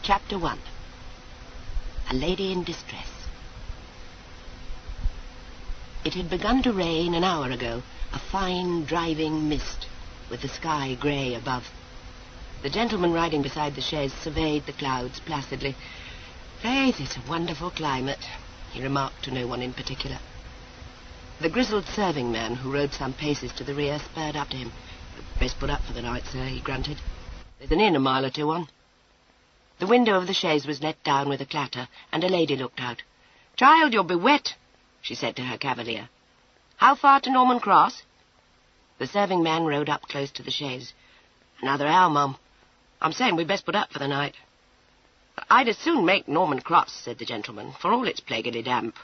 Chapter 1. A Lady in Distress. It had begun to rain an hour ago, a fine driving mist, with the sky grey above. The gentleman riding beside the chaise surveyed the clouds placidly. "Faith, it's a wonderful climate," he remarked to no one in particular. The grizzled serving man, who rode some paces to the rear, spurred up to him. "Best put up for the night, sir," he grunted. "There's an inn a mile or two on." The window of the chaise was let down with a clatter, and a lady looked out. "Child, you'll be wet," she said to her cavalier. "How far to Norman Cross?" The serving man rode up close to the chaise. "Another hour, Mum. I'm saying we'd best put up for the night." "I'd as soon make Norman Cross," said the gentleman, "for all it's plaguily damp."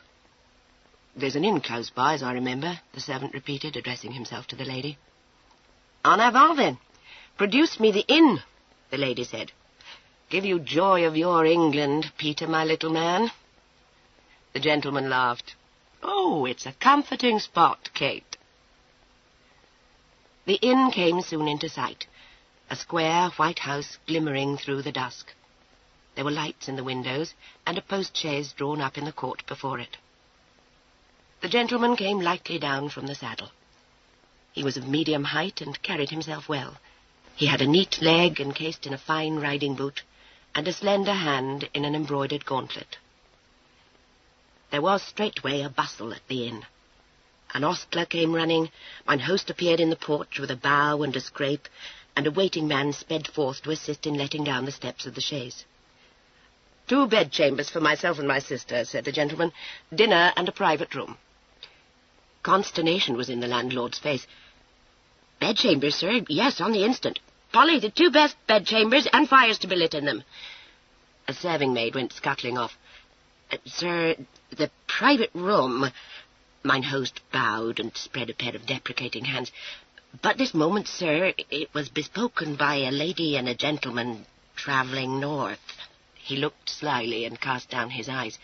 "There's an inn close by, as I remember," the servant repeated, addressing himself to the lady. "En avant, then. Produce me the inn," the lady said. "Give you joy of your England, Peter, my little man." The gentleman laughed. "Oh, it's a comforting spot, Kate." The inn came soon into sight, a square white house glimmering through the dusk. There were lights in the windows, and a post-chaise drawn up in the court before it. The gentleman came lightly down from the saddle. He was of medium height and carried himself well. He had a neat leg encased in a fine riding boot, and a slender hand in an embroidered gauntlet. There was straightway a bustle at the inn. An ostler came running, mine host appeared in the porch with a bow and a scrape, and a waiting man sped forth to assist in letting down the steps of the chaise. "2 bedchambers for myself and my sister," said the gentleman. "Dinner and a private room." Consternation was in the landlord's face. "Bedchambers, sir? Yes, on the instant. Polly, the 2 best bedchambers, and fires to be lit in them." A serving maid went scuttling off. "Sir, the private room—" Mine host bowed and spread a pair of deprecating hands. "But this moment, sir, it was bespoken by a lady and a gentleman travelling north." He looked slyly and cast down his eyes.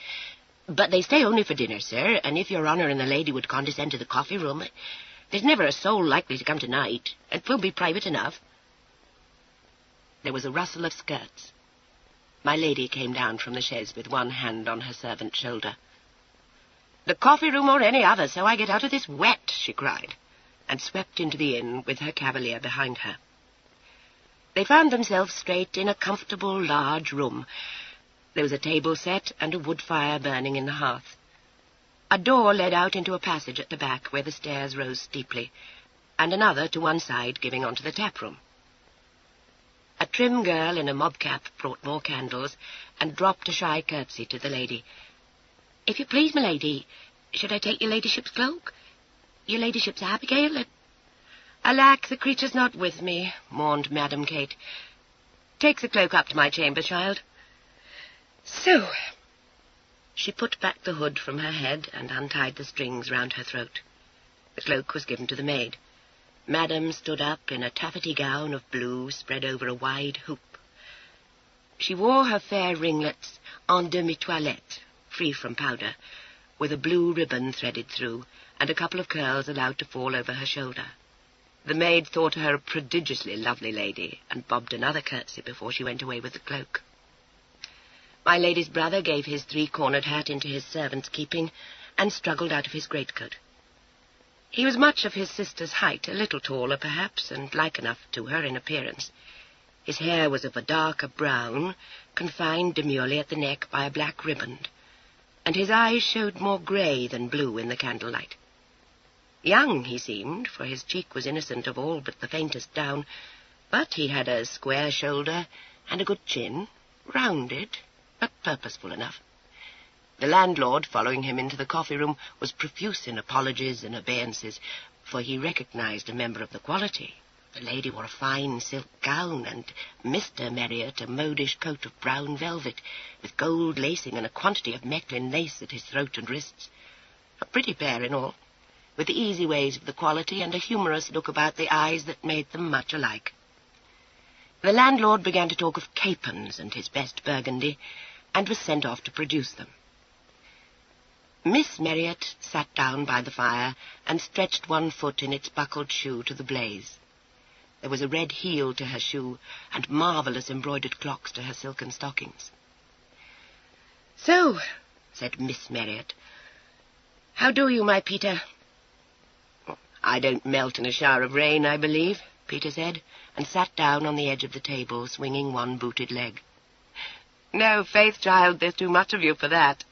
"But they stay only for dinner, sir, and if your honour and the lady would condescend to the coffee-room, there's never a soul likely to come tonight. It will be private enough." There was a rustle of skirts. My lady came down from the chaise with one hand on her servant's shoulder. "The coffee-room or any other, so I get out of this wet," she cried, and swept into the inn with her cavalier behind her. They found themselves straight in a comfortable, large room. There was a table set and a wood fire burning in the hearth. A door led out into a passage at the back where the stairs rose steeply, and another to one side giving on to the tap-room. A trim girl in a mob-cap brought more candles and dropped a shy curtsy to the lady. "If you please, my lady, should I take your ladyship's cloak? Your ladyship's Abigail?" "Alack, the creature's not with me," mourned Madam Kate. "Take the cloak up to my chamber, child." "So." She put back the hood from her head and untied the strings round her throat. The cloak was given to the maid. Madame stood up in a taffety gown of blue spread over a wide hoop. She wore her fair ringlets en demi-toilette, free from powder, with a blue ribbon threaded through, and a couple of curls allowed to fall over her shoulder. The maid thought her a prodigiously lovely lady, and bobbed another curtsy before she went away with the cloak. My lady's brother gave his 3-cornered hat into his servant's keeping, and struggled out of his greatcoat. He was much of his sister's height, a little taller, perhaps, and like enough to her in appearance. His hair was of a darker brown, confined demurely at the neck by a black riband, and his eyes showed more grey than blue in the candlelight. Young he seemed, for his cheek was innocent of all but the faintest down, but he had a square shoulder and a good chin, rounded, but purposeful enough. The landlord, following him into the coffee-room, was profuse in apologies and obeisances, for he recognized a member of the quality. The lady wore a fine silk gown, and Mr. Marriott a modish coat of brown velvet, with gold lacing and a quantity of Mechlin lace at his throat and wrists. A pretty pair in all, with the easy ways of the quality and a humorous look about the eyes that made them much alike. The landlord began to talk of capons and his best burgundy, and was sent off to produce them. Miss Marriott sat down by the fire and stretched one foot in its buckled shoe to the blaze. There was a red heel to her shoe, and marvellous embroidered clocks to her silken stockings. "So," said Miss Marriott, "how do you, my Peter?" "I don't melt in a shower of rain, I believe," Peter said, and sat down on the edge of the table, swinging one booted leg. "No, faith, child, there's too much of you for that."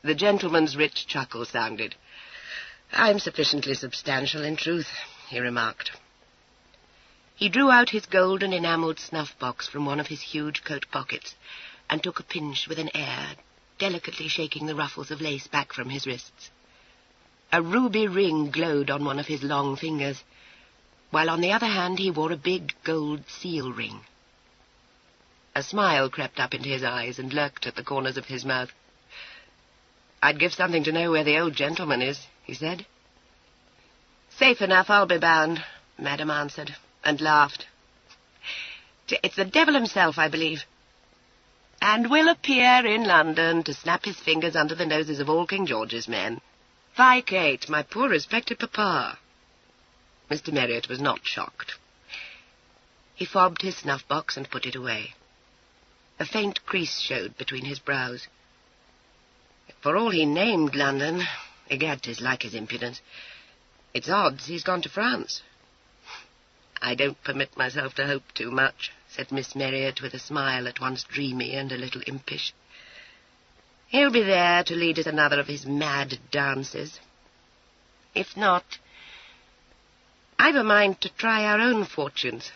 The gentleman's rich chuckle sounded. "I'm sufficiently substantial, in truth," he remarked. He drew out his golden enamelled snuff-box from one of his huge coat pockets, and took a pinch with an air, delicately shaking the ruffles of lace back from his wrists. A ruby ring glowed on one of his long fingers, while on the other hand he wore a big gold seal ring. A smile crept up into his eyes and lurked at the corners of his mouth. "I'd give something to know where the old gentleman is," he said. "Safe enough, I'll be bound," Madame answered, and laughed. "It's the devil himself, I believe, and will appear in London to snap his fingers under the noses of all King George's men. Fie, Kate, my poor respected papa." Mr. Marriott was not shocked. He fobbed his snuff-box and put it away. A faint crease showed between his brows. "For all he named London, egad, 'tis like his impudence. It's odds he's gone to France." "I don't permit myself to hope too much," said Miss Marriott, with a smile at once dreamy and a little impish. "He'll be there to lead us another of his mad dances. If not, I've a mind to try our own fortunes."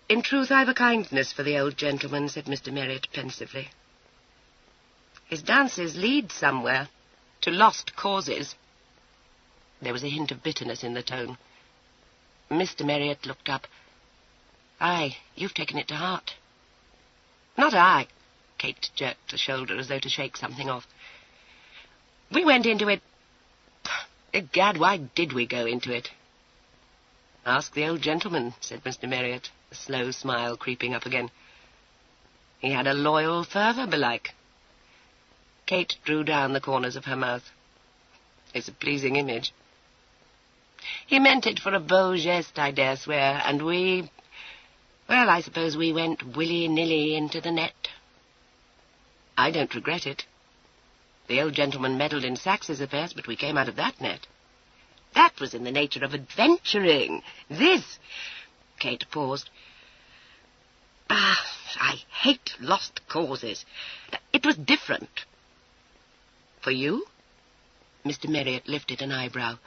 "In truth, I've a kindness for the old gentleman," said Mr. Marriott pensively. "His dances lead somewhere, to lost causes." There was a hint of bitterness in the tone. Mr. Marriott looked up. "Aye, you've taken it to heart." "Not I." Kate jerked a shoulder as though to shake something off. "We went into it. Egad, why did we go into it?" "Ask the old gentleman," said Mr. Marriott, a slow smile creeping up again. "He had a loyal fervour, belike." Kate drew down the corners of her mouth. "It's a pleasing image." "He meant it for a beau geste, I dare swear, and well, I suppose we went willy-nilly into the net." "I don't regret it. The old gentleman meddled in Saxe's affairs, but we came out of that net." "That was in the nature of adventuring. This—" Kate paused. I hate lost causes. It was different." "For you?" Mr. Marriott lifted an eyebrow.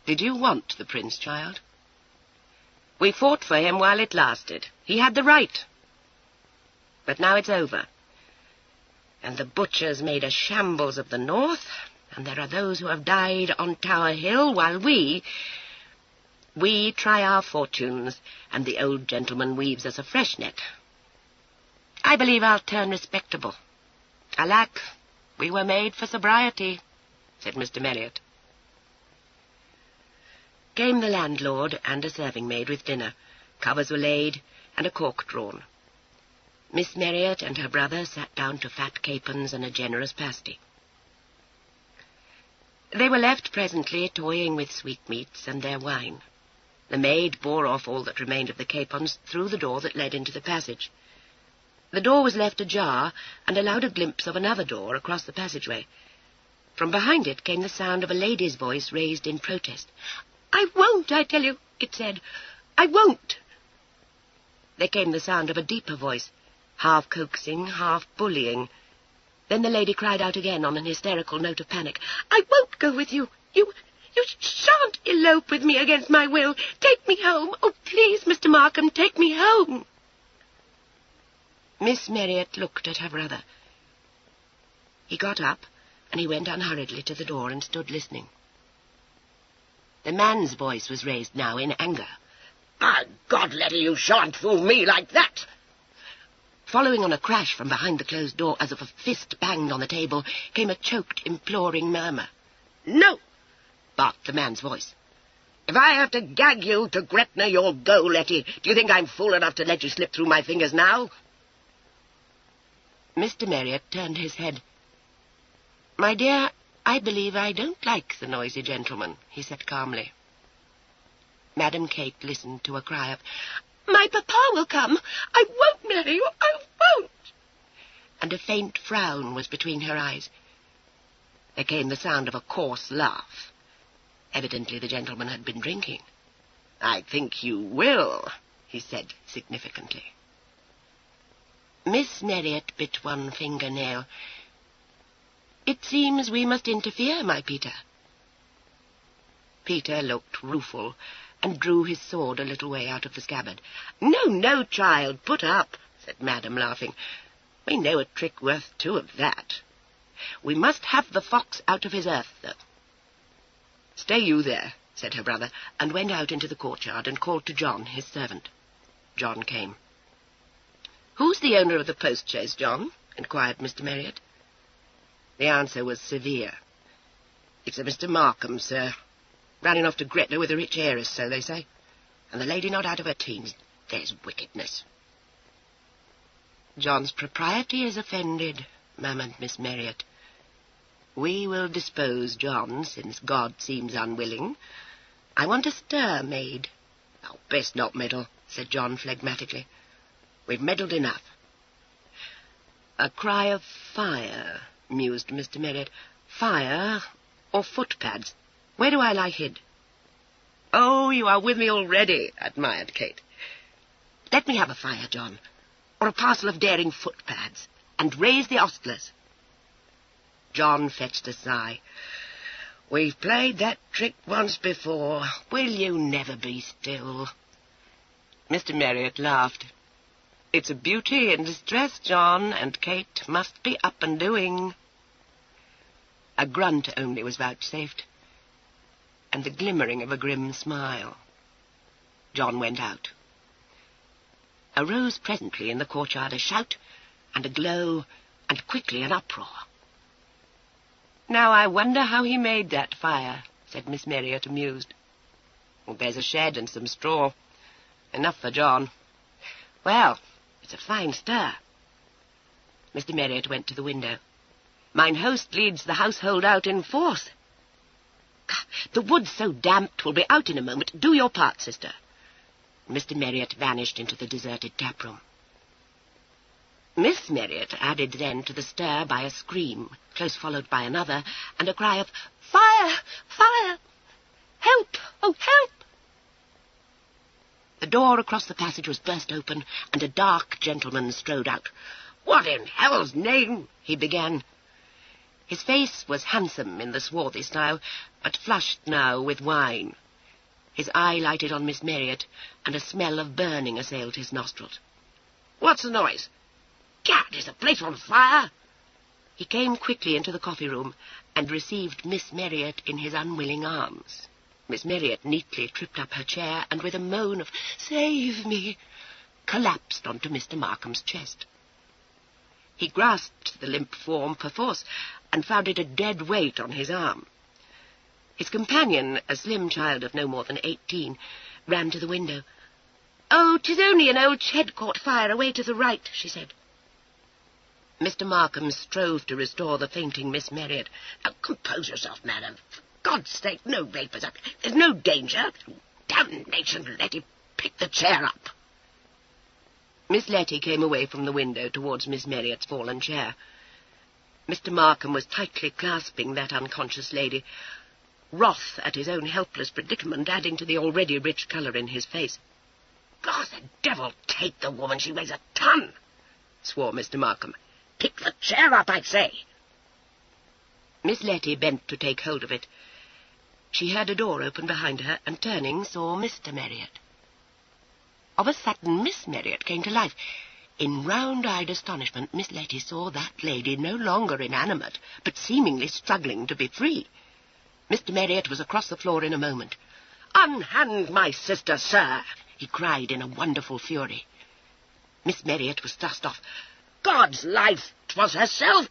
"Did you want the prince, child?" "We fought for him while it lasted. He had the right. But now it's over. And the butchers made a shambles of the north, and there are those who have died on Tower Hill, while we try our fortunes, and the old gentleman weaves us a fresh net. I believe I'll turn respectable. Alack, we were made for sobriety," said Mr. Marriott. Came the landlord and a serving-maid with dinner. Covers were laid, and a cork drawn. Miss Marriott and her brother sat down to fat capons and a generous pasty. They were left presently toying with sweetmeats and their wine. The maid bore off all that remained of the capons through the door that led into the passage. The door was left ajar, and allowed a glimpse of another door across the passageway. From behind it came the sound of a lady's voice raised in protest. "I won't, I tell you," it said. "I won't." There came the sound of a deeper voice, half coaxing, half bullying. Then the lady cried out again on an hysterical note of panic. "I won't go with you. You shan't elope with me against my will. Take me home. Oh, please, Mr. Markham, take me home." Miss Marriott looked at her brother. He got up, and he went unhurriedly to the door and stood listening. The man's voice was raised now in anger. "By God, Letty, you shan't fool me like that!" Following on a crash from behind the closed door, as of a fist banged on the table, came a choked, imploring murmur. "No!" barked the man's voice. "If I have to gag you to Gretna, you'll go, Letty. Do you think I'm fool enough to let you slip through my fingers now?" Mr. Marriott turned his head. "My dear, I believe I don't like the noisy gentleman," he said calmly. Madam Kate listened to a cry of, "My papa will come! I won't marry you! I won't!" And a faint frown was between her eyes. There came the sound of a coarse laugh. Evidently the gentleman had been drinking. "I think you will," he said significantly. Miss Marriott bit one fingernail. "It seems we must interfere, my Peter." Peter looked rueful and drew his sword a little way out of the scabbard. "No, no, child, put up," said Madam, laughing. "We know a trick worth two of that. We must have the fox out of his earth, though." "Stay you there," said her brother, and went out into the courtyard and called to John, his servant. John came. "Who's the owner of the post-chaise, John?" inquired Mr. Marriott. The answer was severe. "It's a Mr. Markham, sir. Running off to Gretna with a rich heiress, so they say. And the lady not out of her teens. There's wickedness." "John's propriety is offended," murmured Miss Marriott. "We will dispose John, since God seems unwilling. I want a stir made." "Oh, best not meddle," said John phlegmatically. "We've meddled enough." "A cry of fire," mused Mr. Marriott. "Fire or footpads? Where do I lie hid?" "Oh, you are with me already," admired Kate. "Let me have a fire, John, or a parcel of daring footpads, and raise the ostlers." John fetched a sigh. "We've played that trick once before. Will you never be still?" Mr. Marriott laughed. "It's a beauty in distress, John, and Kate must be up and doing." A grunt only was vouchsafed, and the glimmering of a grim smile. John went out. Arose presently in the courtyard a shout and a glow, and quickly an uproar. "Now I wonder how he made that fire," said Miss Marriott, amused. "Well, there's a shed and some straw. Enough for John. Well, it's a fine stir." Mr. Marriott went to the window. "Mine host leads the household out in force." "The wood's so damp 'twill be out in a moment. Do your part, sister." Mr. Marriott vanished into the deserted tap-room. Miss Marriott added then to the stir by a scream, close followed by another, and a cry of, "Fire! Fire! Help! Oh, help!" The door across the passage was burst open, and a dark gentleman strode out. "What in hell's name—" he began. His face was handsome in the swarthy style, but flushed now with wine. His eye lighted on Miss Marriott, and a smell of burning assailed his nostrils. "What's the noise? Gad, is the place on fire?" He came quickly into the coffee-room, and received Miss Marriott in his unwilling arms. Miss Marriott neatly tripped up her chair, and with a moan of "Save me!" collapsed onto Mr. Markham's chest. He grasped the limp form perforce, and found it a dead weight on his arm. His companion, a slim child of no more than 18, ran to the window. "Oh, 'tis only an old shed caught fire away to the right," she said. Mr. Markham strove to restore the fainting Miss Marriott. "Now, compose yourself, madam. For God's sake, no vapours up. There's no danger. Damnation, Letty, pick the chair up." Miss Letty came away from the window towards Miss Marriott's fallen chair. Mr. Markham was tightly clasping that unconscious lady, wrath at his own helpless predicament adding to the already rich colour in his face. "God, the devil take the woman, she weighs a ton," swore Mr. Markham. "Pick the chair up, I say." Miss Letty bent to take hold of it. She heard a door open behind her, and turning, saw Mr. Marriott. Of a sudden, Miss Marriott came to life. In round-eyed astonishment, Miss Letty saw that lady no longer inanimate, but seemingly struggling to be free. Mr. Marriott was across the floor in a moment. "Unhand my sister, sir!" he cried in a wonderful fury. Miss Marriott was thrust off. "God's life, 'twas herself,"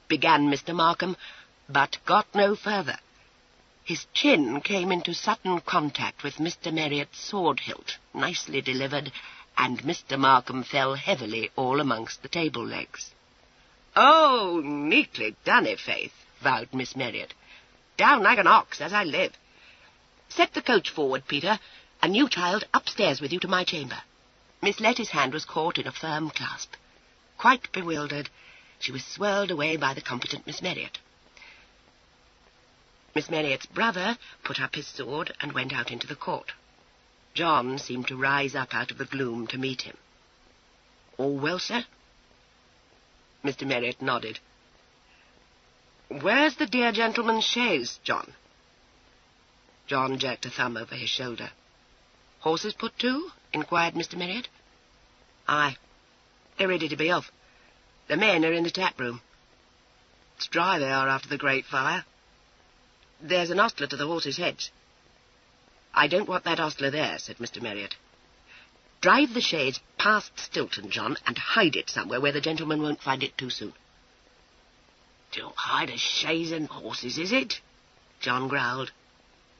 began Mr. Markham, but got no further. His chin came into sudden contact with Mr. Marriott's sword-hilt, nicely delivered, and Mr. Markham fell heavily all amongst the table legs. "Oh, neatly done, i'faith," vowed Miss Marriott. "Down like an ox, as I live. Set the coach forward, Peter, And you, child, upstairs with you to my chamber." Miss Letty's hand was caught in a firm clasp. Quite bewildered, she was swirled away by the competent Miss Marriott. Miss Marriott's brother put up his sword and went out into the court. John seemed to rise up out of the gloom to meet him. "All well, sir?" Mr. Marriott nodded. "Where's the dear gentleman's chaise, John?" John jerked a thumb over his shoulder. "Horses put to?" inquired Mr. Marriott. "Aye, they're ready to be off. The men are in the tap-room. It's dry they are after the great fire. There's an ostler to the horses' heads." "I don't want that ostler there," said Mr. Marriott. "Drive the chaise past Stilton, John, and hide it somewhere where the gentleman won't find it too soon." "To hide a chaise and horses, is it?" John growled.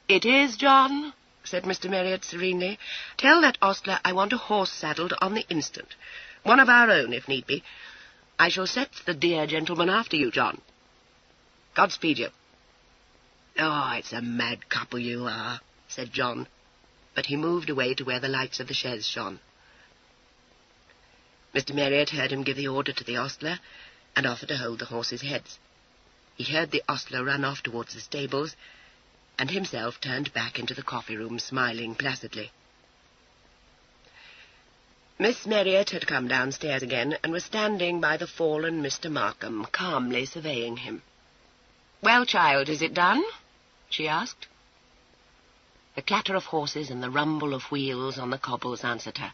"It is, John," said Mr. Marriott serenely. "Tell that ostler I want a horse saddled on the instant. One of our own, if need be. I shall set the dear gentleman after you, John. Godspeed you." "Oh, it's a mad couple you are," said John, but he moved away to where the lights of the chaise shone. Mr. Marriott heard him give the order to the ostler and offer to hold the horses' heads. He heard the ostler run off towards the stables, and himself turned back into the coffee-room, smiling placidly. Miss Marriott had come downstairs again, and was standing by the fallen Mr. Markham, calmly surveying him. "Well, child, is it done?" she asked. The clatter of horses and the rumble of wheels on the cobbles answered her.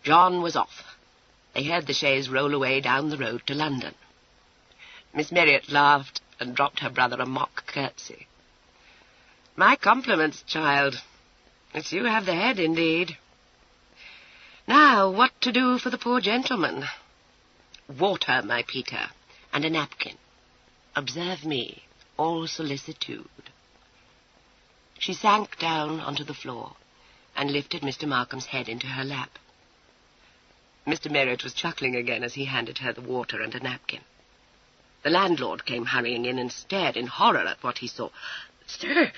John was off. They heard the chaise roll away down the road to London. Miss Marriott laughed and dropped her brother a mock curtsy. "My compliments, child. It's you have the head, indeed. Now, what to do for the poor gentleman? Water, my Peter, and a napkin. Observe me, all solicitude." She sank down onto the floor and lifted Mr. Markham's head into her lap. Mr. Marriott was chuckling again as he handed her the water and a napkin. The landlord came hurrying in and stared in horror at what he saw. "Sir,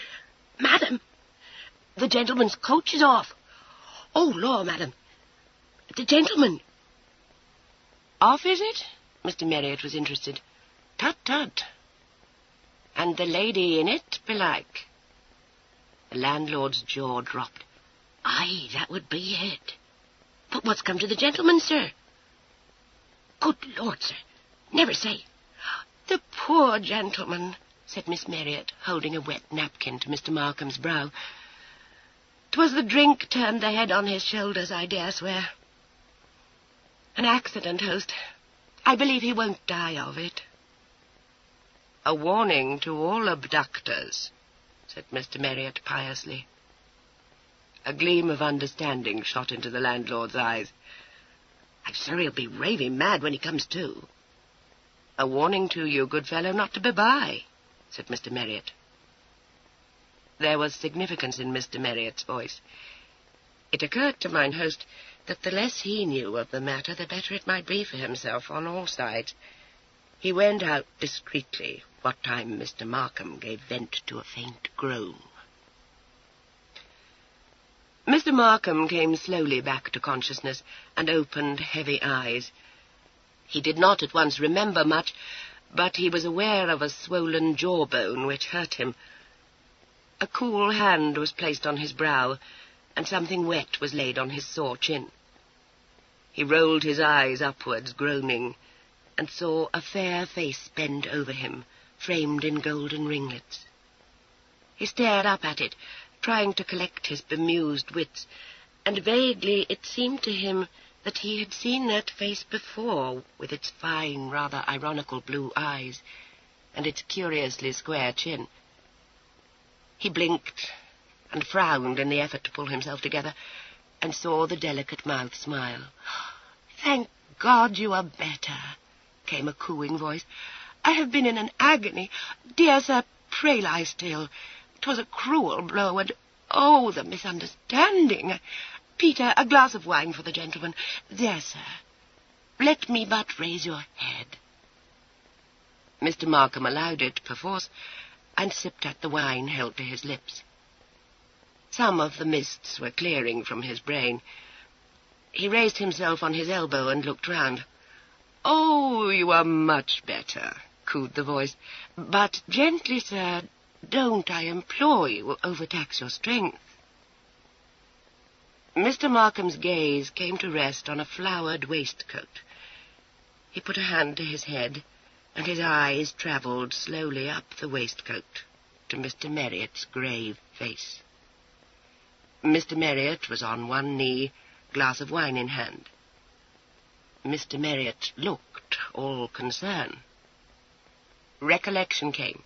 madam, the gentleman's coach is off. Oh, law, madam, the gentleman." "Off, is it?" Mr. Marriott was interested. "Tut, tut. And the lady in it, belike?" The landlord's jaw dropped. "Aye, that would be it. But what's come to the gentleman, sir?" "Good Lord, sir, never say." "The poor gentleman," said Miss Marriott, holding a wet napkin to Mr. Markham's brow. "'Twas the drink turned the head on his shoulders, I dare swear. An accident, host. I believe he won't die of it." "A warning to all abductors," said Mr. Marriott piously. A gleam of understanding shot into the landlord's eyes. "I'm sure he'll be raving mad when he comes to." "A warning to you, good fellow, not to be by," said Mr. Marriott. There was significance in Mr. Marriott's voice. It occurred to mine host that the less he knew of the matter, the better it might be for himself on all sides. He went out discreetly, what time Mr. Markham gave vent to a faint groan. Mr. Markham came slowly back to consciousness and opened heavy eyes. He did not at once remember much, but he was aware of a swollen jawbone which hurt him. A cool hand was placed on his brow, and something wet was laid on his sore chin. He rolled his eyes upwards, groaning, and saw a fair face bend over him, framed in golden ringlets. He stared up at it, trying to collect his bemused wits, and vaguely it seemed to him that he had seen that face before, with its fine, rather ironical blue eyes, and its curiously square chin. He blinked and frowned in the effort to pull himself together, and saw the delicate mouth smile. "Thank God you are better," came a cooing voice. "I have been in an agony. Dear sir, pray lie still. 'Twas a cruel blow, and oh, the misunderstanding. Peter, a glass of wine for the gentleman. There, sir. Let me but raise your head." Mr. Markham allowed it, perforce, and sipped at the wine held to his lips. Some of the mists were clearing from his brain. He raised himself on his elbow and looked round. "Oh, you are much better," cooed the voice. "But gently, sir, don't, I implore you, overtax your strength." Mr. Markham's gaze came to rest on a flowered waistcoat. He put a hand to his head, and his eyes travelled slowly up the waistcoat to Mr. Marriott's grave face. Mr. Marriott was on one knee, glass of wine in hand. Mr. Marriott looked all concern. Recollection came.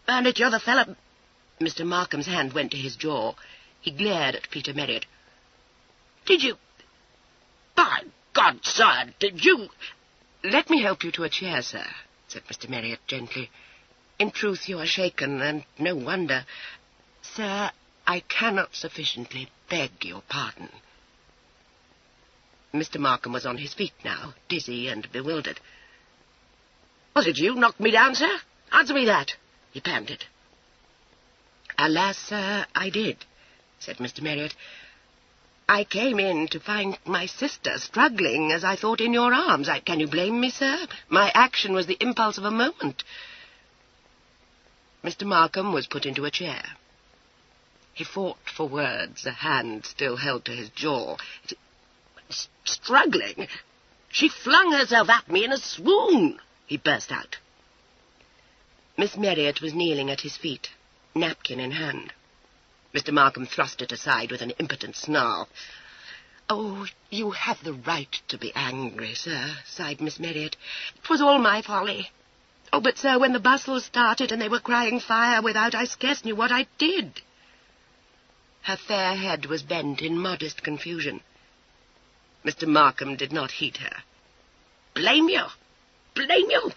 "And you're the fellow—" Mr. Markham's hand went to his jaw. He glared at Peter Marriott. "Did you— By God, sir, did you—" "Let me help you to a chair, sir," said Mr. Marriott gently. "In truth, you are shaken, and no wonder. Sir, I cannot sufficiently beg your pardon." Mr. Markham was on his feet now, dizzy and bewildered. "Was it you knocked me down, sir? Answer me that," he panted. "Alas, sir, I did," said Mr. Marriott. "I came in to find my sister struggling, as I thought, in your arms. Can you blame me, sir? My action was the impulse of a moment." Mr. Markham was put into a chair. He fought for words, a hand still held to his jaw. "Struggling? She flung herself at me in a swoon," he burst out. Miss Marriott was kneeling at his feet, napkin in hand. Mr. Markham thrust it aside with an impotent snarl. "Oh, you have the right to be angry, sir," sighed Miss Marriott. "It was all my folly. Oh, but, sir, when the bustle started and they were crying fire without, I scarce knew what I did." Her fair head was bent in modest confusion. Mr. Markham did not heed her. "Blame you? Blame you?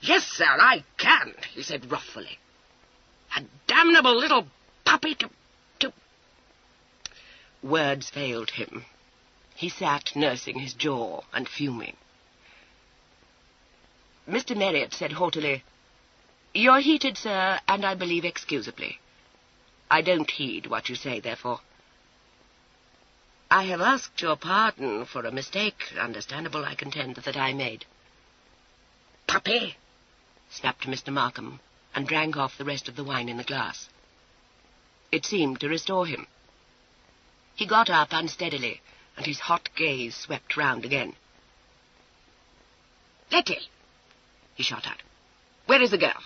Yes, sir, I can," he said wrathfully. "A damnable little puppy to... Words failed him. He sat nursing his jaw and fuming. Mr. Marriott said haughtily, "You're heated, sir, and I believe excusably. I don't heed what you say, therefore. I have asked your pardon for a mistake, understandable, I contend, that I made." "Puppy!" snapped Mr. Markham, and drank off the rest of the wine in the glass. It seemed to restore him. He got up unsteadily, and his hot gaze swept round again. "Letty!" he shot out. "Where is the girl?"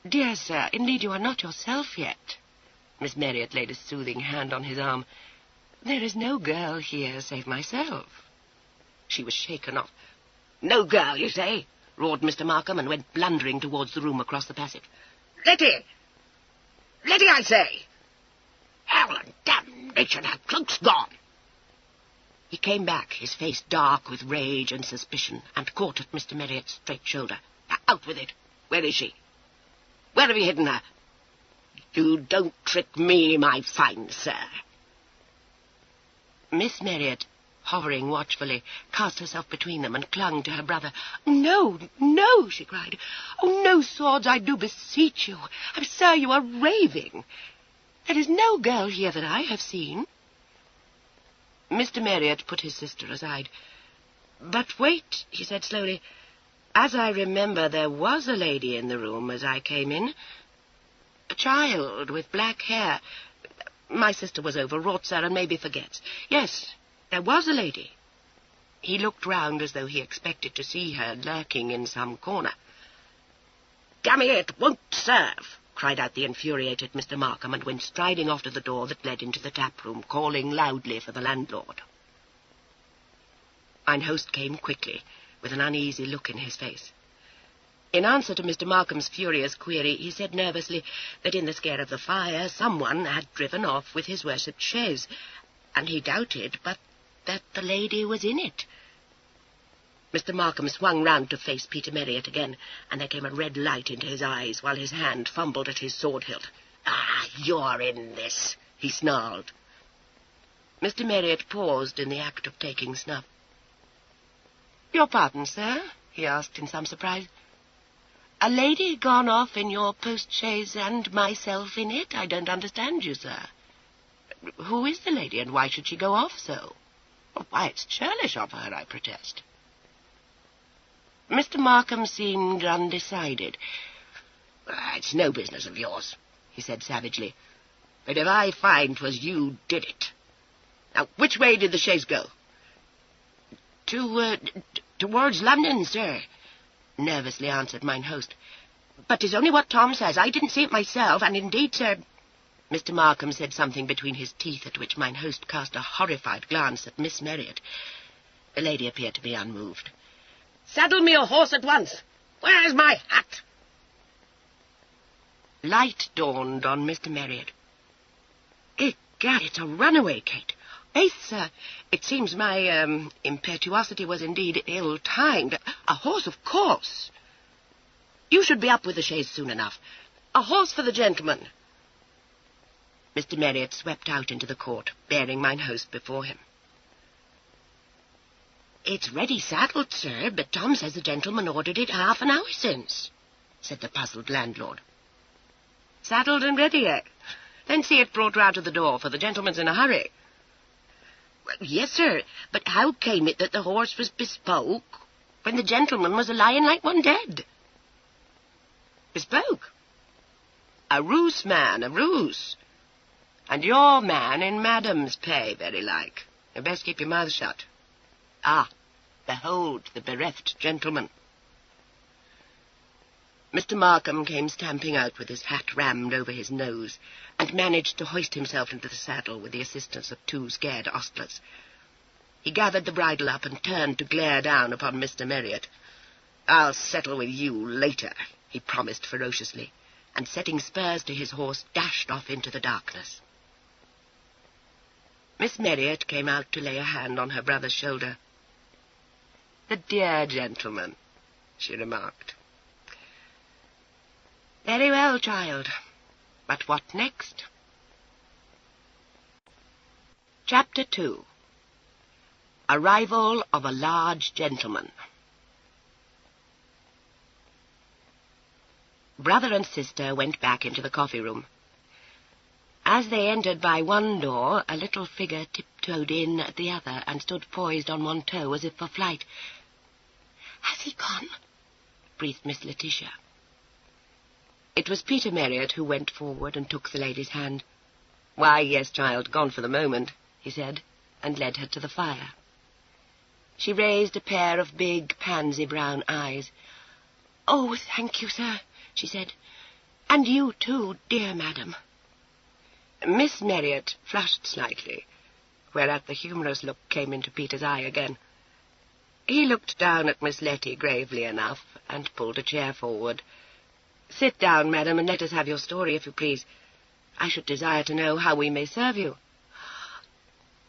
"Dear sir, indeed you are not yourself yet." Miss Marriott laid a soothing hand on his arm. "There is no girl here save myself." She was shaken off. "No girl, you say?" roared Mr. Markham, and went blundering towards the room across the passage. "Letty! Letty, I say! Hell and damnation, her cloak's gone!" He came back, his face dark with rage and suspicion, and caught at Mr. Marriott's straight shoulder. "Out with it! Where is she? Where have you hidden her? You don't trick me, my fine sir." Miss Marriott, hovering watchfully, cast herself between them and clung to her brother. "No, no," she cried. "Oh, no swords, I do beseech you. Sir, you are raving. There is no girl here that I have seen." Mr. Marriott put his sister aside. "But wait," he said slowly. "As I remember, there was a lady in the room as I came in. A child with black hair. My sister was overwrought, sir, and maybe forgets. Yes, there was a lady." He looked round as though he expected to see her lurking in some corner. "Damn it, won't serve!" cried out the infuriated Mr. Markham, and went striding off to the door that led into the tap-room, calling loudly for the landlord. Mine host came quickly, with an uneasy look in his face. In answer to Mr. Markham's furious query, he said nervously that in the scare of the fire someone had driven off with his worshipped chaise, and he doubted but that the lady was in it. Mr. Markham swung round to face Peter Marriott again, and there came a red light into his eyes, while his hand fumbled at his sword-hilt. "Ah, you're in this," he snarled. Mr. Marriott paused in the act of taking snuff. "Your pardon, sir?" he asked in some surprise. A lady gone off in your post-chaise and myself in it? I don't understand you, sir. Who is the lady, and why should she go off so? Why, it's churlish of her, I protest. Mr. Markham seemed undecided. It's no business of yours, he said savagely. But if I find 'twas you did it. Now, which way did the chaise go? Towards London, sir, nervously answered mine host. But 'tis only what Tom says. I didn't see it myself, and indeed, sir... Mr. Markham said something between his teeth, at which mine host cast a horrified glance at Miss Marriott. The lady appeared to be unmoved. Saddle me a horse at once. Where's my hat? Light dawned on Mr. Marriott. Egad, it's a runaway, Kate. Faith, sir, it seems my impetuosity was indeed ill-timed. A horse, of course. You should be up with the chaise soon enough. A horse for the gentleman. Mr. Marriott swept out into the court, bearing mine host before him. It's ready saddled, sir, but Tom says the gentleman ordered it half an hour since, said the puzzled landlord. Saddled and ready, eh? Then see it brought round to the door, for the gentleman's in a hurry. Well, yes, sir, but how came it that the horse was bespoke when the gentleman was a-lying like one dead? Bespoke? A ruse, man, a ruse. And your man in madam's pay, very like. You'd best keep your mouth shut. Ah, behold the bereft gentleman. Mr. Markham came stamping out with his hat rammed over his nose, and managed to hoist himself into the saddle with the assistance of two scared ostlers. He gathered the bridle up and turned to glare down upon Mr. Marriott. I'll settle with you later, he promised ferociously, and setting spurs to his horse, dashed off into the darkness. Miss Marriott came out to lay a hand on her brother's shoulder. The dear gentleman, she remarked. Very well, child. But what next? Chapter 2. Arrival of a large gentleman. Brother and sister went back into the coffee-room. As they entered by one door, a little figure tiptoed in at the other and stood poised on one toe as if for flight. Has he gone? Breathed Miss Letitia. It was Peter Marriott who went forward and took the lady's hand. Why, yes, child, gone for the moment, he said, and led her to the fire. She raised a pair of big, pansy-brown eyes. Oh, thank you, sir, she said. And you too, dear madam. Miss Marriott flushed slightly, whereat the humorous look came into Peter's eye again. He looked down at Miss Letty gravely enough, and pulled a chair forward. Sit down, madam, and let us have your story, if you please. I should desire to know how we may serve you.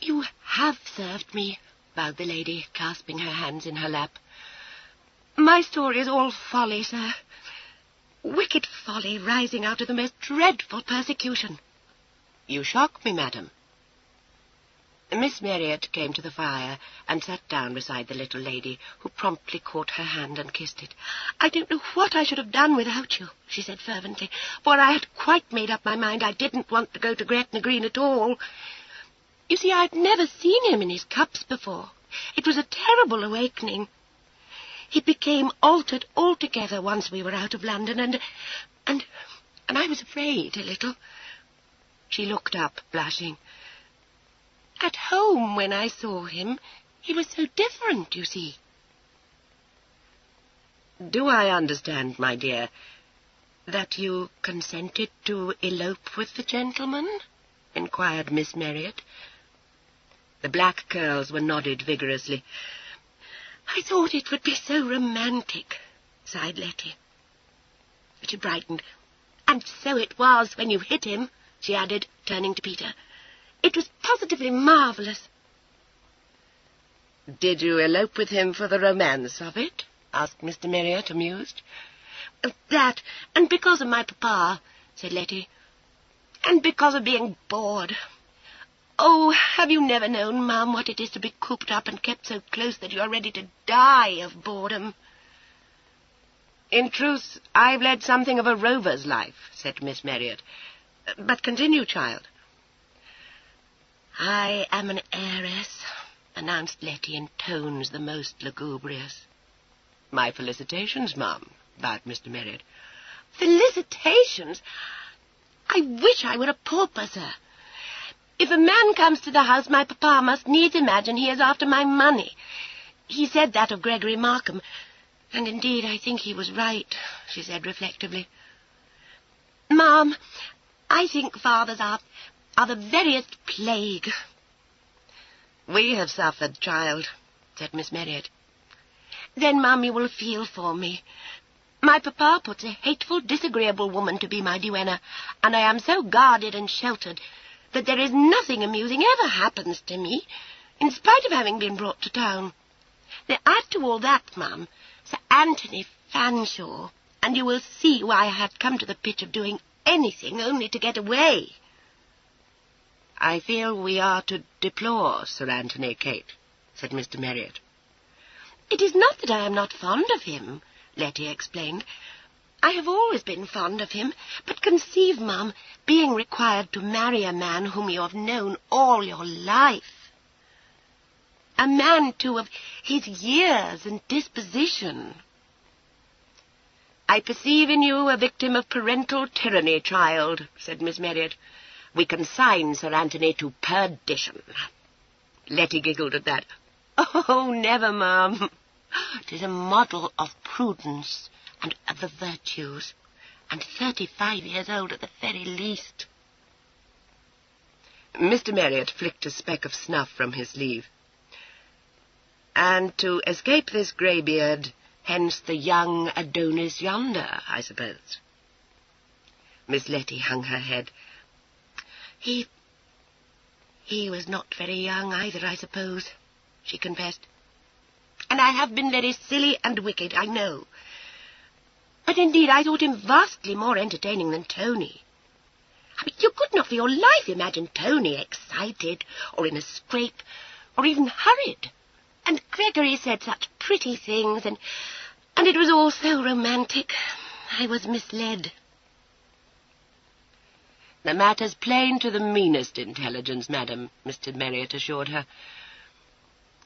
You have served me, bowed the lady, clasping her hands in her lap. My story is all folly, sir. Wicked folly rising out of the most dreadful persecution. You shock me, madam. Miss Marriott came to the fire and sat down beside the little lady, who promptly caught her hand and kissed it. I don't know what I should have done without you, she said fervently, for I had quite made up my mind I didn't want to go to Gretna Green at all. You see, I'd never seen him in his cups before. It was a terrible awakening. He became altered altogether once we were out of London, and I was afraid a little. She looked up, blushing. At home, when I saw him, he was so different, you see. Do I understand, my dear, that you consented to elope with the gentleman? Inquired Miss Marriott. The black curls were nodded vigorously. I thought it would be so romantic, sighed Letty. She brightened. And so it was when you hit him, she added, turning to Peter. It was positively marvellous. Did you elope with him for the romance of it? Asked Mr. Marriott, amused. That, and because of my papa, said Letty, and because of being bored. Oh, have you never known, ma'am, what it is to be cooped up and kept so close that you are ready to die of boredom? "In truth, I've led something of a rover's life," said Miss Marriott. "But continue, child." "I am an heiress," announced Letty in tones the most lugubrious. "My felicitations, ma'am," bowed Mr. Marriott. "Felicitations? I wish I were a pauper, sir. If a man comes to the house, my papa must needs imagine he is after my money. He said that of Gregory Markham, and indeed I think he was right," she said reflectively. "Ma'am, I think fathers are the veriest plague." "We have suffered, child," said Miss Marriott. "Then, ma'am, you will feel for me. My papa puts a hateful, disagreeable woman to be my duenna, and I am so guarded and sheltered that there is nothing amusing ever happens to me, in spite of having been brought to town. Now, add to all that, ma'am, Sir Anthony Fanshawe, and you will see why I have come to the pitch of doing anything only to get away." "I feel we are to deplore Sir Anthony, Kate," said Mr. Marriott. "It is not that I am not fond of him," Letty explained. "I have always been fond of him, but conceive, ma'am, being required to marry a man whom you have known all your life. A man, too, of his years and disposition." "I perceive in you a victim of parental tyranny, child," said Miss Marriott. "We consign Sir Anthony to perdition." Letty giggled at that. "Oh, never, ma'am. 'Tis a model of prudence and of the virtues, and 35 years old at the very least." Mr. Marriott flicked a speck of snuff from his sleeve. "And to escape this greybeard, hence the young Adonis yonder, I suppose." Miss Letty hung her head. He was not very young either, I suppose," she confessed. "And I have been very silly and wicked, I know. But indeed I thought him vastly more entertaining than Tony. I mean, you could not for your life imagine Tony excited, or in a scrape, or even hurried. And Gregory said such pretty things, and it was all so romantic. I was misled." "The matter's plain to the meanest intelligence, madam," Mr. Marriott assured her.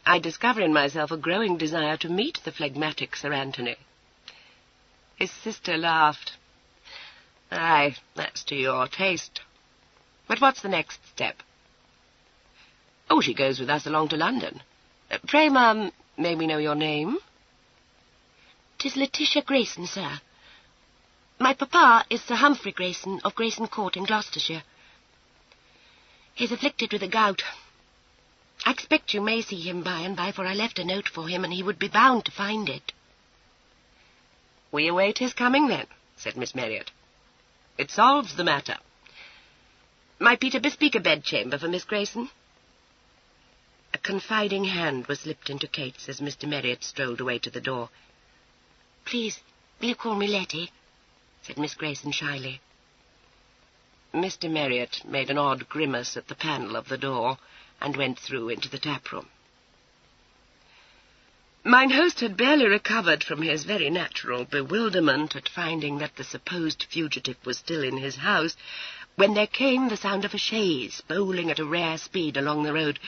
"I discover in myself a growing desire to meet the phlegmatic Sir Anthony." His sister laughed. "Aye, that's to your taste. But what's the next step?" "Oh, she goes with us along to London. Pray, ma'am, may we know your name?" "'Tis Letitia Grayson, sir. My papa is Sir Humphrey Grayson of Grayson Court in Gloucestershire. He is afflicted with the gout. I expect you may see him by and by, for I left a note for him, and he would be bound to find it." "We await his coming, then," said Miss Marriott. "It solves the matter. Might Peter bespeak a bedchamber for Miss Grayson?" A confiding hand was slipped into Kate's as Mr. Marriott strolled away to the door. "Please, will you call me Letty?" said Miss Grayson shyly. Mr. Marriott made an odd grimace at the panel of the door and went through into the tap-room. Mine host had barely recovered from his very natural bewilderment at finding that the supposed fugitive was still in his house, when there came the sound of a chaise bowling at a rare speed along the road.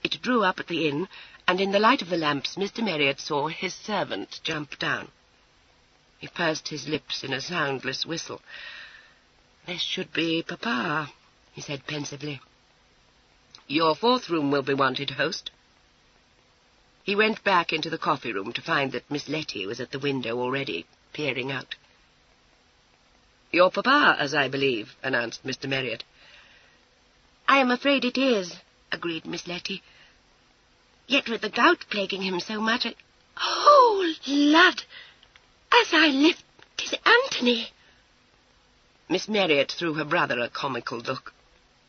It drew up at the inn, and in the light of the lamps Mr. Marriott saw his servant jump down. He pursed his lips in a soundless whistle. "This should be Papa," he said pensively. "Your fourth room will be wanted, host." He went back into the coffee-room to find that Miss Letty was at the window already, peering out. "Your papa, as I believe," announced Mr. Marriott. "I am afraid it is," agreed Miss Letty. "Yet with the gout plaguing him so much, Oh, lud! As I live, 'tis Anthony!" Miss Marriott threw her brother a comical look.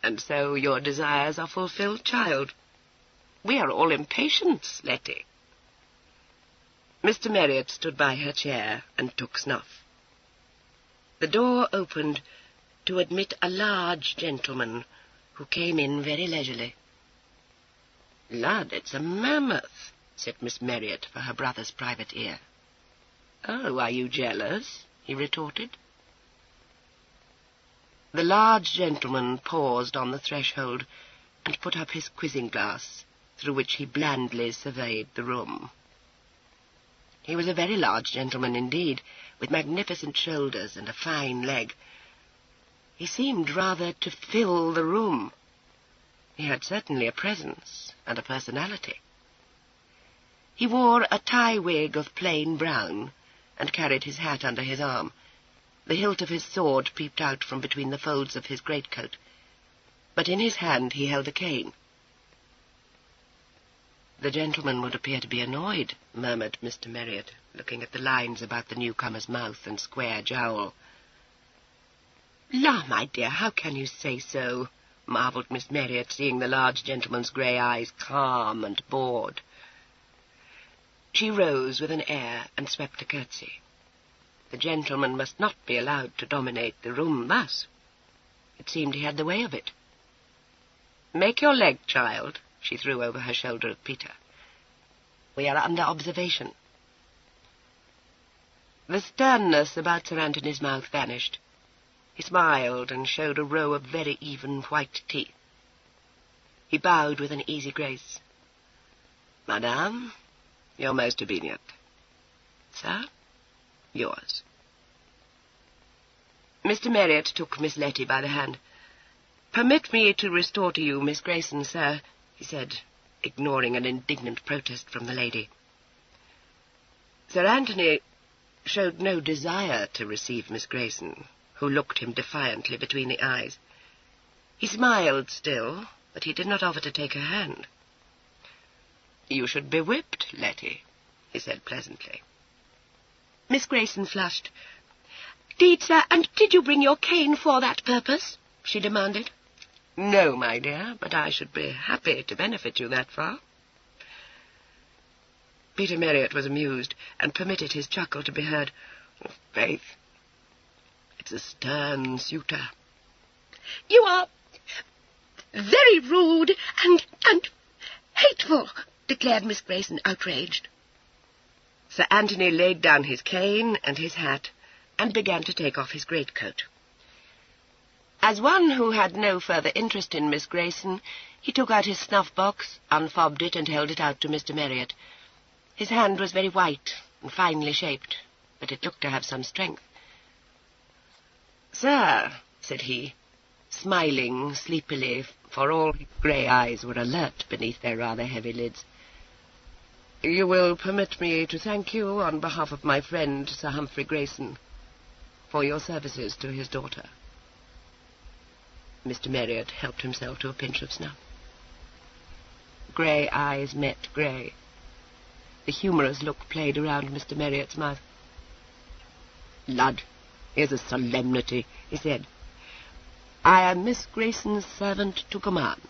"And so your desires are fulfilled, child? We are all impatience, Letty." Mr. Marriott stood by her chair and took snuff. The door opened to admit a large gentleman who came in very leisurely. "Lud, it's a mammoth," said Miss Marriott for her brother's private ear. "Oh, are you jealous?" he retorted. The large gentleman paused on the threshold and put up his quizzing glass, through which he blandly surveyed the room. He was a very large gentleman indeed, with magnificent shoulders and a fine leg. He seemed rather to fill the room. He had certainly a presence and a personality. He wore a tie wig of plain brown, and carried his hat under his arm. The hilt of his sword peeped out from between the folds of his greatcoat, but in his hand he held a cane. "The gentleman would appear to be annoyed," murmured Mr. Merriott, looking at the lines about the newcomer's mouth and square jowl. "La, my dear, how can you say so?" marvelled Miss Merriott, seeing the large gentleman's grey eyes calm and bored. She rose with an air and swept a curtsy. The gentleman must not be allowed to dominate the room thus. It seemed he had the way of it. "Make your leg, child," she threw over her shoulder at Peter. "We are under observation." The sternness about Sir Anthony's mouth vanished. He smiled and showed a row of very even white teeth. He bowed with an easy grace. "Madame, your most obedient. Sir, yours." Mr. Merriott took Miss Letty by the hand. "Permit me to restore to you Miss Grayson, sir," he said, ignoring an indignant protest from the lady. Sir Anthony showed no desire to receive Miss Grayson, who looked him defiantly between the eyes. He smiled still, but he did not offer to take her hand. "You should be whipped, Letty," he said pleasantly. Miss Grayson flushed. "Deed, sir, and did you bring your cane for that purpose?" she demanded. "No, my dear, but I should be happy to benefit you that far." Peter Merriott was amused, and permitted his chuckle to be heard. "Faith, it's a stern suitor." "You are very rude and hateful," declared Miss Grayson, outraged. Sir Anthony laid down his cane and his hat, and began to take off his greatcoat. As one who had no further interest in Miss Grayson, he took out his snuff-box, unfobbed it, and held it out to Mr. Merriott. His hand was very white and finely shaped, but it looked to have some strength. "Sir," said he, smiling sleepily, for all his grey eyes were alert beneath their rather heavy lids, "you will permit me to thank you on behalf of my friend Sir Humphrey Grayson for your services to his daughter." Mr. Merriott helped himself to a pinch of snuff. Grey eyes met grey. The humorous look played around Mr. Merriott's mouth. "Lud, here's a solemnity," he said. "I am Miss Grayson's servant to command."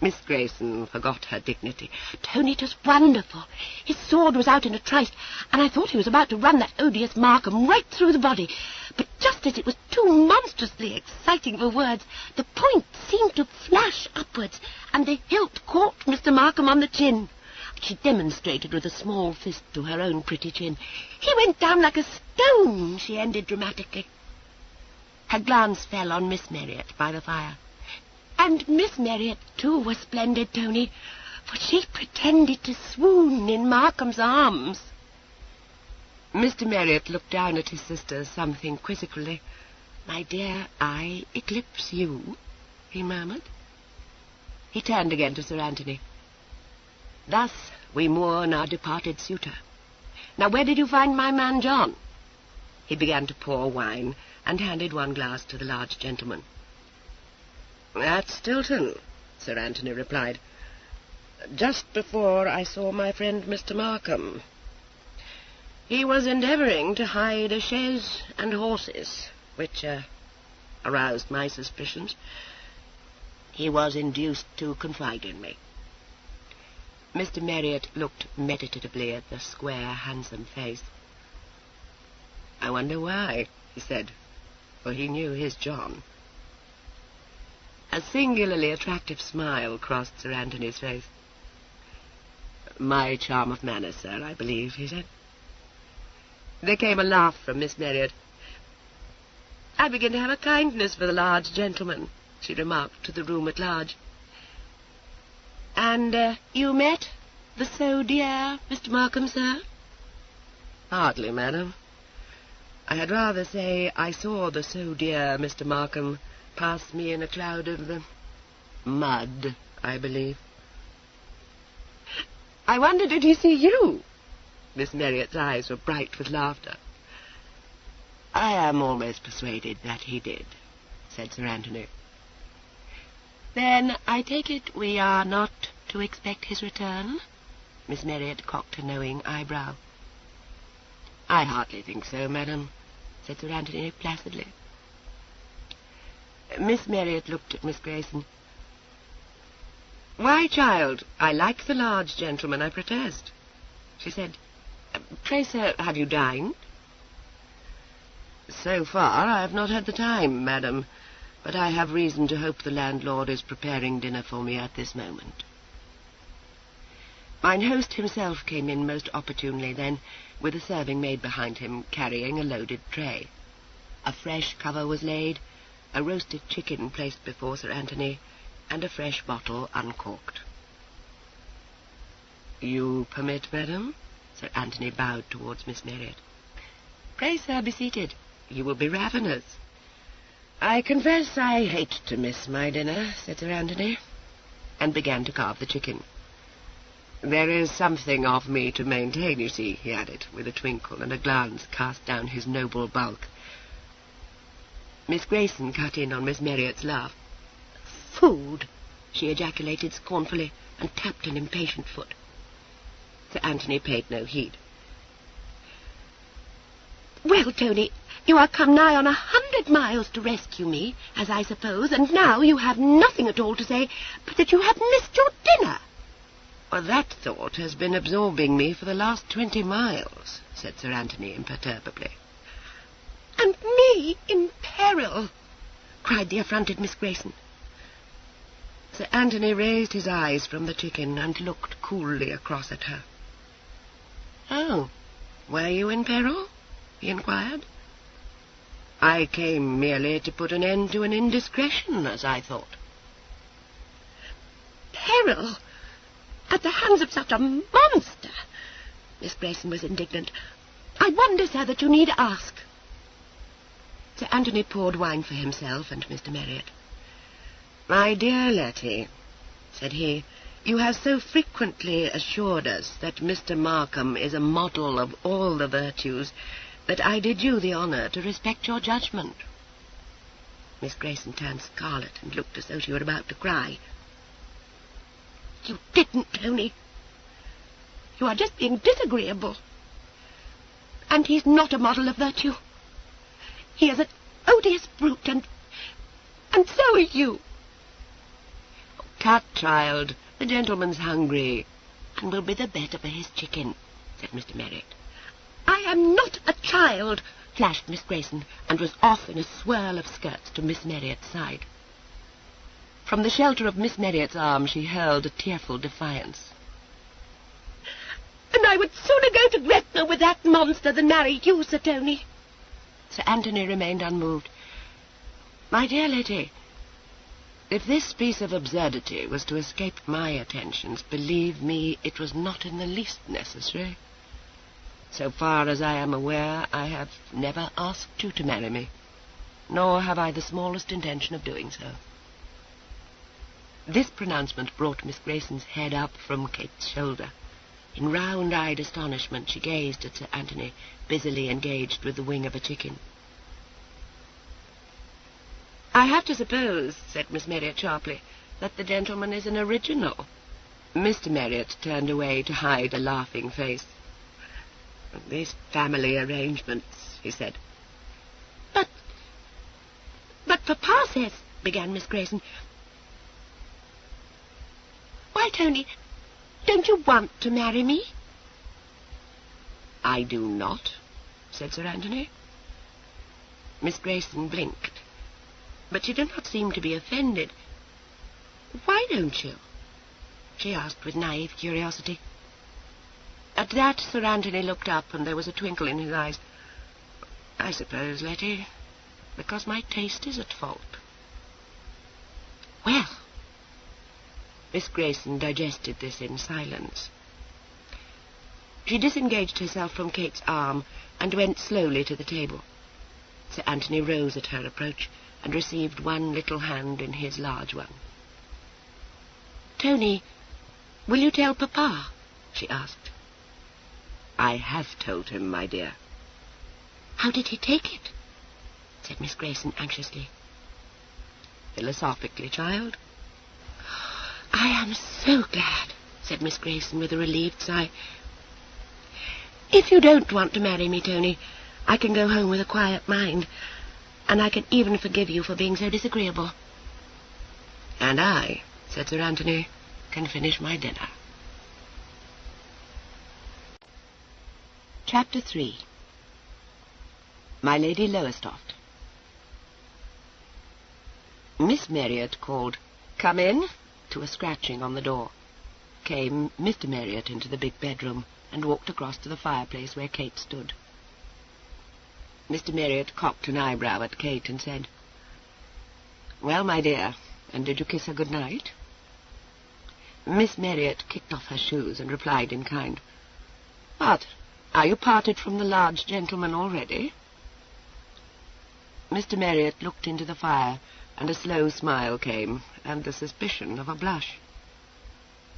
Miss Grayson forgot her dignity. "Tony, it was wonderful. His sword was out in a trice, and I thought he was about to run that odious Markham right through the body. But just as it was too monstrously exciting for words, the point seemed to flash upwards, and the hilt caught Mr. Markham on the chin." She demonstrated with a small fist to her own pretty chin. "He went down like a stone," she ended dramatically. Her glance fell on Miss Merriott by the fire. And Miss Merriott, too, was splendid, Tony, for she pretended to swoon in Markham's arms. Mr. Merriott looked down at his sister something quizzically. "My dear, I eclipse you," he murmured. He turned again to Sir Anthony. "Thus we mourn our departed suitor. Now, where did you find my man John?" He began to pour wine, and handed one glass to the large gentleman. "At Stilton," Sir Anthony replied, "just before I saw my friend Mr. Markham. He was endeavouring to hide a chaise and horses, which aroused my suspicions. He was induced to confide in me." Mr. Merriott looked meditatively at the square, handsome face. "I wonder why," he said, for he knew his John. A singularly attractive smile crossed Sir Anthony's face. "My charm of manner, sir, I believe," he said. There came a laugh from Miss Marriott. "I begin to have a kindness for the large gentleman," she remarked to the room at large. "And you met the so dear Mr. Markham, sir?" "Hardly, madam. I had rather say I saw the so dear Mr. Markham pass me in a cloud of mud, I believe." "I wonder, did he see you?" Miss Marriott's eyes were bright with laughter. "I am almost persuaded that he did," said Sir Anthony. "Then I take it we are not to expect his return?" Miss Marriott cocked a knowing eyebrow. "I hardly think so, madam," said Sir Anthony placidly. Miss Marriott looked at Miss Grayson. "Why, child, I like the large gentleman, I protest," she said. "Pray, sir, have you dined?" "So far I have not had the time, madam, but I have reason to hope the landlord is preparing dinner for me at this moment." Mine host himself came in most opportunely then, with a serving maid behind him, carrying a loaded tray. A fresh cover was laid, a roasted chicken placed before Sir Anthony, and a fresh bottle uncorked. "You permit, madam?" Sir Anthony bowed towards Miss Marriott. "Pray, sir, be seated. You will be ravenous." "I confess I hate to miss my dinner," said Sir Anthony, and began to carve the chicken. "There is something of me to maintain, you see," he added, with a twinkle and a glance cast down his noble bulk. Miss Grayson cut in on Miss Marriott's laugh. "Food!" she ejaculated scornfully, and tapped an impatient foot. Sir Anthony paid no heed. "Well, Tony, you are come nigh on 100 miles to rescue me, as I suppose, and now you have nothing at all to say but that you have missed your dinner." "Well, that thought has been absorbing me for the last 20 miles, said Sir Anthony imperturbably. "And me in peril!" cried the affronted Miss Grayson. Sir Anthony raised his eyes from the chicken and looked coolly across at her. "Oh, were you in peril?" he inquired. "I came merely to put an end to an indiscretion, as I thought." "Peril? At the hands of such a monster!" Miss Grayson was indignant. "I wonder, sir, that you need ask." Sir Anthony poured wine for himself and Mr. Marriott. "My dear Letty," said he, "you have so frequently assured us that Mr. Markham is a model of all the virtues that I did you the honour to respect your judgment." Miss Grayson turned scarlet and looked as though she were about to cry. "You didn't, Tony. You are just being disagreeable. And he's not a model of virtue. He is an odious brute, and so are you." "Tut, child, the gentleman's hungry, and will be the better for his chicken," said Mr. Marriott. "I am not a child," flashed Miss Grayson, and was off in a swirl of skirts to Miss Marriott's side. From the shelter of Miss Marriott's arm she hurled a tearful defiance. "And I would sooner go to Gretna with that monster than marry you, Sir Tony." Sir Anthony remained unmoved. "My dear Letty, if this piece of absurdity was to escape my attentions, believe me, it was not in the least necessary. So far as I am aware, I have never asked you to marry me, nor have I the smallest intention of doing so." This pronouncement brought Miss Grayson's head up from Kate's shoulder. In round-eyed astonishment she gazed at Sir Anthony, busily engaged with the wing of a chicken. "I have to suppose," said Miss Marriott sharply, "that the gentleman is an original." Mr. Marriott turned away to hide a laughing face. "These family arrangements," he said. But Papa says," began Miss Grayson. "Why, Tony, don't you want to marry me?" "I do not," said Sir Anthony. Miss Grayson blinked, but she did not seem to be offended. "Why don't you?" she asked with naive curiosity. At that Sir Anthony looked up, and there was a twinkle in his eyes. I suppose, Letty, because my taste is at fault. Well, Miss Grayson digested this in silence. She disengaged herself from Kate's arm and went slowly to the table. Sir Anthony rose at her approach and received one little hand in his large one. "Tony, will you tell Papa?" she asked. "I have told him, my dear." "How did he take it?" said Miss Grayson anxiously. "Philosophically, child." "I am so glad," said Miss Grayson with a relieved sigh. "If you don't want to marry me, Tony, I can go home with a quiet mind, and I can even forgive you for being so disagreeable." "And I," said Sir Anthony, "can finish my dinner." Chapter 3. My Lady Lowestoft. Miss Marriott called, "Come in," to a scratching on the door. Came Mr. Marriott into the big bedroom and walked across to the fireplace where Kate stood. Mr. Marriott cocked an eyebrow at Kate and said, "Well, my dear, and did you kiss her good night?" Miss Marriott kicked off her shoes and replied in kind, "What, are you parted from the large gentleman already?" Mr. Marriott looked into the fire, and a slow smile came, and the suspicion of a blush.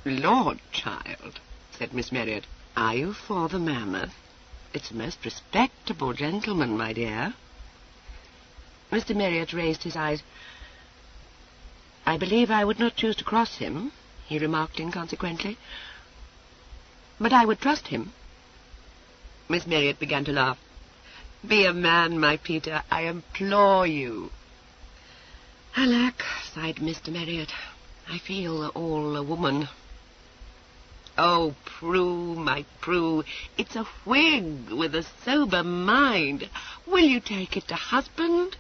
"Lord, child," said Miss Marriott, "are you for the mammoth? It's a most respectable gentleman, my dear." Mr. Marriott raised his eyes. "I believe I would not choose to cross him," he remarked inconsequently. "But I would trust him." Miss Marriott began to laugh. "Be a man, my Peter, I implore you." "Alack," sighed Mr. Marriott, "I feel all a woman." "Oh, Prue, my Prue, it's a Whig with a sober mind. Will you take it to husband?"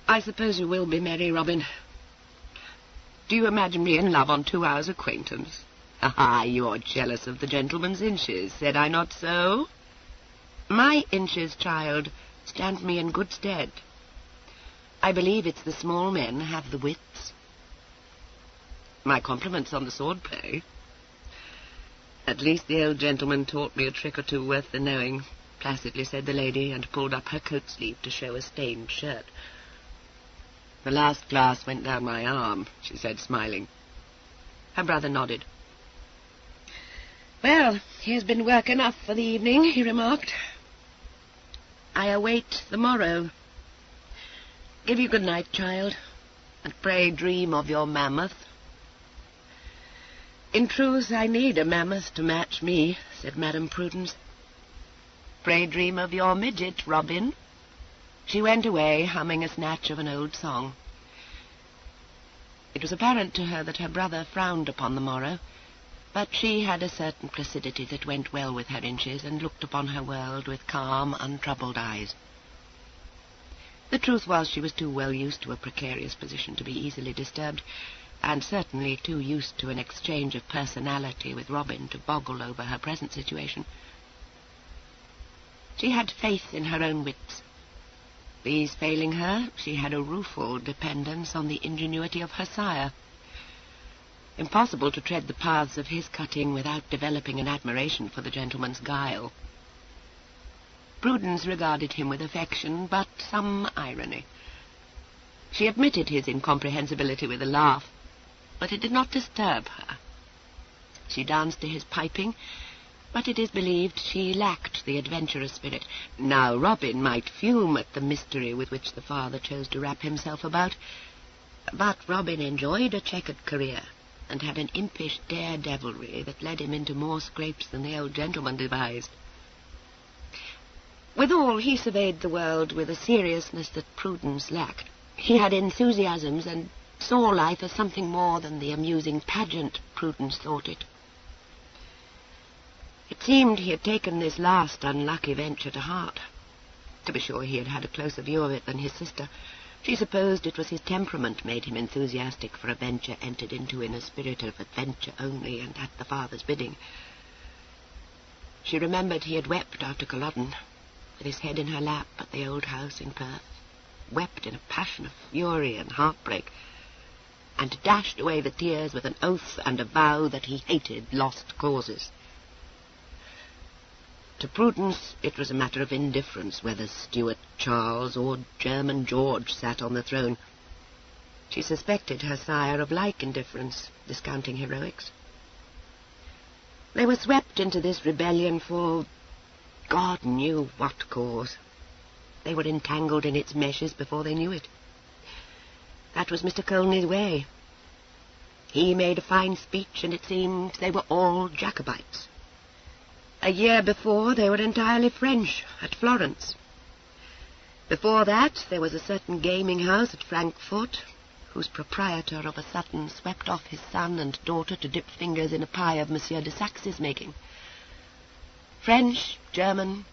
"I suppose you will be merry, Robin. Do you imagine me in love on 2 hours' acquaintance? Ah, you're jealous of the gentleman's inches, said I not so? My inches, child, stand me in good stead. I believe it's the small men have the wits." "My compliments on the sword play." "At least the old gentleman taught me a trick or two worth the knowing," placidly said the lady, and pulled up her coat sleeve to show a stained shirt. "The last glass went down my arm," she said, smiling. Her brother nodded. "Well, here's been work enough for the evening," he remarked. "I await the morrow. Give you good night, child, and pray dream of your mammoth." "In truth, I need a mammoth to match me," said Madame Prudence. "Pray dream of your midget, Robin." She went away, humming a snatch of an old song. It was apparent to her that her brother frowned upon the morrow, but she had a certain placidity that went well with her inches, and looked upon her world with calm, untroubled eyes. The truth was, she was too well used to a precarious position to be easily disturbed, and certainly too used to an exchange of personality with Robin to boggle over her present situation. She had faith in her own wits. These failing her, she had a rueful dependence on the ingenuity of her sire. Impossible to tread the paths of his cutting without developing an admiration for the gentleman's guile. Prudence regarded him with affection, but some irony. She admitted his incomprehensibility with a laugh, but it did not disturb her. She danced to his piping, but it is believed she lacked the adventurous spirit. Now Robin might fume at the mystery with which the father chose to wrap himself about, but Robin enjoyed a checkered career, and had an impish daredevilry that led him into more scrapes than the old gentleman devised. Withal, he surveyed the world with a seriousness that Prudence lacked. He had enthusiasms, and saw life as something more than the amusing pageant Prudence thought it. It seemed he had taken this last unlucky venture to heart. To be sure, he had had a closer view of it than his sister. She supposed it was his temperament made him enthusiastic for a venture entered into in a spirit of adventure only, and at the father's bidding. She remembered he had wept after Culloden, with his head in her lap at the old house in Perth, wept in a passion of fury and heartbreak, and dashed away the tears with an oath and a vow that he hated lost causes. To Prudence it was a matter of indifference whether Stuart Charles or German George sat on the throne. She suspected her sire of like indifference, discounting heroics. They were swept into this rebellion for God knew what cause. They were entangled in its meshes before they knew it. That was Mr. Colney's way. He made a fine speech, and it seemed they were all Jacobites. A year before, they were entirely French, at Florence. Before that, there was a certain gaming house at Frankfurt, whose proprietor of a sudden swept off his son and daughter to dip fingers in a pie of Monsieur de Saxe's making. French, German,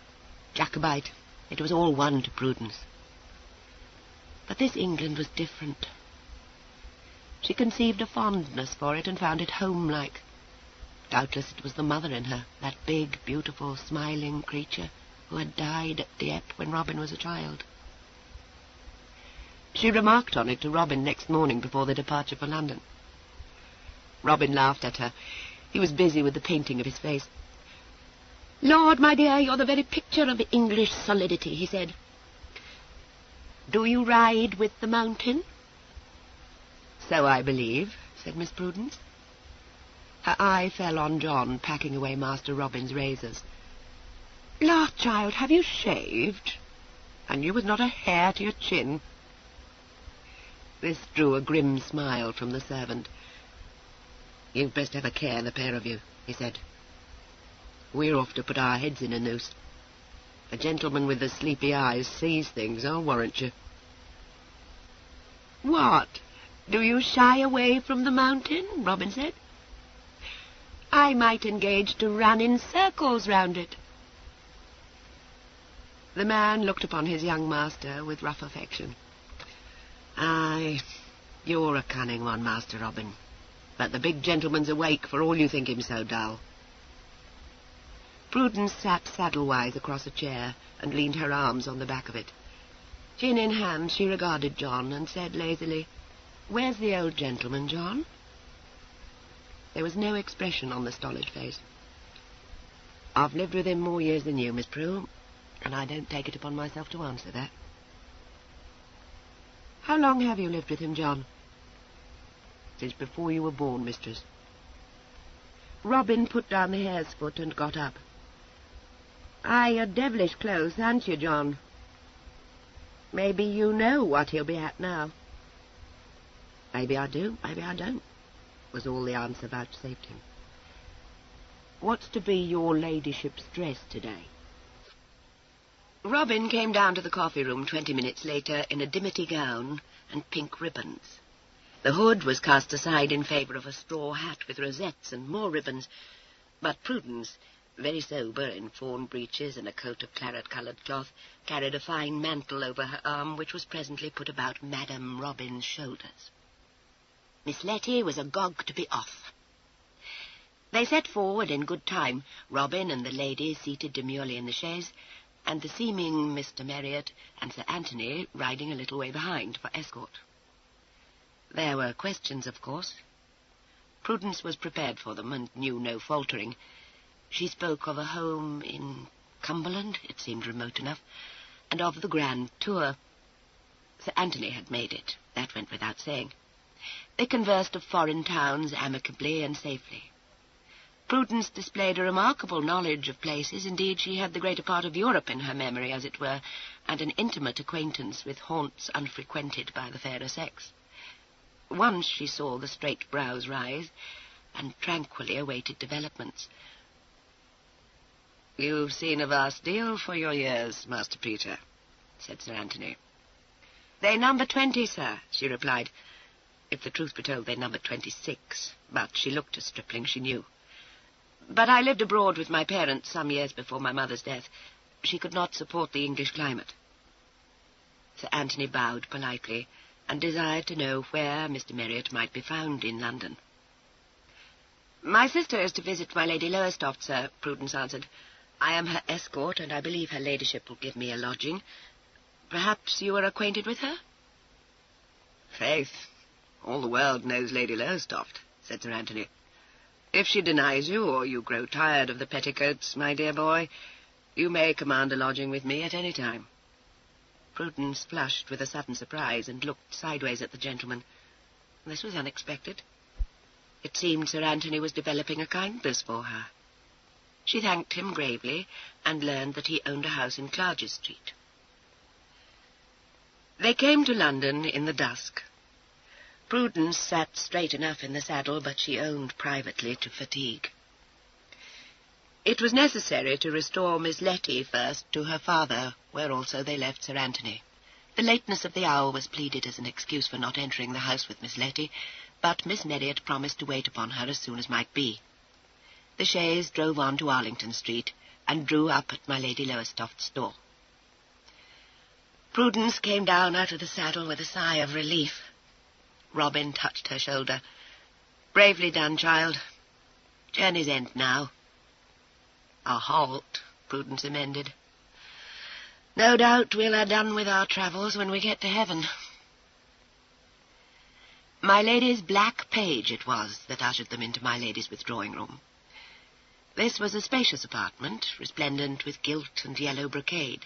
Jacobite, it was all one to Prudence. But this England was different. She conceived a fondness for it and found it home-like. Doubtless it was the mother in her, that big, beautiful, smiling creature who had died at Dieppe when Robin was a child. She remarked on it to Robin next morning before the departure for London. Robin laughed at her. He was busy with the painting of his face. "Lord, my dear, you're the very picture of English solidity," he said. "Do you ride with the mountain?" "So I believe," said Miss Prudence. Her eye fell on John, packing away Master Robin's razors. "La, child, have you shaved? And you with not a hair to your chin." This drew a grim smile from the servant. "You'd best have a care, the pair of you," he said. "We're off to put our heads in a noose. A gentleman with the sleepy eyes sees things, I'll warrant you." "What? Do you shy away from the mountain?" Robin said. "I might engage to run in circles round it." The man looked upon his young master with rough affection. "Aye, you're a cunning one, Master Robin, but the big gentleman's awake for all you think him so dull." Prudence sat saddle-wise across a chair and leaned her arms on the back of it. Chin in hand, she regarded John and said lazily, "Where's the old gentleman, John?" There was no expression on the stolid face. "I've lived with him more years than you, Miss Prue, and I don't take it upon myself to answer that." "How long have you lived with him, John?" "Since before you were born, mistress." Robin put down the hare's foot and got up. "Aye, you're devilish close, aren't you, John? Maybe you know what he'll be at now." "Maybe I do, maybe I don't," was all the answer vouchsafed him. "What's to be your ladyship's dress today?" Robin came down to the coffee-room 20 minutes later in a dimity gown and pink ribbons. The hood was cast aside in favour of a straw hat with rosettes and more ribbons, but Prudence, very sober in fawn breeches and a coat of claret-coloured cloth, carried a fine mantle over her arm, which was presently put about Madame Robin's shoulders. Miss Letty was agog to be off. They set forward in good time, Robin and the ladies seated demurely in the chaise, and the seeming Mr. Marriott and Sir Anthony riding a little way behind for escort. There were questions, of course. Prudence was prepared for them and knew no faltering. She spoke of a home in Cumberland, it seemed remote enough, and of the grand tour. Sir Anthony had made it, that went without saying. They conversed of foreign towns amicably and safely. Prudence displayed a remarkable knowledge of places. Indeed, she had the greater part of Europe in her memory, as it were, and an intimate acquaintance with haunts unfrequented by the fairer sex. Once she saw the straight brows rise, and tranquilly awaited developments. "You've seen a vast deal for your years, Master Peter," said Sir Anthony. "They number 20, sir," she replied. If the truth be told, they numbered 26, but she looked a stripling, she knew. "But I lived abroad with my parents some years before my mother's death. She could not support the English climate." Sir Anthony bowed politely, and desired to know where Mr. Marriott might be found in London. "My sister is to visit my Lady Lowestoft, sir," Prudence answered. I am her escort, and I believe her ladyship will give me a lodging. Perhaps you are acquainted with her? Faith, all the world knows Lady Lowestoft, said Sir Anthony. If she denies you, or you grow tired of the petticoats, my dear boy, you may command a lodging with me at any time. Prudence flushed with a sudden surprise and looked sideways at the gentleman. This was unexpected. It seemed Sir Anthony was developing a kindness for her. She thanked him gravely and learned that he owned a house in Clarges Street. They came to London in the dusk. Prudence sat straight enough in the saddle, but she owned privately to fatigue. It was necessary to restore Miss Letty first to her father, where also they left Sir Anthony. The lateness of the hour was pleaded as an excuse for not entering the house with Miss Letty, but Miss Marriott promised to wait upon her as soon as might be. The chaise drove on to Arlington Street and drew up at my Lady Lowestoft's door. Prudence came down out of the saddle with a sigh of relief. Robin touched her shoulder. "Bravely done, child. Journey's end now." "A halt," Prudence amended. "No doubt we'll have done with our travels when we get to heaven." My lady's black page it was that ushered them into my lady's withdrawing-room. This was a spacious apartment, resplendent with gilt and yellow brocade.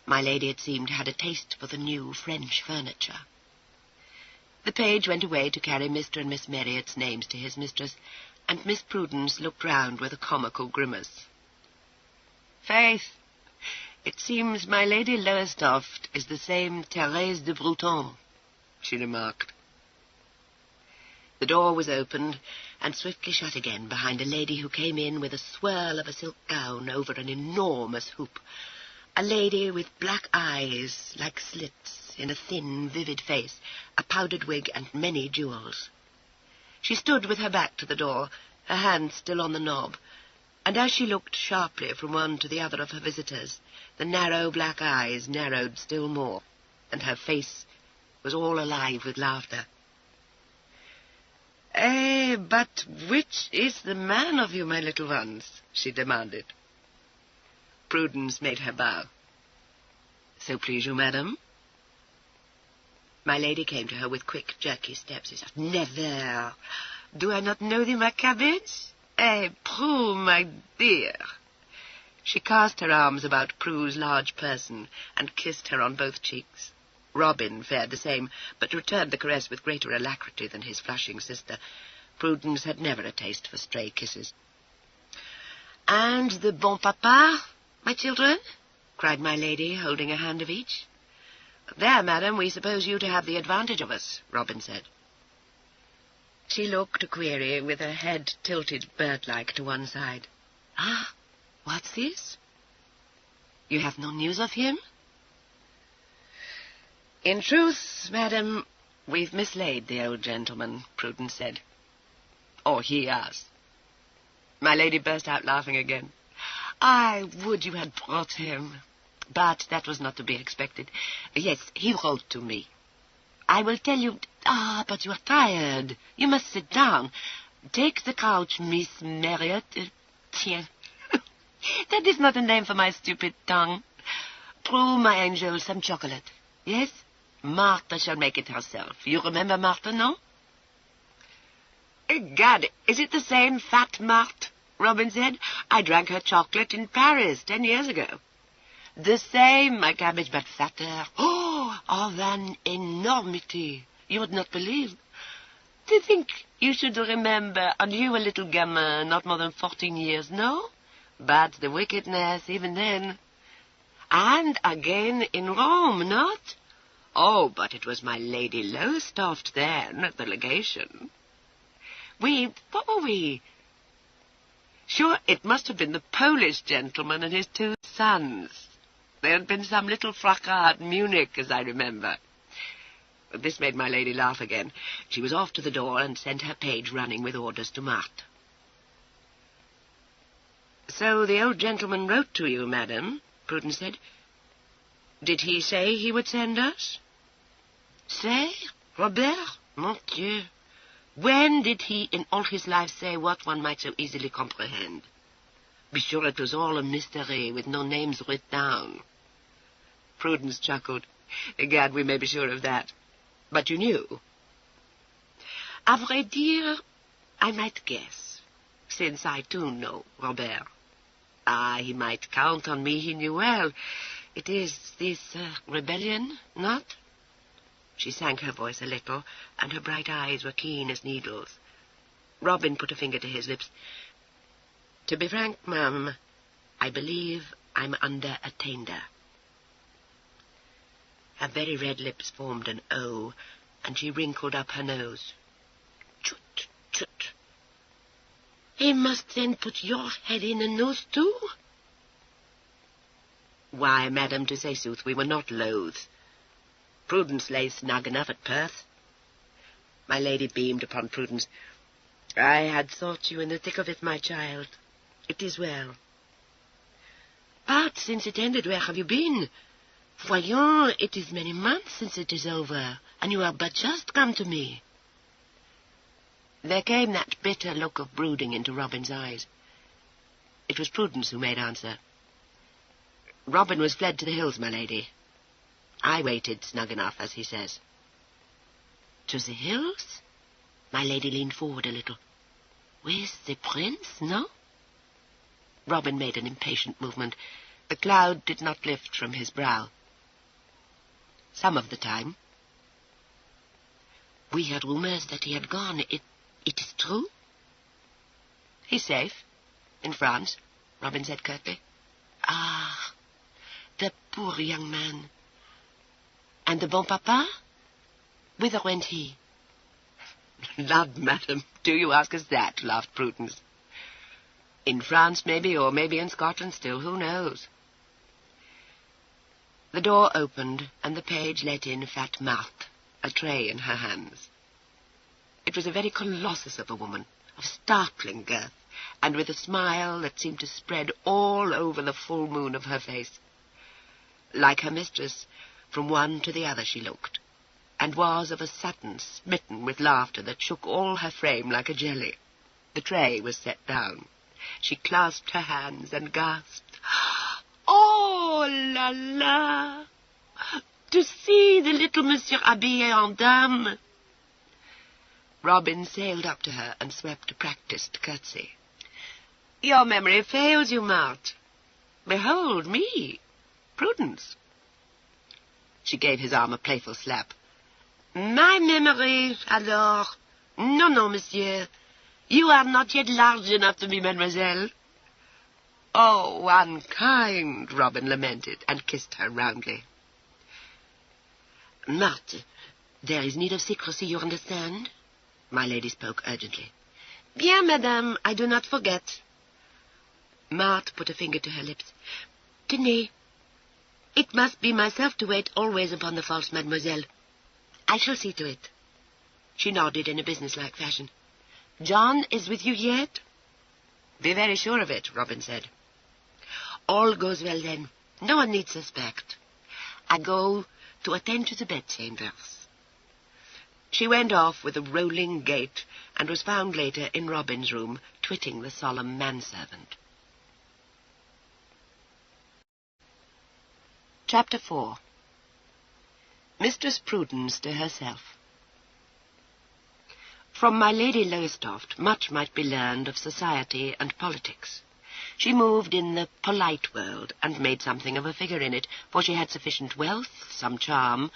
My lady, it seemed, had a taste for the new French furniture. The page went away to carry Mr. and Miss Marriott's names to his mistress, and Miss Prudence looked round with a comical grimace. "Faith, it seems my Lady Lowestoft is the same Thérèse de Bruton," she remarked. The door was opened and swiftly shut again behind a lady who came in with a swirl of a silk gown over an enormous hoop, a lady with black eyes like slits in a thin, vivid face, a powdered wig, and many jewels. She stood with her back to the door, her hand still on the knob, and as she looked sharply from one to the other of her visitors, the narrow black eyes narrowed still more, and her face was all alive with laughter. "Eh, but which is the man of you, my little ones?" she demanded. Prudence made her bow. "So please you, madam?" My lady came to her with quick, jerky steps. She said, "Never! Do I not know thee, my cabbage? Eh, Prue, my dear!" She cast her arms about Prue's large person and kissed her on both cheeks. Robin fared the same, but returned the caress with greater alacrity than his flushing sister. Prudence had never a taste for stray kisses. "And the bon papa, my children?" cried my lady, holding a hand of each. "There, madam, we suppose you to have the advantage of us," Robin said. She looked a query, with her head tilted bird-like to one side. "Ah, what's this? You have no news of him?" "In truth, madam, we've mislaid the old gentleman," Prudence said. "Or he us." My lady burst out laughing again. "I would you had brought him. But that was not to be expected. Yes, he wrote to me. I will tell you... Ah, but you are tired. You must sit down. Take the couch, Miss Marriott. Tiens. That is not a name for my stupid tongue. Prue, my angel, some chocolate. Yes? Martha shall make it herself. You remember Martha, no?" "Egad, is it the same fat Marthe?" Robin said. "I drank her chocolate in Paris 10 years ago." "The same, my cabbage, but fatter. Oh, of an enormity. You would not believe. To think you should remember, and you a little gamin, not more than 14 years, no? But the wickedness, even then. And again in Rome, not? Oh, but it was my Lady Lowestoft then, at the legation. What were we? Sure, it must have been the Polish gentleman and his 2 sons. There had been some little fracas at Munich, as I remember." This made my lady laugh again. She was off to the door and sent her page running with orders to Marthe. "So the old gentleman wrote to you, madam," Prudence said. "Did he say he would send us?" "Say? Robert? Mon Dieu! When did he in all his life say what one might so easily comprehend? Be sure it was all a mystery, with no names written down. Prudence chuckled. Egad, we may be sure of that. But you knew? À vrai dire, I might guess, since I too know Robert. Ah, he might count on me, he knew well. It is this rebellion, not? She sank her voice a little, and her bright eyes were keen as needles. Robin put a finger to his lips. To be frank, ma'am, I believe I'm under attainder. Her very red lips formed an O, and she wrinkled up her nose. Chut, chut. He must then put your head in a nose too? Why, madam, to say sooth, we were not loath. Prudence lay snug enough at Perth. My lady beamed upon Prudence. I had thought you in the thick of it, my child. It is well. But since it ended, where have you been? Voyons, it is many months since it is over, and you are but just come to me. There came that bitter look of brooding into Robin's eyes. It was Prudence who made answer. Robin was fled to the hills, my lady. I waited snug enough, as he says. To the hills? My lady leaned forward a little. With the prince, no? Robin made an impatient movement. The cloud did not lift from his brow. Some of the time. We heard rumors that he had gone. It is true? He's safe. In France, Robin said curtly. Ah, the poor young man. And the bon papa? Whither went he? Lud, madam, do you ask us that? Laughed Prudence. In France, maybe, or maybe in Scotland still, who knows? The door opened, and the page let in fat Marthe, a tray in her hands. It was a very colossus of a woman, of startling girth, and with a smile that seemed to spread all over the full moon of her face. Like her mistress, from one to the other she looked, and was of a sudden smitten with laughter that shook all her frame like a jelly. The tray was set down. She clasped her hands and gasped, "Oh, la la! To see the little Monsieur habillé en dame!" Robin sailed up to her and swept a practised curtsy. "Your memory fails you, Marthe. Behold me, Prudence." She gave his arm a playful slap. "My memory, alors? No, no, monsieur. You are not yet large enough to be mademoiselle." "Oh, unkind," Robin lamented, and kissed her roundly. "Marthe, there is need of secrecy, you understand?" My lady spoke urgently. "Bien, madame, I do not forget." Marthe put a finger to her lips. "Tenez, it must be myself to wait always upon the false mademoiselle. I shall see to it." She nodded in a businesslike fashion. "John is with you yet?" "Be very sure of it," Robin said. "All goes well, then. No one need suspect. I go to attend to the bedchambers." She went off with a rolling gait, and was found later in Robin's room, twitting the solemn manservant. Chapter 4. Mistress Prudence to herself. From my Lady Lowestoft much might be learned of society and politics. She moved in the polite world, and made something of a figure in it, for she had sufficient wealth, some charm,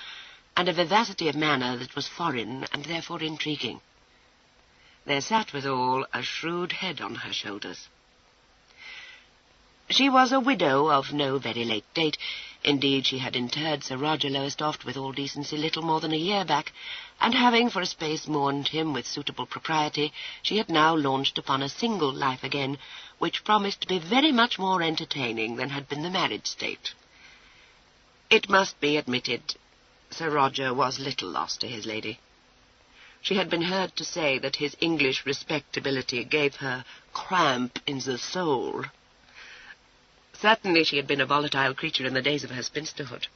and a vivacity of manner that was foreign, and therefore intriguing. There sat withal a shrewd head on her shoulders. She was a widow of no very late date. Indeed, she had interred Sir Roger Lowestoft with all decency little more than a year back, and having for a space mourned him with suitable propriety, she had now launched upon a single life again, which promised to be very much more entertaining than had been the married state. It must be admitted, Sir Roger was little lost to his lady. She had been heard to say that his English respectability gave her cramp in the soul. Certainly she had been a volatile creature in the days of her spinsterhood.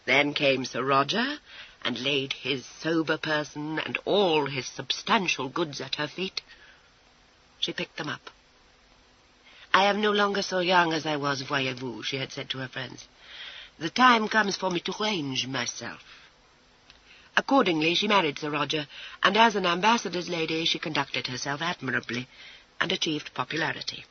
Then came Sir Roger, and laid his sober person and all his substantial goods at her feet. She picked them up. I am no longer so young as I was, voyez-vous, she had said to her friends. The time comes for me to range myself. Accordingly, she married Sir Roger, and as an ambassador's lady she conducted herself admirably, and achieved popularity.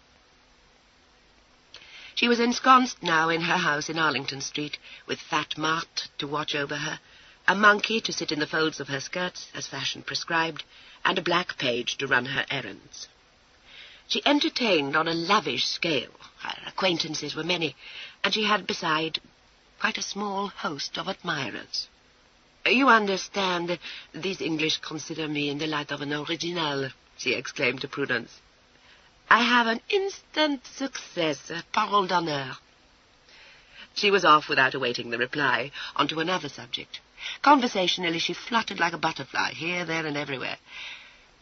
She was ensconced now in her house in Arlington Street, with fat Marthe to watch over her, a monkey to sit in the folds of her skirts, as fashion prescribed, and a black page to run her errands. She entertained on a lavish scale. Her acquaintances were many, and she had, beside, quite a small host of admirers. You understand, these English consider me in the light of an original, she exclaimed to Prudence. I have an instant success, parole d'honneur. She was off without awaiting the reply, onto another subject. Conversationally, she fluttered like a butterfly, here, there, and everywhere.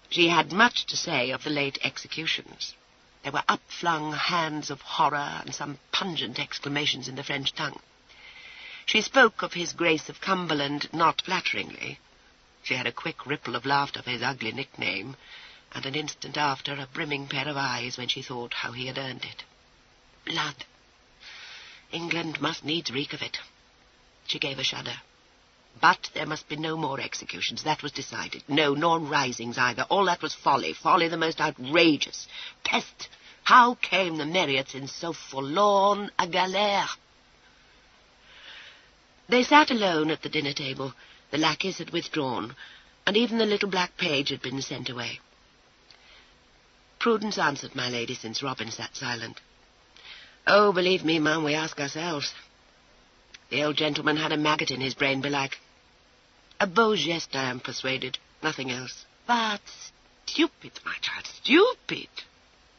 She had much to say of the late executions. There were up-flung hands of horror and some pungent exclamations in the French tongue. She spoke of His Grace of Cumberland not flatteringly. She had a quick ripple of laughter for his ugly nickname, and an instant after a brimming pair of eyes when she thought how he had earned it. Blood. England must needs reek of it. She gave a shudder. But there must be no more executions, that was decided. No, nor risings either. All that was folly, folly the most outrageous. Peste! How came the Marriotts in so forlorn a galère? They sat alone at the dinner table. The lackeys had withdrawn, and even the little black page had been sent away. Prudence answered my lady, since Robin sat silent. Oh, believe me, ma'am, we ask ourselves. The old gentleman had a maggot in his brain, belike. A beau geste, I am persuaded, nothing else. But stupid, my child, stupid.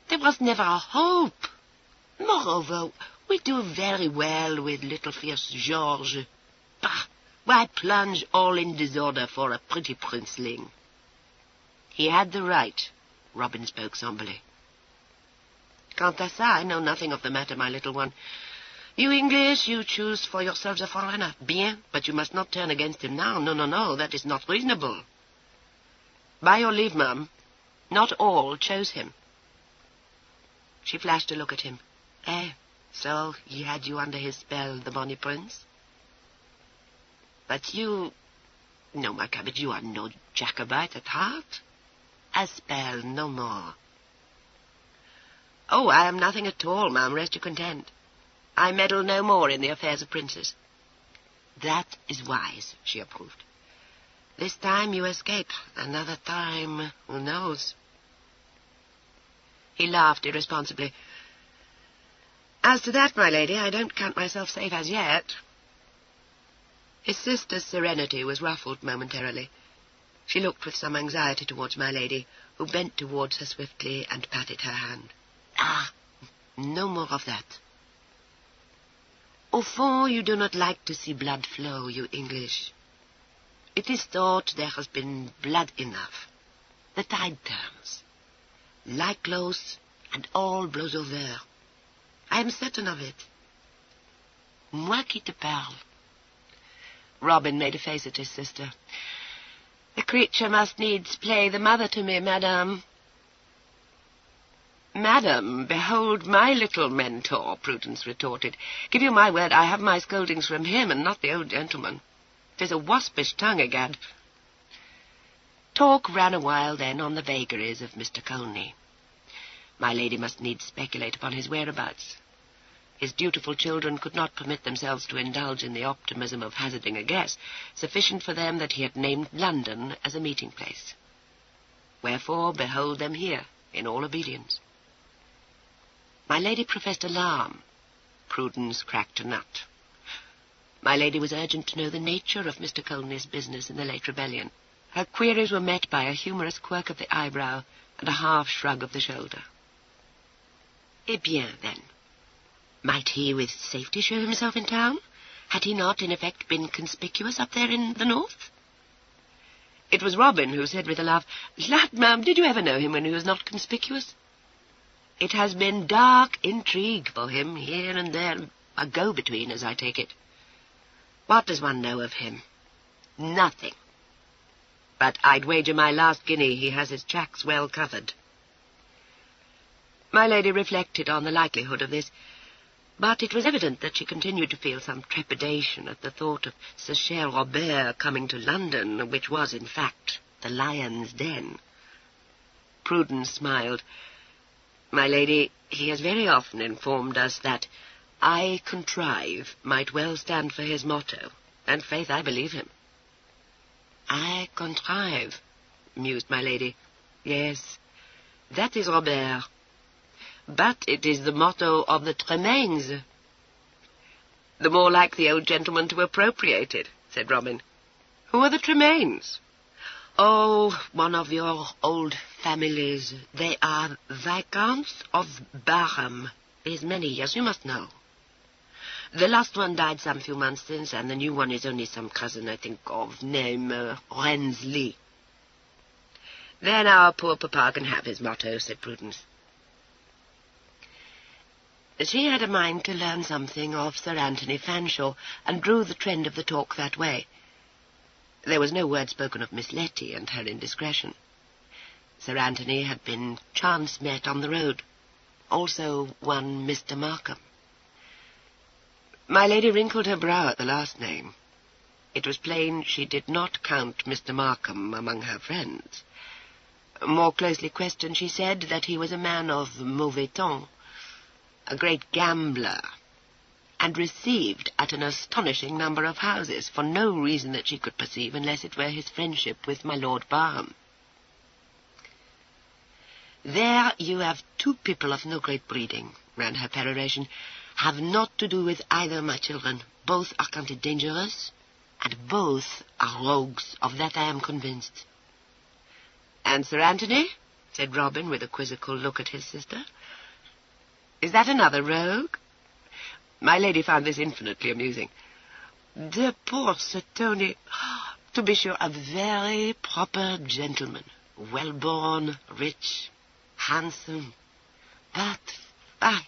There was never a hope. Moreover, we do very well with little fierce George. Bah! Why plunge all in disorder for a pretty princeling? He had the right, Robin spoke somberly. Quant à ça, I know nothing of the matter, my little one. You English, you choose for yourselves a foreigner. Bien, but you must not turn against him now. No, no, no, that is not reasonable. By your leave, ma'am, not all chose him. She flashed a look at him. Eh, so he had you under his spell, the bonny prince? But you... No, my cabbage, you are no Jacobite at heart. A spell, no more. Oh, I am nothing at all, ma'am, rest you content. I meddle no more in the affairs of princes. That is wise, she approved. This time you escape. Another time, who knows? He laughed irresponsibly. As to that, my lady, I don't count myself safe as yet. His sister's serenity was ruffled momentarily. She looked with some anxiety towards my lady, who bent towards her swiftly and patted her hand. Ah, no more of that. Au fond, you do not like to see blood flow, you English. It is thought there has been blood enough. The tide turns. Like close, and all blows over. I am certain of it. Moi qui te parle. Robin made a face at his sister. The creature must needs play the mother to me, madame. Madam, behold my little mentor, Prudence retorted. Give you my word, I have my scoldings from him, and not the old gentleman. 'Tis a waspish tongue, egad. Talk ran a while then on the vagaries of Mr. Colney. My lady must needs speculate upon his whereabouts. His dutiful children could not permit themselves to indulge in the optimism of hazarding a guess, sufficient for them that he had named London as a meeting-place. Wherefore, behold them here, in all obedience. My lady professed alarm. Prudence cracked a nut. My lady was urgent to know the nature of Mr. Colney's business in the late rebellion. Her queries were met by a humorous quirk of the eyebrow and a half shrug of the shoulder. Eh bien, then, might he with safety show himself in town? Had he not, in effect, been conspicuous up there in the north? It was Robin who said with a laugh, "Lad, ma'am, did you ever know him when he was not conspicuous? It has been dark intrigue for him, here and there, a go-between, as I take it. What does one know of him? Nothing. But I'd wager my last guinea he has his tracks well covered." My lady reflected on the likelihood of this, but it was evident that she continued to feel some trepidation at the thought of Sir Cher Robert coming to London, which was, in fact, the lion's den. Prudence smiled. My lady, he has very often informed us that I contrive might well stand for his motto, and faith, I believe him. I contrive, mused my lady. Yes, that is Robert. But it is the motto of the Tremaines. The more like the old gentleman to appropriate it, said Robin. Who are the Tremaines? Oh, one of your old families. They are Viscounts of Barham. These many years, you must know. The last one died some few months since, and the new one is only some cousin, I think, of name Rensley. Then our poor papa can have his motto, said Prudence. She had a mind to learn something of Sir Anthony Fanshawe, and drew the trend of the talk that way. There was no word spoken of Miss Letty and her indiscretion. Sir Anthony had been chance met on the road, also one Mr. Markham. My lady wrinkled her brow at the last name. It was plain she did not count Mr. Markham among her friends. More closely questioned, she said that he was a man of mauvais ton, a great gambler, and received at an astonishing number of houses, for no reason that she could perceive, unless it were his friendship with my Lord Barham. There you have two people of no great breeding, ran her peroration, have not to do with either, my children. Both are counted dangerous, and both are rogues. Of that I am convinced. And Sir Anthony, said Robin, with a quizzical look at his sister, is that another rogue? My lady found this infinitely amusing. The poor Sir Tony, to be sure, a very proper gentleman, well-born, rich, handsome, but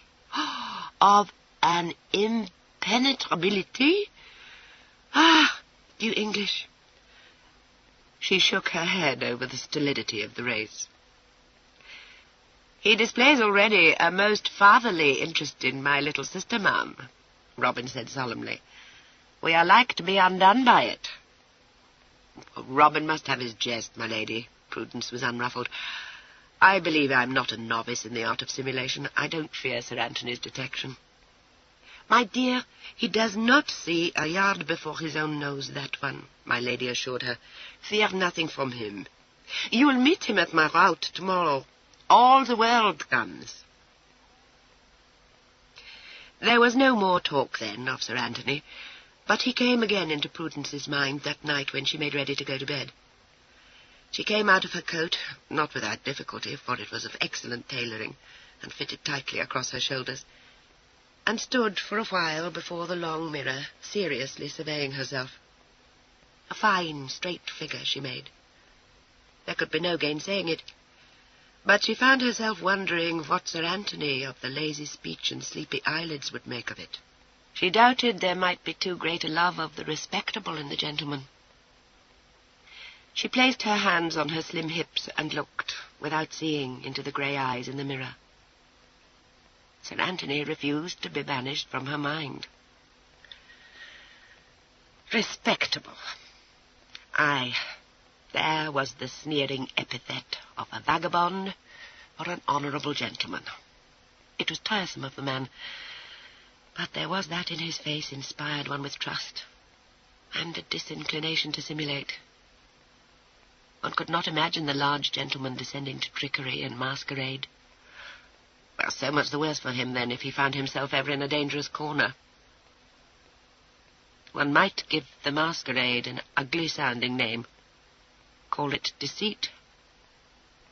of an impenetrability. You English. She shook her head over the stolidity of the race. He displays already a most fatherly interest in my little sister, ma'am, Robin said solemnly. We are like to be undone by it. Robin must have his jest, my lady. Prudence was unruffled. I believe I'm not a novice in the art of simulation. I don't fear Sir Anthony's detection. My dear, he does not see a yard before his own nose, that one, my lady assured her. Fear nothing from him. You will meet him at my rout tomorrow. All the world comes. There was no more talk then of Sir Anthony, but he came again into Prudence's mind that night when she made ready to go to bed. She came out of her coat, not without difficulty, for it was of excellent tailoring, and fitted tightly across her shoulders, and stood for a while before the long mirror, seriously surveying herself. A fine, straight figure she made. There could be no gainsaying it, but she found herself wondering what Sir Anthony of the lazy speech and sleepy eyelids would make of it. She doubted there might be too great a love of the respectable in the gentleman. She placed her hands on her slim hips and looked, without seeing, into the grey eyes in the mirror. Sir Anthony refused to be banished from her mind. Respectable. Aye, there was the sneering epithet of a vagabond or an honourable gentleman. It was tiresome of the man, but there was that in his face inspired one with trust, and a disinclination to simulate. One could not imagine the large gentleman descending to trickery and masquerade. Well, so much the worse for him, then, if he found himself ever in a dangerous corner. One might give the masquerade an ugly-sounding name. Call it deceit.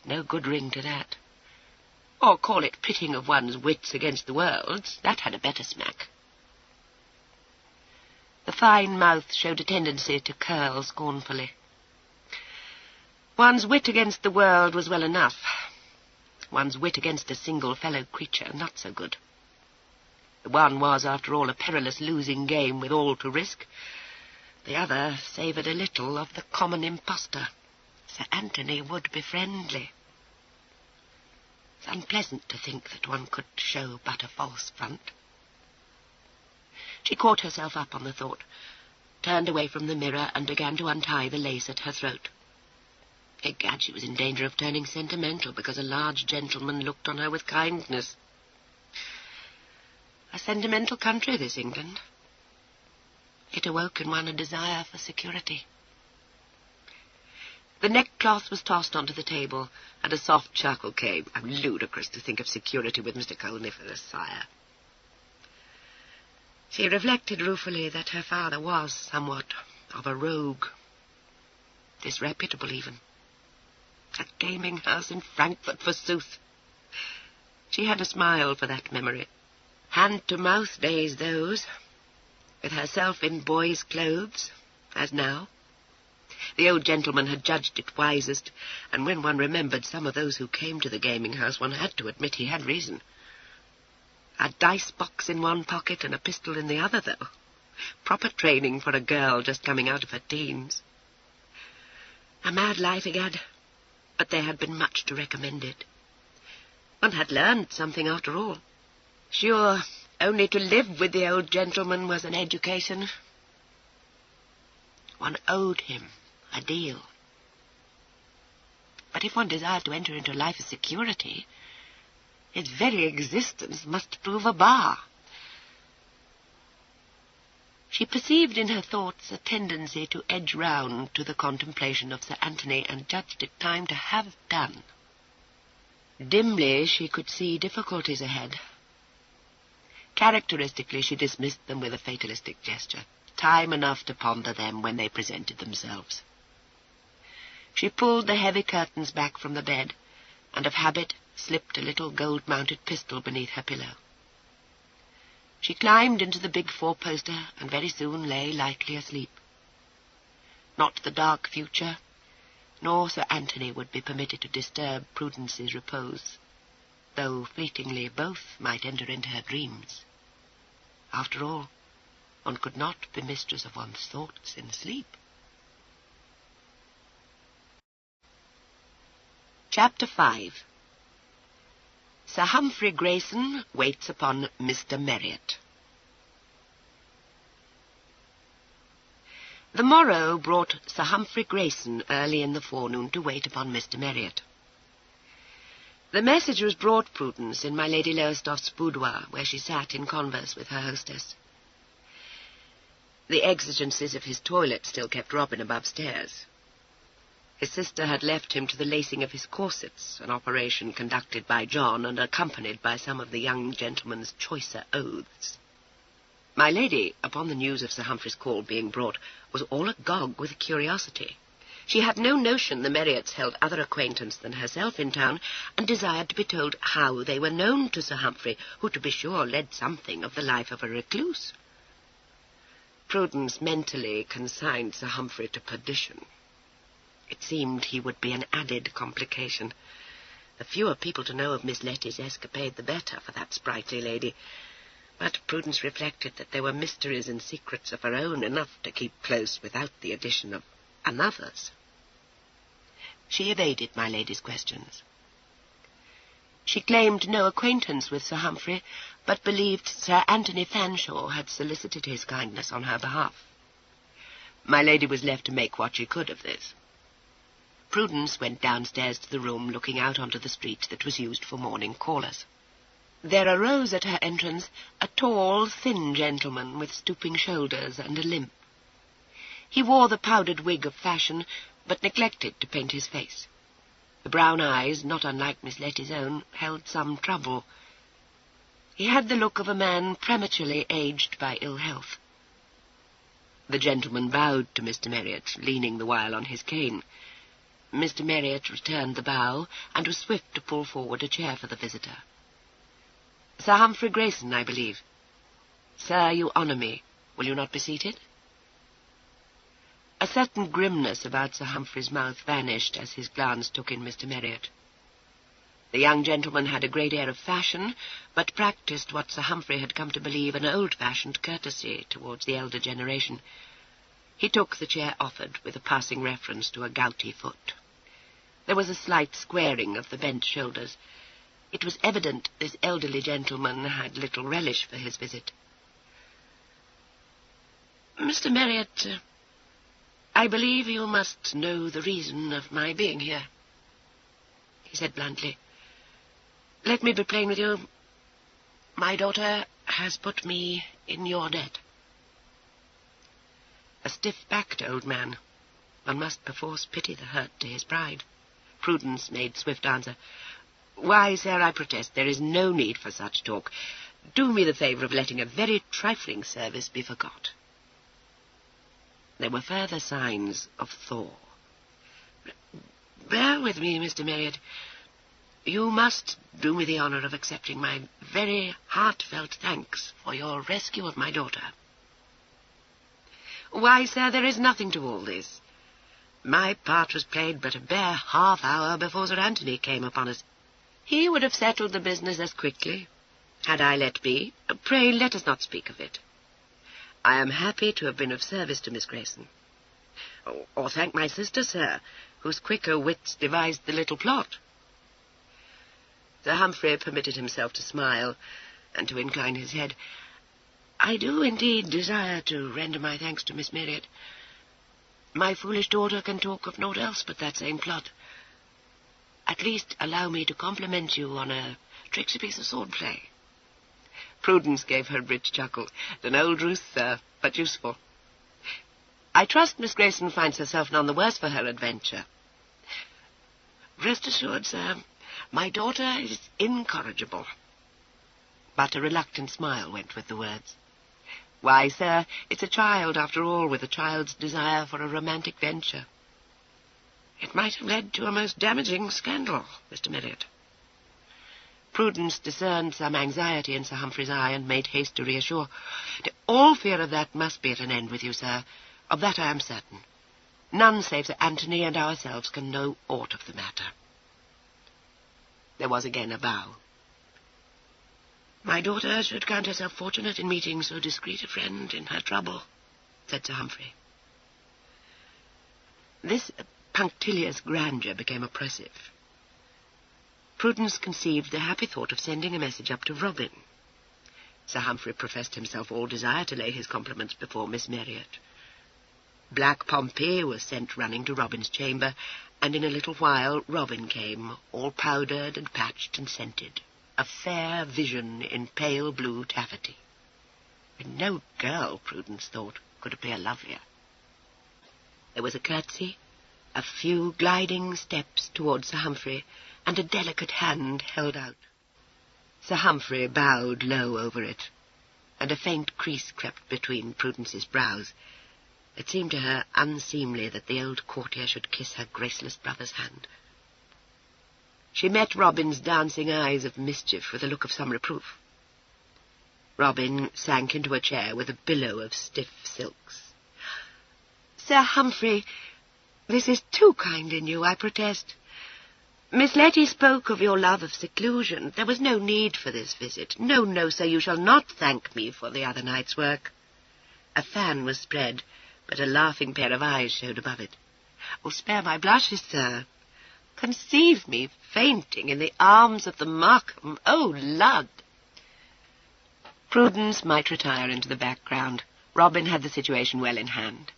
No good ring to that. Or call it pitting of one's wits against the world's. That had a better smack. The fine mouth showed a tendency to curl scornfully. One's wit against the world was well enough. One's wit against a single fellow creature, not so good. The one was, after all, a perilous losing game with all to risk. The other savoured a little of the common impostor. Sir Anthony would be friendly. It's unpleasant to think that one could show but a false front. She caught herself up on the thought, turned away from the mirror, and began to untie the lace at her throat. Egad, she was in danger of turning sentimental because a large gentleman looked on her with kindness. A sentimental country, this England. It awoke in one a desire for security. The neckcloth was tossed onto the table, and a soft chuckle came. How ludicrous to think of security with Mr. Colney for a sire. She reflected ruefully that her father was somewhat of a rogue, disreputable even. A gaming house in Frankfurt, forsooth. She had a smile for that memory. Hand-to-mouth days, those, with herself in boy's clothes, as now. The old gentleman had judged it wisest, and when one remembered some of those who came to the gaming house, one had to admit he had reason. A dice-box in one pocket and a pistol in the other, though. Proper training for a girl just coming out of her teens. A mad life, egad, but there had been much to recommend it. One had learned something after all. Sure, only to live with the old gentleman was an education. One owed him a deal. But if one desired to enter into a life of security, its very existence must prove a bar. She perceived in her thoughts a tendency to edge round to the contemplation of Sir Anthony, and judged it time to have done. Dimly she could see difficulties ahead. Characteristically she dismissed them with a fatalistic gesture, time enough to ponder them when they presented themselves. She pulled the heavy curtains back from the bed, and of habit slipped a little gold-mounted pistol beneath her pillow. She climbed into the big four-poster, and very soon lay lightly asleep. Not the dark future, nor Sir Anthony would be permitted to disturb Prudence's repose, though fleetingly both might enter into her dreams. After all, one could not be mistress of one's thoughts in sleep. Chapter 5. Sir Humphrey Grayson waits upon Mr. Marriott. The morrow brought Sir Humphrey Grayson early in the forenoon to wait upon Mr. Marriott. The message was brought Prudence in my Lady Lowestoft's boudoir, where she sat in converse with her hostess. The exigencies of his toilet still kept Robin above stairs. His sister had left him to the lacing of his corsets, an operation conducted by John and accompanied by some of the young gentleman's choicer oaths. My lady, upon the news of Sir Humphrey's call being brought, was all agog with curiosity. She had no notion the Marriotts held other acquaintance than herself in town, and desired to be told how they were known to Sir Humphrey, who, to be sure, led something of the life of a recluse. Prudence mentally consigned Sir Humphrey to perdition. It seemed he would be an added complication. The fewer people to know of Miss Letty's escapade, the better for that sprightly lady. But Prudence reflected that there were mysteries and secrets of her own enough to keep close without the addition of another's. She evaded my lady's questions. She claimed no acquaintance with Sir Humphrey, but believed Sir Anthony Fanshawe had solicited his kindness on her behalf. My lady was left to make what she could of this. Prudence went downstairs to the room looking out onto the street that was used for morning callers. There arose at her entrance a tall, thin gentleman with stooping shoulders and a limp. He wore the powdered wig of fashion, but neglected to paint his face. The brown eyes, not unlike Miss Letty's own, held some trouble. He had the look of a man prematurely aged by ill health. The gentleman bowed to Mr. Marriott, leaning the while on his cane. Mr. Marriott returned the bow, and was swift to pull forward a chair for the visitor. "Sir Humphrey Grayson, I believe. Sir, you honour me. Will you not be seated?" A certain grimness about Sir Humphrey's mouth vanished as his glance took in Mr. Marriott. The young gentleman had a great air of fashion, but practised what Sir Humphrey had come to believe an old-fashioned courtesy towards the elder generation. He took the chair offered, with a passing reference to a gouty foot. There was a slight squaring of the bent shoulders. It was evident this elderly gentleman had little relish for his visit. "Mr. Marriott, I believe you must know the reason of my being here," he said bluntly. "Let me be plain with you. My daughter has put me in your debt." A stiff-backed old man. One must perforce pity the hurt to his pride. Prudence made swift answer. "Why, sir, I protest, there is no need for such talk. Do me the favour of letting a very trifling service be forgot." There were further signs of thaw. "Bear with me, Mr. Marriott. You must do me the honour of accepting my very heartfelt thanks for your rescue of my daughter." "Why, sir, there is nothing to all this. My part was played but a bare half-hour before Sir Anthony came upon us. He would have settled the business as quickly had I let be. Pray, let us not speak of it. I am happy to have been of service to Miss Grayson. Or thank my sister, sir, whose quicker wits devised the little plot." Sir Humphrey permitted himself to smile and to incline his head. "I do indeed desire to render my thanks to Miss Marriott. My foolish daughter can talk of naught else but that same plot. At least allow me to compliment you on a tricksy piece of sword-play." Prudence gave her rich chuckle. "An old ruse, sir, but useful. I trust Miss Grayson finds herself none the worse for her adventure." "Rest assured, sir, my daughter is incorrigible." But a reluctant smile went with the words. "Why, sir, it's a child, after all, with a child's desire for a romantic venture." "It might have led to a most damaging scandal, Mr. Marriott." Prudence discerned some anxiety in Sir Humphrey's eye and made haste to reassure. "All fear of that must be at an end with you, sir. Of that I am certain. None save Sir Anthony and ourselves can know aught of the matter." There was again a bow. "My daughter should count herself fortunate in meeting so discreet a friend in her trouble," said Sir Humphrey. This punctilious grandeur became oppressive. Prudence conceived the happy thought of sending a message up to Robin. Sir Humphrey professed himself all desire to lay his compliments before Miss Marriott. Black Pompey was sent running to Robin's chamber, and in a little while Robin came, all powdered and patched and scented, a fair vision in pale blue taffety. And no girl, Prudence thought, could appear lovelier. There was a curtsy, a few gliding steps towards Sir Humphrey, and a delicate hand held out. Sir Humphrey bowed low over it, and a faint crease crept between Prudence's brows. It seemed to her unseemly that the old courtier should kiss her graceless brother's hand. She met Robin's dancing eyes of mischief with a look of some reproof. Robin sank into a chair with a billow of stiff silks. "Sir Humphrey, this is too kind in you, I protest. Miss Letty spoke of your love of seclusion. There was no need for this visit. No, no, sir, you shall not thank me for the other night's work." A fan was spread, but a laughing pair of eyes showed above it. "Oh, spare my blushes, sir. Conceive me fainting in the arms of the Markham. Oh, Lud!" Prudence might retire into the background. Robin had the situation well in hand.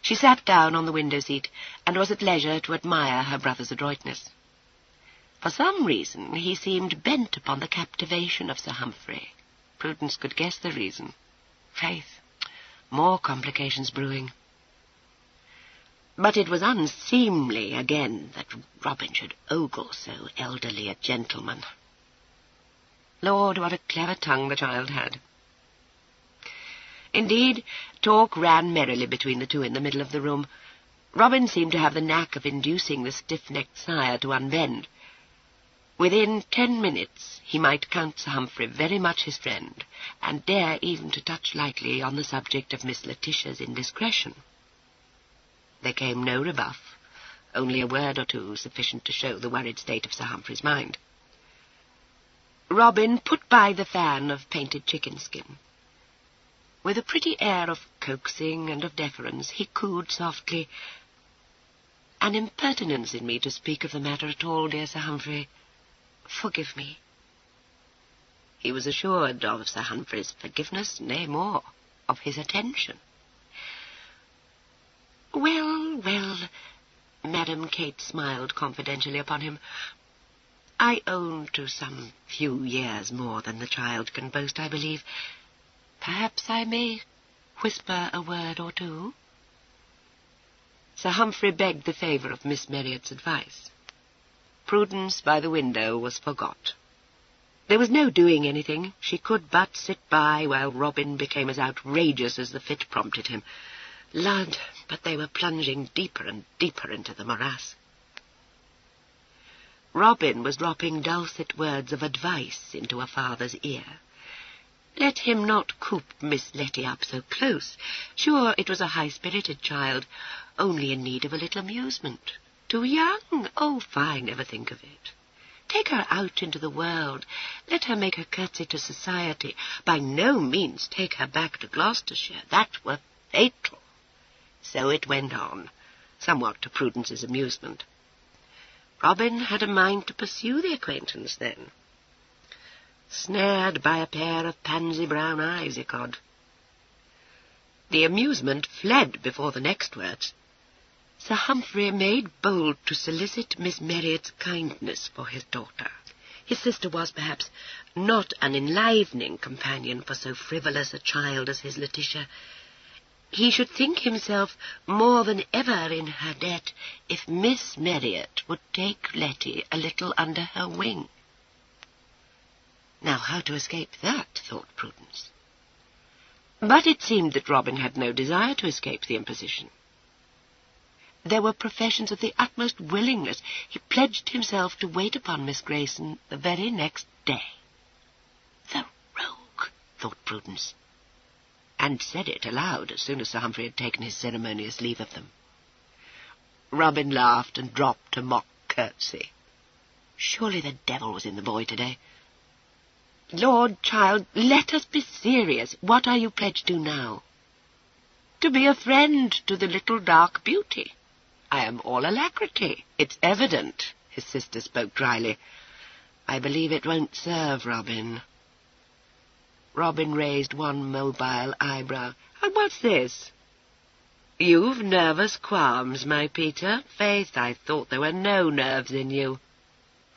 She sat down on the window-seat and was at leisure to admire her brother's adroitness. For some reason he seemed bent upon the captivation of Sir Humphrey. Prudence could guess the reason. Faith, more complications brewing. But it was unseemly again that Robin should ogle so elderly a gentleman. Lord, what a clever tongue the child had. Indeed, talk ran merrily between the two in the middle of the room. Robin seemed to have the knack of inducing the stiff-necked sire to unbend. Within 10 minutes he might count Sir Humphrey very much his friend, and dare even to touch lightly on the subject of Miss Letitia's indiscretion. There came no rebuff, only a word or two sufficient to show the worried state of Sir Humphrey's mind. Robin put by the fan of painted chicken skin. With a pretty air of coaxing and of deference, he cooed softly, "An impertinence in me to speak of the matter at all, dear Sir Humphrey. Forgive me." He was assured of Sir Humphrey's forgiveness, nay more, of his attention. "Well, well," Madam Kate smiled confidentially upon him, "I own to some few years more than the child can boast, I believe. Perhaps I may whisper a word or two?" Sir Humphrey begged the favour of Miss Marriott's advice. Prudence by the window was forgot. There was no doing anything. She could but sit by while Robin became as outrageous as the fit prompted him. Lud, but they were plunging deeper and deeper into the morass. Robin was dropping dulcet words of advice into a father's ear. Let him not coop Miss Letty up so close. Sure, it was a high-spirited child, only in need of a little amusement. Too young? Oh, fine, never think of it. Take her out into the world. Let her make her curtsy to society. By no means take her back to Gloucestershire. That were fatal. So it went on, somewhat to Prudence's amusement. Robin had a mind to pursue the acquaintance then. Snared by a pair of pansy brown eyes, ecod. The amusement fled before the next words. Sir Humphrey made bold to solicit Miss Marriott's kindness for his daughter. His sister was, perhaps, not an enlivening companion for so frivolous a child as his Letitia. He should think himself more than ever in her debt if Miss Marriott would take Letty a little under her wing. Now, how to escape that, thought Prudence. But it seemed that Robin had no desire to escape the imposition. There were professions of the utmost willingness. He pledged himself to wait upon Miss Grayson the very next day. The rogue, thought Prudence, and said it aloud as soon as Sir Humphrey had taken his ceremonious leave of them. Robin laughed and dropped a mock curtsy. Surely the devil was in the boy today. Lord, child, let us be serious. What are you pledged to now? To be a friend to the little dark beauty. I am all alacrity. It's evident, his sister spoke dryly. I believe it won't serve, Robin. Robin raised one mobile eyebrow. And what's this? You've nervous qualms, my Peter. Faith, I thought there were no nerves in you.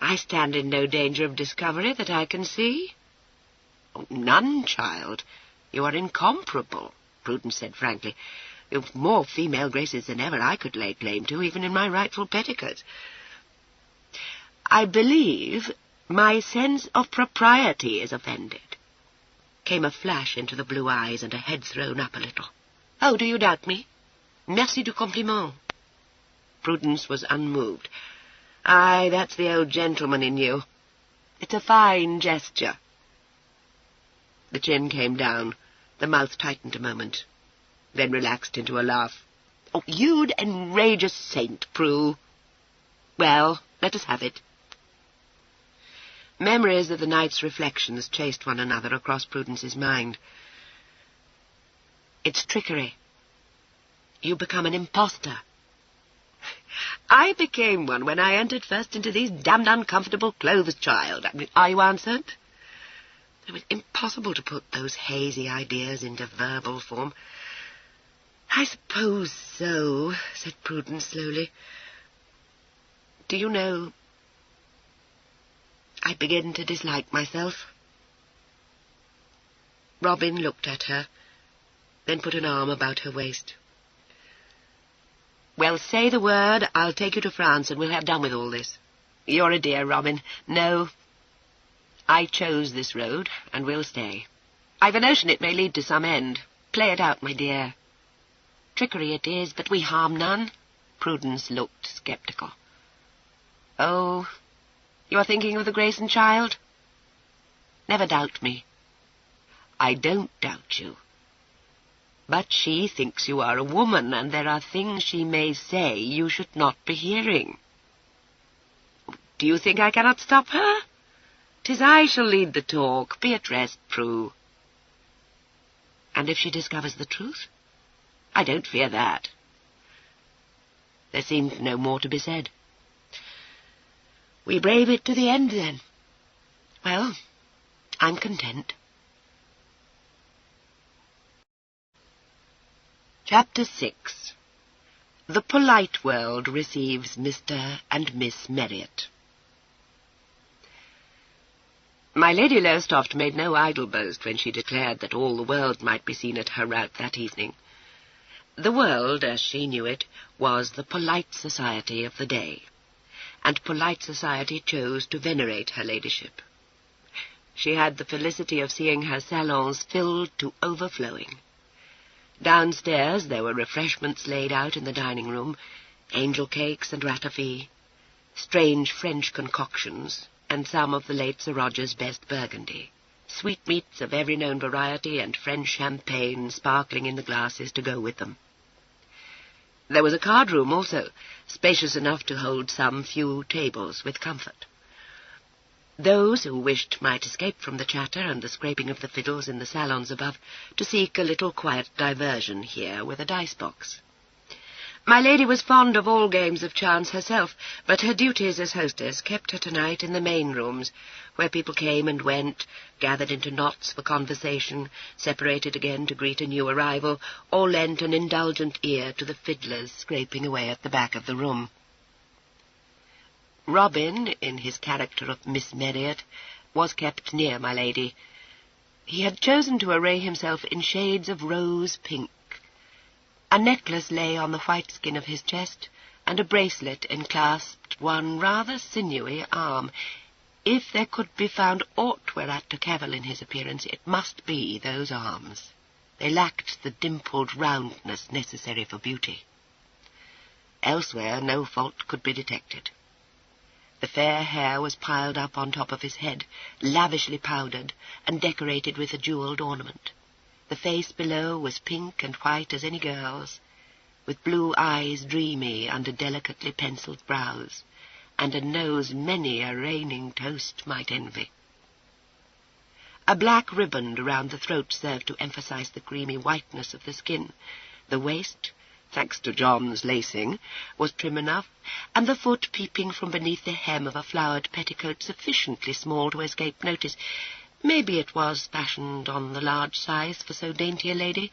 I stand in no danger of discovery that I can see. Oh, none, child. You are incomparable, Prudence said frankly. You've more female graces than ever I could lay claim to, even in my rightful petticoats. I believe my sense of propriety is offended. Came a flash into the blue eyes and a head thrown up a little. Oh, do you doubt me? Merci du compliment. Prudence was unmoved. Aye, that's the old gentleman in you. It's a fine gesture. The chin came down, the mouth tightened a moment, then relaxed into a laugh. Oh, you'd enrage a saint, Prue. Well, let us have it. Memories of the night's reflections chased one another across Prudence's mind. It's trickery. You become an impostor. I became one when I entered first into these damned uncomfortable clothes, child. Are you answered? It was impossible to put those hazy ideas into verbal form. I suppose so, said Prudence slowly. Do you know, I begin to dislike myself. Robin looked at her, then put an arm about her waist. Well, say the word, I'll take you to France and we'll have done with all this. You're a dear, Robin. No, I chose this road, and we'll stay. I've a notion it may lead to some end. Play it out, my dear. Trickery it is, but we harm none. Prudence looked sceptical. Oh, you are thinking of the Grayson child? Never doubt me. I don't doubt you. But she thinks you are a woman, and there are things she may say you should not be hearing. Do you think I cannot stop her? 'Tis I shall lead the talk. Be at rest, Prue. And if she discovers the truth? I don't fear that. There seemed no more to be said. We brave it to the end, then. Well, I'm content. Chapter 6. The polite world receives Mr. and Miss Marriott. My Lady Lowestoft made no idle boast when she declared that all the world might be seen at her rout that evening. The world, as she knew it, was the polite society of the day, and polite society chose to venerate her ladyship. She had the felicity of seeing her salons filled to overflowing. Downstairs there were refreshments laid out in the dining-room, angel cakes and ratafie, strange French concoctions, and some of the late Sir Roger's best Burgundy, sweetmeats of every known variety, and French champagne sparkling in the glasses to go with them. There was a card-room also, spacious enough to hold some few tables with comfort. Those who wished might escape from the chatter and the scraping of the fiddles in the salons above to seek a little quiet diversion here with a dice-box. My lady was fond of all games of chance herself, but her duties as hostess kept her tonight in the main rooms, where people came and went, gathered into knots for conversation, separated again to greet a new arrival, or lent an indulgent ear to the fiddlers scraping away at the back of the room. Robin, in his character of Miss Marriott, was kept near my lady. He had chosen to array himself in shades of rose-pink. A necklace lay on the white skin of his chest, and a bracelet enclasped one rather sinewy arm. If there could be found aught whereat to cavil in his appearance, it must be those arms. They lacked the dimpled roundness necessary for beauty. Elsewhere no fault could be detected. The fair hair was piled up on top of his head, lavishly powdered, and decorated with a jewelled ornament. The face below was pink and white as any girl's, with blue eyes dreamy under delicately pencilled brows, and a nose many a reigning toast might envy. A black riband around the throat served to emphasize the creamy whiteness of the skin. The waist, thanks to John's lacing, was trim enough, and the foot peeping from beneath the hem of a flowered petticoat sufficiently small to escape notice. Maybe it was fashioned on the large size for so dainty a lady,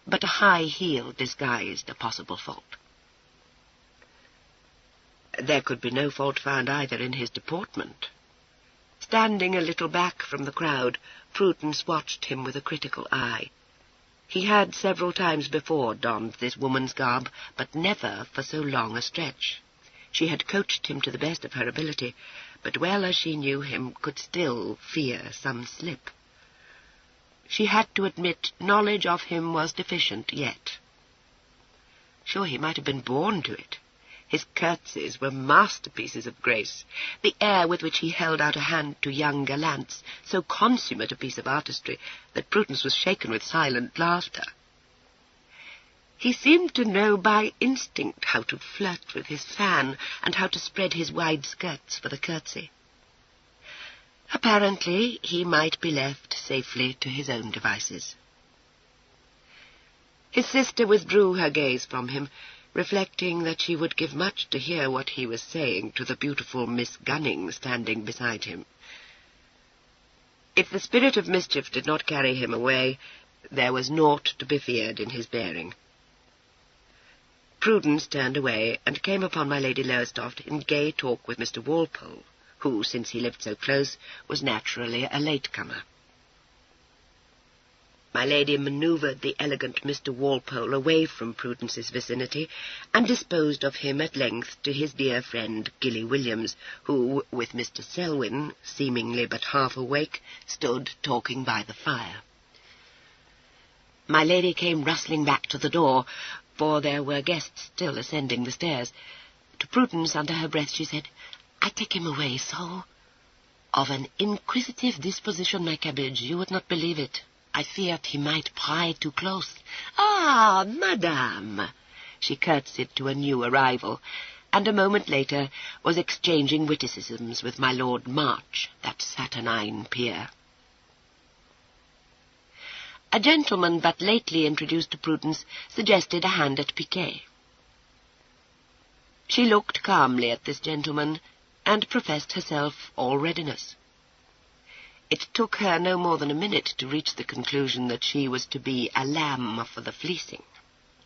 but a high heel disguised a possible fault. There could be no fault found either in his deportment. Standing a little back from the crowd, Prudence watched him with a critical eye. He had several times before donned this woman's garb, but never for so long a stretch. She had coached him to the best of her ability, but well as she knew him, could still fear some slip. She had to admit knowledge of him was deficient yet. Sure, he might have been born to it. His curtsies were masterpieces of grace, the air with which he held out a hand to young gallants, so consummate a piece of artistry that Prudence was shaken with silent laughter. He seemed to know by instinct how to flirt with his fan and how to spread his wide skirts for the curtsy. Apparently, he might be left safely to his own devices. His sister withdrew her gaze from him, reflecting that she would give much to hear what he was saying to the beautiful Miss Gunning standing beside him. If the spirit of mischief did not carry him away, there was naught to be feared in his bearing. Prudence turned away and came upon my Lady Lowestoft in gay talk with Mr. Walpole, who, since he lived so close, was naturally a latecomer. My lady manoeuvred the elegant Mr. Walpole away from Prudence's vicinity, and disposed of him at length to his dear friend Gilly Williams, who, with Mr. Selwyn, seemingly but half awake, stood talking by the fire. My lady came rustling back to the door, for there were guests still ascending the stairs. To Prudence, under her breath, she said, "I take him away so. Of an inquisitive disposition, my cabbage, you would not believe it. I feared he might pry too close." "Ah, madame!" She curtsied to a new arrival, and a moment later was exchanging witticisms with my Lord March, that saturnine peer. A gentleman but lately introduced to Prudence suggested a hand at piquet. She looked calmly at this gentleman, and professed herself all readiness. It took her no more than a minute to reach the conclusion that she was to be a lamb for the fleecing.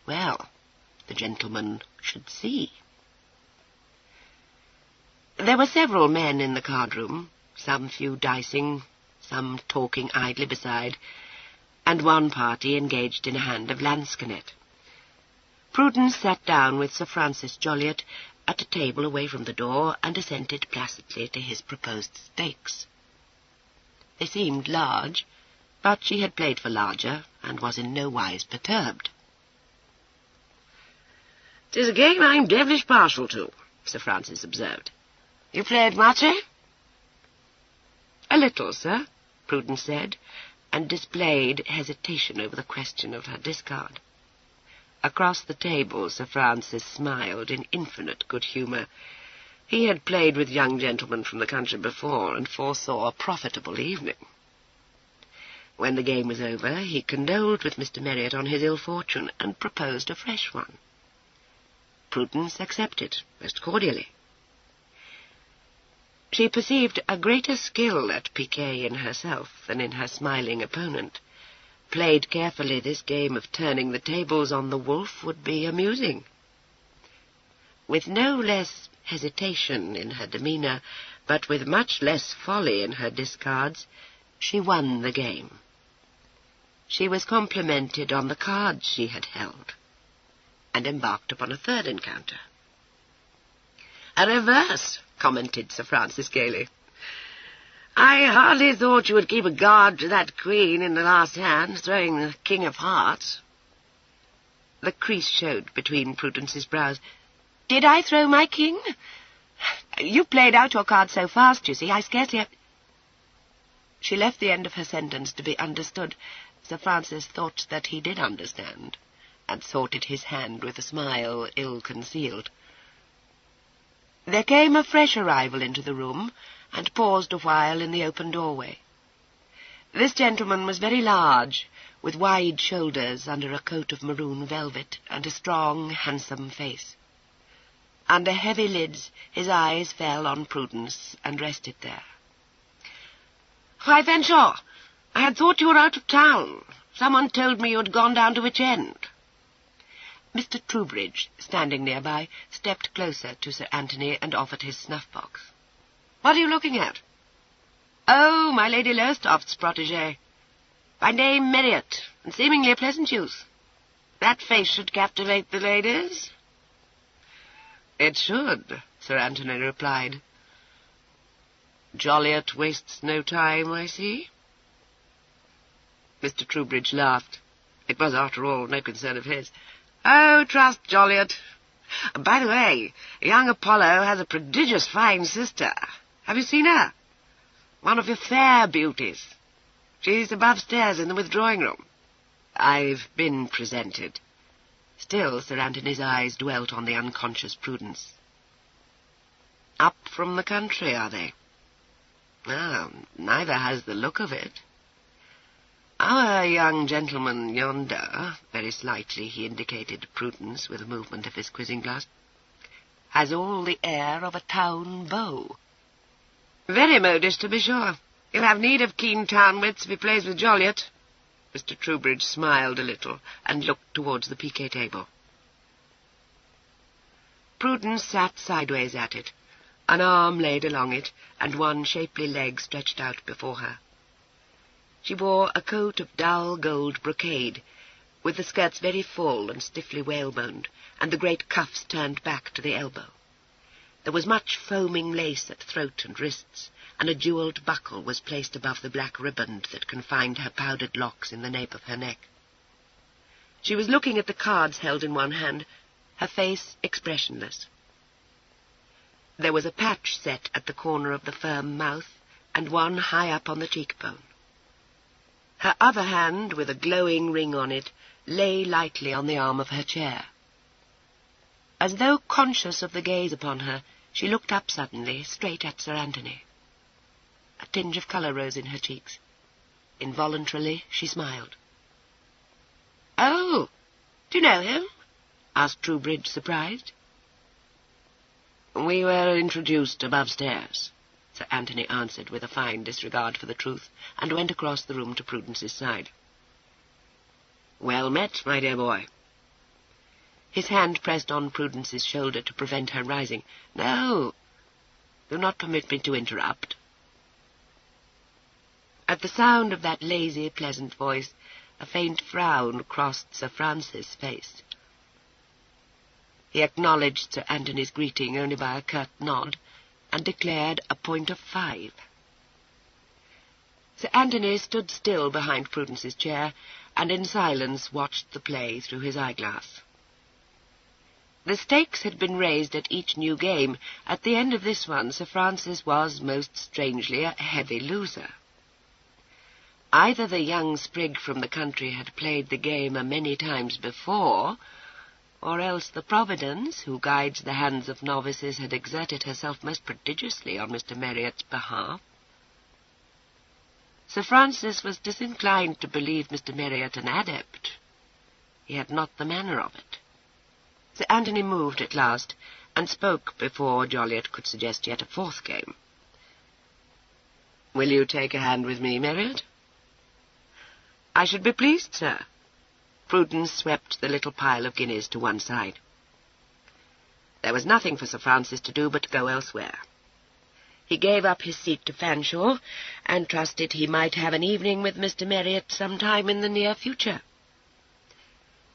Well, the gentleman should see. There were several men in the card-room, some few dicing, some talking idly beside, and one party engaged in a hand of lansquenet. Prudence sat down with Sir Francis Joliot at a table away from the door and assented placidly to his proposed stakes. They seemed large, but she had played for larger and was in no wise perturbed. "'Tis a game I'm devilish partial to," Sir Francis observed. "You played much, eh?" "A little, sir," Prudence said, and displayed hesitation over the question of her discard. Across the table Sir Francis smiled in infinite good humour. He had played with young gentlemen from the country before, and foresaw a profitable evening. When the game was over, he condoled with Mr. Merriot on his ill fortune, and proposed a fresh one. Prudence accepted most cordially. She perceived a greater skill at piquet in herself than in her smiling opponent. Played carefully, this game of turning the tables on the wolf would be amusing. With no less hesitation in her demeanour, but with much less folly in her discards, she won the game. She was complimented on the cards she had held, and embarked upon a third encounter. "A reverse," commented Sir Francis gaily. "I hardly thought you would keep a guard to that queen in the last hand, throwing the king of hearts." The crease showed between Prudence's brows. "Did I throw my king? You played out your card so fast, you see, I scarcely..." She left the end of her sentence to be understood. Sir Francis thought that he did understand, and sought at his hand with a smile ill-concealed. There came a fresh arrival into the room, and paused a while in the open doorway. This gentleman was very large, with wide shoulders under a coat of maroon velvet, and a strong, handsome face. Under heavy lids his eyes fell on Prudence and rested there. "Why, Fanshawe, I had thought you were out of town. Someone told me you had gone down to which end?" Mr. Troubridge, standing nearby, stepped closer to Sir Anthony and offered his snuff-box. "What are you looking at?" "Oh, my Lady Lowestoft's protégé. By name Merriot, and seemingly a pleasant youth. That face should captivate the ladies." "It should," Sir Anthony replied. "Joliot wastes no time, I see." Mr. Troubridge laughed. It was, after all, no concern of his. "Oh, trust Joliot. By the way, young Apollo has a prodigious fine sister. Have you seen her? One of your fair beauties. She's above stairs in the withdrawing room." "I've been presented." Still Sir Anthony's eyes dwelt on the unconscious Prudence. "Up from the country, are they?" "Ah, neither has the look of it. Our young gentleman yonder," very slightly he indicated Prudence with a movement of his quizzing glass, "has all the air of a town beau." "Very modish, to be sure. He'll have need of keen town wits if he plays with Joliot." Mr. Troubridge smiled a little and looked towards the piquet table. Prudence sat sideways at it, an arm laid along it, and one shapely leg stretched out before her. She wore a coat of dull gold brocade, with the skirts very full and stiffly whaleboned, and the great cuffs turned back to the elbow. There was much foaming lace at throat and wrists, and a jewelled buckle was placed above the black riband that confined her powdered locks in the nape of her neck. She was looking at the cards held in one hand, her face expressionless. There was a patch set at the corner of the firm mouth, and one high up on the cheekbone. Her other hand, with a glowing ring on it, lay lightly on the arm of her chair. As though conscious of the gaze upon her, she looked up suddenly, straight at Sir Anthony. A tinge of colour rose in her cheeks. Involuntarily she smiled. "Oh, do you know him?" asked Troubridge, surprised. "We were introduced above stairs," Sir Anthony answered with a fine disregard for the truth, and went across the room to Prudence's side. "Well met, my dear boy." His hand pressed on Prudence's shoulder to prevent her rising. "No, do not permit me to interrupt." At the sound of that lazy, pleasant voice, a faint frown crossed Sir Francis' face. He acknowledged Sir Anthony's greeting only by a curt nod, and declared a point of 5. Sir Anthony stood still behind Prudence's chair, and in silence watched the play through his eyeglass. The stakes had been raised at each new game. At the end of this one, Sir Francis was, most strangely, a heavy loser. Either the young sprig from the country had played the game a many times before, or else the Providence, who guides the hands of novices, had exerted herself most prodigiously on Mr. Marriott's behalf. Sir Francis was disinclined to believe Mr. Marriott an adept. He had not the manner of it. Sir Anthony moved at last, and spoke before Joliet could suggest yet a 4th game. "Will you take a hand with me, Marriott?" "I should be pleased, sir." Prudence swept the little pile of guineas to one side. There was nothing for Sir Francis to do but go elsewhere. He gave up his seat to Fanshawe, and trusted he might have an evening with Mr. Marriott some time in the near future.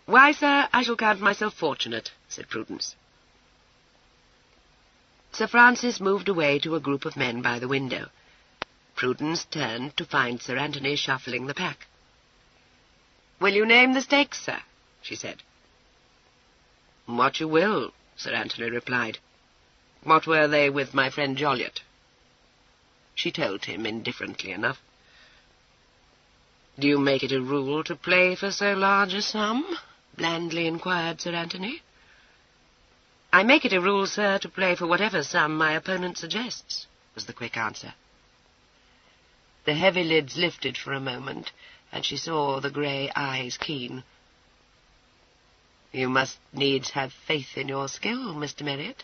"Why, sir, I shall count myself fortunate," said Prudence. Sir Francis moved away to a group of men by the window. Prudence turned to find Sir Anthony shuffling the pack. "Will you name the stakes, sir?" she said. "What you will," Sir Anthony replied. "What were they with my friend Joliet?" She told him indifferently enough. "Do you make it a rule to play for so large a sum?" blandly inquired Sir Anthony. "I make it a rule, sir, to play for whatever sum my opponent suggests," was the quick answer. The heavy lids lifted for a moment, and she saw the grey eyes keen. "You must needs have faith in your skill, Mr. Marriott."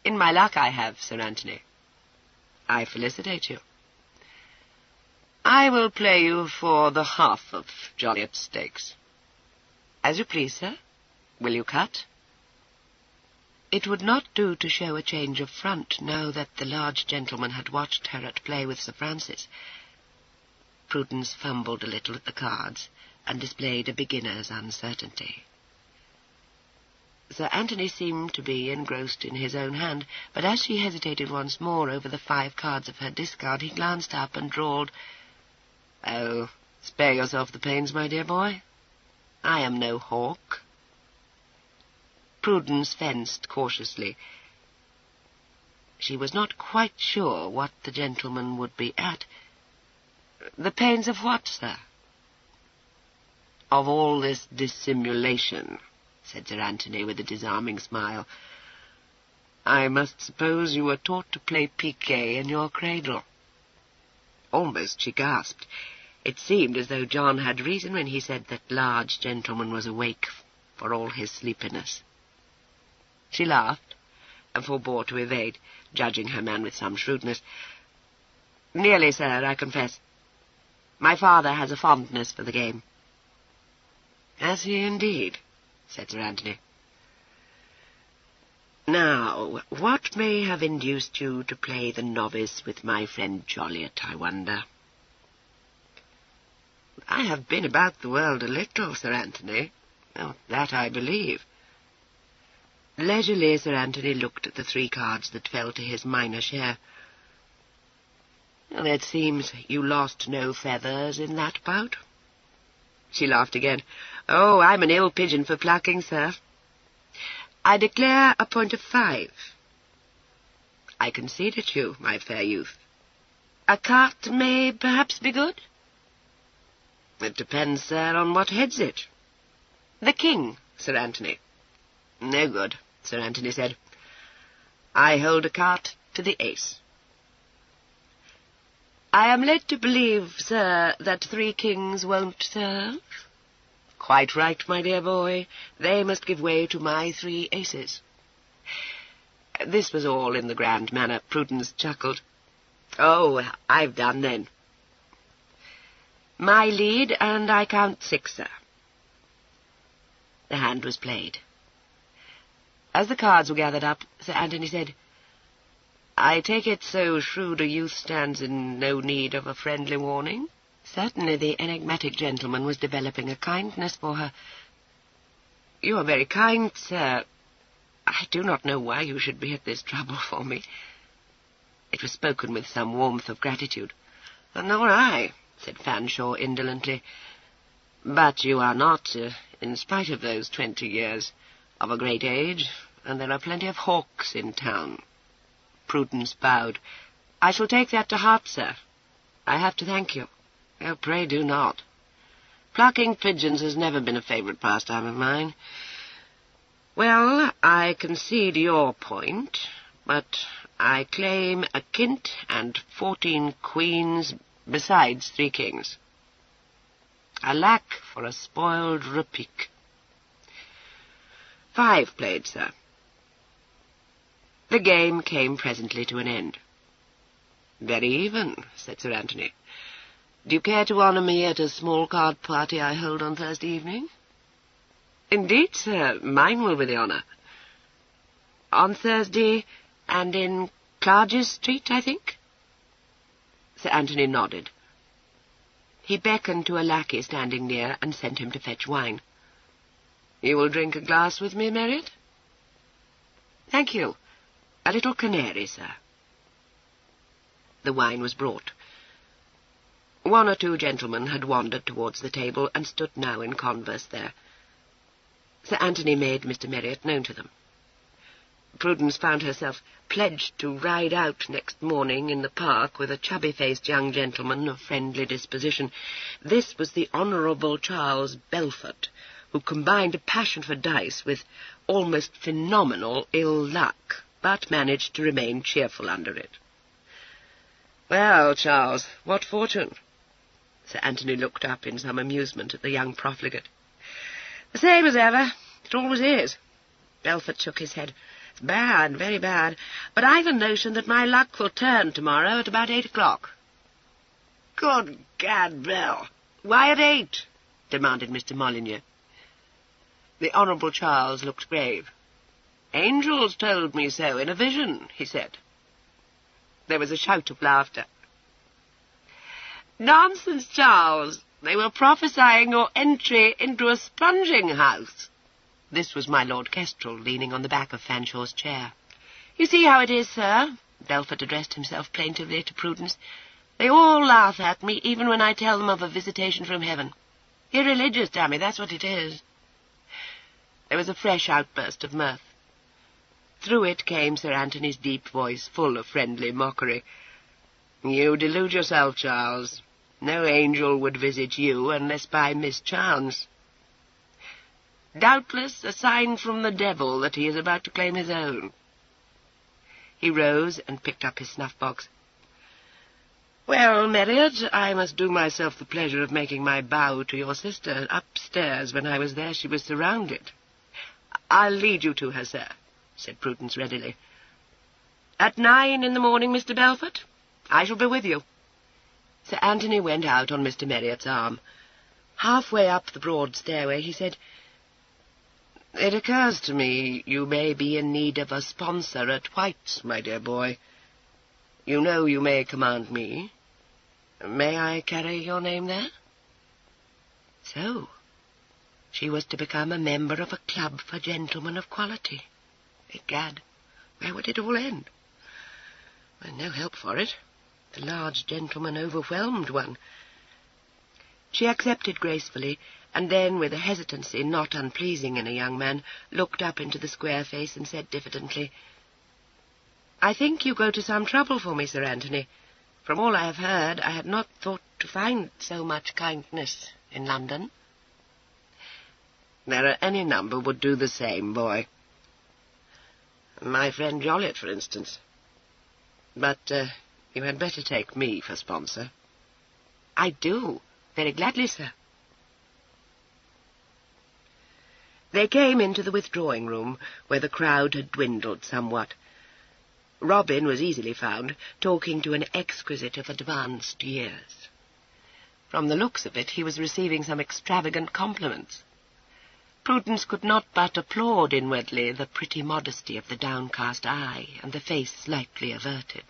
"In my luck I have, Sir Anthony." "I felicitate you." "I will play you for the half of Joliet's stakes." "As you please, sir. Will you cut?" It would not do to show a change of front now that the large gentleman had watched her at play with Sir Francis. Prudence fumbled a little at the cards, and displayed a beginner's uncertainty. Sir Anthony seemed to be engrossed in his own hand, but as she hesitated once more over the 5 cards of her discard, he glanced up and drawled, "Oh, spare yourself the pains, my dear boy. I am no hawk." Prudence fenced cautiously. She was not quite sure what the gentleman would be at. "The pains of what, sir?" "Of all this dissimulation," said Sir Anthony with a disarming smile. "I must suppose you were taught to play piquet in your cradle." Almost she gasped. It seemed as though John had reason when he said that large gentleman was awake for all his sleepiness. She laughed, and forbore to evade, judging her man with some shrewdness. "Nearly, sir, I confess. My father has a fondness for the game." "Has he indeed?" said Sir Anthony. "Now, what may have induced you to play the novice with my friend Joliet, I wonder?" "I have been about the world a little, Sir Anthony. Oh, that I believe." Leisurely, Sir Anthony looked at the 3 cards that fell to his minor share. "Well, it seems you lost no feathers in that bout." She laughed again. "Oh, I'm an ill pigeon for plucking, sir. I declare a point of 5. "I concede it you, my fair youth." "A carte may perhaps be good?" "It depends, sir, on what heads it." "The king, Sir Anthony." "No good," Sir Anthony said. "I hold a carte to the ace." "I am led to believe, sir, that 3 kings won't serve?" "Quite right, my dear boy. They must give way to my 3 aces." This was all in the grand manner. Prudence chuckled. "Oh, I've done then." "My lead, and I count 6, sir." The hand was played. As the cards were gathered up, Sir Anthony said, "I take it so shrewd a youth stands in no need of a friendly warning?" Certainly the enigmatic gentleman was developing a kindness for her. "You are very kind, sir. I do not know why you should be at this trouble for me." It was spoken with some warmth of gratitude. "Nor I," said Fanshawe indolently. "But you are not, in spite of those 20 years, of a great age, and there are plenty of hawks in town." Prudence bowed. "I shall take that to heart, sir. I have to thank you." "Oh, pray do not. Plucking pigeons has never been a favourite pastime of mine. Well, I concede your point, but I claim a kint and 14 queens, besides 3 kings. Alack for a spoiled repique. 5 played, sir." The game came presently to an end. "Very even," said Sir Anthony. "Do you care to honour me at a small card party I hold on Thursday evening?" "Indeed, sir, mine will be the honour." "On Thursday, and in Clarges Street, I think?" Sir Anthony nodded. He beckoned to a lackey standing near and sent him to fetch wine. "You will drink a glass with me, Marriott?" "Thank you. A little canary, sir." The wine was brought. 1 or 2 gentlemen had wandered towards the table and stood now in converse there. Sir Anthony made Mr. Marriott known to them. Prudence found herself pledged to ride out next morning in the park with a chubby-faced young gentleman of friendly disposition. This was the Honourable Charles Belfort, who combined a passion for dice with almost phenomenal ill luck, but managed to remain cheerful under it. "Well, Charles, what fortune?" Sir Anthony looked up in some amusement at the young profligate. "The same as ever. It always is." Belfort shook his head. "It's bad, very bad, but I've a notion that my luck will turn tomorrow at about 8 o'clock. "Good gad, Bell! Why at 8? Demanded Mr. Molyneux. The Honourable Charles looked grave. "Angels told me so in a vision," he said. There was a shout of laughter. "Nonsense, Charles! They were prophesying your entry into a sponging house." This was my Lord Kestrel, leaning on the back of Fanshawe's chair. "You see how it is, sir," Belfort addressed himself plaintively to Prudence. "They all laugh at me, even when I tell them of a visitation from heaven. Irreligious, dammy, that's what it is." There was a fresh outburst of mirth. Through it came Sir Anthony's deep voice, full of friendly mockery. "You delude yourself, Charles. No angel would visit you unless by mischance. Doubtless a sign from the devil that he is about to claim his own." He rose and picked up his snuff-box. "Well, Marriott, I must do myself the pleasure of making my bow to your sister. Upstairs, when I was there, she was surrounded." "I'll lead you to her, sir," said Prudence readily. "At 9 in the morning, Mr. Belfort? I shall be with you." Sir Anthony went out on Mr. Marriott's arm. Halfway up the broad stairway, he said, "It occurs to me you may be in need of a sponsor at White's, my dear boy. You know you may command me. May I carry your name there?" So, she was to become a member of a club for gentlemen of quality. Egad, where would it all end? Well, no help for it. The large gentleman overwhelmed one. She accepted gracefully, and then, with a hesitancy not unpleasing in a young man, looked up into the square face and said diffidently, "I think you go to some trouble for me, Sir Anthony. From all I have heard, I had not thought to find so much kindness in London." "There are any number would do the same, boy. My friend Jolliet, for instance. But you had better take me for sponsor." "I do. Very gladly, sir." They came into the withdrawing-room, where the crowd had dwindled somewhat. Robin was easily found, talking to an exquisite of advanced years. From the looks of it, he was receiving some extravagant compliments. Prudence could not but applaud inwardly the pretty modesty of the downcast eye and the face slightly averted.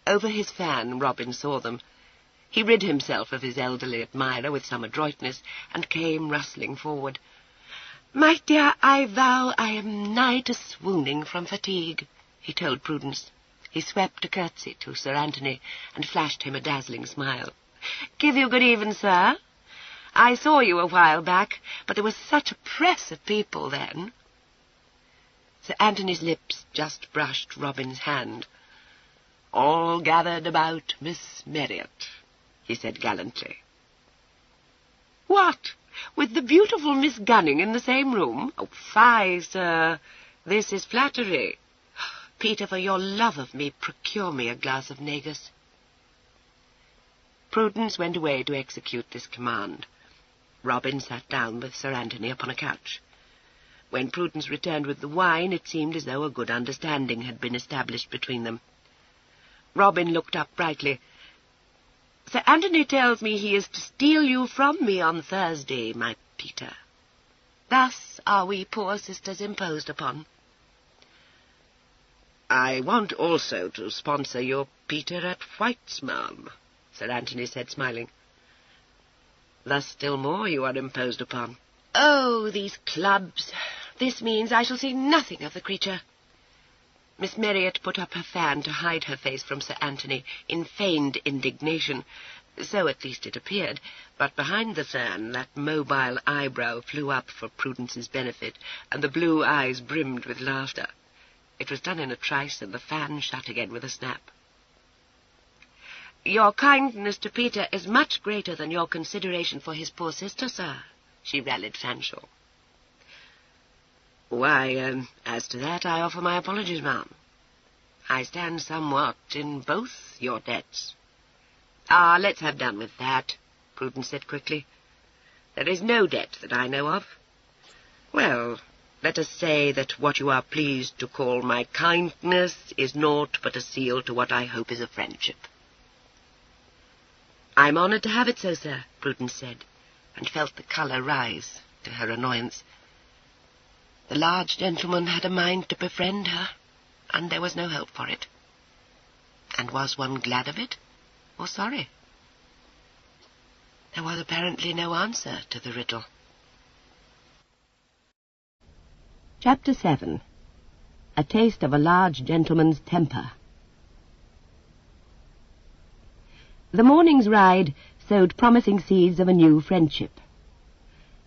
Over his fan, Robin saw them. He rid himself of his elderly admirer with some adroitness, and came rustling forward. "My dear, I vow I am nigh to swooning from fatigue," he told Prudence. He swept a curtsy to Sir Anthony and flashed him a dazzling smile. "Give you good even, sir. I saw you a while back, but there was such a press of people then." Sir Anthony's lips just brushed Robin's hand. "All gathered about Miss Marriott," he said gallantly. "What, with the beautiful Miss Gunning in the same room? Oh, fie, sir. This is flattery. Peter, for your love of me, procure me a glass of negus." Prudence went away to execute this command. Robin sat down with Sir Anthony upon a couch. When Prudence returned with the wine, it seemed as though a good understanding had been established between them. Robin looked up brightly. "Sir Anthony tells me he is to steal you from me on Thursday, my Peter. Thus are we poor sisters imposed upon." "I want also to sponsor your Peter at White's, ma'am," Sir Anthony said, smiling. "Thus still more you are imposed upon." "Oh, these clubs! This means I shall see nothing of the creature." Miss Marriott put up her fan to hide her face from Sir Anthony in feigned indignation. So at least it appeared, but behind the fan that mobile eyebrow flew up for Prudence's benefit, and the blue eyes brimmed with laughter. It was done in a trice, and the fan shut again with a snap. "Your kindness to Peter is much greater than your consideration for his poor sister, sir," she rallied Fanshawe. "Why, as to that, I offer my apologies, ma'am. I stand somewhat in both your debts." "Ah, let's have done with that," Prudence said quickly. "There is no debt that I know of. Well, let us say that what you are pleased to call my kindness is naught but a seal to what I hope is a friendship." "I'm honoured to have it so, sir," Prudence said, and felt the colour rise to her annoyance. The large gentleman had a mind to befriend her, and there was no help for it. And was one glad of it, or sorry? There was apparently no answer to the riddle. Chapter 7. A Taste of a Large Gentleman's Temper. The morning's ride sowed promising seeds of a new friendship.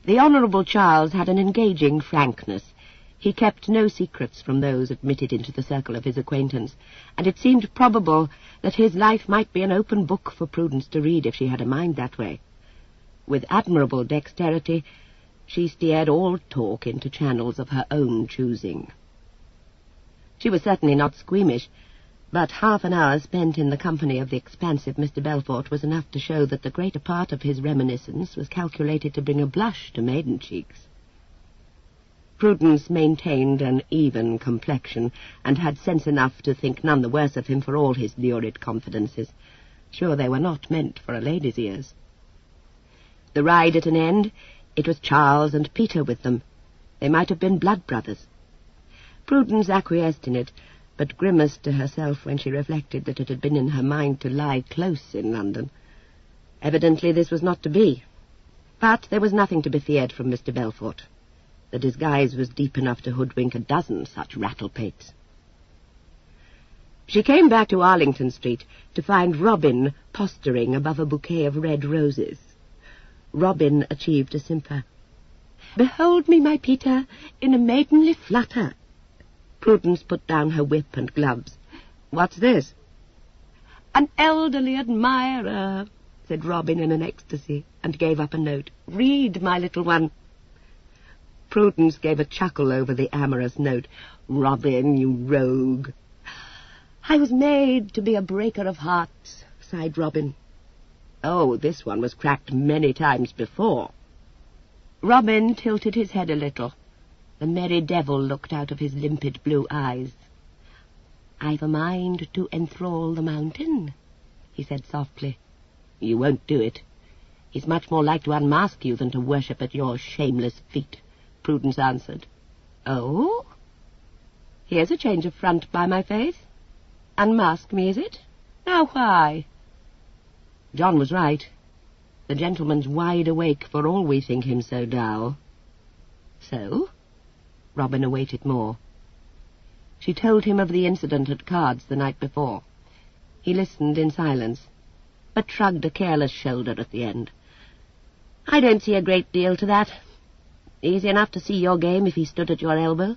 The Honourable Charles had an engaging frankness. He kept no secrets from those admitted into the circle of his acquaintance, and it seemed probable that his life might be an open book for Prudence to read if she had a mind that way. With admirable dexterity, she steered all talk into channels of her own choosing. She was certainly not squeamish, but half an hour spent in the company of the expansive Mr. Belfort was enough to show that the greater part of his reminiscence was calculated to bring a blush to maiden cheeks. Prudence maintained an even complexion, and had sense enough to think none the worse of him for all his lurid confidences. Sure they were not meant for a lady's ears. The ride at an end, it was Charles and Peter with them. They might have been blood brothers. Prudence acquiesced in it, but grimaced to herself when she reflected that it had been in her mind to lie close in London. Evidently this was not to be. But there was nothing to be feared from Mr. Belfort. The disguise was deep enough to hoodwink a dozen such rattlepates. She came back to Arlington Street to find Robin posturing above a bouquet of red roses. Robin achieved a simper. "Behold me, my Peter, in a maidenly flutter." Prudence put down her whip and gloves. "What's this?" "An elderly admirer," said Robin in an ecstasy, and gave up a note. "Read, my little one." Prudence gave a chuckle over the amorous note. "Robin, you rogue." "I was made to be a breaker of hearts," sighed Robin. "Oh, this one was cracked many times before." Robin tilted his head a little. The merry devil looked out of his limpid blue eyes. "I've a mind to enthrall the mountain," he said softly. "You won't do it. He's much more like to unmask you than to worship at your shameless feet," Prudence answered. "Oh? Here's a change of front by my faith. Unmask me, is it? Now why?" John was right. The gentleman's wide awake for all we think him so dull. So? Robin awaited more. She told him of the incident at cards the night before. He listened in silence, but shrugged a careless shoulder at the end. "I don't see a great deal to that. Easy enough to see your game if he stood at your elbow."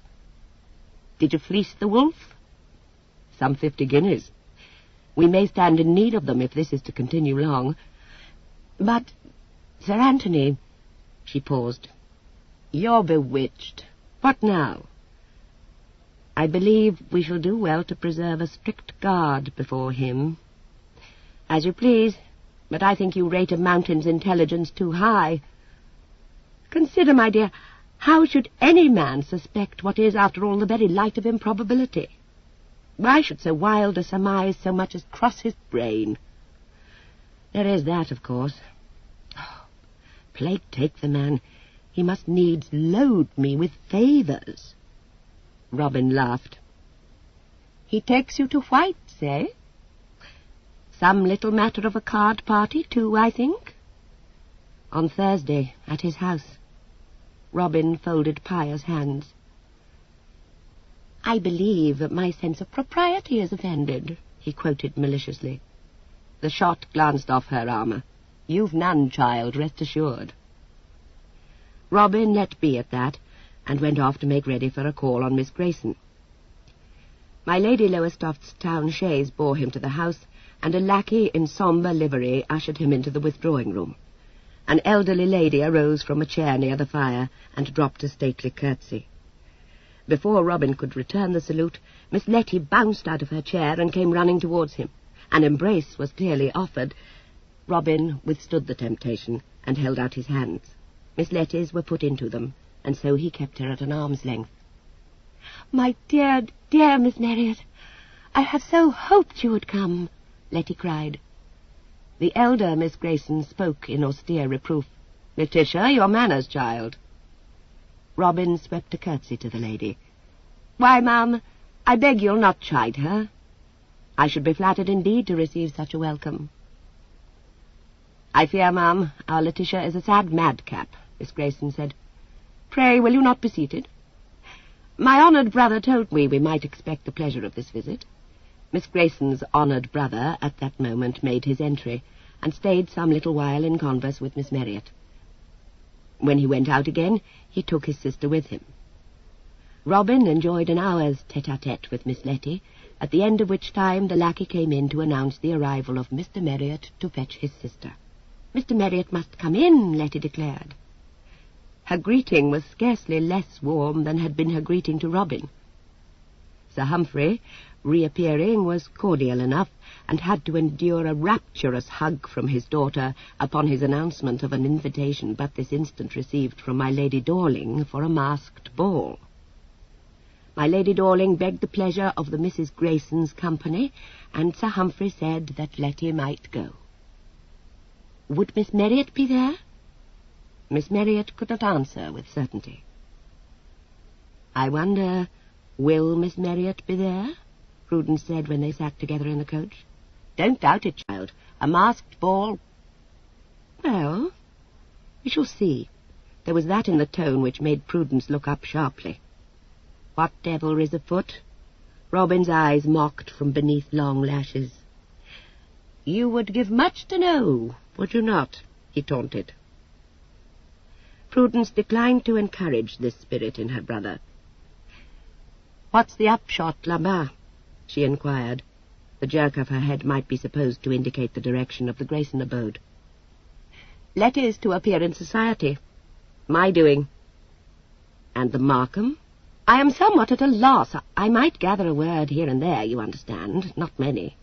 "Did you fleece the wolf?" "Some 50 guineas. We may stand in need of them if this is to continue long. But, Sir Anthony," she paused, "you're bewitched. What now?" "I believe we shall do well to preserve a strict guard before him." "As you please, but I think you rate a mountain's intelligence too high. Consider, my dear, how should any man suspect what is, after all, the very light of improbability? Why should so wild a surmise so much as cross his brain? There is that, of course. Oh, plague take the man, he must needs load me with favours." Robin laughed. "He takes you to White's, eh? Some little matter of a card party, too, I think?" "On Thursday, at his house." Robin folded pious hands. "I believe that my sense of propriety is offended," he quoted maliciously. The shot glanced off her armour. "You've none, child, rest assured." Robin let be at that, and went off to make ready for a call on Miss Grayson. My Lady Lowestoft's town chaise bore him to the house, and a lackey in sombre livery ushered him into the withdrawing-room. An elderly lady arose from a chair near the fire and dropped a stately curtsy. Before Robin could return the salute, Miss Letty bounced out of her chair and came running towards him. An embrace was clearly offered. Robin withstood the temptation and held out his hands. Miss Letty's were put into them, and so he kept her at an arm's length. "My dear, dear Miss Marriott, I have so hoped you would come," Letty cried. The elder Miss Grayson spoke in austere reproof. "Letitia, your manners, child." Robin swept a curtsy to the lady. "Why, ma'am, I beg you'll not chide her. I should be flattered indeed to receive such a welcome." "I fear, ma'am, our Letitia is a sad madcap," Miss Grayson said. "Pray, will you not be seated? My honoured brother told me we might expect the pleasure of this visit." Miss Grayson's honoured brother at that moment made his entry, and stayed some little while in converse with Miss Marriott. When he went out again, he took his sister with him. Robin enjoyed an hour's tete-a-tete with Miss Letty, at the end of which time the lackey came in to announce the arrival of Mr. Marriott to fetch his sister. "Mr. Marriott must come in," Letty declared. Her greeting was scarcely less warm than had been her greeting to Robin. Sir Humphrey, reappearing, was cordial enough, and had to endure a rapturous hug from his daughter upon his announcement of an invitation but this instant received from my Lady Dorling for a masked ball. My Lady Dorling begged the pleasure of the Mrs. Grayson's company, and Sir Humphrey said that Letty might go. Would Miss Marriott be there? Miss Marriott could not answer with certainty. "I wonder, will Miss Marriott be there?" Prudence said when they sat together in the coach. "Don't doubt it, child. A masked ball—" "Well, we shall see." There was that in the tone which made Prudence look up sharply. "What devilry's afoot?" Robin's eyes mocked from beneath long lashes. "You would give much to know, would you not?" he taunted. Prudence declined to encourage this spirit in her brother. "What's the upshot là-bas?" she inquired. The jerk of her head might be supposed to indicate the direction of the Grayson abode. "Letty's to appear in society. My doing." "And the Markham?" "I am somewhat at a loss. I might gather a word here and there, you understand, not many.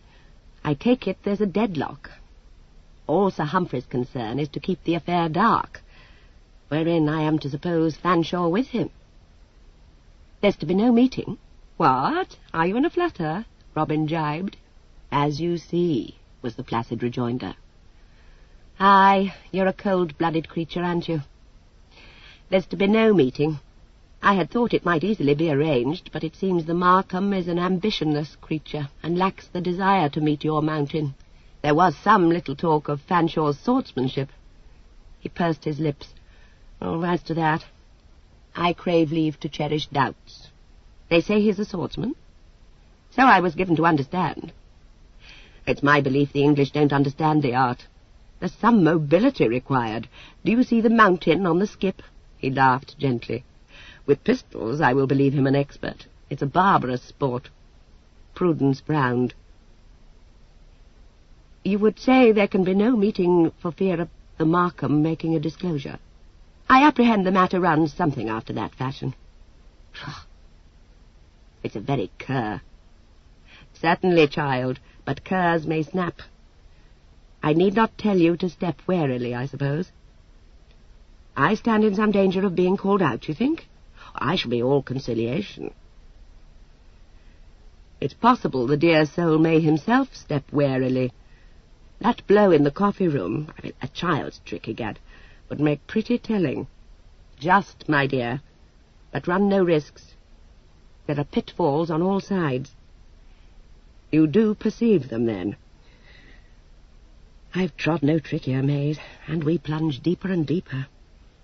I take it there's a deadlock. All Sir Humphrey's concern is to keep the affair dark, wherein I am to suppose Fanshawe with him." "There's to be no meeting." "What? Are you in a flutter? Robin jibed. "As you see," was the placid rejoinder. "Aye, you're a cold-blooded creature, aren't you? There's to be no meeting. I had thought it might easily be arranged, but it seems the Markham is an ambitionless creature and lacks the desire to meet your mountain. There was some little talk of Fanshaw's swordsmanship." He pursed his lips. "Oh, as to that, I crave leave to cherish doubts. They say he's a swordsman? So I was given to understand. It's my belief the English don't understand the art. There's some mobility required. Do you see the mountain on the skip?" He laughed gently. "With pistols I will believe him an expert. It's a barbarous sport." Prudence frowned. "You would say there can be no meeting for fear of the Markham making a disclosure. I apprehend the matter runs something after that fashion." "It's a very cur." "Certainly, child, but curs may snap. I need not tell you to step warily, I suppose. I stand in some danger of being called out, you think? I shall be all conciliation." "It's possible the dear soul may himself step warily. That blow in the coffee-room, a child's trick, egad, would make pretty telling. Just, my dear, but run no risks. There are pitfalls on all sides." "You do perceive them, then?" "I've trod no trickier maze, and we plunge deeper and deeper.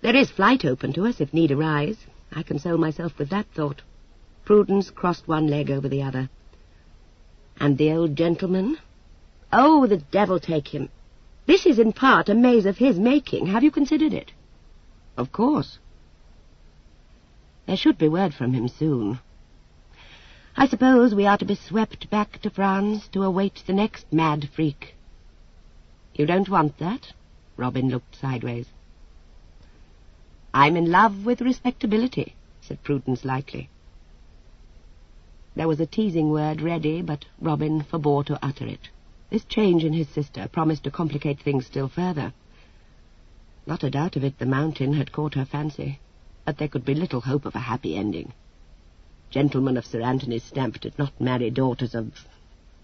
There is flight open to us if need arise. I console myself with that thought." Prudence crossed one leg over the other. "And the old gentleman?" "Oh, the devil take him. This is in part a maze of his making. Have you considered it?" "Of course." "There should be word from him soon. I suppose we are to be swept back to France to await the next mad freak." "You don't want that?" Robin looked sideways. "I'm in love with respectability," said Prudence lightly. There was a teasing word ready, but Robin forbore to utter it. This change in his sister promised to complicate things still further. Not a doubt of it, the mountain had caught her fancy, but there could be little hope of a happy ending. Gentlemen of Sir Anthony's stamp did not marry daughters of...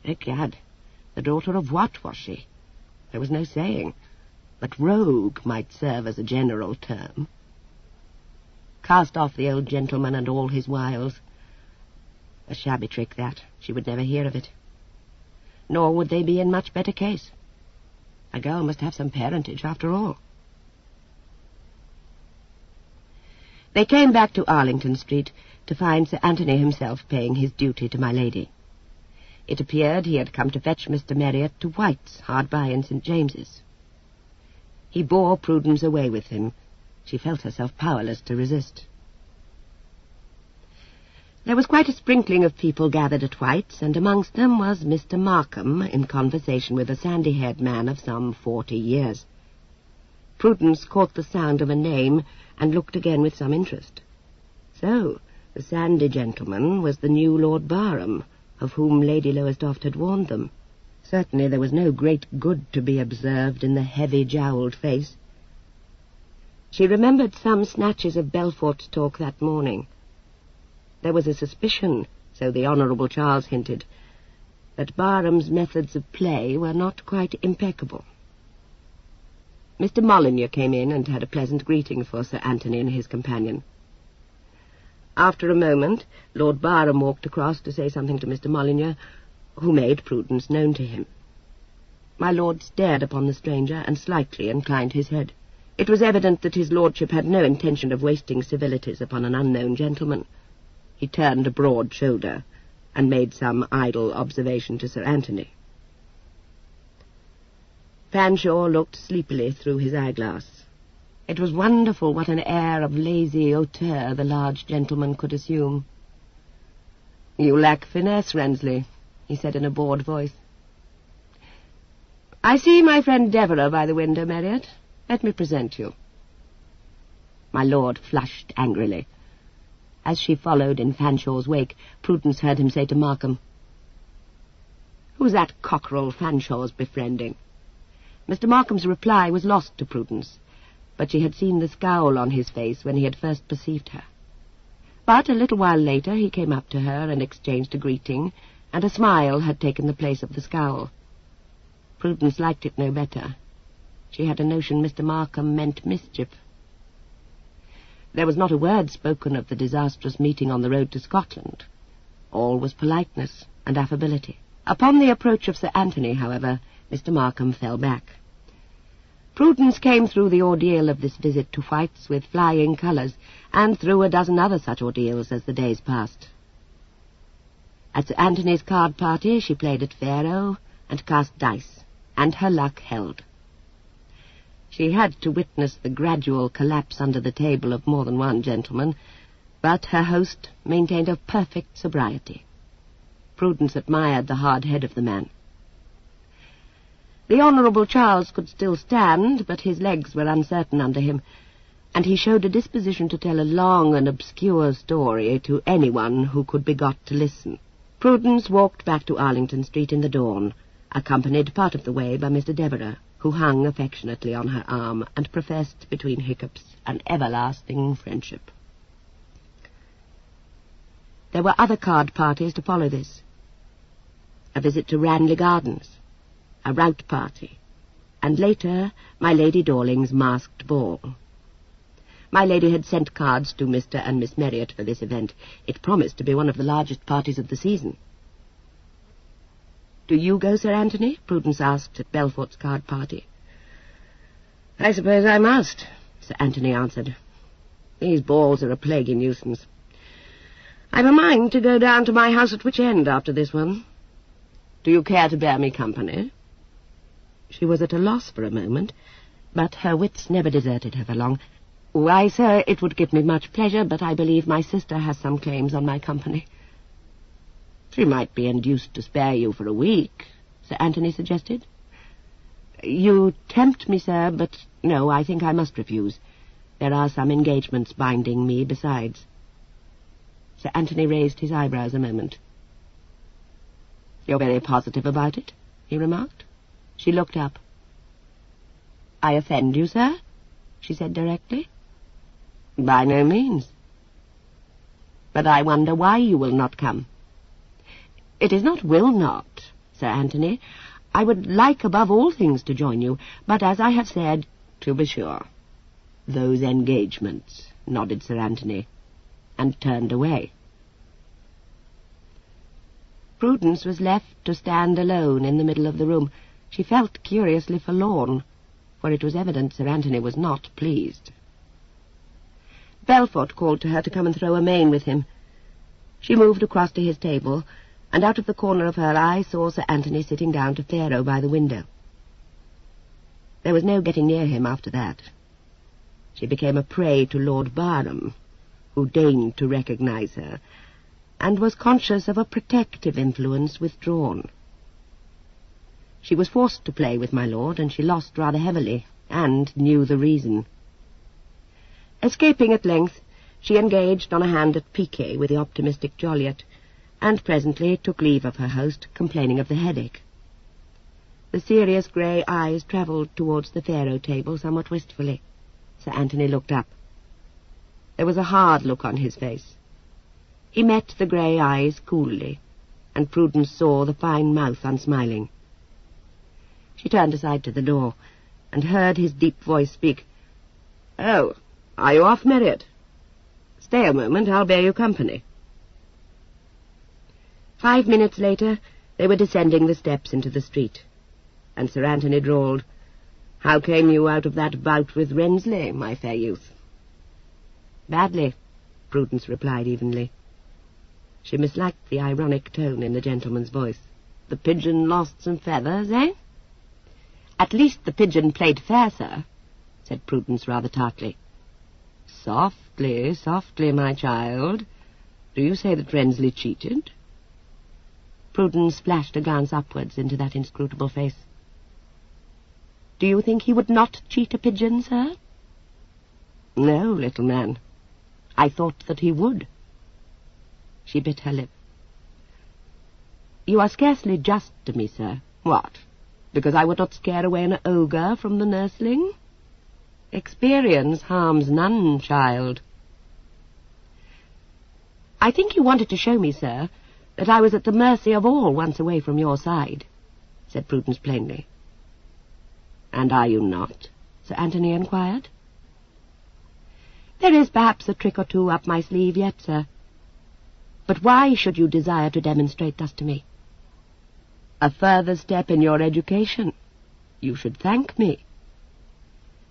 Egad, the daughter of what was she? There was no saying, but rogue might serve as a general term. Cast off the old gentleman and all his wiles. A shabby trick, that. She would never hear of it. Nor would they be in much better case. A girl must have some parentage, after all. They came back to Arlington Street to find Sir Anthony himself paying his duty to my lady. It appeared he had come to fetch Mr. Marriott to White's, hard by in St. James's. He bore Prudence away with him. She felt herself powerless to resist. There was quite a sprinkling of people gathered at White's, and amongst them was Mr. Markham in conversation with a sandy-haired man of some 40 years. Prudence caught the sound of a name and looked again with some interest. So, the sandy gentleman was the new Lord Barham, of whom Lady Lowestoft had warned them. Certainly there was no great good to be observed in the heavy-jowled face. She remembered some snatches of Belfort's talk that morning. There was a suspicion, so the Honourable Charles hinted, that Barham's methods of play were not quite impeccable. Mr. Molyneux came in and had a pleasant greeting for Sir Anthony and his companion. After a moment, Lord Barham walked across to say something to Mr. Molyneux, who made Prudence known to him. My lord stared upon the stranger and slightly inclined his head. It was evident that his lordship had no intention of wasting civilities upon an unknown gentleman. He turned a broad shoulder and made some idle observation to Sir Anthony. Fanshawe looked sleepily through his eyeglass. It was wonderful what an air of lazy hauteur the large gentleman could assume. "You lack finesse, Rensley," he said in a bored voice. "I see my friend Devereux by the window, Marriott. Let me present you." My lord flushed angrily. As she followed in Fanshaw's wake, Prudence heard him say to Markham, "Who's that cockerel Fanshaw's befriending?" Mr. Markham's reply was lost to Prudence, but she had seen the scowl on his face when he had first perceived her. But a little while later he came up to her and exchanged a greeting, and a smile had taken the place of the scowl. Prudence liked it no better. She had a notion Mr. Markham meant mischief. There was not a word spoken of the disastrous meeting on the road to Scotland. All was politeness and affability. Upon the approach of Sir Anthony, however, Mr. Markham fell back. Prudence came through the ordeal of this visit to White's with flying colours, and through a dozen other such ordeals as the days passed. At Sir Anthony's card party she played at faro and cast dice, and her luck held. She had to witness the gradual collapse under the table of more than one gentleman, but her host maintained a perfect sobriety. Prudence admired the hard head of the man. The Honourable Charles could still stand, but his legs were uncertain under him, and he showed a disposition to tell a long and obscure story to anyone who could be got to listen. Prudence walked back to Arlington Street in the dawn, accompanied part of the way by Mr. Devereux, who hung affectionately on her arm and professed, between hiccups, an everlasting friendship. There were other card parties to follow this. A visit to Ranelagh Gardens, a rout party, and later my Lady Dorling's masked ball. My lady had sent cards to Mr. and Miss Marriott for this event. It promised to be one of the largest parties of the season. "Do you go, Sir Anthony?" Prudence asked at Belfort's card party. "I suppose I must," Sir Anthony answered. "These balls are a plaguey nuisance. I've a mind to go down to my house at Wych End after this one. Do you care to bear me company?" She was at a loss for a moment, but her wits never deserted her for long. "Why, sir, it would give me much pleasure, but I believe my sister has some claims on my company." "She might be induced to spare you for a week," Sir Anthony suggested. "You tempt me, sir, but no, I think I must refuse. There are some engagements binding me besides." Sir Anthony raised his eyebrows a moment. "You're very positive about it?" he remarked. She looked up. "I offend you, sir?" she said directly. "By no means. But I wonder why you will not come." "It is not will not, Sir Anthony. I would like above all things to join you, but as I have said—" "To be sure. Those engagements," nodded Sir Anthony, and turned away. Prudence was left to stand alone in the middle of the room. She felt curiously forlorn, for it was evident Sir Anthony was not pleased. Belfort called to her to come and throw a main with him. She moved across to his table, and out of the corner of her eye saw Sir Anthony sitting down to faro by the window. There was no getting near him after that. She became a prey to Lord Barham, who deigned to recognize her, and was conscious of a protective influence withdrawn. She was forced to play with my lord, and she lost rather heavily, and knew the reason. Escaping at length, she engaged on a hand at piquet with the optimistic Joliet, and presently took leave of her host, complaining of the headache. The serious grey eyes travelled towards the faro table somewhat wistfully. Sir Anthony looked up. There was a hard look on his face. He met the grey eyes coolly, and Prudence saw the fine mouth unsmiling. She turned aside to the door, and heard his deep voice speak. "Oh, are you off, Marriott? Stay a moment, I'll bear you company." 5 minutes later, they were descending the steps into the street, and Sir Anthony drawled, "How came you out of that bout with Rensley, my fair youth?" "Badly," Prudence replied evenly. She misliked the ironic tone in the gentleman's voice. "The pigeon lost some feathers, eh?" "At least the pigeon played fair, sir," said Prudence rather tartly. "Softly, softly, my child. Do you say that Rensley cheated?" Prudence flashed a glance upwards into that inscrutable face. "Do you think he would not cheat a pigeon, sir?" "No, little man. I thought that he would." She bit her lip. "You are scarcely just to me, sir." "What? Because I would not scare away an ogre from the nursling? Experience harms none, child." "I think you wanted to show me, sir, that I was at the mercy of all once away from your side, said Prudence plainly. And are you not? Sir Anthony inquired. There is perhaps a trick or two up my sleeve yet, sir. But why should you desire to demonstrate thus to me? A further step in your education. You should thank me.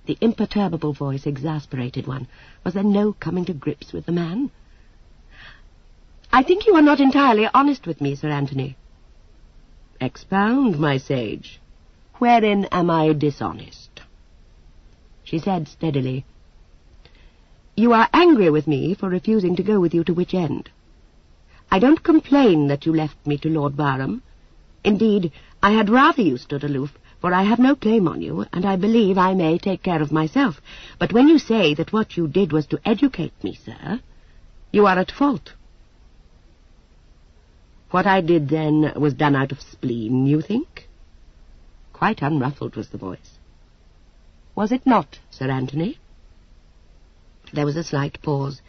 The imperturbable voice exasperated one. Was there no coming to grips with the man? I think you are not entirely honest with me, Sir Anthony. Expound, my sage. Wherein am I dishonest? She said steadily, You are angry with me for refusing to go with you to which end? I don't complain that you left me to Lord Barham. Indeed, I had rather you stood aloof, for I have no claim on you, and I believe I may take care of myself. But when you say that what you did was to educate me, sir, you are at fault. What I did then was done out of spleen, you think? Quite unruffled was the voice. Was it not, Sir Anthony? There was a slight pause.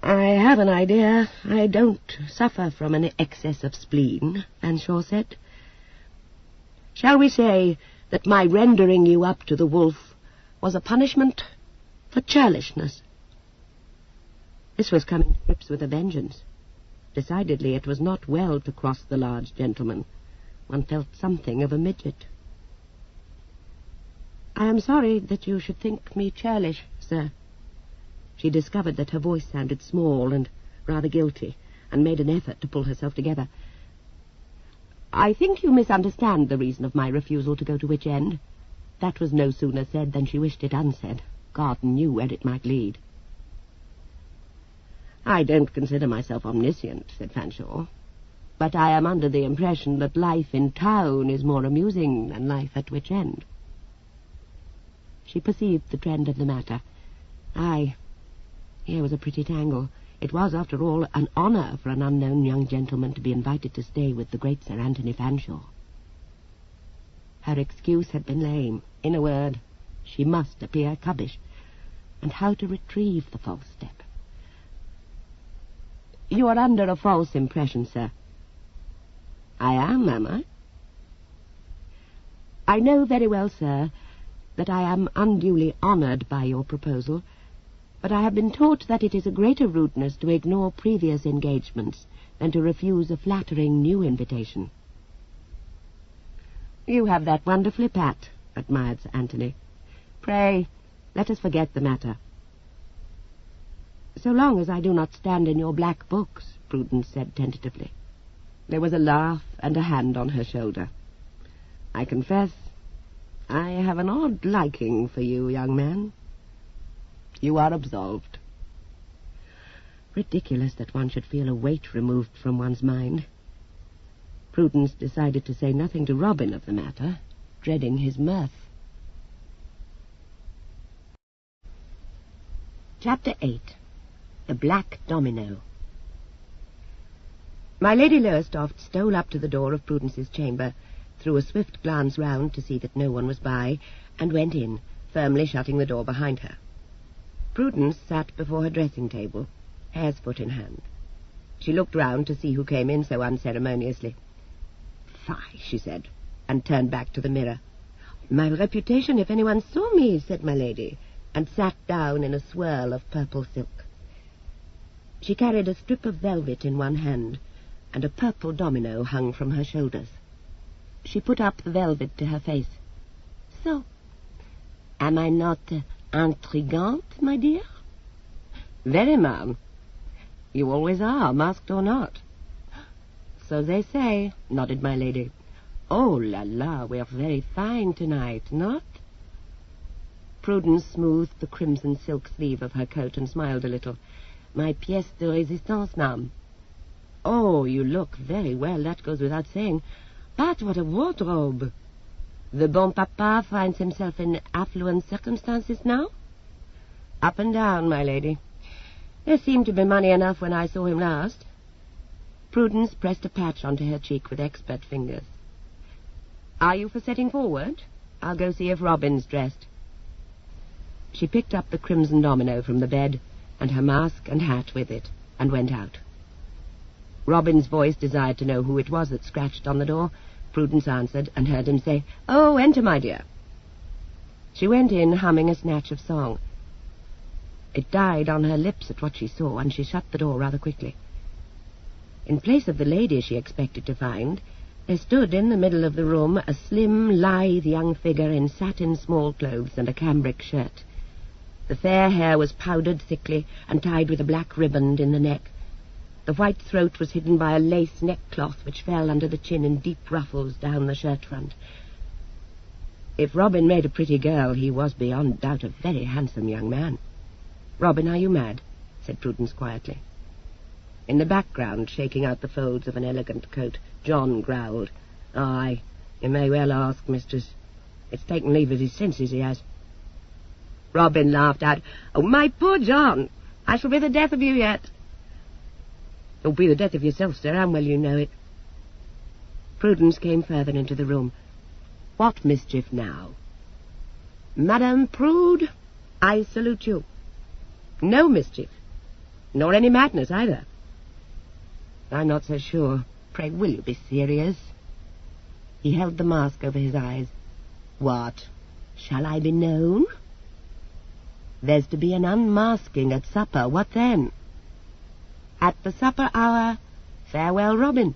I have an idea I don't suffer from an excess of spleen, Fanshawe said. Shall we say that my rendering you up to the wolf was a punishment for churlishness? This was coming to grips with a vengeance. Decidedly it was not well to cross the large gentleman. One felt something of a midget. I am sorry that you should think me churlish, sir. She discovered that her voice sounded small and rather guilty, and made an effort to pull herself together. I think you misunderstand the reason of my refusal to go to which end. That was no sooner said than she wished it unsaid. God knew where it might lead. I don't consider myself omniscient, said Fanshawe, but I am under the impression that life in town is more amusing than life at which end. She perceived the trend of the matter. Aye, here was a pretty tangle. It was, after all, an honour for an unknown young gentleman to be invited to stay with the great Sir Anthony Fanshawe. Her excuse had been lame. In a word, she must appear cubbish. And how to retrieve the false step? You are under a false impression, sir. I am I? I know very well, sir, that I am unduly honoured by your proposal, but I have been taught that it is a greater rudeness to ignore previous engagements than to refuse a flattering new invitation. You have that wonderfully pat, admired Sir Anthony. Pray, let us forget the matter. So long as I do not stand in your black books, Prudence said tentatively. There was a laugh and a hand on her shoulder. I confess, I have an odd liking for you, young man. You are absolved. Ridiculous that one should feel a weight removed from one's mind. Prudence decided to say nothing to Robin of the matter, dreading his mirth. Chapter 8. The Black Domino. My Lady Lowestoft stole up to the door of Prudence's chamber, threw a swift glance round to see that no one was by, and went in, firmly shutting the door behind her. Prudence sat before her dressing-table, hare's foot in hand. She looked round to see who came in so unceremoniously. Fie, she said, and turned back to the mirror. My reputation if anyone saw me, said my lady, and sat down in a swirl of purple silk. She carried a strip of velvet in one hand, and a purple domino hung from her shoulders. She put up the velvet to her face. So, am I not intrigante, my dear? Very, ma'am. You always are, masked or not. So they say, nodded my lady. Oh, la la, we are very fine tonight, not? Prudence smoothed the crimson silk sleeve of her coat and smiled a little. My pièce de résistance, ma'am. Oh, you look very well, that goes without saying. But what a wardrobe! The bon papa finds himself in affluent circumstances now? Up and down, my lady. There seemed to be money enough when I saw him last. Prudence pressed a patch onto her cheek with expert fingers. Are you for setting forward? I'll go see if Robin's dressed. She picked up the crimson domino from the bed, and her mask and hat with it, and went out. Robin's voice desired to know who it was that scratched on the door. Prudence answered, and heard him say, "Oh, enter, my dear." She went in, humming a snatch of song. It died on her lips at what she saw, and she shut the door rather quickly. In place of the lady she expected to find, there stood in the middle of the room a slim, lithe young figure in satin small clothes and a cambric shirt. The fair hair was powdered thickly and tied with a black riband in the neck. The white throat was hidden by a lace neckcloth which fell under the chin in deep ruffles down the shirt front. If Robin made a pretty girl, he was beyond doubt a very handsome young man. "Robin, are you mad?" said Prudence quietly. In the background, shaking out the folds of an elegant coat, John growled, "Aye, you may well ask, mistress. It's taken leave of his senses, he has." Robin laughed out. "Oh, my poor John, I shall be the death of you yet." "You'll be the death of yourself, sir, and well you know it." Prudence came further into the room. "What mischief now?" "Madame Prude, I salute you." "No mischief, nor any madness either." "I'm not so sure. Pray, will you be serious?" He held the mask over his eyes. "What? Shall I be known?" "There's to be an unmasking at supper. What then?" "At the supper hour, farewell, Robin."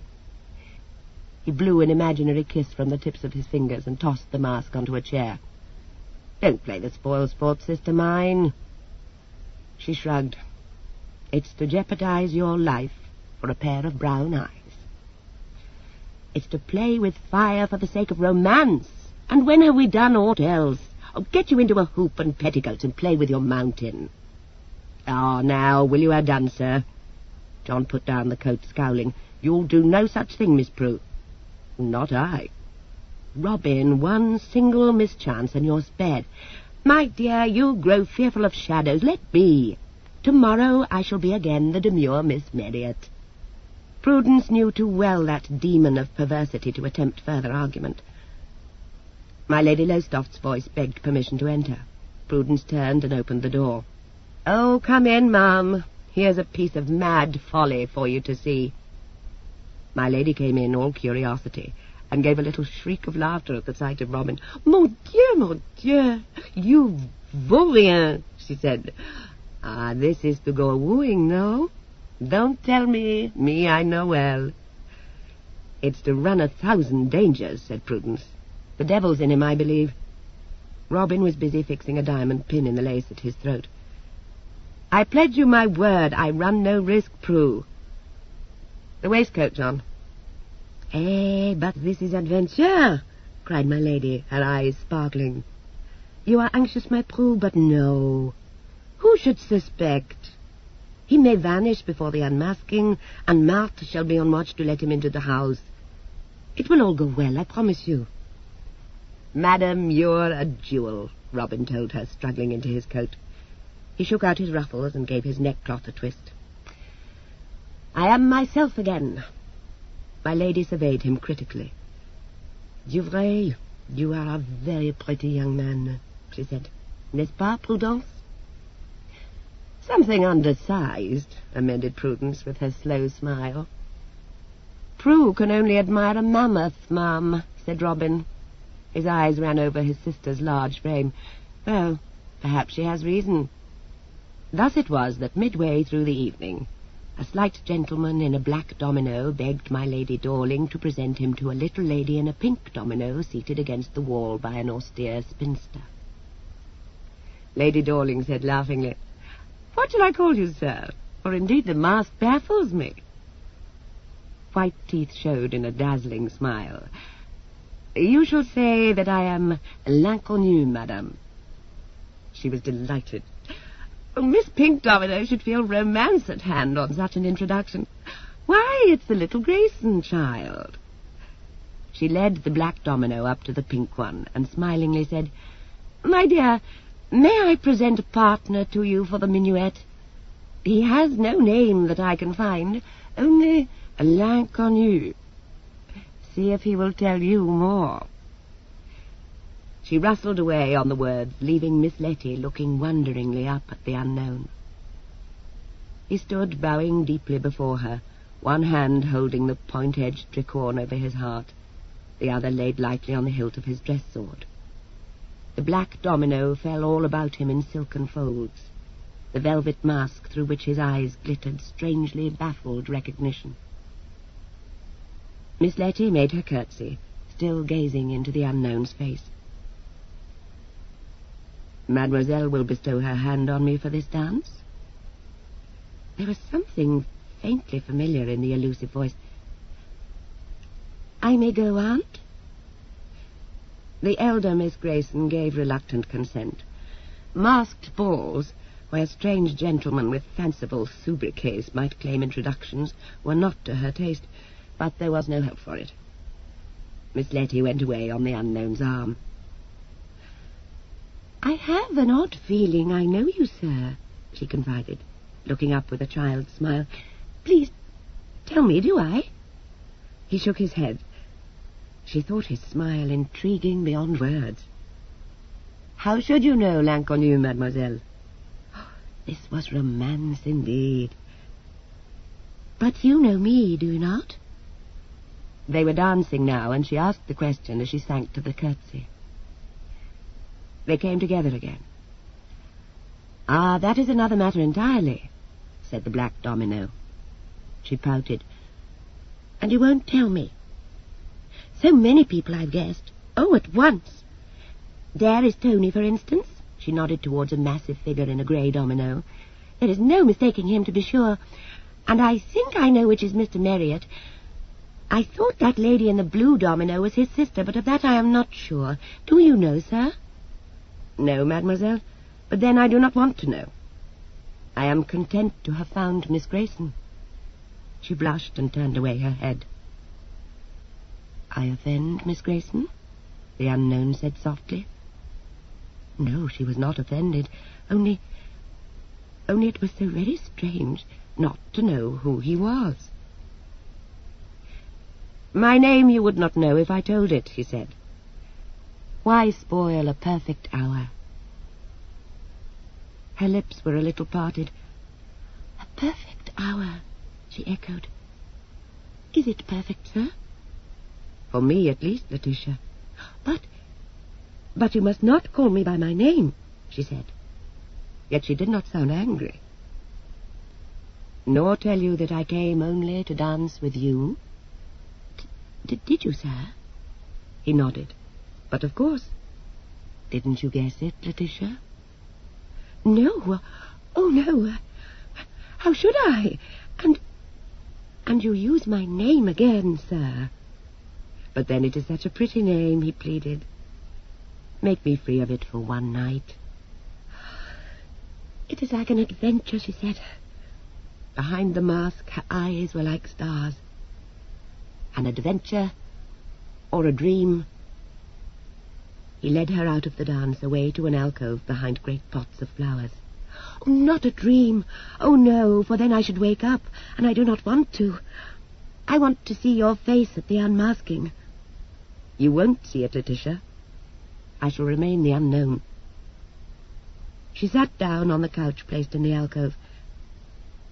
He blew an imaginary kiss from the tips of his fingers and tossed the mask onto a chair. "Don't play the spoil sport, sister mine." She shrugged. "It's to jeopardize your life for a pair of brown eyes. It's to play with fire for the sake of romance. And when have we done aught else? Oh, get you into a hoop and petticoats and play with your mountain." "Ah, now, will you have done, sir?" John put down the coat, scowling. "You'll do no such thing, Miss Prue." "Not I." "Robin, one single mischance and you're spared. My dear, you grow fearful of shadows. Let be. Tomorrow I shall be again the demure Miss Marriott." Prudence knew too well that demon of perversity to attempt further argument. My Lady Lowestoft's voice begged permission to enter. Prudence turned and opened the door. "Oh, come in, ma'am. Here's a piece of mad folly for you to see." My lady came in, all curiosity, and gave a little shriek of laughter at the sight of Robin. Mon Dieu, you vaurien," she said. "Ah, this is to go a-wooing, no? Don't tell me. Me I know well." "It's to run 1,000 dangers," said Prudence. "The devil's in him, I believe." Robin was busy fixing a diamond pin in the lace at his throat. "I pledge you my word I run no risk, Prue." "The waistcoat, John." "Eh, but this is adventure," cried my lady, her eyes sparkling. "You are anxious, my Prue, but no. Who should suspect? He may vanish before the unmasking, and Marthe shall be on watch to let him into the house. It will all go well, I promise you." "Madam, you're a jewel," Robin told her, struggling into his coat. He shook out his ruffles and gave his neckcloth a twist. "I am myself again." My lady surveyed him critically. "Du vrai, you are a very pretty young man," she said. "N'est-ce pas, Prudence?" "Something undersized," amended Prudence with her slow smile. "Prue can only admire a mammoth, ma'am," said Robin. His eyes ran over his sister's large frame. "Well, perhaps she has reason." Thus it was that midway through the evening a slight gentleman in a black domino begged my Lady Dorling to present him to a little lady in a pink domino seated against the wall by an austere spinster. Lady Dorling said laughingly, "What shall I call you, sir? For indeed the mask baffles me." White teeth showed in a dazzling smile. "You shall say that I am l'inconnue, madame." She was delighted. Miss Pink Domino should feel romance at hand on such an introduction. "Why, it's the little Grayson child." She led the black domino up to the pink one and smilingly said, "My dear, may I present a partner to you for the minuet? He has no name that I can find, only l'inconnu. See if he will tell you more." She rustled away on the words, leaving Miss Letty looking wonderingly up at the unknown. He stood bowing deeply before her, one hand holding the point-edged tricorn over his heart, the other laid lightly on the hilt of his dress sword. The black domino fell all about him in silken folds. The velvet mask through which his eyes glittered strangely baffled recognition. Miss Letty made her curtsy, still gazing into the unknown's face. "Mademoiselle will bestow her hand on me for this dance?" There was something faintly familiar in the elusive voice. "I may go, aunt?" The elder Miss Grayson gave reluctant consent. Masked balls, where strange gentlemen with fanciful sobriquets might claim introductions, were not to her taste, but there was no help for it. Miss Letty went away on the unknown's arm. "I have an odd feeling I know you, sir," she confided, looking up with a child's smile. "Please, tell me, do I?" He shook his head. She thought his smile intriguing beyond words. "How should you know l'inconnu, mademoiselle?" This was romance indeed. "But you know me, do you not?" They were dancing now, and she asked the question as she sank to the curtsy. They came together again. "Ah, that is another matter entirely," said the black domino. She pouted. "And you won't tell me? So many people I've guessed. Oh, at once. There is Tony, for instance." She nodded towards a massive figure in a grey domino. "There is no mistaking him, to be sure. And I think I know which is Mr. Marriott. I thought that lady in the blue domino was his sister, but of that I am not sure. Do you know, sir?" "No, mademoiselle, but then I do not want to know. I am content to have found Miss Grayson." She blushed and turned away her head. "I offend, Miss Grayson?" the unknown said softly. No, she was not offended, only it was so very strange not to know who he was. "My name you would not know if I told it," he said. "Why spoil a perfect hour?" Her lips were a little parted. "A perfect hour," she echoed. "Is it perfect, sir?" "For me, at least, Letitia." But you must not call me by my name," she said. Yet she did not sound angry. "Nor tell you that I came only to dance with you?" Did you, sir?" He nodded. "But of course. Didn't you guess it, Letitia?" "No. Oh, no. How should I? And you use my name again, sir." "But then it is such a pretty name," he pleaded. "Make me free of it for one night." "It is like an adventure," she said. Behind the mask, her eyes were like stars. An adventure or a dream? He led her out of the dance, away to an alcove behind great pots of flowers. "Oh, not a dream. Oh, no, for then I should wake up, and I do not want to. I want to see your face at the unmasking." "You won't see it, Letitia. I shall remain the unknown." She sat down on the couch placed in the alcove.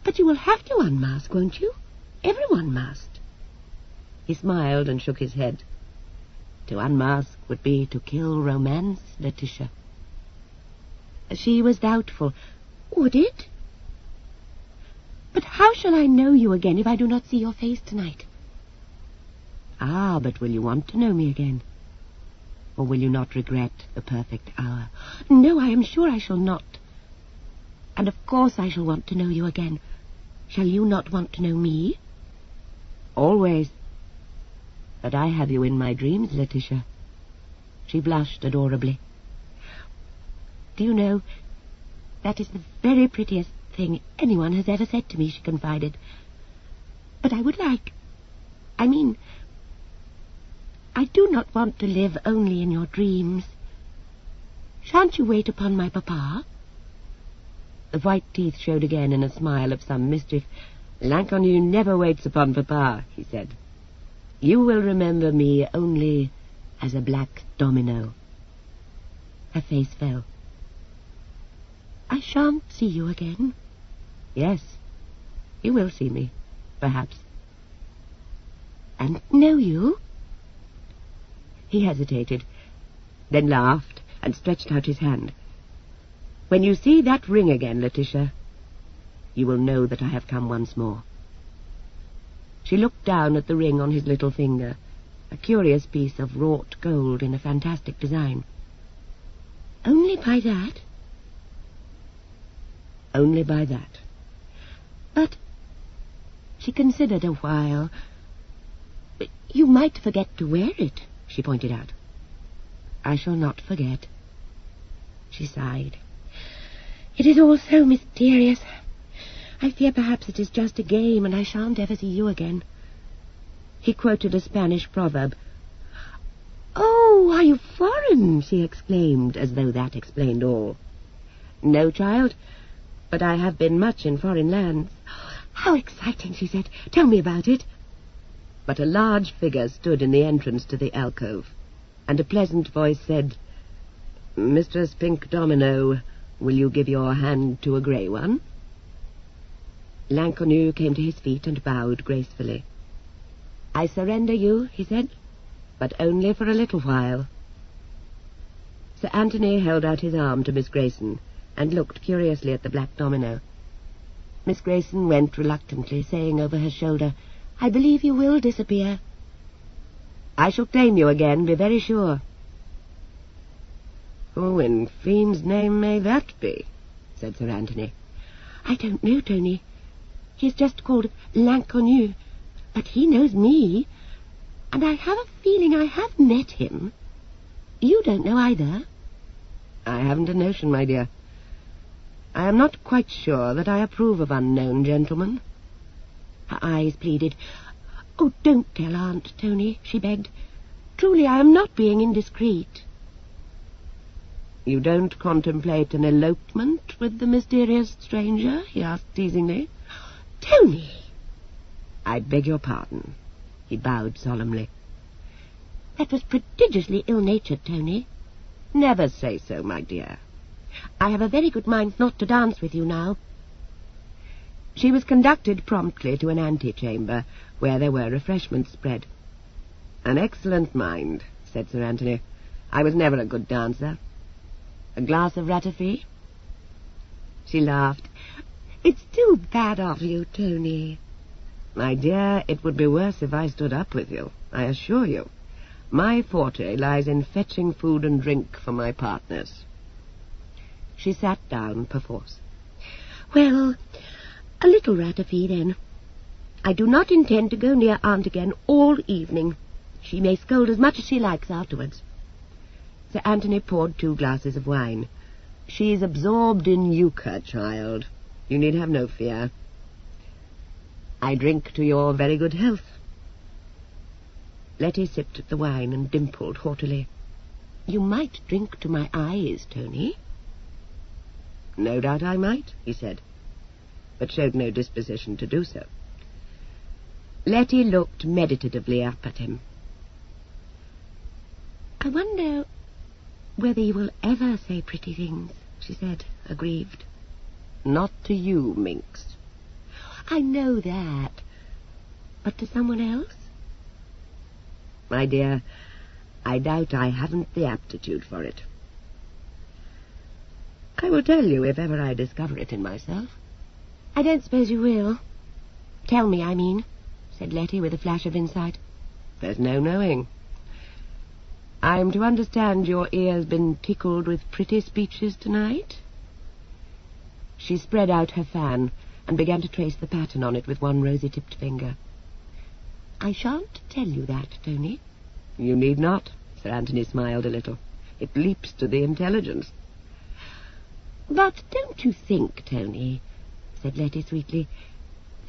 "But you will have to unmask, won't you? Everyone must." He smiled and shook his head. To unmask would be to kill romance, Letitia. She was doubtful. "Would it? But how shall I know you again if I do not see your face tonight?" "Ah, but will you want to know me again? Or will you not regret the perfect hour?" "No, I am sure I shall not. And of course I shall want to know you again. Shall you not want to know me?" "Always. But I have you in my dreams, Letitia." She blushed adorably. "Do you know, that is the very prettiest thing anyone has ever said to me," she confided. "But I would like... I do not want to live only in your dreams. Shan't you wait upon my papa?" The white teeth showed again in a smile of some mischief. "L'inconnu never waits upon papa," he said. "You will remember me only as a black domino." Her face fell. "I shan't see you again?" "Yes, you will see me, perhaps." And know you? He hesitated, then laughed and stretched out his hand. When you see that ring again, Letitia, you will know that I have come once more. She looked down at the ring on his little finger, a curious piece of wrought gold in a fantastic design. Only by that? Only by that. But she considered a while. You might forget to wear it, she pointed out. I shall not forget. She sighed. It is all so mysterious. I fear perhaps it is just a game and I shan't ever see you again. He quoted a Spanish proverb. Oh, are you foreign? She exclaimed, as though that explained all. No, child, but I have been much in foreign lands. How exciting, she said. Tell me about it. But a large figure stood in the entrance to the alcove, and a pleasant voice said, Mistress Pink Domino, will you give your hand to a grey one? L'inconnu came to his feet and bowed gracefully. I surrender you, he said, but only for a little while. Sir Anthony held out his arm to Miss Grayson and looked curiously at the black domino. Miss Grayson went reluctantly, saying over her shoulder, I believe you will disappear. I shall claim you again, be very sure. Who in fiend's name may that be? Said Sir Anthony. I don't know, Tony. He is just called L'Inconnu, but he knows me, and I have a feeling I have met him. You don't know either? I haven't a notion, my dear. I am not quite sure that I approve of unknown gentlemen. Her eyes pleaded. Oh, don't tell Aunt, Tony, she begged. Truly, I am not being indiscreet. You don't contemplate an elopement with the mysterious stranger? He asked teasingly. Tony! I beg your pardon. He bowed solemnly. That was prodigiously ill-natured, Tony. Never say so, my dear. I have a very good mind not to dance with you now. She was conducted promptly to an antechamber, where there were refreshments spread. An excellent mind, said Sir Anthony. I was never a good dancer. A glass of ratafie? She laughed. It's too bad of you, Tony. My dear, it would be worse if I stood up with you, I assure you. My forte lies in fetching food and drink for my partners. She sat down perforce. Well, a little ratafie, then. I do not intend to go near Aunt again all evening. She may scold as much as she likes afterwards. Sir Anthony poured 2 glasses of wine. She's absorbed in euchre, child. You need have no fear. I drink to your very good health. Letty sipped at the wine and dimpled haughtily. You might drink to my eyes, Tony. No doubt I might, he said, but showed no disposition to do so. Letty looked meditatively up at him. I wonder whether you will ever say pretty things, she said, aggrieved. Not to you, minx. I know that, but to someone else? My dear, I doubt I haven't the aptitude for it. I will tell you if ever I discover it in myself. I don't suppose you will. Tell me, I mean, said Letty with a flash of insight. There's no knowing. I'm to understand your ear's been tickled with pretty speeches tonight? She spread out her fan and began to trace the pattern on it with one rosy-tipped finger. I shan't tell you that, Tony. You need not, Sir Anthony smiled a little. It leaps to the intelligence. But don't you think, Tony, said Letty sweetly,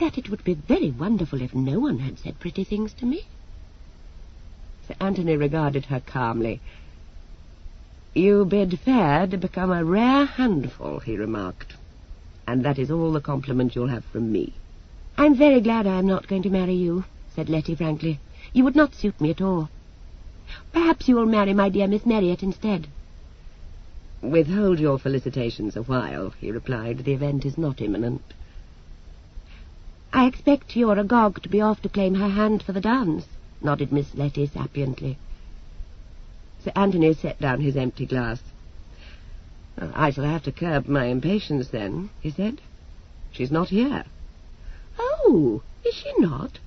that it would be very wonderful if no one had said pretty things to me? Sir Anthony regarded her calmly. You bid fair to become a rare handful, he remarked, and that is all the compliment you'll have from me. I'm very glad I am not going to marry you, said Letty frankly. You would not suit me at all. Perhaps you will marry my dear Miss Marriott instead. Withhold your felicitations a while, he replied. The event is not imminent. I expect you're agog to be off to claim her hand for the dance, nodded Miss Letty sapiently. Sir Anthony set down his empty glass. "Well, I shall have to curb my impatience, then," he said. "She's not here." "Oh, is she not?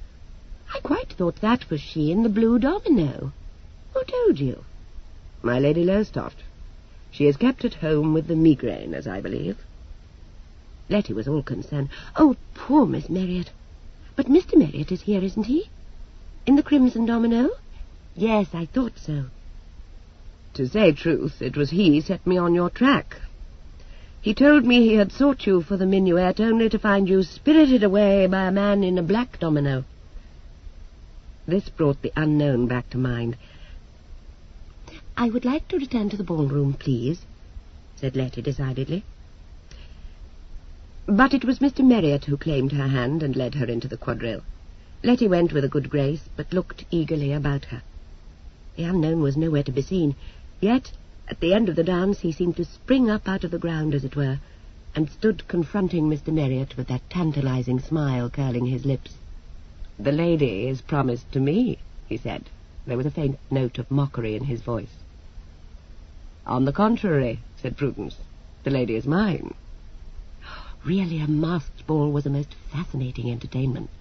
I quite thought that was she in the blue domino. Who told you?" "My Lady Lowestoft. She is kept at home with the migraine, as I believe." Letty was all concern. "Oh, poor Miss Marriott. But Mr. Marriott is here, isn't he? In the crimson domino?" "Yes, I thought so." "To say truth, it was he set me on your track. He told me he had sought you for the minuet only to find you spirited away by a man in a black domino." This brought the unknown back to mind. "I would like to return to the ballroom, please," said Letty decidedly. But it was Mr. Marriott who claimed her hand and led her into the quadrille. Letty went with a good grace, but looked eagerly about her. The unknown was nowhere to be seen, yet at the end of the dance he seemed to spring up out of the ground, as it were, and stood confronting Mr. Marriott with that tantalizing smile curling his lips. "The lady is promised to me," he said. There was a faint note of mockery in his voice. "On the contrary," said Prudence, "the lady is mine." Really, a masked ball was a most fascinating entertainment.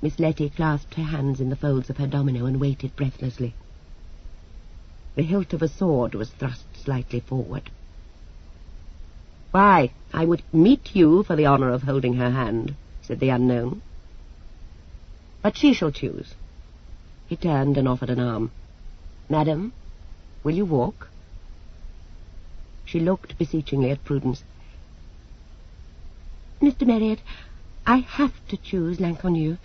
Miss Letty clasped her hands in the folds of her domino and waited breathlessly. The hilt of a sword was thrust slightly forward. "Why, I would meet you for the honour of holding her hand," said the unknown. "But she shall choose." He turned and offered an arm. "Madam, will you walk?" She looked beseechingly at Prudence. "Mr. Marriott, I have to choose l'inconnu,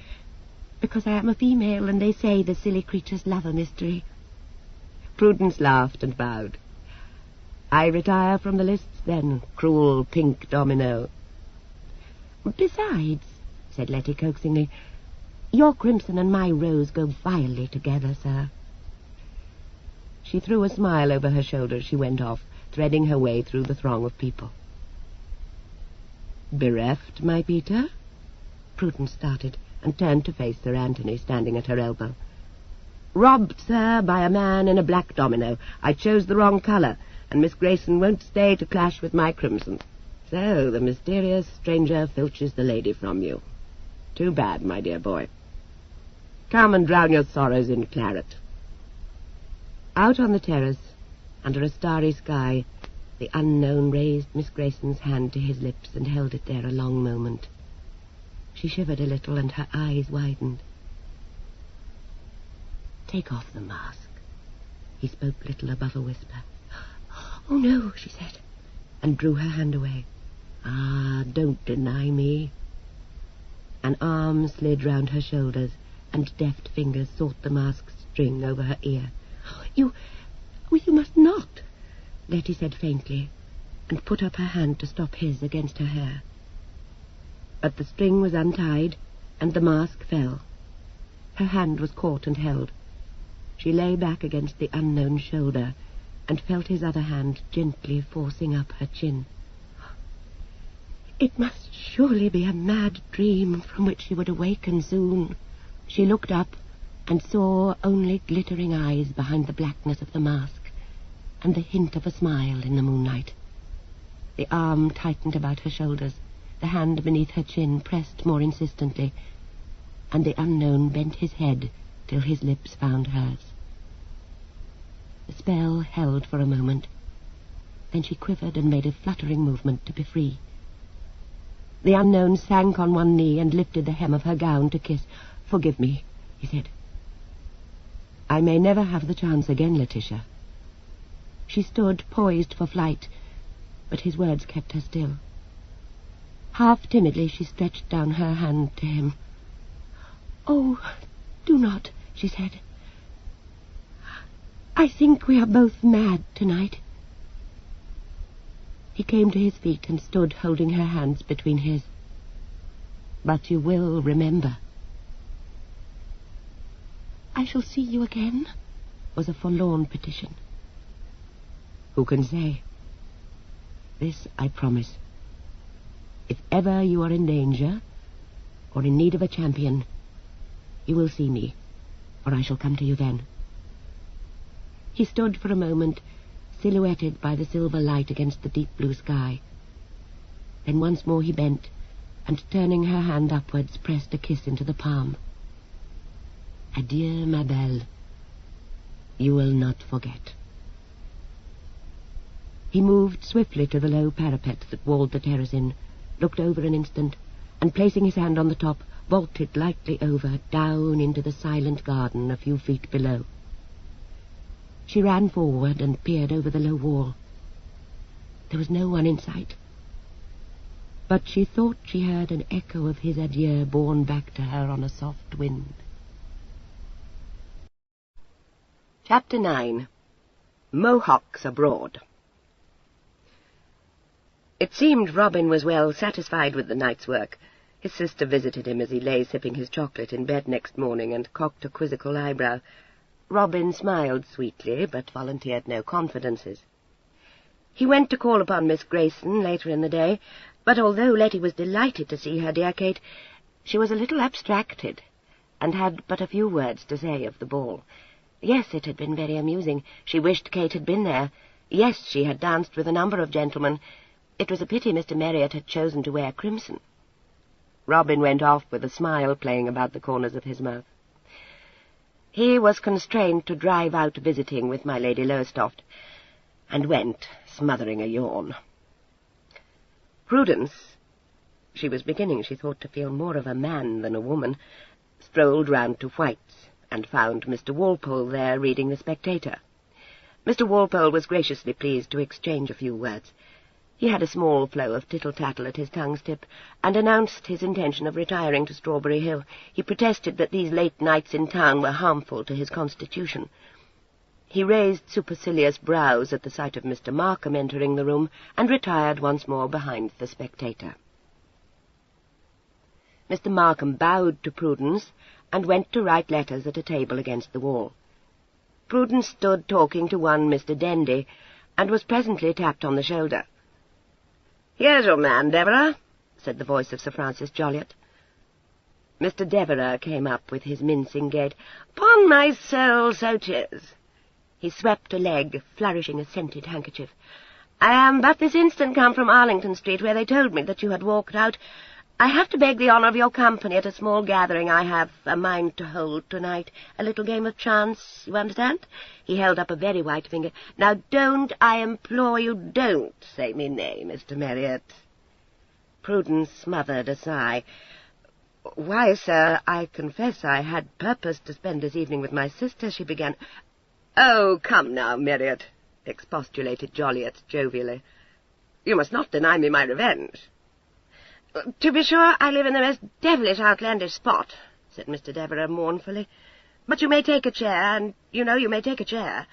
because I am a female, and they say the silly creatures love a mystery." Prudence laughed and bowed. "I retire from the lists, then, cruel pink domino." "Besides," said Letty coaxingly, "your crimson and my rose go vilely together, sir." She threw a smile over her shoulder as she went off, threading her way through the throng of people. "Bereft, my Peter?" Prudence started and turned to face Sir Anthony, standing at her elbow. "Robbed, sir, by a man in a black domino. I chose the wrong colour, and Miss Grayson won't stay to clash with my crimson. So the mysterious stranger filches the lady from you. Too bad, my dear boy. Come and drown your sorrows in claret." Out on the terrace, under a starry sky, the unknown raised Miss Grayson's hand to his lips and held it there a long moment. She shivered a little, and her eyes widened. "Take off the mask." He spoke little above a whisper. "Oh, no," she said, and drew her hand away. "Ah, don't deny me." An arm slid round her shoulders, and deft fingers sought the mask's string over her ear. You must not," Letty said faintly, and put up her hand to stop his against her hair. But the string was untied, and the mask fell. Her hand was caught and held. She lay back against the unknown's shoulder, and felt his other hand gently forcing up her chin. It must surely be a mad dream from which she would awaken soon. She looked up and saw only glittering eyes behind the blackness of the mask, and the hint of a smile in the moonlight. The arm tightened about her shoulders, the hand beneath her chin pressed more insistently, and the unknown bent his head till his lips found hers. The spell held for a moment. Then she quivered and made a fluttering movement to be free. The unknown sank on one knee and lifted the hem of her gown to kiss. "Forgive me," he said. "I may never have the chance again, Letitia." She stood poised for flight, but his words kept her still. Half timidly she stretched down her hand to him. "Oh, do not," she said. "I think we are both mad tonight." He came to his feet and stood holding her hands between his. "But you will remember." "I shall see you again," was a forlorn petition. "Who can say? This I promise. If ever you are in danger, or in need of a champion, you will see me, or I shall come to you then." He stood for a moment, silhouetted by the silver light against the deep blue sky. Then once more he bent, and turning her hand upwards, pressed a kiss into the palm. "Adieu, ma belle. You will not forget." He moved swiftly to the low parapet that walled the terrace in, looked over an instant, and placing his hand on the top, vaulted lightly over, down into the silent garden a few feet below. She ran forward and peered over the low wall. There was no one in sight, but she thought she heard an echo of his adieu borne back to her on a soft wind. Chapter 9. Mohawks Abroad. It seemed Robin was well satisfied with the night's work. His sister visited him as he lay sipping his chocolate in bed next morning and cocked a quizzical eyebrow. Robin smiled sweetly, but volunteered no confidences. He went to call upon Miss Grayson later in the day, but although Letty was delighted to see her dear Kate, she was a little abstracted, and had but a few words to say of the ball. Yes, it had been very amusing. She wished Kate had been there. Yes, she had danced with a number of gentlemen. It was a pity Mr. Marriott had chosen to wear crimson. Robin went off with a smile playing about the corners of his mouth. He was constrained to drive out visiting with my Lady Lowestoft, and went, smothering a yawn. Prudence, she was beginning, she thought, to feel more of a man than a woman, strolled round to White's, and found Mr. Walpole there reading the Spectator. Mr. Walpole was graciously pleased to exchange a few words. He had a small flow of tittle-tattle at his tongue's tip, and announced his intention of retiring to Strawberry Hill. He protested that these late nights in town were harmful to his constitution. He raised supercilious brows at the sight of Mr. Markham entering the room, and retired once more behind the Spectator. Mr. Markham bowed to Prudence, and went to write letters at a table against the wall. Prudence stood talking to one Mr. Dendy, and was presently tapped on the shoulder. "Here's your man, Devereux," said the voice of Sir Francis Joliot. Mr. Devereux came up with his mincing gait. "'Pon my soul, so 'tis." He swept a leg, flourishing a scented handkerchief. "I am but this instant come from Arlington Street, where they told me that you had walked out. I have to beg the honour of your company at a small gathering I have a mind to hold tonight. A little game of chance, you understand?" He held up a very white finger. "Now don't, I implore you, don't say me nay, Mr. Marriott." Prudence smothered a sigh. "Why, sir, I confess I had purposed to spend this evening with my sister," she began. "Oh, come now, Marriott," expostulated Joliot jovially. "You must not deny me my revenge." "To be sure, I live in the most devilish outlandish spot," said Mr. Devereux mournfully. "But you may take a chair, and, you know, you may take a chair.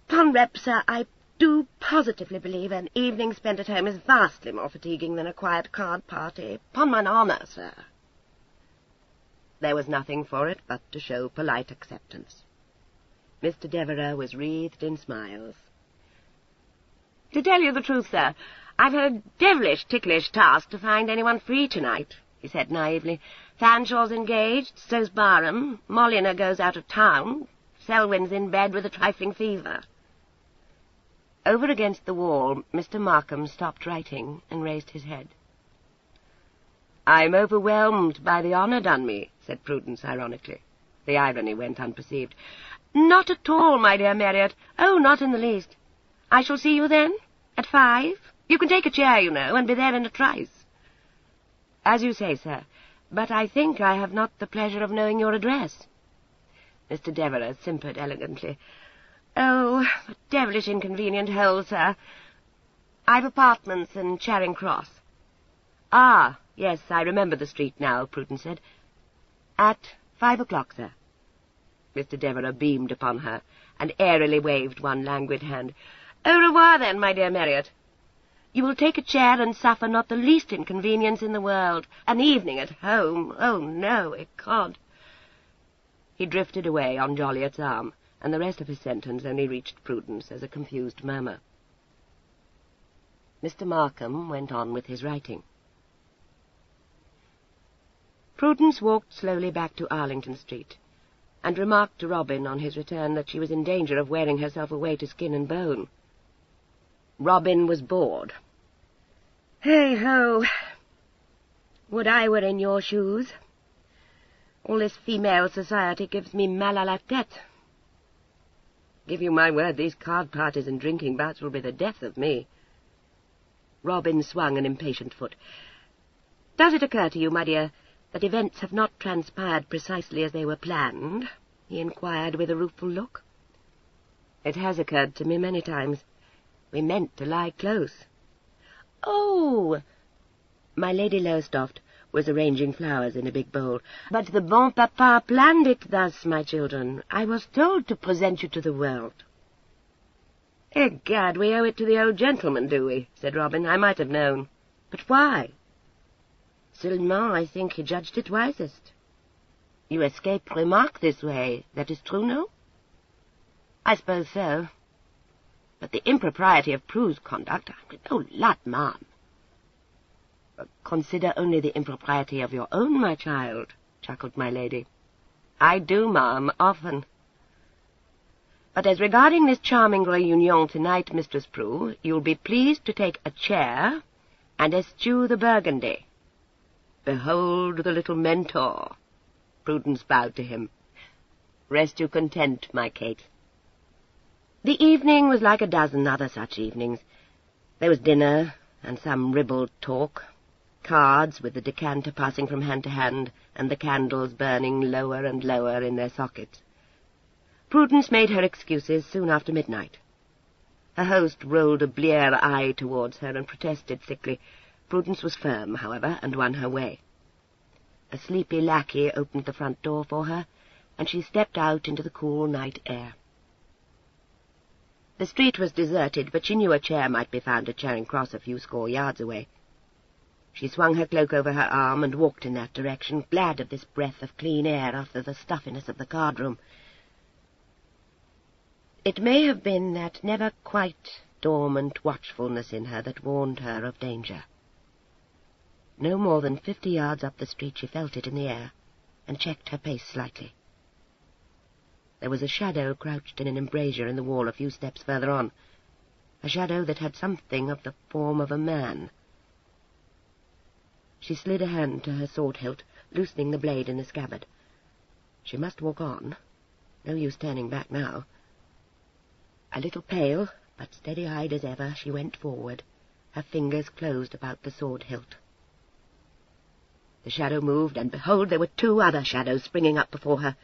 'Pon rep, sir, I do positively believe an evening spent at home is vastly more fatiguing than a quiet card party. 'Pon mine honour, sir." There was nothing for it but to show polite acceptance. Mr. Devereux was wreathed in smiles. "To tell you the truth, sir, I've had a devilish ticklish task to find anyone free tonight," he said naively. "Fanshaw's engaged, so's Barham, Molyneux goes out of town, Selwyn's in bed with a trifling fever." Over against the wall, Mr. Markham stopped writing and raised his head. "I'm overwhelmed by the honour done me," said Prudence ironically. The irony went unperceived. "Not at all, my dear Marriott. Oh, not in the least. I shall see you then? At 5? You can take a chair, you know, and be there in a trice." "As you say, sir, but I think I have not the pleasure of knowing your address." Mr. Devereux simpered elegantly. "Oh, a devilish inconvenient hole, sir. I've apartments in Charing Cross." "Ah, yes, I remember the street now," Prudence said. "At 5 o'clock, sir." Mr. Devereux beamed upon her, and airily waved one languid hand. "Au revoir, then, my dear Marriott. You will take a chair and suffer not the least inconvenience in the world. An evening at home, oh no, ecod." He drifted away on Joliot's arm, and the rest of his sentence only reached Prudence as a confused murmur. Mr. Markham went on with his writing. Prudence walked slowly back to Arlington Street. and remarked to Robin on his return that she was in danger of wearing herself away to skin and bone. Robin was bored. "Hey-ho! Would I were in your shoes. All this female society gives me mal à la tête. Give you my word, these card parties and drinking bouts will be the death of me." Robin swung an impatient foot. "Does it occur to you, my dear, that events have not transpired precisely as they were planned?" he inquired with a rueful look. "It has occurred to me many times. We meant to lie close." "Oh!" My Lady Lowestoft was arranging flowers in a big bowl. "But the bon papa planned it thus, my children. I was told to present you to the world." "Egad, we owe it to the old gentleman, do we?" said Robin. "I might have known. But why?" "Seulement, I think he judged it wisest. You escape remark this way. That is true, no?" "I suppose so. But the impropriety of Prue's conduct— Oh, lud, ma'am." "Consider only the impropriety of your own, my child," chuckled my lady. "I do, ma'am, often. But as regarding this charming reunion tonight, Mistress Prue, you'll be pleased to take a chair and eschew the burgundy. Behold the little mentor." Prudence bowed to him. "Rest you content, my Kate." The evening was like a dozen other such evenings. There was dinner and some ribald talk, cards with the decanter passing from hand to hand, and the candles burning lower and lower in their sockets. Prudence made her excuses soon after midnight. Her host rolled a blear eye towards her and protested thickly. Prudence was firm, however, and won her way. A sleepy lackey opened the front door for her, and she stepped out into the cool night air. The street was deserted, but she knew a chair might be found at Charing Cross a few score yards away. She swung her cloak over her arm and walked in that direction, glad of this breath of clean air after the stuffiness of the card-room. It may have been that never quite dormant watchfulness in her that warned her of danger. No more than 50 yards up the street she felt it in the air, and checked her pace slightly. There was a shadow crouched in an embrasure in the wall a few steps further on, a shadow that had something of the form of a man. She slid a hand to her sword hilt, loosening the blade in the scabbard. She must walk on. No use turning back now. A little pale, but steady-eyed as ever, she went forward, her fingers closed about the sword hilt. The shadow moved, and behold, there were 2 other shadows springing up before her.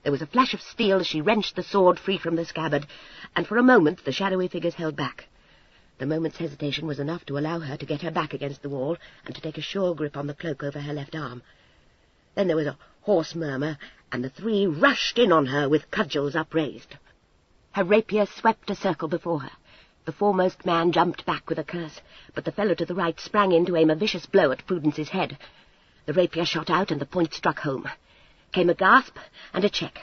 There was a flash of steel as she wrenched the sword free from the scabbard, and for a moment the shadowy figures held back. The moment's hesitation was enough to allow her to get her back against the wall and to take a sure grip on the cloak over her left arm. Then there was a hoarse murmur, and the 3 rushed in on her with cudgels upraised. Her rapier swept a circle before her. The foremost man jumped back with a curse, but the fellow to the right sprang in to aim a vicious blow at Prudence's head. The rapier shot out, and the point struck home. Came a gasp and a check.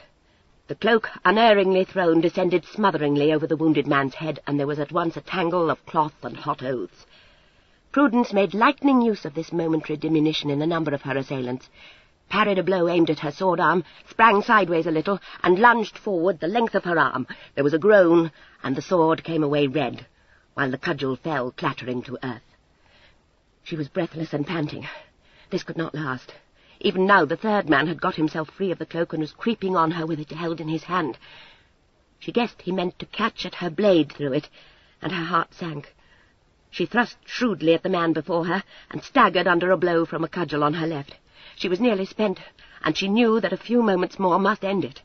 The cloak, unerringly thrown, descended smotheringly over the wounded man's head, and there was at once a tangle of cloth and hot oaths. Prudence made lightning use of this momentary diminution in the number of her assailants, parried a blow aimed at her sword-arm, sprang sideways a little, and lunged forward the length of her arm. There was a groan, and the sword came away red, while the cudgel fell clattering to earth. She was breathless and panting. This could not last. Even now the 3rd man had got himself free of the cloak and was creeping on her with it held in his hand. She guessed he meant to catch at her blade through it, and her heart sank. She thrust shrewdly at the man before her, and staggered under a blow from a cudgel on her left. She was nearly spent, and she knew that a few moments more must end it.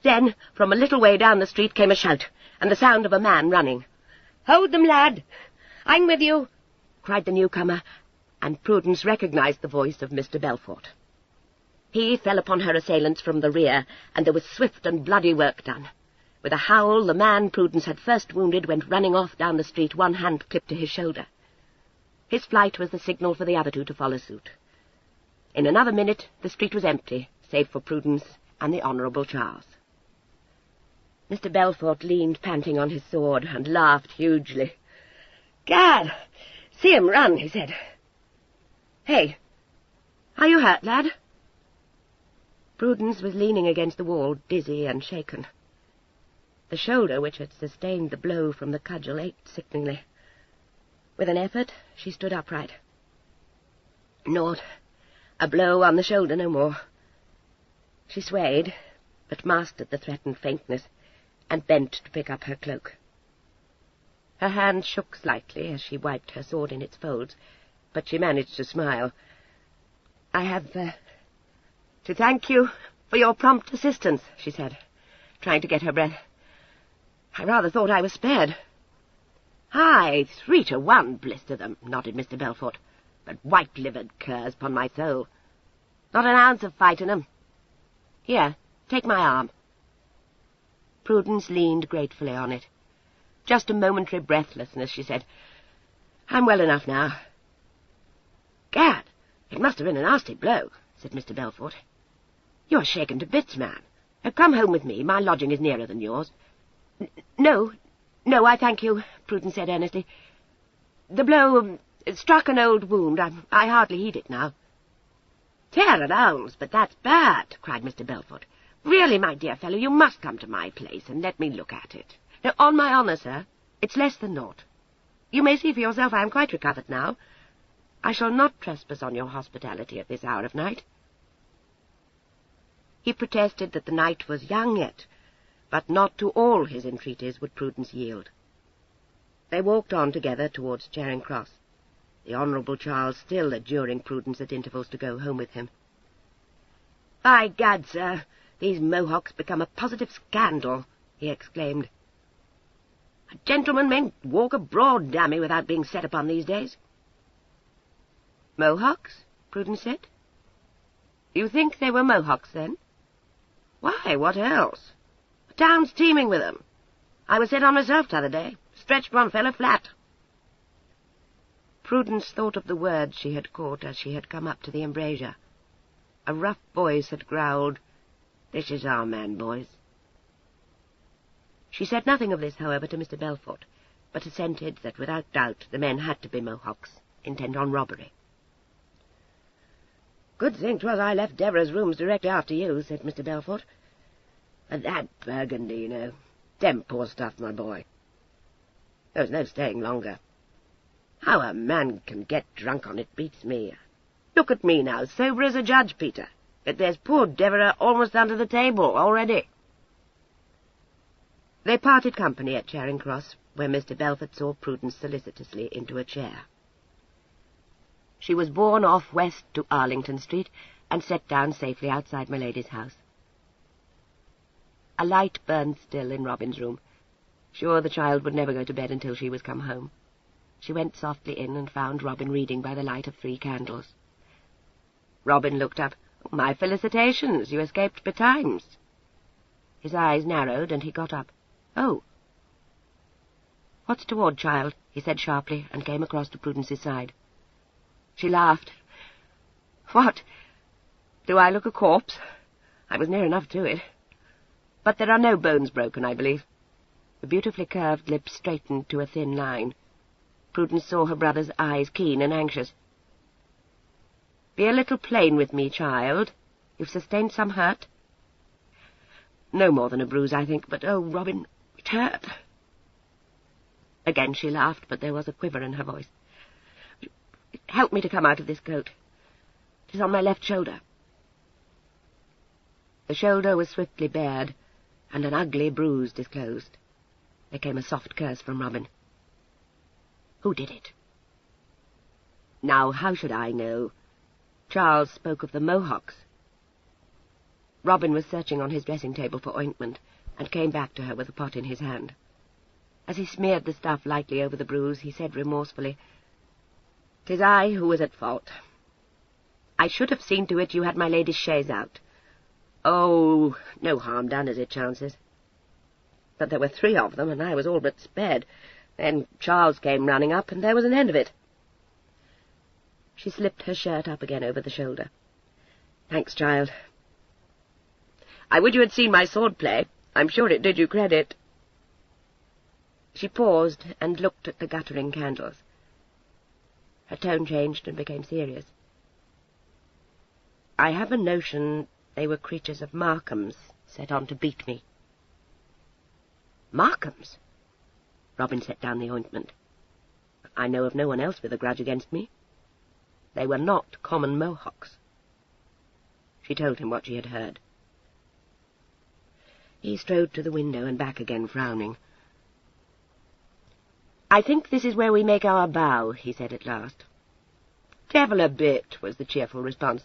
Then, from a little way down the street came a shout, and the sound of a man running. "Hold them, lad! I'm with you!" cried the newcomer, and Prudence recognized the voice of Mr. Belfort. He fell upon her assailants from the rear, and there was swift and bloody work done. With a howl, the man Prudence had first wounded went running off down the street, one hand clipped to his shoulder. His flight was the signal for the other 2 to follow suit. In another minute the street was empty, save for Prudence and the Honourable Charles. Mr. Belfort leaned panting on his sword and laughed hugely. "Gad! See him run," he said. "Hey, are you hurt, lad?" Prudence was leaning against the wall, dizzy and shaken. The shoulder which had sustained the blow from the cudgel ached sickeningly. With an effort, she stood upright. Naught. A blow on the shoulder, no more. She swayed, but mastered the threatened faintness, and bent to pick up her cloak. Her hand shook slightly as she wiped her sword in its folds, but she managed to smile. "I have to thank you for your prompt assistance," she said, trying to get her breath. "I rather thought I was spared." "Aye, 3-1, blister them," nodded Mr. Belfort. "But white-livered curs, upon my soul. Not an ounce of fight in 'em. Here, take my arm." Prudence leaned gratefully on it. Just a momentary breathlessness, she said. "I'm well enough now." "Gad, it must have been a nasty blow," said Mr. Belfort. "You're shaken to bits, man. Now come home with me. My lodging is nearer than yours." No, I thank you," Prudence said earnestly. "The blow struck an old wound. I hardly heed it now." "Tear and arms, but that's bad," cried Mr. Belfort. "Really, my dear fellow, you must come to my place and let me look at it." "No, on my honour, sir, it's less than naught. You may see for yourself I am quite recovered now. I shall not trespass on your hospitality at this hour of night." He protested that the night was young yet, but not to all his entreaties would Prudence yield. They walked on together towards Charing Cross, the Honourable Charles still adjuring Prudence at intervals to go home with him. "By gad, sir, these Mohocks become a positive scandal," he exclaimed. "A gentleman mayn't walk abroad, dammy, without being set upon these days." "Mohocks?" Prudence said. "You think they were Mohocks, then?" "Why, what else? The town's teeming with them. I was set on myself t'other day. Stretched one fellow flat." Prudence thought of the words she had caught as she had come up to the embrasure. A rough voice had growled, "This is our man, boys." She said nothing of this, however, to Mr. Belfort, but assented that without doubt the men had to be Mohocks, intent on robbery. "Good thing 'twas I left Devereux's rooms directly after you," said Mr. Belfort. "And that Burgundy, you know. Dem poor stuff, my boy. There was no staying longer. How a man can get drunk on it beats me. Look at me now, sober as a judge, Peter. But there's poor Devereux almost under the table already." They parted company at Charing Cross, where Mr. Belfort saw Prudence solicitously into a chair. She was borne off west to Arlington Street and set down safely outside my lady's house. A light burned still in Robin's room. Sure the child would never go to bed until she was come home. She went softly in and found Robin reading by the light of 3 candles. Robin looked up. "My felicitations, you escaped betimes." His eyes narrowed, and he got up. "Oh." "What's toward, child?" he said sharply, and came across to Prudence's side. She laughed. "What? Do I look a corpse? I was near enough to it. But there are no bones broken, I believe." The beautifully curved lips straightened to a thin line. Prudence saw her brother's eyes keen and anxious. "Be a little plain with me, child. You've sustained some hurt?" "No more than a bruise, I think, but, oh, Robin, it hurt." Again she laughed, but there was a quiver in her voice. "Help me to come out of this coat. It is on my left shoulder." The shoulder was swiftly bared, and an ugly bruise disclosed. There came a soft curse from Robin. "Who did it?" "Now, how should I know? Charles spoke of the Mohocks." Robin was searching on his dressing-table for ointment, and came back to her with a pot in his hand. As he smeared the stuff lightly over the bruise, he said remorsefully, "'Tis I who was at fault. I should have seen to it you had my lady's chaise out. Oh, no harm done as it chances. But there were 3 of them, and I was all but spared. Then Charles came running up, and there was an end of it." She slipped her shirt up again over the shoulder. "Thanks, child. I would you had seen my sword-play. I'm sure it did you credit." She paused and looked at the guttering candles. Her tone changed and became serious. "I have a notion They were creatures of Markham's, set on to beat me. Markham's? Robin set down the ointment. I know of no one else with a grudge against me. They were not common Mohawks. She told him what she had heard. He strode to the window and back again, frowning. "I think this is where we make our bow," he said at last. "Devil a bit," was the cheerful response.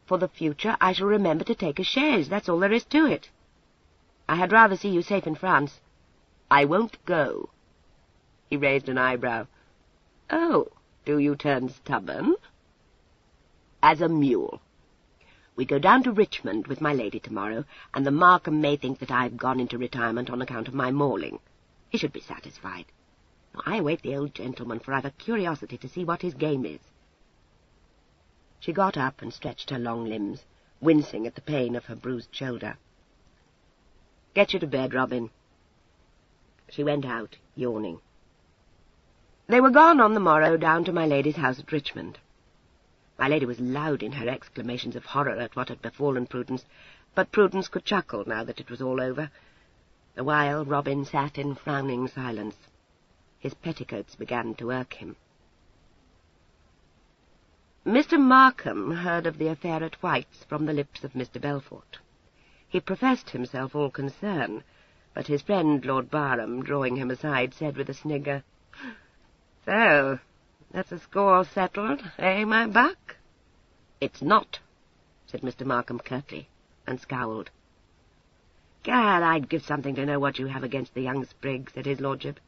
"For the future I shall remember to take a chaise, that's all there is to it. I had rather see you safe in France. I won't go." He raised an eyebrow. "Oh, do you turn stubborn?" "As a mule. We go down to Richmond with my lady tomorrow, and the Markham may think that I've gone into retirement on account of my mauling. He should be satisfied. I await the old gentleman, for I've a curiosity to see what his game is." She got up and stretched her long limbs, wincing at the pain of her bruised shoulder. "Get you to bed, Robin." She went out, yawning. They were gone on the morrow down to my lady's house at Richmond. My lady was loud in her exclamations of horror at what had befallen Prudence, but Prudence could chuckle now that it was all over. The while Robin sat in frowning silence. His petticoats began to irk him. Mr. Markham heard of the affair at White's from the lips of Mr. Belfort. He professed himself all concern, but his friend Lord Barham, drawing him aside, said with a snigger, "So, that's a score settled, eh, my buck?" "It's not," said Mr. Markham curtly, and scowled. "Gad, I'd give something to know what you have against the young sprig," said his lordship.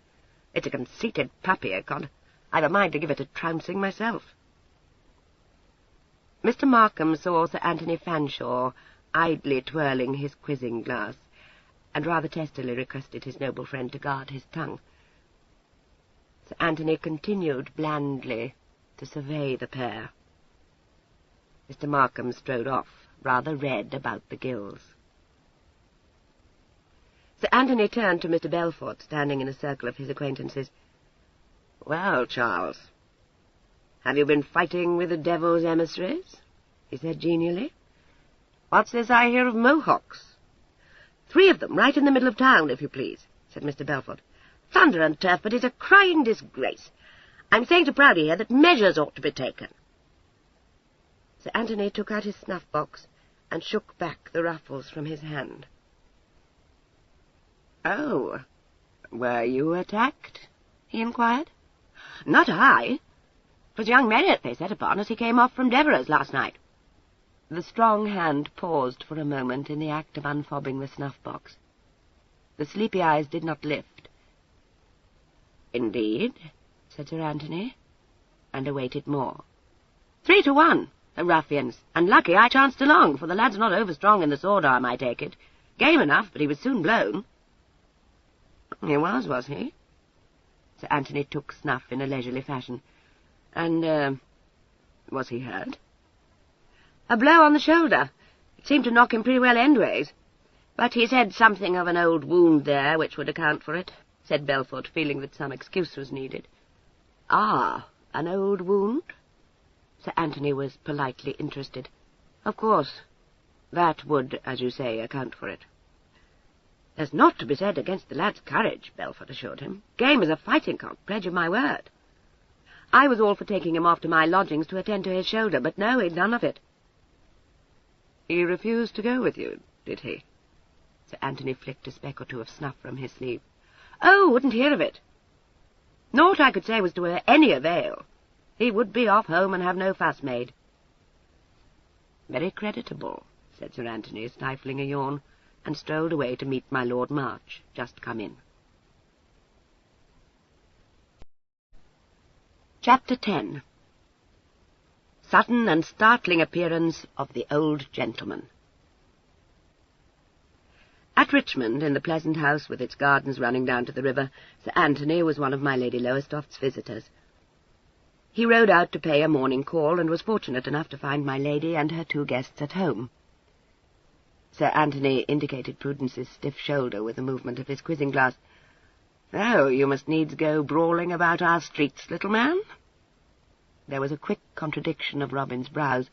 "It's a conceited puppy, ecod. I've a mind to give it a trouncing myself." Mr. Markham saw Sir Anthony Fanshawe idly twirling his quizzing glass, and rather testily requested his noble friend to guard his tongue. Sir Anthony continued blandly to survey the pair. Mr. Markham strode off, rather red about the gills. Sir Anthony turned to Mr. Belfort, standing in a circle of his acquaintances. "Well, Charles, have you been fighting with the devil's emissaries?" he said genially. "What's this I hear of Mohawks?" "3 of them, right in the middle of town, if you please," said Mr. Belfort. "Thunder and turf, but it's a crying disgrace. I'm saying to Proudy here that measures ought to be taken." Sir Anthony took out his snuff-box and shook back the ruffles from his hand. "Oh, were you attacked?" he inquired. "Not I. It was young Merritt they set upon as he came off from Devereux's last night." The strong hand paused for a moment in the act of unfobbing the snuff-box. The sleepy eyes did not lift. "Indeed?" said Sir Anthony, and awaited more. 3 to 1, the ruffians, and lucky I chanced along, for the lad's not over-strong in the sword-arm, I take it. Game enough, but he was soon blown." "He was he?" Sir Anthony took snuff in a leisurely fashion. "And, was he hurt?" "A blow on the shoulder. It seemed to knock him pretty well endways. But he said something of an old wound there, which would account for it," said Belfort, feeling that some excuse was needed. "Ah, an old wound?" Sir Anthony was politely interested. "Of course, that would, as you say, account for it." "There's naught to be said against the lad's courage," Belfort assured him. "Game as a fighting cock, pledge of my word. I was all for taking him off to my lodgings to attend to his shoulder, but no, he'd none of it." "He refused to go with you, did he?" Sir Anthony flicked a speck or two of snuff from his sleeve. "Oh, wouldn't hear of it. Naught I could say was to any avail. He would be off home and have no fuss made." "Very creditable," said Sir Anthony, stifling a yawn, and strolled away to meet my Lord March, just come in. Chapter 10. Sudden and startling appearance of the old gentleman. At Richmond, in the pleasant house with its gardens running down to the river, Sir Anthony was one of my Lady Lowestoft's visitors. He rode out to pay a morning call, and was fortunate enough to find my lady and her 2 guests at home. Sir Anthony indicated Prudence's stiff shoulder with a movement of his quizzing-glass. "Oh, you must needs go brawling about our streets, little man?" There was a quick contradiction of Robin's brows.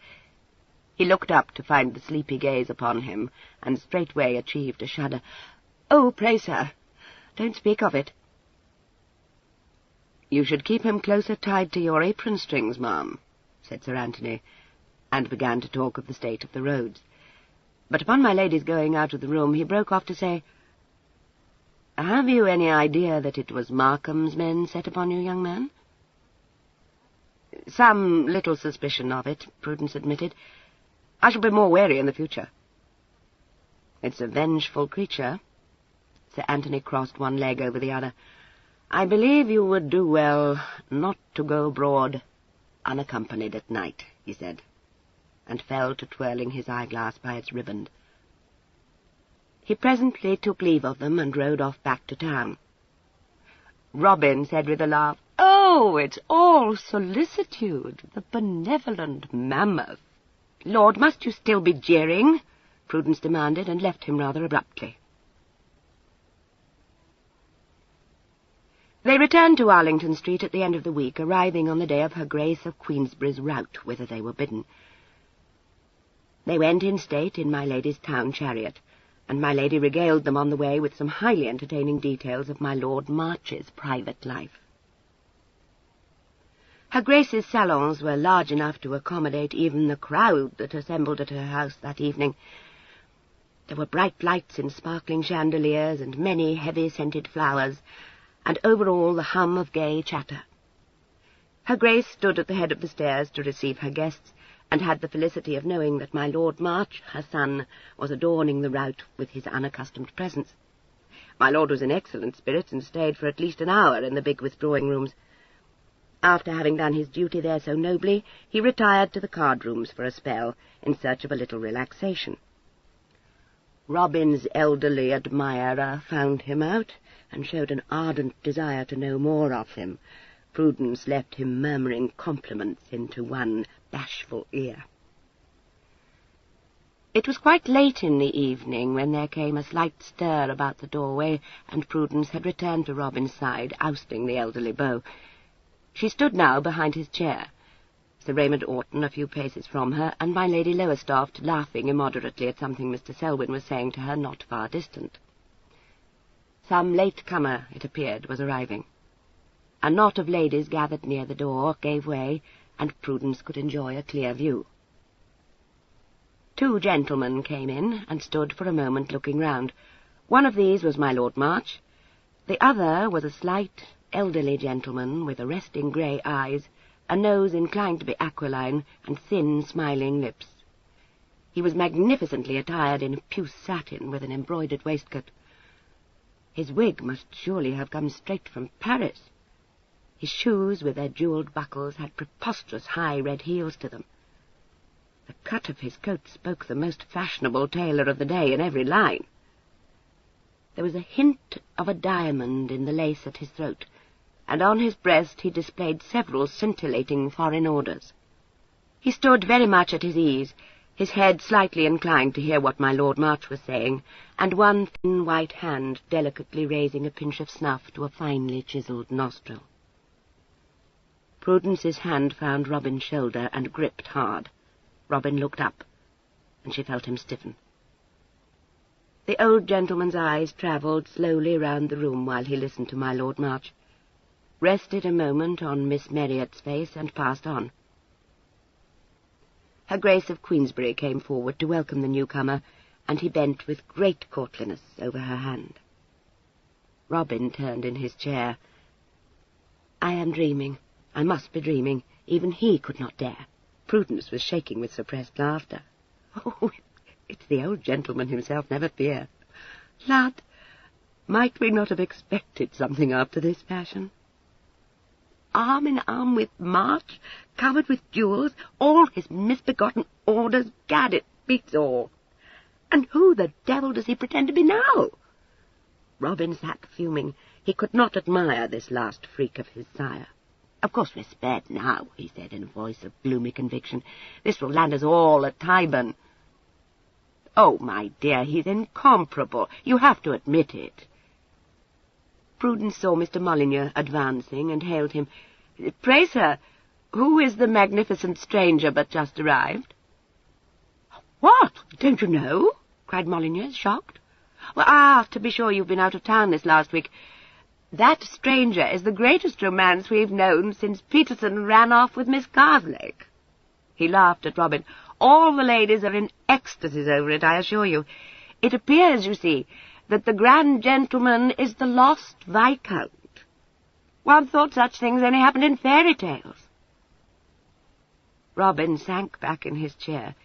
He looked up to find the sleepy gaze upon him, and straightway achieved a shudder. "Oh, pray, sir, don't speak of it." "You should keep him closer tied to your apron strings, ma'am," said Sir Anthony, and began to talk of the state of the roads. But upon my lady's going out of the room, he broke off to say, "Have you any idea that it was Markham's men set upon you, young man?" "Some little suspicion of it," Prudence admitted. "I shall be more wary in the future." "It's a vengeful creature." Sir Anthony crossed one leg over the other. "I believe you would do well not to go abroad unaccompanied at night," he said, and fell to twirling his eyeglass by its riband. He presently took leave of them and rode off back to town. Robin said with a laugh, "Oh, it's all solicitude, the benevolent mammoth." "Lord, must you still be jeering?" Prudence demanded, and left him rather abruptly. They returned to Arlington Street at the end of the week, arriving on the day of Her Grace of Queensberry's rout, whither they were bidden. They went in state in my lady's town chariot, and my lady regaled them on the way with some highly entertaining details of my Lord March's private life. Her Grace's salons were large enough to accommodate even the crowd that assembled at her house that evening. There were bright lights in sparkling chandeliers and many heavy-scented flowers, and over all the hum of gay chatter. Her Grace stood at the head of the stairs to receive her guests, and had the felicity of knowing that my Lord March, her son, was adorning the rout with his unaccustomed presence. My lord was in excellent spirits and stayed for at least an hour in the big withdrawing-rooms. After having done his duty there so nobly, he retired to the card-rooms for a spell, in search of a little relaxation. Robin's elderly admirer found him out, and showed an ardent desire to know more of him. Prudence left him murmuring compliments into one bashful ear. It was quite late in the evening when there came a slight stir about the doorway, and Prudence had returned to Robin's side, ousting the elderly beau. She stood now behind his chair, Sir Raymond Orton a few paces from her, and my Lady Lowestoft laughing immoderately at something Mr. Selwyn was saying to her not far distant. Some late-comer, it appeared, was arriving. A knot of ladies gathered near the door gave way, and Prudence could enjoy a clear view. Two gentlemen came in, and stood for a moment looking round. One of these was my Lord March. The other was a slight, elderly gentleman with arresting grey eyes, a nose inclined to be aquiline, and thin, smiling lips. He was magnificently attired in puce satin with an embroidered waistcoat. His wig must surely have come straight from Paris. His shoes, with their jewelled buckles, had preposterous high red heels to them. The cut of his coat spoke the most fashionable tailor of the day in every line. There was a hint of a diamond in the lace at his throat, and on his breast he displayed several scintillating foreign orders. He stood very much at his ease, his head slightly inclined to hear what my Lord March was saying, and one thin white hand delicately raising a pinch of snuff to a finely chiselled nostril. Prudence's hand found Robin's shoulder and gripped hard. Robin looked up, and she felt him stiffen. The old gentleman's eyes travelled slowly round the room while he listened to my Lord March, rested a moment on Miss Marriott's face, and passed on. Her Grace of Queensberry came forward to welcome the newcomer, and he bent with great courtliness over her hand. Robin turned in his chair. "I am dreaming. I must be dreaming. Even he could not dare." Prudence was shaking with suppressed laughter. "Oh, it's the old gentleman himself, never fear. Lad, might we not have expected something after this fashion? Arm in arm with March, covered with jewels, all his misbegotten orders, gad, it beats all. And who the devil does he pretend to be now?" Robin sat fuming. He could not admire this last freak of his sire. "Of course we're spared now," he said in a voice of gloomy conviction. "This will land us all at Tyburn." "Oh, my dear, he's incomparable. You have to admit it." Prudence saw Mr. Molyneux advancing, and hailed him. "Pray, sir, who is the magnificent stranger but just arrived?" What? Don't you know? Cried Molyneux, shocked. Well, to be sure, you've been out of town this last week. That stranger is the greatest romance we've known since Peterson ran off with Miss Carslake. He laughed at Robin. All the ladies are in ecstasies over it, I assure you. It appears, you see, that the grand gentleman is the lost Viscount. One thought such things only happened in fairy tales. Robin sank back in his chair.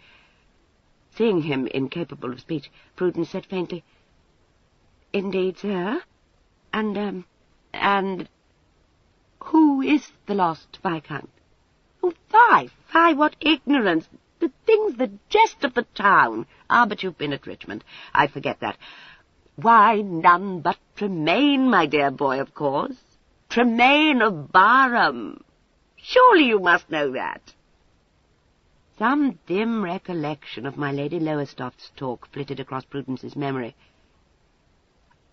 Seeing him incapable of speech, Prudence said faintly, "Indeed, sir? And who is the lost Viscount?" "Oh, fie, what ignorance! The thing's the jest of the town. Ah, but you've been at Richmond. I forget that. Why, none but Tremaine, my dear boy, of course. Tremaine of Barham. Surely you must know that." Some dim recollection of my Lady Lowestoft's talk flitted across Prudence's memory.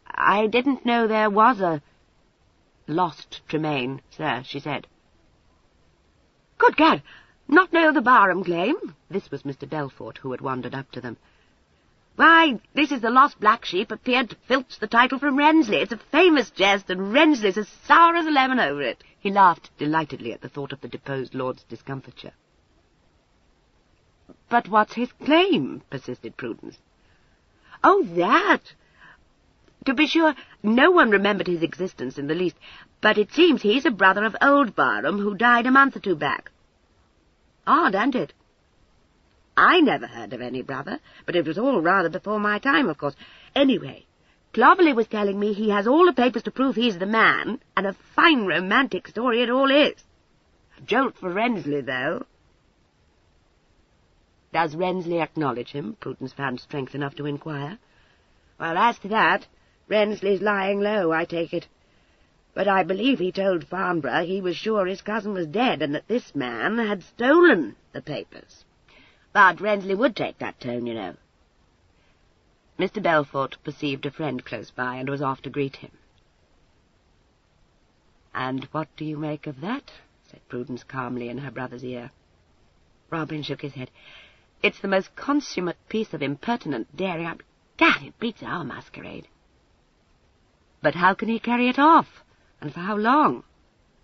"I didn't know there was a lost Tremaine, sir," she said. "Good gad! Not know the Barham claim?" This was Mr. Belfort, who had wandered up to them. "Why, this is the lost black sheep appeared to filch the title from Rensley. It's a famous jest, and Rensley's as sour as a lemon over it." He laughed delightedly at the thought of the deposed lord's discomfiture. "But what's his claim?" persisted Prudence. "Oh, that! To be sure, no one remembered his existence in the least, but it seems he's a brother of old Barham who died a month or two back. Odd, ain't it? I never heard of any brother, but it was all rather before my time, of course. Anyway, Clovelly was telling me he has all the papers to prove he's the man, and a fine romantic story it all is. A jolt for Rensley, though." "Does Rensley acknowledge him?" Prudence found strength enough to inquire. "Well, as to that, Rensley's lying low, I take it. But I believe he told Farnborough he was sure his cousin was dead, and that this man had stolen the papers. But Rensley would take that tone, you know." Mr. Belfort perceived a friend close by, and was off to greet him. "And what do you make of that?" said Prudence calmly in her brother's ear. Robin shook his head. "It's the most consummate piece of impertinent daring. Gad, it beats our masquerade." "But how can he carry it off? And for how long?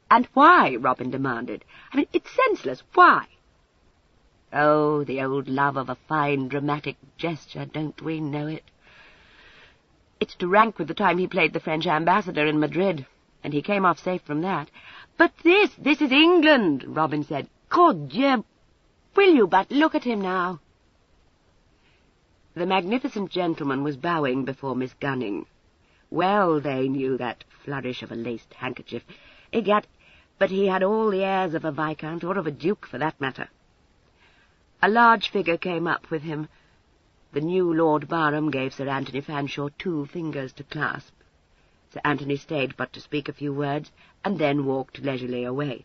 And why?" Robin demanded. "I mean, it's senseless. Why?" "Oh, the old love of a fine dramatic gesture, don't we know it? It's to rank with the time he played the French ambassador in Madrid, and he came off safe from that." "But this is England," Robin said. "God Dieu, will you but look at him now." The magnificent gentleman was bowing before Miss Gunning. Well they knew that flourish of a laced handkerchief. Egad, but he had all the airs of a viscount, or of a duke, for that matter. A large figure came up with him. The new Lord Barham gave Sir Anthony Fanshawe 2 fingers to clasp. Sir Anthony stayed but to speak a few words, and then walked leisurely away.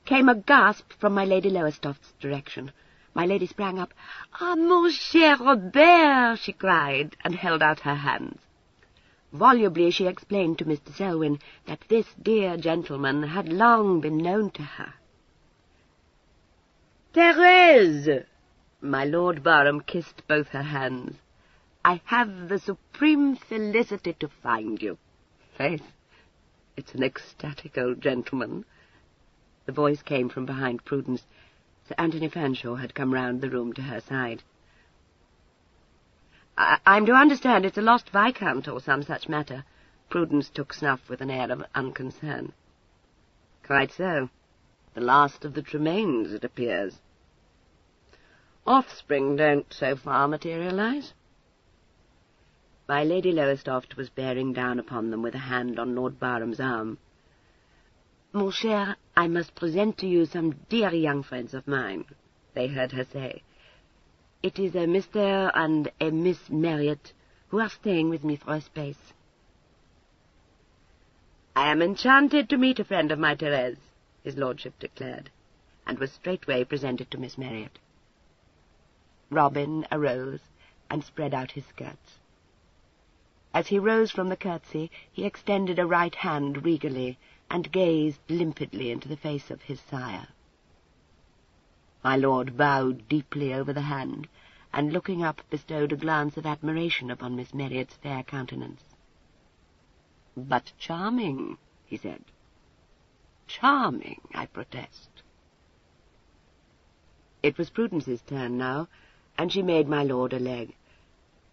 Came a gasp from my Lady Lowestoft's direction. My lady sprang up. "Ah, mon cher Robert!" she cried, and held out her hands. Volubly she explained to Mr. Selwyn that this dear gentleman had long been known to her. "Thérèse!" My Lord Barham kissed both her hands. "I have the supreme felicity to find you." "Faith, it's an ecstatic old gentleman." The voice came from behind Prudence. Sir Anthony Fanshawe had come round the room to her side. "I'm to understand it's a lost viscount, or some such matter." Prudence took snuff with an air of unconcern. "Quite so. The last of the Tremaines, it appears. Offspring don't so far materialize." My Lady Lowestoft was bearing down upon them with a hand on Lord Barham's arm. "Mon cher, I must present to you some dear young friends of mine," they heard her say. "It is a Mr. and a Miss Marriott, who are staying with me for a space." "I am enchanted to meet a friend of my Thérèse," his lordship declared, and was straightway presented to Miss Marriott. Robin arose and spread out his skirts. As he rose from the curtsy, he extended a right hand regally, and gazed limpidly into the face of his sire. My lord bowed deeply over the hand, and looking up bestowed a glance of admiration upon Miss Marriott's fair countenance. "But charming," he said. "Charming, I protest." It was Prudence's turn now, and she made my lord a leg.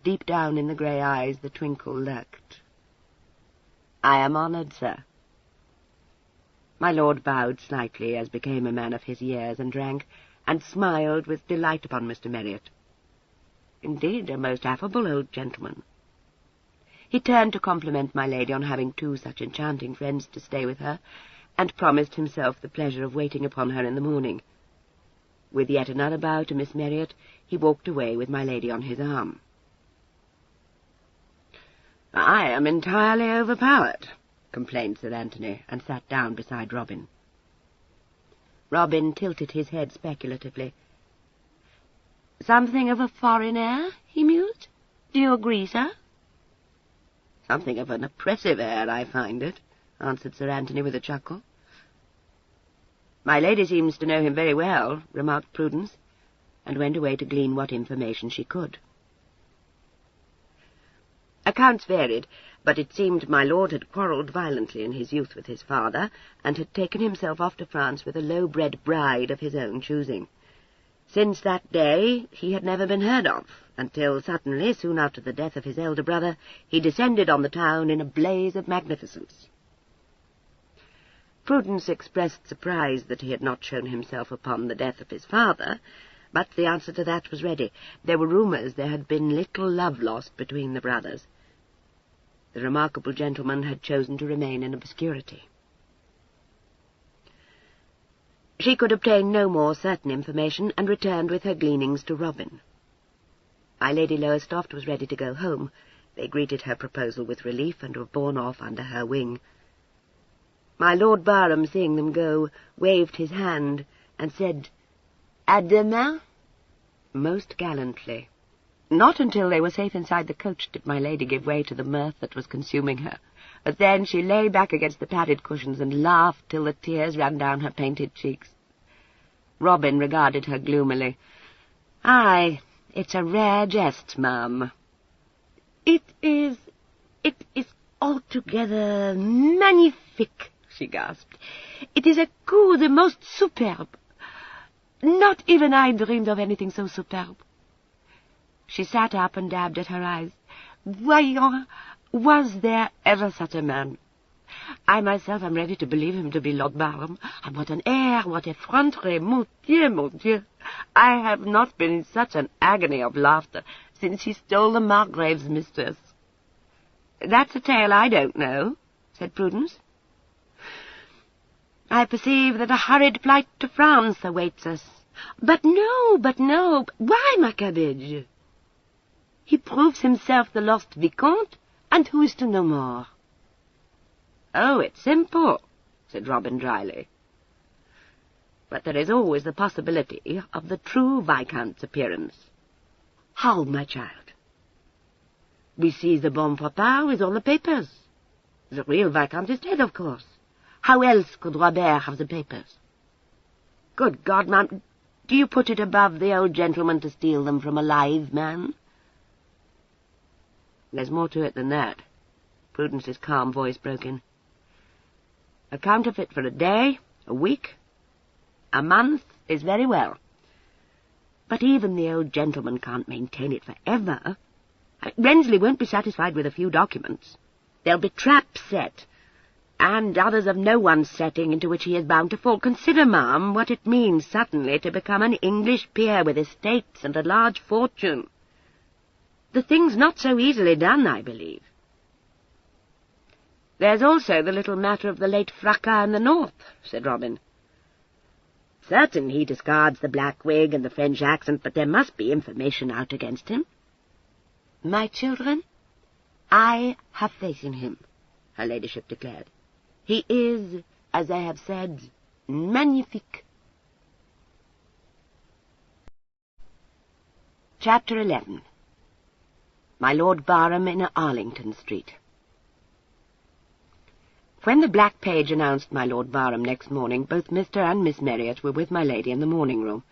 Deep down in the grey eyes the twinkle lurked. "I am honoured, sir." My lord bowed slightly, as became a man of his years and rank, and smiled with delight upon Mr. Marriott. Indeed, a most affable old gentleman. He turned to compliment my lady on having two such enchanting friends to stay with her, and promised himself the pleasure of waiting upon her in the morning. With yet another bow to Miss Marriott, he walked away with my lady on his arm. "I am entirely overpowered," complained Sir Anthony, and sat down beside Robin. Robin tilted his head speculatively. "Something of a foreign air," he mused. "Do you agree, sir?" "Something of an oppressive air, I find it," answered Sir Anthony with a chuckle. "My lady seems to know him very well," remarked Prudence, and went away to glean what information she could. Accounts varied, but it seemed my lord had quarrelled violently in his youth with his father, and had taken himself off to France with a low-bred bride of his own choosing. Since that day he had never been heard of, until suddenly, soon after the death of his elder brother, he descended on the town in a blaze of magnificence. Prudence expressed surprise that he had not shown himself upon the death of his father, but the answer to that was ready. There were rumours there had been little love lost between the brothers. The remarkable gentleman had chosen to remain in obscurity. She could obtain no more certain information, and returned with her gleanings to Robin. My Lady Lowestoft was ready to go home. They greeted her proposal with relief, and were borne off under her wing. My Lord Barham, seeing them go, waved his hand, and said, "À demain," most gallantly. Not until they were safe inside the coach did my lady give way to the mirth that was consuming her, but then she lay back against the padded cushions and laughed till the tears ran down her painted cheeks. Robin regarded her gloomily. "Aye, it's a rare jest, ma'am." It is altogether magnifique," she gasped. "It is a coup the most superbe. Not even I dreamed of anything so superb." She sat up and dabbed at her eyes. "Voyons, was there ever such a man? I myself am ready to believe him to be Lord Barham. And what an air, what effrontery, mon Dieu, mon Dieu! I have not been in such an agony of laughter since he stole the Margrave's mistress." "That's a tale I don't know," said Prudence. "I perceive that a hurried flight to France awaits us." But no. Why, my cabbage?" "He proves himself the lost Vicomte, and who is to know more?" "Oh, it's simple," said Robin dryly. "But there is always the possibility of the true Viscount's appearance." "How, my child?" "We see the bon papa with all the papers. The real Viscount is dead, of course. How else could Robert have the papers?" "Good God, ma'am, do you put it above the old gentleman to steal them from a live man?" "There's more to it than that." Prudence's calm voice broke in. "A counterfeit for a day, a week, a month is very well. But even the old gentleman can't maintain it for ever. Rensley won't be satisfied with a few documents. There'll be traps set, and others of no one's setting, into which he is bound to fall. Consider, ma'am, what it means suddenly to become an English peer with estates and a large fortune. The thing's not so easily done, I believe." "There's also the little matter of the late fracas in the north," said Robin. "Certain he discards the black wig and the French accent, but there must be information out against him." "My children, I have faith in him," her ladyship declared. "He is, as I have said, magnifique." Chapter 11. My Lord Barham in Arlington Street. When the black page announced my Lord Barham next morning, both Mr. and Miss Marriott were with my lady in the morning-room.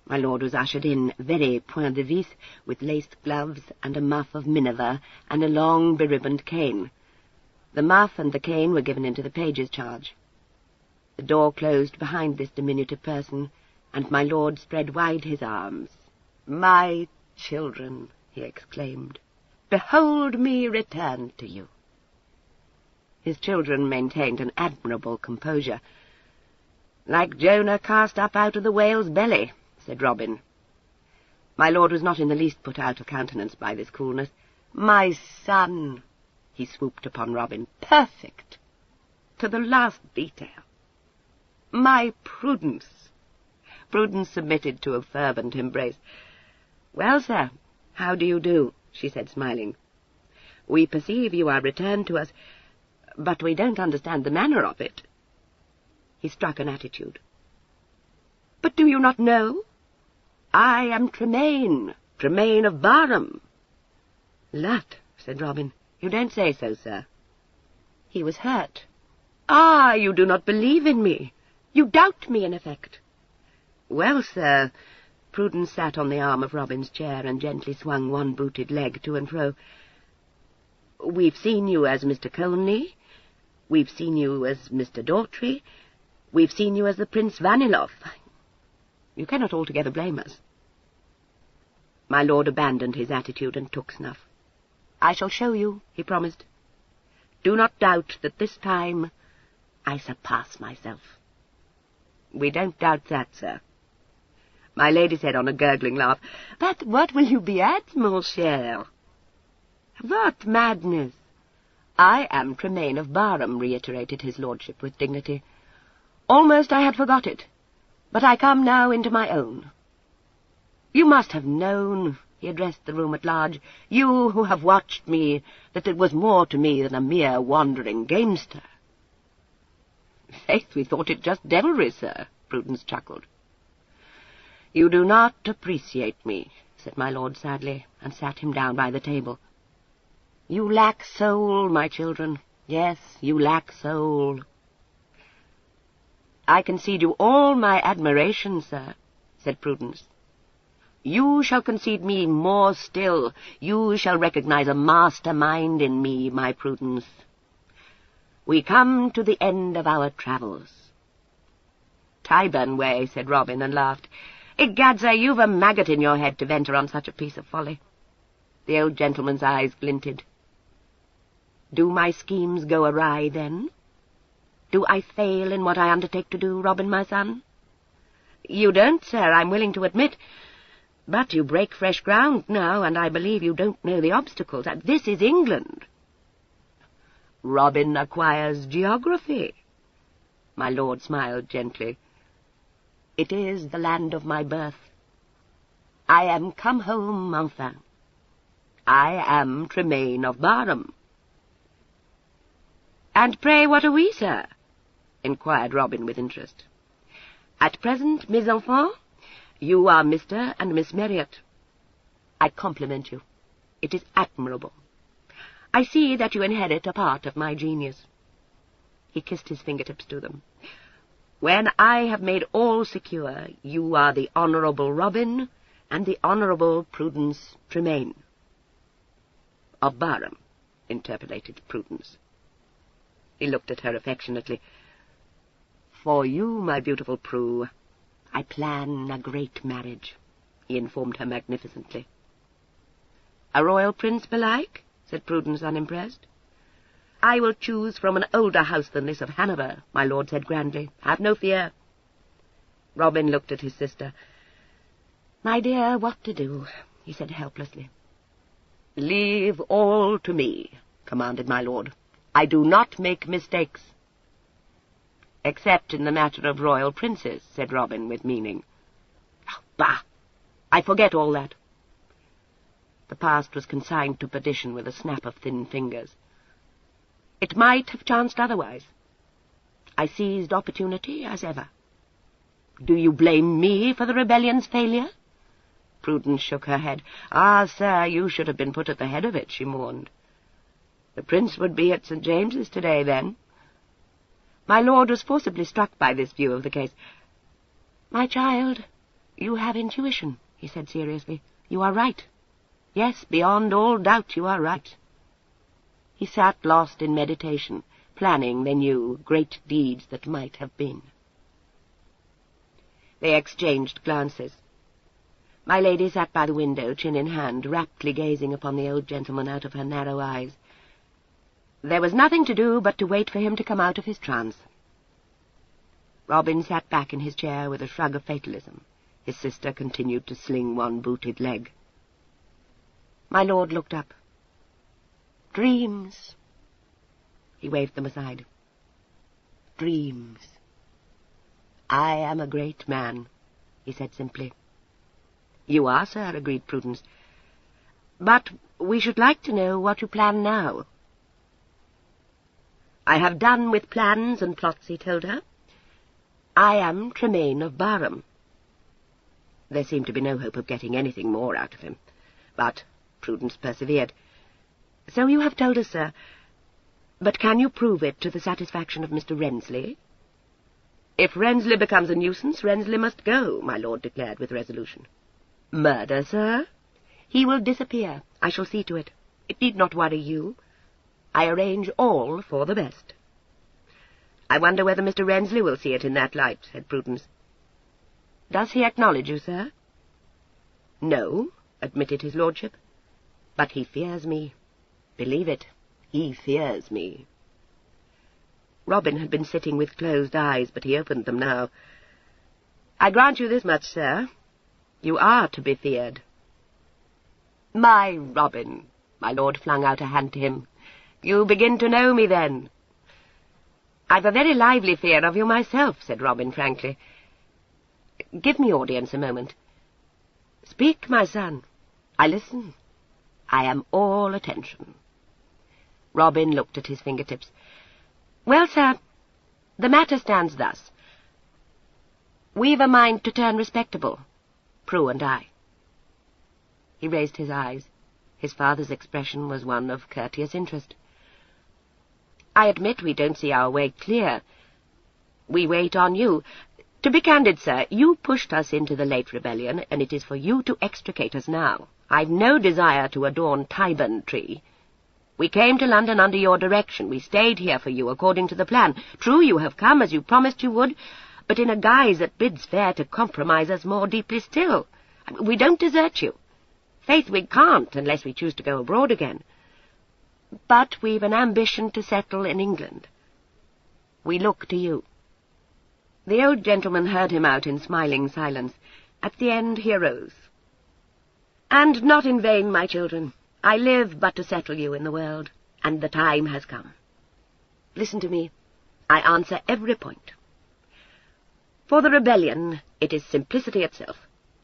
My lord was ushered in, very point de vis, with laced gloves and a muff of miniver and a long beribboned cane. The muff and the cane were given into the page's charge. The door closed behind this diminutive person, and my lord spread wide his arms. "My children," he exclaimed, "behold me returned to you." His children maintained an admirable composure. "Like Jonah cast up out of the whale's belly," said Robin. My lord was not in the least put out of countenance by this coolness. "My son," he swooped upon Robin, "perfect, to the last detail. My Prudence." Prudence submitted to a fervent embrace. "Well, sir, how do you do?" she said, smiling. "We perceive you are returned to us, but we don't understand the manner of it." He struck an attitude. "But do you not know? I am Tremaine of Barham." "Lud," said Robin, "you don't say so, sir." He was hurt. "Ah, you do not believe in me. You doubt me, in effect." "Well, sir," Prudence sat on the arm of Robin's chair and gently swung one booted leg to and fro. "We've seen you as Mr. Colney. We've seen you as Mr. Daughtry. We've seen you as the Prince Vaniloff. You cannot altogether blame us." My lord abandoned his attitude and took snuff. "I shall show you," he promised. "Do not doubt that this time I surpass myself." "We don't doubt that, sir." My lady said on a gurgling laugh, "But what will you be at, mon cher?" "What madness!" "I am Tremaine of Barham," reiterated his lordship with dignity. "Almost I had forgot it, but I come now into my own. You must have known," he addressed the room at large, "you who have watched me, that it was more to me than a mere wandering gamester." "Faith, we thought it just devilry, sir," Prudence chuckled. "You do not appreciate me," said my lord sadly, and sat him down by the table. "You lack soul, my children. Yes, you lack soul." "I concede you all my admiration, sir," said Prudence. "You shall concede me more still. You shall recognize a mastermind in me, my Prudence. We come to the end of our travels." "Tyburn way," said Robin, and laughed. "Egad, sir, you've a maggot in your head to venture on such a piece of folly." The old gentleman's eyes glinted. "Do my schemes go awry, then? Do I fail in what I undertake to do, Robin, my son?" "You don't, sir, I'm willing to admit. But you break fresh ground now, and I believe you don't know the obstacles. This is England." "Robin acquires geography." My lord smiled gently. "It is the land of my birth. I am come home, enfin. I am Tremaine of Barham." "And pray what are we, sir?" inquired Robin with interest. "At present, mes enfants, you are Mr. and Miss Marriott. I compliment you. It is admirable. I see that you inherit a part of my genius." He kissed his fingertips to them. "When I have made all secure, you are the Honourable Robin and the Honourable Prudence Tremaine." "Of Barham," interpolated Prudence. He looked at her affectionately. "For you, my beautiful Prue, I plan a great marriage," he informed her magnificently. "A royal prince, belike?" said Prudence, unimpressed. "I will choose from an older house than this of Hanover," my lord said grandly. "Have no fear." Robin looked at his sister. "My dear, what to do?" he said helplessly. "Leave all to me," commanded my lord. "I do not make mistakes." "Except in the matter of royal princes," said Robin with meaning. "Oh, bah! I forget all that." The past was consigned to perdition with a snap of thin fingers. It might have chanced otherwise. I seized opportunity as ever. Do you blame me for the rebellion's failure? Prudence shook her head. "Ah, sir, you should have been put at the head of it," she mourned. "The prince would be at St. James's today, then." My lord was forcibly struck by this view of the case. "My child, "You have intuition," he said seriously. "You are right. Yes, beyond all doubt you are right." He sat lost in meditation, planning, they knew, great deeds that might have been. They exchanged glances. My lady sat by the window, chin in hand, raptly gazing upon the old gentleman out of her narrow eyes. There was nothing to do but to wait for him to come out of his trance. Robin sat back in his chair with a shrug of fatalism. His sister continued to sling one booted leg. My lord looked up. "Dreams." He waved them aside. "Dreams. I am a great man," he said simply. "You are, sir," agreed Prudence. "But we should like to know what you plan now." "I have done with plans and plots," he told her. "I am Tremaine of Barham." There seemed to be no hope of getting anything more out of him. But Prudence persevered. "So you have told us, sir. But can you prove it to the satisfaction of Mr. Rensley?" "If Rensley becomes a nuisance, Rensley must go," my lord declared with resolution. "Murder, sir?" "He will disappear. I shall see to it. It need not worry you. I arrange all for the best." "I wonder whether Mr. Rensley will see it in that light," said Prudence. "Does he acknowledge you, sir?" "No," admitted his lordship. "But he fears me. Believe it, he fears me." Robin had been sitting with closed eyes, but he opened them now. "I grant you this much, sir. You are to be feared." "My Robin," my lord flung out a hand to him. "You begin to know me, then." "I've a very lively fear of you myself," said Robin frankly. "Give me audience a moment." "Speak, my son. I listen. I am all attention." Robin looked at his fingertips. "Well, sir, the matter stands thus. We've a mind to turn respectable, Prue and I." He raised his eyes. His father's expression was one of courteous interest. "I admit we don't see our way clear. We wait on you. To be candid, sir, you pushed us into the late rebellion, and it is for you to extricate us now. I've no desire to adorn Tyburn Tree. We came to London under your direction. We stayed here for you according to the plan. True, you have come as you promised you would, but in a guise that bids fair to compromise us more deeply still. We don't desert you. Faith, we can't unless we choose to go abroad again. But we've an ambition to settle in England. We look to you." The old gentleman heard him out in smiling silence. At the end he arose. "And not in vain, my children. I live but to settle you in the world, and the time has come. Listen to me. I answer every point. For the rebellion, it is simplicity itself.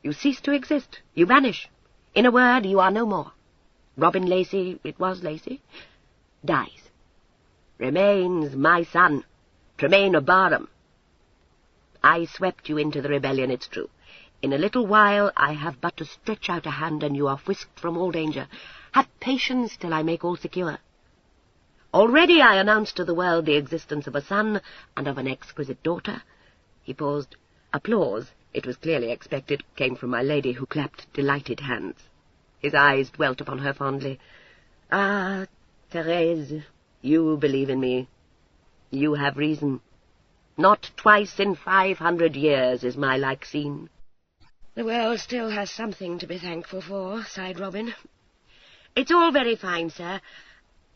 You cease to exist. You vanish. In a word, you are no more. Robin Lacey, it was Lacey, dies. Remains my son, Tremaine of Barham. I swept you into the rebellion, it's true. In a little while I have but to stretch out a hand, and you are whisked from all danger. Have patience till I make all secure. Already I announced to the world the existence of a son and of an exquisite daughter." He paused. Applause, it was clearly expected, came from my lady, who clapped delighted hands. His eyes dwelt upon her fondly. "Ah, Thérèse, you believe in me. You have reason. Not twice in 500 years is my like seen." "The world still has something to be thankful for," sighed Robin. "It's all very fine, sir,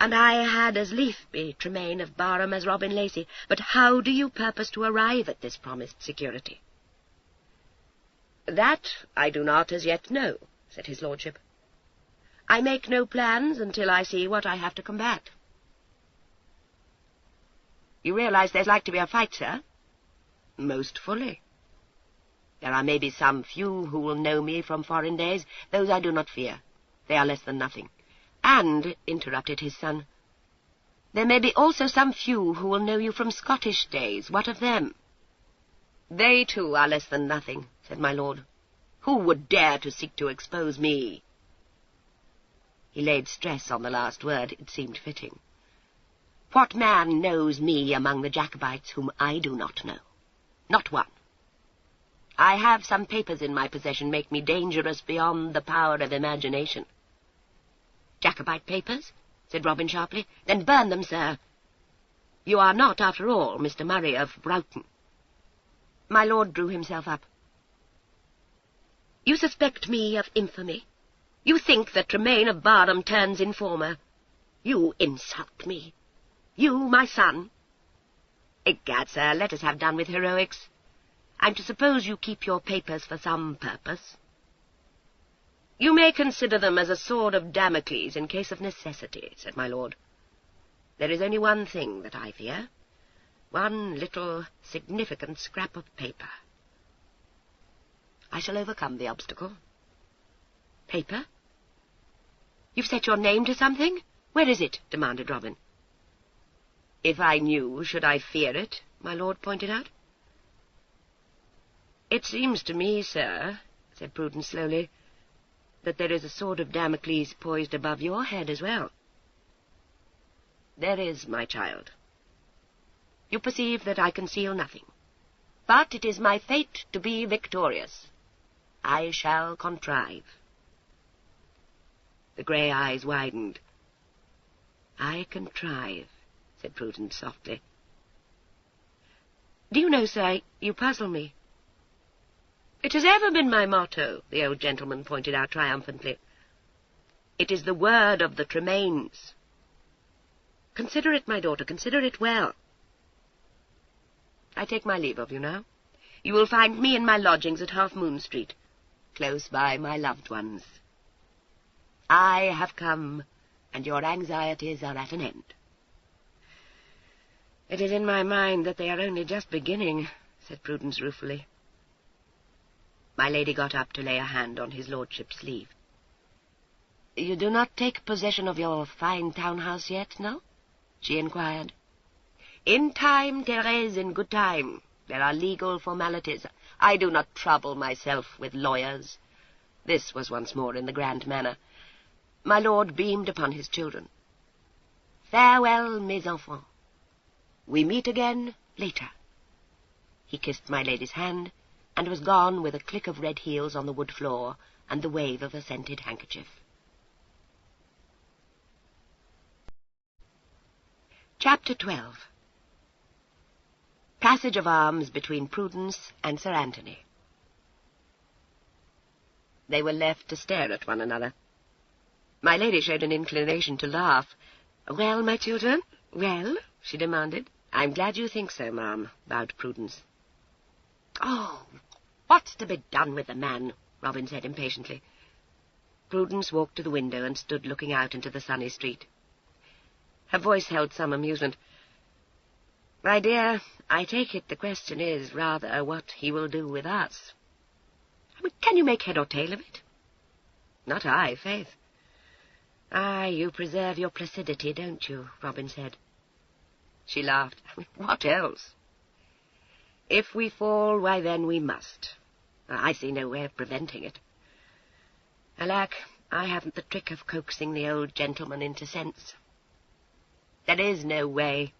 and I had as lief be Tremaine of Barham as Robin Lacey. But how do you purpose to arrive at this promised security?" "That I do not as yet know," said his lordship. "I make no plans until I see what I have to combat." "You realize there's like to be a fight, sir?" "Most fully. There are maybe some few who will know me from foreign days. Those I do not fear. They are less than nothing. And," interrupted his son, "there may be also some few who will know you from Scottish days. What of them?" "They, too, are less than nothing," said my lord. "Who would dare to seek to expose me?" He laid stress on the last word. It seemed fitting. "What man knows me among the Jacobites whom I do not know? Not one. I have some papers in my possession make me dangerous beyond the power of imagination. Jacobite papers? Said Robin sharply. Then burn them, sir. You are not, after all, Mr. Murray of Broughton. My lord drew himself up. You suspect me of infamy. You think that Tremaine of Barham turns informer. You insult me. You, my son. Egad, sir, let us have done with heroics. I'm to suppose you keep your papers for some purpose. You may consider them as a sword of Damocles in case of necessity, said my lord. There is only one thing that I fear. One little significant scrap of paper. I shall overcome the obstacle. Paper? You've set your name to something? Where is it? Demanded Robin. If I knew, should I fear it? My lord pointed out. It seems to me, sir, said Prudence slowly, that there is a sword of Damocles poised above your head as well. There is, my child. You perceive that I conceal nothing. But it is my fate to be victorious. I shall contrive. The grey eyes widened. I contrive, said Prudence softly. Do you know, sir, you puzzle me. It has ever been my motto, the old gentleman pointed out triumphantly. It is the word of the Tremaines. Consider it, my daughter, consider it well. I take my leave of you now. You will find me in my lodgings at Half Moon Street, close by my loved ones. I have come, and your anxieties are at an end. It is in my mind that they are only just beginning, said Prudence ruefully. My lady got up to lay a hand on his lordship's sleeve. You do not take possession of your fine town-house yet, no? She inquired. In time, Thérèse, in good time. There are legal formalities. I do not trouble myself with lawyers. This was once more in the grand manner. My lord beamed upon his children. Farewell, mes enfants. We meet again later. He kissed my lady's hand, and was gone with a click of red heels on the wood floor and the wave of a scented handkerchief. Chapter 12. Passage of arms between Prudence and Sir Anthony. They were left to stare at one another. My lady showed an inclination to laugh. Well, my children, well? She demanded. I'm glad you think so, ma'am, bowed Prudence. Oh, what's to be done with the man? Robin said impatiently. Prudence walked to the window and stood looking out into the sunny street. Her voice held some amusement. My dear, I take it the question is rather what he will do with us. I mean, can you make head or tail of it? Not I, faith. Ah, you preserve your placidity, don't you? Robin said. She laughed. I mean, what else? If we fall, why then we must. I see no way of preventing it. Alack, I haven't the trick of coaxing the old gentleman into sense. There is no way.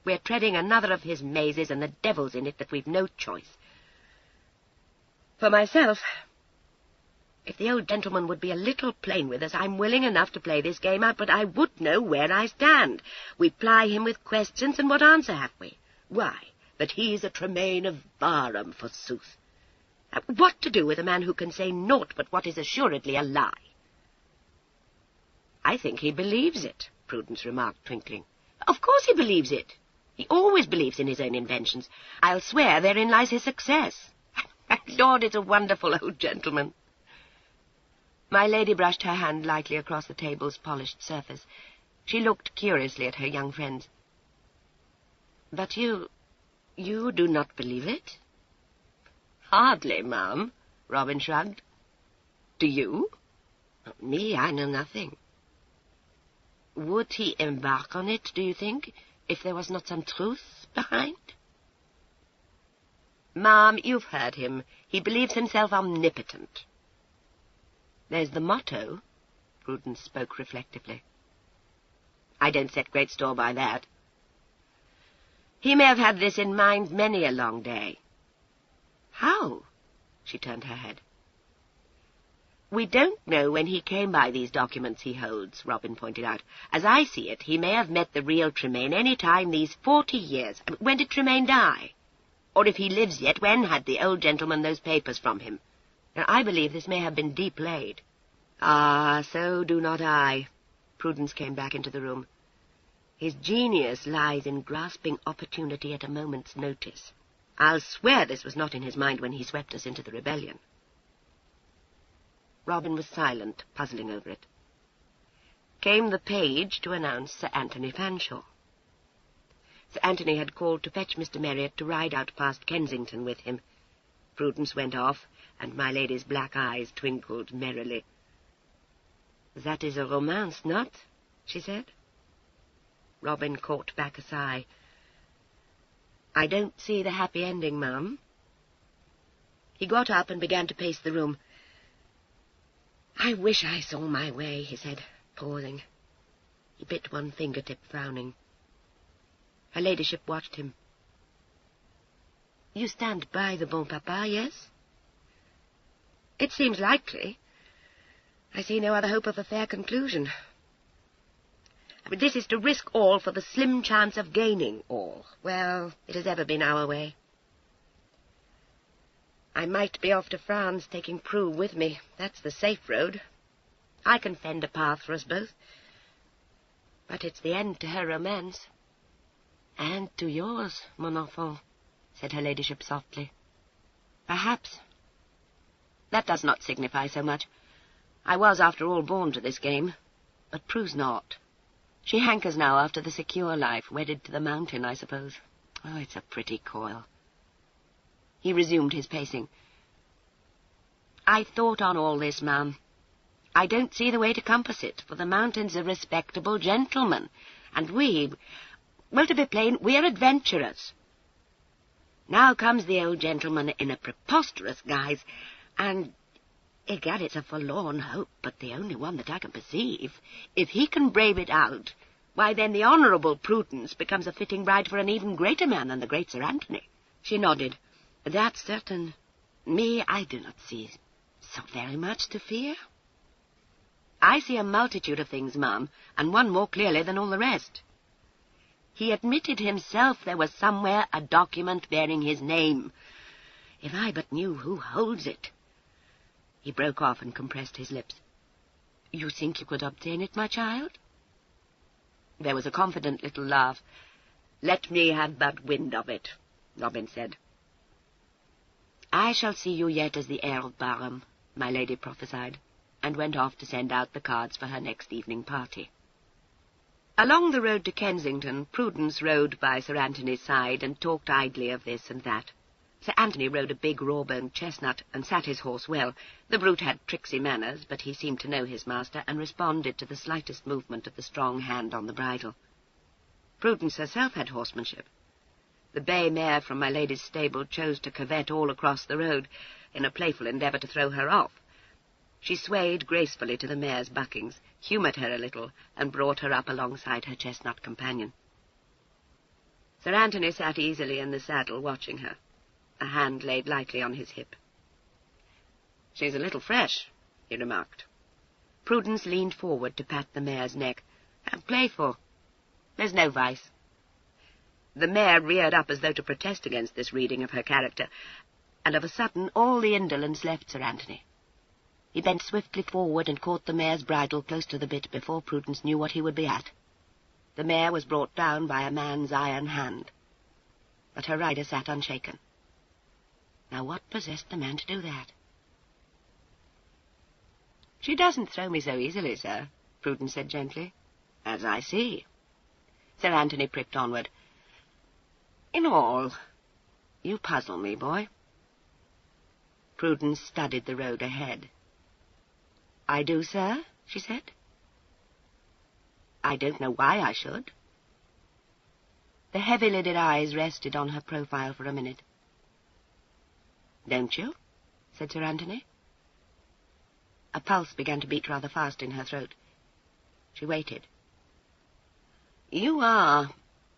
We're treading another of his mazes, and the devil's in it that we've no choice. For myself, if the old gentleman would be a little plain with us, I'm willing enough to play this game out, but I would know where I stand. We ply him with questions, and what answer have we? Why, that he's a Tremaine of Barham, forsooth. What to do with a man who can say naught but what is assuredly a lie? I think he believes it, Prudence remarked, twinkling. Of course he believes it. He always believes in his own inventions. I'll swear therein lies his success. My lord is a wonderful old gentleman. My lady brushed her hand lightly across the table's polished surface. She looked curiously at her young friends. But you do not believe it? Hardly, ma'am, Robin shrugged. Do you? Me, I know nothing. Would he embark on it, do you think, if there was not some truth behind? Ma'am, you've heard him. He believes himself omnipotent. There's the motto, Prudence spoke reflectively. I don't set great store by that. He may have had this in mind many a long day. How? "Oh." She turned her head. "We don't know when he came by these documents he holds," Robin pointed out. "As I see it, he may have met the real Tremaine any time these 40 years. When did Tremaine die? Or if he lives yet, when had the old gentleman those papers from him? Now, I believe this may have been deep laid." "Ah, so do not I." Prudence came back into the room. "His genius lies in grasping opportunity at a moment's notice. I'll swear this was not in his mind when he swept us into the rebellion." Robin was silent, puzzling over it. Came the page to announce Sir Anthony Fanshawe. Sir Anthony had called to fetch Mr. Marriott to ride out past Kensington with him. Prudence went off, and my lady's black eyes twinkled merrily. "That is a romance, not?" she said. Robin caught back a sigh. "I don't see the happy ending, ma'am." He got up and began to pace the room. "I wish I saw my way," he said, pausing. He bit one fingertip, frowning. Her ladyship watched him. "You stand by the bon papa, yes?" "It seems likely. I see no other hope of a fair conclusion. But this is to risk all for the slim chance of gaining all. Well, it has ever been our way. I might be off to France, taking Prue with me. That's the safe road. I can fend a path for us both. But it's the end to her romance." "And to yours, mon enfant," said her ladyship softly. "Perhaps. That does not signify so much. I was, after all, born to this game. But Prue's not. She hankers now after the secure life, wedded to the mountain, I suppose. Oh, it's a pretty coil." He resumed his pacing. "I've thought on all this, ma'am. I don't see the way to compass it, for the mountain's a respectable gentleman, and we... Well, to be plain, we're adventurers. Now comes the old gentleman in a preposterous guise, and... Egad, it's a forlorn hope, but the only one that I can perceive. If he can brave it out, why then the Honourable Prudence becomes a fitting bride for an even greater man than the great Sir Anthony." She nodded. "That's certain. Me, I do not see so very much to fear." "I see a multitude of things, ma'am, and one more clearly than all the rest. He admitted himself there was somewhere a document bearing his name. If I but knew who holds it—" He broke off and compressed his lips. "You think you could obtain it, my child?" There was a confident little laugh. "Let me have but wind of it," Robin said. "I shall see you yet as the heir of Barham," my lady prophesied, and went off to send out the cards for her next evening party. Along the road to Kensington, Prudence rode by Sir Anthony's side and talked idly of this and that. Sir Anthony rode a big raw-boned chestnut and sat his horse well. The brute had tricksy manners, but he seemed to know his master and responded to the slightest movement of the strong hand on the bridle. Prudence herself had horsemanship. The bay mare from my lady's stable chose to curvet all across the road in a playful endeavour to throw her off. She swayed gracefully to the mare's buckings, humoured her a little, and brought her up alongside her chestnut companion. Sir Anthony sat easily in the saddle, watching her, a hand laid lightly on his hip. "She's a little fresh," he remarked. Prudence leaned forward to pat the mare's neck. "Playful. There's no vice." The mare reared up as though to protest against this reading of her character, and of a sudden all the indolence left Sir Anthony. He bent swiftly forward and caught the mare's bridle close to the bit before Prudence knew what he would be at. The mare was brought down by a man's iron hand, but her rider sat unshaken. Now what possessed the man to do that? "She doesn't throw me so easily, sir," Prudence said gently. "As I see." Sir Anthony pricked onward. "In all, you puzzle me, boy." Prudence studied the road ahead. "I do, sir," she said. "I don't know why I should." The heavy-lidded eyes rested on her profile for a minute. "Don't you?" said Sir Anthony. A pulse began to beat rather fast in her throat. She waited. "You are,"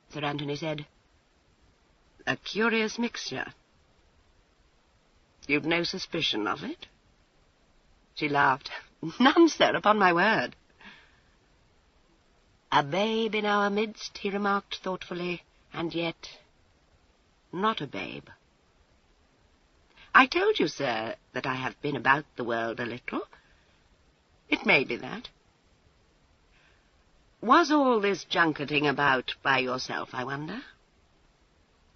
Sir Anthony said, "a curious mixture." You'd no suspicion of it? She laughed. None, sir, upon my word. A babe in our midst, he remarked thoughtfully, and yet not a babe. I told you, sir, that I have been about the world a little. It may be that. Was all this junketing about by yourself, I wonder?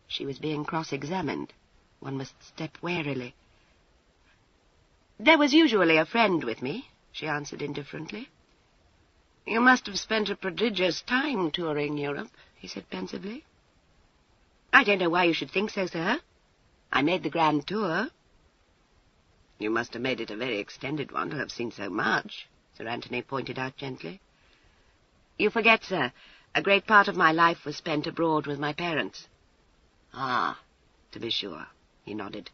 She was being cross-examined. One must step warily. There was usually a friend with me, she answered indifferently. You must have spent a prodigious time touring Europe, he said pensively. I don't know why you should think so, sir. I made the grand tour. You must have made it a very extended one to have seen so much, Sir Anthony pointed out gently. You forget, sir, a great part of my life was spent abroad with my parents. Ah, to be sure, he nodded.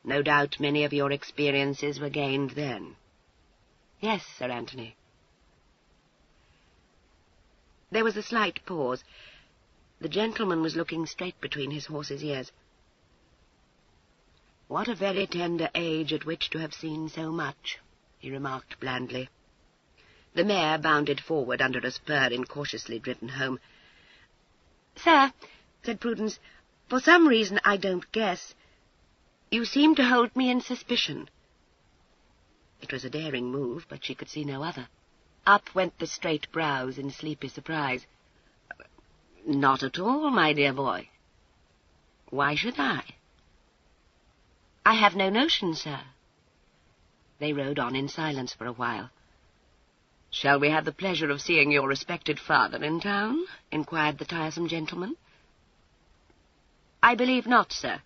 No doubt many of your experiences were gained then. Yes, Sir Anthony. There was a slight pause. The gentleman was looking straight between his horse's ears. What a very tender age at which to have seen so much, he remarked blandly. The mare bounded forward under a spur incautiously driven home. Sir, said Prudence, for some reason I don't guess, you seem to hold me in suspicion. It was a daring move, but she could see no other. Up went the straight brows in sleepy surprise. Not at all, my dear boy. Why should I? I have no notion, sir. They rode on in silence for a while. Shall we have the pleasure of seeing your respected father in town? Inquired the tiresome gentleman. I believe not, sir.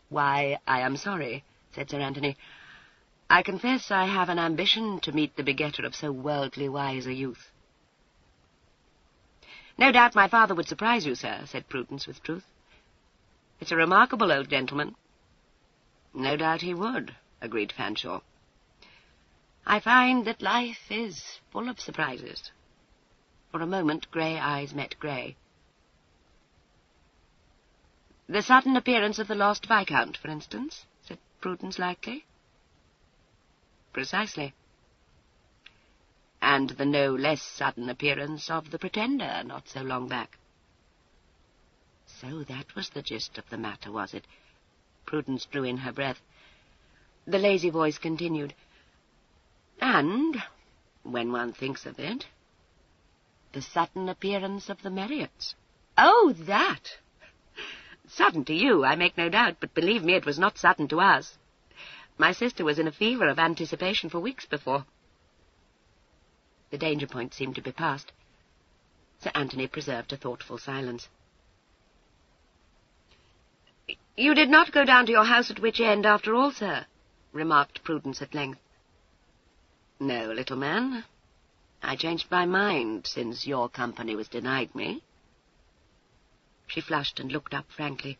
Why, I am sorry, said Sir Anthony. I confess I have an ambition to meet the begetter of so worldly wise a youth. No doubt my father would surprise you, sir, said Prudence with truth. It's a remarkable old gentleman. No doubt he would, agreed Fanshawe. I find that life is full of surprises. For a moment, grey eyes met grey. The sudden appearance of the lost Viscount, for instance, said Prudence lightly. Precisely. And the no less sudden appearance of the Pretender not so long back. So that was the gist of the matter, was it? Prudence drew in her breath. The lazy voice continued. And, when one thinks of it, the sudden appearance of the Marriotts. Oh, that! Sudden to you, I make no doubt, but believe me, it was not sudden to us. My sister was in a fever of anticipation for weeks before. The danger point seemed to be past. Sir Anthony preserved a thoughtful silence. You did not go down to your house at Wych End, after all, sir, remarked Prudence at length. No, little man. I changed my mind since your company was denied me. She flushed and looked up frankly.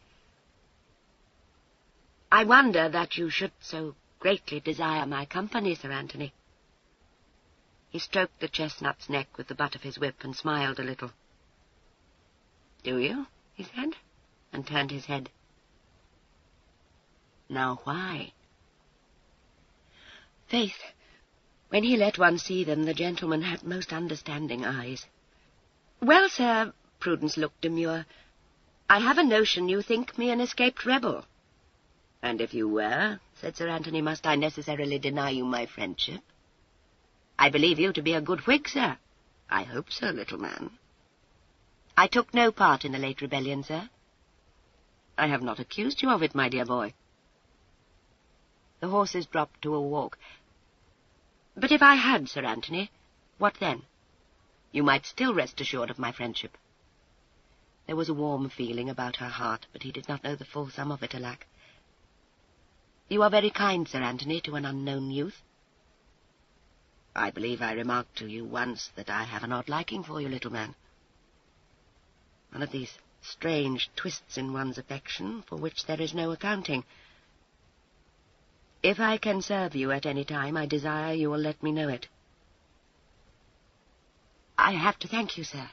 I wonder that you should so greatly desire my company, Sir Anthony. He stroked the chestnut's neck with the butt of his whip and smiled a little. Do you? He said, and turned his head. Now why? Faith, when he let one see them, the gentleman had most understanding eyes. Well, sir, Prudence looked demure, I have a notion you think me an escaped rebel. And if you were, said Sir Anthony, must I necessarily deny you my friendship? I believe you to be a good Whig, sir. I hope so, little man. I took no part in the late rebellion, sir. I have not accused you of it, my dear boy. The horses dropped to a walk. But if I had, Sir Anthony, what then? You might still rest assured of my friendship. There was a warm feeling about her heart, but he did not know the full sum of it, alack. You are very kind, Sir Anthony, to an unknown youth. I believe I remarked to you once that I have an odd liking for you, little man. One of these strange twists in one's affection for which there is no accounting. If I can serve you at any time, I desire you will let me know it. I have to thank you, sir.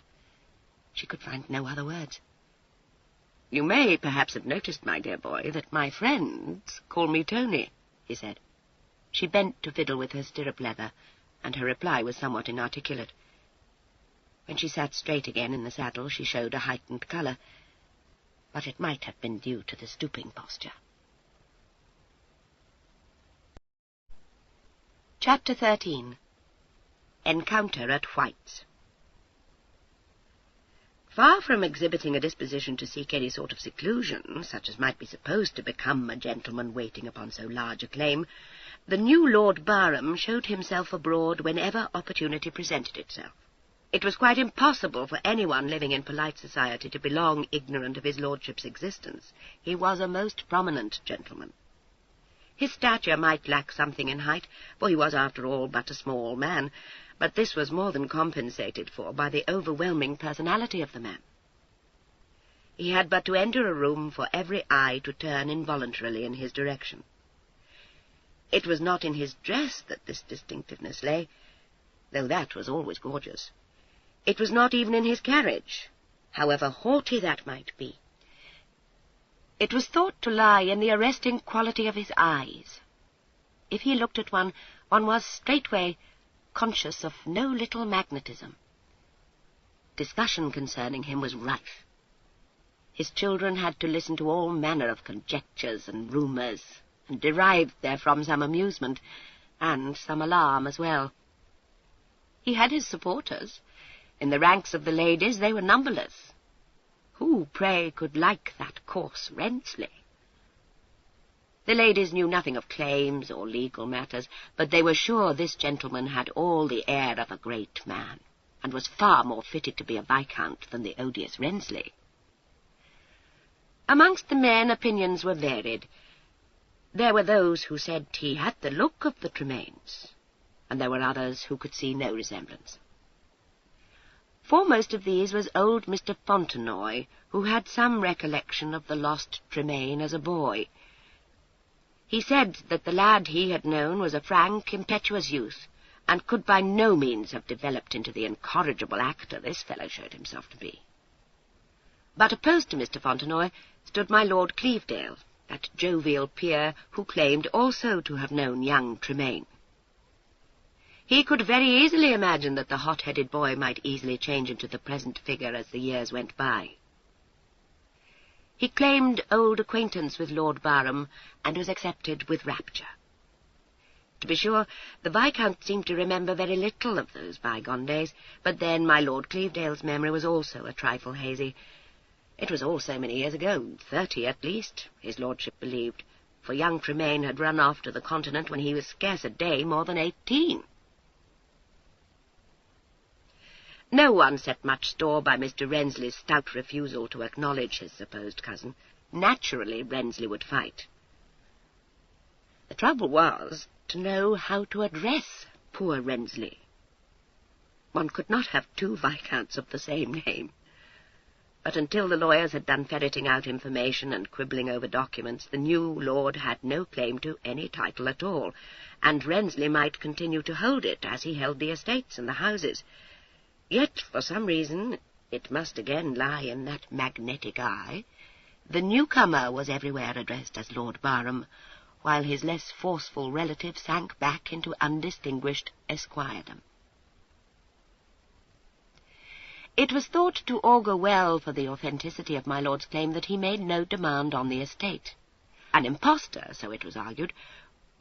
She could find no other words. "You may perhaps have noticed, my dear boy, that my friends call me Tony," he said. She bent to fiddle with her stirrup leather, and her reply was somewhat inarticulate. When she sat straight again in the saddle, she showed a heightened colour, but it might have been due to the stooping posture. Chapter 13. Encounter at White's. Far from exhibiting a disposition to seek any sort of seclusion, such as might be supposed to become a gentleman waiting upon so large a claim, the new Lord Barham showed himself abroad whenever opportunity presented itself. It was quite impossible for anyone living in polite society to be long ignorant of his lordship's existence. He was a most prominent gentleman. His stature might lack something in height, for he was, after all, but a small man, but this was more than compensated for by the overwhelming personality of the man. He had but to enter a room for every eye to turn involuntarily in his direction. It was not in his dress that this distinctiveness lay, though that was always gorgeous. It was not even in his carriage, however haughty that might be. It was thought to lie in the arresting quality of his eyes. If he looked at one, one was straightway conscious of no little magnetism. Discussion concerning him was rife. His children had to listen to all manner of conjectures and rumours, and derived therefrom some amusement, and some alarm as well. He had his supporters. In the ranks of the ladies they were numberless. Who, pray, could like that coarse Rensley? The ladies knew nothing of claims or legal matters, but they were sure this gentleman had all the air of a great man, and was far more fitted to be a viscount than the odious Rensley. Amongst the men opinions were varied. There were those who said he had the look of the Tremaines, and there were others who could see no resemblance. Foremost of these was old Mr. Fontenoy, who had some recollection of the lost Tremaine as a boy. He said that the lad he had known was a frank, impetuous youth, and could by no means have developed into the incorrigible actor this fellow showed himself to be. But opposed to Mr. Fontenoy stood my Lord Clevedale, that jovial peer who claimed also to have known young Tremaine. He could very easily imagine that the hot-headed boy might easily change into the present figure as the years went by. He claimed old acquaintance with Lord Barham, and was accepted with rapture. To be sure, the Viscount seemed to remember very little of those bygone days, but then my Lord Clevedale's memory was also a trifle hazy. It was all so many years ago, 30 at least, his lordship believed, for young Tremaine had run off to the continent when he was scarce a day more than 18. No one set much store by Mr. Rensley's stout refusal to acknowledge his supposed cousin. Naturally, Rensley would fight. The trouble was to know how to address poor Rensley. One could not have two viscounts of the same name. But until the lawyers had done ferreting out information and quibbling over documents, the new lord had no claim to any title at all, and Rensley might continue to hold it as he held the estates and the houses. Yet, for some reason, it must again lie in that magnetic eye, the newcomer was everywhere addressed as Lord Barham, while his less forceful relative sank back into undistinguished esquiredom. It was thought to augur well for the authenticity of my lord's claim that he made no demand on the estate. An impostor, so it was argued,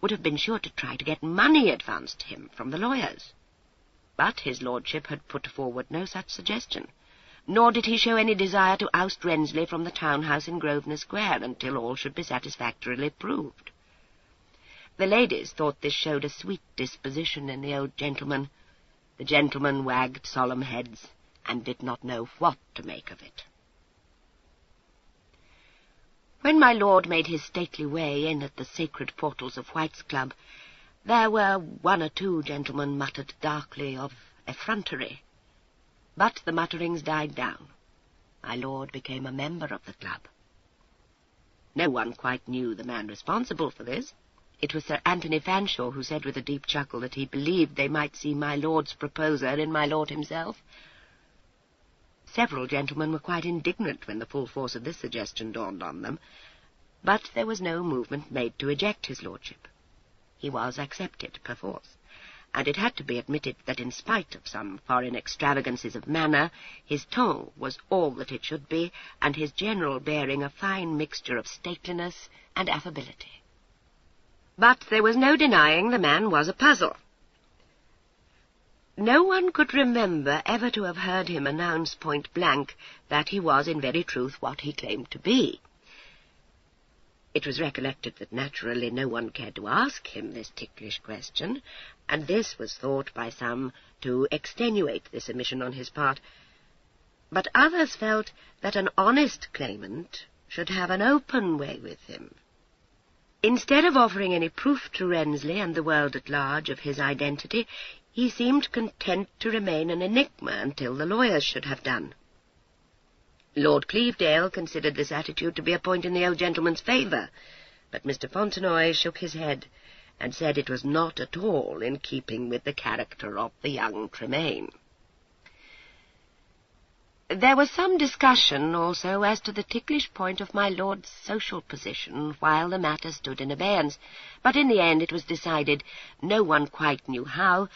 would have been sure to try to get money advanced to him from the lawyers. But his lordship had put forward no such suggestion, nor did he show any desire to oust Rensley from the town-house in Grosvenor Square until all should be satisfactorily proved. The ladies thought this showed a sweet disposition in the old gentleman. The gentlemen wagged solemn heads, and did not know what to make of it. When my lord made his stately way in at the sacred portals of White's Club, there were one or two gentlemen muttered darkly of effrontery, but the mutterings died down. My lord became a member of the club. No one quite knew the man responsible for this. It was Sir Anthony Fanshawe who said with a deep chuckle that he believed they might see my lord's proposer in my lord himself. Several gentlemen were quite indignant when the full force of this suggestion dawned on them, but there was no movement made to eject his lordship. He was accepted perforce, and it had to be admitted that in spite of some foreign extravagances of manner, his ton was all that it should be, and his general bearing a fine mixture of stateliness and affability. But there was no denying the man was a puzzle. No one could remember ever to have heard him announce point-blank that he was in very truth what he claimed to be. It was recollected that naturally no one cared to ask him this ticklish question, and this was thought by some to extenuate this omission on his part. But others felt that an honest claimant should have an open way with him. Instead of offering any proof to Rensley and the world at large of his identity, he seemed content to remain an enigma until the lawyers should have done. Lord Clevedale considered this attitude to be a point in the old gentleman's favour, but Mr. Fontenoy shook his head and said it was not at all in keeping with the character of the young Tremaine. There was some discussion also as to the ticklish point of my lord's social position while the matter stood in abeyance, but in the end it was decided, no one quite knew how,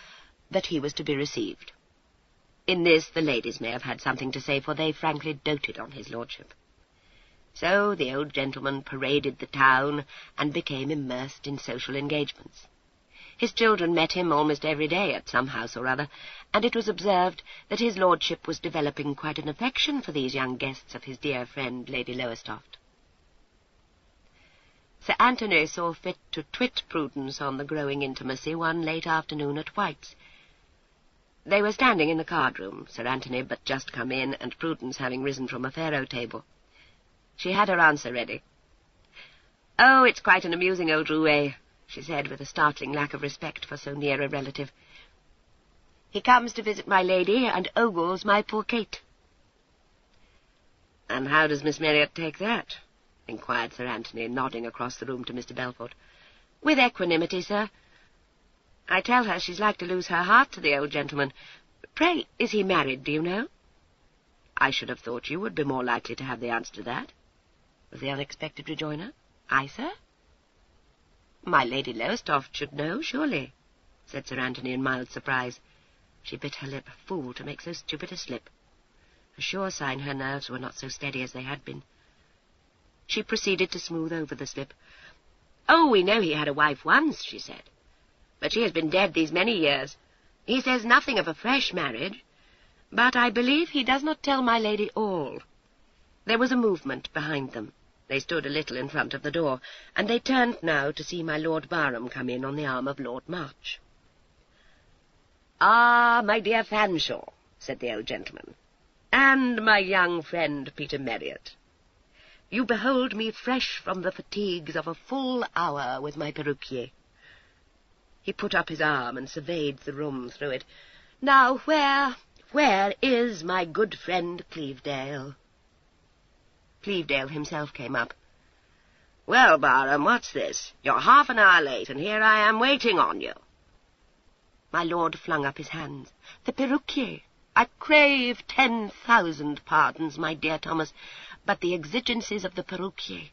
that he was to be received. In this the ladies may have had something to say, for they frankly doted on his lordship. So the old gentleman paraded the town and became immersed in social engagements. His children met him almost every day at some house or other, and it was observed that his lordship was developing quite an affection for these young guests of his dear friend Lady Lowestoft. Sir Anthony saw fit to twit Prudence on the growing intimacy one late afternoon at White's. They were standing in the card-room, Sir Anthony but just come in, and Prudence having risen from a faro table. She had her answer ready. "Oh, it's quite an amusing old roué," she said, with a startling lack of respect for so near a relative. "He comes to visit my lady, and ogles my poor Kate." "And how does Miss Marriott take that?" inquired Sir Anthony, nodding across the room to Mr. Belfort. "With equanimity, sir. I tell her she's like to lose her heart to the old gentleman. Pray, is he married, do you know?" "I should have thought you would be more likely to have the answer to that," was the unexpected rejoinder. "I, sir?" "My Lady Lowestoft should know, surely," said Sir Anthony in mild surprise. She bit her lip. Fool to make so stupid a slip. A sure sign her nerves were not so steady as they had been. She proceeded to smooth over the slip. "Oh, we know he had a wife once," she said, "but she has been dead these many years. He says nothing of a fresh marriage, but I believe he does not tell my lady all." There was a movement behind them. They stood a little in front of the door, and they turned now to see my Lord Barham come in on the arm of Lord March. "Ah, my dear Fanshawe," said the old gentleman, "and my young friend Peter Marriott, you behold me fresh from the fatigues of a full hour with my perruquier." He put up his arm and surveyed the room through it. "Now, where is my good friend Clevedale?" Clevedale himself came up. "Well, Barham, what's this? You're half an hour late, and here I am waiting on you." My lord flung up his hands. "The perruquier! I crave 10,000 pardons, my dear Thomas, but the exigencies of the perruquier.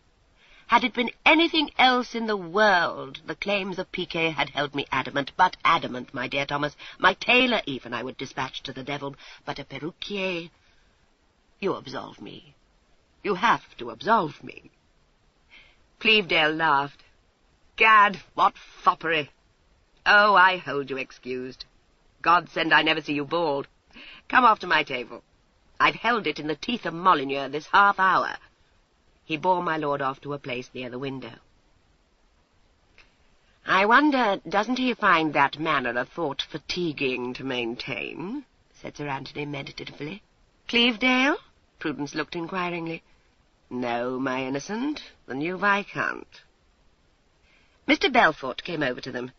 Had it been anything else in the world, the claims of piquet had held me adamant, but adamant, my dear Thomas. My tailor even I would dispatch to the devil, but a perruquier... You absolve me. You have to absolve me." Clevedale laughed. "Gad, what foppery! Oh, I hold you excused. God send I never see you bald. Come off to my table. I've held it in the teeth of Molyneux this half hour." He bore my lord off to a place near the window. "I wonder, doesn't he find that manner of thought fatiguing to maintain?" said Sir Anthony meditatively. "Clevedale?" Prudence looked inquiringly. "No, my innocent, the new Viscount." Mr. Belfort came over to them.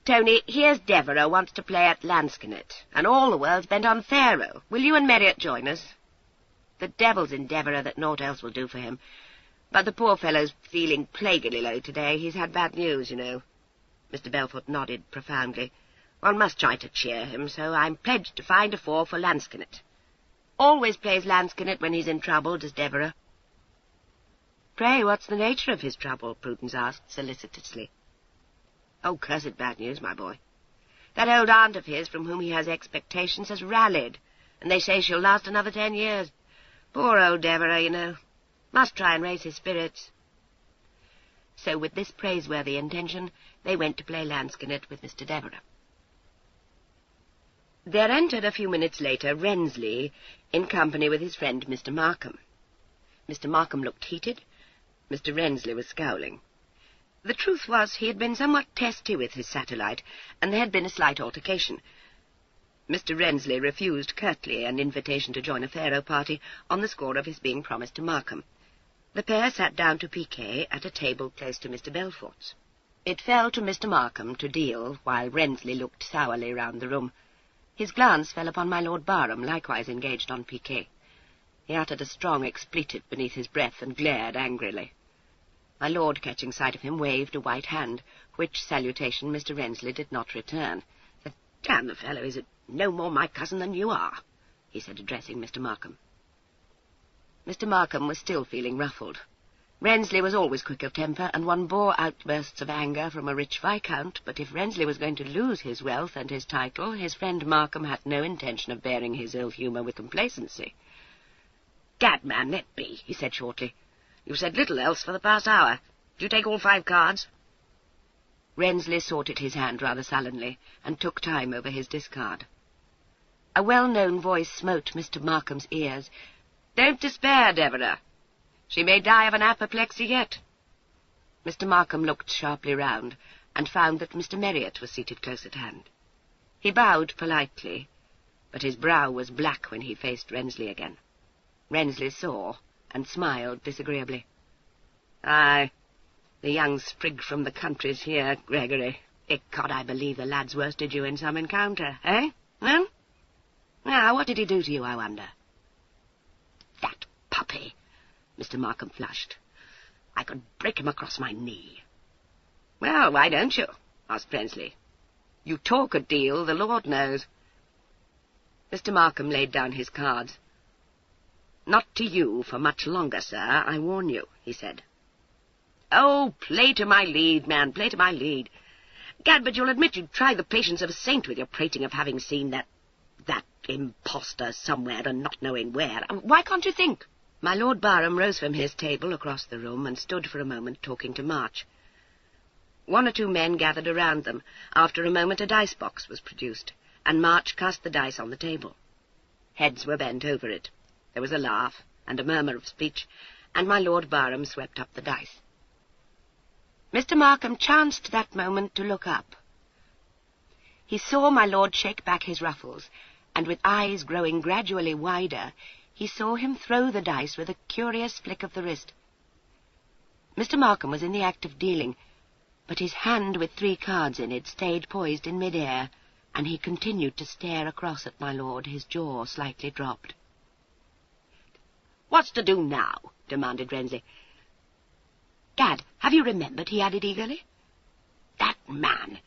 "Tony, here's Devereux wants to play at lansquenet, and all the world's bent on faro. Will you and Marriott join us? The devil's in Devereux that naught else will do for him. But the poor fellow's feeling plaguily low today. He's had bad news, you know." Mr. Belfort nodded profoundly. "One must try to cheer him, so I'm pledged to find a 4 for lansquenet." Always plays lansquenet when he's in trouble, does Deborah." "Pray, what's the nature of his trouble?" Prudence asked solicitously. "Oh, cursed bad news, my boy. "That old aunt of his, from whom he has expectations, has rallied, and they say she'll last another 10 years. Poor old Deborah, you know. Must try and raise his spirits." So with this praiseworthy intention, they went to play lansquenet with Mr. Deborah. There entered a few minutes later Rensley, in company with his friend Mr. Markham. Mr. Markham looked heated. Mr. Rensley was scowling. The truth was, he had been somewhat testy with his satellite, and there had been a slight altercation. Mr. Rensley refused curtly an invitation to join a faro party on the score of his being promised to Markham. The pair sat down to piquet at a table close to Mr. Belfort's. It fell to Mr. Markham to deal, while Rensley looked sourly round the room. His glance fell upon my Lord Barham, likewise engaged on piquet. He uttered a strong expletive beneath his breath and glared angrily. My lord, catching sight of him, waved a white hand, which salutation Mr. Rensley did not return. "Damn the fellow, is no more my cousin than you are," he said, addressing Mr. Markham. Mr. Markham was still feeling ruffled. Rensley was always quick of temper, and one bore outbursts of anger from a rich viscount, but if Rensley was going to lose his wealth and his title, his friend Markham had no intention of bearing his ill-humour with complacency. "Gad, man, let be," he said shortly. "You've said little else for the past hour. Do you take all 5 cards?" Rensley sorted his hand rather sullenly, and took time over his discard. A well-known voice smote Mr. Markham's ears. "Don't despair, Deborah. She may die of an apoplexy yet." Mr. Markham looked sharply round, and found that Mr. Merriott was seated close at hand. He bowed politely, but his brow was black when he faced Rensley again. Rensley saw, and smiled disagreeably. "Aye, the young sprig from the country's here, Gregory. Ecod, I believe the lad's worsted you in some encounter, eh? Hmm? Now, what did he do to you, I wonder?" "That puppy!" Mr. Markham flushed. "I could break him across my knee." "Well, why don't you?" asked Rensley. "You talk a deal, the Lord knows." Mr. Markham laid down his cards. "Not to you for much longer, sir, I warn you," he said. "Oh, play to my lead, man, play to my lead. Gad, but you'll admit you'd try the patience of a saint with your prating of having seen that impostor somewhere and not knowing where. Why can't you think?" My Lord Barham rose from his table across the room and stood for a moment talking to March. 1 or 2 men gathered around them. After a moment a dice-box was produced, and March cast the dice on the table. Heads were bent over it. There was a laugh and a murmur of speech, and my Lord Barham swept up the dice. Mr. Markham chanced that moment to look up. He saw my lord shake back his ruffles, and with eyes growing gradually wider, he saw him throw the dice with a curious flick of the wrist. Mr. Markham was in the act of dealing, but his hand with 3 cards in it stayed poised in mid-air, and he continued to stare across at my lord, his jaw slightly dropped. "What's to do now?" demanded Rensley. "Gad, have you remembered?" he added eagerly. "That man!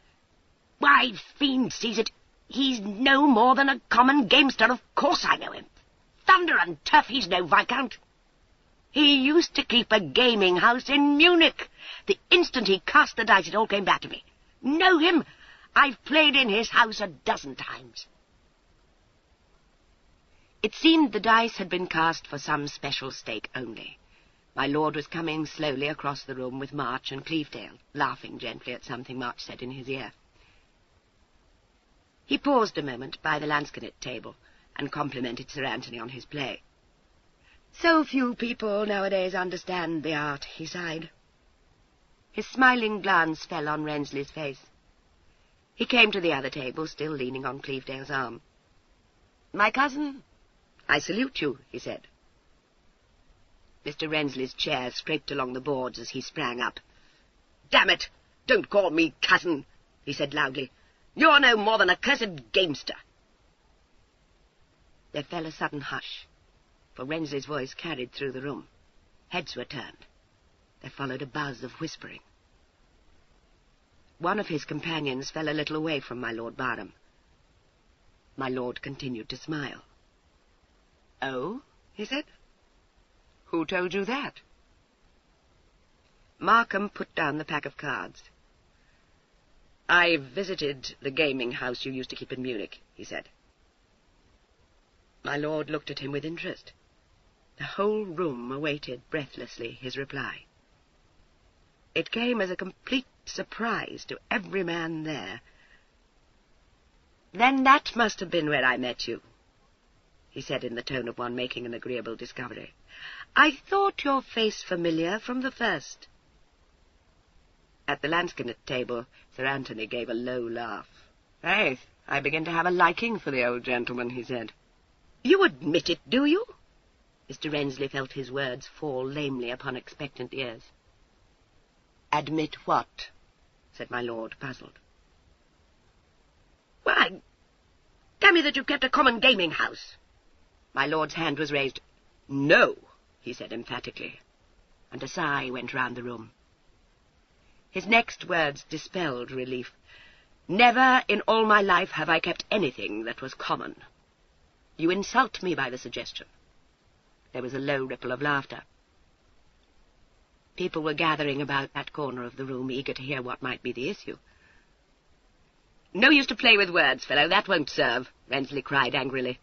Why, fiend seize it, he's no more than a common gamester. Of course I know him. Thunder and turf, he's no viscount. He used to keep a gaming house in Munich. The instant he cast the dice, it all came back to me. Know him? I've played in his house a dozen times." It seemed the dice had been cast for some special stake only. My lord was coming slowly across the room with March and Clevedale, laughing gently at something March said in his ear. He paused a moment by the lansquenet table, and complimented Sir Anthony on his play. "So few people nowadays understand the art," he sighed. His smiling glance fell on Rensley's face. He came to the other table, still leaning on Clevedale's arm. "My cousin, I salute you," he said. Mr. Rensley's chair scraped along the boards as he sprang up. "Damn it, don't call me cousin," he said loudly. "You're no more than a cursed gamester." There fell a sudden hush, for Rensley's voice carried through the room. Heads were turned. There followed a buzz of whispering. One of his companions fell a little away from my Lord Barham. My lord continued to smile. "Oh?" he said. "Who told you that?" Markham put down the pack of cards. "I visited the gaming house you used to keep in Munich," he said. My lord looked at him with interest. The whole room awaited breathlessly his reply. It came as a complete surprise to every man there. "Then that must have been where I met you," he said in the tone of one making an agreeable discovery. "I thought your face familiar from the first." At the lansquenet table, Sir Anthony gave a low laugh. "Faith, I begin to have a liking for the old gentleman," he said. "You admit it, do you?" Mr. Rensley felt his words fall lamely upon expectant ears. "Admit what?" said my lord, puzzled. "Why, damn me that you kept a common gaming house." My lord's hand was raised. "No," he said emphatically, and a sigh went round the room. His next words dispelled relief. "Never in all my life have I kept anything that was common. You insult me by the suggestion." There was a low ripple of laughter. People were gathering about that corner of the room, eager to hear what might be the issue. "No use to play with words, fellow, that won't serve," Rensley cried angrily.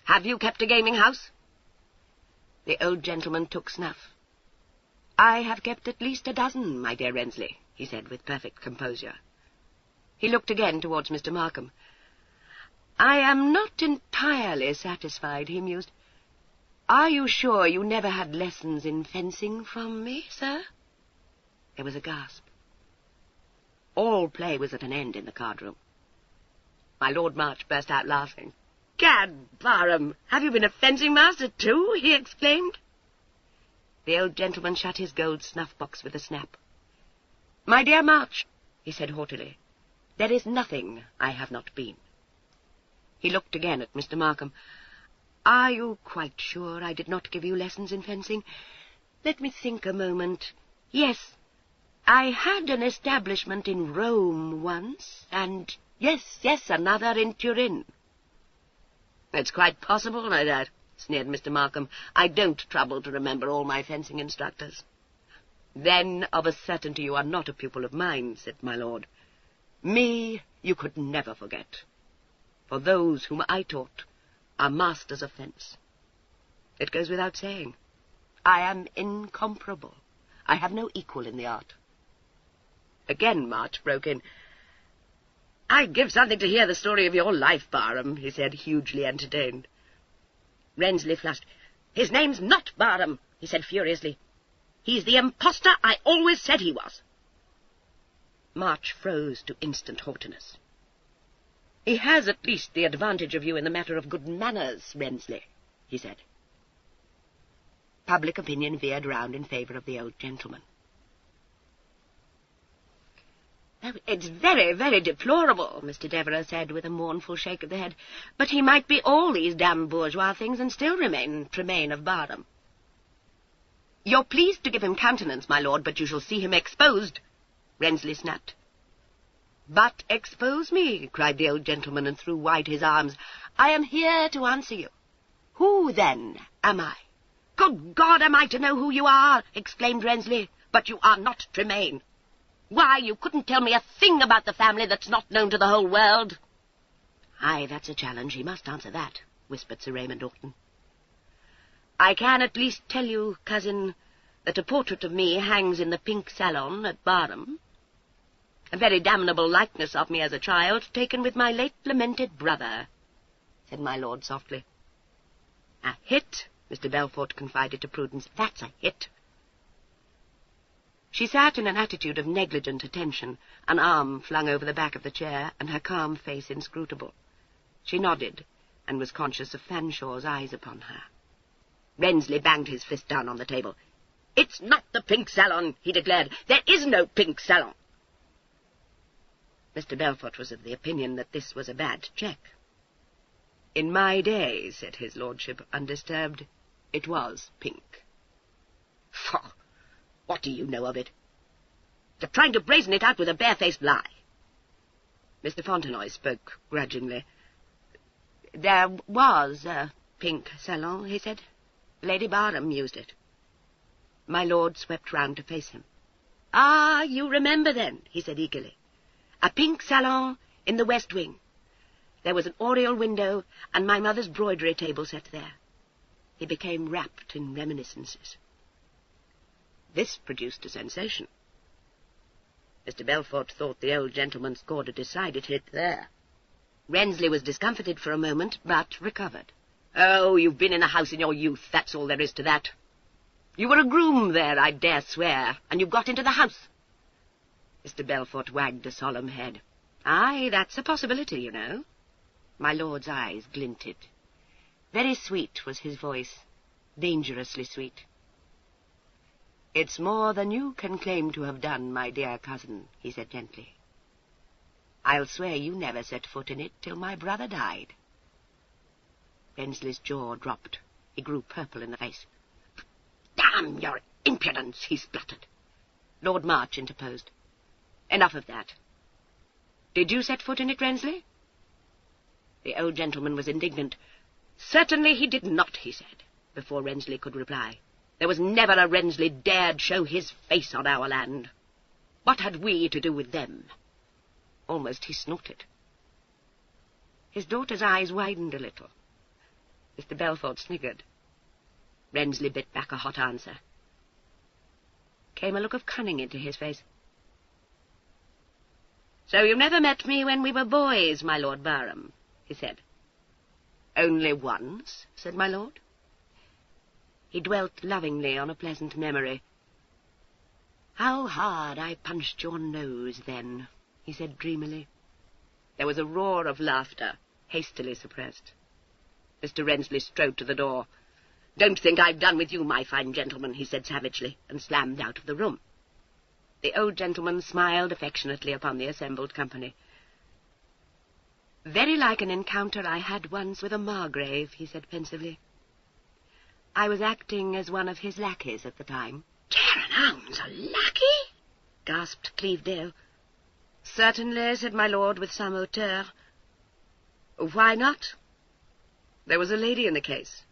"Have you kept a gaming house?" The old gentleman took snuff. "I have kept at least a dozen, my dear Rensley," he said with perfect composure. He looked again towards Mr. Markham. "I am not entirely satisfied," he mused. "Are you sure you never had lessons in fencing from me, sir?" There was a gasp. All play was at an end in the card-room. My Lord March burst out laughing. "Gad, Barham, have you been a fencing master too?" he exclaimed. The old gentleman shut his gold snuff-box with a snap. "My dear March," he said haughtily, "there is nothing I have not been." He looked again at Mr. Markham. "Are you quite sure I did not give you lessons in fencing? Let me think a moment. Yes, I had an establishment in Rome once, and yes, another in Turin." "It's quite possible, no doubt," sneered Mr. Markham. "I don't trouble to remember all my fencing instructors." "Then of a certainty you are not a pupil of mine," said my lord. "Me you could never forget, for those whom I taught are masters of fence. It goes without saying. I am incomparable. I have no equal in the art." Again March broke in. "I'd give something to hear the story of your life, Barham," he said, hugely entertained. Rensley flushed. "His name's not Barham," he said furiously. "He's the impostor I always said he was." March froze to instant haughtiness. "He has at least the advantage of you in the matter of good manners, Rensley," he said. Public opinion veered round in favour of the old gentleman. "Oh, it's very, very deplorable," Mr. Devereux said with a mournful shake of the head. "But he might be all these damned bourgeois things and still remain Tremaine of Barham." "You're pleased to give him countenance, my lord, but you shall see him exposed," Rensley snapped. "But expose me," cried the old gentleman, and threw wide his arms. "I am here to answer you. Who, then, am I?" "Good God, am I to know who you are?" exclaimed Rensley. "But you are not Tremaine. Why, you couldn't tell me a thing about the family that's not known to the whole world." "Aye, that's a challenge. He must answer that," whispered Sir Raymond Orton. "I can at least tell you, cousin, that a portrait of me hangs in the Pink Salon at Barham. A very damnable likeness of me as a child, taken with my late lamented brother," said my lord softly. "A hit," Mr. Belfort confided to Prudence. "That's a hit." She sat in an attitude of negligent attention, an arm flung over the back of the chair, and her calm face inscrutable. She nodded, and was conscious of Fanshaw's eyes upon her. Rensley banged his fist down on the table. "It's not the Pink Salon," he declared. "There is no Pink Salon." Mr. Belfort was of the opinion that this was a bad check. "In my day," said his lordship, undisturbed, "it was pink." "Faugh! What do you know of it? You're trying to brazen it out with a barefaced lie." Mr. Fontenoy spoke grudgingly. "There was pink salon, he said. Lady Barham used it. My lord swept round to face him. Ah, you remember then, he said eagerly. A pink salon in the west wing. There was an oriel window and my mother's broidery table set there. He became wrapped in reminiscences. This produced a sensation. Mr. Belfort thought the old gentleman scored a decided hit there. Rensley was discomfited for a moment, but recovered. Oh, you've been in the house in your youth, that's all there is to that. You were a groom there, I dare swear, and you got into the house. Mr. Belfort wagged a solemn head. Aye, that's a possibility, you know. My lord's eyes glinted. Very sweet was his voice, dangerously sweet. It's more than you can claim to have done, my dear cousin, he said gently. I'll swear you never set foot in it till my brother died. Rensley's jaw dropped. He grew purple in the face. Damn your impudence, he spluttered. Lord March interposed. Enough of that. Did you set foot in it, Rensley? The old gentleman was indignant. Certainly he did not, he said, before Rensley could reply. There was never a Rensley dared show his face on our land. What had we to do with them? Almost he snorted. His daughter's eyes widened a little. Mr. Belfort sniggered. Rensley bit back a hot answer. Came a look of cunning into his face. So you never met me when we were boys, my Lord Barham, he said. Only once, said my lord. He dwelt lovingly on a pleasant memory. How hard I punched your nose then, he said dreamily. There was a roar of laughter, hastily suppressed. Mr. Rensley strode to the door. Don't think I've done with you, my fine gentleman, he said savagely, and slammed out of the room. The old gentleman smiled affectionately upon the assembled company. Very like an encounter I had once with a margrave, he said pensively. I was acting as one of his lackeys at the time. Terranhounds, a lackey? Gasped Clevedale. Certainly, said my lord with some hauteur. Why not? There was a lady in the case.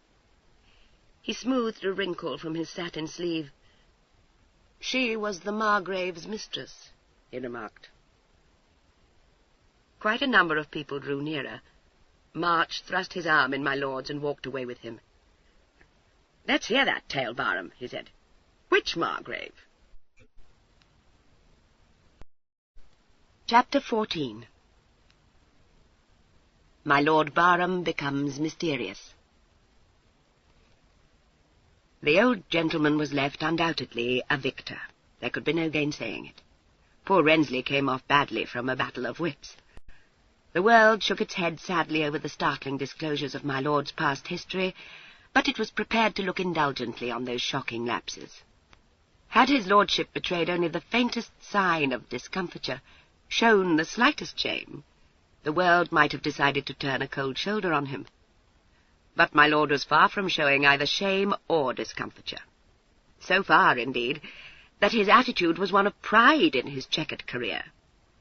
He smoothed a wrinkle from his satin sleeve. She was the margrave's mistress, he remarked. Quite a number of people drew nearer. March thrust his arm in my lord's and walked away with him. Let's hear that tale, Barham, he said. Which margrave? Chapter 14. My Lord Barham becomes mysterious. The old gentleman was left undoubtedly a victor. There could be no gainsaying it. Poor Rensley came off badly from a battle of wits. The world shook its head sadly over the startling disclosures of my lord's past history, but it was prepared to look indulgently on those shocking lapses. Had his lordship betrayed only the faintest sign of discomfiture, shown the slightest shame, the world might have decided to turn a cold shoulder on him. But my lord was far from showing either shame or discomfiture. So far, indeed, that his attitude was one of pride in his checkered career.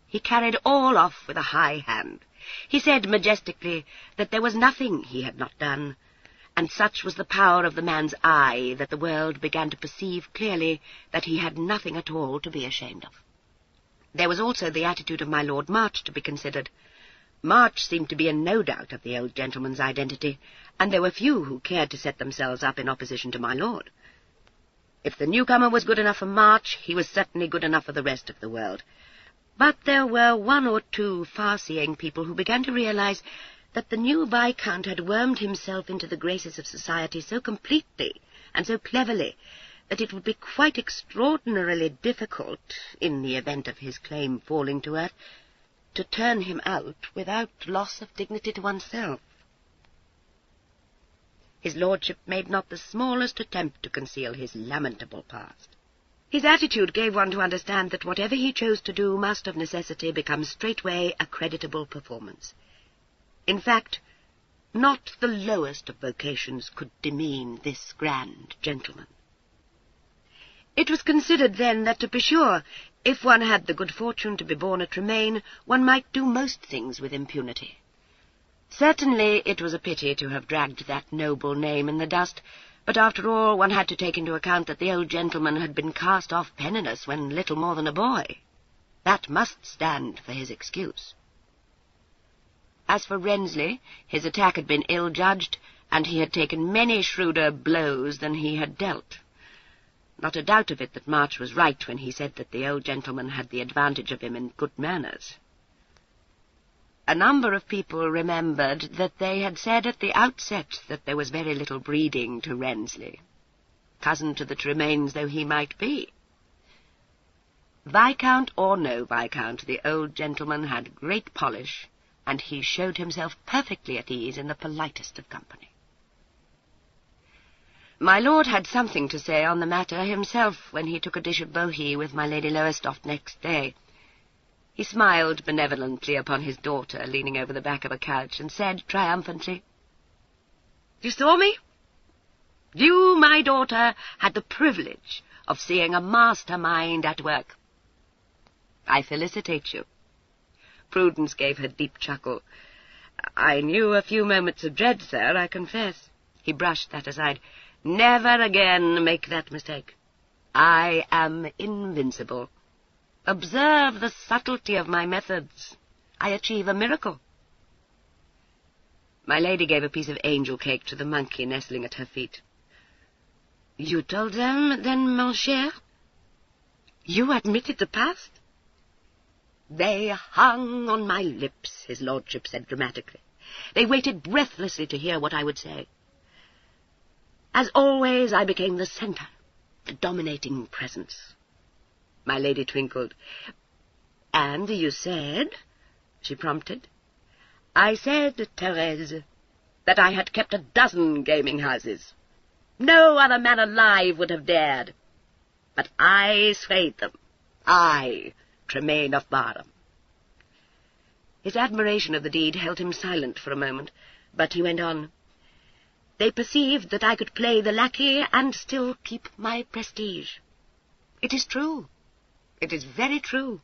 He carried all off with a high hand. He said majestically that there was nothing he had not done, and such was the power of the man's eye that the world began to perceive clearly that he had nothing at all to be ashamed of. There was also the attitude of my Lord March to be considered. March seemed to be in no doubt of the old gentleman's identity, and there were few who cared to set themselves up in opposition to my lord. If the newcomer was good enough for March, he was certainly good enough for the rest of the world. But there were one or two far-seeing people who began to realize that the new Viscount had wormed himself into the graces of society so completely and so cleverly that it would be quite extraordinarily difficult, in the event of his claim falling to earth, to turn him out without loss of dignity to oneself. His lordship made not the smallest attempt to conceal his lamentable past. His attitude gave one to understand that whatever he chose to do must of necessity become straightway a creditable performance. In fact, not the lowest of vocations could demean this grand gentleman. It was considered then that, to be sure, if one had the good fortune to be born a Tremaine, one might do most things with impunity. Certainly it was a pity to have dragged that noble name in the dust, but after all one had to take into account that the old gentleman had been cast off penniless when little more than a boy. That must stand for his excuse. As for Rensley, his attack had been ill-judged, and he had taken many shrewder blows than he had dealt. Not a doubt of it that March was right when he said that the old gentleman had the advantage of him in good manners. A number of people remembered that they had said at the outset that there was very little breeding to Rensley, cousin to the Tremaines though he might be. Viscount or no Viscount, the old gentleman had great polish, and he showed himself perfectly at ease in the politest of company. My lord had something to say on the matter himself when he took a dish of bohea with my Lady Lowestoft next day. He smiled benevolently upon his daughter, leaning over the back of a couch, and said triumphantly, "You saw me? You, my daughter, had the privilege of seeing a mastermind at work. I felicitate you." Prudence gave her deep chuckle. "I knew a few moments of dread, sir, I confess." He brushed that aside. "Never again make that mistake. I am invincible. Observe the subtlety of my methods. I achieve a miracle." My lady gave a piece of angel cake to the monkey nestling at her feet. "You told them, then, mon cher? You admitted the past?" "They hung on my lips," his lordship said dramatically. "They waited breathlessly to hear what I would say. As always, I became the centre, the dominating presence." My lady twinkled. "And you said?" she prompted. "I said, Thérèse, that I had kept 12 gaming houses. No other man alive would have dared. But I swayed them. I, Tremaine of Barham." His admiration of the deed held him silent for a moment, but he went on. "They perceived that I could play the lackey and still keep my prestige. It is true. It is very true."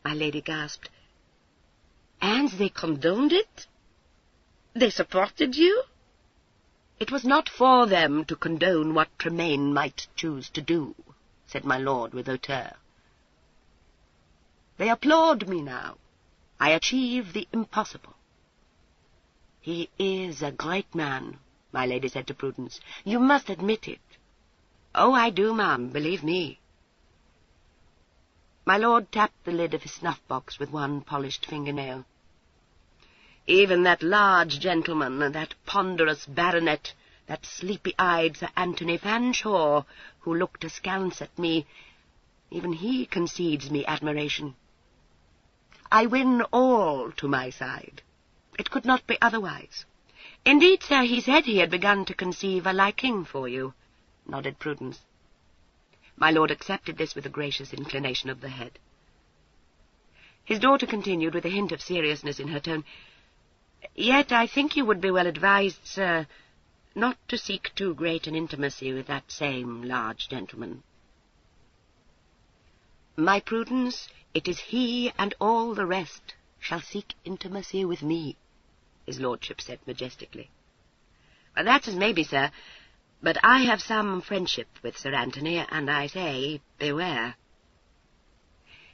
My lady gasped. "And they condoned it? They supported you?" "It was not for them to condone what Tremaine might choose to do," said my lord with hauteur. "They applaud me now. I achieve the impossible." "He is a great man," my lady said to Prudence. "You must admit it." "Oh, I do, ma'am, believe me." My lord tapped the lid of his snuff-box with one polished fingernail. "Even that large gentleman, that ponderous baronet, that sleepy-eyed Sir Anthony Fanshawe, who looked askance at me, even he concedes me admiration. I win all to my side. It could not be otherwise." "Indeed, sir, he said he had begun to conceive a liking for you," nodded Prudence. My lord accepted this with a gracious inclination of the head. His daughter continued with a hint of seriousness in her tone, "Yet I think you would be well advised, sir, not to seek too great an intimacy with that same large gentleman." "My Prudence, it is he and all the rest shall seek intimacy with me," his lordship said majestically. "Well, that's as may be, sir, but I have some friendship with Sir Anthony, and I say, beware."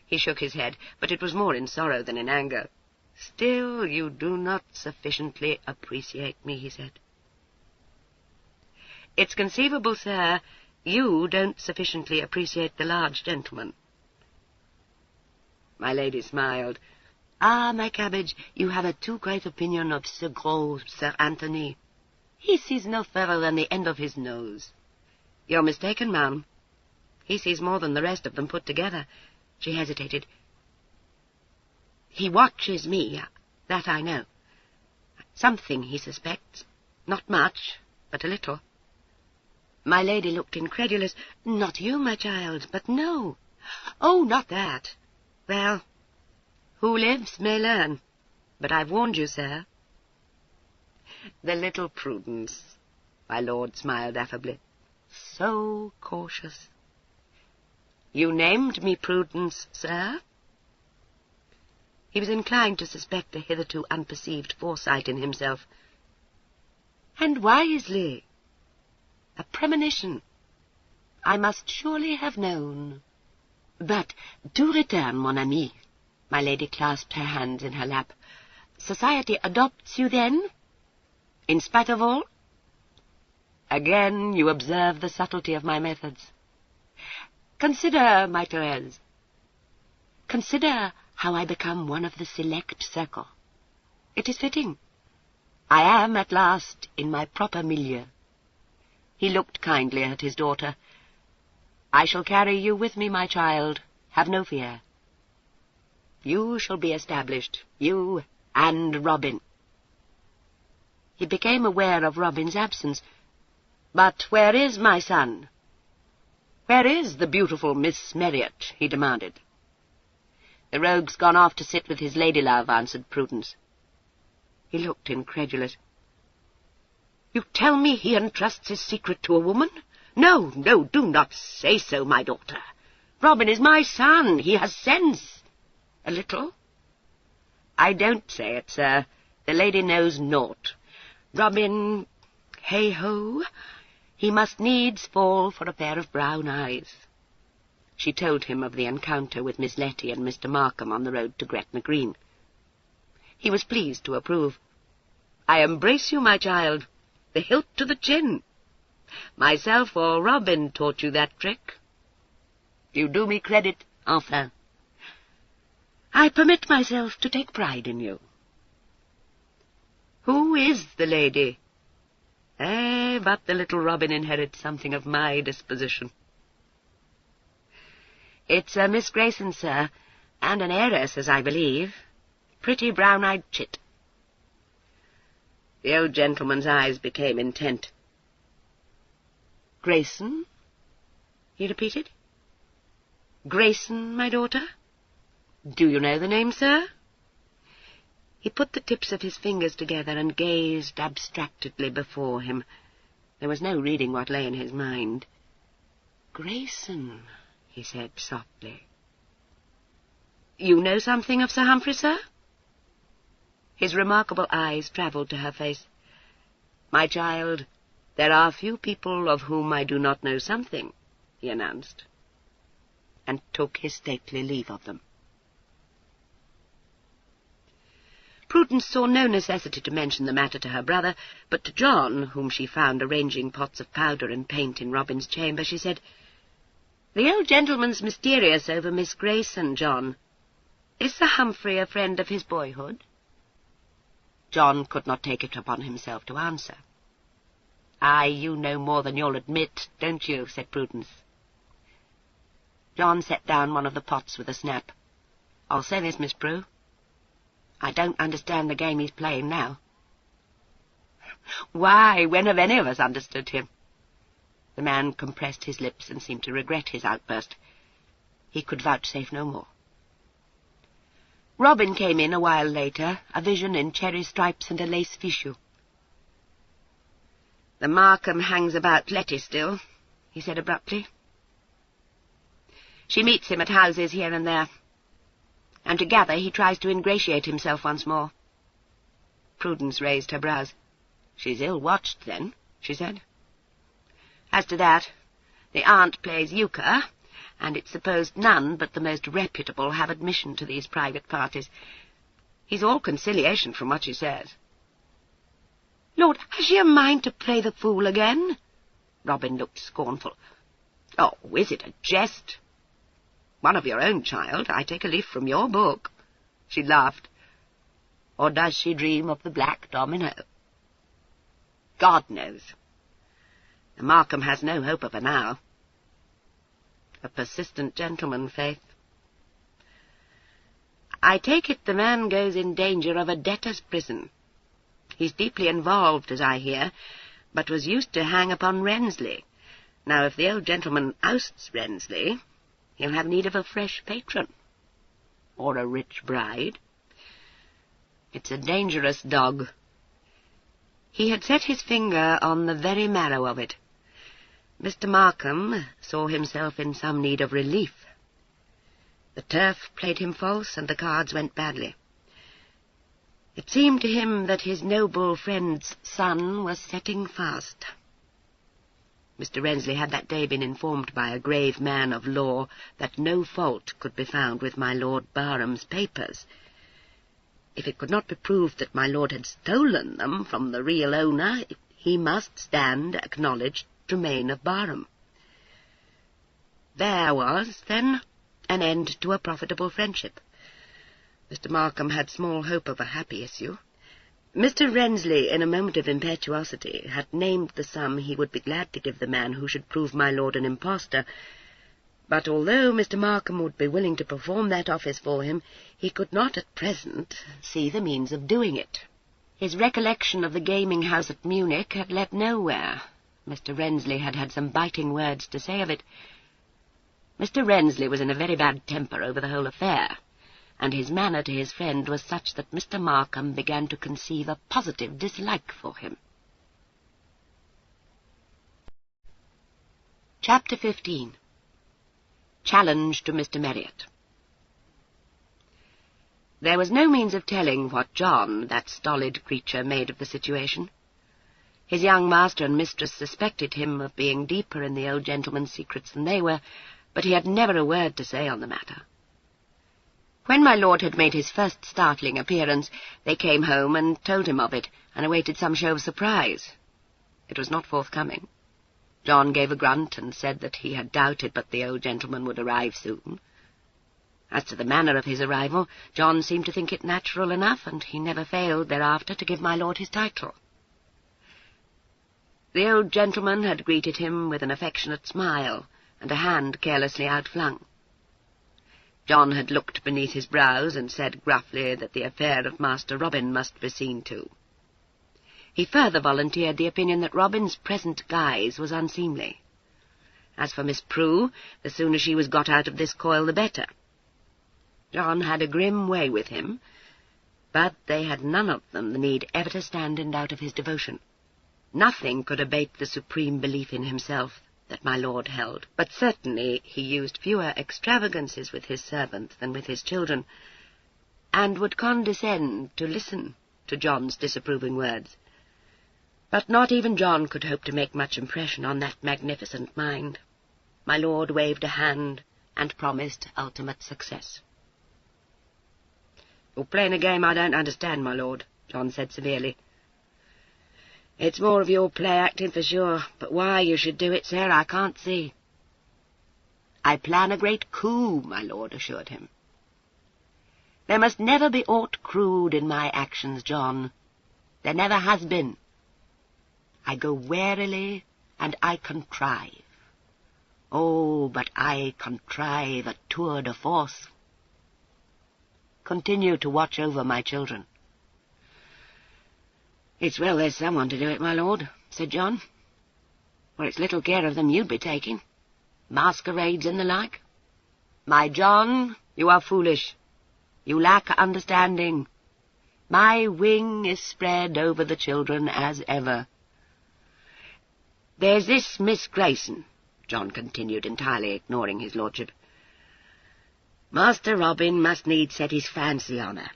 He shook his head, but it was more in sorrow than in anger. "Still, you do not sufficiently appreciate me," he said. "It's conceivable, sir, you don't sufficiently appreciate the large gentleman." My lady smiled. "Ah, my cabbage, you have a too great opinion of ce gros Sir Anthony. He sees no further than the end of his nose." "You're mistaken, ma'am. He sees more than the rest of them put together." She hesitated. "He watches me, that I know. Something he suspects. Not much, but a little." My lady looked incredulous. "Not you, my child, but no." "Oh, not that. Well, who lives may learn. But I've warned you, sir." "The little Prudence," my lord smiled affably. "So cautious." "You named me Prudence, sir?" He was inclined to suspect a hitherto unperceived foresight in himself. And wisely. A premonition. I must surely have known. But to return, mon ami. My lady clasped her hands in her lap. Society adopts you then? In spite of all? Again you observe the subtlety of my methods. Consider, my Thérèse. Consider how I become one of the select circle. It is fitting. I am, at last, in my proper milieu. He looked kindly at his daughter. I shall carry you with me, my child. Have no fear. You shall be established, you and Robin. He became aware of Robin's absence. But where is my son? Where is the beautiful Miss Marriott? He demanded. The rogue's gone off to sit with his lady-love, answered Prudence. He looked incredulous. You tell me he entrusts his secret to a woman? No, no, do not say so, my daughter. Robin is my son. He has sense. A little? I don't say it, sir. The lady knows naught. Robin, hey-ho, he must needs fall for a pair of brown eyes. She told him of the encounter with Miss Letty and Mr. Markham on the road to Gretna Green. He was pleased to approve. I embrace you, my child, the hilt to the chin. Myself or Robin taught you that trick. You do me credit, enfin. I permit myself to take pride in you. Who is the lady? But the little Robin inherits something of my disposition. It's a Miss Grayson, sir, and an heiress, as I believe. Pretty brown-eyed chit. The old gentleman's eyes became intent. Grayson? He repeated. Grayson, my daughter? Do you know the name, sir? He put the tips of his fingers together and gazed abstractedly before him. There was no reading what lay in his mind. Grayson, he said softly. You know something of Sir Humphrey, sir? His remarkable eyes travelled to her face. My child, there are few people of whom I do not know something, he announced, and took his stately leave of them. Prudence saw no necessity to mention the matter to her brother, but to John, whom she found arranging pots of powder and paint in Robin's chamber, she said, The old gentleman's mysterious over Miss Grayson, John. Is Sir Humphrey a friend of his boyhood? John could not take it upon himself to answer. Aye, you know more than you'll admit, don't you? Said Prudence. John set down one of the pots with a snap. I'll say this, Miss Prue. I don't understand the game he's playing now. Why, when have any of us understood him? The man compressed his lips and seemed to regret his outburst. He could vouchsafe no more. Robin came in a while later, a vision in cherry stripes and a lace fichu. The Markham hangs about Letty still, he said abruptly. She meets him at houses here and there, and together he tries to ingratiate himself once more. Prudence raised her brows. She's ill-watched, then, she said. As to that, the aunt plays euchre, and it's supposed none but the most reputable have admission to these private parties. He's all conciliation from what she says. Lord, has she a mind to play the fool again? Robin looked scornful. Oh, is it a jest? One of your own, child. I take a leaf from your book. She laughed. Or does she dream of the black domino? God knows. The Markham has no hope of her now. A persistent gentleman, Faith. I take it the man goes in danger of a debtor's prison. He's deeply involved, as I hear, but was used to hang upon Rensley. Now, if the old gentleman ousts Rensley, he'll have need of a fresh patron, or a rich bride. It's a dangerous dog. He had set his finger on the very marrow of it. Mr. Markham saw himself in some need of relief. The turf played him false, and the cards went badly. It seemed to him that his noble friend's sun was setting fast. Mr. Rensley had that day been informed by a grave man of law that no fault could be found with my Lord Barham's papers. If it could not be proved that my lord had stolen them from the real owner, he must stand acknowledged Tremaine of Barham. There was, then, an end to a profitable friendship. Mr. Markham had small hope of a happy issue. Mr. Rensley, in a moment of impetuosity, had named the sum he would be glad to give the man who should prove my lord an impostor, but although Mr. Markham would be willing to perform that office for him, he could not at present see the means of doing it. His recollection of the gaming house at Munich had led nowhere. Mr. Rensley had had some biting words to say of it. Mr. Rensley was in a very bad temper over the whole affair, and his manner to his friend was such that Mr. Markham began to conceive a positive dislike for him. Chapter 15. Challenge to Mr. Marriott. There was no means of telling what John, that stolid creature, made of the situation. His young master and mistress suspected him of being deeper in the old gentleman's secrets than they were, but he had never a word to say on the matter. When my lord had made his first startling appearance, they came home and told him of it, and awaited some show of surprise. It was not forthcoming. John gave a grunt and said that he had doubted but the old gentleman would arrive soon. As to the manner of his arrival, John seemed to think it natural enough, and he never failed thereafter to give my lord his title. The old gentleman had greeted him with an affectionate smile, and a hand carelessly outflung. John had looked beneath his brows and said gruffly that the affair of Master Robin must be seen to. He further volunteered the opinion that Robin's present guise was unseemly. As for Miss Prue, the sooner she was got out of this coil the better. John had a grim way with him, but they had none of them the need ever to stand in doubt of his devotion. Nothing could abate the supreme belief in himself that my lord held, but certainly he used fewer extravagances with his servant than with his children, and would condescend to listen to John's disapproving words. But not even John could hope to make much impression on that magnificent mind. My lord waved a hand and promised ultimate success. "You're playing a game I don't understand, my lord," John said severely. "It's more of your play-acting for sure, but why you should do it, sir, I can't see." "I plan a great coup," my lord assured him. "There must never be aught crude in my actions, John. There never has been. I go warily, and I contrive. Oh, but I contrive a tour de force. Continue to watch over my children." "It's well there's someone to do it, my lord," said John, "for it's little care of them you'd be taking. Masquerades and the like. My John, you are foolish. You lack understanding. My wing is spread over the children as ever. There's this Miss Grayson," John continued, entirely ignoring his lordship. "Master Robin must needs set his fancy on her.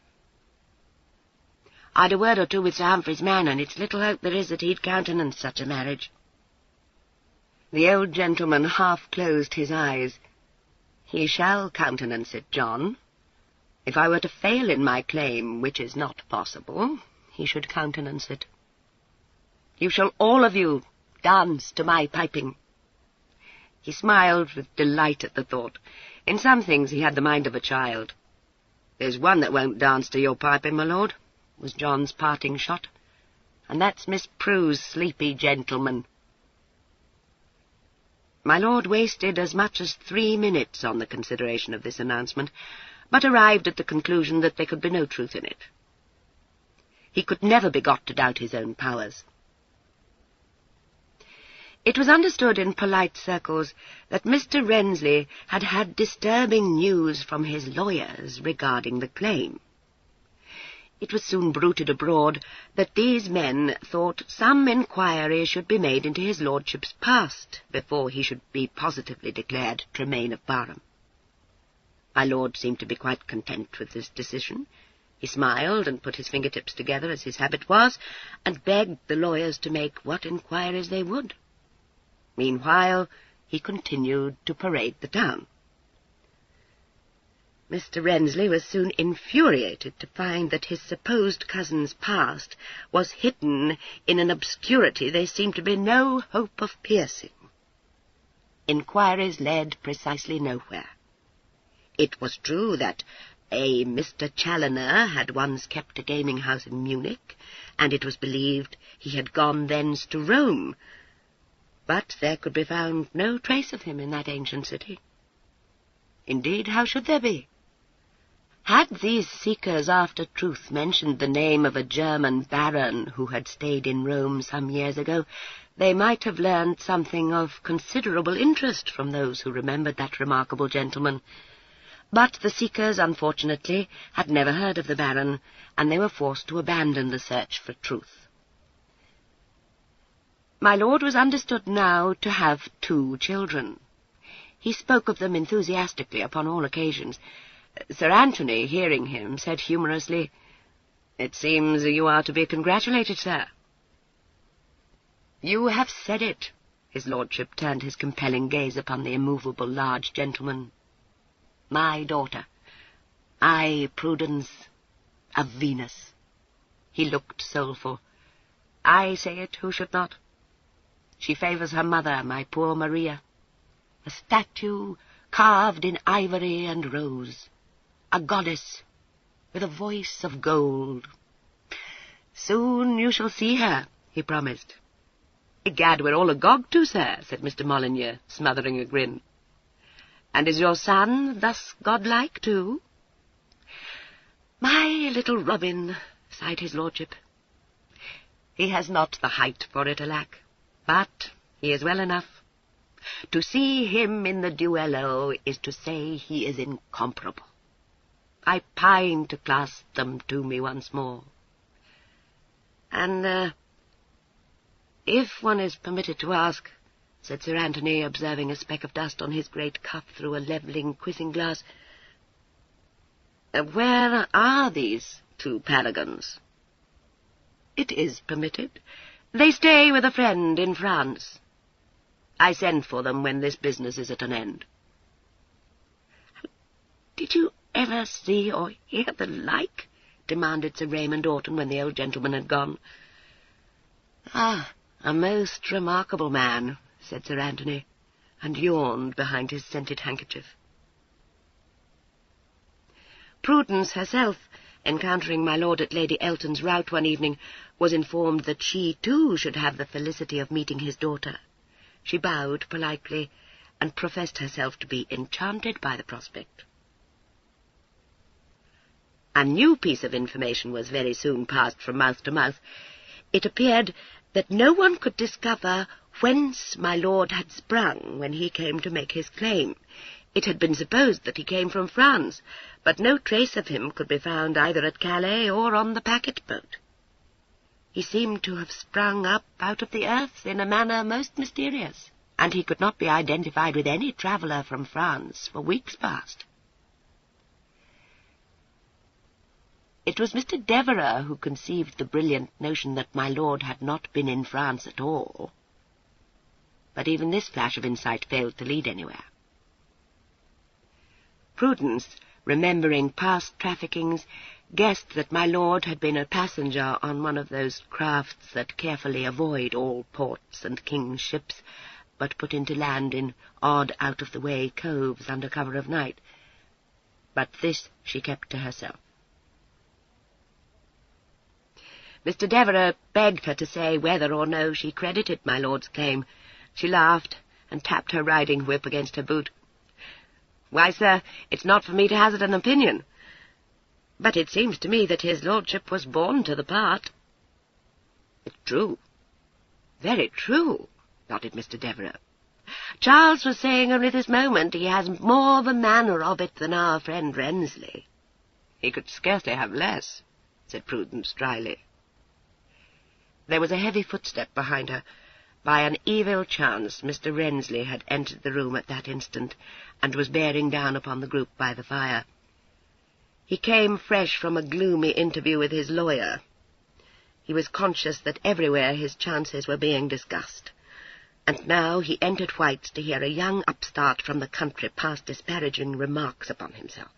I'd a word or two with Sir Humphrey's man, and it's little hope there is that he'd countenance such a marriage." The old gentleman half-closed his eyes. "He shall countenance it, John. If I were to fail in my claim, which is not possible, he should countenance it. You shall all of you dance to my piping." He smiled with delight at the thought. In some things he had the mind of a child. "There's one that won't dance to your piping, my lord," was John's parting shot, "and that's Miss Prue's sleepy gentleman." My lord wasted as much as 3 minutes on the consideration of this announcement, but arrived at the conclusion that there could be no truth in it. He could never be got to doubt his own powers. It was understood in polite circles that Mr. Rensley had had disturbing news from his lawyers regarding the claim. It was soon bruited abroad that these men thought some inquiry should be made into his lordship's past before he should be positively declared Tremaine of Barham. My lord seemed to be quite content with this decision. He smiled and put his fingertips together as his habit was, and begged the lawyers to make what inquiries they would. Meanwhile, he continued to parade the town. Mr. Rensley was soon infuriated to find that his supposed cousin's past was hidden in an obscurity there seemed to be no hope of piercing. Inquiries led precisely nowhere. It was true that a Mr. Challoner had once kept a gaming house in Munich, and it was believed he had gone thence to Rome, but there could be found no trace of him in that ancient city. Indeed, how should there be? Had these seekers after truth mentioned the name of a German baron who had stayed in Rome some years ago, they might have learned something of considerable interest from those who remembered that remarkable gentleman. But the seekers, unfortunately, had never heard of the baron, and they were forced to abandon the search for truth. My lord was understood now to have 2 children. He spoke of them enthusiastically upon all occasions. Sir Anthony, hearing him, said humorously, "It seems you are to be congratulated, sir." "You have said it." His lordship turned his compelling gaze upon the immovable large gentleman. "My daughter, I, Prudence, a Venus." He looked soulful. "I say it, who should not? She favours her mother, my poor Maria, a statue carved in ivory and rose, a goddess with a voice of gold. Soon you shall see her," he promised. "Egad, we're all agog to, sir," said Mr. Molyneux, smothering a grin. "And is your son thus godlike, too?" "My little Robin," sighed his lordship. "He has not the height for it, alack, but he is well enough. To see him in the duello is to say he is incomparable. I pine to clasp them to me once more. And, if one is permitted to ask," said Sir Anthony, observing a speck of dust on his great cuff through a levelling quizzing-glass, "where are these 2 paragons?" "It is permitted. They stay with a friend in France. I send for them when this business is at an end." "Did you ever see or hear the like?" demanded Sir Raymond Orton when the old gentleman had gone. "Ah, a most remarkable man," said Sir Anthony, and yawned behind his scented handkerchief. Prudence herself, encountering my lord at Lady Elton's rout one evening, was informed that she, too, should have the felicity of meeting his daughter. She bowed politely, and professed herself to be enchanted by the prospect. A new piece of information was very soon passed from mouth to mouth. It appeared that no one could discover whence my lord had sprung when he came to make his claim. It had been supposed that he came from France, but no trace of him could be found either at Calais or on the packet-boat. He seemed to have sprung up out of the earth in a manner most mysterious, and he could not be identified with any traveller from France for weeks past. It was Mr. Devereux who conceived the brilliant notion that my lord had not been in France at all. But even this flash of insight failed to lead anywhere. Prudence, remembering past traffickings, guessed that my lord had been a passenger on one of those crafts that carefully avoid all ports and king's ships, but put into land in odd out-of-the-way coves under cover of night. But this she kept to herself. Mr. Devereux begged her to say whether or no she credited my lord's claim. She laughed and tapped her riding-whip against her boot. "Why, sir, it's not for me to hazard an opinion. But it seems to me that his lordship was born to the part." "It's true. Very true," nodded Mr. Devereux. "Charles was saying only this moment he has more the manner of it than our friend Rensley." "He could scarcely have less," said Prudence dryly. There was a heavy footstep behind her. By an evil chance, Mr. Rensley had entered the room at that instant, and was bearing down upon the group by the fire. He came fresh from a gloomy interview with his lawyer. He was conscious that everywhere his chances were being discussed, and now he entered White's to hear a young upstart from the country pass disparaging remarks upon himself.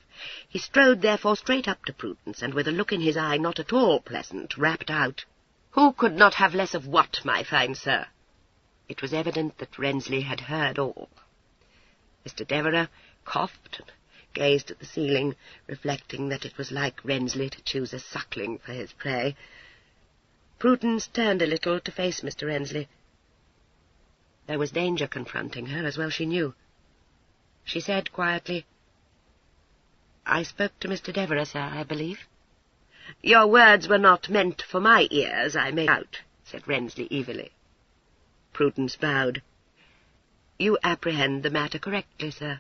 He strode, therefore, straight up to Prudence, and with a look in his eye not at all pleasant, rapped out, "Who could not have less of what, my fine sir?" It was evident that Rensley had heard all. Mr. Devereux coughed and gazed at the ceiling, reflecting that it was like Rensley to choose a suckling for his prey. Prudence turned a little to face Mr. Rensley. There was danger confronting her, as well she knew. She said quietly, "I spoke to Mr. Devereux, sir, I believe." "Your words were not meant for my ears, I make out," said Rensley evilly. Prudence bowed. "You apprehend the matter correctly, sir."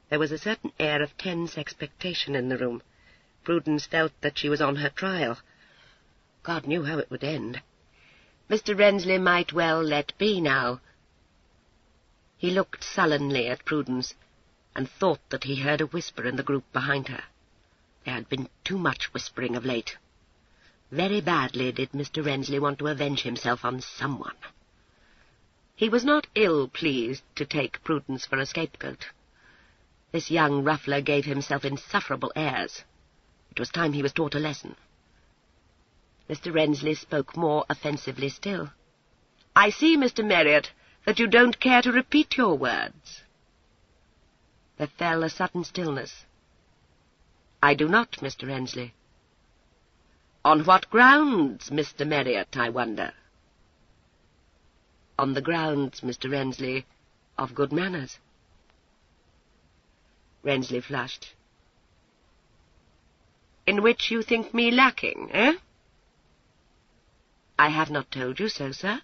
There was a certain air of tense expectation in the room. Prudence felt that she was on her trial. God knew how it would end. Mr. Rensley might well let be now. He looked sullenly at Prudence, and thought that he heard a whisper in the group behind her. There had been too much whispering of late. Very badly did Mr. Rensley want to avenge himself on someone. He was not ill-pleased to take Prudence for a scapegoat. This young ruffler gave himself insufferable airs. It was time he was taught a lesson. Mr. Rensley spoke more offensively still. "I see, Mr. Marriott, that you don't care to repeat your words." There fell a sudden stillness. "I do not, Mr. Rensley." "On what grounds, Mr. Marriott, I wonder?" "On the grounds, Mr. Rensley, of good manners." Rensley flushed. "In which you think me lacking, eh?" "I have not told you so, sir."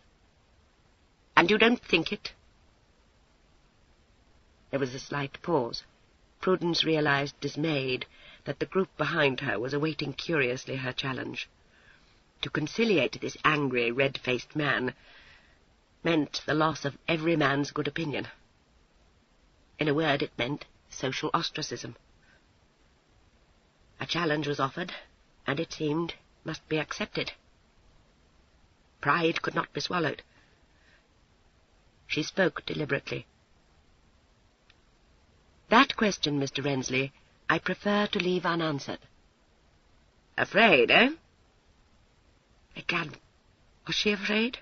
"And you don't think it?" There was a slight pause. Prudence realized, dismayed, that the group behind her was awaiting curiously her challenge. To conciliate this angry, red-faced man meant the loss of every man's good opinion. In a word, it meant social ostracism. A challenge was offered, and it seemed must be accepted. Pride could not be swallowed. She spoke deliberately. "That question, Mr. Rensley, I prefer to leave unanswered." "Afraid, eh?" Egad, was she afraid?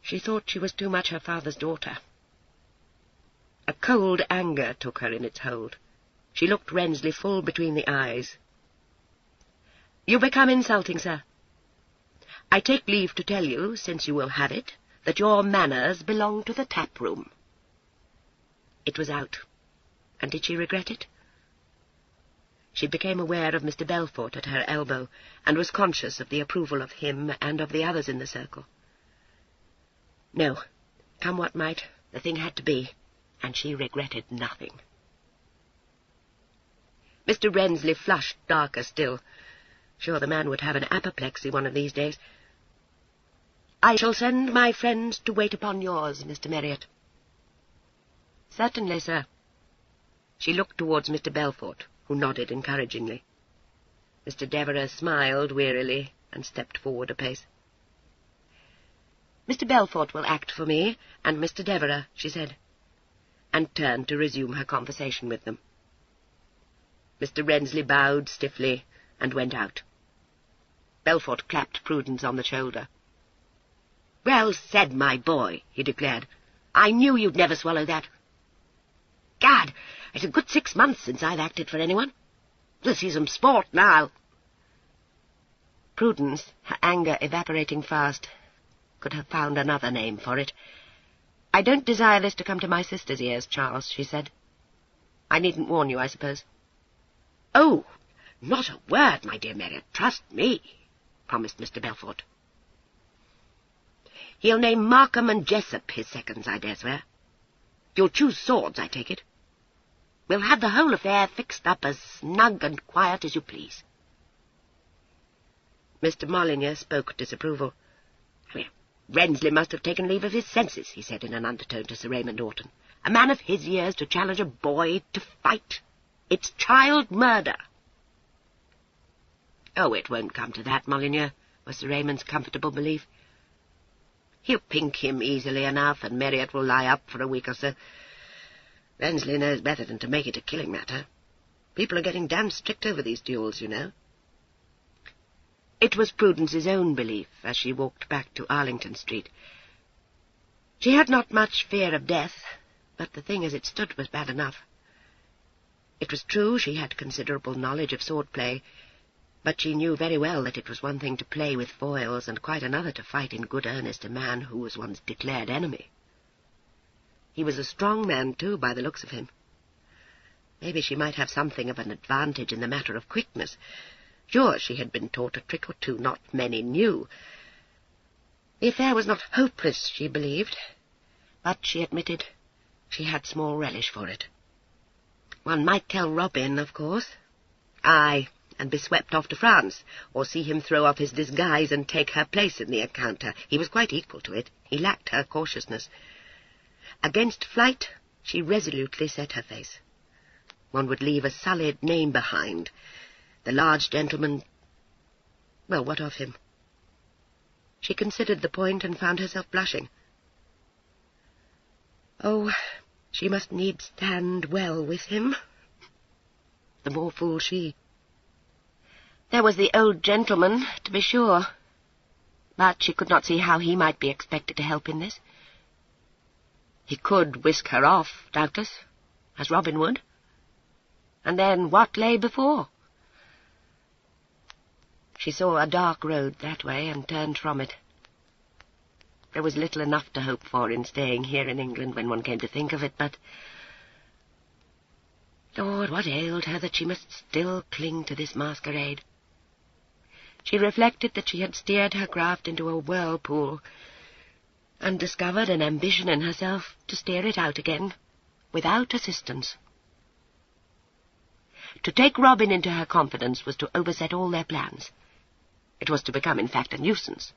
She thought she was too much her father's daughter. A cold anger took her in its hold. She looked Rensley full between the eyes. "You become insulting, sir. I take leave to tell you, since you will have it, that your manners belong to the tap-room." It was out. And did she regret it? She became aware of Mr. Belfort at her elbow, and was conscious of the approval of him and of the others in the circle. No, come what might, the thing had to be, and she regretted nothing. Mr. Rensley flushed darker still. Sure, the man would have an apoplexy one of these days. "I shall send my friends to wait upon yours, Mr. Marriott." "Certainly, sir." She looked towards Mr. Belfort, who nodded encouragingly. Mr. Devereux smiled wearily and stepped forward a pace. "Mr. Belfort will act for me, and Mr. Devereux," she said, and turned to resume her conversation with them. Mr. Rensley bowed stiffly and went out. Belfort clapped Prudence on the shoulder. "Well said, my boy," he declared. "I knew you'd never swallow that. Gad, it's a good 6 months since I've acted for anyone. We'll see some sport now." Prudence, her anger evaporating fast, could have found another name for it. "I don't desire this to come to my sister's ears, Charles," she said. "I needn't warn you, I suppose." "Oh, not a word, my dear Marriott, trust me," promised Mr. Belfort. "He'll name Markham and Jessup his seconds, I dare swear. You'll choose swords, I take it. We'll have the whole affair fixed up as snug and quiet as you please." Mr. Molyneux spoke disapproval. "Well, Rensley must have taken leave of his senses," he said in an undertone to Sir Raymond Orton. "A man of his years to challenge a boy to fight. It's child murder." "Oh, it won't come to that, Molyneux," was Sir Raymond's comfortable belief. "He'll pink him easily enough, and Marriott will lie up for a week or so. Rensley knows better than to make it a killing matter. People are getting damned strict over these duels, you know." It was Prudence's own belief as she walked back to Arlington Street. She had not much fear of death, but the thing as it stood was bad enough. It was true she had considerable knowledge of sword-play, but she knew very well that it was one thing to play with foils and quite another to fight in good earnest a man who was one's declared enemy. He was a strong man, too, by the looks of him. Maybe she might have something of an advantage in the matter of quickness. Sure, she had been taught a trick or two not many knew. The affair was not hopeless, she believed, but she admitted she had small relish for it. One might tell Robin, of course. Aye, and be swept off to France, or see him throw off his disguise and take her place in the encounter. He was quite equal to it. He lacked her cautiousness. Against flight, she resolutely set her face. One would leave a sullied name behind. The large gentleman... Well, what of him? She considered the point and found herself blushing. Oh, she must needs stand well with him. The more fool she. There was the old gentleman, to be sure, but she could not see how he might be expected to help in this. He could whisk her off, doubtless, as Robin would. And then what lay before? She saw a dark road that way and turned from it. There was little enough to hope for in staying here in England when one came to think of it, but... Lord, what ailed her that she must still cling to this masquerade? She reflected that she had steered her craft into a whirlpool and discovered an ambition in herself to steer it out again, without assistance. To take Robin into her confidence was to overset all their plans. It was to become, in fact, a nuisance.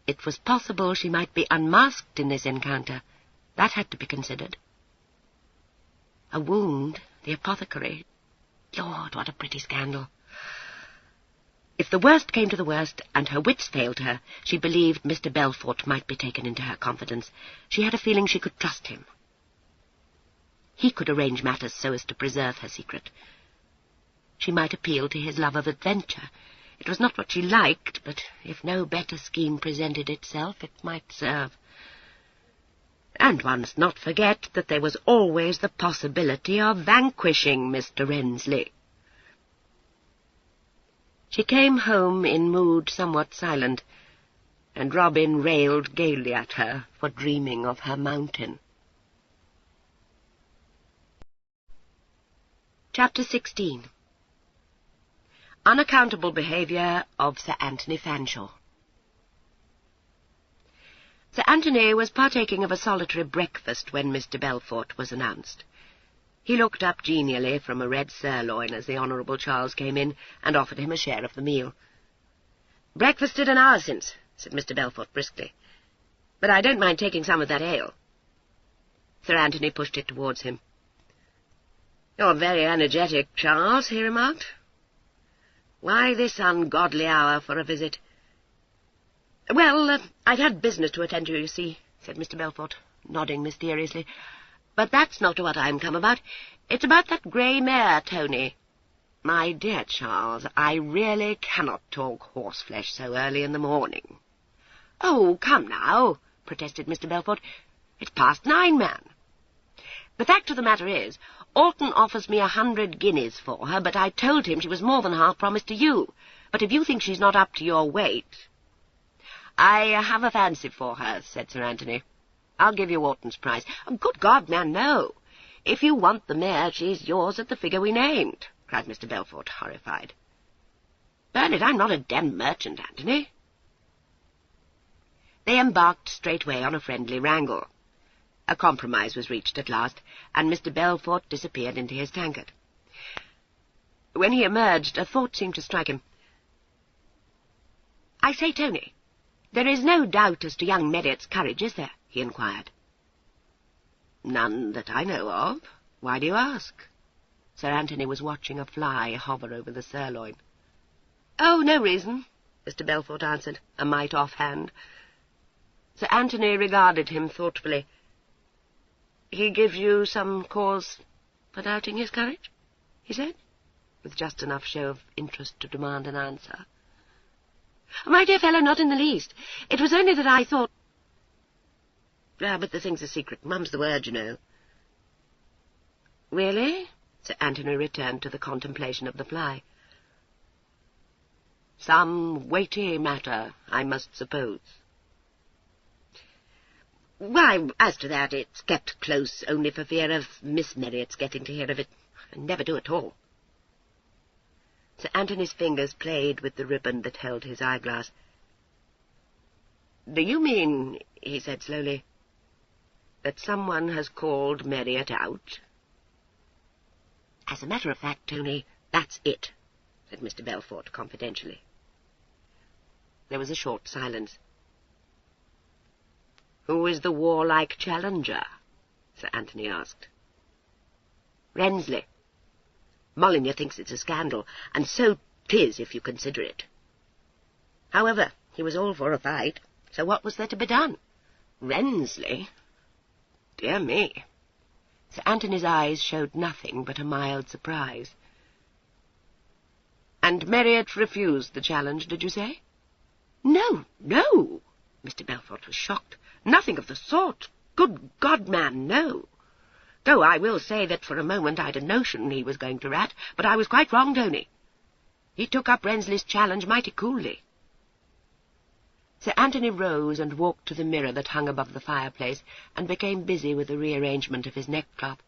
It was possible she might be unmasked in this encounter. That had to be considered. A wound, the apothecary. Lord, what a pretty scandal. If the worst came to the worst, and her wits failed her, she believed Mr. Belfort might be taken into her confidence. She had a feeling she could trust him. He could arrange matters so as to preserve her secret. She might appeal to his love of adventure. It was not what she liked, but if no better scheme presented itself, it might serve. And one must not forget that there was always the possibility of vanquishing Mr. Rensley. She came home in mood somewhat silent, and Robin railed gaily at her for dreaming of her mountain. Chapter 16. Unaccountable Behaviour of Sir Anthony Fanshawe. Sir Anthony was partaking of a solitary breakfast when Mr. Belfort was announced. He looked up genially from a red sirloin as the Honourable Charles came in, and offered him a share of the meal. "Breakfasted an hour since," said Mr. Belfort briskly. "But I don't mind taking some of that ale." Sir Anthony pushed it towards him. "You're very energetic, Charles," he remarked. "Why this ungodly hour for a visit?" "Well, I'd had business to attend to, you see," said Mr. Belfort, nodding mysteriously. "But that's not what I'm come about. It's about that grey mare, Tony." "My dear Charles, I really cannot talk horseflesh so early in the morning." "Oh, come now," protested Mr. Belfort. "It's past 9, man. The fact of the matter is, Alton offers me 100 guineas for her, but I told him she was more than half promised to you. But if you think she's not up to your weight—" "I have a fancy for her," said Sir Anthony. "I'll give you Alton's price." "Good God, man, no! If you want the mare, she's yours at the figure we named," cried Mr. Belfort, horrified. "Burn it, I'm not a demmed merchant, Anthony." They embarked straightway on a friendly wrangle. A compromise was reached at last, and Mr. Belfort disappeared into his tankard. When he emerged, a thought seemed to strike him. "I say, Tony, there is no doubt as to young Marriott's courage, is there?" he inquired. "None that I know of," Why do you ask? Sir Anthony was watching a fly hover over the sirloin. Oh, no reason, Mr. Belfort answered, a mite offhand. Sir Anthony regarded him thoughtfully. He gives you some cause for doubting his courage? He said, with just enough show of interest to demand an answer. My dear fellow, not in the least. It was only that I thought... but the thing's a secret. Mum's the word, you know. Really? Sir Anthony returned to the contemplation of the fly. Some weighty matter, I must suppose. Why, as to that, it's kept close only for fear of Miss Marriott's getting to hear of it. I never do at all. Sir Anthony's fingers played with the ribbon that held his eyeglass. Do you mean, he said slowly, that someone has called Marriott out? As a matter of fact, Tony, that's it, said Mr. Belfort confidentially. There was a short silence. Who is the warlike challenger? Sir Anthony asked. Rensley. Molyneux thinks it's a scandal, and so 'tis if you consider it. However, he was all for a fight, so what was there to be done? Rensley? Dear me. Sir Anthony's eyes showed nothing but a mild surprise. And Marriott refused the challenge, did you say? No, no. Mr. Belfort was shocked. Nothing of the sort. Good God, man, no. Though I will say that for a moment I'd a notion he was going to rat, but I was quite wrong, Tony. He took up Rensley's challenge mighty coolly. Sir Anthony rose and walked to the mirror that hung above the fireplace, and became busy with the rearrangement of his neckcloth.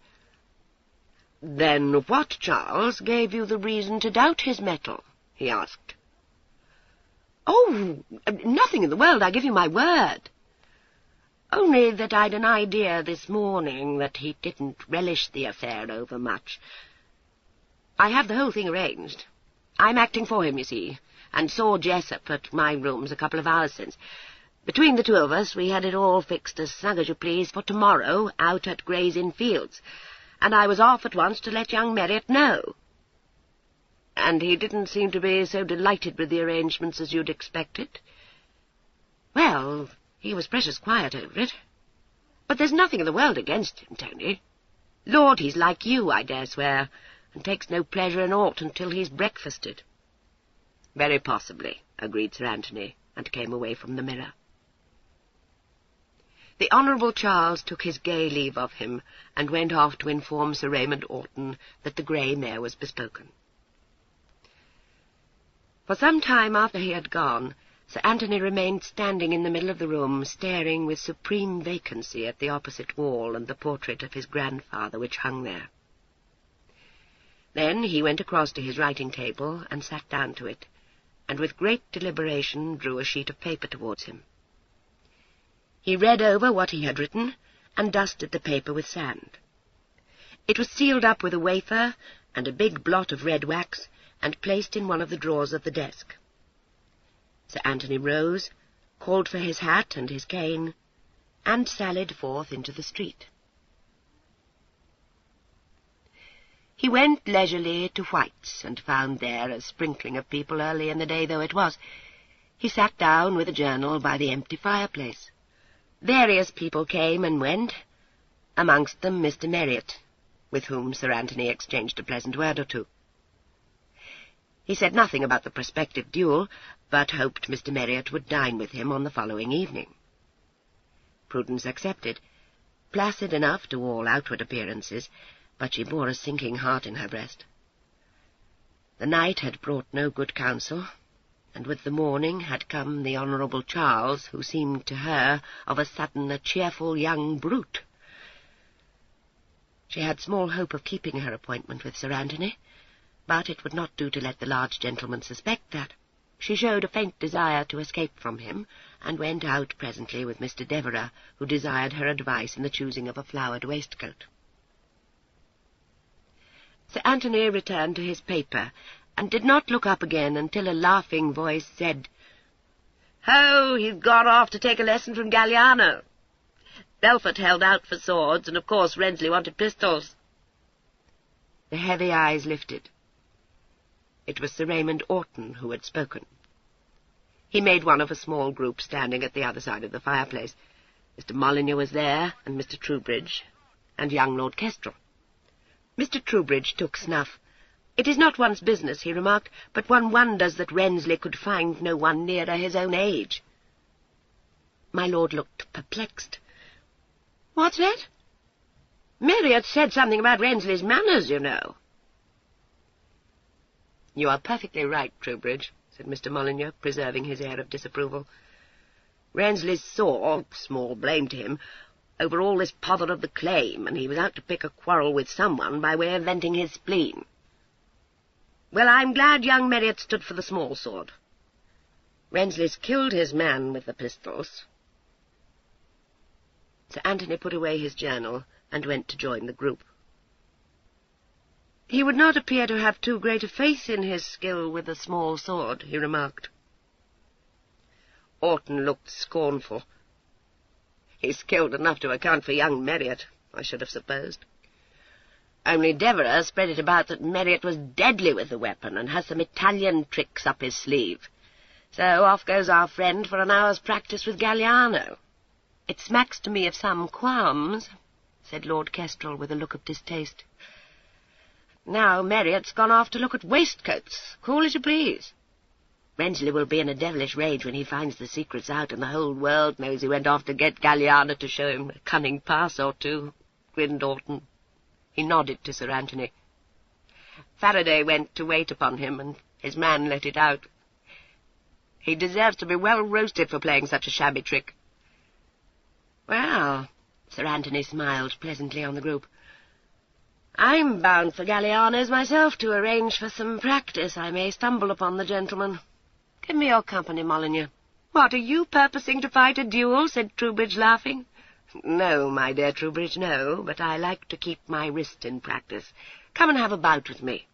Then what, Charles, gave you the reason to doubt his mettle? He asked. Oh, nothing in the world, I give you my word. Only that I'd an idea this morning that he didn't relish the affair over much. I have the whole thing arranged. I'm acting for him, you see, and saw Jessup at my rooms a couple of hours since. Between the two of us, we had it all fixed as snug as you please for tomorrow out at Gray's Inn Fields, and I was off at once to let young Marriott know. And he didn't seem to be so delighted with the arrangements as you'd expected. Well, he was precious quiet over it. But there's nothing in the world against him, Tony. Lord, he's like you, I dare swear, and takes no pleasure in aught until he's breakfasted. Very possibly, agreed Sir Anthony, and came away from the mirror. The Honourable Charles took his gay leave of him, and went off to inform Sir Raymond Orton that the grey mare was bespoken. For some time after he had gone, Sir Anthony remained standing in the middle of the room, staring with supreme vacancy at the opposite wall and the portrait of his grandfather which hung there. Then he went across to his writing-table and sat down to it, and with great deliberation drew a sheet of paper towards him. He read over what he had written, and dusted the paper with sand. It was sealed up with a wafer and a big blot of red wax, and placed in one of the drawers of the desk. Sir Anthony rose, called for his hat and his cane, and sallied forth into the street. He went leisurely to White's, and found there a sprinkling of people early in the day though it was. He sat down with a journal by the empty fireplace. Various people came and went, amongst them Mr. Marriott, with whom Sir Anthony exchanged a pleasant word or two. He said nothing about the prospective duel, but hoped Mr. Marriott would dine with him on the following evening. Prudence accepted, placid enough to all outward appearances, but she bore a sinking heart in her breast. The night had brought no good counsel, and with the morning had come the Honourable Charles, who seemed to her of a sudden a cheerful young brute. She had small hope of keeping her appointment with Sir Anthony, but it would not do to let the large gentleman suspect that. She showed a faint desire to escape from him, and went out presently with Mr. Devereux, who desired her advice in the choosing of a flowered waistcoat. Sir Anthony returned to his paper, and did not look up again until a laughing voice said, "Oh, he's gone off to take a lesson from Galliano. Belfort held out for swords, and of course Rensley wanted pistols. The heavy eyes lifted. It was Sir Raymond Orton who had spoken. He made one of a small group standing at the other side of the fireplace. Mr. Molyneux was there, and Mr. Troubridge, and young Lord Kestrel. Mr. Troubridge took snuff. "It is not one's business," he remarked, "but one wonders that Wrensley could find no one nearer his own age." My lord looked perplexed. "What's that?" "Marriott said something about Wrensley's manners, you know." "You are perfectly right, Troubridge," said Mr. Molyneux, preserving his air of disapproval. "Wrensley's sore, small blame to him, over all this pother of the claim, and he was out to pick a quarrel with someone by way of venting his spleen. Well, I'm glad young Marriott stood for the small sword. Wrensley's killed his man with the pistols." Sir Anthony put away his journal and went to join the group. "He would not appear to have too great a faith in his skill with the small sword," he remarked. Orton looked scornful. "He's skilled enough to account for young Marriott, I should have supposed. Only Devereux spread it about that Marriott was deadly with the weapon and has some Italian tricks up his sleeve. So off goes our friend for an hour's practice with Galliano." "It smacks to me of some qualms," said Lord Kestrel with a look of distaste. "Now Marriott's gone off to look at waistcoats. Call as you please. Wrensley will be in a devilish rage when he finds the secret's out and the whole world knows he went off to get Galliano to show him a cunning pass or two," grinned Orton. He nodded to Sir Anthony. "Faraday went to wait upon him, and his man let it out. He deserves to be well roasted for playing such a shabby trick." "Well," Sir Anthony smiled pleasantly on the group, "I'm bound for Galliano's myself to arrange for some practice. I may stumble upon the gentleman. Give me your company, Molyneux." "What, are you purposing to fight a duel?" said Troubridge, laughing. "No, my dear Troubridge, no, but I like to keep my wrist in practice. Come and have a bout with me."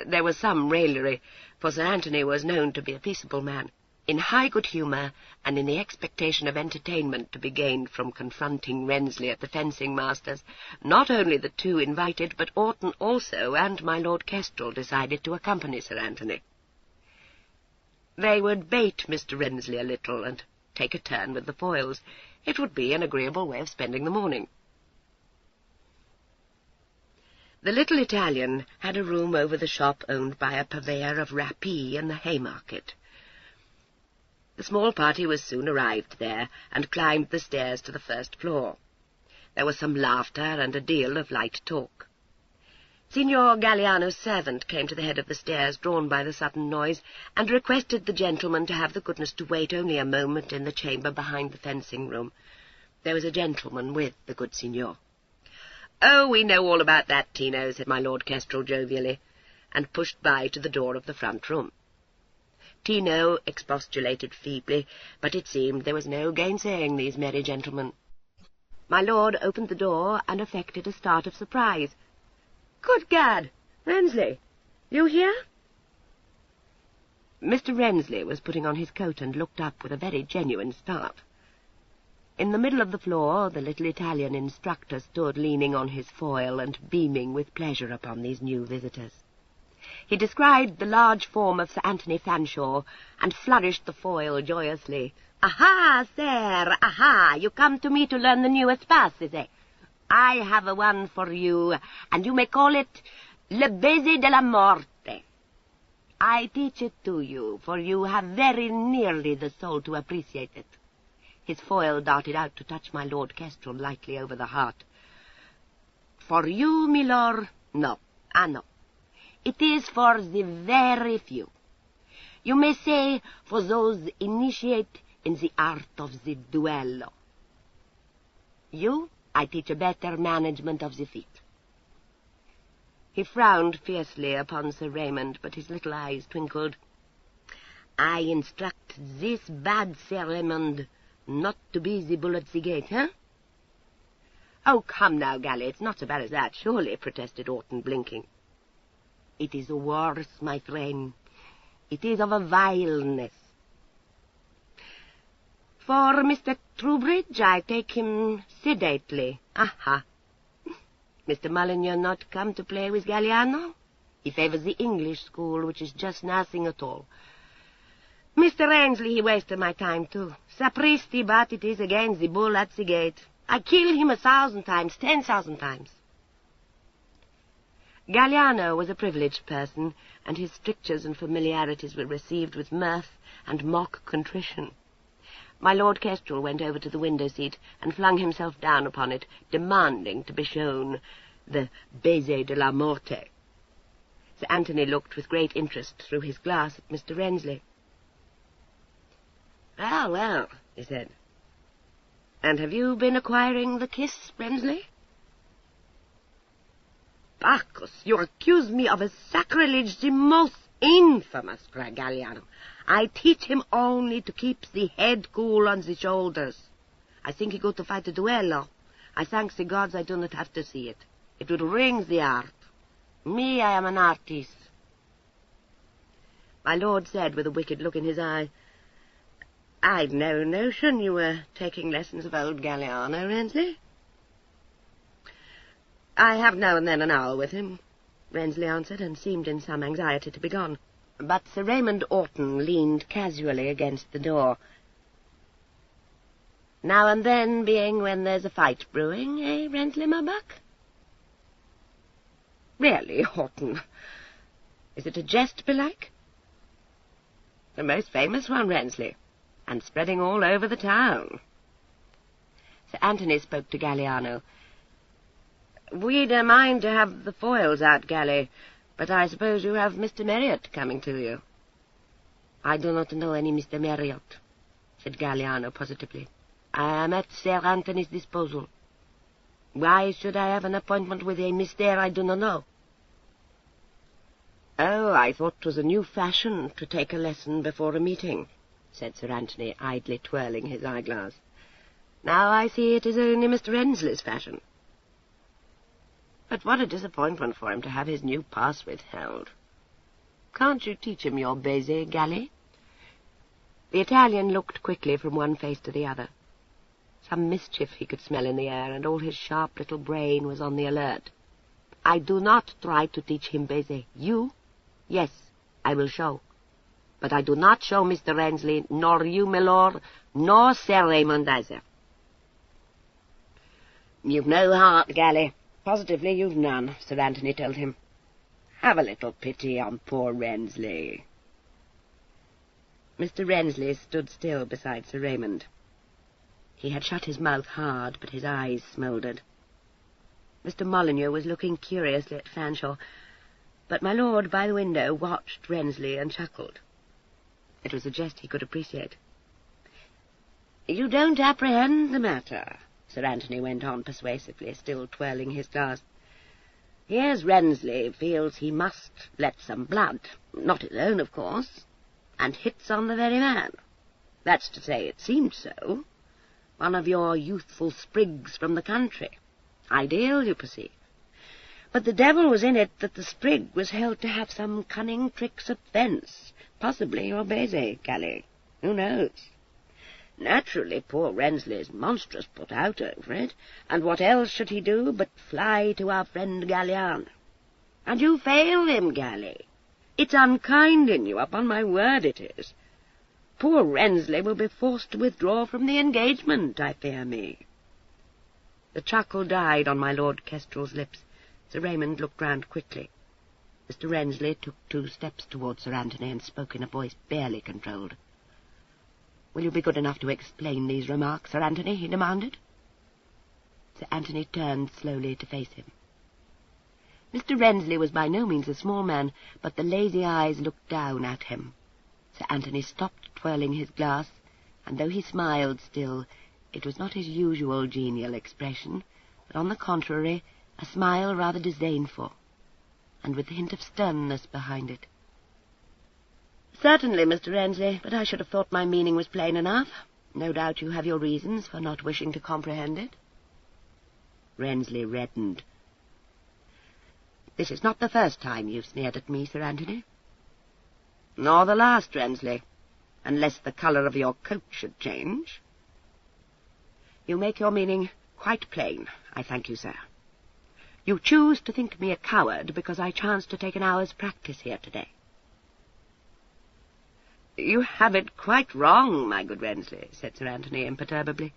There was some raillery, for Sir Anthony was known to be a peaceable man, in high good humour, and in the expectation of entertainment to be gained from confronting Wrensley at the fencing-master's. Not only the two invited, but Orton also and my Lord Kestrel decided to accompany Sir Anthony. They would bait Mr. Wrensley a little, and take a turn with the foils. It would be an agreeable way of spending the morning. The little Italian had a room over the shop owned by a purveyor of rapee in the Haymarket. The small party was soon arrived there, and climbed the stairs to the first floor. There was some laughter and a deal of light talk. Signor Galliano's servant came to the head of the stairs, drawn by the sudden noise, and requested the gentleman to have the goodness to wait only a moment in the chamber behind the fencing-room. There was a gentleman with the good signor. "Oh, we know all about that, Tino," said my Lord Kestrel jovially, and pushed by to the door of the front room. Tino expostulated feebly, but it seemed there was no gainsaying these merry gentlemen. My lord opened the door and affected a start of surprise. "Good gad! Wrensley, you here?" Mr. Wrensley was putting on his coat and looked up with a very genuine start. In the middle of the floor the little Italian instructor stood leaning on his foil and beaming with pleasure upon these new visitors. He described the large form of Sir Anthony Fanshawe, and flourished the foil joyously. "Aha, sir, aha! You come to me to learn the newest pass, is it? I have a one for you, and you may call it Le Baiser de la Morte. I teach it to you, for you have very nearly the soul to appreciate it." His foil darted out to touch my Lord Kestrel lightly over the heart. "For you, milord, no. No. It is for the very few. You may say for those initiate in the art of the duello. You, I teach a better management of the feet." He frowned fiercely upon Sir Raymond, but his little eyes twinkled. "I instruct this bad Sir Raymond not to be the bull at the gate, eh?" "Oh, come now, Gally, it's not so bad as that, surely," protested Orton, blinking. "It is worse, my friend. It is of a vileness. For Mr. Troubridge, I take him sedately. Aha! Mr. Molyneux not come to play with Galliano? He favors the English school, which is just nothing at all. Mr. Ainsley, he wasted my time, too. Sapristi, but it is against the bull at the gate. I kill him 1,000 times, 10,000 times. Galliano was a privileged person, and his strictures and familiarities were received with mirth and mock contrition. My Lord Kestrel went over to the window-seat and flung himself down upon it, demanding to be shown the baiser de la morte. Sir Anthony looked with great interest through his glass at Mr. Rensley. "Well, well," he said. "And have you been acquiring the kiss, Rensley?" "Bacchus, you accuse me of a sacrilege the most infamous," cried Galliano. "I teach him only to keep the head cool on the shoulders. I think he go to fight a duello. I thank the gods I do not have to see it. It would wring the heart. Me, I am an artist." My lord said with a wicked look in his eye, "I'd no notion you were taking lessons of old Galliano, Rensley." "I have now and then an hour with him," Rensley answered, and seemed in some anxiety to be gone. But Sir Raymond Orton leaned casually against the door. "Now and then being when there's a fight brewing, eh, Rensley, my buck?" "Really, Orton, is it a jest, belike?" "The most famous one, Rensley, and spreading all over the town." Sir Anthony spoke to Galliano. "We'd a mind to have the foils out, Gally, but I suppose you have Mr. Marriott coming to you." "I do not know any Mr. Marriott," said Galliano positively. "I am at Sir Anthony's disposal. Why should I have an appointment with a Mr. I do not know?" "Oh, I thought 'twas a new fashion to take a lesson before a meeting," said Sir Anthony, idly twirling his eyeglass. "Now I see it is only Mr. Rensley's fashion. But what a disappointment for him to have his new pass withheld. Can't you teach him your baiser, Gally?" The Italian looked quickly from one face to the other. Some mischief he could smell in the air, and all his sharp little brain was on the alert. "I do not try to teach him baiser. You? Yes, I will show. But I do not show Mr. Rensley, nor you, my lord, nor Sir Raymond either." "You've no heart, Gally. Positively you've none," Sir Anthony told him. "Have a little pity on poor Rensley." Mr. Rensley stood still beside Sir Raymond. He had shut his mouth hard, but his eyes smouldered. Mr. Molyneux was looking curiously at Fanshawe, but my lord by the window watched Rensley and chuckled. It was a jest he could appreciate. "You don't apprehend the matter," Sir Anthony went on persuasively, still twirling his glass. "Here's Rensley feels he must let some blood, not his own, of course, and hits on the very man. That's to say, it seemed so. One of your youthful sprigs from the country. Ideal, you perceive. But the devil was in it that the sprig was held to have some cunning tricks of fence, possibly your baiser, Gally. Who knows? Naturally, poor Rensley is monstrous put out over it, and what else should he do but fly to our friend Galliano? And you fail him, Gally. It's unkind in you, upon my word it is. Poor Rensley will be forced to withdraw from the engagement, I fear me." The chuckle died on my Lord Kestrel's lips. Sir Raymond looked round quickly. Mr. Rensley took 2 steps towards Sir Anthony and spoke in a voice barely controlled. "Will you be good enough to explain these remarks, Sir Anthony?" he demanded. Sir Anthony turned slowly to face him. Mr. Rensley was by no means a small man, but the lazy eyes looked down at him. Sir Anthony stopped twirling his glass, and though he smiled still, it was not his usual genial expression, but on the contrary, a smile rather disdainful, and with a hint of sternness behind it. "Certainly, Mr. Rensley, but I should have thought my meaning was plain enough. No doubt you have your reasons for not wishing to comprehend it." Rensley reddened. "This is not the first time you've sneered at me, Sir Anthony." "Nor the last, Rensley, unless the colour of your coat should change." "You make your meaning quite plain, I thank you, sir. You choose to think me a coward because I chanced to take an hour's practice here today. You have it quite wrong, my good Rensley, said Sir Anthony imperturbably.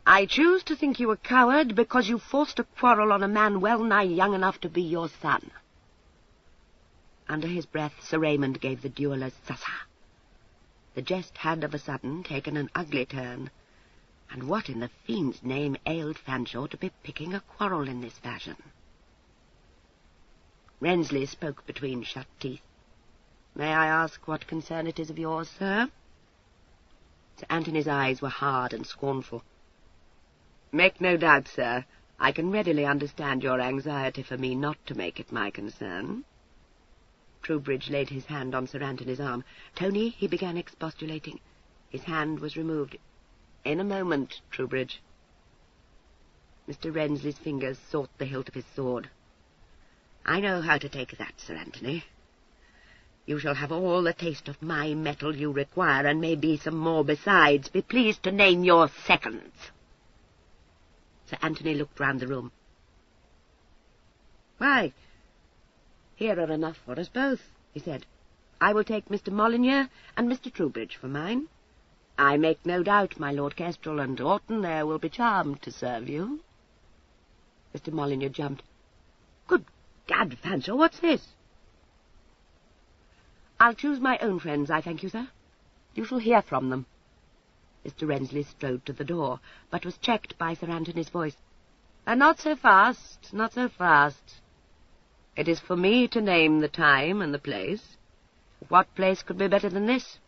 I choose to think you a coward because you forced a quarrel on a man well-nigh young enough to be your son. Under his breath, Sir Raymond gave the duel a sa-sa. The jest had of a sudden taken an ugly turn. And what in the fiend's name ailed Fanshawe to be picking a quarrel in this fashion? Rensley spoke between shut teeth. May I ask what concern it is of yours, sir? Sir Anthony's eyes were hard and scornful. Make no doubt, sir, I can readily understand your anxiety for me not to make it my concern. Troubridge laid his hand on Sir Anthony's arm. Tony, he began expostulating. His hand was removed. In a moment, Troubridge. Mr. Rensley's fingers sought the hilt of his sword. I know how to take that, Sir Anthony. You shall have all the taste of my metal you require, and maybe some more besides. Be pleased to name your seconds. Sir Anthony looked round the room. Why, here are enough for us both, he said. I will take Mr. Molyneux and Mr. Troubridge for mine. I make no doubt, my Lord Kestrel and Orton there will be charmed to serve you. Mr. Molyneux jumped. Good gad, Fanshawe, what's this? I'll choose my own friends, I thank you, sir. You shall hear from them. Mr. Rensley strode to the door, but was checked by Sir Anthony's voice. Not so fast, not so fast. It is for me to name the time and the place. What place could be better than this?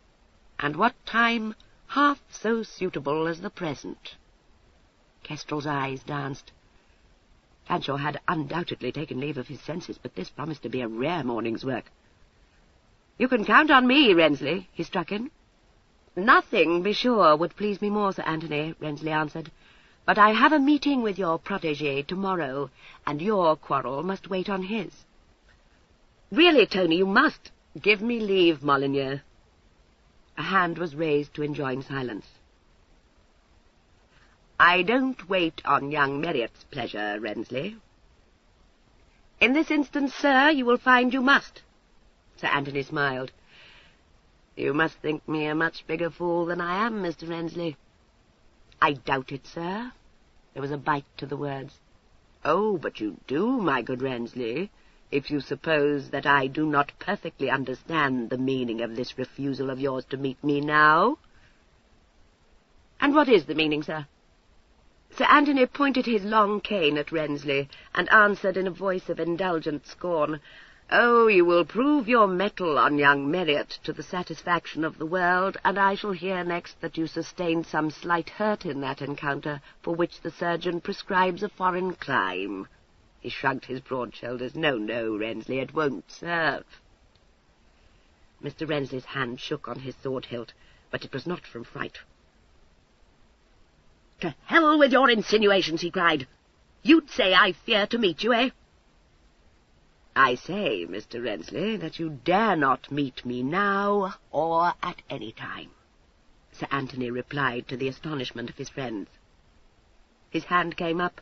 And what time half so suitable as the present? Kestrel's eyes danced. Fanshawe had undoubtedly taken leave of his senses, but this promised to be a rare morning's work. You can count on me, Rensley, he struck in. Nothing, be sure, would please me more, Sir Anthony, Rensley answered. But I have a meeting with your protégé tomorrow, and your quarrel must wait on his. Really, Tony, you must. Give me leave, Molyneux. A hand was raised to enjoin silence. I don't wait on young Marriott's pleasure, Rensley. In this instance, sir, you will find you must. Sir Anthony smiled. You must think me a much bigger fool than I am, Mr. Rensley. I doubt it, sir. There was a bite to the words. Oh, but you do, my good Rensley, if you suppose that I do not perfectly understand the meaning of this refusal of yours to meet me now. And what is the meaning, sir? Sir Anthony pointed his long cane at Rensley, and answered in a voice of indulgent scorn, Oh, you will prove your mettle on young Marriott to the satisfaction of the world, and I shall hear next that you sustained some slight hurt in that encounter, for which the surgeon prescribes a foreign clime. He shrugged his broad shoulders. No, no, Rensley, it won't serve. Mr. Rensley's hand shook on his sword hilt, but it was not from fright. To hell with your insinuations, he cried. You'd say I fear to meet you, eh? I say, Mr. Rensley, that you dare not meet me now or at any time, Sir Anthony replied to the astonishment of his friends. His hand came up,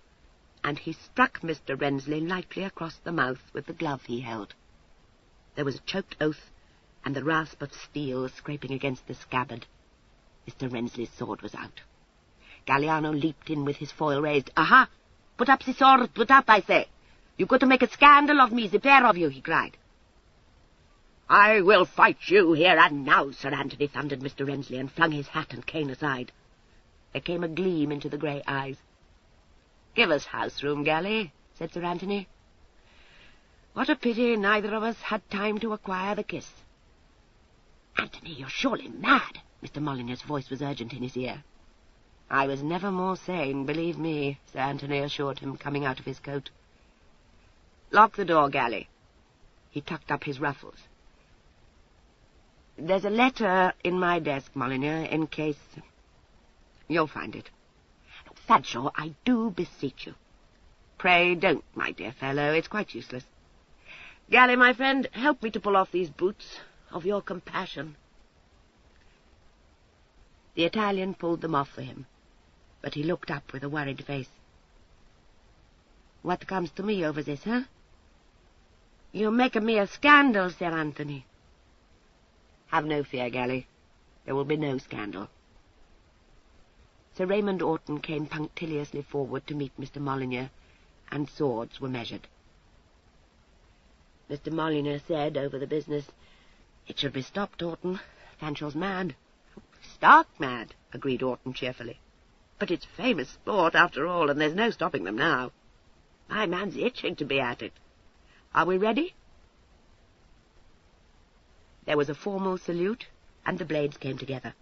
and he struck Mr. Rensley lightly across the mouth with the glove he held. There was a choked oath, and the rasp of steel scraping against the scabbard. Mr. Rensley's sword was out. Galliano leaped in with his foil raised. Aha! Put up the sword, put up, I say! You've got to make a scandal of me, the pair of you, he cried. I will fight you here and now, Sir Anthony, thundered Mr. Rensley, and flung his hat and cane aside. There came a gleam into the grey eyes. Give us house-room, Gally, said Sir Anthony. What a pity neither of us had time to acquire the kiss. Anthony, you're surely mad, Mr. Molyneux's voice was urgent in his ear. I was never more sane, believe me, Sir Anthony assured him, coming out of his coat. Lock the door, Gally. He tucked up his ruffles. There's a letter in my desk, Molyneux, in case... You'll find it. Fanshawe, I do beseech you. Pray don't, my dear fellow. It's quite useless. Gally, my friend, help me to pull off these boots of your compassion. The Italian pulled them off for him, but he looked up with a worried face. What comes to me over this, huh? You make me a scandal, Sir Anthony. Have no fear, Gally. There will be no scandal. Sir Raymond Orton came punctiliously forward to meet Mr. Molyneux, and swords were measured. Mr. Molyneux said over the business, "It should be stopped, Orton. Fanshaw's mad." "Stark mad," agreed Orton cheerfully. "But it's famous sport, after all, and there's no stopping them now. My man's itching to be at it. Are we ready?" There was a formal salute, and the blades came together.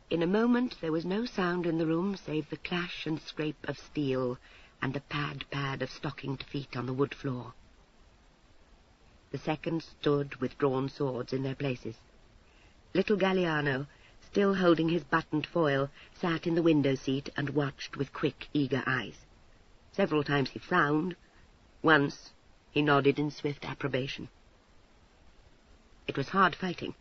In a moment there was no sound in the room save the clash and scrape of steel and the pad of stockinged feet on the wood floor. The seconds stood with drawn swords in their places. Little Galliano, still holding his buttoned foil, sat in the window-seat and watched with quick, eager eyes. Several times he frowned. Once he nodded in swift approbation. It was hard fighting,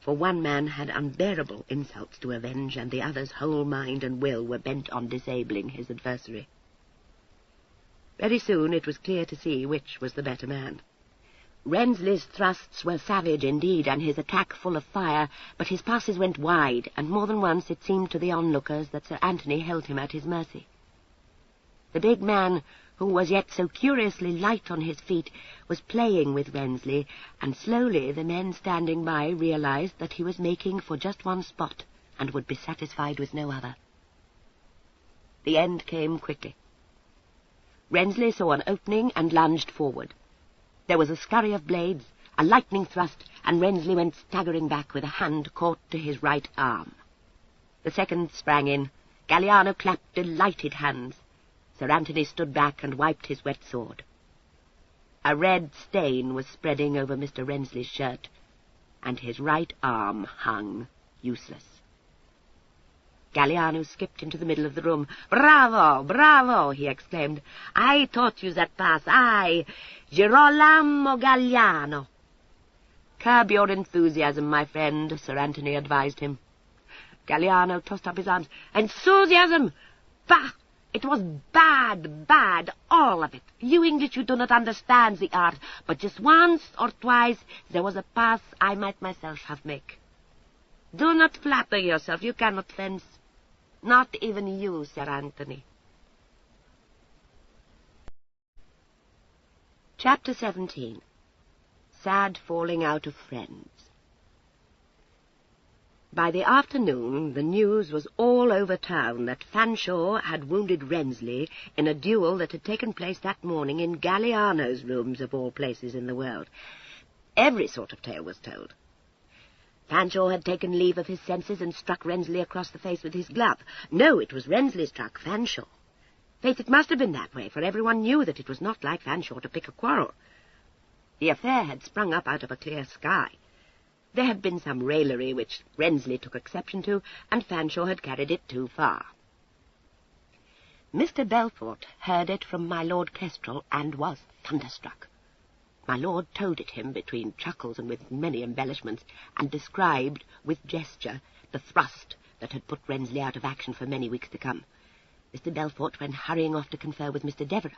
for one man had unbearable insults to avenge, and the other's whole mind and will were bent on disabling his adversary. Very soon it was clear to see which was the better man. Rensley's thrusts were savage indeed, and his attack full of fire, but his passes went wide, and more than once it seemed to the onlookers that Sir Anthony held him at his mercy. The big man, who was yet so curiously light on his feet, was playing with Rensley, and slowly the men standing by realized that he was making for just one spot, and would be satisfied with no other. The end came quickly. Rensley saw an opening and lunged forward. There was a scurry of blades, a lightning thrust, and Rensley went staggering back with a hand caught to his right arm. The second sprang in. Galliano clapped delighted hands. Sir Anthony stood back and wiped his wet sword. A red stain was spreading over Mr. Rensley's shirt, and his right arm hung useless. Galliano skipped into the middle of the room. "Bravo, bravo!" he exclaimed. "I taught you that pass, I, Girolamo Galliano." "Curb your enthusiasm, my friend," Sir Anthony advised him. Galliano tossed up his arms. "Enthusiasm! Bah! It was bad, all of it. You English, you do not understand the art, but just once or twice there was a pass I might myself have make. Do not flatter yourself, you cannot fence. Not even you, Sir Anthony." Chapter 17. Sad Falling Out of Friends. By the afternoon the news was all over town that Fanshawe had wounded Rensley in a duel that had taken place that morning in Galliano's rooms, of all places in the world. Every sort of tale was told. Fanshawe had taken leave of his senses and struck Rensley across the face with his glove. No, it was Rensley struck Fanshawe. Faith, it must have been that way, for everyone knew that it was not like Fanshawe to pick a quarrel. The affair had sprung up out of a clear sky. There had been some raillery which Rensley took exception to, and Fanshawe had carried it too far. Mr. Belfort heard it from my Lord Kestrel and was thunderstruck. My lord told it him between chuckles and with many embellishments, and described, with gesture, the thrust that had put Rensley out of action for many weeks to come. Mr. Belfort went hurrying off to confer with Mr. Devereux,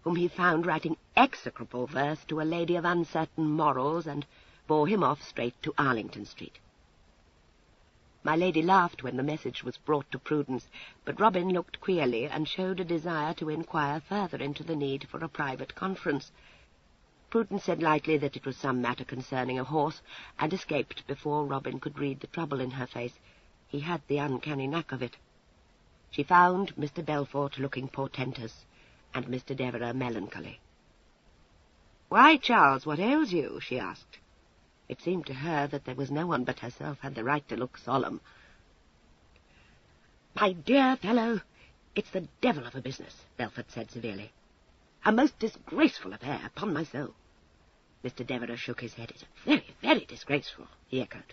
whom he found writing execrable verse to a lady of uncertain morals, and bore him off straight to Arlington Street. My lady laughed when the message was brought to Prudence, but Robin looked queerly and showed a desire to inquire further into the need for a private conference. Prudence said lightly that it was some matter concerning a horse, and escaped before Robin could read the trouble in her face. He had the uncanny knack of it. She found Mr. Belfort looking portentous, and Mr. Devereux melancholy. "Why, Charles, what ails you?" she asked. It seemed to her that there was no one but herself had the right to look solemn. "My dear fellow, it's the devil of a business," Belfort said severely. "A most disgraceful affair, upon my soul." Mr. Devereux shook his head. "It's very, very disgraceful," he echoed.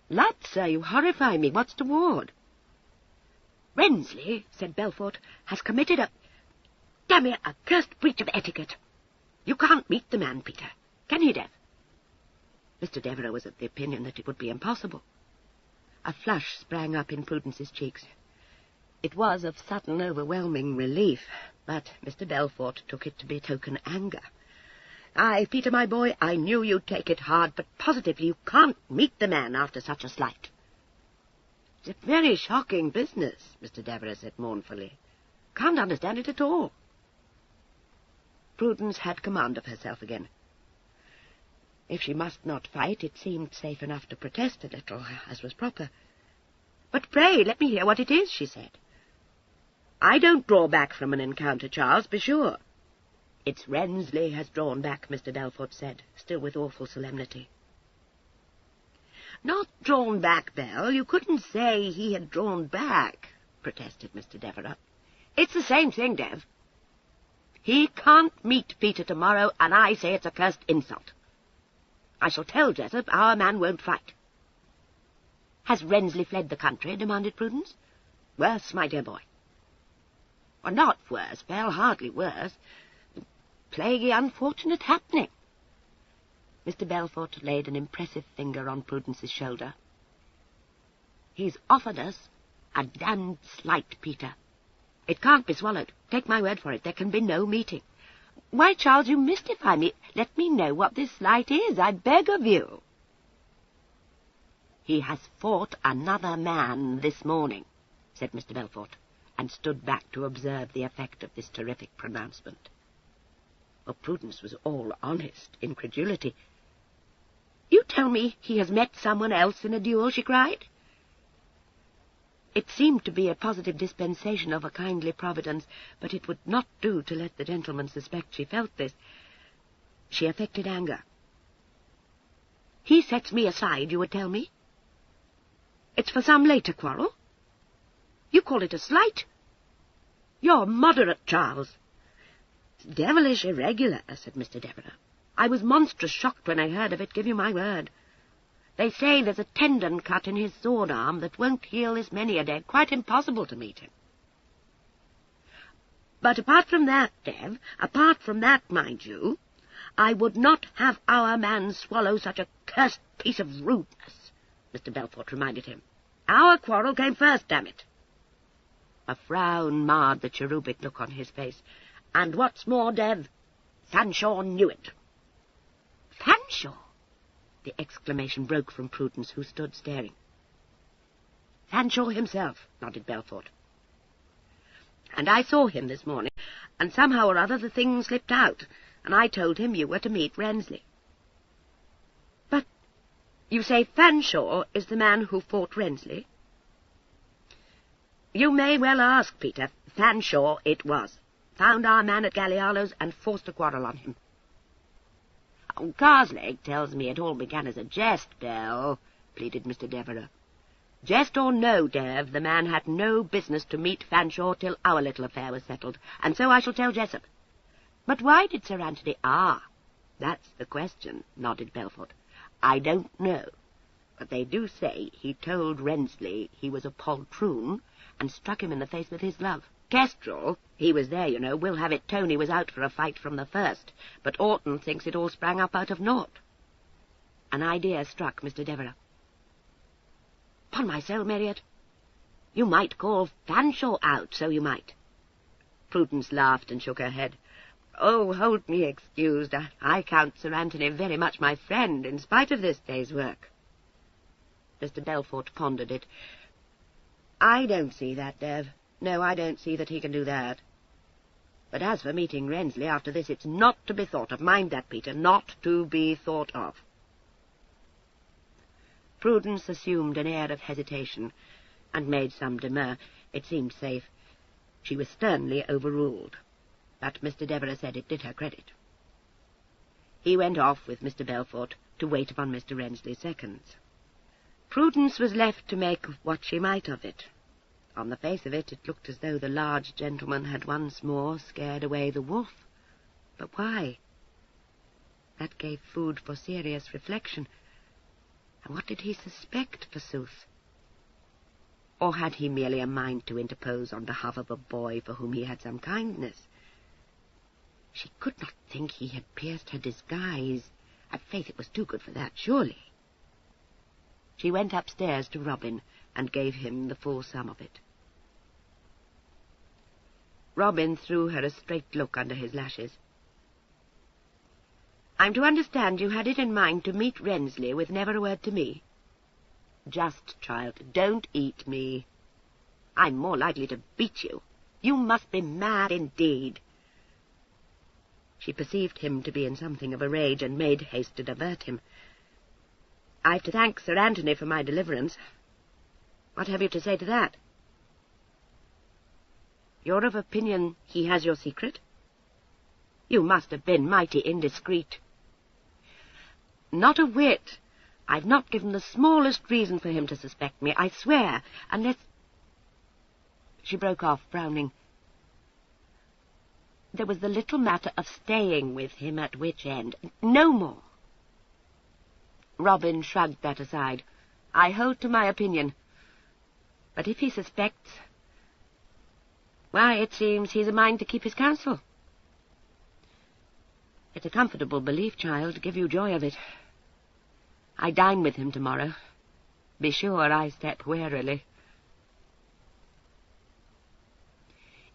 "Lud, sir, you horrify me. What's toward?" "Rensley," said Belfort, "has committed a cursed breach of etiquette. You can't meet the man, Peter. Can he, Dev?" Mr. Devereux was of the opinion that it would be impossible. A flush sprang up in Prudence's cheeks. It was of sudden, overwhelming relief, but Mr. Belfort took it to betoken anger. "Aye, Peter, my boy, I knew you'd take it hard, but positively you can't meet the man after such a slight." "It's a very shocking business," Mr. Devereux said mournfully. "Can't understand it at all." Prudence had command of herself again. If she must not fight, it seemed safe enough to protest a little, as was proper. "But pray, let me hear what it is," she said. "I don't draw back from an encounter, Charles, be sure." "It's Rensley has drawn back," Mr. Belfort said, still with awful solemnity. "Not drawn back, Belle. You couldn't say he had drawn back," protested Mr. Devereux. "It's the same thing, Dev. He can't meet Peter tomorrow, and I say it's a cursed insult. I shall tell Jessup our man won't fight." "Has Rensley fled the country?" demanded Prudence. "Worse, my dear boy." "Well, not worse, Belle, hardly worse. Plaguey unfortunate happening." Mr. Belfort laid an impressive finger on Prudence's shoulder. "He's offered us a damned slight, Peter. It can't be swallowed. Take my word for it, there can be no meeting." "Why, Charles, you mystify me. Let me know what this slight is, I beg of you." "He has fought another man this morning," said Mr. Belfort, and stood back to observe the effect of this terrific pronouncement. Well, Prudence was all honest incredulity. "You tell me he has met someone else in a duel?" she cried. It seemed to be a positive dispensation of a kindly providence, but it would not do to let the gentleman suspect she felt this. She affected anger. "He sets me aside, you would tell me? It's for some later quarrel? You call it a slight? You're moderate, Charles." "It's devilish irregular," said Mr. Devereux. "I was monstrous shocked when I heard of it, give you my word. They say there's a tendon cut in his sword arm that won't heal this many a day. Quite impossible to meet him. But apart from that, Dev, apart from that, mind you, I would not have our man swallow such a cursed piece of rudeness," Mr. Belfort reminded him. "Our quarrel came first, damn it." A frown marred the cherubic look on his face. "And what's more, Dev, Fanshawe knew it." "Fanshawe?" The exclamation broke from Prudence, who stood staring. "Fanshawe himself," nodded Belfort. "And I saw him this morning, and somehow or other the thing slipped out, and I told him you were to meet Rensley." "But you say Fanshawe is the man who fought Rensley?" "You may well ask, Peter. Fanshawe it was. Found our man at Gallialo's and forced a quarrel on him." "Oh, Carslake tells me it all began as a jest, Belle," pleaded Mr. Devereux. "Jest or no, Dev, the man had no business to meet Fanshawe till our little affair was settled, and so I shall tell Jessup." "But why did Sir Anthony—" "Ah, that's the question," nodded Belfort. "I don't know, but they do say he told Rensley he was a poltroon and struck him in the face with his glove. Kestrel, he was there, you know, will have it Tony was out for a fight from the first, but Orton thinks it all sprang up out of naught." An idea struck Mr. Devereux. "Upon my soul, Marriott, you might call Fanshawe out, so you might." Prudence laughed and shook her head. "Oh, hold me excused. I count Sir Anthony very much my friend, in spite of this day's work." Mr. Belfort pondered it. "I don't see that, Dev. No, I don't see that he can do that. But as for meeting Rensley after this, it's not to be thought of. Mind that, Peter, not to be thought of." Prudence assumed an air of hesitation, and made some demur. It seemed safe. She was sternly overruled, but Mr. Devereux said it did her credit. He went off with Mr. Belfort to wait upon Mr. Rensley's seconds. Prudence was left to make what she might of it. On the face of it, it looked as though the large gentleman had once more scared away the wolf. But why? That gave food for serious reflection. And what did he suspect, forsooth? Or had he merely a mind to interpose on behalf of a boy for whom he had some kindness? She could not think he had pierced her disguise. At faith, it was too good for that, surely. She went upstairs to Robin and gave him the full sum of it. Robin threw her a straight look under his lashes. "I'm to understand you had it in mind to meet Rensley with never a word to me?" "Just, child, don't eat me." "I'm more likely to beat you. You must be mad indeed." She perceived him to be in something of a rage, and made haste to divert him. "I've to thank Sir Anthony for my deliverance. What have you to say to that?" "You're of opinion he has your secret? You must have been mighty indiscreet." "Not a whit. I've not given the smallest reason for him to suspect me, I swear, unless—" She broke off, frowning. "There was the little matter of staying with him at which end. No more." Robin shrugged that aside. "I hold to my opinion. But if he suspects, why, it seems he's a mind to keep his counsel." "It's a comfortable belief, child. Give you joy of it. I dine with him tomorrow. Be sure I step warily."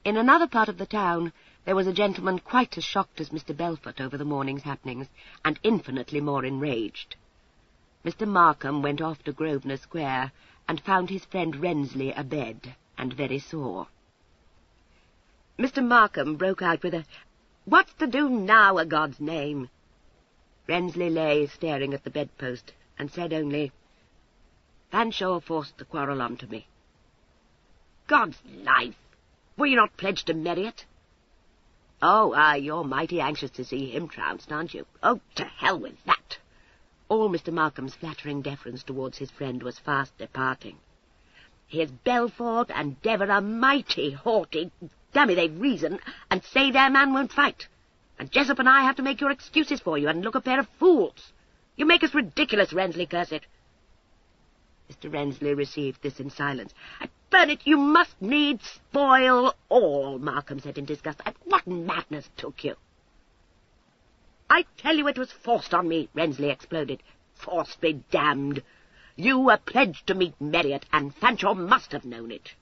In another part of the town there was a gentleman quite as shocked as Mr. Belfort over the morning's happenings, and infinitely more enraged. Mr. Markham went off to Grosvenor Square, and found his friend Rensley abed, and very sore. Mr. Markham broke out with a, "What's to do now, a God's name?" Rensley lay staring at the bedpost, and said only, "Fanshawe forced the quarrel on to me." "God's life! Were you not pledged to Marriott?" "Oh, aye, you're mighty anxious to see him trounced, aren't you?" "Oh, to hell with that!" All Mr. Markham's flattering deference towards his friend was fast departing. "Here's Belfort and Devereux mighty haughty, damme, they've reason, and say their man won't fight. And Jessup and I have to make your excuses for you, and look a pair of fools. You make us ridiculous, Rensley, curse it." Mr. Rensley received this in silence. "Burn it, you must needs spoil all," Markham said in disgust. "What madness took you?" "I tell you it was forced on me," Rensley exploded. "Forced be damned. You were pledged to meet Marriott, and Fanshawe must have known it."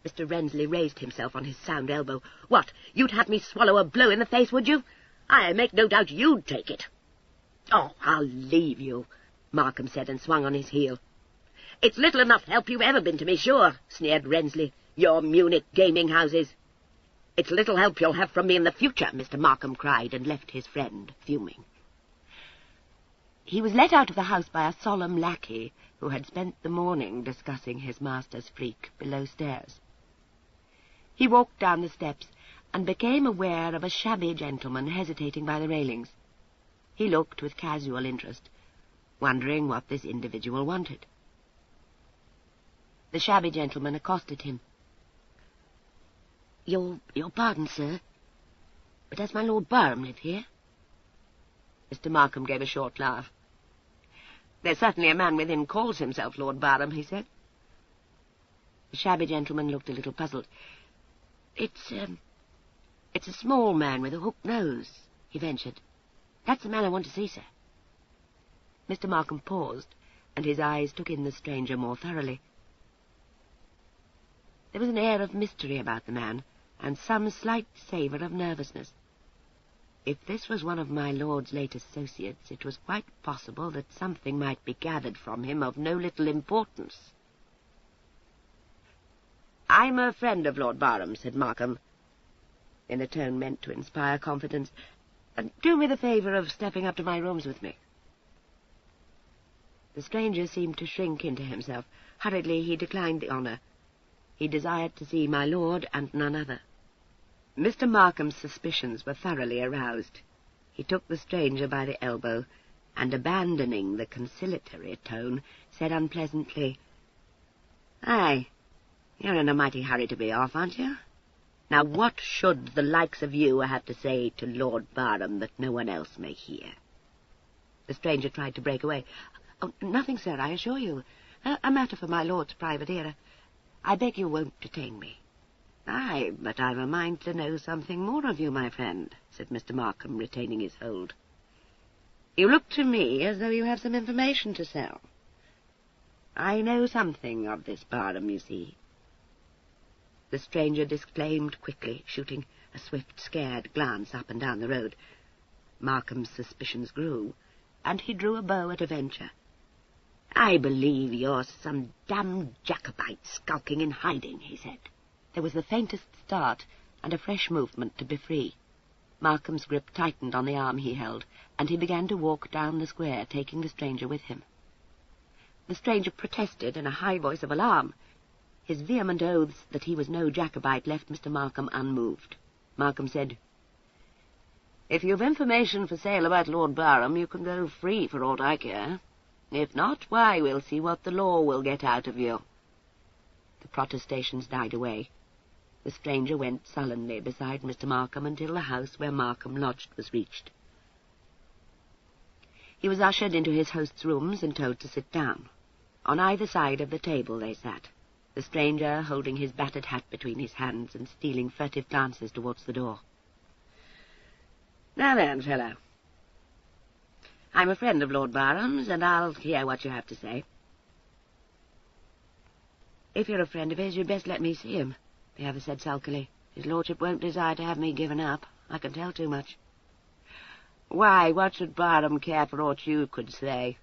Mr. Rensley raised himself on his sound elbow. "What, you'd have me swallow a blow in the face, would you? I make no doubt you'd take it." "Oh, I'll leave you," Markham said, and swung on his heel. "It's little enough help you've ever been to me, sure," sneered Rensley. "Your Munich gaming houses." "It's little help you'll have from me in the future," Mr. Markham cried, and left his friend fuming. He was let out of the house by a solemn lackey who had spent the morning discussing his master's freak below stairs. He walked down the steps and became aware of a shabby gentleman hesitating by the railings. He looked with casual interest, wondering what this individual wanted. The shabby gentleman accosted him. Your pardon, sir, but does my Lord Barham live here?" Mr. Markham gave a short laugh. "There's certainly a man within calls himself Lord Barham," he said. The shabby gentleman looked a little puzzled. It's a small man with a hooked nose," he ventured. "That's the man I want to see, sir." Mr. Markham paused, and his eyes took in the stranger more thoroughly. There was an air of mystery about the man, and some slight savour of nervousness. If this was one of my lord's late associates, it was quite possible that something might be gathered from him of no little importance. "I'm a friend of Lord Barham," said Markham, in a tone meant to inspire confidence. "Do me the favour of stepping up to my rooms with me." The stranger seemed to shrink into himself. Hurriedly he declined the honour. He desired to see my lord and none other. Mr. Markham's suspicions were thoroughly aroused. He took the stranger by the elbow, and, abandoning the conciliatory tone, said unpleasantly, "Aye, you're in a mighty hurry to be off, aren't you? Now what should the likes of you have to say to Lord Barham that no one else may hear?" The stranger tried to break away. "Oh, nothing, sir, I assure you. A matter for my lord's private ear. I beg you won't detain me." "Aye, but I've a mind to know something more of you, my friend," said Mr. Markham, retaining his hold. "You look to me as though you have some information to sell. I know something of this Barham, you see." The stranger disclaimed quickly, shooting a swift, scared glance up and down the road. Markham's suspicions grew, and he drew a bow at a venture. "I believe you're some damned Jacobite skulking in hiding," he said. There was the faintest start, and a fresh movement to be free. Markham's grip tightened on the arm he held, and he began to walk down the square, taking the stranger with him. The stranger protested in a high voice of alarm. His vehement oaths that he was no Jacobite left Mr. Markham unmoved. Markham said, "If you've information for sale about Lord Barham, you can go free for aught I care. If not, why, we'll see what the law will get out of you." The protestations died away. The stranger went sullenly beside Mr. Markham until the house where Markham lodged was reached. He was ushered into his host's rooms and told to sit down. On either side of the table they sat, the stranger holding his battered hat between his hands and stealing furtive glances towards the door. "Now then, fellow, I'm a friend of Lord Barham's, and I'll hear what you have to say." "If you're a friend of his, you'd best let me see him," the other said sulkily. "His lordship won't desire to have me given up. I can tell too much." "Why, what should Barham care for aught you could say?"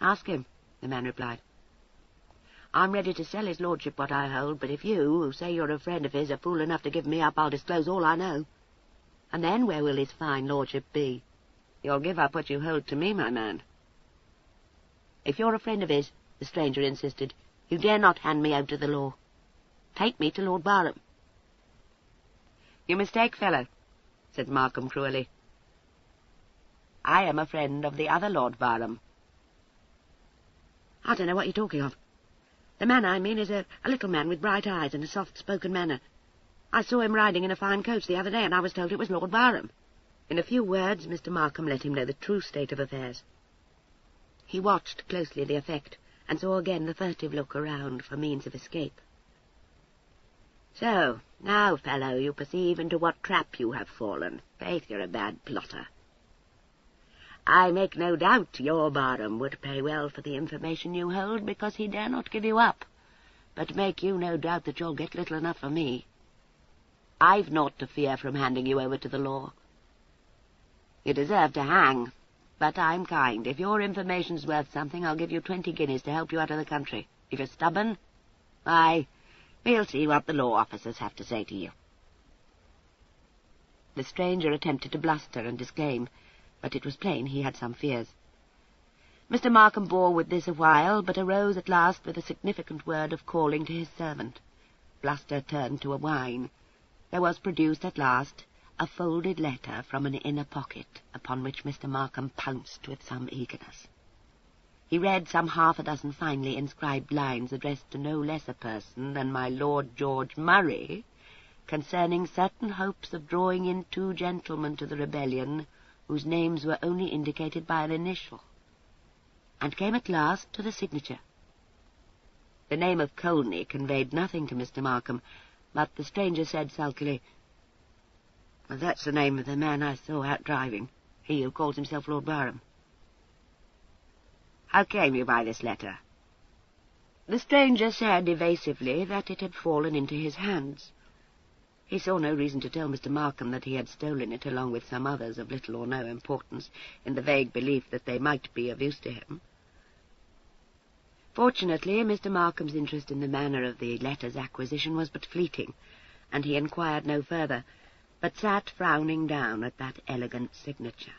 "Ask him," the man replied. "I'm ready to sell his lordship what I hold, but if you, who say you're a friend of his, are fool enough to give me up, I'll disclose all I know. And then where will his fine lordship be?" "You'll give up what you hold to me, my man." "If you're a friend of his," the stranger insisted, "you dare not hand me out to the law. Take me to Lord Barham." "You mistake, fellow," said Markham cruelly. "I am a friend of the other Lord Barham." "I don't know what you're talking of. The man I mean is a little man with bright eyes and a soft-spoken manner. I saw him riding in a fine coach the other day, and I was told it was Lord Barham." In a few words, Mr. Markham let him know the true state of affairs. He watched closely the effect, and saw again the furtive look around for means of escape. "So, now, fellow, you perceive into what trap you have fallen. Faith, you're a bad plotter. I make no doubt your Barham would pay well for the information you hold, because he dare not give you up, but make you no doubt that you'll get little enough for me. I've naught to fear from handing you over to the law. You deserve to hang, but I'm kind. If your information's worth something, I'll give you 20 guineas to help you out of the country. If you're stubborn, why, we'll see what the law officers have to say to you." The stranger attempted to bluster and disclaim, but it was plain he had some fears. Mr. Markham bore with this a while, but arose at last with a significant word of calling to his servant. Bluster turned to a whine. There was produced at last a folded letter from an inner pocket, upon which Mr. Markham pounced with some eagerness. He read some half a dozen finely inscribed lines addressed to no less a person than my Lord George Murray, concerning certain hopes of drawing in 2 gentlemen to the rebellion whose names were only indicated by an initial, and came at last to the signature. The name of Colney conveyed nothing to Mr. Markham, but the stranger said sulkily, "That's the name of the man I saw out driving, he who calls himself Lord Barham." "How came you by this letter?" The stranger said evasively that it had fallen into his hands. He saw no reason to tell Mr. Markham that he had stolen it along with some others of little or no importance, in the vague belief that they might be of use to him. Fortunately, Mr. Markham's interest in the manner of the letter's acquisition was but fleeting, and he inquired no further, but sat frowning down at that elegant signature.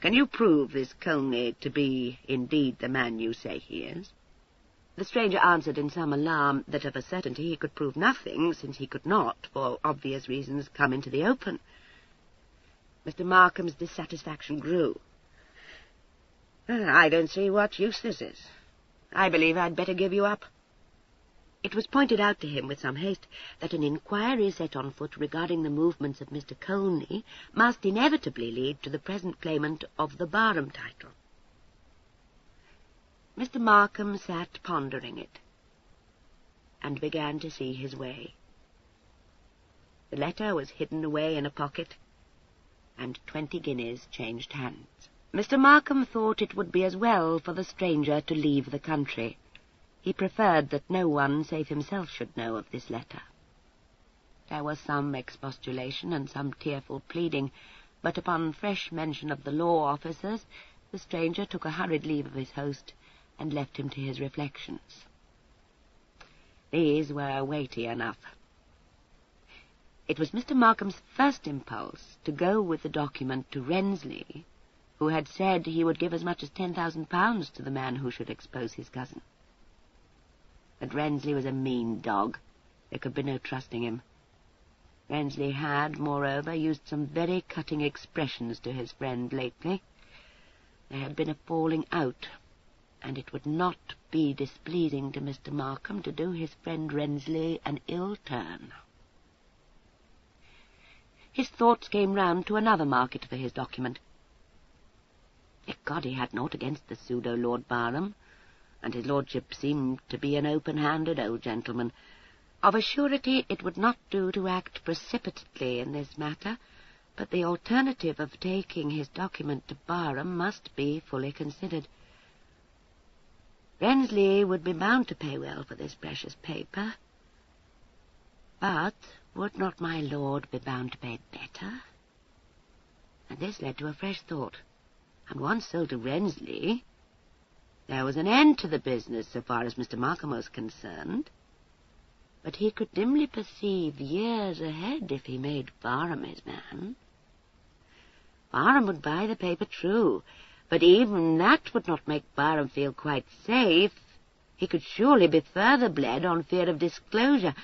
"Can you prove this Colney to be indeed the man you say he is?" The stranger answered in some alarm that of a certainty he could prove nothing, since he could not, for obvious reasons, come into the open. Mr. Markham's dissatisfaction grew. "I don't see what use this is. I believe I'd better give you up." It was pointed out to him with some haste that an inquiry set on foot regarding the movements of Mr. Colney must inevitably lead to the present claimant of the Barham title. Mr. Markham sat pondering it, and began to see his way. The letter was hidden away in a pocket, and 20 guineas changed hands. Mr. Markham thought it would be as well for the stranger to leave the country. He preferred that no one save himself should know of this letter. There was some expostulation and some tearful pleading, but upon fresh mention of the law officers, the stranger took a hurried leave of his host and left him to his reflections. These were weighty enough. It was Mr. Markham's first impulse to go with the document to Rensley, who had said he would give as much as £10,000 to the man who should expose his cousin. But Rensley was a mean dog. There could be no trusting him. Rensley had, moreover, used some very cutting expressions to his friend lately. There had been a falling out, and it would not be displeasing to Mr. Markham to do his friend Rensley an ill turn. His thoughts came round to another market for his document. Ecod, he had naught against the pseudo-Lord Barham, and his lordship seemed to be an open-handed old gentleman. Of a surety it would not do to act precipitately in this matter, but the alternative of taking his document to Barham must be fully considered. Rensley would be bound to pay well for this precious paper, but would not my lord be bound to pay better? And this led to a fresh thought, and once sold to Rensley, there was an end to the business so far as Mr. Markham was concerned. But he could dimly perceive years ahead if he made Barham his man. Barham would buy the paper, true, but even that would not make Barham feel quite safe. He could surely be further bled on fear of disclosure.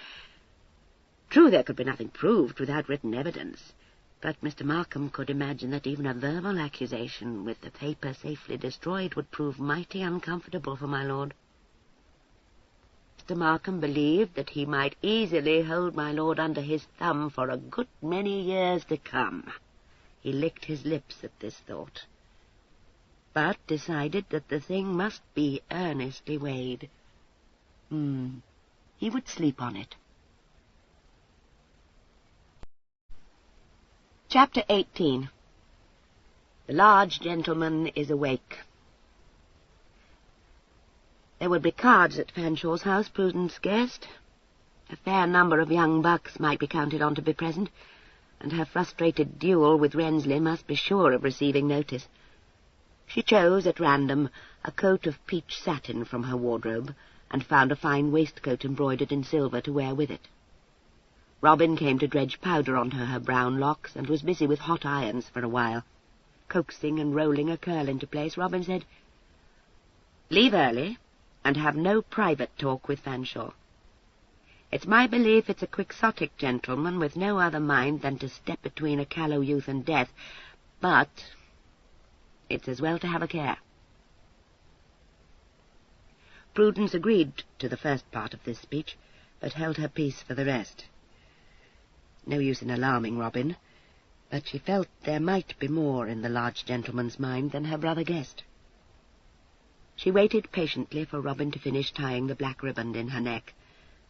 True, there could be nothing proved without written evidence, but Mr. Markham could imagine that even a verbal accusation with the paper safely destroyed would prove mighty uncomfortable for my lord. Mr. Markham believed that he might easily hold my lord under his thumb for a good many years to come. He licked his lips at this thought, but decided that the thing must be earnestly weighed. He would sleep on it. Chapter 18. The large gentleman is awake. There would be cards at Fanshaw's house, Prudence guessed. A fair number of young bucks might be counted on to be present, and her frustrated duel with Rensley must be sure of receiving notice. She chose at random a coat of peach satin from her wardrobe, and found a fine waistcoat embroidered in silver to wear with it. Robin came to dredge powder onto her brown locks, and was busy with hot irons for a while. Coaxing and rolling a curl into place, Robin said, "Leave early, and have no private talk with Fanshawe. It's my belief it's a quixotic gentleman with no other mind than to step between a callow youth and death, but it's as well to have a care." Prudence agreed to the first part of this speech, but held her peace for the rest. No use in alarming Robin, but she felt there might be more in the large gentleman's mind than her brother guessed. She waited patiently for Robin to finish tying the black riband in her neck,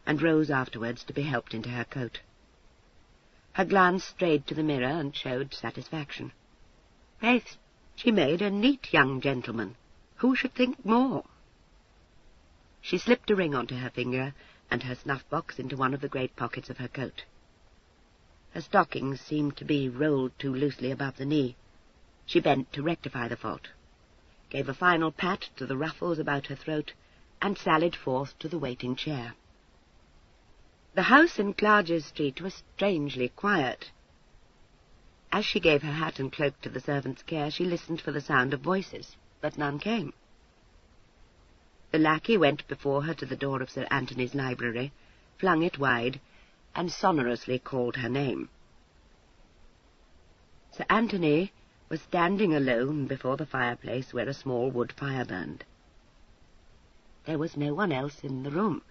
and rose afterwards to be helped into her coat. Her glance strayed to the mirror and showed satisfaction. Faith, she made a neat young gentleman. Who should think more? She slipped a ring onto her finger, and her snuff-box into one of the great pockets of her coat. Her stockings seemed to be rolled too loosely above the knee. She bent to rectify the fault, gave a final pat to the ruffles about her throat, and sallied forth to the waiting chair. The house in Clarges Street was strangely quiet. As she gave her hat and cloak to the servant's care, she listened for the sound of voices, but none came. The lackey went before her to the door of Sir Anthony's library, flung it wide, and sonorously called her name. Sir Anthony was standing alone before the fireplace where a small wood fire burned. There was no one else in the room.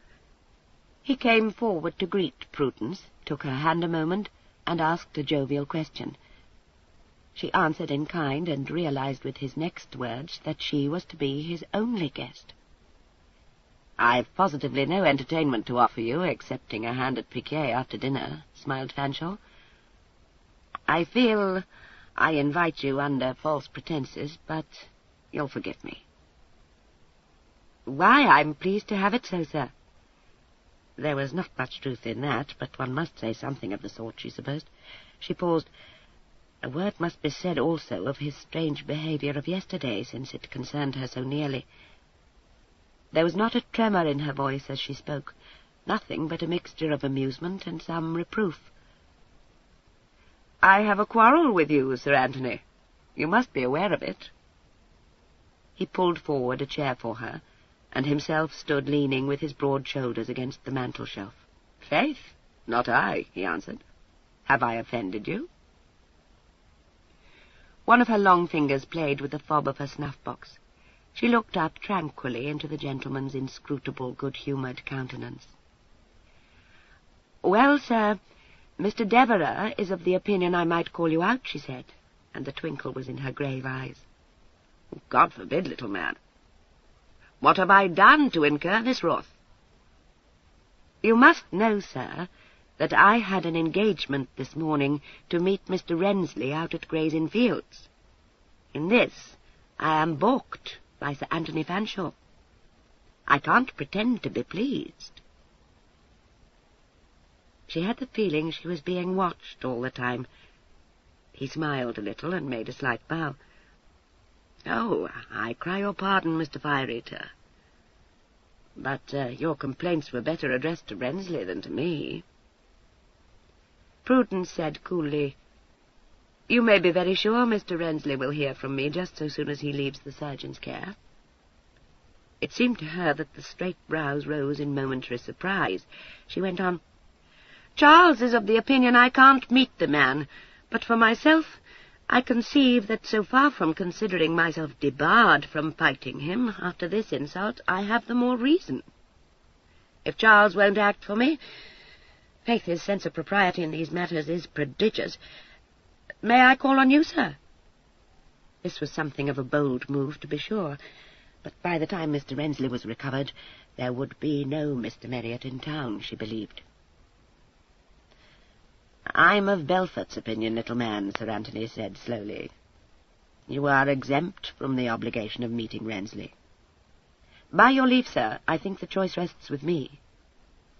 He came forward to greet Prudence, took her hand a moment, and asked a jovial question. She answered in kind, and realized with his next words that she was to be his only guest. "I've positively no entertainment to offer you, excepting a hand at piquet after dinner," smiled Fanshawe. "I feel I invite you under false pretenses, but you'll forgive me." Why, I'm pleased to have it so, sir. There was not much truth in that, but one must say something of the sort, she supposed. She paused. A word must be said also of his strange behaviour of yesterday, since it concerned her so nearly. There was not a tremor in her voice as she spoke, nothing but a mixture of amusement and some reproof. "I have a quarrel with you, Sir Anthony. You must be aware of it." He pulled forward a chair for her, and himself stood leaning with his broad shoulders against the mantel-shelf. "Faith, not I," he answered. "Have I offended you?" One of her long fingers played with the fob of her snuff-box. She looked up tranquilly into the gentleman's inscrutable, good-humoured countenance. "Well, sir, Mr. Devereux is of the opinion I might call you out," she said, and the twinkle was in her grave eyes. "God forbid, little man. What have I done to incur this wrath?" "You must know, sir, that I had an engagement this morning to meet Mr. Rensley out at Gray's Inn Fields. In this I am balked by Sir Anthony Fanshawe. I can't pretend to be pleased." She had the feeling she was being watched all the time. He smiled a little and made a slight bow. "Oh, I cry your pardon, Mr. Fire-eater. But your complaints were better addressed to Rensley than to me." Prudence said coolly, "You may be very sure Mr. Rensley will hear from me just so soon as he leaves the surgeon's care." It seemed to her that the straight brows rose in momentary surprise. She went on, "Charles is of the opinion I can't meet the man, but for myself I conceive that so far from considering myself debarred from fighting him after this insult, I have the more reason. If Charles won't act for me, faith, his sense of propriety in these matters is prodigious. May I call on you, sir?" This was something of a bold move, to be sure, but by the time Mr. Rensley was recovered, there would be no Mr. Merriott in town, she believed. "I'm of Belfort's opinion, little man," Sir Anthony said slowly. "You are exempt from the obligation of meeting Rensley." "By your leave, sir, I think the choice rests with me."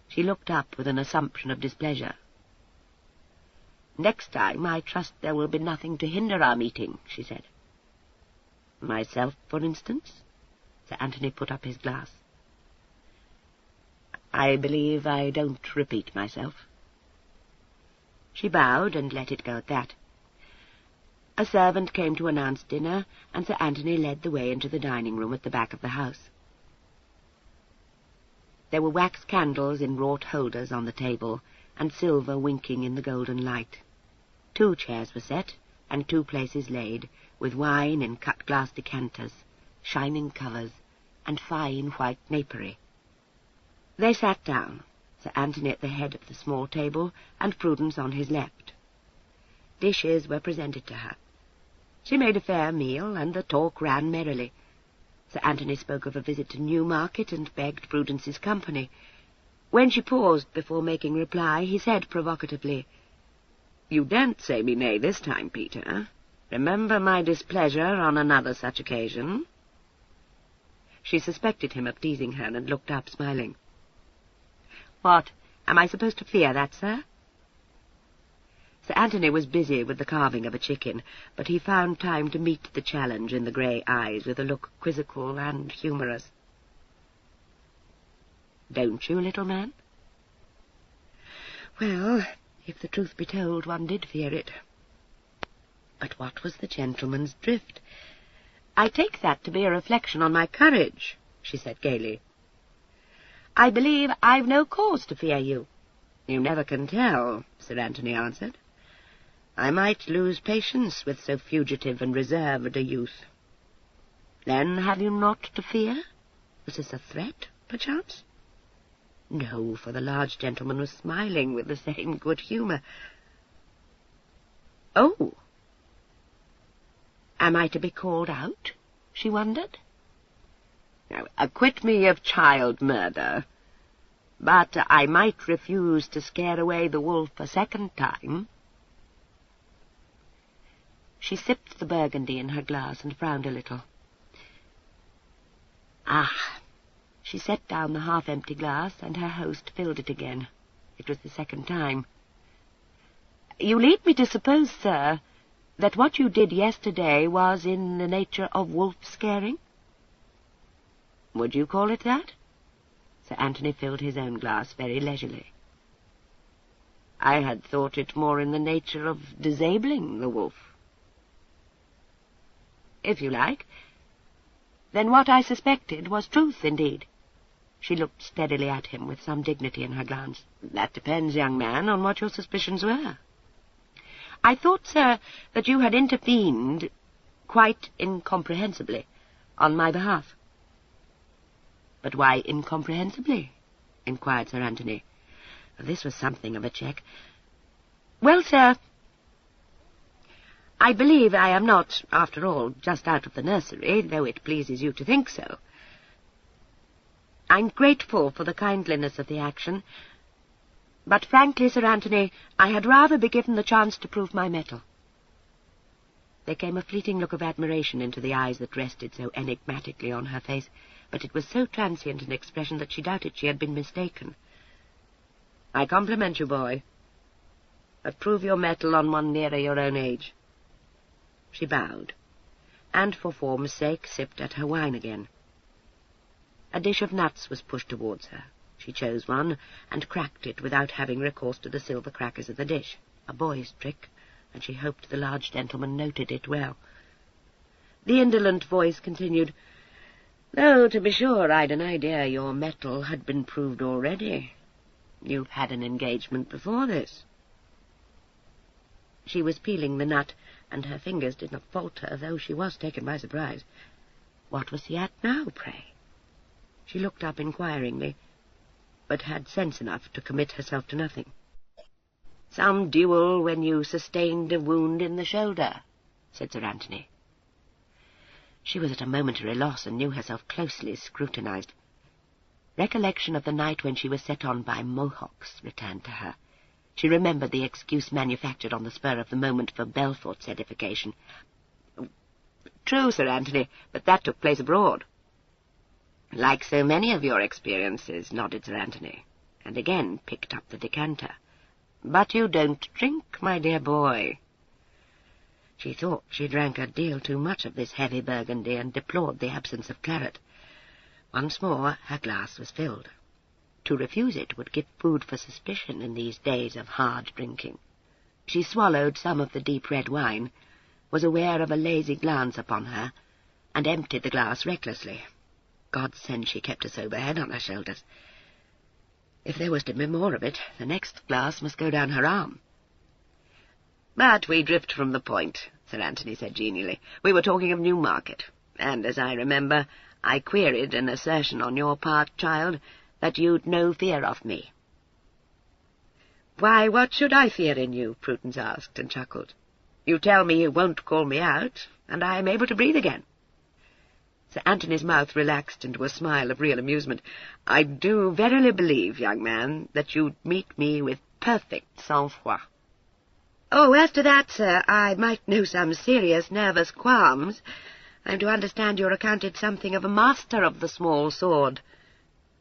She looked up with an assumption of displeasure. "Next time I trust there will be nothing to hinder our meeting," she said. "Myself, for instance?" Sir Anthony put up his glass. "I believe I don't repeat myself." She bowed and let it go at that. A servant came to announce dinner, and Sir Anthony led the way into the dining-room at the back of the house. There were wax candles in wrought holders on the table, and silver winking in the golden light. 2 chairs were set, and 2 places laid, with wine in cut-glass decanters, shining covers, and fine white napery. They sat down, Sir Anthony at the head of the small table, and Prudence on his left. Dishes were presented to her. She made a fair meal, and the talk ran merrily. Sir Anthony spoke of a visit to Newmarket, and begged Prudence's company. When she paused before making reply, he said provocatively, "You daren't say me nay this time, Peter. Remember my displeasure on another such occasion." She suspected him of teasing her, and looked up, smiling. "What, am I supposed to fear that, sir?" Sir Anthony was busy with the carving of a chicken, but he found time to meet the challenge in the grey eyes with a look quizzical and humorous. "Don't you, little man?" Well, if the truth be told, one did fear it. But what was the gentleman's drift? "I take that to be a reflection on my courage," she said gaily. "I believe I've no cause to fear you." "You never can tell," Sir Anthony answered. "I might lose patience with so fugitive and reserved a youth." "Then have you naught to fear? Was this a threat, perchance?" No, for the large gentleman was smiling with the same good humour. "Oh! Am I to be called out?" she wondered. "Now, acquit me of child murder, but I might refuse to scare away the wolf a second time." She sipped the burgundy in her glass and frowned a little. "Ah, She set down the half-empty glass, and her host filled it again. It was the second time. "You lead me to suppose, sir, that what you did yesterday was in the nature of wolf-scaring?" "Would you call it that?" Sir Anthony filled his own glass very leisurely. "I had thought it more in the nature of disabling the wolf." "If you like. Then what I suspected was truth, indeed." She looked steadily at him with some dignity in her glance. "That depends, young man, on what your suspicions were." "I thought, sir, that you had intervened, quite incomprehensibly, on my behalf." "But why incomprehensibly?" inquired Sir Anthony. This was something of a check. "Well, sir, I believe I am not, after all, just out of the nursery, though it pleases you to think so. I'm grateful for the kindliness of the action, but frankly, Sir Anthony, I had rather be given the chance to prove my mettle." There came a fleeting look of admiration into the eyes that rested so enigmatically on her face, but it was so transient an expression that she doubted she had been mistaken. "I compliment you, boy. But prove your mettle on one nearer your own age." She bowed, and for form's sake sipped at her wine again. A dish of nuts was pushed towards her. She chose one, and cracked it without having recourse to the silver crackers of the dish, a boy's trick, and she hoped the large gentleman noted it well. The indolent voice continued, "Though, to be sure, I'd an idea your mettle had been proved already. You've had an engagement before this." She was peeling the nut, and her fingers did not falter, though she was taken by surprise. What was he at now, pray? She looked up inquiringly, but had sense enough to commit herself to nothing. "Some duel when you sustained a wound in the shoulder," said Sir Anthony. She was at a momentary loss, and knew herself closely scrutinized. Recollection of the night when she was set on by Mohocks returned to her. She remembered the excuse manufactured on the spur of the moment for Belfort's edification. "True, Sir Anthony, but that took place abroad." "Like so many of your experiences," nodded Sir Anthony, and again picked up the decanter. "But you don't drink, my dear boy." She thought she drank a deal too much of this heavy Burgundy, and deplored the absence of claret. Once more her glass was filled. To refuse it would give food for suspicion in these days of hard drinking. She swallowed some of the deep red wine, was aware of a lazy glance upon her, and emptied the glass recklessly. God send she kept a sober head on her shoulders. If there was to be more of it, the next glass must go down her arm. "But we drift from the point," Sir Anthony said genially. "We were talking of Newmarket, and, as I remember, I queried an assertion on your part, child, that you'd no fear of me." "Why, what should I fear in you?" Prudence asked, and chuckled. "You tell me you won't call me out, and I am able to breathe again." Sir Anthony's mouth relaxed into a smile of real amusement. "I do verily believe, young man, that you'd meet me with perfect sang-froid." "Oh, as to that, sir, I might know some serious nervous qualms. I'm to understand you're accounted something of a master of the small sword."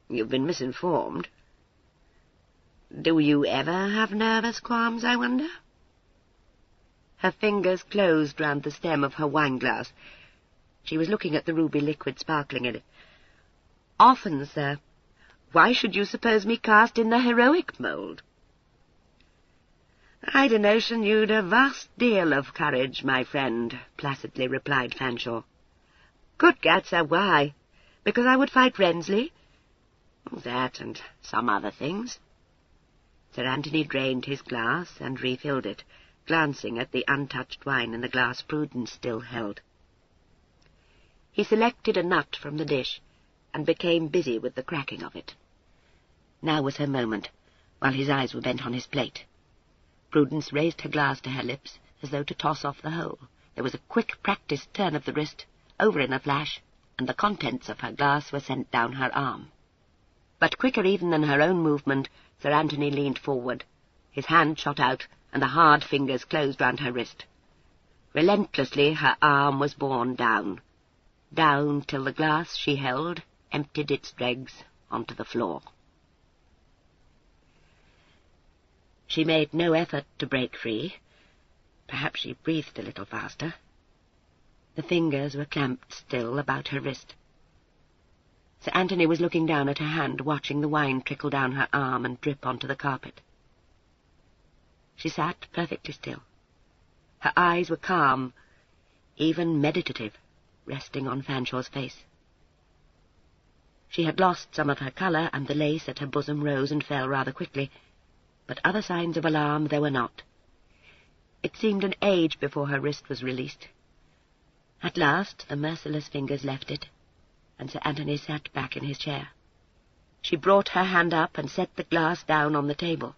"You've been misinformed." "Do you ever have nervous qualms, I wonder?" Her fingers closed round the stem of her wine-glass. She was looking at the ruby liquid sparkling in it. "Often, sir. Why should you suppose me cast in the heroic mould?" "I'd a notion you'd a vast deal of courage, my friend," placidly replied Fanshawe. "Good gad, sir, why? Because I would fight Rensley?" "That and some other things." Sir Anthony drained his glass and refilled it, glancing at the untouched wine in the glass Prudence still held. He selected a nut from the dish, and became busy with the cracking of it. Now was her moment, while his eyes were bent on his plate. Prudence raised her glass to her lips, as though to toss off the whole. There was a quick, practised turn of the wrist, over in a flash, and the contents of her glass were sent down her arm. But quicker even than her own movement, Sir Anthony leaned forward. His hand shot out, and the hard fingers closed round her wrist. Relentlessly her arm was borne down till the glass she held emptied its dregs onto the floor. She made no effort to break free. Perhaps she breathed a little faster. The fingers were clamped still about her wrist. Sir Anthony was looking down at her hand, watching the wine trickle down her arm and drip onto the carpet. She sat perfectly still. Her eyes were calm, even meditative, resting on Fanshaw's face. She had lost some of her colour, and the lace at her bosom rose and fell rather quickly, but other signs of alarm there were not. It seemed an age before her wrist was released. At last the merciless fingers left it, and Sir Anthony sat back in his chair. She brought her hand up and set the glass down on the table.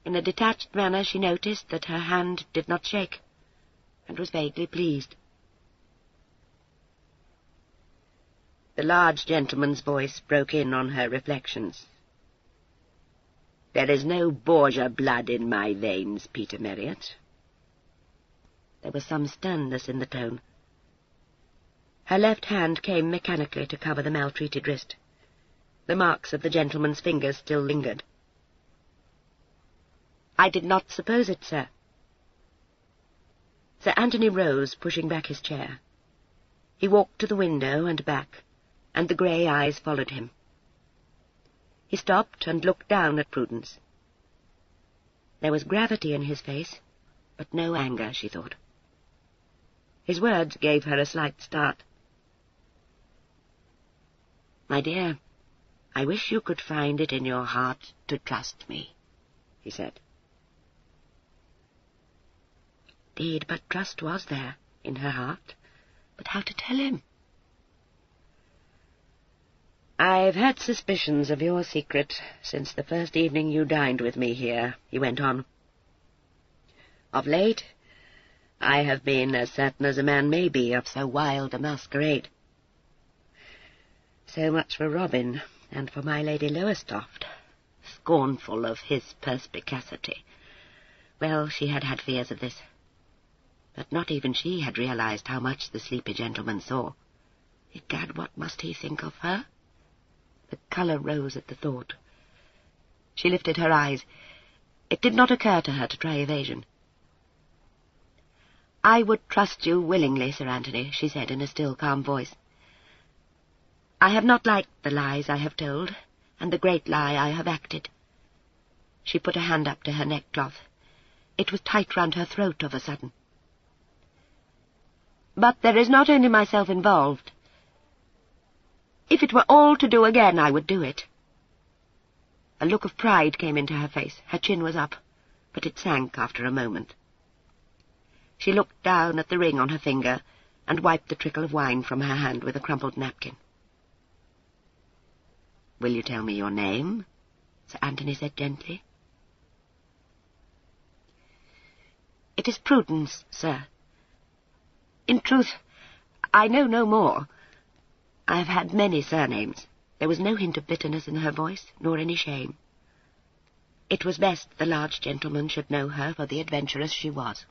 In a detached manner she noticed that her hand did not shake, and was vaguely pleased. The large gentleman's voice broke in on her reflections. "There is no Borgia blood in my veins, Peter Marriott." There was some sternness in the tone. Her left hand came mechanically to cover the maltreated wrist. The marks of the gentleman's fingers still lingered. "I did not suppose it, sir." Sir Anthony rose, pushing back his chair. He walked to the window and back, and the grey eyes followed him. He stopped and looked down at Prudence. There was gravity in his face, but no anger, she thought. His words gave her a slight start. "My dear, I wish you could find it in your heart to trust me," he said. Indeed, but trust was there in her heart. But how to tell him? "I've had suspicions of your secret since the first evening you dined with me here," he went on. "Of late, I have been as certain as a man may be of so wild a masquerade. So much for Robin, and for my Lady Lowestoft, scornful of his perspicacity. Well, she had had fears of this. But not even she had realized how much the sleepy gentleman saw. Egad, what must he think of her? The colour rose at the thought. She lifted her eyes. It did not occur to her to try evasion. "I would trust you willingly, Sir Anthony," she said in a still, calm voice. "I have not liked the lies I have told, and the great lie I have acted." She put a hand up to her neckcloth. It was tight round her throat of a sudden. "But there is not only myself involved. If it were all to do again, I would do it." A look of pride came into her face. Her chin was up, but it sank after a moment. She looked down at the ring on her finger and wiped the trickle of wine from her hand with a crumpled napkin. "Will you tell me your name?" Sir Anthony said gently. "It is Prudence, sir. In truth, I know no more. I have had many surnames." There was no hint of bitterness in her voice, nor any shame. It was best the large gentleman should know her for the adventuress she was.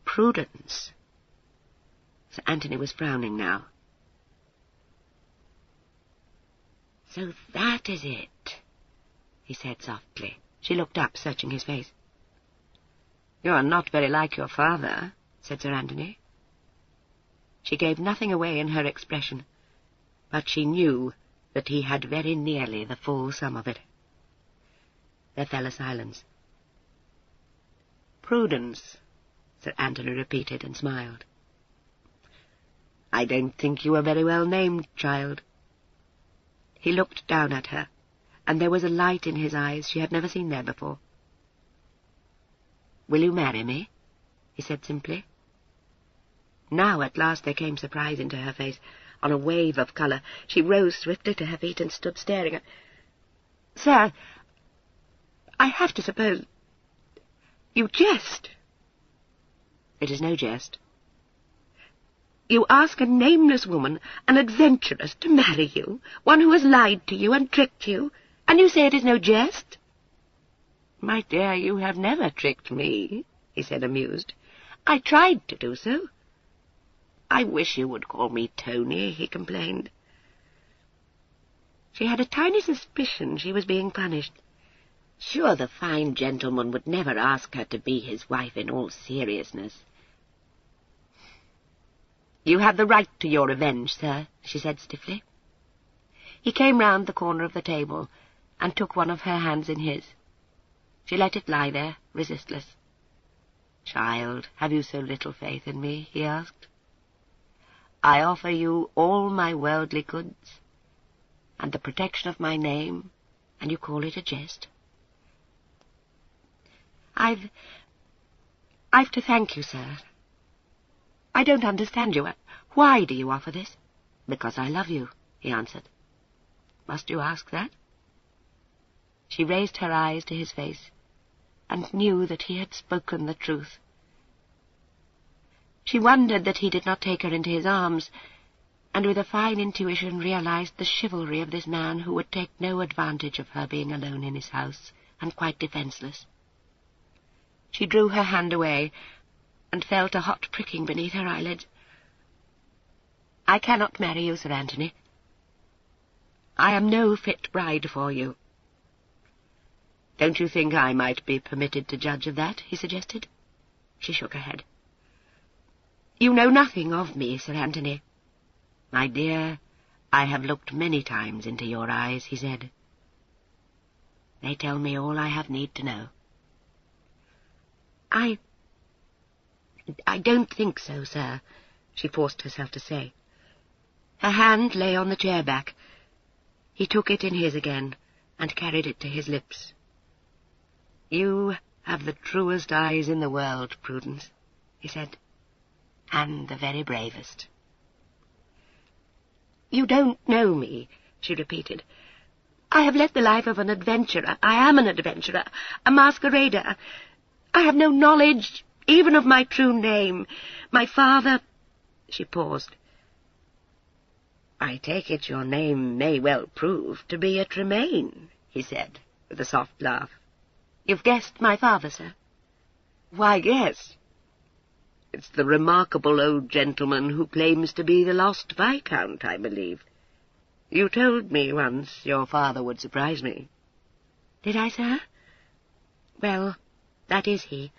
"Prudence." Sir Anthony was frowning now. "So that is it," he said softly. She looked up, searching his face. "You are not very like your father," said Sir Anthony. She gave nothing away in her expression, but she knew that he had very nearly the full sum of it. There fell a silence. "Prudence," Sir Anthony repeated and smiled. "I don't think you are very well named, child." He looked down at her, and there was a light in his eyes she had never seen there before. "Will you marry me?" he said simply. Now at last there came surprise into her face. On a wave of colour, she rose swiftly to her feet and stood staring at... "Sir, I have to suppose... you jest." "It is no jest." "You ask a nameless woman, an adventuress, to marry you, one who has lied to you and tricked you, and you say it is no jest?" "My dear, you have never tricked me," he said, amused. "I tried to do so." I wish you would call me Tony, he complained. She had a tiny suspicion she was being punished. Sure, the fine gentleman would never ask her to be his wife in all seriousness. "You have the right to your revenge, sir," she said stiffly. He came round the corner of the table and took one of her hands in his. She let it lie there, resistless. "Child, have you so little faith in me?" he asked. "I offer you all my worldly goods, and the protection of my name, and you call it a jest? I've to thank you, sir. I don't understand you. Why do you offer this?" "Because I love you," he answered. "Must you ask that?" She raised her eyes to his face, and knew that he had spoken the truth. She wondered that he did not take her into his arms, and with a fine intuition realized the chivalry of this man who would take no advantage of her being alone in his house and quite defenseless. She drew her hand away and felt a hot pricking beneath her eyelids. "I cannot marry you, Sir Anthony. I am no fit bride for you." "Don't you think I might be permitted to judge of that?" he suggested. She shook her head. "You know nothing of me, Sir Anthony." "My dear, I have looked many times into your eyes," he said. "They tell me all I have need to know." I don't think so, sir," she forced herself to say. Her hand lay on the chair back. He took it in his again and carried it to his lips. "You have the truest eyes in the world, Prudence," he said, "and the very bravest." "You don't know me," she repeated. "I have led the life of an adventurer. I am an adventurer, a masquerader. I have no knowledge even of my true name. My father—" She paused. "I take it your name may well prove to be a Tremaine," he said, with a soft laugh. "You've guessed my father, sir?" "Why, yes. It's the remarkable old gentleman who claims to be the lost Viscount, I believe. You told me once your father would surprise me." "Did I, sir? Well, that is he.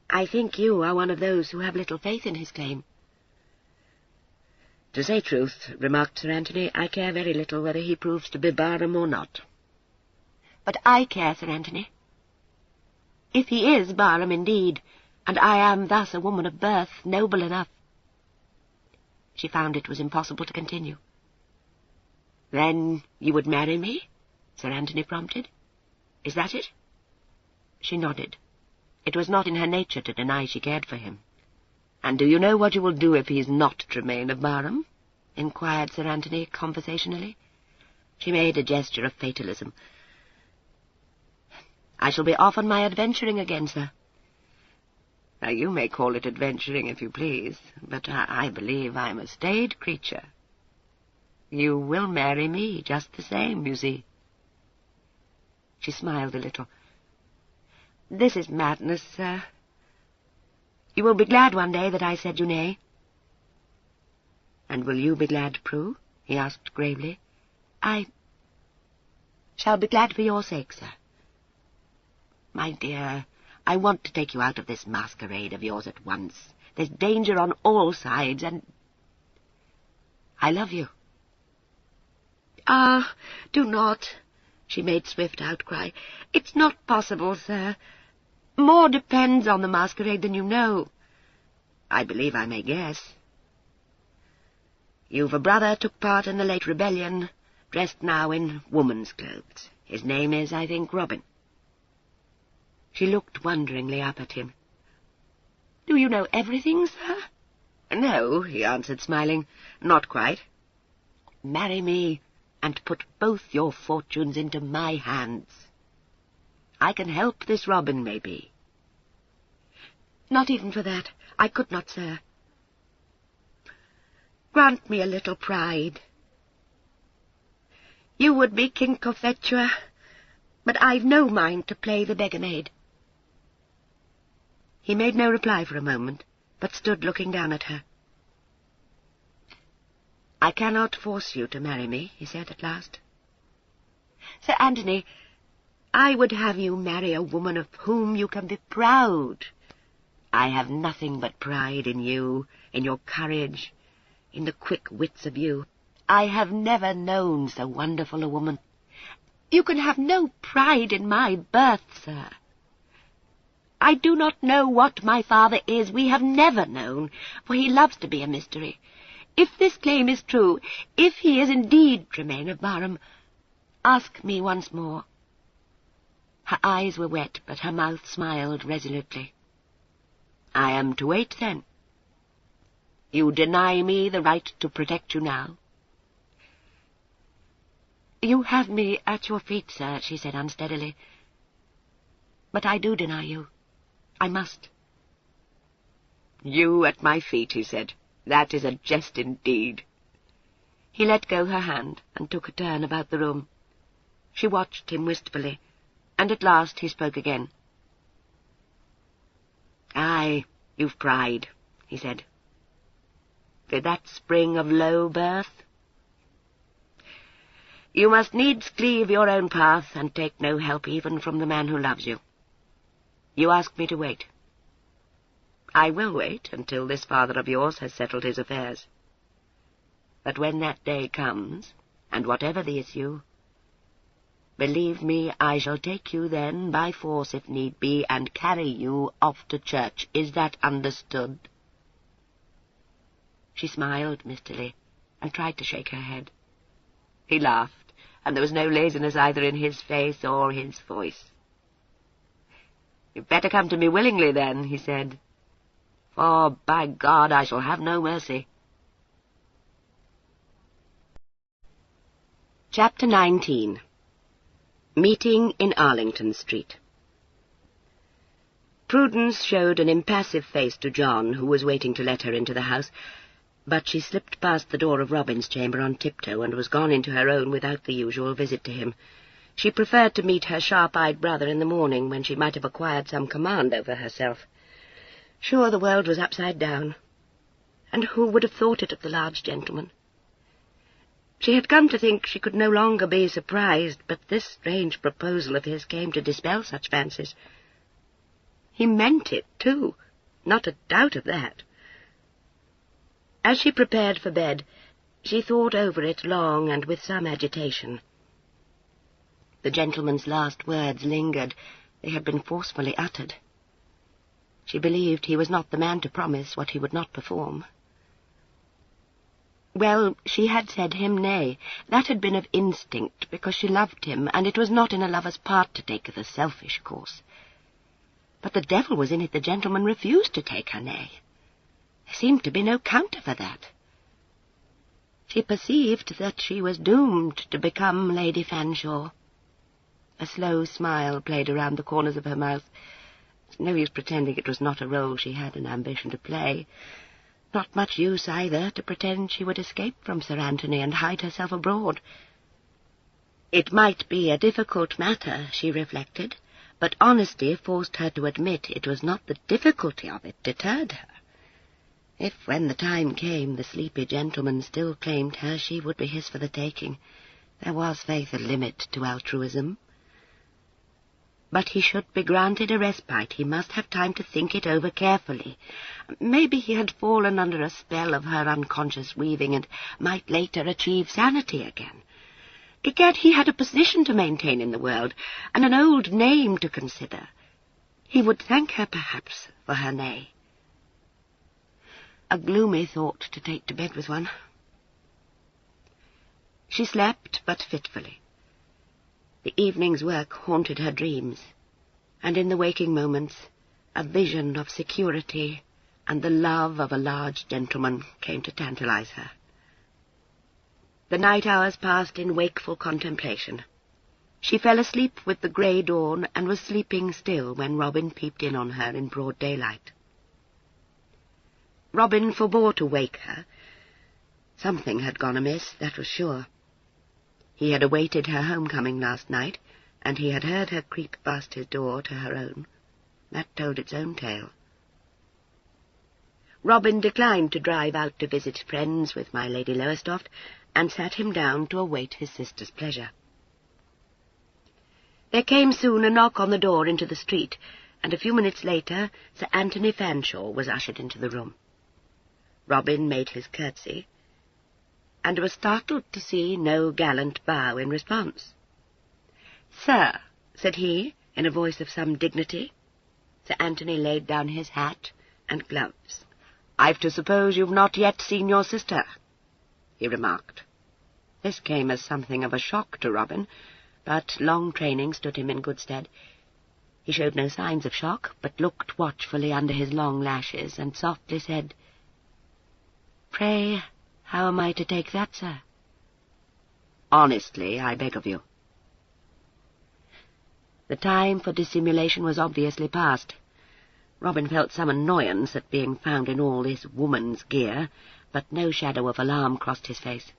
I think you are one of those who have little faith in his claim." "To say truth," remarked Sir Anthony, "I care very little whether he proves to be Barham or not." "But I care, Sir Anthony. If he is Barham indeed, and I am thus a woman of birth, noble enough—" She found it was impossible to continue. "Then you would marry me?" Sir Anthony prompted. "Is that it?" She nodded. It was not in her nature to deny she cared for him. "And do you know what you will do if he is not Tremaine of Barham?" inquired Sir Anthony conversationally. She made a gesture of fatalism. "I shall be off on my adventuring again, sir." "Now, you may call it adventuring if you please, but I believe I'm a staid creature. You will marry me just the same, you see." She smiled a little. "This is madness, sir. You will be glad one day that I said you nay." "And will you be glad, Prue?" he asked gravely. "I shall be glad for your sake, sir." "My dear, I want to take you out of this masquerade of yours at once. There's danger on all sides, and I love you." "Ah, do not," she made swift outcry. "It's not possible, sir. More depends on the masquerade than you know." "I believe I may guess. You've a brother took part in the late rebellion, dressed now in woman's clothes. His name is, I think, Robin." She looked wonderingly up at him. "Do you know everything, sir?" "No," he answered, smiling. "Not quite." "Marry me, and put both your fortunes into my hands. I can help this Robin, maybe." "Not even for that. I could not, sir. Grant me a little pride. You would be King Cophetua, but I've no mind to play the beggar maid." He made no reply for a moment, but stood looking down at her. "I cannot force you to marry me," he said at last. "Sir Anthony, I would have you marry a woman of whom you can be proud. I have nothing but pride in you, in your courage, in the quick wits of you. I have never known so wonderful a woman." "You can have no pride in my birth, sir. I do not know what my father is. We have never known, for he loves to be a mystery. If this claim is true, if he is indeed Tremaine of Barham, ask me once more." Her eyes were wet, but her mouth smiled resolutely. "I am to wait, then? You deny me the right to protect you now?" "You have me at your feet, sir," she said unsteadily. "But I do deny you. I must." "You at my feet," he said. "That is a jest indeed." He let go her hand and took a turn about the room. She watched him wistfully, and at last he spoke again. "Aye, you've pride," he said. "Did that spring of low birth? You must needs cleave your own path and take no help even from the man who loves you. You ask me to wait. I will wait until this father of yours has settled his affairs. But when that day comes, and whatever the issue, believe me, I shall take you then by force if need be and carry you off to church. Is that understood?" She smiled mistily and tried to shake her head. He laughed, and there was no laziness either in his face or his voice. "You'd better come to me willingly, then," he said, "for, by God, I shall have no mercy." Chapter 19. Meeting in Arlington Street. Prudence showed an impassive face to John, who was waiting to let her into the house, but she slipped past the door of Robin's chamber on tiptoe and was gone into her own without the usual visit to him. She preferred to meet her sharp-eyed brother in the morning, when she might have acquired some command over herself. Sure, the world was upside down, and who would have thought it of the large gentleman? She had come to think she could no longer be surprised, but this strange proposal of his came to dispel such fancies. He meant it, too, not a doubt of that. As she prepared for bed, she thought over it long and with some agitation. The gentleman's last words lingered. They had been forcefully uttered. She believed he was not the man to promise what he would not perform. Well, she had said him nay. That had been of instinct, because she loved him, and it was not in a lover's part to take the selfish course. But the devil was in it the gentleman refused to take her nay. There seemed to be no counter for that. She perceived that she was doomed to become Lady Fanshawe. A slow smile played around the corners of her mouth. It's no use pretending it was not a role she had an ambition to play. Not much use, either, to pretend she would escape from Sir Anthony and hide herself abroad. It might be a difficult matter, she reflected, but honesty forced her to admit it was not the difficulty of it deterred her. If, when the time came, the sleepy gentleman still claimed her, she would be his for the taking. There was, faith, a limit to altruism. But he should be granted a respite. He must have time to think it over carefully. Maybe he had fallen under a spell of her unconscious weaving and might later achieve sanity again. Yet he had a position to maintain in the world, and an old name to consider. He would thank her, perhaps, for her nay. A gloomy thought to take to bed with one. She slept but fitfully. The evening's work haunted her dreams, and in the waking moments a vision of security and the love of a large gentleman came to tantalize her. The night hours passed in wakeful contemplation. She fell asleep with the grey dawn and was sleeping still when Robin peeped in on her in broad daylight. Robin forbore to wake her. Something had gone amiss, that was sure. He had awaited her homecoming last night, and he had heard her creep past his door to her own. That told its own tale. Robin declined to drive out to visit friends with my Lady Lowestoft, and sat him down to await his sister's pleasure. There came soon a knock on the door into the street, and a few minutes later Sir Anthony Fanshawe was ushered into the room. Robin made his curtsy, and was startled to see no gallant bow in response. "Sir," said he, in a voice of some dignity. Sir Anthony laid down his hat and gloves. "I've to suppose you've not yet seen your sister," he remarked. This came as something of a shock to Robin, but long training stood him in good stead. He showed no signs of shock, but looked watchfully under his long lashes, and softly said, "Pray, how am I to take that, sir?" "Honestly, I beg of you." The time for dissimulation was obviously past. Robin felt some annoyance at being found in all this woman's gear, but no shadow of alarm crossed his face.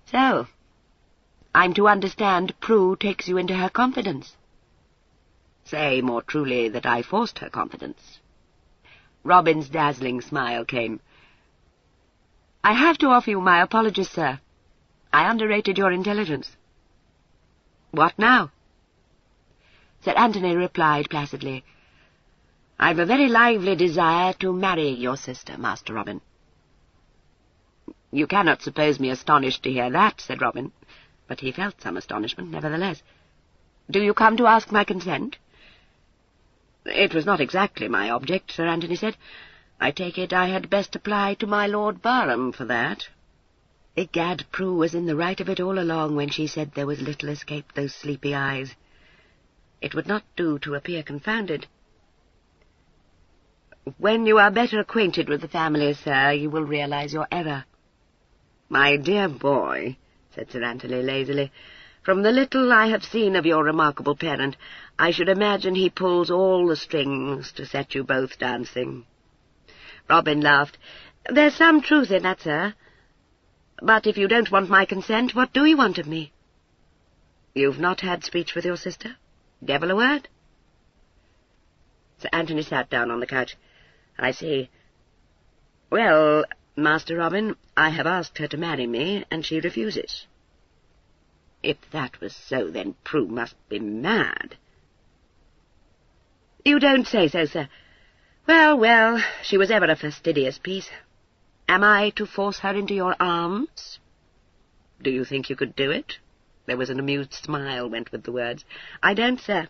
"So, I'm to understand Prue takes you into her confidence?" "Say more truly that I forced her confidence." Robin's dazzling smile came. "I have to offer you my apologies, sir. I underrated your intelligence." "What now?" Sir Anthony replied placidly, "I've a very lively desire to marry your sister, Master Robin." "You cannot suppose me astonished to hear that," said Robin, but he felt some astonishment nevertheless. "Do you come to ask my consent?" "It was not exactly my object," Sir Anthony said. "I take it I had best apply to my Lord Barham for that." Egad, Prue was in the right of it all along when she said there was little escaped those sleepy eyes. It would not do to appear confounded. "When you are better acquainted with the family, sir, you will realize your error." "My dear boy," said Sir Anthony lazily, "from the little I have seen of your remarkable parent, I should imagine he pulls all the strings to set you both dancing." Robin laughed. "There's some truth in that, sir. But if you don't want my consent, what do you want of me?" "You've not had speech with your sister? Devil a word?" Sir Anthony sat down on the couch. "I see. Well, Master Robin, I have asked her to marry me, and she refuses." "If that was so, then Prue must be mad." "You don't say so, sir. Well, well, she was ever a fastidious piece. Am I to force her into your arms?" "Do you think you could do it?" There was an amused smile went with the words. "I don't, sir.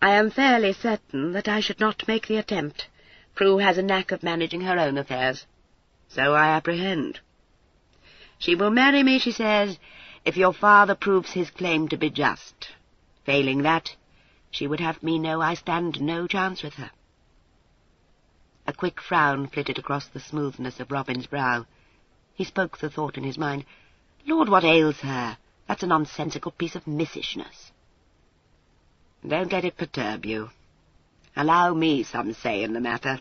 I am fairly certain that I should not make the attempt. Prue has a knack of managing her own affairs." "So I apprehend." "She will marry me, she says, if your father proves his claim to be just. Failing that, she would have me know I stand no chance with her." A quick frown flitted across the smoothness of Robin's brow. He spoke the thought in his mind. "Lord, what ails her? That's a nonsensical piece of missishness." "Don't let it perturb you. Allow me some say in the matter.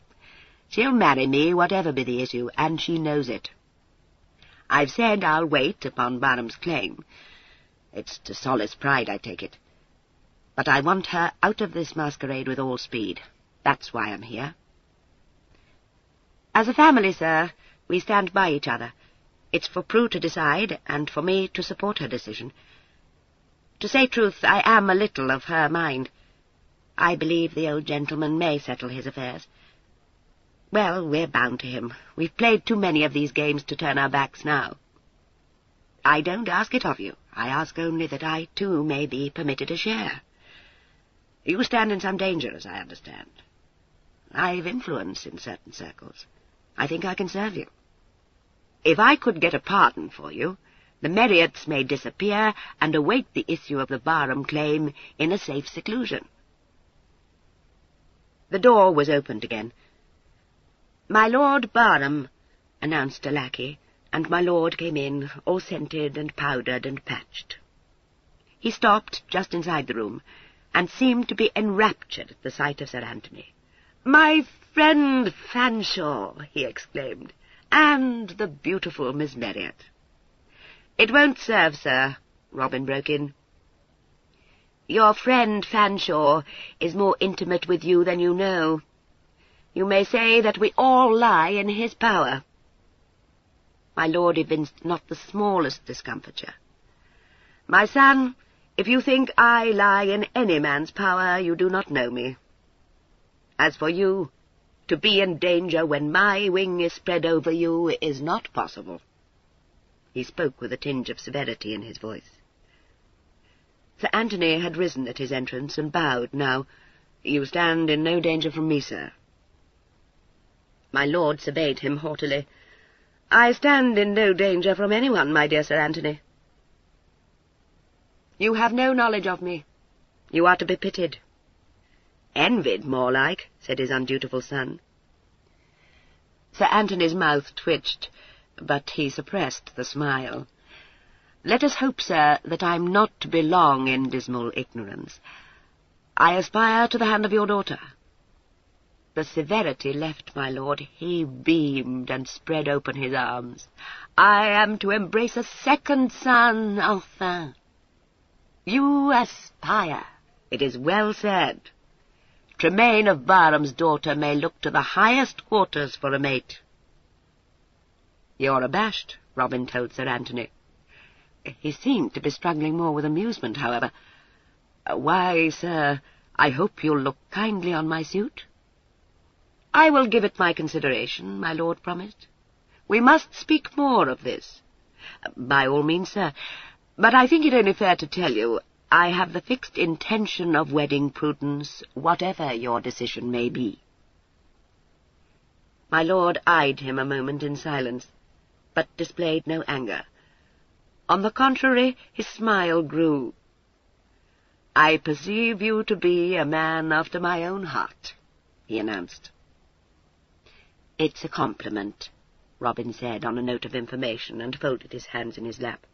She'll marry me, whatever be the issue, and she knows it. I've said I'll wait upon Barham's claim. It's to solace pride, I take it. But I want her out of this masquerade with all speed. That's why I'm here." "As a family, sir, we stand by each other. It's for Prue to decide, and for me to support her decision. To say truth, I am a little of her mind. I believe the old gentleman may settle his affairs. Well, we're bound to him. We've played too many of these games to turn our backs now. I don't ask it of you. I ask only that I, too, may be permitted a share. You stand in some danger, as I understand. I've influence in certain circles. I think I can serve you. If I could get a pardon for you, the Marriots may disappear and await the issue of the Barham claim in a safe seclusion." The door was opened again. "My Lord Barham," announced a lackey, and my lord came in, all scented and powdered and patched. He stopped just inside the room, and seemed to be enraptured at the sight of Sir Anthony. "My friend Fanshawe!" he exclaimed, "and the beautiful Miss Marriott." "It won't serve, sir," Robin broke in. "Your friend Fanshawe is more intimate with you than you know. You may say that we all lie in his power." My lord evinced not the smallest discomfiture. "My son, if you think I lie in any man's power, you do not know me. As for you, to be in danger when my wing is spread over you is not possible." He spoke with a tinge of severity in his voice. Sir Anthony had risen at his entrance and bowed. "Now, you stand in no danger from me, sir." My lord surveyed him haughtily. "I stand in no danger from anyone, my dear Sir Anthony." "You have no knowledge of me. You are to be pitied." "Envied, more like," said his undutiful son. Sir Anthony's mouth twitched, but he suppressed the smile. "Let us hope, sir, that I'm not to be long in dismal ignorance. I aspire to the hand of your daughter." The severity left my lord. He beamed and spread open his arms. "I am to embrace a second son, enfin." "You aspire. It is well said. Tremaine of Barham's daughter may look to the highest quarters for a mate." "You're abashed," Robin told Sir Anthony. He seemed to be struggling more with amusement, however. "Why, sir, I hope you'll look kindly on my suit." "I will give it my consideration," my lord promised. "We must speak more of this." "By all means, sir. But I think it only fair to tell you I have the fixed intention of wedding Prudence, whatever your decision may be." My lord eyed him a moment in silence, but displayed no anger. On the contrary, his smile grew. "I perceive you to be a man after my own heart," he announced. "It's a compliment," Robin said on a note of information, and folded his hands in his lap.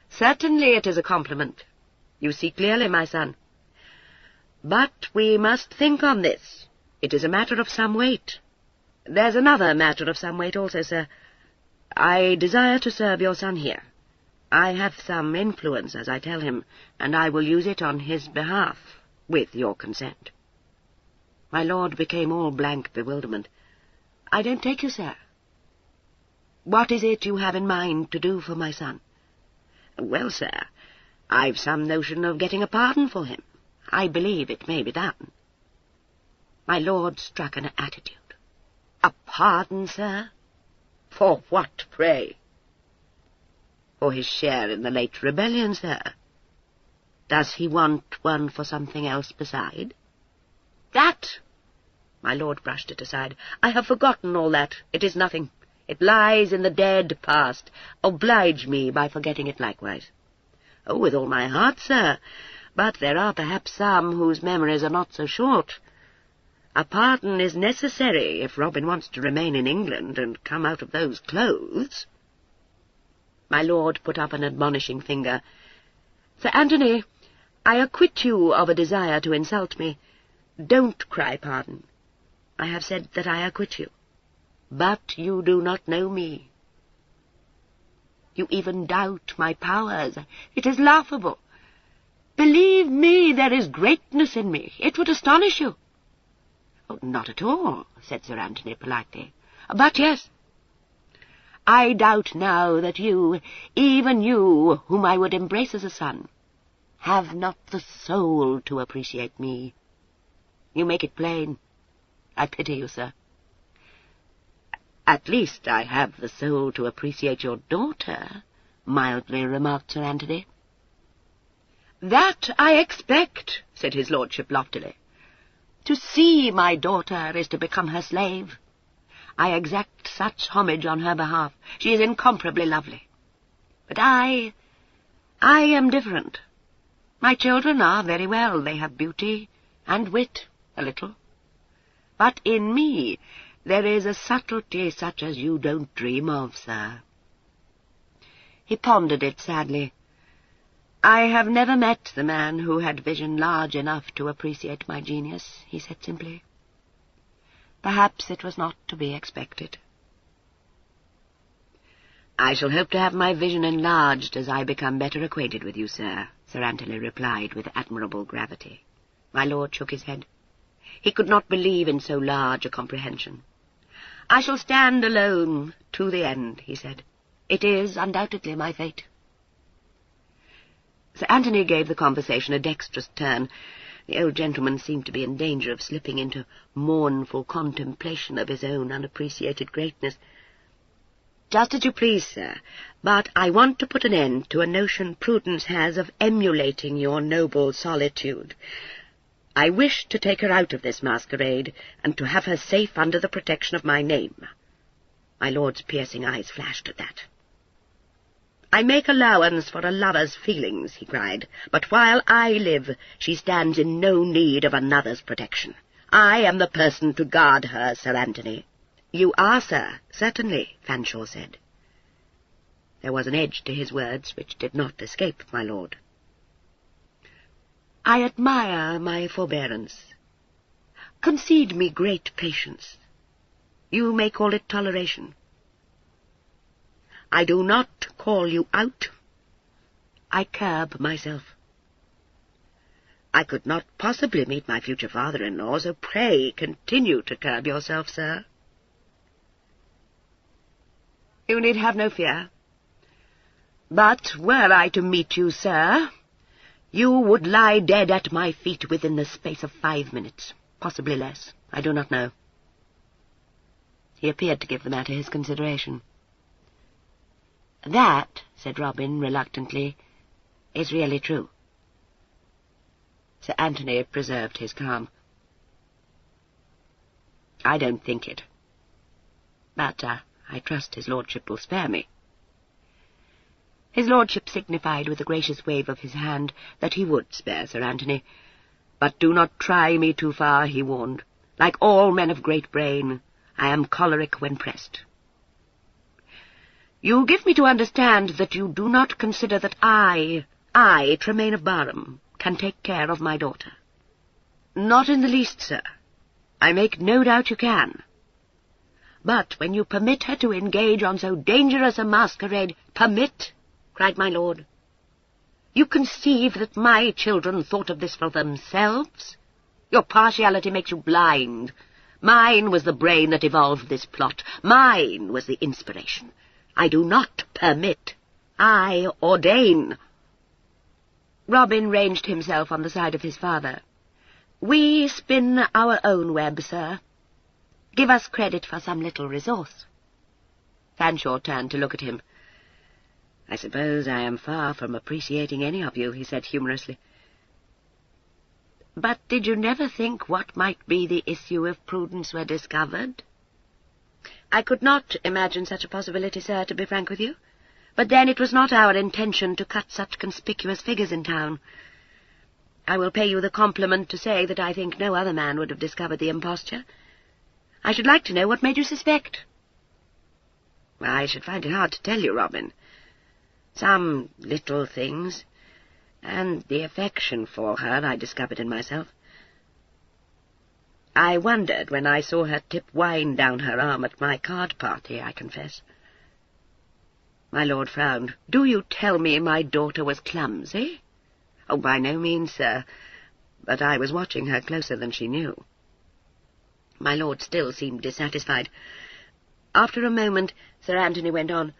"Certainly it is a compliment. You see clearly, my son. But we must think on this. It is a matter of some weight. There's another matter of some weight also, sir. I desire to serve your son here. I have some influence, as I tell him, and I will use it on his behalf, with your consent." My lord became all blank bewilderment. "I don't take you, sir. What is it you have in mind to do for my son?" "Well, sir, I've some notion of getting a pardon for him. I believe it may be done." My lord struck an attitude. "A pardon, sir? For what, pray?" "For his share in the late rebellion, sir. Does he want one for something else beside?" "That!" My lord brushed it aside. "I have forgotten all that. It is nothing. It lies in the dead past. Oblige me by forgetting it likewise." "Oh, with all my heart, sir. But there are perhaps some whose memories are not so short. A pardon is necessary if Robin wants to remain in England and come out of those clothes." My lord put up an admonishing finger. "Sir Anthony, I acquit you of a desire to insult me. Don't cry pardon. I have said that I acquit you. But you do not know me. You even doubt my powers. It is laughable. Believe me, there is greatness in me. It would astonish you." "Oh, not at all," said Sir Anthony politely. "But yes, I doubt now that you, even you, whom I would embrace as a son, have not the soul to appreciate me. You make it plain. I pity you, sir." "At least I have the soul to appreciate your daughter," mildly remarked Sir Anthony. "That I expect," said his lordship loftily. "To see my daughter is to become her slave. I exact such homage on her behalf. She is incomparably lovely. But I am different. My children are very well. They have beauty and wit, a little. But in me there is a subtlety such as you don't dream of, sir." He pondered it sadly. "I have never met the man who had vision large enough to appreciate my genius," he said simply. Perhaps it was not to be expected. "I shall hope to have my vision enlarged as I become better acquainted with you, sir," Sir Anthony replied with admirable gravity. My lord shook his head. He could not believe in so large a comprehension. "I shall stand alone to the end," he said. "It is undoubtedly my fate." Sir Anthony gave the conversation a dexterous turn. The old gentleman seemed to be in danger of slipping into mournful contemplation of his own unappreciated greatness. "Just as you please, sir, but I want to put an end to a notion Prudence has of emulating your noble solitude. I wish to take her out of this masquerade, and to have her safe under the protection of my name." My lord's piercing eyes flashed at that. "I make allowance for a lover's feelings," he cried, "but while I live, she stands in no need of another's protection. I am the person to guard her, Sir Anthony." "You are, sir, certainly," Fanshawe said. There was an edge to his words which did not escape my lord. "I admire my forbearance. Concede me great patience. You may call it toleration. I do not call you out. I curb myself. I could not possibly meet my future father-in-law, so pray continue to curb yourself, sir." "You need have no fear. But were I to meet you, sir, you would lie dead at my feet within the space of 5 minutes, possibly less. I do not know." He appeared to give the matter his consideration. "That," said Robin reluctantly, "is really true." Sir Anthony preserved his calm. "I don't think it. But I trust his lordship will spare me." His lordship signified with a gracious wave of his hand that he would spare Sir Anthony. "But do not try me too far," he warned. "Like all men of great brain, I am choleric when pressed. You give me to understand that you do not consider that I, Tremaine of Barham, can take care of my daughter." "Not in the least, sir. I make no doubt you can. But when you permit her to engage on so dangerous a masquerade—" "Permit?" cried my lord. "You conceive that my children thought of this for themselves? Your partiality makes you blind. Mine was the brain that evolved this plot. Mine was the inspiration. I do not permit. I ordain." Robin ranged himself on the side of his father. "We spin our own web, sir. Give us credit for some little resource." Fanshawe turned to look at him. "I suppose I am far from appreciating any of you," he said humorously. "But did you never think what might be the issue if Prudence were discovered?" "I could not imagine such a possibility, sir, to be frank with you. But then it was not our intention to cut such conspicuous figures in town. I will pay you the compliment to say that I think no other man would have discovered the imposture. I should like to know what made you suspect." "I should find it hard to tell you, Robin. Some little things, and the affection for her I discovered in myself. I wondered when I saw her tip wine down her arm at my card party, I confess." My lord frowned. "Do you tell me my daughter was clumsy?" "Oh, by no means, sir, but I was watching her closer than she knew." My lord still seemed dissatisfied. After a moment, Sir Anthony went on,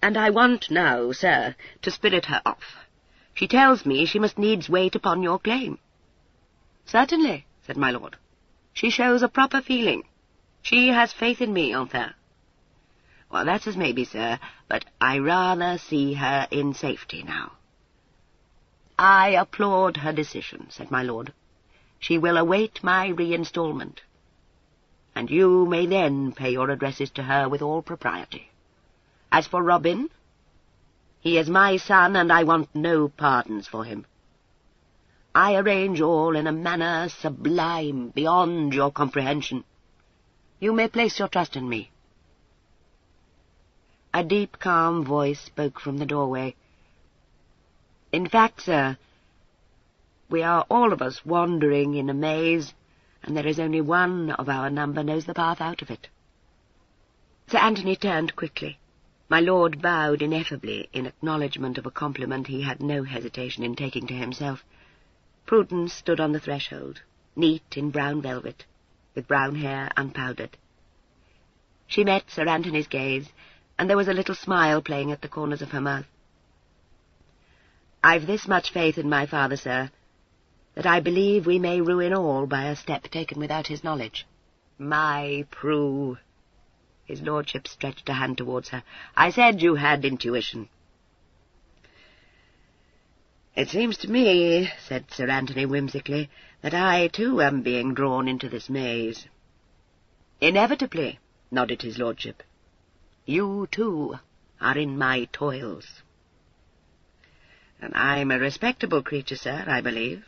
"And I want now, sir, to spirit her off. She tells me she must needs wait upon your claim." "Certainly," said my lord. "She shows a proper feeling. She has faith in me, enfin." "Well, that's as may be, sir, but I rather see her in safety now." "I applaud her decision," said my lord. "She will await my reinstalment, and you may then pay your addresses to her with all propriety. As for Robin, he is my son, and I want no pardons for him. I arrange all in a manner sublime, beyond your comprehension. You may place your trust in me." A deep, calm voice spoke from the doorway. "In fact, sir, we are all of us wandering in a maze, and there is only one of our number knows the path out of it." Sir Anthony turned quickly. My lord bowed ineffably in acknowledgment of a compliment he had no hesitation in taking to himself. Prudence stood on the threshold, neat in brown velvet, with brown hair unpowdered. She met Sir Anthony's gaze, and there was a little smile playing at the corners of her mouth. "I've this much faith in my father, sir, that I believe we may ruin all by a step taken without his knowledge." "My Prue!" His lordship stretched a hand towards her. "I said you had intuition." "It seems to me," said Sir Anthony whimsically, "that I, too, am being drawn into this maze." "Inevitably," nodded his lordship. "You, too, are in my toils." "And I'm a respectable creature, sir, I believe."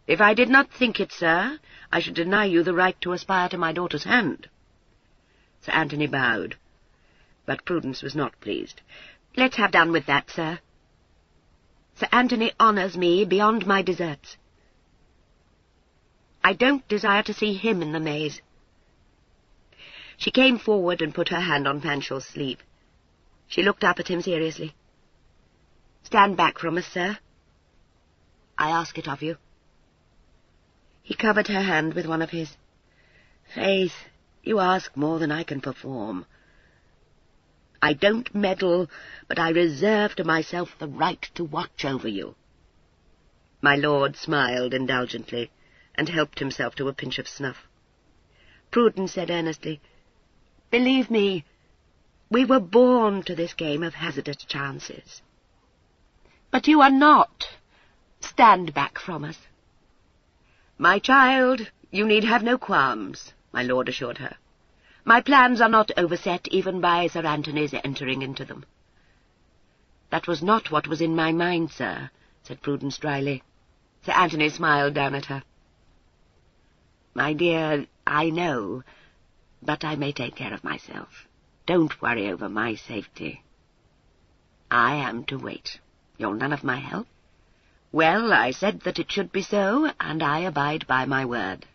"If I did not think it, sir, I should deny you the right to aspire to my daughter's hand." Sir Anthony bowed, but Prudence was not pleased. "Let's have done with that, sir. Sir Anthony honours me beyond my deserts. I don't desire to see him in the maze." She came forward and put her hand on Fanshaw's sleeve. She looked up at him seriously. "Stand back from us, sir. I ask it of you." He covered her hand with one of his. "Faith, you ask more than I can perform. I don't meddle, but I reserve to myself the right to watch over you." My lord smiled indulgently, and helped himself to a pinch of snuff. Prudence said earnestly, "Believe me, we were born to this game of hazardous chances." "But you are not. Stand back from us." "My child, you need have no qualms," my lord assured her. "My plans are not overset even by Sir Anthony's entering into them." "That was not what was in my mind, sir," said Prudence dryly. Sir Anthony smiled down at her. "My dear, I know, but I may take care of myself. Don't worry over my safety. I am to wait. You're none of my help. Well, I said that it should be so, and I abide by my word.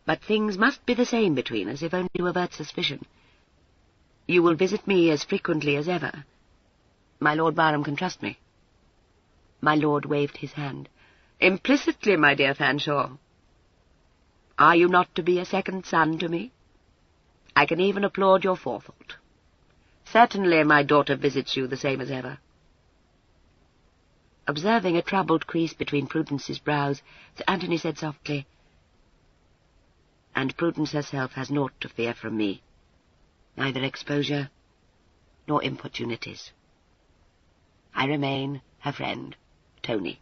But things must be the same between us, if only to avert suspicion. You will visit me as frequently as ever. My Lord Barham can trust me." My lord waved his hand. "Implicitly, my dear Fanshawe. Are you not to be a second son to me? I can even applaud your forethought. Certainly my daughter visits you the same as ever." Observing a troubled crease between Prudence's brows, Sir Anthony said softly, "And Prudence herself has naught to fear from me, neither exposure nor importunities. I remain her friend, Tony."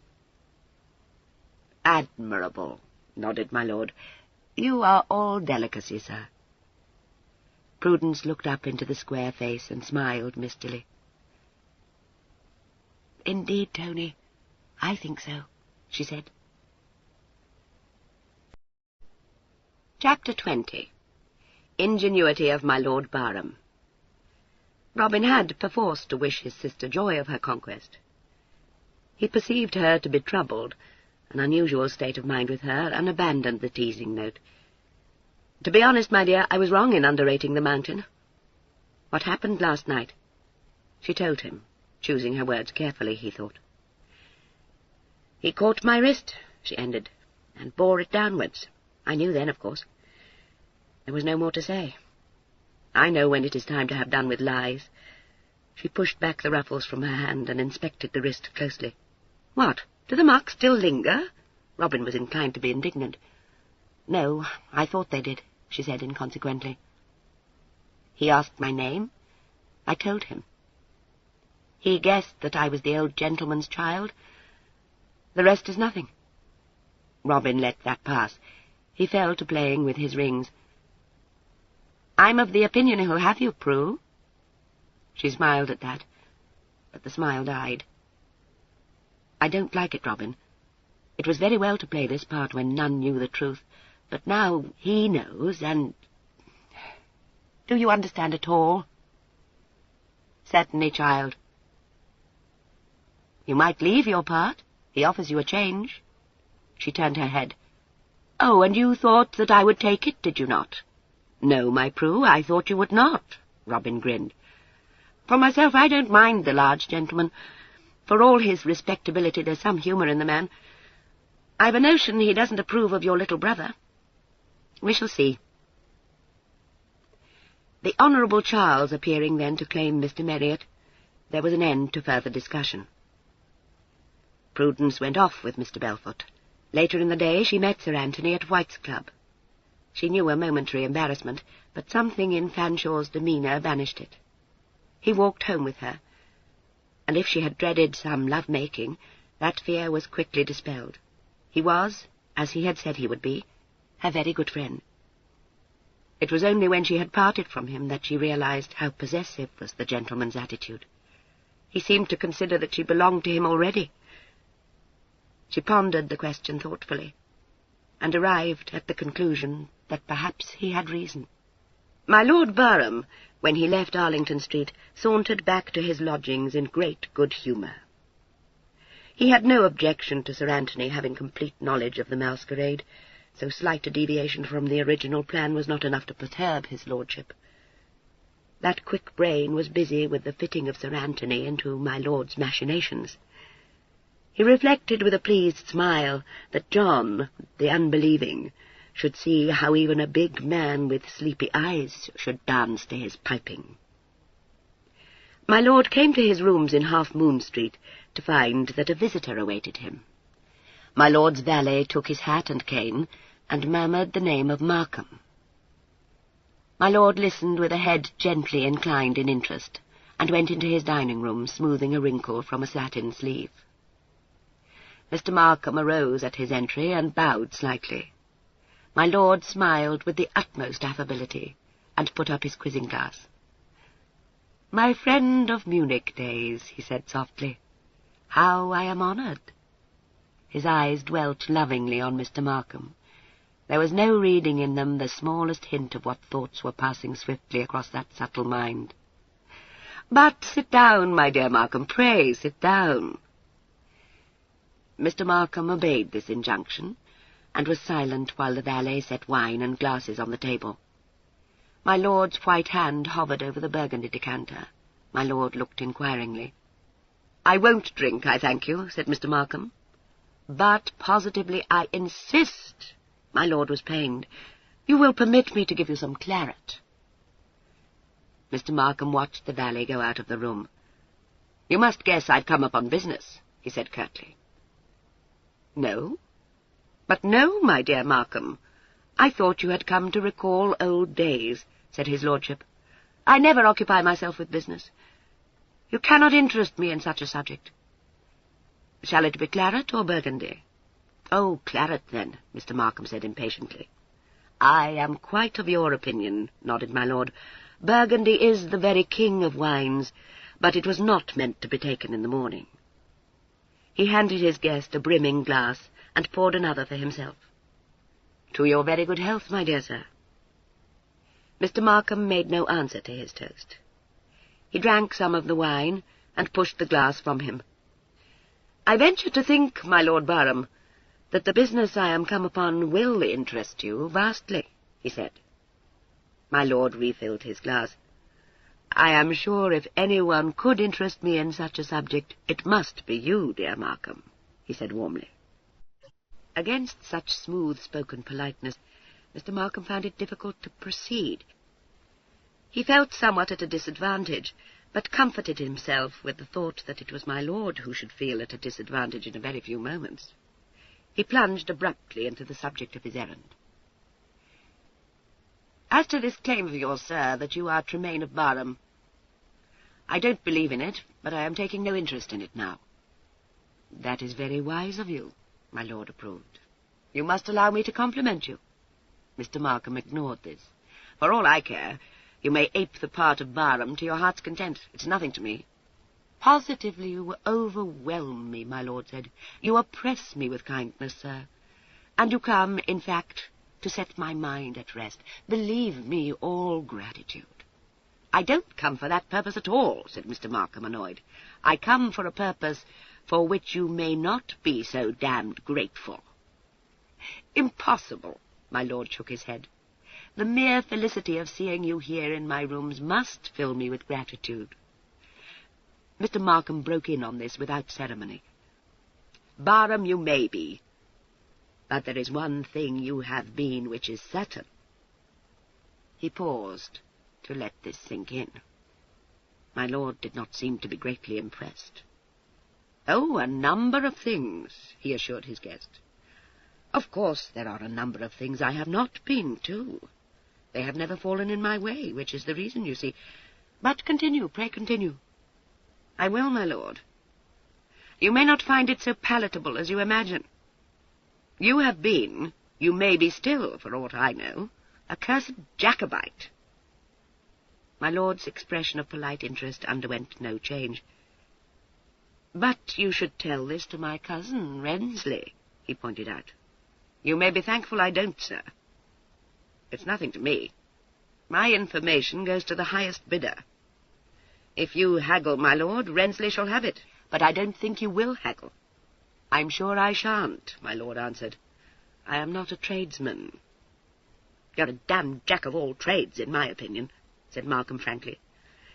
"Admirable," nodded my lord. "You are all delicacy, sir." Prudence looked up into the square face and smiled mistily. "Indeed, Tony, I think so," she said. Chapter 20. Ingenuity of my Lord Barham. Robin had perforce to wish his sister joy of her conquest. He perceived her to be troubled, an unusual state of mind with her, and abandoned the teasing note. "To be honest, my dear, I was wrong in underrating the mountain. What happened last night?" She told him, choosing her words carefully, he thought. "He caught my wrist," she ended, "and bore it downwards. I knew then, of course. There was no more to say. I know when it is time to have done with lies." She pushed back the ruffles from her hand and inspected the wrist closely. "What, do the marks still linger?" Robin was inclined to be indignant. "No, I thought they did," she said inconsequently. "He asked my name. I told him. He guessed that I was the old gentleman's child. The rest is nothing." Robin let that pass. He fell to playing with his rings. "I'm of the opinion he'll have you, Prue." She smiled at that, but the smile died. "I don't like it, Robin. It was very well to play this part when none knew the truth, but now he knows, and... Do you understand at all?" "Certainly, child." "You might leave your part. He offers you a change." She turned her head. "Oh, and you thought that I would take it, did you not?" "No, my Prue, I thought you would not." Robin grinned. "For myself, I don't mind the large gentleman. For all his respectability, there's some humour in the man. I've a notion he doesn't approve of your little brother. We shall see. The Honourable Charles appearing then to claim Mr. Merriott, there was an end to further discussion. Prudence went off with Mr. Belfoot. Later in the day she met Sir Anthony at White's Club. She knew a momentary embarrassment, but something in Fanshaw's demeanour banished it. He walked home with her, and if she had dreaded some love-making, that fear was quickly dispelled. He was, as he had said he would be, her very good friend. It was only when she had parted from him that she realized how possessive was the gentleman's attitude. He seemed to consider that she belonged to him already. She pondered the question thoughtfully, and arrived at the conclusion that perhaps he had reason. My Lord Barham, when he left Arlington Street, sauntered back to his lodgings in great good humour. He had no objection to Sir Anthony having complete knowledge of the masquerade. So slight a deviation from the original plan was not enough to perturb his lordship. That quick brain was busy with the fitting of Sir Anthony into my lord's machinations. He reflected with a pleased smile that John, the unbelieving, should see how even a big man with sleepy eyes should dance to his piping. My lord came to his rooms in Half Moon Street to find that a visitor awaited him. My lord's valet took his hat and cane, and murmured the name of Markham. My lord listened with a head gently inclined in interest, and went into his dining-room, smoothing a wrinkle from a satin sleeve. Mr. Markham arose at his entry and bowed slightly. My lord smiled with the utmost affability, and put up his quizzing-glass. "My friend of Munich days," he said softly, "how I am honoured." His eyes dwelt lovingly on Mr. Markham. There was no reading in them the smallest hint of what thoughts were passing swiftly across that subtle mind. "But sit down, my dear Markham, pray sit down." Mr. Markham obeyed this injunction, and was silent while the valet set wine and glasses on the table. My lord's white hand hovered over the Burgundy decanter. My lord looked inquiringly. "I won't drink, I thank you," said Mr. Markham. "But positively I insist." My lord was pained. "You will permit me to give you some claret." Mr. Markham watched the valet go out of the room. "You must guess I've come upon business," he said curtly. "No? But no, my dear Markham. I thought you had come to recall old days," said his lordship. "I never occupy myself with business. You cannot interest me in such a subject. Shall it be claret or Burgundy?" "Oh, claret, then," Mr. Markham said impatiently. "I am quite of your opinion," nodded my lord. "Burgundy is the very king of wines, but it was not meant to be taken in the morning." He handed his guest a brimming glass, and poured another for himself. "To your very good health, my dear sir." Mr. Markham made no answer to his toast. He drank some of the wine, and pushed the glass from him. "I venture to think, my Lord Barham, that the business I am come upon will interest you vastly," he said. My lord refilled his glass. "I am sure if anyone could interest me in such a subject, it must be you, dear Markham," he said warmly. Against such smooth-spoken politeness, Mr. Markham found it difficult to proceed. He felt somewhat at a disadvantage, but comforted himself with the thought that it was my lord who should feel at a disadvantage in a very few moments. He plunged abruptly into the subject of his errand. "As to this claim of yours, sir, that you are Tremaine of Barham, I don't believe in it, but I am taking no interest in it now." "That is very wise of you," my lord approved. "You must allow me to compliment you." Mr. Markham ignored this. "For all I care, you may ape the part of Barham to your heart's content. It's nothing to me." "Positively you overwhelm me," my lord said. "You oppress me with kindness, sir. And you come, in fact, to set my mind at rest. Believe me, all gratitude." "I don't come for that purpose at all," said Mr. Markham, annoyed. "I come for a purpose for which you may not be so damned grateful." "Impossible," my lord shook his head. "The mere felicity of seeing you here in my rooms must fill me with gratitude." Mr. Markham broke in on this without ceremony. "Barham you may be, But there is one thing you have been which is certain. He paused to let this sink in. My lord did not seem to be greatly impressed. Oh, a number of things, he assured his guest. Of course, there are a number of things I have not been, too. They have never fallen in my way, which is the reason, you see. But continue, pray continue. I will, my lord. You may not find it so palatable as you imagine. You have been, you may be still, for aught I know, a cursed Jacobite. My lord's expression of polite interest underwent no change. But you should tell this to my cousin, Rensley, he pointed out. You may be thankful I don't, sir. It's nothing to me. My information goes to the highest bidder. If you haggle, my lord, Rensley shall have it. But I don't think you will haggle. I'm sure I shan't, my lord answered. I am not a tradesman. You're a damned jack-of-all-trades, in my opinion, said Markham frankly.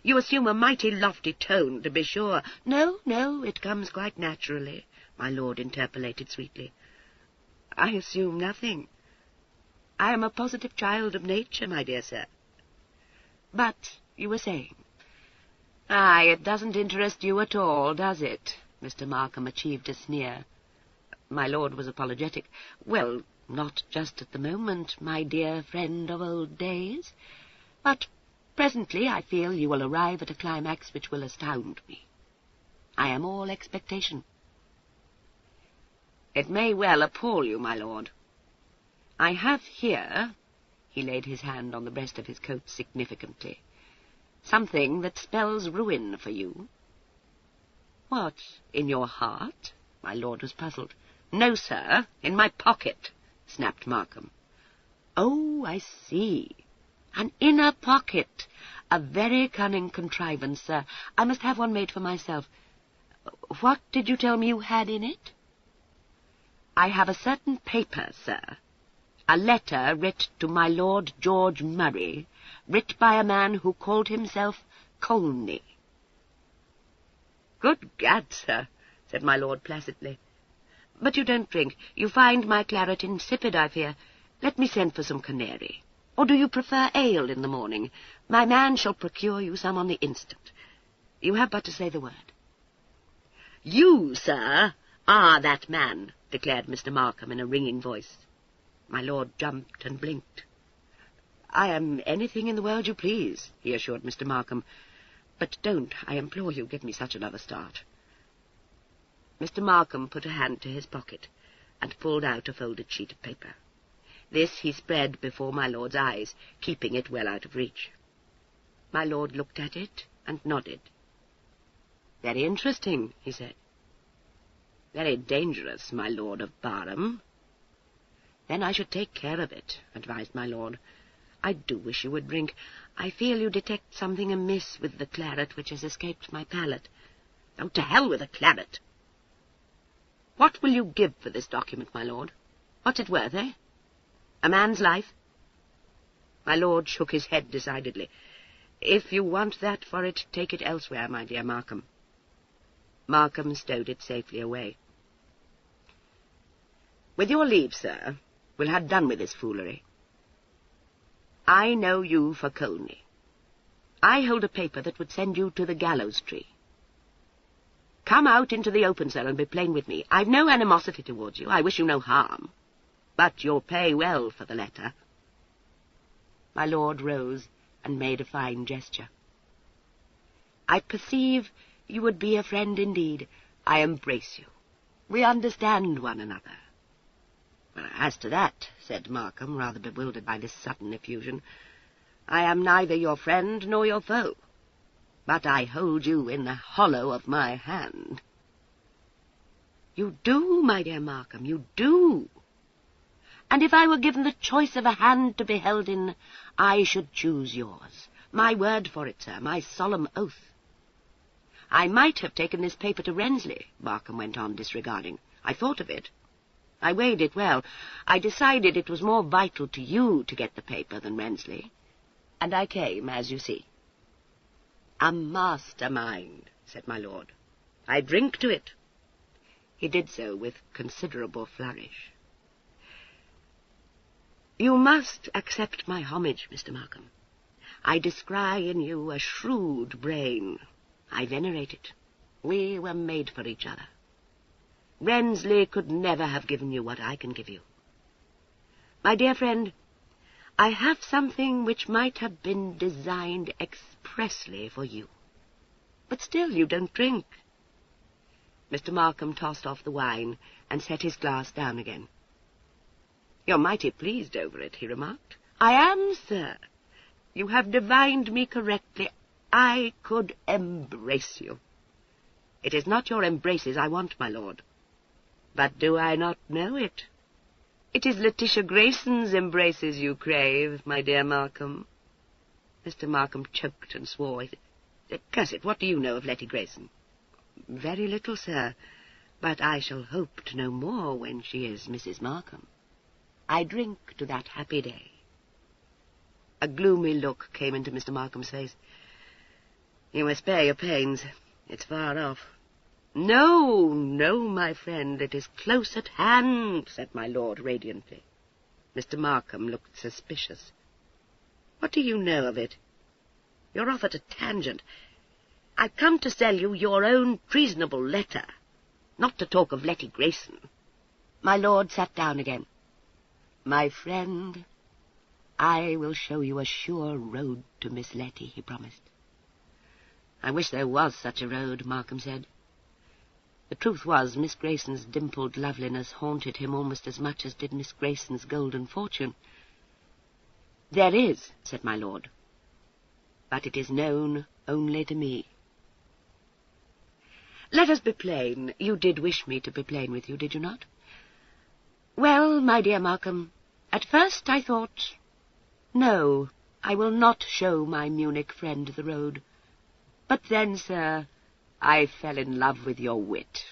You assume a mighty lofty tone, to be sure. No, it comes quite naturally, my lord interpolated sweetly. I assume nothing. I am a positive child of nature, my dear sir. But you were saying? Aye, it doesn't interest you at all, does it? Mr. Markham achieved a sneer. My lord was apologetic. Well, not just at the moment, my dear friend of old days. But presently I feel you will arrive at a climax which will astound me. I am all expectation. It may well appall you, my lord. I have here, he laid his hand on the breast of his coat significantly, something that spells ruin for you. What, in your heart? My lord was puzzled. No, sir, in my pocket, snapped Markham. Oh, I see. An inner pocket. A very cunning contrivance, sir. I must have one made for myself. What did you tell me you had in it? I have a certain paper, sir. A letter writ to my Lord George Murray, writ by a man who called himself Colney. Good gad, sir, said my lord placidly. But you don't drink. You find my claret insipid, I fear. Let me send for some canary. Or do you prefer ale in the morning? My man shall procure you some on the instant. You have but to say the word. You, sir, are that man, declared Mr. Markham in a ringing voice. My lord jumped and blinked. I am anything in the world you please, he assured Mr. Markham. But don't, I implore you, give me such another start. Mr. Markham put a hand to his pocket and pulled out a folded sheet of paper. This he spread before my lord's eyes, keeping it well out of reach. My lord looked at it and nodded. Very interesting, he said. Very dangerous, my lord of Barham. Then I should take care of it, advised my lord. I do wish you would drink. I feel you detect something amiss with the claret which has escaped my palate. Oh, to hell with the claret! What will you give for this document, my lord? What's it worth, eh? A man's life? My lord shook his head decidedly. If you want that for it, take it elsewhere, my dear Markham. Markham stowed it safely away. With your leave, sir, we'll have done with this foolery. I know you for Colney. I hold a paper that would send you to the gallows tree. Come out into the open, sir, and be plain with me. I've no animosity towards you. I wish you no harm. But you'll pay well for the letter. My lord rose and made a fine gesture. I perceive you would be a friend indeed. I embrace you. We understand one another. Well, as to that, said Markham, rather bewildered by this sudden effusion, I am neither your friend nor your foe, but I hold you in the hollow of my hand. You do, my dear Markham, you do. And if I were given the choice of a hand to be held in, I should choose yours. My word for it, sir, my solemn oath. I might have taken this paper to Rensley, Markham went on, disregarding. I thought of it. I weighed it well. I decided it was more vital to you to get the paper than Rensley. And I came, as you see. A mastermind, said my lord. I drink to it. He did so with considerable flourish. You must accept my homage, Mr. Markham. I descry in you a shrewd brain. I venerate it. We were made for each other. Wrensley could never have given you what I can give you. My dear friend, I have something which might have been designed expressly for you. But still you don't drink. Mr. Markham tossed off the wine and set his glass down again. You're mighty pleased over it, he remarked. I am, sir. You have divined me correctly. I could embrace you. It is not your embraces I want, my lord. But do I not know it? It is Letitia Grayson's embraces you crave, my dear Markham. Mr. Markham choked and swore. Curse it, what do you know of Letty Grayson? Very little, sir, but I shall hope to know more when she is Mrs. Markham. I drink to that happy day. A gloomy look came into Mr. Markham's face. You must spare your pains. It's far off. No, no, my friend, it is close at hand, said my lord radiantly. Mr. Markham looked suspicious. What do you know of it? You're off at a tangent. I've come to sell you your own treasonable letter, not to talk of Letty Grayson. My lord sat down again. My friend, I will show you a sure road to Miss Letty, he promised. I wish there was such a road, Markham said. The truth was, Miss Grayson's dimpled loveliness haunted him almost as much as did Miss Grayson's golden fortune. There is, said my lord, but it is known only to me. Let us be plain. You did wish me to be plain with you, did you not? Well, my dear Markham, at first I thought, no, I will not show my Munich friend the road. But then, sir, I fell in love with your wit.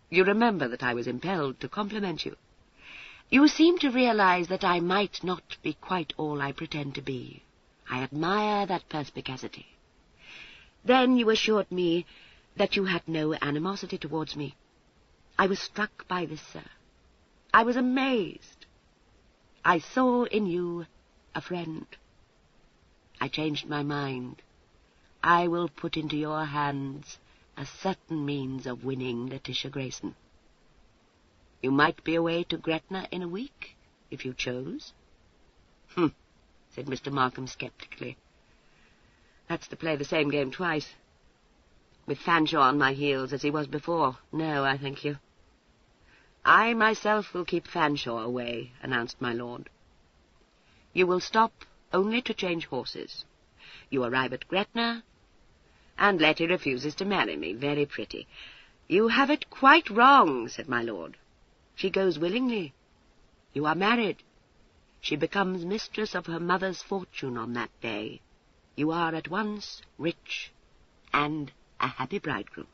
You remember that I was impelled to compliment you. You seem to realize that I might not be quite all I pretend to be. I admire that perspicacity. Then you assured me that you had no animosity towards me. I was struck by this, sir. I was amazed. I saw in you a friend. I changed my mind. I will put into your hands a certain means of winning Letitia Grayson. You might be away to Gretna in a week, if you chose. Said Mr. Markham sceptically. That's to play the same game twice. With Fanshawe on my heels as he was before. No, I thank you. I myself will keep Fanshawe away, announced my lord. You will stop only to change horses. You arrive at Gretna, and Letty refuses to marry me. Very pretty. You have it quite wrong, said my lord. She goes willingly. You are married. She becomes mistress of her mother's fortune on that day. You are at once rich and a happy bridegroom.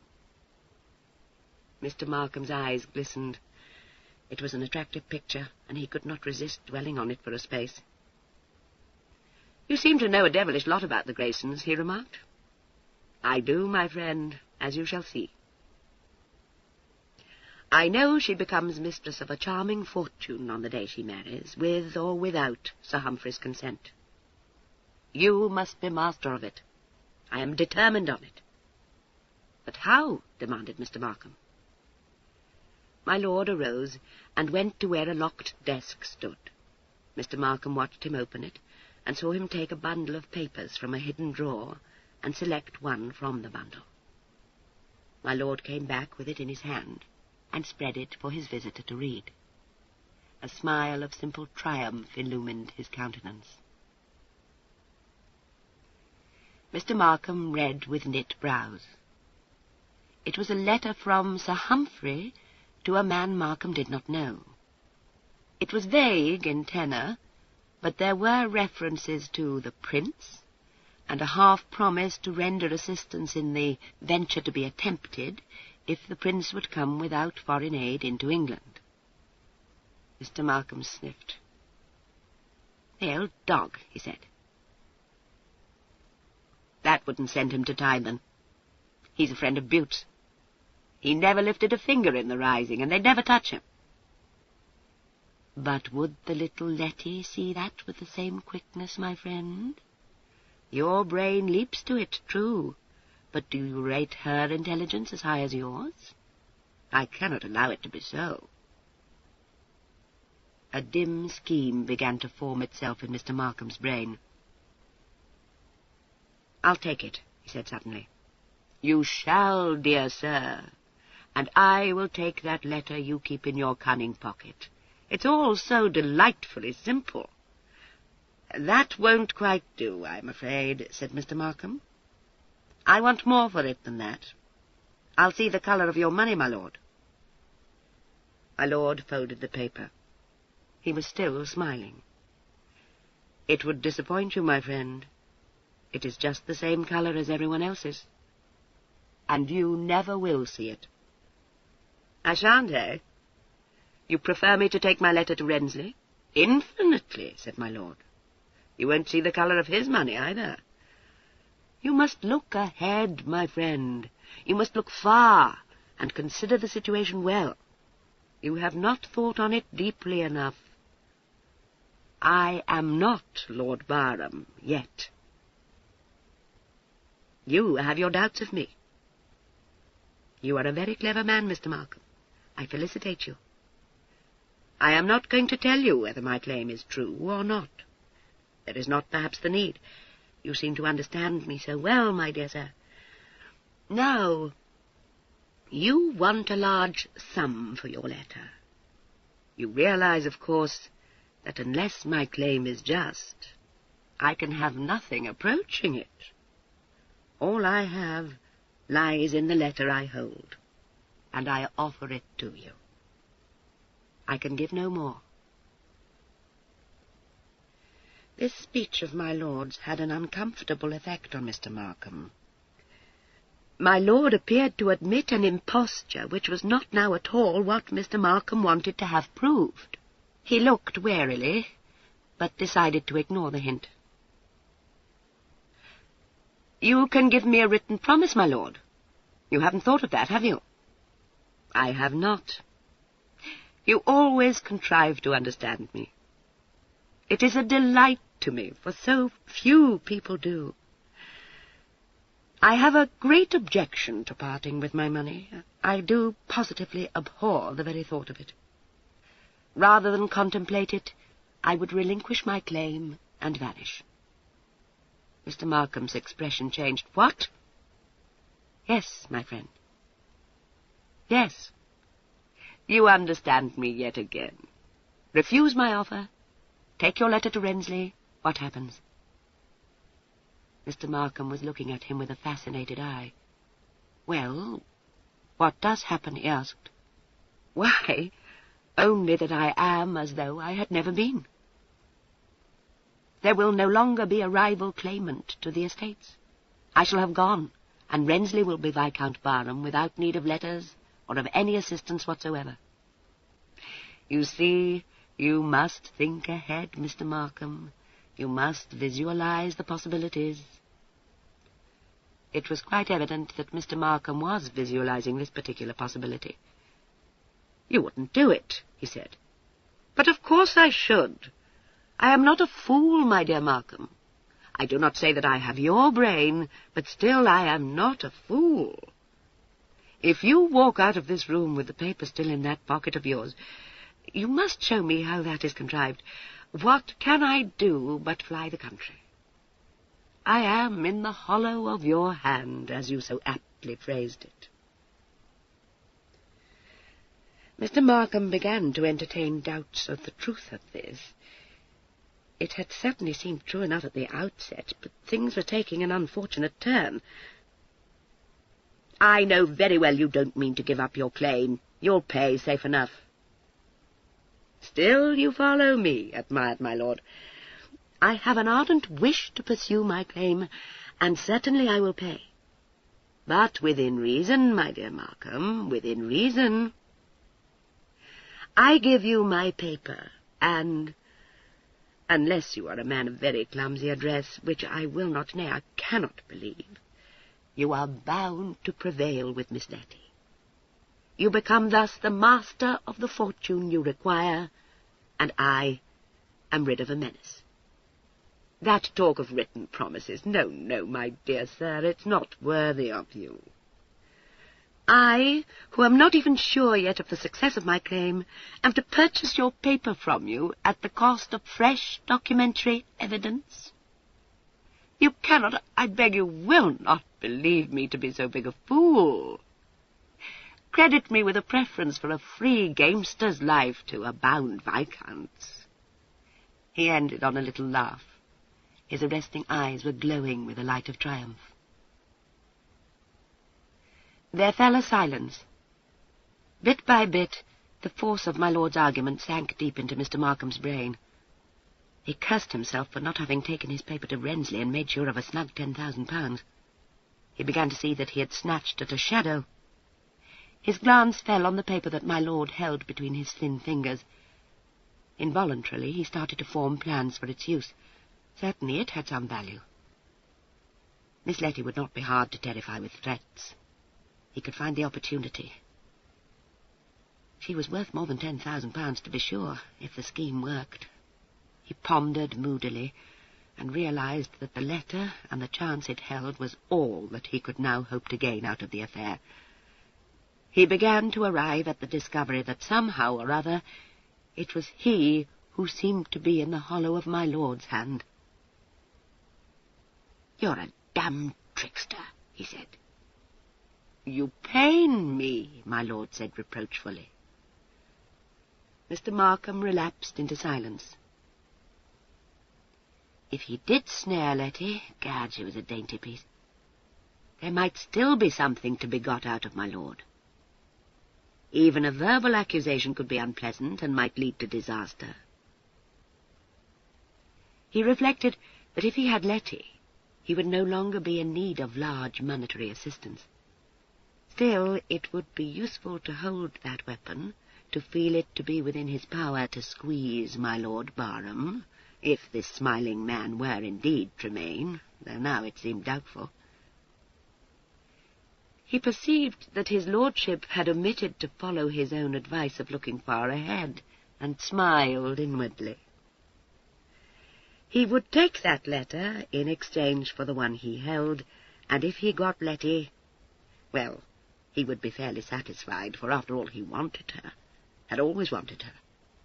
Mr. Markham's eyes glistened. It was an attractive picture, and he could not resist dwelling on it for a space. You seem to know a devilish lot about the Graysons, he remarked. I do, my friend, as you shall see. I know she becomes mistress of a charming fortune on the day she marries, with or without Sir Humphrey's consent. You must be master of it. I am determined on it. But how? Demanded Mr. Markham. My lord arose and went to where a locked desk stood. Mr. Markham watched him open it, and saw him take a bundle of papers from a hidden drawer and select one from the bundle. My lord came back with it in his hand, and spread it for his visitor to read. A smile of simple triumph illumined his countenance. Mr. Markham read with knit brows. It was a letter from Sir Humphrey to a man Markham did not know. It was vague in tenor, but there were references to the prince, and a half-promise to render assistance in the venture to be attempted if the prince would come without foreign aid into England. Mr. Markham sniffed. "The old dog," he said. "That wouldn't send him to Tyburn. He's a friend of Bute's. He never lifted a finger in the rising, and they'd never touch him." But would the little Letty see that with the same quickness, my friend? Your brain leaps to it, true, but do you rate her intelligence as high as yours? I cannot allow it to be so. A dim scheme began to form itself in Mr. Markham's brain. "I'll take it," he said suddenly. "You shall, dear sir, and I will take that letter you keep in your cunning pocket. It's all so delightfully simple." "That won't quite do, I'm afraid," said Mr. Markham. "I want more for it than that. I'll see the colour of your money, my lord." My lord folded the paper. He was still smiling. "It would disappoint you, my friend. It is just the same colour as everyone else's. And you never will see it." "I shan't, eh? You prefer me to take my letter to Rensley?" "Infinitely," said my lord. "You won't see the colour of his money, either. You must look ahead, my friend. You must look far, and consider the situation well. You have not thought on it deeply enough. I am not Lord Barham yet. You have your doubts of me. You are a very clever man, Mr. Markham. I felicitate you. I am not going to tell you whether my claim is true or not. There is not perhaps the need. You seem to understand me so well, my dear sir. Now, you want a large sum for your letter. You realize, of course, that unless my claim is just, I can have nothing approaching it. All I have lies in the letter I hold, and I offer it to you. I can give no more." This speech of my lord's had an uncomfortable effect on Mr. Markham. My lord appeared to admit an imposture which was not now at all what Mr. Markham wanted to have proved. He looked warily, but decided to ignore the hint. "You can give me a written promise, my lord. You haven't thought of that, have you?" "I have not. You always contrive to understand me. It is a delight to me, for so few people do. I have a great objection to parting with my money. I do positively abhor the very thought of it. Rather than contemplate it, I would relinquish my claim and vanish." Mr. Markham's expression changed. "What?" "Yes, my friend. Yes. You understand me yet again. Refuse my offer. Take your letter to Rensley. What happens?" Mr. Markham was looking at him with a fascinated eye. "Well, what does happen?" he asked. "Why, only that I am as though I had never been. There will no longer be a rival claimant to the estates. I shall have gone, and Rensley will be Viscount Barham without need of letters or of any assistance whatsoever. You see, you must think ahead, Mr. Markham. You must visualize the possibilities." It was quite evident that Mr. Markham was visualizing this particular possibility. "You wouldn't do it," he said. "But of course I should. I am not a fool, my dear Markham. I do not say that I have your brain, but still I am not a fool. If you walk out of this room with the paper still in that pocket of yours, you must show me how that is contrived. What can I do but fly the country? I am in the hollow of your hand, as you so aptly phrased it." Mr. Markham began to entertain doubts of the truth of this. It had certainly seemed true enough at the outset, but things were taking an unfortunate turn. "I know very well you don't mean to give up your claim. You'll pay safe enough." "Still you follow me," admired my lord. "I have an ardent wish to pursue my claim, and certainly I will pay. But within reason, my dear Markham, within reason. I give you my paper, and, unless you are a man of very clumsy address, which I will not, nay, I cannot believe, you are bound to prevail with Miss Letty. You become thus the master of the fortune you require, and I am rid of a menace. That talk of written promises, no, my dear sir, it's not worthy of you. I, who am not even sure yet of the success of my claim, am to purchase your paper from you at the cost of fresh documentary evidence. You cannot, I beg you will not believe me to be so big a fool. Credit me with a preference for a free gamester's life to a bound viscount's. He ended on a little laugh. His arresting eyes were glowing with the light of triumph. There fell a silence. Bit by bit, the force of my lord's argument sank deep into Mr. Markham's brain. He cursed himself for not having taken his paper to Wrensley and made sure of a snug £10,000. He began to see that he had snatched at a shadow. His glance fell on the paper that my lord held between his thin fingers. Involuntarily, he started to form plans for its use. Certainly it had some value. Miss Letty would not be hard to terrify with threats. He could find the opportunity. She was worth more than £10,000, to be sure, if the scheme worked. He pondered moodily, and realized that the letter and the chance it held was all that he could now hope to gain out of the affair. He began to arrive at the discovery that somehow or other it was he who seemed to be in the hollow of my lord's hand. "You're a damned trickster," he said. "You pain me," my lord said reproachfully. Mr. Markham relapsed into silence. If he did snare Letty, gad, she was a dainty piece. There might still be something to be got out of my lord. Even a verbal accusation could be unpleasant and might lead to disaster. He reflected that if he had Letty, he would no longer be in need of large monetary assistance. Still, it would be useful to hold that weapon, to feel it to be within his power to squeeze my Lord Barham, if this smiling man were indeed Tremaine, though now it seemed doubtful. He perceived that his lordship had omitted to follow his own advice of looking far ahead, and smiled inwardly. He would take that letter in exchange for the one he held, and if he got Letty, well, he would be fairly satisfied, for after all he wanted her, had always wanted her,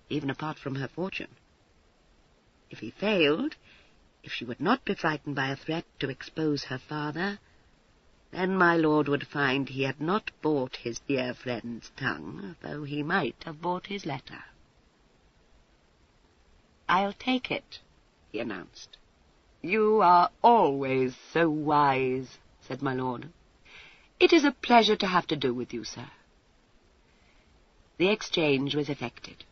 even apart from her fortune. If he failed, if she would not be frightened by a threat to expose her father, then my lord would find he had not bought his dear friend's tongue, though he might have bought his letter. "I'll take it," he announced. "You are always so wise," said my lord. "It is a pleasure to have to do with you, sir." The exchange was effected.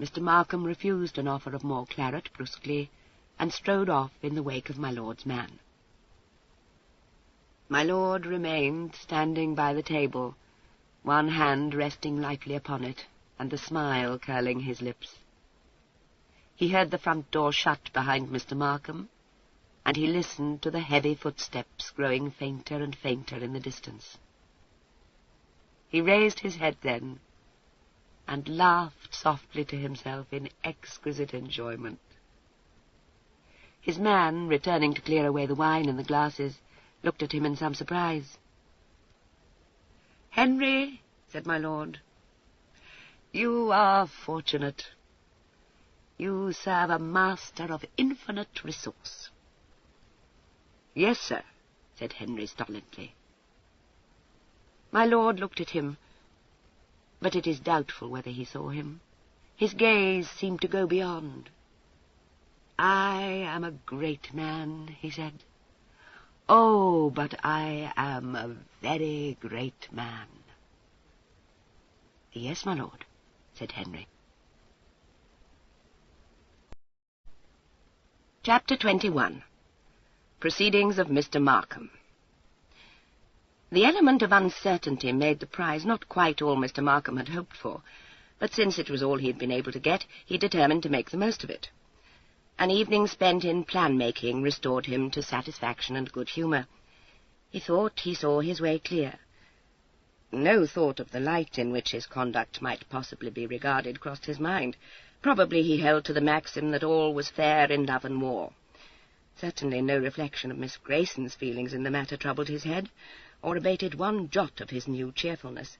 Mr. Markham refused an offer of more claret brusquely, and strode off in the wake of my lord's man. My lord remained standing by the table, one hand resting lightly upon it, and the smile curling his lips. He heard the front door shut behind Mr. Markham, and he listened to the heavy footsteps growing fainter and fainter in the distance. He raised his head then, and laughed softly to himself in exquisite enjoyment. His man, returning to clear away the wine and the glasses, looked at him in some surprise. "Henry," said my lord, "you are fortunate. You serve a master of infinite resource." "Yes, sir," said Henry stolidly. My lord looked at him, but it is doubtful whether he saw him. His gaze seemed to go beyond. "I am a great man," he said. "Oh, but I am a very great man." "Yes, my lord," said Henry. Chapter 21. Proceedings of Mr. Markham. The element of uncertainty made the prize not quite all Mr. Markham had hoped for, but since it was all he had been able to get, he determined to make the most of it. An evening spent in plan-making restored him to satisfaction and good humour. He thought he saw his way clear. No thought of the light in which his conduct might possibly be regarded crossed his mind. Probably he held to the maxim that all was fair in love and war. Certainly no reflection of Miss Grayson's feelings in the matter troubled his head, or abated one jot of his new cheerfulness.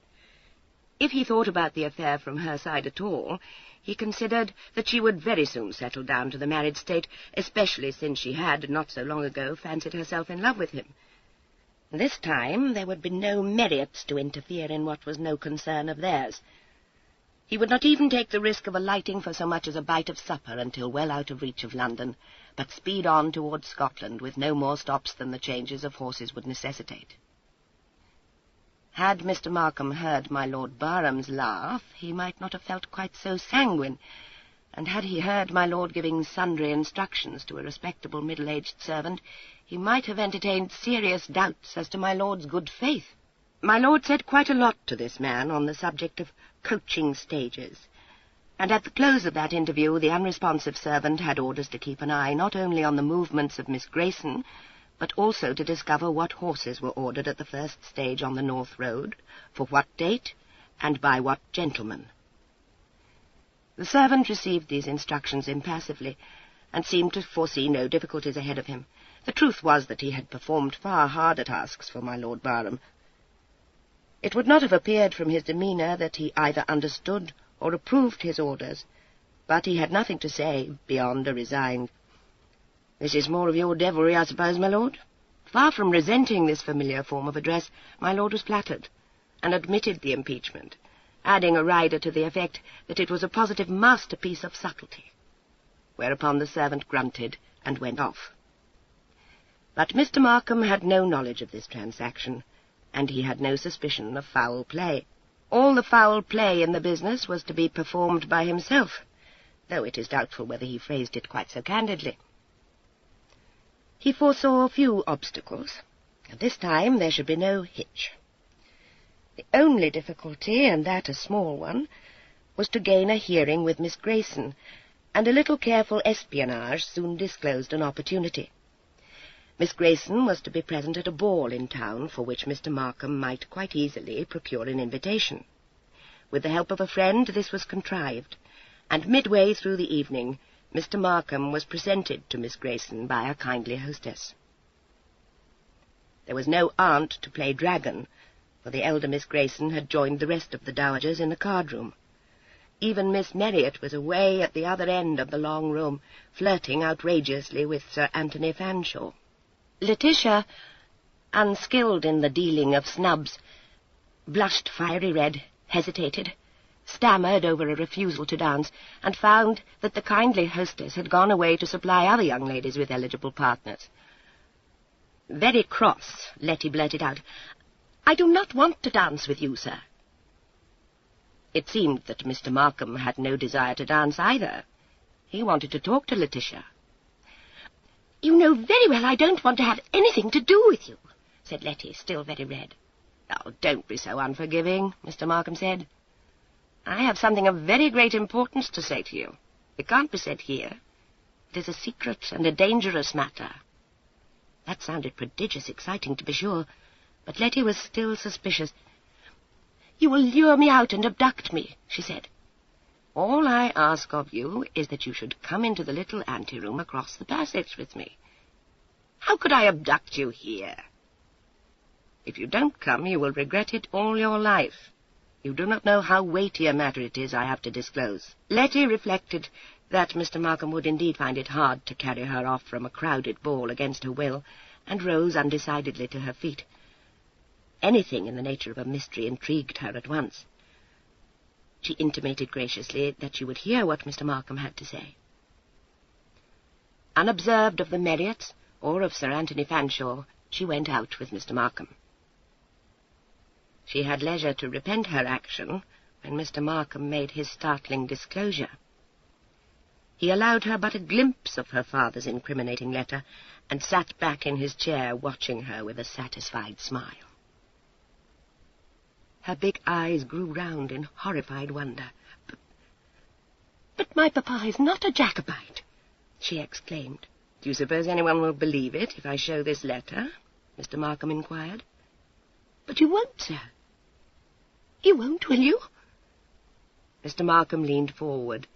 If he thought about the affair from her side at all, he considered that she would very soon settle down to the married state, especially since she had, not so long ago, fancied herself in love with him. This time there would be no Marriotts to interfere in what was no concern of theirs. He would not even take the risk of alighting for so much as a bite of supper until well out of reach of London, but speed on towards Scotland with no more stops than the changes of horses would necessitate. Had Mr. Markham heard my Lord Barham's laugh, he might not have felt quite so sanguine, and had he heard my lord giving sundry instructions to a respectable middle-aged servant, he might have entertained serious doubts as to my lord's good faith. My lord said quite a lot to this man on the subject of coaching stages, and at the close of that interview the unresponsive servant had orders to keep an eye not only on the movements of Miss Grayson, but also to discover what horses were ordered at the first stage on the North Road, for what date, and by what gentleman. The servant received these instructions impassively, and seemed to foresee no difficulties ahead of him. The truth was that he had performed far harder tasks for my Lord Barham. It would not have appeared from his demeanour that he either understood or approved his orders, but he had nothing to say beyond a resigned, "This is more of your devilry, I suppose, my lord?" Far from resenting this familiar form of address, my lord was flattered, and admitted the impeachment, adding a rider to the effect that it was a positive masterpiece of subtlety, whereupon the servant grunted and went off. But Mr. Markham had no knowledge of this transaction, and he had no suspicion of foul play. All the foul play in the business was to be performed by himself, though it is doubtful whether he phrased it quite so candidly. He foresaw few obstacles, and this time there should be no hitch. The only difficulty, and that a small one, was to gain a hearing with Miss Grayson, and a little careful espionage soon disclosed an opportunity. Miss Grayson was to be present at a ball in town, for which Mr. Markham might quite easily procure an invitation. With the help of a friend this was contrived, and midway through the evening Mr. Markham was presented to Miss Grayson by a kindly hostess. There was no aunt to play dragon, for the elder Miss Grayson had joined the rest of the dowagers in the card-room. Even Miss Marriott was away at the other end of the long room, flirting outrageously with Sir Anthony Fanshawe. Letitia, unskilled in the dealing of snubs, blushed fiery red, hesitated, stammered over a refusal to dance, and found that the kindly hostess had gone away to supply other young ladies with eligible partners. Very cross, Letty blurted out, "I do not want to dance with you, sir." It seemed that Mr. Markham had no desire to dance either. He wanted to talk to Letitia. "You know very well I don't want to have anything to do with you," said Letty, still very red. "Oh, don't be so unforgiving," Mr. Markham said. "I have something of very great importance to say to you. It can't be said here. It is a secret and a dangerous matter." That sounded prodigious exciting, to be sure, but Letty was still suspicious. "You will lure me out and abduct me," she said. "All I ask of you is that you should come into the little anteroom across the passage with me." "How could I abduct you here?" "If you don't come, you will regret it all your life. You do not know how weighty a matter it is I have to disclose." Letty reflected that Mr. Markham would indeed find it hard to carry her off from a crowded ball against her will, and rose undecidedly to her feet. Anything in the nature of a mystery intrigued her at once. She intimated graciously that she would hear what Mr. Markham had to say. Unobserved of the Marriotts or of Sir Anthony Fanshawe, she went out with Mr. Markham. She had leisure to repent her action when Mr. Markham made his startling disclosure. He allowed her but a glimpse of her father's incriminating letter, and sat back in his chair watching her with a satisfied smile. Her big eyes grew round in horrified wonder. But my papa is not a Jacobite," she exclaimed. "Do you suppose anyone will believe it if I show this letter?" Mr. Markham inquired. "But you won't, sir." You won't, will you? Mr. Markham leaned forward.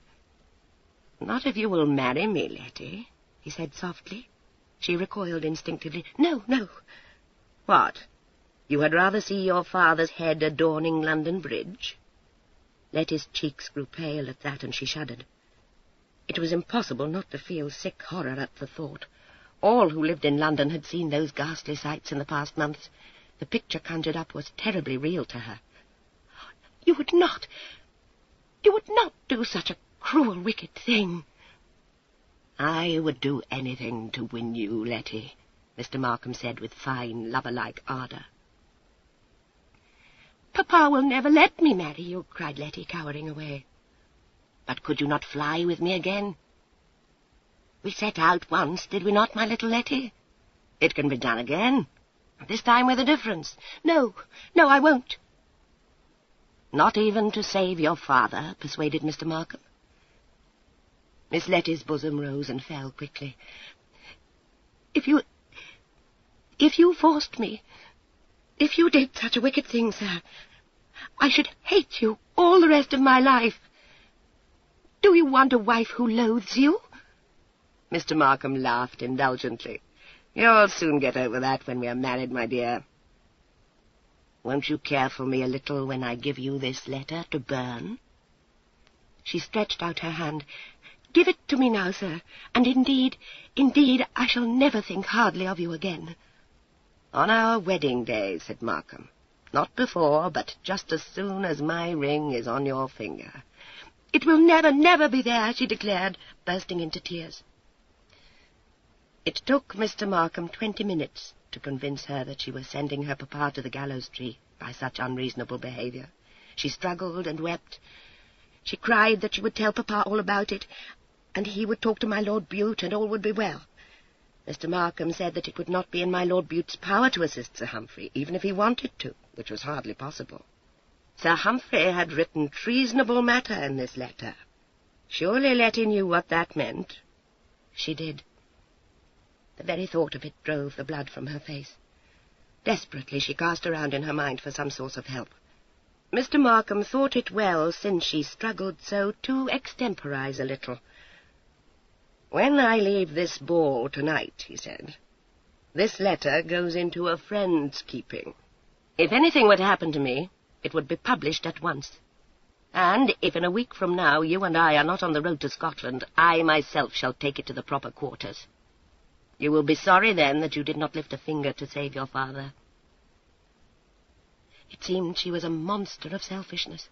Not if you will marry me, Letty, he said softly. She recoiled instinctively. No, no. What? You had rather see your father's head adorning London Bridge? Letty's cheeks grew pale at that, and she shuddered. It was impossible not to feel sick horror at the thought. All who lived in London had seen those ghastly sights in the past months. The picture conjured up was terribly real to her. You would not do such a cruel, wicked thing. I would do anything to win you, Letty, Mr. Markham said with fine, lover-like ardour. Papa will never let me marry you, cried Letty, cowering away. But could you not fly with me again? We set out once, did we not, my little Letty? It can be done again, this time with a difference. No, I won't. Not even to save your father, persuaded Mr. Markham. Miss Letty's bosom rose and fell quickly. If you forced me, if you did such a wicked thing, sir, I should hate you all the rest of my life. Do you want a wife who loathes you? Mr. Markham laughed indulgently. You'll soon get over that when we are married, my dear. Won't you care for me a little when I give you this letter to burn? She stretched out her hand. Give it to me now, sir, and indeed, I shall never think hardly of you again. On our wedding day, said Markham. Not before, but just as soon as my ring is on your finger. It will never, never be there, she declared, bursting into tears. It took Mr. Markham 20 minutes to convince her that she was sending her papa to the gallows tree by such unreasonable behaviour. She struggled and wept. She cried that she would tell papa all about it, and he would talk to my Lord Bute, and all would be well. Mr. Markham said that it would not be in my Lord Bute's power to assist Sir Humphrey, even if he wanted to, which was hardly possible. Sir Humphrey had written treasonable matter in this letter. Surely Letty knew what that meant. She did. The very thought of it drove the blood from her face. Desperately she cast around in her mind for some source of help. Mr. Markham thought it well, since she struggled so, to extemporize a little. When I leave this ball tonight, he said, this letter goes into a friend's keeping. If anything were to happen to me, it would be published at once. And if in a week from now you and I are not on the road to Scotland, I myself shall take it to the proper quarters. You will be sorry then that you did not lift a finger to save your father. It seemed she was a monster of selfishness.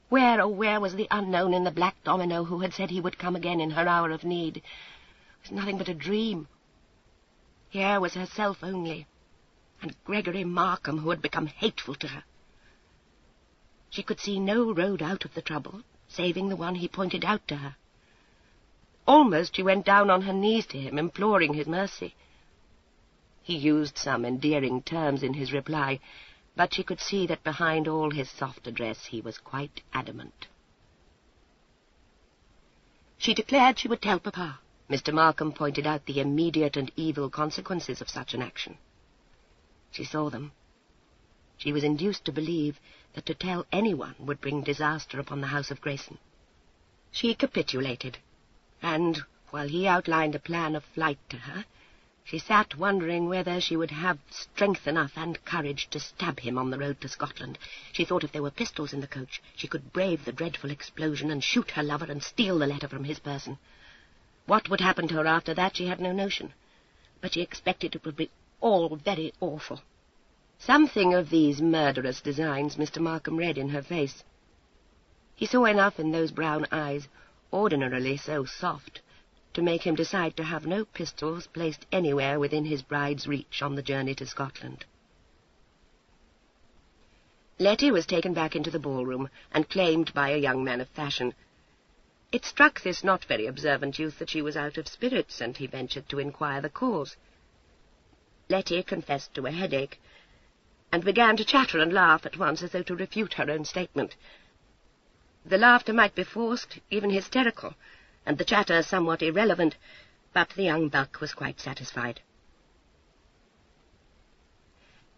Where, oh, where was the unknown in the black domino who had said he would come again in her hour of need? It was nothing but a dream. Here was herself only, and Gregory Markham, who had become hateful to her. She could see no road out of the trouble, saving the one he pointed out to her. Almost she went down on her knees to him, imploring his mercy. He used some endearing terms in his reply, but she could see that behind all his soft address he was quite adamant. She declared she would tell papa. Mr. Markham pointed out the immediate and evil consequences of such an action. She saw them. She was induced to believe that to tell anyone would bring disaster upon the house of Grayson. She capitulated, and, while he outlined a plan of flight to her, she sat wondering whether she would have strength enough and courage to stab him on the road to Scotland. She thought if there were pistols in the coach, she could brave the dreadful explosion and shoot her lover and steal the letter from his person. What would happen to her after that she had no notion, but she expected it would be all very awful. Something of these murderous designs Mr. Markham read in her face. He saw enough in those brown eyes, ordinarily so soft, to make him decide to have no pistols placed anywhere within his bride's reach on the journey to Scotland. Letty was taken back into the ballroom and claimed by a young man of fashion. It struck this not very observant youth that she was out of spirits, and he ventured to inquire the cause. Letty confessed to a headache, and began to chatter and laugh at once as though to refute her own statement. The laughter might be forced, even hysterical, and the chatter somewhat irrelevant, but the young buck was quite satisfied.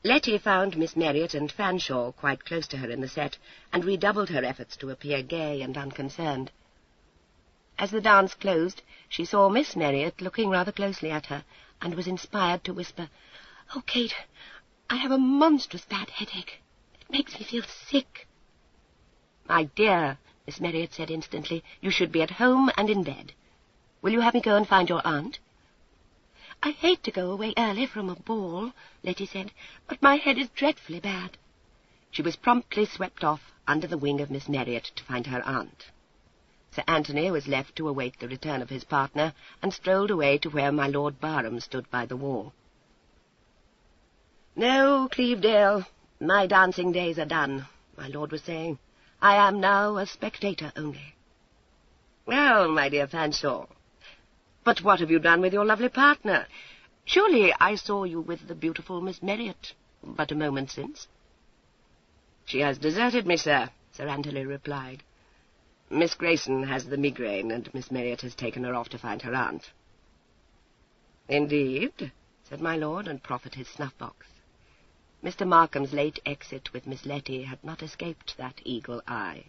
Letty found Miss Marriott and Fanshawe quite close to her in the set, and redoubled her efforts to appear gay and unconcerned. As the dance closed, she saw Miss Marriott looking rather closely at her, and was inspired to whisper, "Oh, Kate, I have a monstrous bad headache. It makes me feel sick." "My dear," Miss Marriott said instantly, "you should be at home and in bed. Will you have me go and find your aunt?" "I hate to go away early from a ball," Letty said, "but my head is dreadfully bad." She was promptly swept off under the wing of Miss Marriott to find her aunt. Sir Anthony was left to await the return of his partner, and strolled away to where my Lord Barham stood by the wall. "No, Clevedale, my dancing days are done," my lord was saying. "I am now a spectator only." "Well, my dear Fanshawe, but what have you done with your lovely partner? Surely I saw you with the beautiful Miss Marriott but a moment since." "She has deserted me, sir," Sir Anthony replied. "Miss Grayson has the migraine, and Miss Marriott has taken her off to find her aunt." "Indeed?" said my lord, and proffered his snuff-box. Mr. Markham's late exit with Miss Letty had not escaped that eagle eye.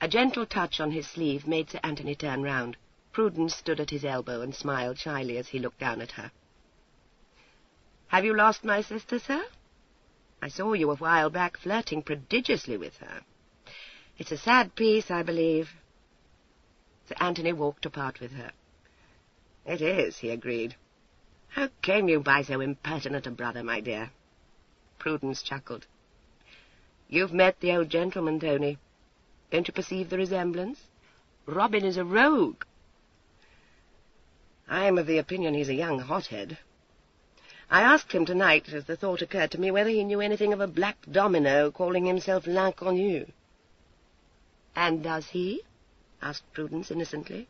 A gentle touch on his sleeve made Sir Anthony turn round. Prudence stood at his elbow and smiled shyly as he looked down at her. "Have you lost my sister, sir? I saw you a while back flirting prodigiously with her. It's a sad piece, I believe." Sir Anthony walked apart with her. "It is," he agreed. "How came you by so impertinent a brother, my dear?" Prudence chuckled. "You've met the old gentleman, Tony. Don't you perceive the resemblance? Robin is a rogue." "I'm of the opinion he's a young hothead. I asked him tonight, as the thought occurred to me, whether he knew anything of a black domino calling himself l'Inconnu." "And does he?" asked Prudence innocently.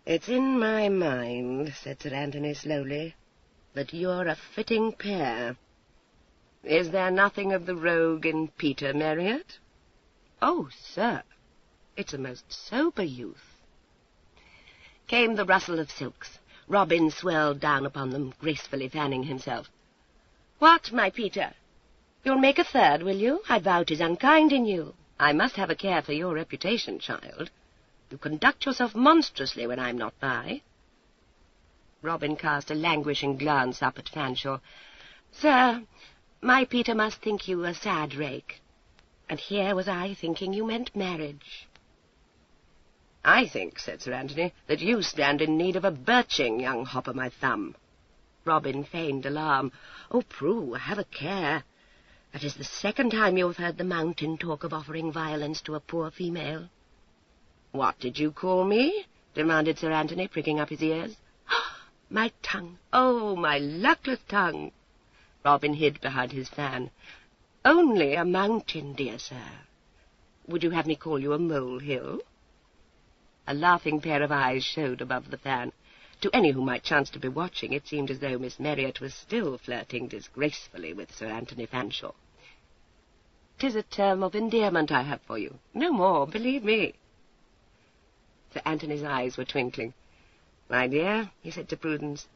"It's in my mind," said Sir Anthony slowly, "that you're a fitting pair. Is there nothing of the rogue in Peter Marriott?" "Oh, sir, it's a most sober youth." Came the rustle of silks. Robin swirled down upon them, gracefully fanning himself. "What, my Peter? You'll make a third, will you? I vow 'tis unkind in you. I must have a care for your reputation, child. You conduct yourself monstrously when I'm not by." Robin cast a languishing glance up at Fanshawe. "Sir, my Peter must think you a sad rake. And here was I thinking you meant marriage." "I think," said Sir Anthony, "that you stand in need of a birching, young hop-o'-my-thumb." Robin feigned alarm. "Oh, Prue, have a care. That is the second time you have heard the mountain talk of offering violence to a poor female." "What did you call me?" demanded Sir Anthony, pricking up his ears. "My tongue! Oh, my luckless tongue!" Robin hid behind his fan. "Only a mountain, dear sir. Would you have me call you a molehill?" A laughing pair of eyes showed above the fan. To any who might chance to be watching, it seemed as though Miss Marriott was still flirting disgracefully with Sir Anthony Fanshawe. "'Tis a term of endearment I have for you. No more, believe me." Sir Anthony's eyes were twinkling. "My dear," he said to Prudence,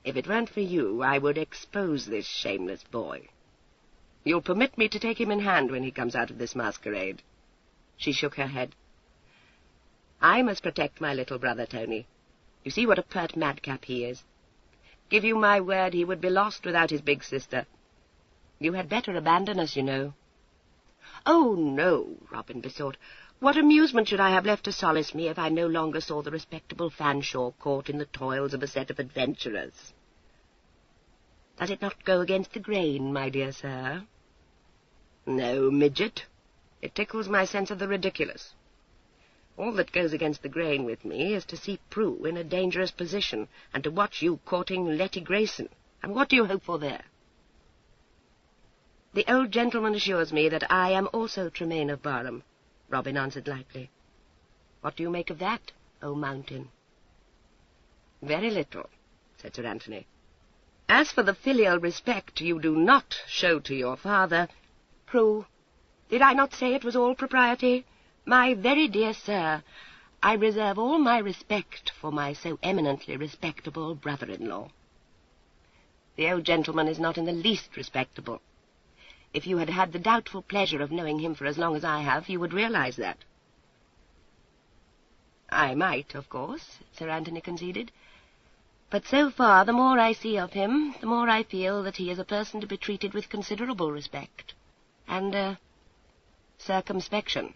"if it weren't for you, I would expose this shameless boy. You'll permit me to take him in hand when he comes out of this masquerade?" She shook her head. "I must protect my little brother, Tony. You see what a pert madcap he is. Give you my word he would be lost without his big sister. You had better abandon us, you know." "Oh, no," Robin besought. "What amusement should I have left to solace me if I no longer saw the respectable Fanshawe caught in the toils of a set of adventurers? Does it not go against the grain, my dear sir?" "No, midget. It tickles my sense of the ridiculous. All that goes against the grain with me is to see Prue in a dangerous position, and to watch you courting Letty Grayson. And what do you hope for there?" "The old gentleman assures me that I am also Tremaine of Barham," Robin answered lightly. "What do you make of that, O mountain?" "Very little," said Sir Anthony. "As for the filial respect you do not show to your father—" "Prue, did I not say it was all propriety? My very dear sir, I reserve all my respect for my so eminently respectable brother-in-law." The old gentleman is not in the least respectable. If you had had the doubtful pleasure of knowing him for as long as I have, you would realize that." "I might, of course," Sir Anthony conceded. "But so far, the more I see of him, the more I feel that he is a person to be treated with considerable respect. And, circumspection."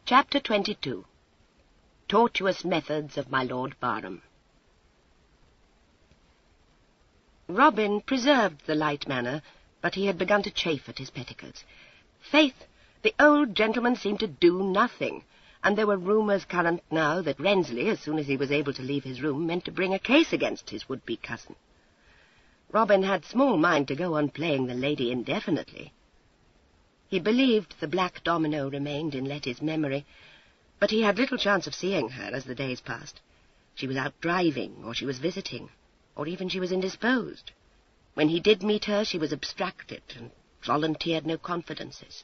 Chapter 22. Tortuous Methods of my Lord Barham. Robin preserved the light manner, but he had begun to chafe at his petticoats. Faith, the old gentleman seemed to do nothing, and there were rumours current now that Wrensley, as soon as he was able to leave his room, meant to bring a case against his would-be cousin. Robin had small mind to go on playing the lady indefinitely. He believed the black domino remained in Letty's memory, but he had little chance of seeing her as the days passed. She was out driving, or she was visiting, or even she was indisposed. When he did meet her, she was abstracted and volunteered no confidences.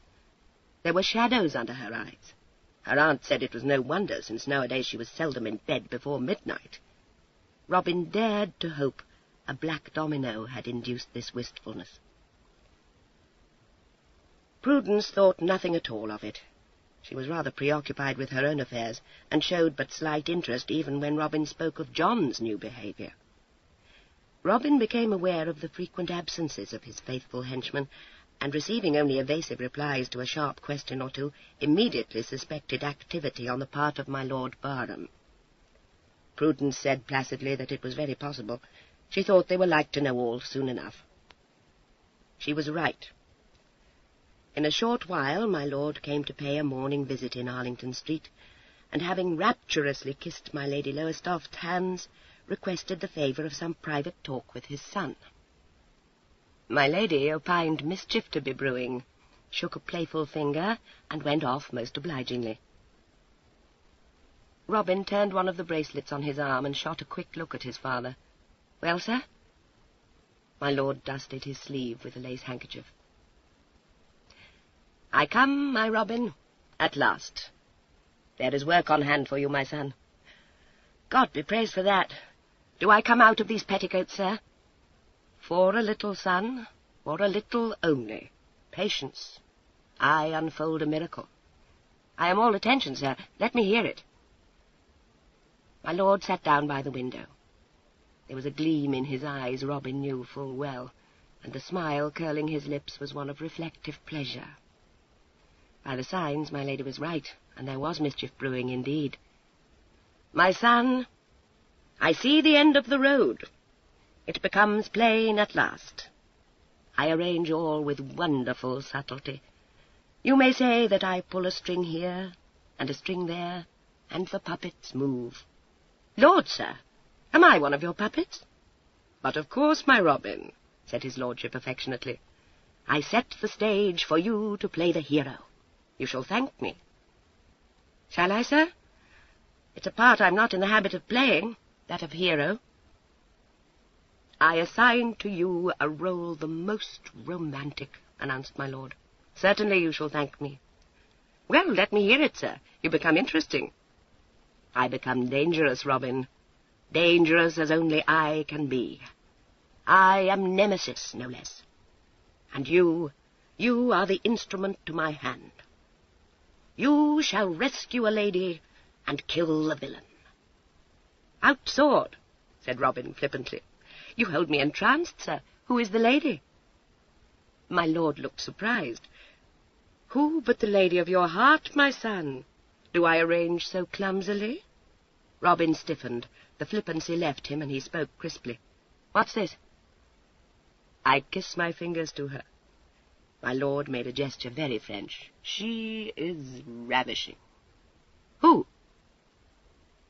There were shadows under her eyes. Her aunt said it was no wonder, since nowadays she was seldom in bed before midnight. Robin dared to hope a black domino had induced this wistfulness. Prudence thought nothing at all of it. She was rather preoccupied with her own affairs, and showed but slight interest even when Robin spoke of John's new behaviour. Robin became aware of the frequent absences of his faithful henchman, and receiving only evasive replies to a sharp question or two, immediately suspected activity on the part of my Lord Barham. Prudence said placidly that it was very possible. She thought they were like to know all soon enough. She was right. In a short while my lord came to pay a morning visit in Arlington Street, and having rapturously kissed my Lady Lowestoft's hands, requested the favour of some private talk with his son. My lady opined mischief to be brewing, shook a playful finger, and went off most obligingly. Robin turned one of the bracelets on his arm and shot a quick look at his father. "Well, sir?" My lord dusted his sleeve with a lace handkerchief. "I come, my Robin, at last. There is work on hand for you, my son." "God be praised for that. Do I come out of these petticoats, sir?" "For a little, son, for a little only. Patience. I unfold a miracle." "I am all attention, sir. Let me hear it." My lord sat down by the window. There was a gleam in his eyes Robin knew full well, and the smile curling his lips was one of reflective pleasure. By the signs, my lady was right, and there was mischief brewing indeed. "My son, I see the end of the road. It becomes plain at last. I arrange all with wonderful subtlety. You may say that I pull a string here and a string there, and the puppets move." "Lord, sir, am I one of your puppets?" "But of course, my Robin," said his lordship affectionately. "I set the stage for you to play the hero. You shall thank me." "Shall I, sir? It's a part I'm not in the habit of playing, that of hero." "I assign to you a role the most romantic," announced my lord. "Certainly you shall thank me." "Well, let me hear it, sir. You become interesting." "I become dangerous, Robin. Dangerous as only I can be. I am Nemesis, no less. And you are the instrument to my hand. You shall rescue a lady and kill the villain." "Out sword," said Robin flippantly. "You hold me entranced, sir. Who is the lady?" My lord looked surprised. "Who but the lady of your heart, my son? Do I arrange so clumsily?" Robin stiffened. The flippancy left him, and he spoke crisply. "What's this?" "I kiss my fingers to her." My lord made a gesture very French. "She is ravishing." "Who?"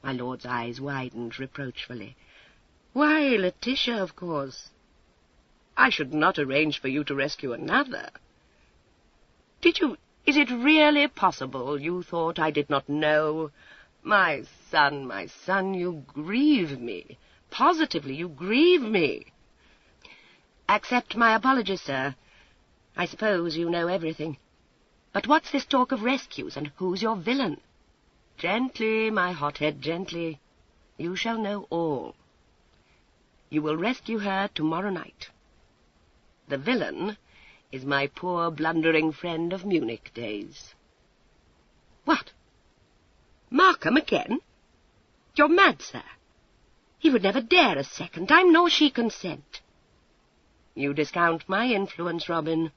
My lord's eyes widened reproachfully. "Why, Letitia, of course. I should not arrange for you to rescue another. Is it really possible you thought I did not know? My son, you grieve me. Positively, you grieve me." "Accept my apologies, sir. I suppose you know everything. But what's this talk of rescues, and who's your villain?" "Gently, my hothead, gently. You shall know all. You will rescue her tomorrow night. The villain is my poor blundering friend of Munich days." "What? Markham again? You're mad, sir. He would never dare a second time, nor she consent." "You discount my influence, Robin.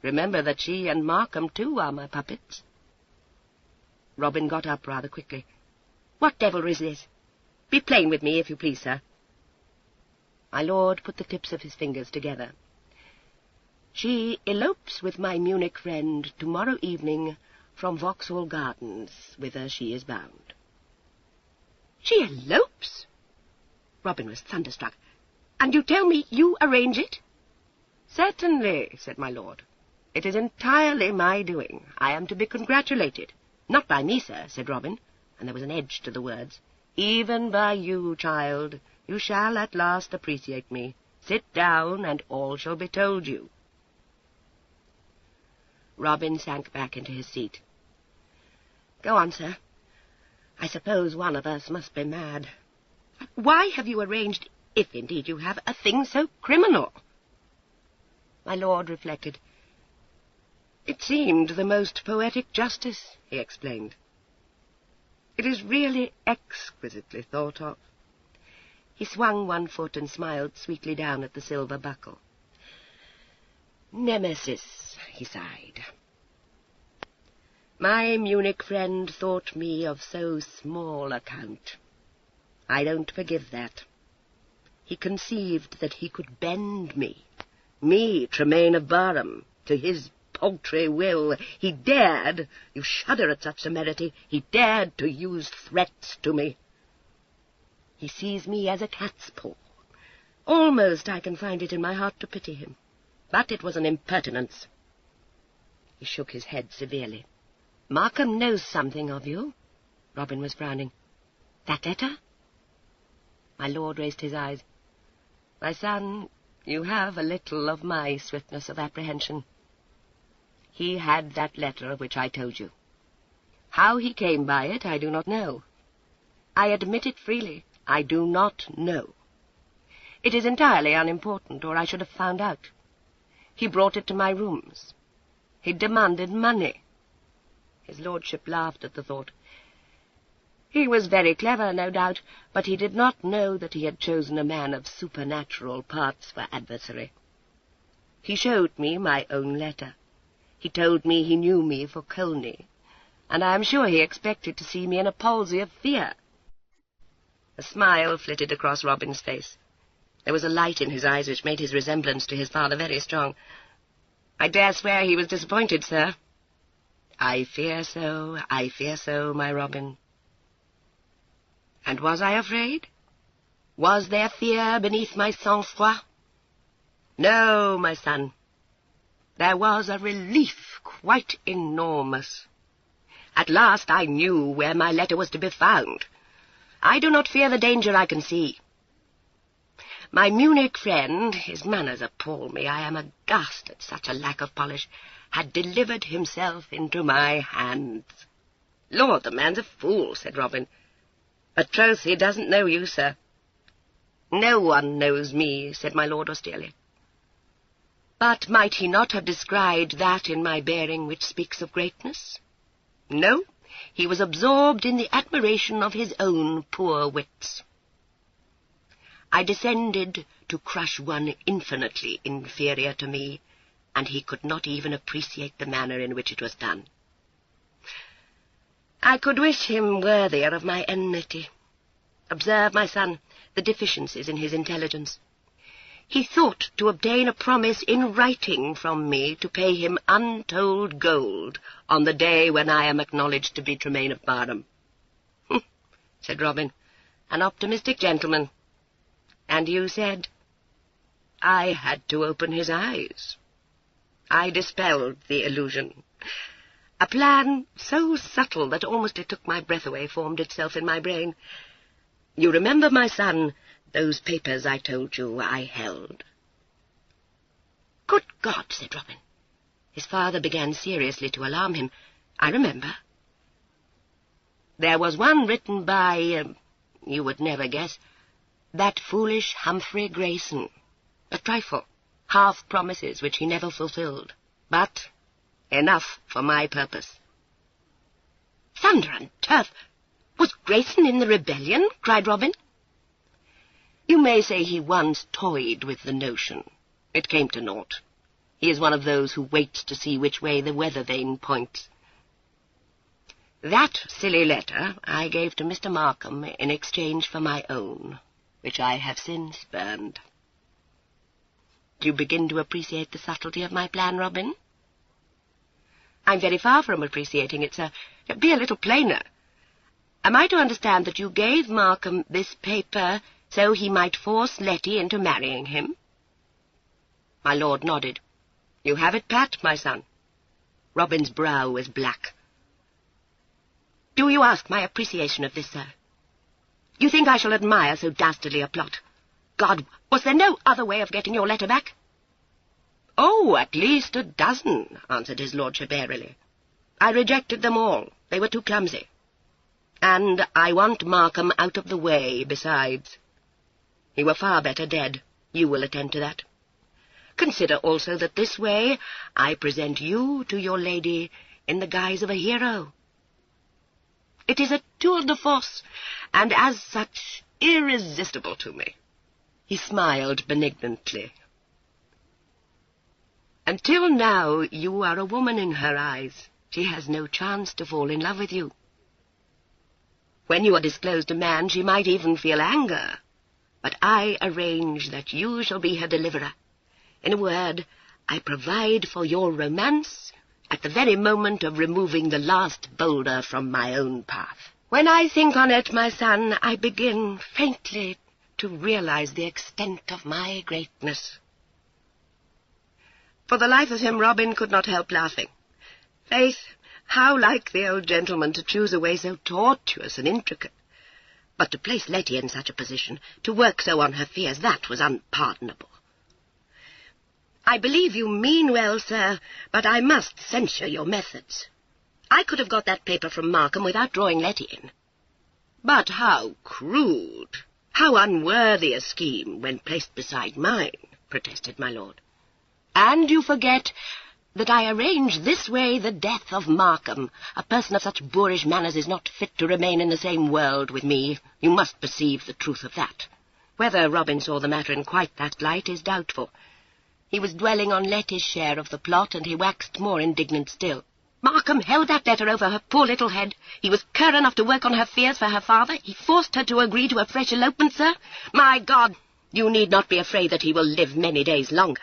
Remember that she and Markham, too, are my puppets." Robin got up rather quickly. "What devilry is this? Be plain with me, if you please, sir." My lord put the tips of his fingers together. "She elopes with my Munich friend tomorrow evening from Vauxhall Gardens, whither she is bound." "She elopes?" Robin was thunderstruck. "And you tell me you arrange it?" "Certainly," said my lord. "It is entirely my doing. I am to be congratulated." "Not by me, sir," said Robin, and there was an edge to the words. "Even by you, child. You shall at last appreciate me. Sit down, and all shall be told you." Robin sank back into his seat. "Go on, sir. I suppose one of us must be mad. Why have you arranged, if indeed you have, a thing so criminal?" My lord reflected. "It seemed the most poetic justice," he explained. "It is really exquisitely thought of." He swung one foot and smiled sweetly down at the silver buckle. "Nemesis," he sighed. "My Munich friend thought me of so small account. I don't forgive that. He conceived that he could bend me, Tremaine of Barham, to his paltry will. He dared, you shudder at such temerity, he dared to use threats to me. He sees me as a cat's paw. Almost I can find it in my heart to pity him. But it was an impertinence." He shook his head severely. "Markham knows something of you." Robin was frowning. "That letter?" My lord raised his eyes. "My son, you have a little of my swiftness of apprehension. He had that letter of which I told you. How he came by it, I do not know. I admit it freely. I do not know. It is entirely unimportant, or I should have found out. He brought it to my rooms. He demanded money." His lordship laughed at the thought. "He was very clever, no doubt, but he did not know that he had chosen a man of supernatural parts for adversary. He showed me my own letter. He told me he knew me for Colney, and I am sure he expected to see me in a palsy of fear." A smile flitted across Robin's face. There was a light in his eyes which made his resemblance to his father very strong. "I dare swear he was disappointed, sir." I fear so, my Robin." "And was I afraid? Was there fear beneath my sang-froid?" "No, my son. There was a relief quite enormous. At last I knew where my letter was to be found. I do not fear the danger I can see. My Munich friend, his manners appall me, I am aghast at such a lack of polish, had delivered himself into my hands." "Lord, the man's a fool," said Robin. "But troth, he doesn't know you, sir." "No one knows me," said my lord austerely. "But might he not have descried that in my bearing which speaks of greatness? No, he was absorbed in the admiration of his own poor wits. I descended to crush one infinitely inferior to me, and he could not even appreciate the manner in which it was done. I could wish him worthier of my enmity. Observe, my son, the deficiencies in his intelligence. He thought to obtain a promise in writing from me to pay him untold gold on the day when I am acknowledged to be Tremaine of Barham." Said Robin, "an optimistic gentleman. And you said—" "I had to open his eyes. I dispelled the illusion. A plan so subtle that almost it took my breath away formed itself in my brain. You remember, my son, those papers I told you I held?" "Good God," said Robin. His father began seriously to alarm him. "I remember." "There was one written by you would never guess, that foolish Humphrey Grayson. A trifle, half promises which he never fulfilled. But enough for my purpose. Thunder and turf! Was Grayson in the rebellion? Cried Robin. You may say he once toyed with the notion. It came to naught. He is one of those who waits to see which way the weather vane points. That silly letter I gave to Mr. Markham in exchange for my own, which I have since burned. Do you begin to appreciate the subtlety of my plan, Robin? I'm very far from appreciating it, sir. Be a little plainer. Am I to understand that you gave Markham this paper so he might force Letty into marrying him? My lord nodded. You have it pat, my son. Robin's brow was black. Do you ask my appreciation of this, sir? You think I shall admire so dastardly a plot? God, was there no other way of getting your letter back? Oh, at least a dozen, answered his lordship airily. I rejected them all. They were too clumsy. And I want Markham out of the way, besides. He were far better dead. You will attend to that. Consider also that this way I present you to your lady in the guise of a hero. It is a tour de force, and as such irresistible to me. He smiled benignantly. Until now you are a woman in her eyes. She has no chance to fall in love with you. When you are disclosed a man, she might even feel anger. But I arrange that you shall be her deliverer. In a word, I provide for your romance at the very moment of removing the last boulder from my own path. When I think on it, my son, I begin faintly to realize the extent of my greatness. For the life of him, Robin could not help laughing. Faith, how like the old gentleman to choose a way so tortuous and intricate. But to place Letty in such a position, to work so on her fears, that was unpardonable. I believe you mean well, sir, but I must censure your methods. I could have got that paper from Markham without drawing Letty in. But how crude, how unworthy a scheme when placed beside mine, protested my lord. And you forget that I arrange this way the death of Markham. A person of such boorish manners is not fit to remain in the same world with me. You must perceive the truth of that. Whether Robin saw the matter in quite that light is doubtful. He was dwelling on Letty's share of the plot, and he waxed more indignant still. Markham held that letter over her poor little head. He was cur enough to work on her fears for her father. He forced her to agree to a fresh elopement, sir. My God, you need not be afraid that he will live many days longer.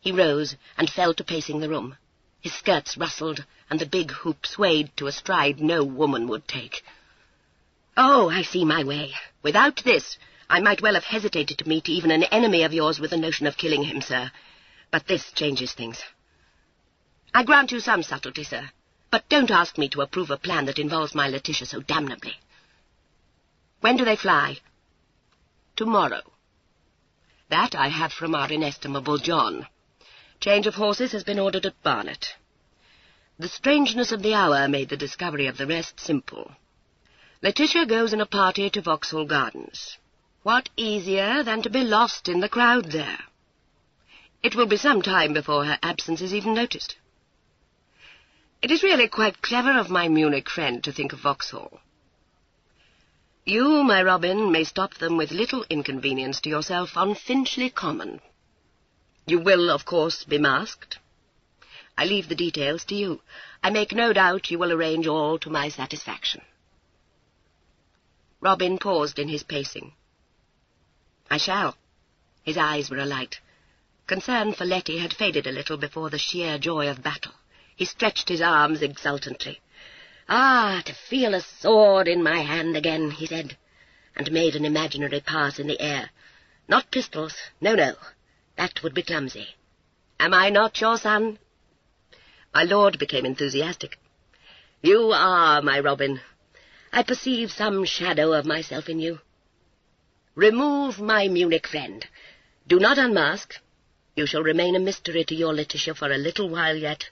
He rose and fell to pacing the room. His skirts rustled, and the big hoop swayed to a stride no woman would take. Oh, I see my way. Without this, I might well have hesitated to meet even an enemy of yours with the notion of killing him, sir. But this changes things. I grant you some subtlety, sir, but don't ask me to approve a plan that involves my Letitia so damnably. When do they fly? Tomorrow. That I have from our inestimable John. Change of horses has been ordered at Barnet. The strangeness of the hour made the discovery of the rest simple. Letitia goes in a party to Vauxhall Gardens. What easier than to be lost in the crowd there? It will be some time before her absence is even noticed. It is really quite clever of my Munich friend to think of Vauxhall. You, my Robin, may stop them with little inconvenience to yourself on Finchley Common. You will, of course, be masked. I leave the details to you. I make no doubt you will arrange all to my satisfaction. Robin paused in his pacing. I shall. His eyes were alight. Concern for Letty had faded a little before the sheer joy of battle. He stretched his arms exultantly. Ah, to feel a sword in my hand again, he said, and made an imaginary pass in the air. Not pistols, no, no. That would be clumsy. Am I not your son? My lord became enthusiastic. You are, my Robin. I perceive some shadow of myself in you. Remove my Munich friend. Do not unmask. You shall remain a mystery to your Letitia for a little while yet,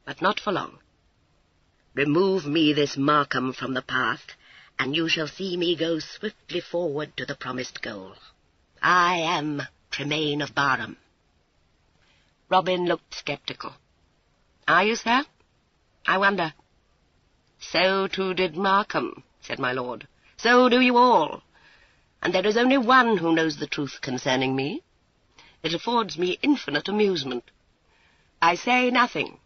but not for long. Remove me this Markham from the path, and you shall see me go swiftly forward to the promised goal. I am Tremaine of Barham." Robin looked sceptical. "Are you, sir? I wonder." "So too did Markham," said my lord. "So do you all. And there is only one who knows the truth concerning me. It affords me infinite amusement. I say nothing.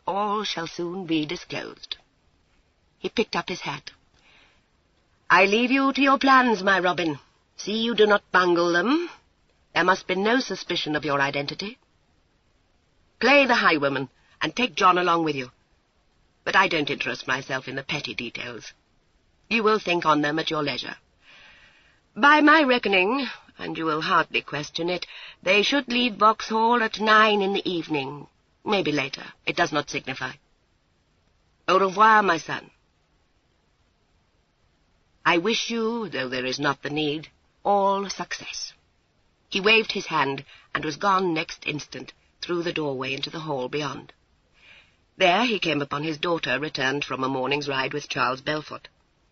All shall soon be disclosed." He picked up his hat. "I leave you to your plans, my Robin. See you do not bungle them. There must be no suspicion of your identity. Play the highwayman, and take John along with you. But I don't interest myself in the petty details. You will think on them at your leisure. By my reckoning, and you will hardly question it, they should leave Vauxhall at 9 in the evening. Maybe later. It does not signify. Au revoir, my son. I wish you, though there is not the need, all success." He waved his hand, and was gone next instant, through the doorway into the hall beyond. There he came upon his daughter, returned from a morning's ride with Charles Belfort.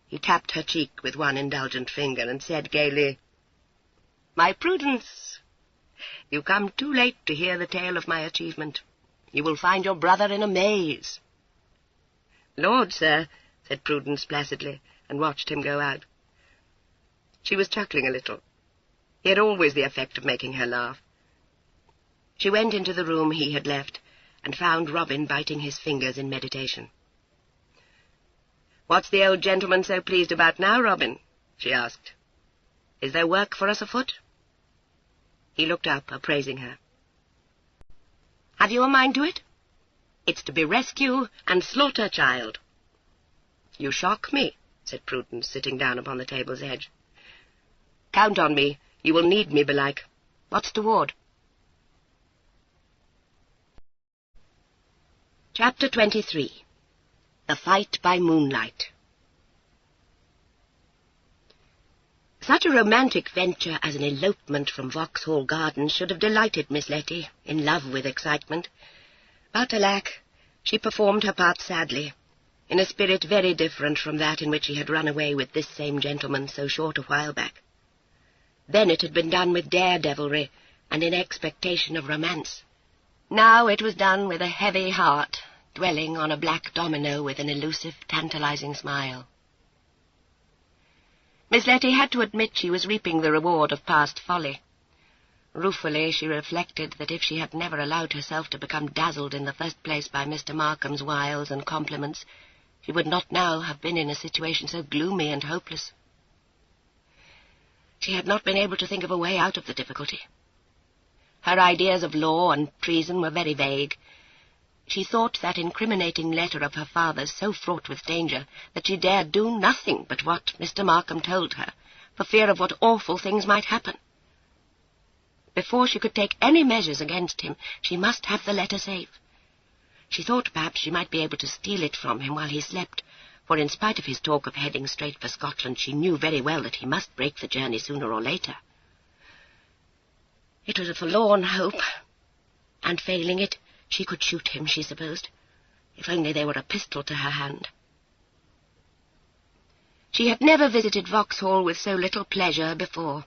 He tapped her cheek with one indulgent finger, and said gaily, "My Prudence, you come too late to hear the tale of my achievement. You will find your brother in a maze." "Lord, sir," said Prudence placidly, and watched him go out. She was chuckling a little. He had always the effect of making her laugh. She went into the room he had left, and found Robin biting his fingers in meditation. "What's the old gentleman so pleased about now, Robin?" she asked. "Is there work for us afoot?" He looked up, appraising her. "Have you a mind to it? It's to be rescue and slaughter, child." "You shock me," said Prudence, sitting down upon the table's edge. "Count on me. You will need me, belike. What's toward?" Chapter 23. The Fight by Moonlight. Such a romantic venture as an elopement from Vauxhall Gardens should have delighted Miss Letty, in love with excitement. But, alack, she performed her part sadly, in a spirit very different from that in which she had run away with this same gentleman so short a while back. Then it had been done with daredevilry and in expectation of romance. Now it was done with a heavy heart, dwelling on a black domino with an elusive, tantalizing smile. Miss Letty had to admit she was reaping the reward of past folly. Ruefully she reflected that if she had never allowed herself to become dazzled in the first place by Mr. Markham's wiles and compliments, she would not now have been in a situation so gloomy and hopeless. She had not been able to think of a way out of the difficulty. Her ideas of law and treason were very vague. She thought that incriminating letter of her father's so fraught with danger that she dared do nothing but what Mr. Markham told her, for fear of what awful things might happen. Before she could take any measures against him, she must have the letter safe. She thought perhaps she might be able to steal it from him while he slept, for in spite of his talk of heading straight for Scotland, she knew very well that he must break the journey sooner or later. It was a forlorn hope, and failing it, she could shoot him, she supposed, if only there were a pistol to her hand. She had never visited Vauxhall with so little pleasure before.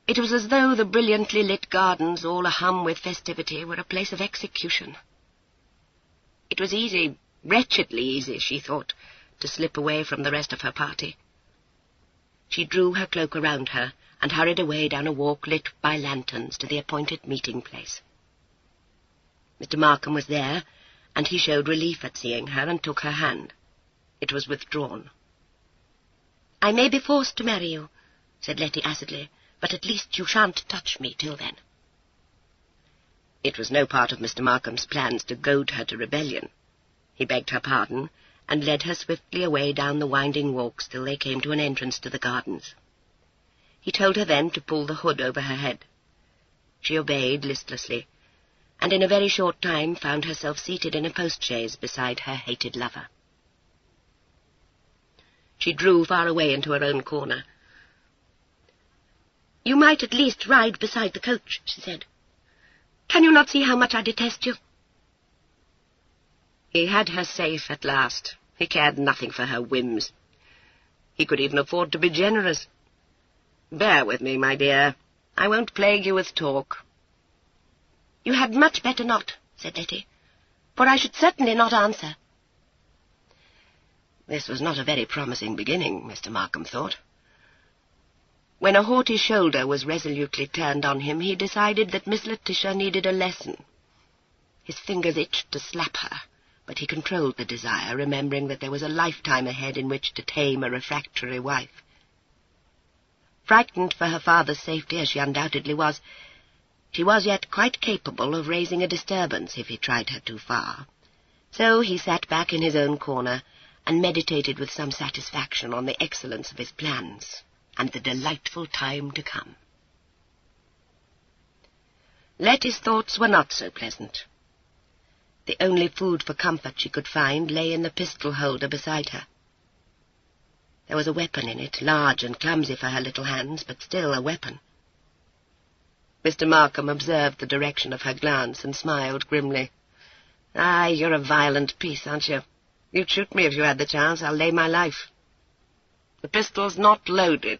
It was as though the brilliantly lit gardens, all a-hum with festivity, were a place of execution. It was easy, wretchedly easy, she thought, to slip away from the rest of her party. She drew her cloak around her and hurried away down a walk lit by lanterns to the appointed meeting-place. Mr. Markham was there, and he showed relief at seeing her and took her hand. It was withdrawn. "I may be forced to marry you," said Letty acidly, "but at least you shan't touch me till then." It was no part of Mr. Markham's plans to goad her to rebellion. He begged her pardon, and led her swiftly away down the winding walks till they came to an entrance to the gardens. He told her then to pull the hood over her head. She obeyed listlessly, and in a very short time found herself seated in a post-chaise beside her hated lover. She drew far away into her own corner. "You might at least ride beside the coach," she said. "Can you not see how much I detest you?" He had her safe at last, He cared nothing for her whims. He could even afford to be generous. Bear with me, my dear. I won't plague you with talk. You had much better not, said Letty, for I should certainly not answer. This was not a very promising beginning, Mr. Markham thought. When a haughty shoulder was resolutely turned on him, he decided that Miss Letitia needed a lesson. His fingers itched to slap her, but he controlled the desire, remembering that there was a lifetime ahead in which to tame a refractory wife. Frightened for her father's safety, as she undoubtedly was, she was yet quite capable of raising a disturbance if he tried her too far. So he sat back in his own corner and meditated with some satisfaction on the excellence of his plans and the delightful time to come. Letty's thoughts were not so pleasant. The only food for comfort she could find lay in the pistol-holder beside her. There was a weapon in it, large and clumsy for her little hands, but still a weapon. Mr. Markham observed the direction of her glance and smiled grimly. "Ah, you're a violent piece, aren't you? You'd shoot me if you had the chance, I'll lay my life. The pistol's not loaded.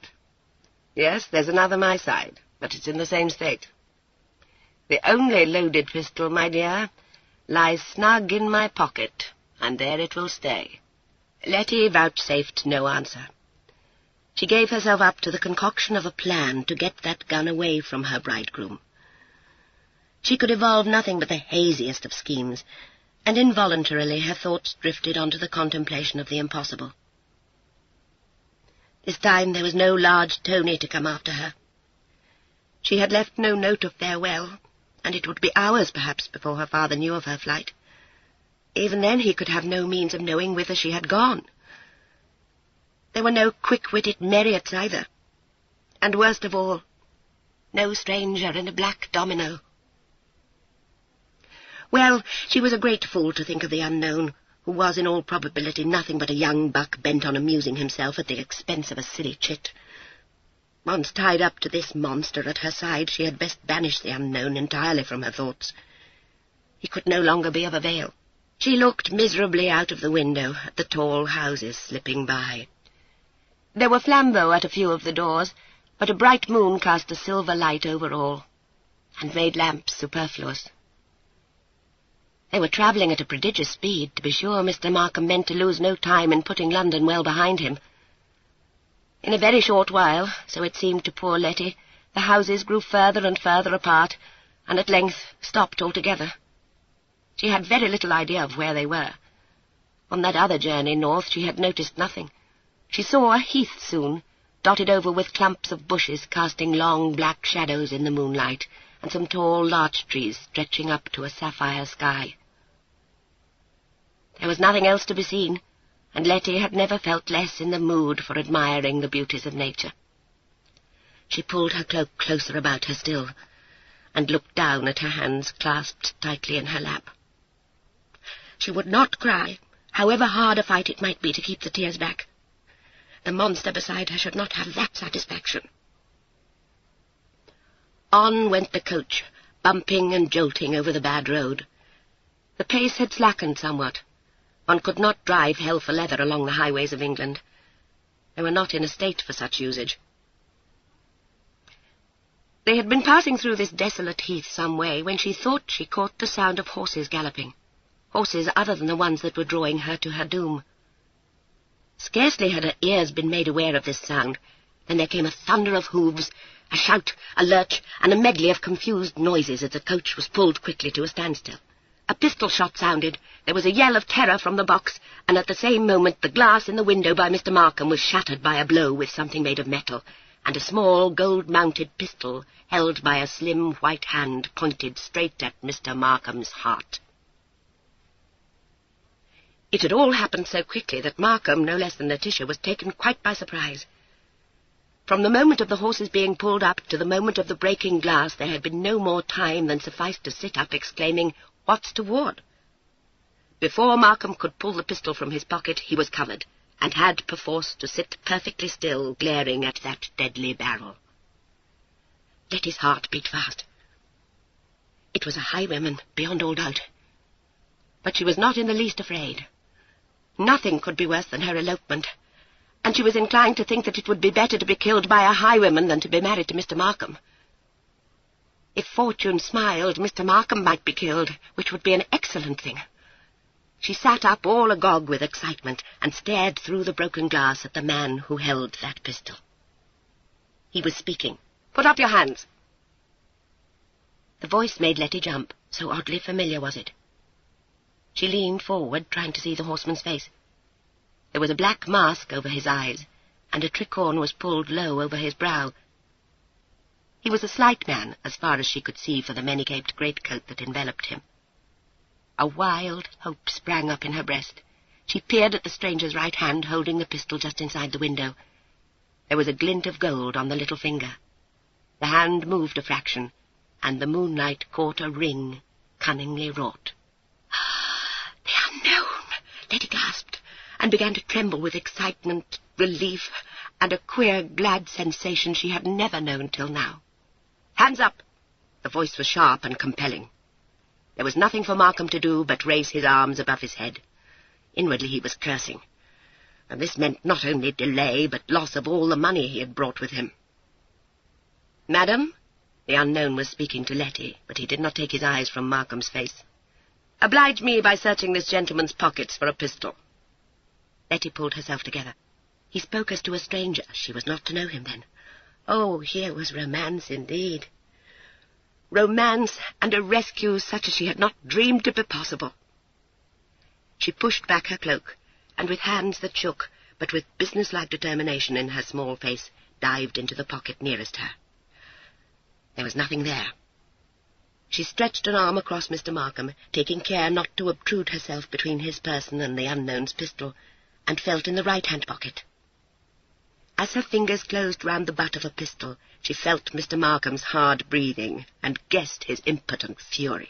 Yes, there's another my side, but it's in the same state. The only loaded pistol, my dear, lies snug in my pocket, and there it will stay." Letty vouchsafed no answer. She gave herself up to the concoction of a plan to get that gun away from her bridegroom. She could evolve nothing but the haziest of schemes, and involuntarily her thoughts drifted onto the contemplation of the impossible. This time there was no large Tony to come after her. She had left no note of farewell, and it would be hours, perhaps, before her father knew of her flight. Even then he could have no means of knowing whither she had gone. There were no quick-witted Marriotts either, and worst of all, no stranger in a black domino. Well, she was a great fool to think of the unknown, who was in all probability nothing but a young buck bent on amusing himself at the expense of a silly chit. Once tied up to this monster at her side, she had best banish the unknown entirely from her thoughts. He could no longer be of avail. She looked miserably out of the window at the tall houses slipping by. There were flambeaux at a few of the doors, but a bright moon cast a silver light over all, and made lamps superfluous. They were travelling at a prodigious speed. To be sure, Mr. Markham meant to lose no time in putting London well behind him. In a very short while, so it seemed to poor Letty, the houses grew further and further apart, and at length stopped altogether. She had very little idea of where they were. On that other journey north she had noticed nothing. She saw a heath soon, dotted over with clumps of bushes casting long black shadows in the moonlight, and some tall larch trees stretching up to a sapphire sky. There was nothing else to be seen, and Letty had never felt less in the mood for admiring the beauties of nature. She pulled her cloak closer about her still, and looked down at her hands clasped tightly in her lap. She would not cry, however hard a fight it might be to keep the tears back. The monster beside her should not have that satisfaction. On went the coach, bumping and jolting over the bad road. The pace had slackened somewhat. One could not drive hell for leather along the highways of England. They were not in a state for such usage. They had been passing through this desolate heath some way when she thought she caught the sound of horses galloping, horses other than the ones that were drawing her to her doom. Scarcely had her ears been made aware of this sound, then there came a thunder of hoofs, a shout, a lurch, and a medley of confused noises as the coach was pulled quickly to a standstill. A pistol shot sounded, there was a yell of terror from the box, and at the same moment the glass in the window by Mr. Markham was shattered by a blow with something made of metal, and a small gold-mounted pistol held by a slim white hand pointed straight at Mr. Markham's heart. It had all happened so quickly that Markham, no less than Letitia, was taken quite by surprise. From the moment of the horses being pulled up to the moment of the breaking glass there had been no more time than sufficed to sit up, exclaiming, "What's toward?" Before Markham could pull the pistol from his pocket, he was covered, and had perforce to sit perfectly still, glaring at that deadly barrel. Letty's heart beat fast. It was a highwayman, beyond all doubt. But she was not in the least afraid. Nothing could be worse than her elopement, and she was inclined to think that it would be better to be killed by a highwayman than to be married to Mr. Markham. If fortune smiled, Mr. Markham might be killed, which would be an excellent thing. She sat up all agog with excitement and stared through the broken glass at the man who held that pistol. He was speaking. "Put up your hands." The voice made Letty jump, so oddly familiar was it. She leaned forward, trying to see the horseman's face. There was a black mask over his eyes, and a tricorn was pulled low over his brow. He was a slight man, as far as she could see for the many-caped greatcoat that enveloped him. A wild hope sprang up in her breast. She peered at the stranger's right hand, holding the pistol just inside the window. There was a glint of gold on the little finger. The hand moved a fraction, and the moonlight caught a ring cunningly wrought. "The unknown!" Letty gasped, and began to tremble with excitement, relief, and a queer, glad sensation she had never known till now. "Hands up!" The voice was sharp and compelling. There was nothing for Markham to do but raise his arms above his head. Inwardly he was cursing, and this meant not only delay, but loss of all the money he had brought with him. "Madam," the unknown was speaking to Letty, but he did not take his eyes from Markham's face. "Oblige me by searching this gentleman's pockets for a pistol." Letty pulled herself together. He spoke as to a stranger. She was not to know him then. Oh, here was romance indeed. Romance and a rescue such as she had not dreamed to be possible. She pushed back her cloak, and with hands that shook, but with business-like determination in her small face, dived into the pocket nearest her. There was nothing there. She stretched an arm across Mr. Markham, taking care not to obtrude herself between his person and the unknown's pistol, and felt in the right-hand pocket. As her fingers closed round the butt of a pistol, she felt Mr. Markham's hard breathing, and guessed his impotent fury.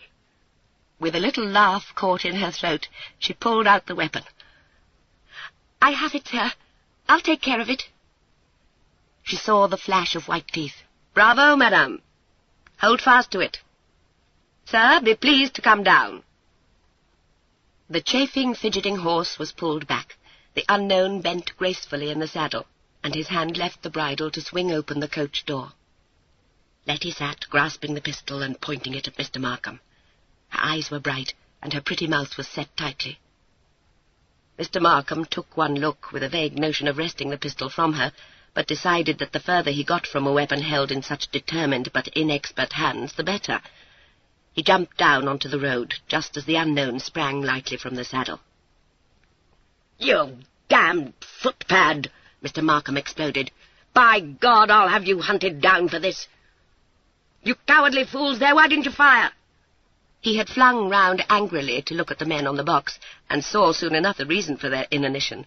With a little laugh caught in her throat, she pulled out the weapon. "I have it, sir. I'll take care of it." She saw the flash of white teeth. "Bravo, madame. Hold fast to it. Sir, be pleased to come down." The chafing, fidgeting horse was pulled back. The unknown bent gracefully in the saddle, and his hand left the bridle to swing open the coach door. Letty sat, grasping the pistol and pointing it at Mr. Markham. Her eyes were bright, and her pretty mouth was set tightly. Mr. Markham took one look, with a vague notion of wresting the pistol from her, but decided that the further he got from a weapon held in such determined but inexpert hands, the better. He jumped down onto the road, just as the unknown sprang lightly from the saddle. "You damned footpad!" Mr. Markham exploded. "By God, I'll have you hunted down for this! You cowardly fools there, why didn't you fire?" He had flung round angrily to look at the men on the box, and saw soon enough the reason for their inanition.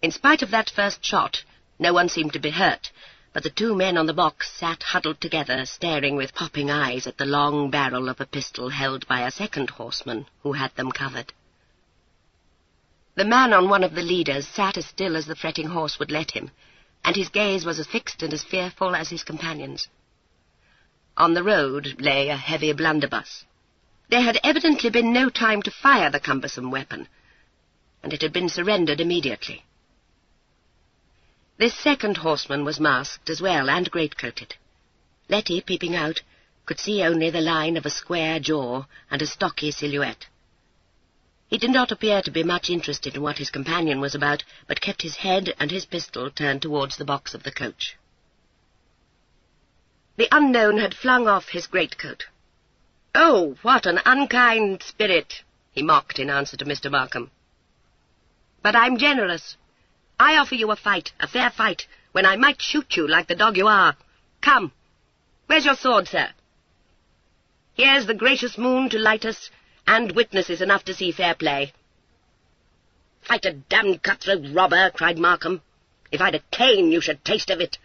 In spite of that first shot, no one seemed to be hurt, but the two men on the box sat huddled together, staring with popping eyes at the long barrel of a pistol held by a second horseman who had them covered. The man on one of the leaders sat as still as the fretting horse would let him, and his gaze was as fixed and as fearful as his companion's. On the road lay a heavy blunderbuss. There had evidently been no time to fire the cumbersome weapon, and it had been surrendered immediately. This second horseman was masked as well, and greatcoated. Letty, peeping out, could see only the line of a square jaw and a stocky silhouette. He did not appear to be much interested in what his companion was about, but kept his head and his pistol turned towards the box of the coach. The unknown had flung off his greatcoat. "Oh, what an unkind spirit!" he mocked in answer to Mr. Markham. "But I'm generous. I offer you a fight, a fair fight, when I might shoot you like the dog you are. Come, where's your sword, sir? Here's the gracious moon to light us, and witnesses enough to see fair play." "Fight a damned cutthroat robber," cried Markham. "If I'd a cane, you should taste of it."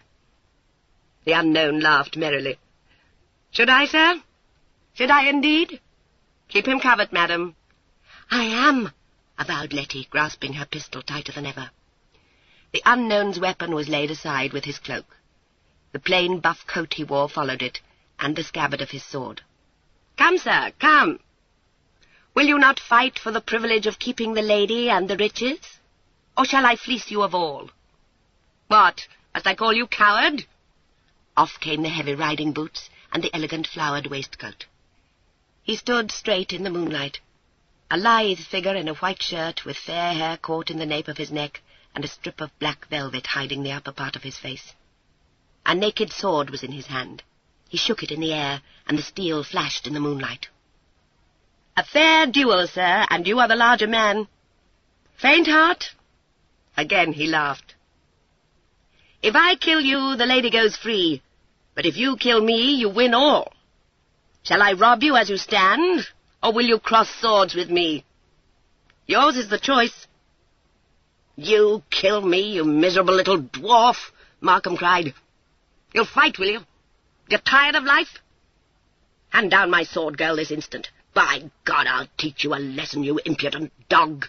The unknown laughed merrily. "Should I, sir? Should I indeed? Keep him covered, madam." "I am," avowed Letty, grasping her pistol tighter than ever. The unknown's weapon was laid aside with his cloak. The plain buff coat he wore followed it, and the scabbard of his sword. "Come, sir, come." Will you not fight for the privilege of keeping the lady and the riches? Or shall I fleece you of all? What, must I call you coward? Off came the heavy riding boots and the elegant flowered waistcoat. He stood straight in the moonlight, a lithe figure in a white shirt with fair hair caught in the nape of his neck and a strip of black velvet hiding the upper part of his face. A naked sword was in his hand. He shook it in the air, and the steel flashed in the moonlight. "A fair duel, sir, and you are the larger man. Faint heart?" Again he laughed. "If I kill you, the lady goes free, but if you kill me, you win all. Shall I rob you as you stand, or will you cross swords with me? Yours is the choice." "You kill me, you miserable little dwarf," Markham cried. "You'll fight, will you? You're tired of life? Hand down my sword, girl, this instant. By God, I'll teach you a lesson, you impudent dog."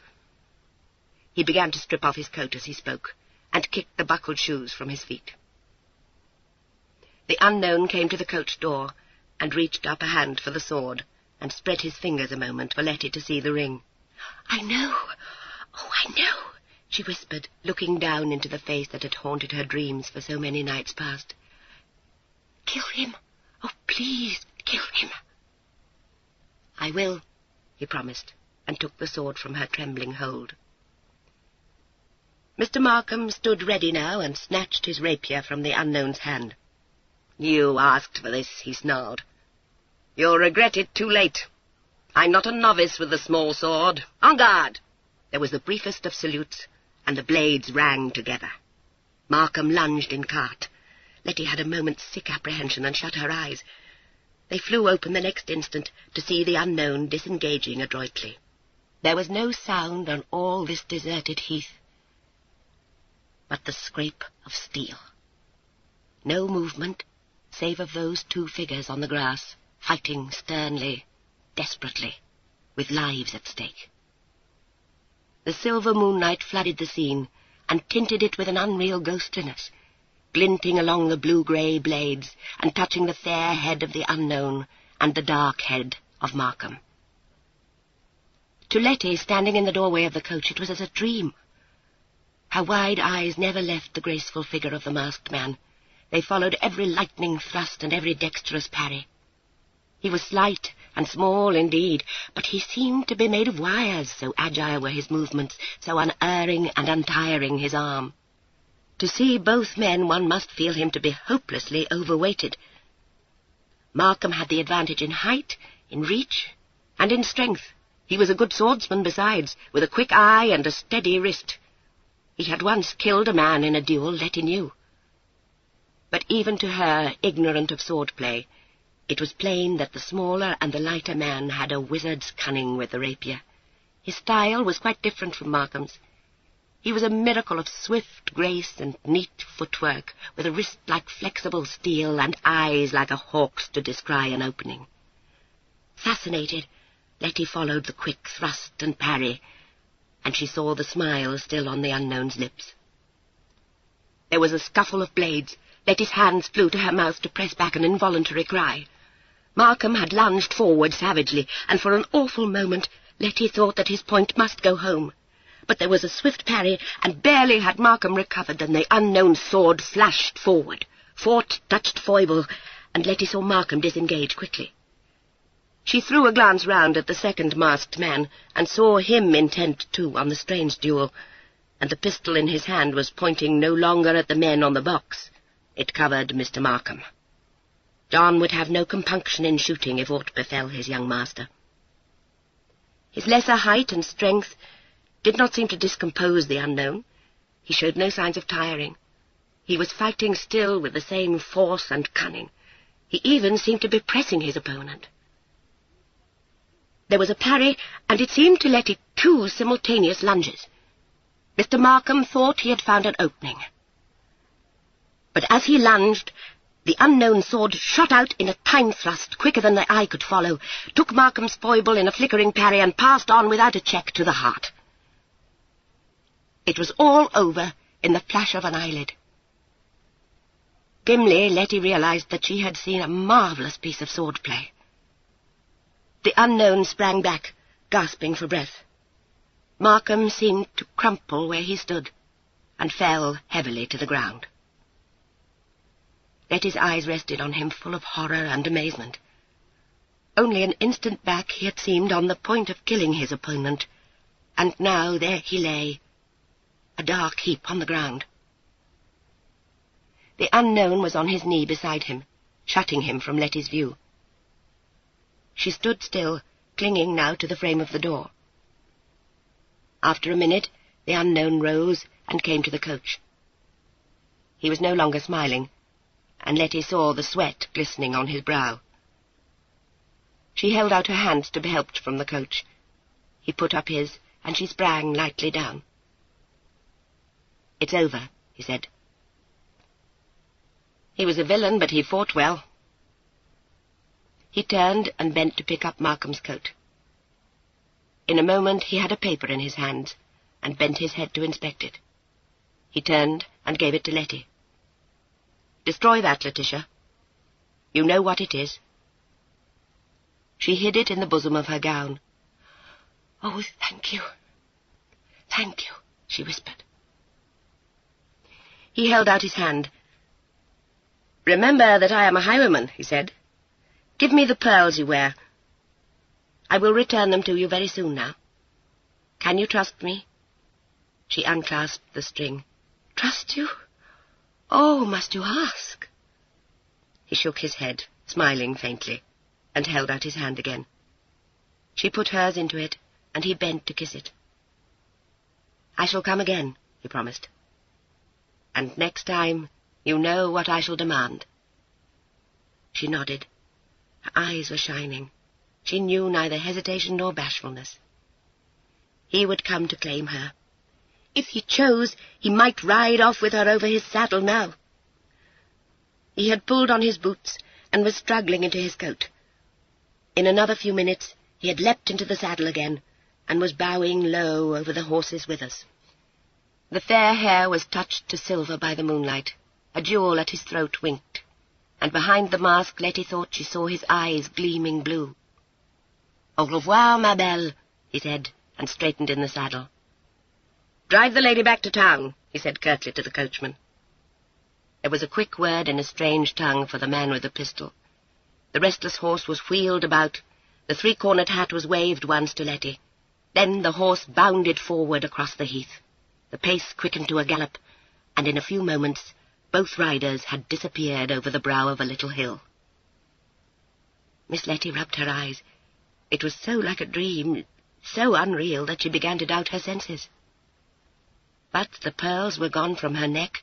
He began to strip off his coat as he spoke, and kicked the buckled shoes from his feet. The unknown came to the coach door, and reached up a hand for the sword, and spread his fingers a moment for Letty to see the ring. "I know, oh, I know," she whispered, looking down into the face that had haunted her dreams for so many nights past. "Kill him! Oh, please, kill him!" "I will," he promised, and took the sword from her trembling hold. Mr. Markham stood ready now and snatched his rapier from the unknown's hand. "You asked for this," he snarled. "You'll regret it too late. I'm not a novice with the small sword. En garde!" There was the briefest of salutes, and the blades rang together. Markham lunged in cart. Letty had a moment's sick apprehension and shut her eyes. They flew open the next instant to see the unknown disengaging adroitly. There was no sound on all this deserted heath but the scrape of steel. No movement save of those two figures on the grass, fighting sternly, desperately, with lives at stake. The silver moonlight flooded the scene and tinted it with an unreal ghostliness, glinting along the blue-grey blades and touching the fair head of the unknown and the dark head of Markham. To Letty, standing in the doorway of the coach, it was as a dream. Her wide eyes never left the graceful figure of the masked man. They followed every lightning thrust and every dexterous parry. He was slight and small indeed, but he seemed to be made of wires, so agile were his movements, so unerring and untiring his arm. To see both men, one must feel him to be hopelessly overweighted. Markham had the advantage in height, in reach, and in strength. He was a good swordsman besides, with a quick eye and a steady wrist. He had once killed a man in a duel, Letty knew. But even to her, ignorant of swordplay, it was plain that the smaller and the lighter man had a wizard's cunning with the rapier. His style was quite different from Markham's. He was a miracle of swift grace and neat footwork, with a wrist like flexible steel and eyes like a hawk's to descry an opening. Fascinated, Letty followed the quick thrust and parry, and she saw the smile still on the unknown's lips. There was a scuffle of blades. Letty's hands flew to her mouth to press back an involuntary cry. Markham had lunged forward savagely, and for an awful moment Letty thought that his point must go home. But there was a swift parry, and barely had Markham recovered than the unknown sword flashed forward. Fought touched foible, and Letty saw Markham disengage quickly. She threw a glance round at the second masked man, and saw him intent, too, on the strange duel, and the pistol in his hand was pointing no longer at the men on the box. It covered Mr. Markham. John would have no compunction in shooting if aught befell his young master. His lesser height and strength did not seem to discompose the unknown. He showed no signs of tiring. He was fighting still with the same force and cunning. He even seemed to be pressing his opponent. There was a parry, and it seemed to Letty 2 simultaneous lunges. Mr. Markham thought he had found an opening. But as he lunged, the unknown sword shot out in a time thrust quicker than the eye could follow, took Markham's foible in a flickering parry, and passed on without a check to the heart. It was all over in the flash of an eyelid. Dimly, Letty realized that she had seen a marvellous piece of swordplay. The unknown sprang back, gasping for breath. Markham seemed to crumple where he stood, and fell heavily to the ground. Letty's eyes rested on him full of horror and amazement. Only an instant back he had seemed on the point of killing his opponent, and now there he lay, a dark heap on the ground. The unknown was on his knee beside him, shutting him from Letty's view. She stood still, clinging now to the frame of the door. After a minute, the unknown rose and came to the coach. He was no longer smiling, and Letty saw the sweat glistening on his brow. She held out her hands to be helped from the coach. He put up his, and she sprang lightly down. "It's over," he said. "He was a villain, but he fought well." He turned and bent to pick up Markham's coat. In a moment he had a paper in his hands, and bent his head to inspect it. He turned and gave it to Letty. "Destroy that, Letitia. You know what it is." She hid it in the bosom of her gown. "Oh, thank you. Thank you," she whispered. He held out his hand. "Remember that I am a highwayman," he said. "Give me the pearls you wear. I will return them to you very soon now. Can you trust me?" She unclasped the string. "Trust you? Oh, must you ask?" He shook his head, smiling faintly, and held out his hand again. She put hers into it, and he bent to kiss it. "I shall come again," he promised. "And next time you know what I shall demand." She nodded. Her eyes were shining. She knew neither hesitation nor bashfulness. He would come to claim her. If he chose, he might ride off with her over his saddle now. He had pulled on his boots and was struggling into his coat. In another few minutes he had leapt into the saddle again, and was bowing low over the horse's withers. The fair hair was touched to silver by the moonlight. A jewel at his throat winked, and behind the mask Letty thought she saw his eyes gleaming blue. "Au revoir, ma belle," he said, and straightened in the saddle. "Drive the lady back to town," he said curtly to the coachman. There was a quick word in a strange tongue for the man with the pistol. The restless horse was wheeled about. The three-cornered hat was waved once to Letty. Then the horse bounded forward across the heath. The pace quickened to a gallop, and in a few moments both riders had disappeared over the brow of a little hill. Miss Letty rubbed her eyes. It was so like a dream, so unreal that she began to doubt her senses. But the pearls were gone from her neck,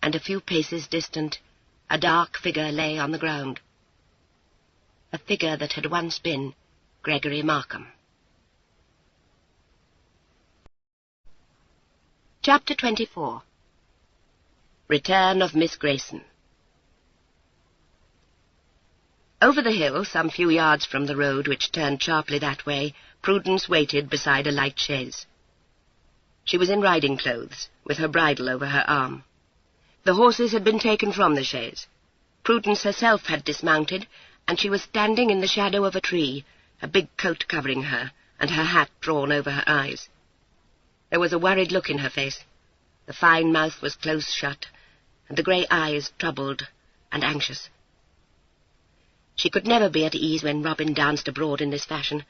and a few paces distant a dark figure lay on the ground. A figure that had once been Gregory Markham. Chapter 24. Return of Miss Grayson. Over the hill, some few yards from the road which turned sharply that way, Prudence waited beside a light chaise. She was in riding clothes, with her bridle over her arm. The horses had been taken from the chaise. Prudence herself had dismounted, and she was standing in the shadow of a tree, a big coat covering her, and her hat drawn over her eyes. There was a worried look in her face. The fine mouth was close shut, and the grey eyes troubled and anxious. She could never be at ease when Robin danced abroad in this fashion,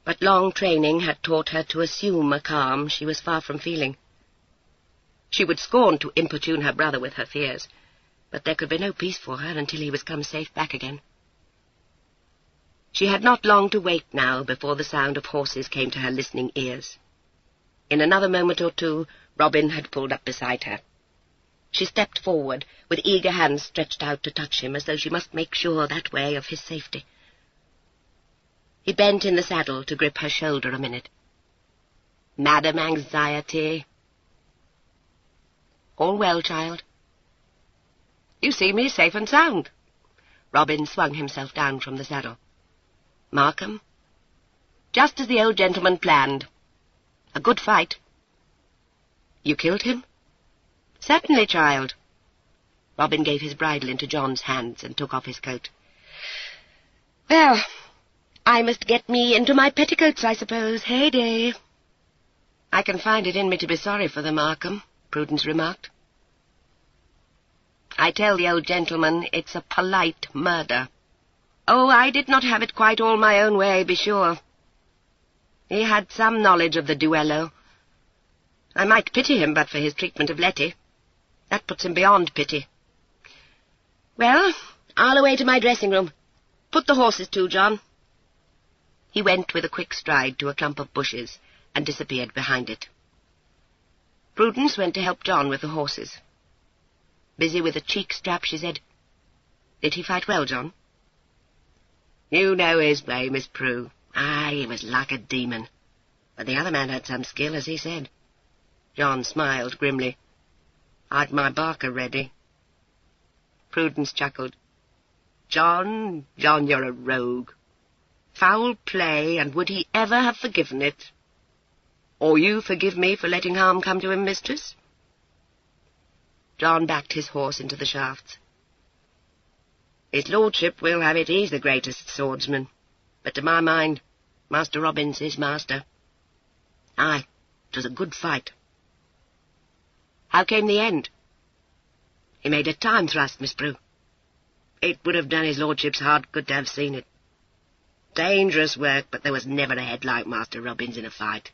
but long training had taught her to assume a calm she was far from feeling. She would scorn to importune her brother with her fears, but there could be no peace for her until he was come safe back again. She had not long to wait now before the sound of horses came to her listening ears. In another moment or two, Robin had pulled up beside her. She stepped forward, with eager hands stretched out to touch him, as though she must make sure that way of his safety. He bent in the saddle to grip her shoulder a minute. "Madam Anxiety." "All well, child?" "You see me safe and sound." Robin swung himself down from the saddle. "Markham?" "Just as the old gentleman planned. A good fight." "You killed him?" "Certainly, child." Robin gave his bridle into John's hands and took off his coat. "Well, I must get me into my petticoats, I suppose. Heyday. I can find it in me to be sorry for them, Markham, Prudence remarked. I tell the old gentleman it's a polite murder. Oh, I did not have it quite all my own way, be sure. He had some knowledge of the duello. I might pity him but for his treatment of Letty. That puts him beyond pity. Well, I'll away to my dressing-room. Put the horses to, John. He went with a quick stride to a clump of bushes and disappeared behind it. Prudence went to help John with the horses. Busy with a cheek strap, she said, "Did he fight well, John?" "You know his way, Miss Prue. Aye, he was like a demon. But the other man had some skill, as he said." John smiled grimly. "I'd my Barker ready." Prudence chuckled. John, you're a rogue. Foul play, and would he ever have forgiven it? Or you forgive me for letting harm come to him, mistress?" John backed his horse into the shafts. "His lordship will have it he's the greatest swordsman, but to my mind, Master Robin's his master. Aye, 'twas a good fight." "How came the end?" "He made a time thrust, Miss Prue. It would have done his lordship's heart good to have seen it. Dangerous work, but there was never a head like Master Robin's in a fight."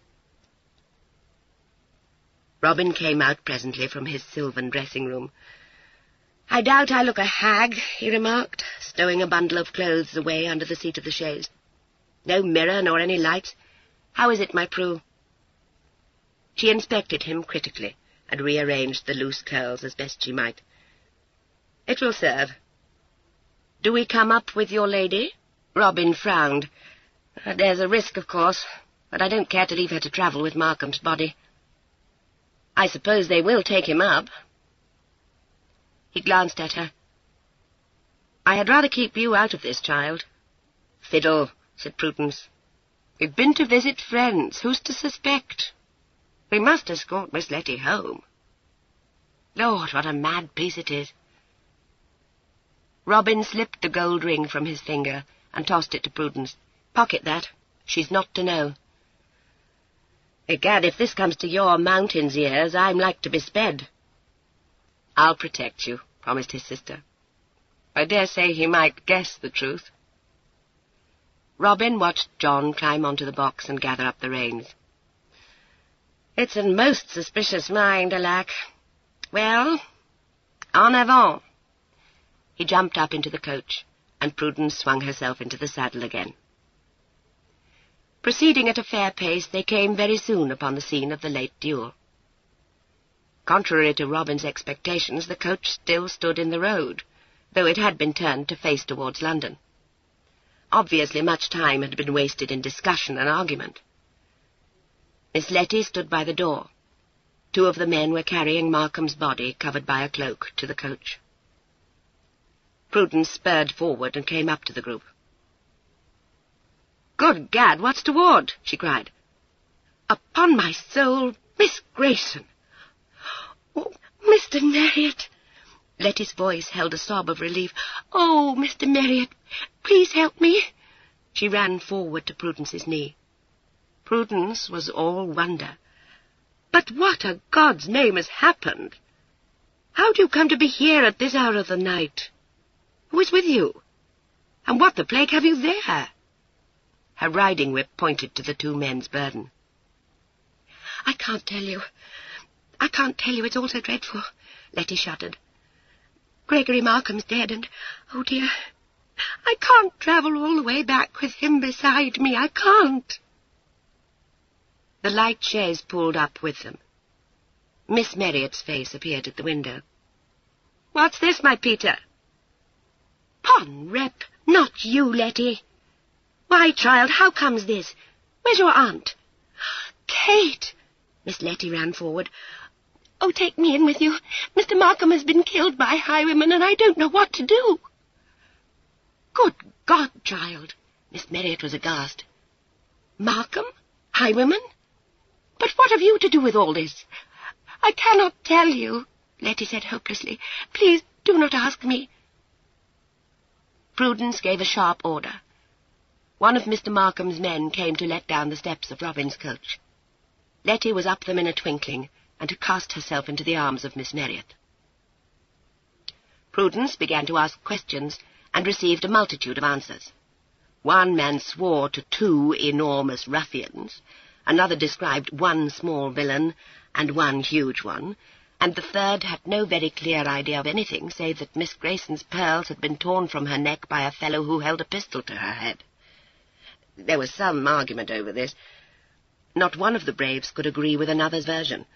Robin came out presently from his sylvan dressing-room. "I doubt I look a hag," he remarked, stowing a bundle of clothes away under the seat of the chaise. "No mirror nor any lights. How is it, my Prue?" She inspected him critically and rearranged the loose curls as best she might. "It will serve. Do we come up with your lady?" Robin frowned. "There's a risk, of course, but I don't care to leave her to travel with Markham's body." "I suppose they will take him up." He glanced at her. "I had rather keep you out of this, child." "Fiddle," said Prudence. "We've been to visit friends. Who's to suspect? We must escort Miss Letty home." Lord, what a mad piece it is. Robin slipped the gold ring from his finger and tossed it to Prudence. "Pocket that. She's not to know." "Egad, if this comes to your mountain's ears, I'm like to be sped." "I'll protect you," promised his sister. "I dare say he might guess the truth." Robin watched John climb onto the box and gather up the reins. "It's a most suspicious mind, alack. Well, en avant." He jumped up into the coach, and Prudence swung herself into the saddle again. Proceeding at a fair pace, they came very soon upon the scene of the late duel. Contrary to Robin's expectations, the coach still stood in the road, though it had been turned to face towards London. Obviously much time had been wasted in discussion and argument. Miss Letty stood by the door. Two of the men were carrying Markham's body, covered by a cloak, to the coach. Prudence spurred forward and came up to the group. "Good gad, what's toward?" she cried. "Upon my soul, Miss Grayson!" "Oh, Mr. Marriott!" Letty's voice held a sob of relief. "Oh, Mr. Marriott, please help me!" She ran forward to Prudence's knee. Prudence was all wonder. "But what a God's name has happened? How do you come to be here at this hour of the night? Who is with you? And what the plague have you there?" Her riding-whip pointed to the two men's burden. "I can't tell you. I can't tell you. It's all so dreadful," Letty shuddered. "Gregory Markham's dead, and, oh dear, I can't travel all the way back with him beside me. I can't." The light chaise pulled up with them. Miss Marriott's face appeared at the window. "What's this, my Peter?" "'Pon rep, not you, Letty." "Why, child, how comes this? Where's your aunt?" "Kate!" Miss Letty ran forward. "Oh, take me in with you. Mr. Markham has been killed by highwaymen, and I don't know what to do." "Good God, child!" Miss Marriott was aghast. "Markham? Highwaymen? But what have you to do with all this?" "I cannot tell you," Letty said hopelessly. "Please do not ask me." Prudence gave a sharp order. one of Mr. Markham's men came to let down the steps of Robin's coach. Letty was up them in a twinkling, and had cast herself into the arms of Miss Marriott. Prudence began to ask questions, and received a multitude of answers. One man swore to 2 enormous ruffians, another described 1 small villain and 1 huge one, and the third had no very clear idea of anything save that Miss Grayson's pearls had been torn from her neck by a fellow who held a pistol to her head. There was some argument over this. Not one of the braves could agree with another's version.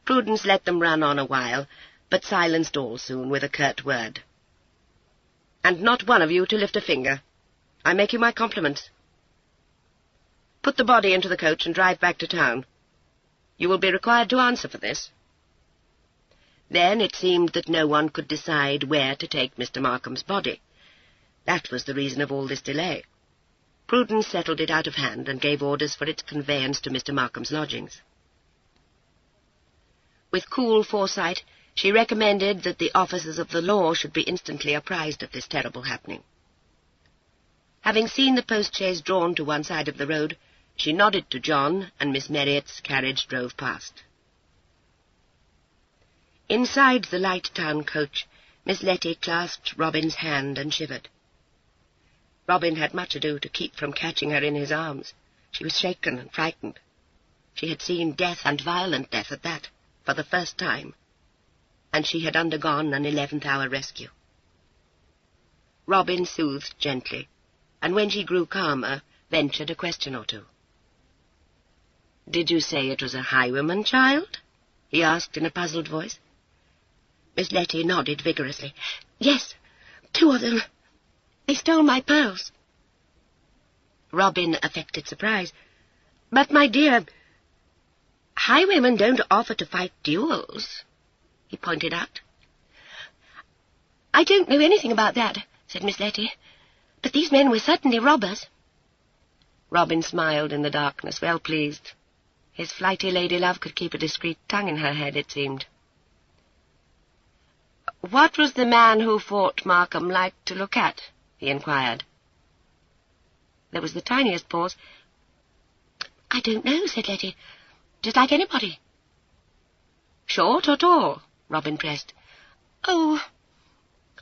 Prudence let them run on a while, but silenced all soon with a curt word. "And not one of you to lift a finger. I make you my compliments. Put the body into the coach and drive back to town. You will be required to answer for this." Then it seemed that no one could decide where to take Mr. Markham's body. That was the reason of all this delay. Prudence settled it out of hand and gave orders for its conveyance to Mr. Markham's lodgings. With cool foresight, she recommended that the officers of the law should be instantly apprised of this terrible happening. Having seen the post-chaise drawn to one side of the road, she nodded to John, and Miss Marriott's carriage drove past. Inside the light town coach, Miss Letty clasped Robin's hand and shivered. Robin had much ado to keep from catching her in his arms. She was shaken and frightened. She had seen death, and violent death at that, for the first time, and she had undergone an 11th-hour rescue. Robin soothed gently, and when she grew calmer, ventured a question or two. "Did you say it was a highwayman, child?" he asked in a puzzled voice. Miss Letty nodded vigorously. "Yes, 2 of them. They stole my pearls." Robin affected surprise. "But, my dear, highwaymen don't offer to fight duels," he pointed out. "I don't know anything about that," said Miss Letty, "but these men were certainly robbers." Robin smiled in the darkness, well pleased. His flighty lady-love could keep a discreet tongue in her head, it seemed. "What was the man who fought Markham like to look at?" he inquired. There was the tiniest pause. "I don't know," said Letty. "Just like anybody." "Short or tall?" Robin pressed. "Oh,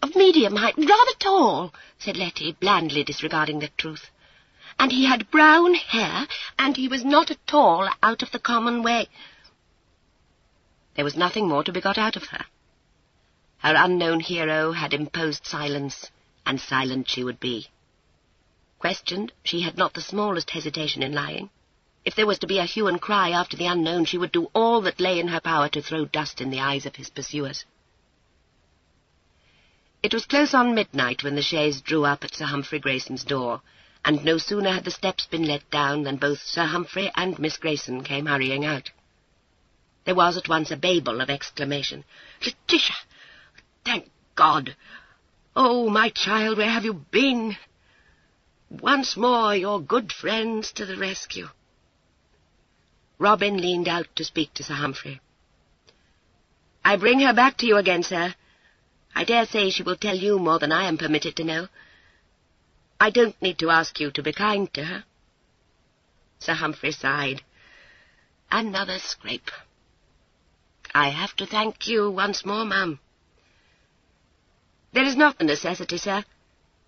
of medium height, rather tall," said Letty, blandly disregarding the truth. "And he had brown hair, and he was not at all out of the common way." There was nothing more to be got out of her. Her unknown hero had imposed silence, and silent she would be. Questioned, she had not the smallest hesitation in lying. If there was to be a hue and cry after the unknown, she would do all that lay in her power to throw dust in the eyes of his pursuers. It was close on midnight when the chaise drew up at Sir Humphrey Grayson's door, and no sooner had the steps been let down than both Sir Humphrey and Miss Grayson came hurrying out. There was at once a babel of exclamation. "Letitia! Thank God! Oh, my child, where have you been? Once more your good friends to the rescue." Robin leaned out to speak to Sir Humphrey. "I bring her back to you again, sir. I dare say she will tell you more than I am permitted to know. I don't need to ask you to be kind to her." Sir Humphrey sighed. "Another scrape. I have to thank you once more, ma'am." "There is not the necessity, sir.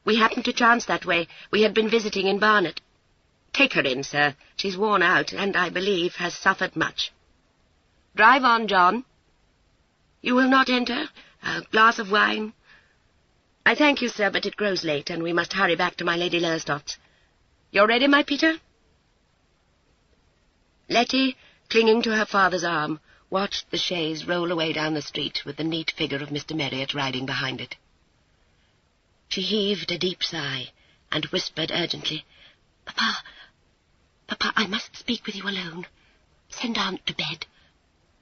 We happened to chance that way. We had been visiting in Barnet. Take her in, sir. She's worn out, and, I believe, has suffered much. Drive on, John. You will not enter? A glass of wine?" "I thank you, sir, but it grows late, and we must hurry back to my Lady Lowestoft's. You're ready, my Peter?" Letty, clinging to her father's arm, watched the chaise roll away down the street with the neat figure of Mr. Marriott riding behind it. She heaved a deep sigh, and whispered urgently, Papa, I must speak with you alone. Send Aunt to bed."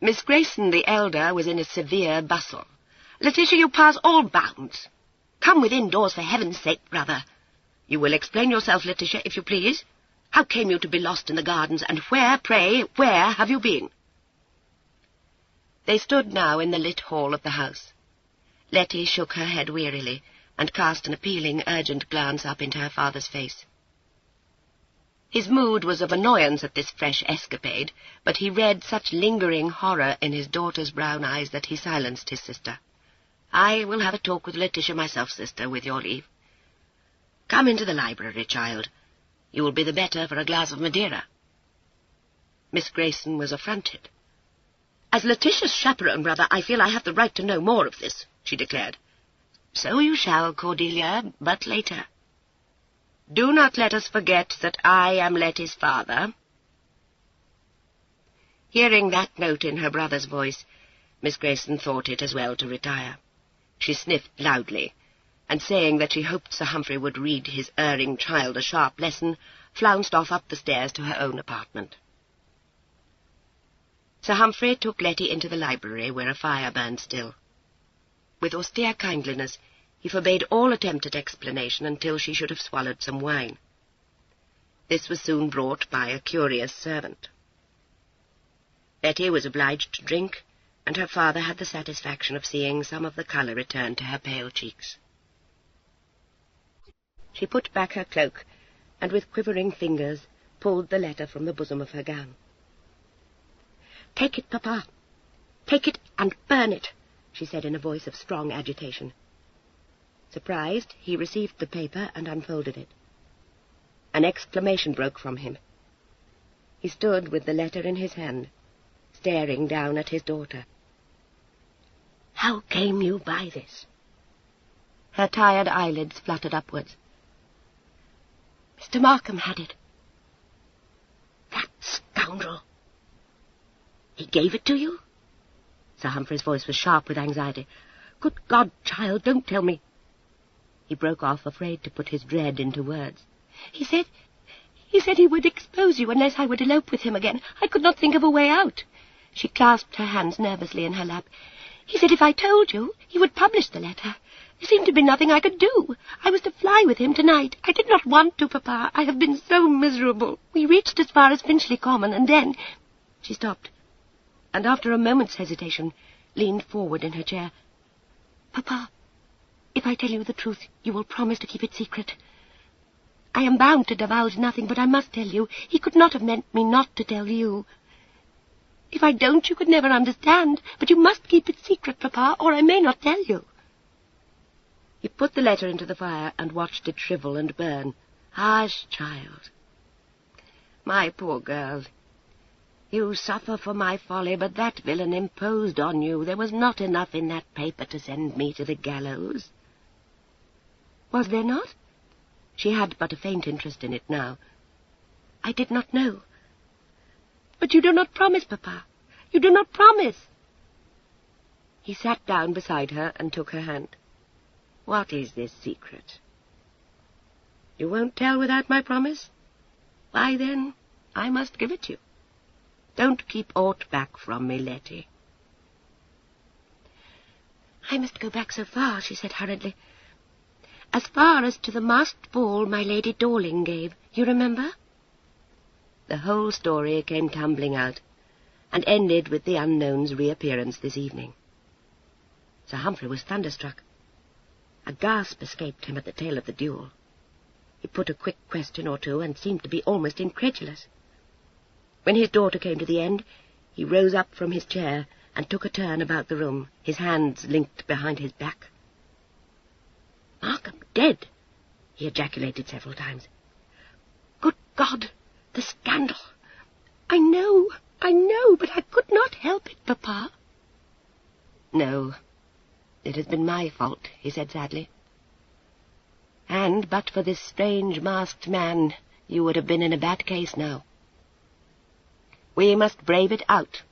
Miss Grayson, the elder, was in a severe bustle. "Letitia, you pass all bounds. Come within doors, for heaven's sake, brother. You will explain yourself, Letitia, if you please. How came you to be lost in the gardens, and where, pray, where have you been?" They stood now in the lit hall of the house. Letty shook her head wearily, and cast an appealing, urgent glance up into her father's face. His mood was of annoyance at this fresh escapade, but he read such lingering horror in his daughter's brown eyes that he silenced his sister. "I will have a talk with Letitia myself, sister, with your leave. Come into the library, child. You will be the better for a glass of Madeira." Miss Grayson was affronted. "As Letitia's chaperone, brother, I feel I have the right to know more of this," she declared. "So you shall, Cordelia, but later. Do not let us forget that I am Letty's father." Hearing that note in her brother's voice, Miss Grayson thought it as well to retire. She sniffed loudly, and saying that she hoped Sir Humphrey would read his erring child a sharp lesson, flounced off up the stairs to her own apartment. Sir Humphrey took Letty into the library, where a fire burned still. With austere kindliness, he forbade all attempt at explanation until she should have swallowed some wine. This was soon brought by a curious servant. Letty was obliged to drink, and her father had the satisfaction of seeing some of the colour return to her pale cheeks. She put back her cloak, and with quivering fingers pulled the letter from the bosom of her gown. "Take it, Papa. Take it and burn it," she said in a voice of strong agitation. Surprised, he received the paper and unfolded it. An exclamation broke from him. He stood with the letter in his hand, staring down at his daughter. "How came you by this?" Her tired eyelids fluttered upwards. "Mr. Markham had it." "That scoundrel! He gave it to you?" Sir Humphrey's voice was sharp with anxiety. "Good God, child, don't tell me—" He broke off, afraid to put his dread into words. He said he would expose you unless I would elope with him again. I could not think of a way out." She clasped her hands nervously in her lap. "He said if I told you, he would publish the letter. There seemed to be nothing I could do. I was to fly with him tonight. I did not want to, Papa. I have been so miserable. We reached as far as Finchley Common, and then—" She stopped, and after a moment's hesitation, leaned forward in her chair. "Papa, if I tell you the truth, you will promise to keep it secret. I am bound to divulge nothing, but I must tell you. He could not have meant me not to tell you. If I don't, you could never understand. But you must keep it secret, Papa, or I may not tell you." He put the letter into the fire and watched it shrivel and burn. "Hush, child. My poor girl. You suffer for my folly, but that villain imposed on you. There was not enough in that paper to send me to the gallows." "Was there not?" She had but a faint interest in it now. "I did not know. But you do not promise, Papa. You do not promise." He sat down beside her and took her hand. "What is this secret? You won't tell without my promise? Why, then, I must give it to you. Don't keep aught back from me, Letty." "I must go back so far," she said hurriedly. "As far as to the masked ball my Lady Dorling gave. You remember?" The whole story came tumbling out, and ended with the unknown's reappearance this evening. Sir Humphrey was thunderstruck. A gasp escaped him at the tale of the duel. He put a quick question or two, and seemed to be almost incredulous. When his daughter came to the end, he rose up from his chair and took a turn about the room, his hands linked behind his back. "Markham dead!" he ejaculated several times. "Good God, the scandal! I know, but I could not help it, Papa." "No, it has been my fault," he said sadly. "And but for this strange masked man, you would have been in a bad case now. We must brave it out.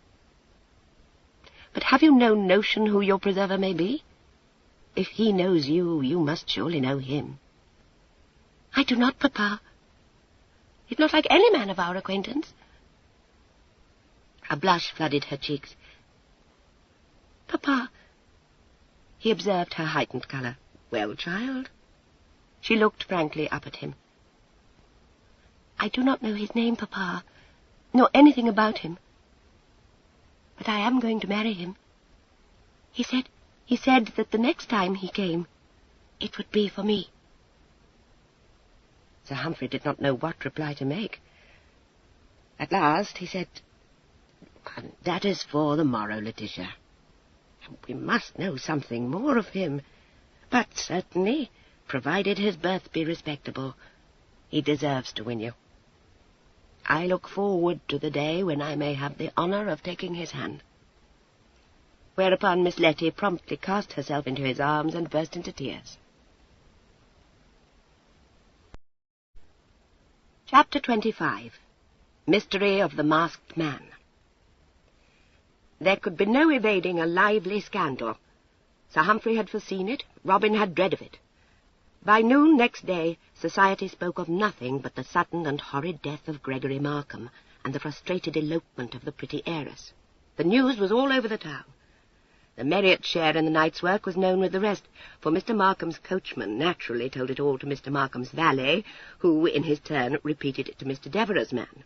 But have you no notion who your preserver may be? If he knows you, you must surely know him." "I do not, Papa. He's not like any man of our acquaintance." A blush flooded her cheeks. "Papa—" He observed her heightened colour. "Well, child?" She looked frankly up at him. "I do not know his name, Papa, nor anything about him. But I am going to marry him. He said that the next time he came, it would be for me." Sir Humphrey did not know what reply to make. At last he said, "That is for the morrow, Letitia. We must know something more of him. But certainly, provided his birth be respectable, he deserves to win you. I look forward to the day when I may have the honour of taking his hand." Whereupon Miss Letty promptly cast herself into his arms and burst into tears. Chapter 25. Mystery of the Masked Man. There could be no evading a lively scandal. Sir Humphrey had foreseen it, Robin had dread of it. By noon next day, society spoke of nothing but the sudden and horrid death of Gregory Markham and the frustrated elopement of the pretty heiress. The news was all over the town. The Marriott share in the night's work was known with the rest, for Mr. Markham's coachman naturally told it all to Mr. Markham's valet, who, in his turn, repeated it to Mr. Devereux's man.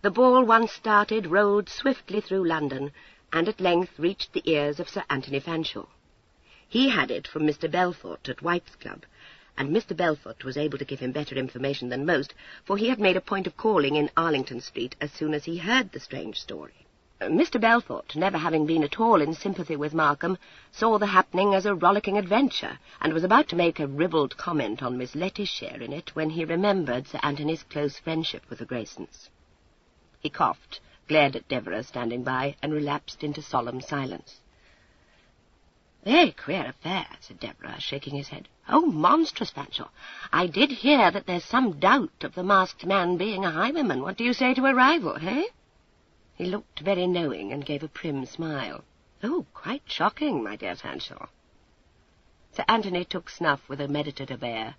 The ball, once started, rolled swiftly through London, and at length reached the ears of Sir Anthony Fanshawe. He had it from Mr. Belfort at White's Club, and Mr. Belfort was able to give him better information than most, for he had made a point of calling in Arlington Street as soon as he heard the strange story. Mr. Belfort, never having been at all in sympathy with Markham, saw the happening as a rollicking adventure, and was about to make a ribald comment on Miss Letty's share in it when he remembered Sir Anthony's close friendship with the Graysons. He coughed, glared at Devereux standing by, and relapsed into solemn silence. "Very queer affair," said Devereux, shaking his head. "Oh, monstrous, Fanshawe. I did hear that there's some doubt of the masked man being a highwayman. What do you say to a rival, eh?" He looked very knowing and gave a prim smile. "Oh, quite shocking, my dear Fanshawe." Sir Anthony took snuff with a meditative air.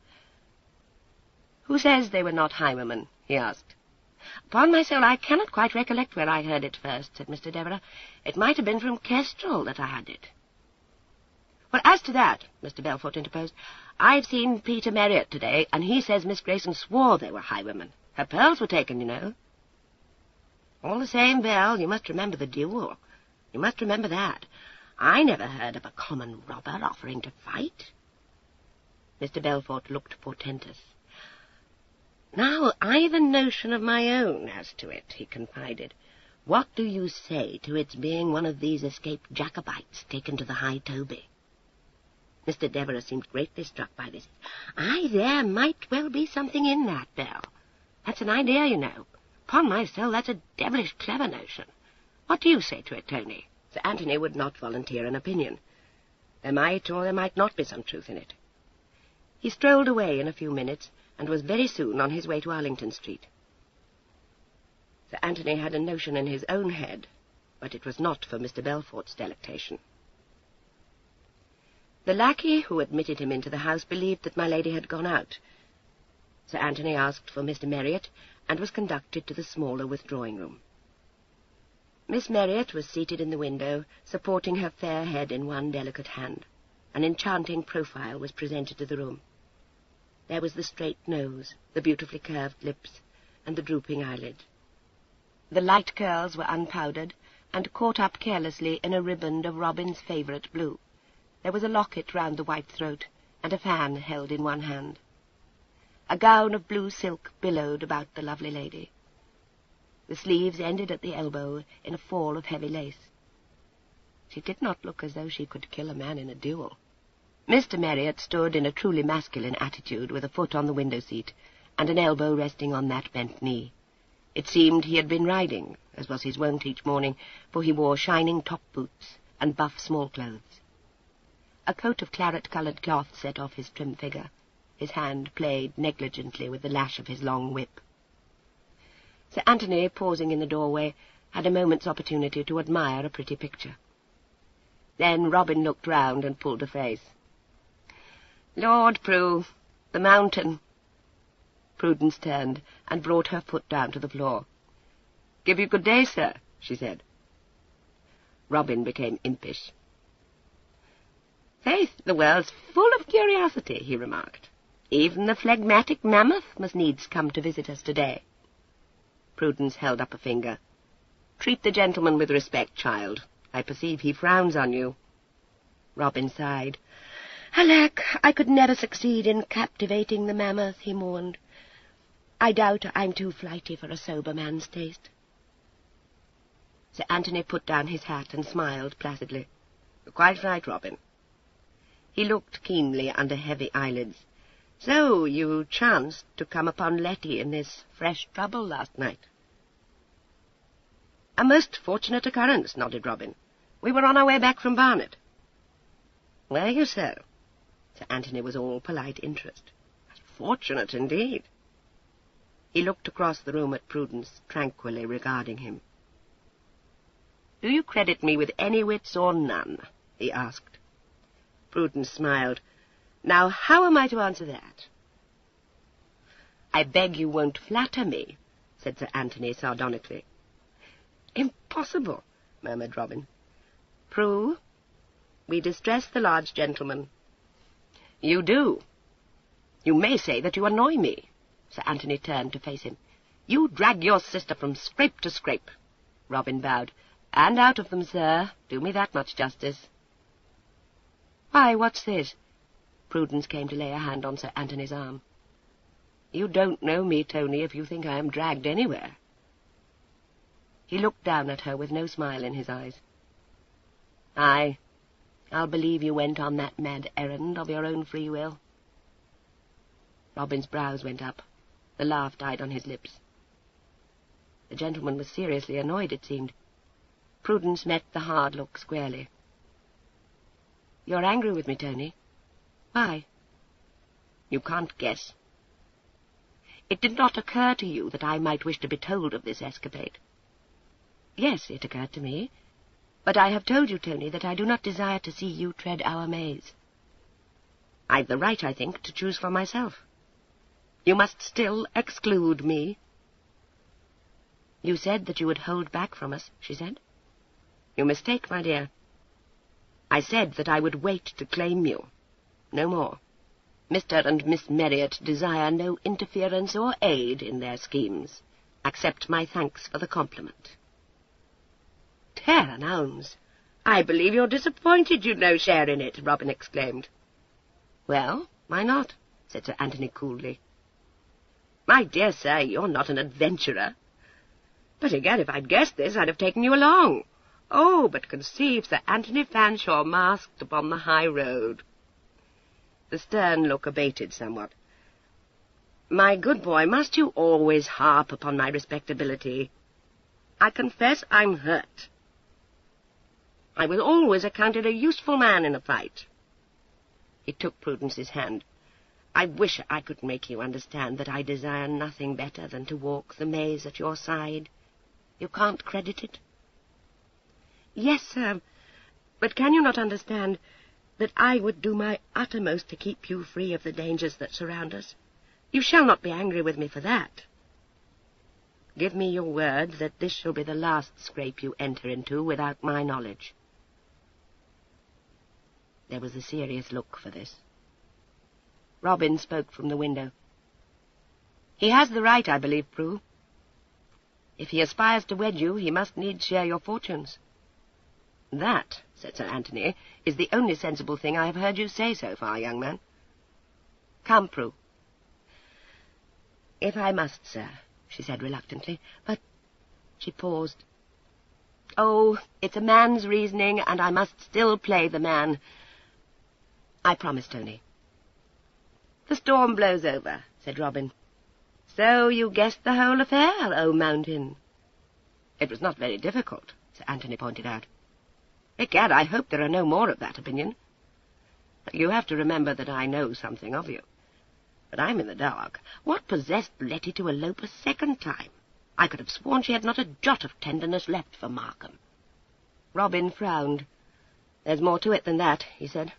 "Who says they were not highwaymen?" he asked. "Upon my soul, I cannot quite recollect where I heard it first," said Mr. Devereux. "It might have been from Kestrel that I had it." "Well, as to that," Mr. Belfort interposed, "I've seen Peter Marriott today, and he says Miss Grayson swore they were highwaymen. Her pearls were taken, you know." "All the same, Belle, you must remember the duel. You must remember that. I never heard of a common robber offering to fight." Mr. Belfort looked portentous. "Now, I've a notion of my own as to it," he confided. "What do you say to its being one of these escaped Jacobites taken to the High Toby?" Mr. Devereux seemed greatly struck by this. "Aye, there might well be something in that, Belle. That's an idea, you know. Upon my soul, that's a devilish clever notion. What do you say to it, Tony?" Sir Anthony would not volunteer an opinion. There might or there might not be some truth in it. He strolled away in a few minutes, and was very soon on his way to Arlington Street. Sir Anthony had a notion in his own head, but it was not for Mr. Belfort's delectation. The lackey who admitted him into the house believed that my lady had gone out. Sir Anthony asked for Mr. Marriott, and was conducted to the smaller withdrawing-room. Miss Marriott was seated in the window, supporting her fair head in one delicate hand. An enchanting profile was presented to the room. There was the straight nose, the beautifully curved lips, and the drooping eyelid. The light curls were unpowdered, and caught up carelessly in a riband of Robin's favourite blue. There was a locket round the white throat, and a fan held in one hand. A gown of blue silk billowed about the lovely lady. The sleeves ended at the elbow in a fall of heavy lace. She did not look as though she could kill a man in a duel. Mr. Marriott stood in a truly masculine attitude, with a foot on the window-seat, and an elbow resting on that bent knee. It seemed he had been riding, as was his wont each morning, for he wore shining top boots and buff small-clothes. A coat of claret-coloured cloth set off his trim figure. His hand played negligently with the lash of his long whip. Sir Anthony, pausing in the doorway, had a moment's opportunity to admire a pretty picture. Then Robin looked round and pulled a face. "Lord, Prue, the mountain." Prudence turned and brought her foot down to the floor. "Give you good day, sir," she said. Robin became impish. "Faith, the world's full of curiosity," he remarked. "Even the phlegmatic mammoth must needs come to visit us today." Prudence held up a finger. "Treat the gentleman with respect, child. I perceive he frowns on you." Robin sighed. "Alack, I could never succeed in captivating the mammoth," he mourned. I doubt I'm too flighty for a sober man's taste. Sir Anthony put down his hat and smiled placidly. You're quite right, Robin. He looked keenly under heavy eyelids. So you chanced to come upon Letty in this fresh trouble last night? A most fortunate occurrence, nodded Robin. We were on our way back from Barnet. Were you so? Sir Anthony was all polite interest. Fortunate indeed. He looked across the room at Prudence, tranquilly regarding him. Do you credit me with any wits or none? He asked. Prudence smiled. Now, how am I to answer that? I beg you won't flatter me, said Sir Anthony sardonically. Impossible, murmured Robin. Prue, we distress the large gentleman. You do. You may say that you annoy me. Sir Anthony turned to face him. You drag your sister from scrape to scrape. Robin bowed. And out of them, sir. Do me that much justice. Why, what's this? Prudence came to lay a hand on Sir Anthony's arm. You don't know me, Tony, if you think I am dragged anywhere. He looked down at her with no smile in his eyes. Aye, I'll believe you went on that mad errand of your own free will. Robin's brows went up. The laugh died on his lips. The gentleman was seriously annoyed, it seemed. Prudence met the hard look squarely. You're angry with me, Tony. Why? You can't guess. It did not occur to you that I might wish to be told of this escapade. Yes, it occurred to me. But I have told you, Tony, that I do not desire to see you tread our maze. I've the right, I think, to choose for myself. You must still exclude me. You said that you would hold back from us, she said. You mistake, my dear. I said that I would wait to claim you. No more. Mr. and Miss Marriott desire no interference or aid in their schemes. Accept my thanks for the compliment. Tare an ouns! I believe you're disappointed you'd no share in it, Robin exclaimed. Well, why not? Said Sir Anthony coolly. My dear sir, you're not an adventurer. But again, if I'd guessed this, I'd have taken you along. Oh, but conceive Sir Anthony Fanshawe masked upon the high road. The stern look abated somewhat. My good boy, must you always harp upon my respectability? I confess I'm hurt. I was always accounted a useful man in a fight. He took Prudence's hand. I wish I could make you understand that I desire nothing better than to walk the maze at your side. You can't credit it? Yes, sir, but can you not understand that I would do my uttermost to keep you free of the dangers that surround us? You shall not be angry with me for that. Give me your word that this shall be the last scrape you enter into without my knowledge. There was a serious look for this. Robin spoke from the window. He has the right, I believe, Prue. If he aspires to wed you, he must needs share your fortunes. That, said Sir Anthony, is the only sensible thing I have heard you say so far, young man. Come, Prue. If I must, sir, she said reluctantly, but... She paused. Oh, it's a man's reasoning, and I must still play the man. I promise, Tony. The storm blows over, said Robin. So you guessed the whole affair, O Mountain? It was not very difficult, Sir Anthony pointed out. Egad, I hope there are no more of that opinion. You have to remember that I know something of you. But I'm in the dark. What possessed Letty to elope a second time? I could have sworn she had not a jot of tenderness left for Markham. Robin frowned. There's more to it than that, he said.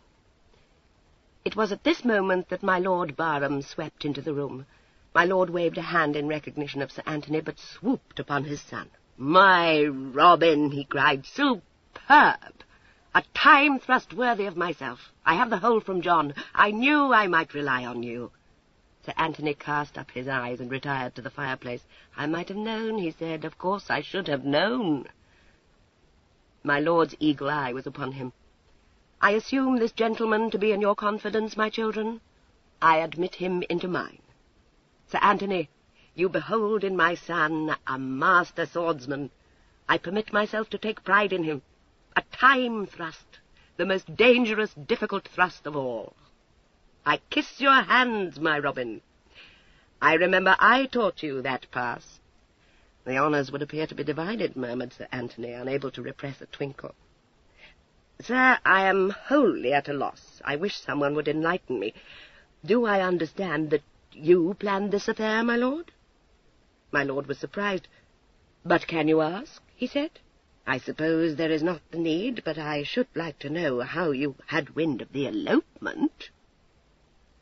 It was at this moment that my Lord Barham swept into the room. My lord waved a hand in recognition of Sir Anthony, but swooped upon his son. My Robin, he cried, superb! A time thrust worthy of myself. I have the whole from John. I knew I might rely on you. Sir Anthony cast up his eyes and retired to the fireplace. I might have known, he said. Of course I should have known. My lord's eagle eye was upon him. I assume this gentleman to be in your confidence, my children. I admit him into mine. Sir Anthony, You behold in my son a master swordsman. I permit myself to take pride in him. A time thrust, the most dangerous, difficult thrust of all. I kiss your hands, my Robin. I remember I taught you that pass. The honours would appear to be divided, murmured Sir Anthony, unable to repress a twinkle. Sir, I am wholly at a loss. I wish someone would enlighten me. Do I understand that you planned this affair, my lord? My lord was surprised. But can you ask? He said. I suppose there is not the need, but I should like to know how you had wind of the elopement.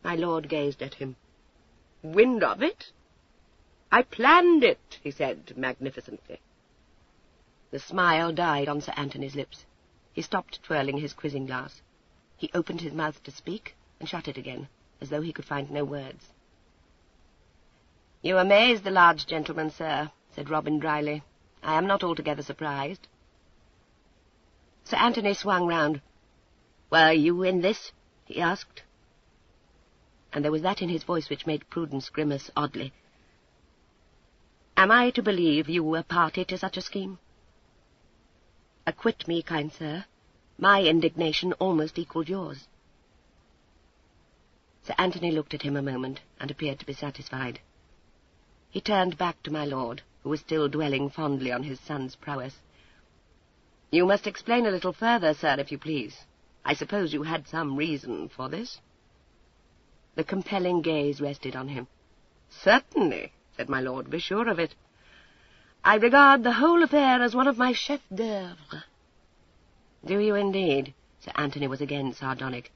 My lord gazed at him. Wind of it? I planned it, he said magnificently. The smile died on Sir Anthony's lips. He stopped twirling his quizzing glass. He opened his mouth to speak and shut it again, as though he could find no words. You amaze the large gentleman, sir, said Robin dryly. I am not altogether surprised. Sir Anthony swung round. Were you in this? He asked. And there was that in his voice which made Prudence grimace oddly. Am I to believe you were party to such a scheme? Acquit me, kind sir. My indignation almost equalled yours. Sir Anthony looked at him a moment, and appeared to be satisfied. He turned back to my lord, who was still dwelling fondly on his son's prowess. You must explain a little further, sir, if you please. I suppose you had some reason for this? The compelling gaze rested on him. Certainly, said my lord, be sure of it. I regard the whole affair as one of my chefs-d'oeuvre. Do you indeed? Sir Anthony was again sardonic.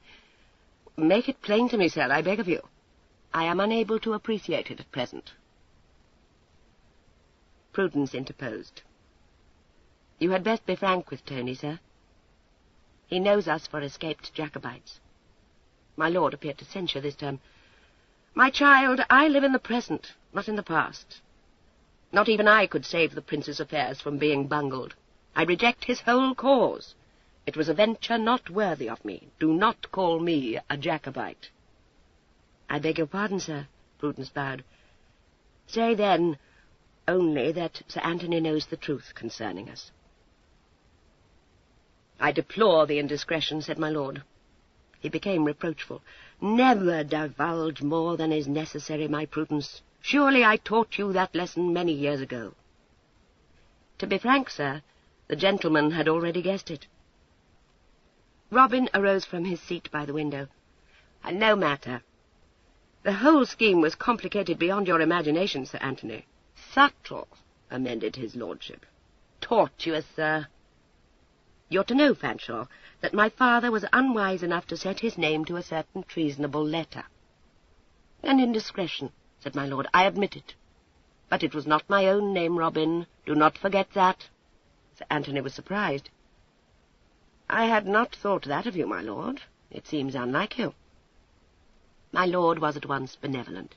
Make it plain to me, sir, I beg of you. I am unable to appreciate it at present. Prudence interposed. You had best be frank with Tony, sir. He knows us for escaped Jacobites. My lord appeared to censure this term. My child, I live in the present, not in the past. Not even I could save the prince's affairs from being bungled. I reject his whole cause. It was a venture not worthy of me. Do not call me a Jacobite. I beg your pardon, sir, Prudence bowed. Say, then, only that Sir Anthony knows the truth concerning us. I deplore the indiscretion, said my lord. He became reproachful. Never divulge more than is necessary, my Prudence. Surely I taught you that lesson many years ago. To be frank, sir, the gentleman had already guessed it. Robin arose from his seat by the window. No matter. The whole scheme was complicated beyond your imagination, Sir Anthony. Subtle, amended his lordship. Tortuous, sir. You're to know, Fanshawe, that my father was unwise enough to set his name to a certain treasonable letter. An indiscretion, said my lord, I admit it. But it was not my own name, Robin. Do not forget that. Sir Anthony was surprised. I had not thought that of you, my lord. It seems unlike you. My lord was at once benevolent.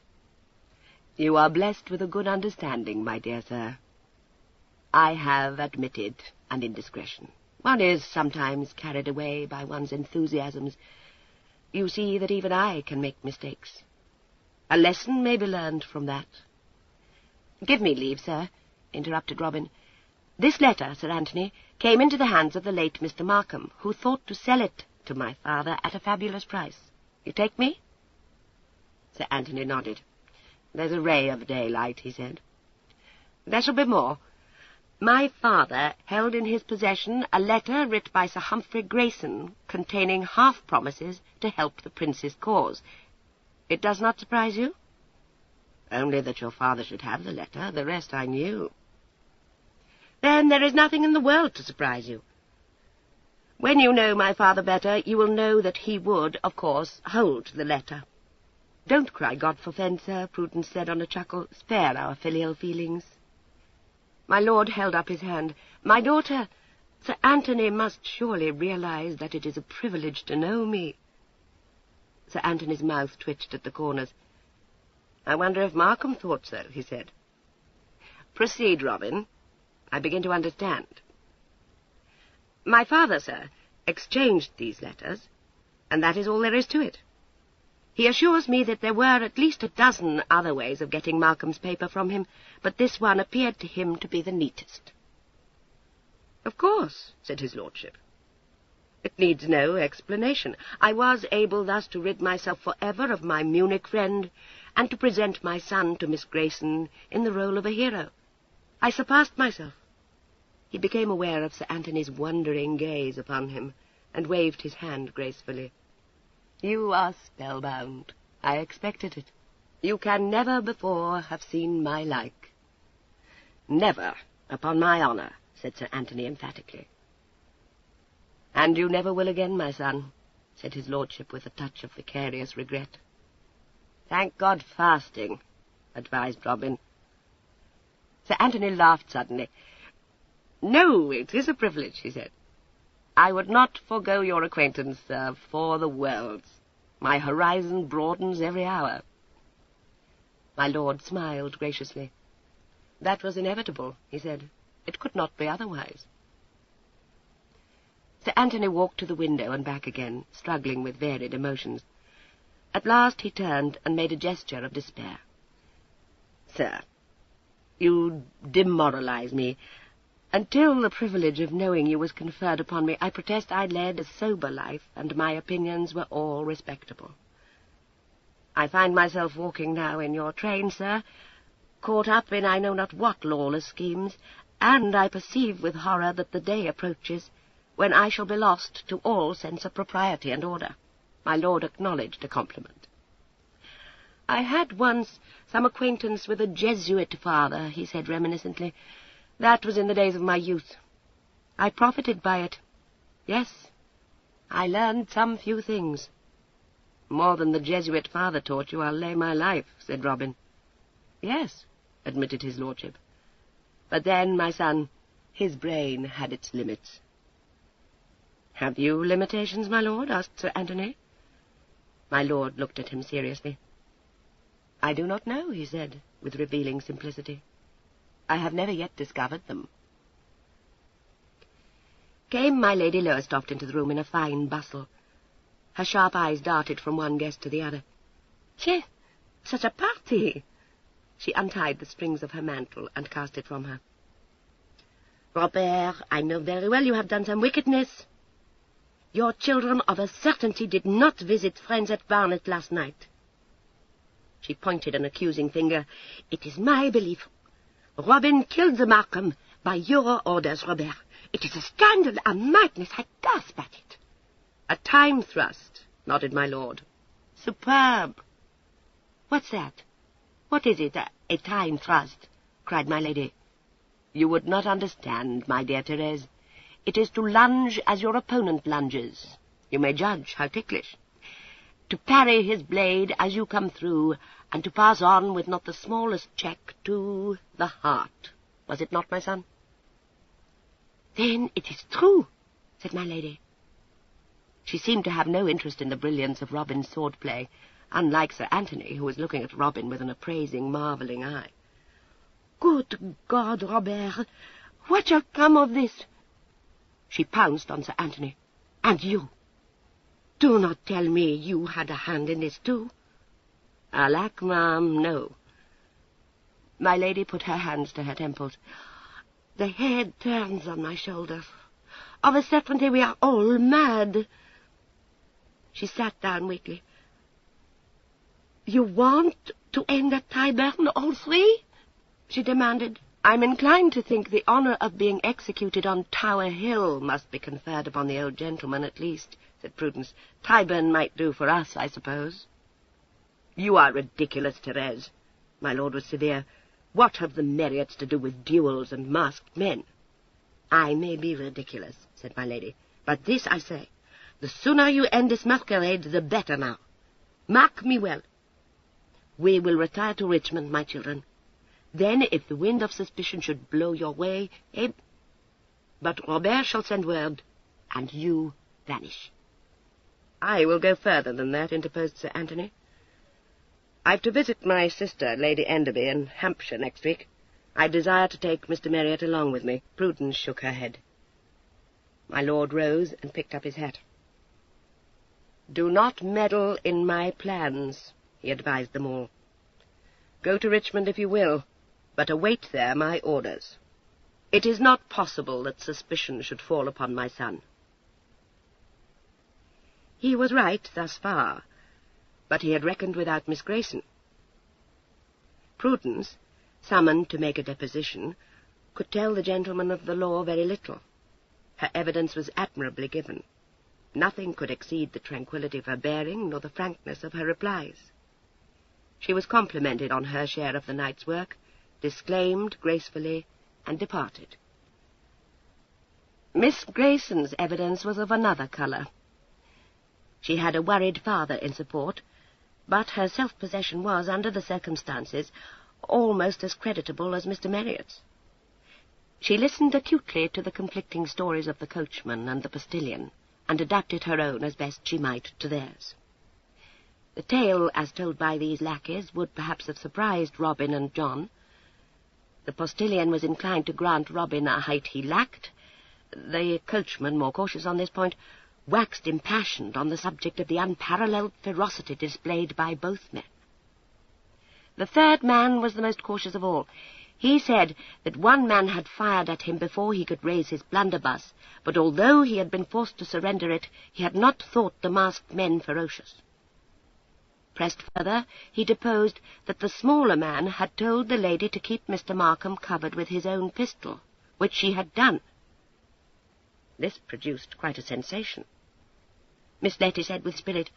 You are blessed with a good understanding, my dear sir. I have admitted an indiscretion. One is sometimes carried away by one's enthusiasms. You see that even I can make mistakes. A lesson may be learned from that. Give me leave, sir, interrupted Robin. This letter, Sir Anthony, came into the hands of the late Mr. Markham, who thought to sell it to my father at a fabulous price. You take me? Sir Anthony nodded. There's a ray of daylight, he said. There shall be more. My father held in his possession a letter writ by Sir Humphrey Grayson, containing half-promises to help the prince's cause. It does not surprise you? Only that your father should have the letter. The rest I knew. Then there is nothing in the world to surprise you. When you know my father better, you will know that he would, of course, hold the letter. Don't cry, God forfend, sir, Prudence said on a chuckle. Spare our filial feelings. My lord held up his hand. My daughter, Sir Anthony must surely realize that it is a privilege to know me. Sir Anthony's mouth twitched at the corners. I wonder if Markham thought so, he said. Proceed, Robin. I begin to understand. My father, sir, exchanged these letters, and that is all there is to it. He assures me that there were at least a dozen other ways of getting Malcolm's paper from him, but this one appeared to him to be the neatest. Of course, said his lordship. It needs no explanation. I was able thus to rid myself for ever of my Munich friend, and to present my son to Miss Grayson in the role of a hero. I surpassed myself. He became aware of Sir Anthony's wondering gaze upon him, and waved his hand gracefully. You are spellbound. I expected it. You can never before have seen my like. Never, upon my honour, said Sir Anthony emphatically. And you never will again, my son, said his lordship with a touch of vicarious regret. Thank God fasting, advised Robin. Sir Anthony laughed suddenly. No, it is a privilege, he said. I would not forego your acquaintance, sir, for the worlds. My horizon broadens every hour. My lord smiled graciously. That was inevitable, he said. It could not be otherwise. Sir Anthony walked to the window and back again, struggling with varied emotions. At last he turned and made a gesture of despair. Sir, you demoralize me. Until the privilege of knowing you was conferred upon me, I protest I led a sober life, and my opinions were all respectable. I find myself walking now in your train, sir, caught up in I know not what lawless schemes, and I perceive with horror that the day approaches when I shall be lost to all sense of propriety and order. My lord acknowledged a compliment. I had once some acquaintance with a Jesuit father, he said reminiscently. That was in the days of my youth. I profited by it. Yes, I learned some few things. More than the Jesuit father taught you, I'll lay my life, said Robin. Yes, admitted his lordship. But then, my son, his brain had its limits. Have you limitations, my lord? Asked Sir Anthony. My lord looked at him seriously. I do not know, he said, with revealing simplicity. I have never yet discovered them. Came my Lady Lowestoft into the room in a fine bustle. Her sharp eyes darted from one guest to the other. Tiens, such a party! She untied the strings of her mantle and cast it from her. Robert, I know very well you have done some wickedness. Your children of a certainty did not visit friends at Barnet last night. She pointed an accusing finger. It is my belief. Robin killed the Markham by your orders, Robert. It is a scandal, a madness. I gasp at it. A time thrust, nodded my lord. Superb. What's that? What is it, a time thrust? Cried my lady. You would not understand, my dear Therese. It is to lunge as your opponent lunges. You may judge how ticklish. To parry his blade as you come through, and to pass on with not the smallest check to the heart. Was it not, my son? Then it is true, said my lady. She seemed to have no interest in the brilliance of Robin's sword-play, unlike Sir Anthony, who was looking at Robin with an appraising, marvelling eye. Good God, Robert, what shall come of this? She pounced on Sir Anthony. And you? Do not tell me you had a hand in this too. Alack, ma'am, no. My lady put her hands to her temples. The head turns on my shoulders. Of a certainty we are all mad. She sat down weakly. You want to end at Tyburn, all three? She demanded. I'm inclined to think the honour of being executed on Tower Hill must be conferred upon the old gentleman at least, said Prudence. Tyburn might do for us, I suppose. You are ridiculous, Therese. My lord was severe. What have the Marriotts to do with duels and masked men? I may be ridiculous, said my lady, but this I say. The sooner you end this masquerade, the better now. Mark me well. We will retire to Richmond, my children. Then, if the wind of suspicion should blow your way, but Robert shall send word, and you vanish. I will go further than that, interposed Sir Anthony. I've to visit my sister, Lady Enderby, in Hampshire next week. I desire to take Mr. Marriott along with me. Prudence shook her head. My lord rose and picked up his hat. "Do not meddle in my plans," he advised them all. "Go to Richmond if you will, but await there my orders. It is not possible that suspicion should fall upon my son." He was right thus far, but he had reckoned without Miss Grayson. Prudence, summoned to make a deposition, could tell the gentleman of the law very little. Her evidence was admirably given. Nothing could exceed the tranquillity of her bearing, nor the frankness of her replies. She was complimented on her share of the night's work, disclaimed gracefully, and departed. Miss Grayson's evidence was of another colour. She had a worried father in support, but her self-possession was, under the circumstances, almost as creditable as Mr. Marriott's. She listened acutely to the conflicting stories of the coachman and the postillion, and adapted her own as best she might to theirs. The tale, as told by these lackeys, would perhaps have surprised Robin and John. The postillion was inclined to grant Robin a height he lacked. The coachman, more cautious on this point, waxed impassioned on the subject of the unparalleled ferocity displayed by both men. The third man was the most cautious of all. He said that one man had fired at him before he could raise his blunderbuss, but although he had been forced to surrender it, he had not thought the masked men ferocious. Pressed further, he deposed that the smaller man had told the lady to keep Mr. Markham covered with his own pistol, which she had done. This produced quite a sensation. Miss Letty said with spirit,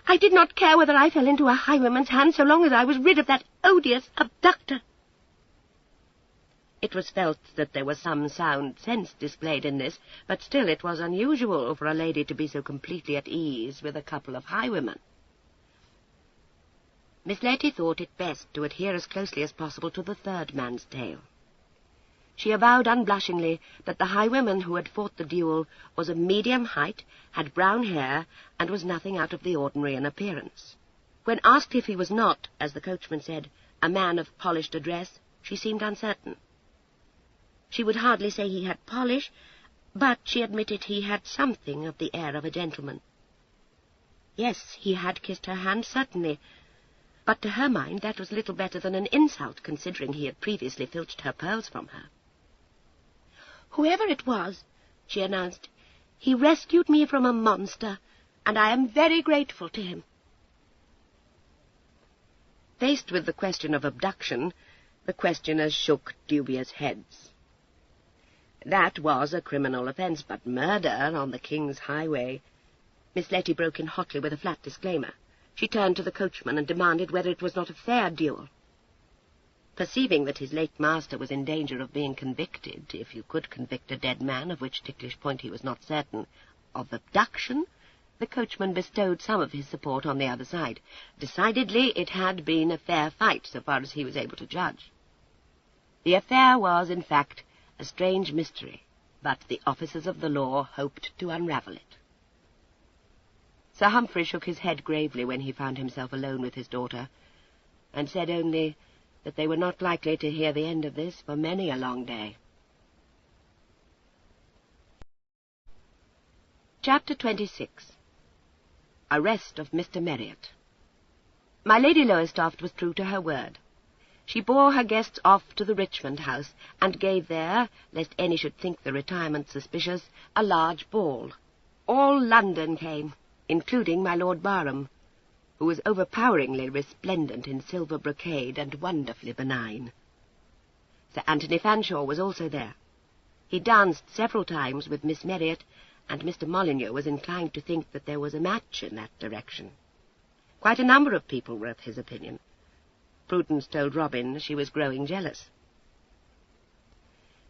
"I did not care whether I fell into a highwayman's hands so long as I was rid of that odious abductor." It was felt that there was some sound sense displayed in this, but still it was unusual for a lady to be so completely at ease with a couple of highwaymen. Miss Letty thought it best to adhere as closely as possible to the third man's tale. She avowed unblushingly that the highwayman who had fought the duel was of medium height, had brown hair, and was nothing out of the ordinary in appearance. When asked if he was not, as the coachman said, a man of polished address, she seemed uncertain. She would hardly say he had polish, but she admitted he had something of the air of a gentleman. Yes, he had kissed her hand, certainly, but to her mind that was little better than an insult, considering he had previously filched her pearls from her. "Whoever it was," she announced, "he rescued me from a monster, and I am very grateful to him." Faced with the question of abduction, the questioners shook dubious heads. That was a criminal offence, but murder on the King's highway— Miss Letty broke in hotly with a flat disclaimer. She turned to the coachman and demanded whether it was not a fair duel. Perceiving that his late master was in danger of being convicted, if you could convict a dead man, of which ticklish point he was not certain, of abduction, the coachman bestowed some of his support on the other side. Decidedly it had been a fair fight, so far as he was able to judge. The affair was, in fact, a strange mystery, but the officers of the law hoped to unravel it. Sir Humphrey shook his head gravely when he found himself alone with his daughter, and said only that they were not likely to hear the end of this for many a long day. Chapter 26. Arrest of Mr. Marriott. My Lady Lowestoft was true to her word. She bore her guests off to the Richmond house, and gave there, lest any should think the retirement suspicious, a large ball. All London came, including my Lord Barham, who was overpoweringly resplendent in silver brocade and wonderfully benign. Sir Anthony Fanshawe was also there. He danced several times with Miss Marriott, and Mr. Molyneux was inclined to think that there was a match in that direction. Quite a number of people were of his opinion. Prudence told Robin she was growing jealous.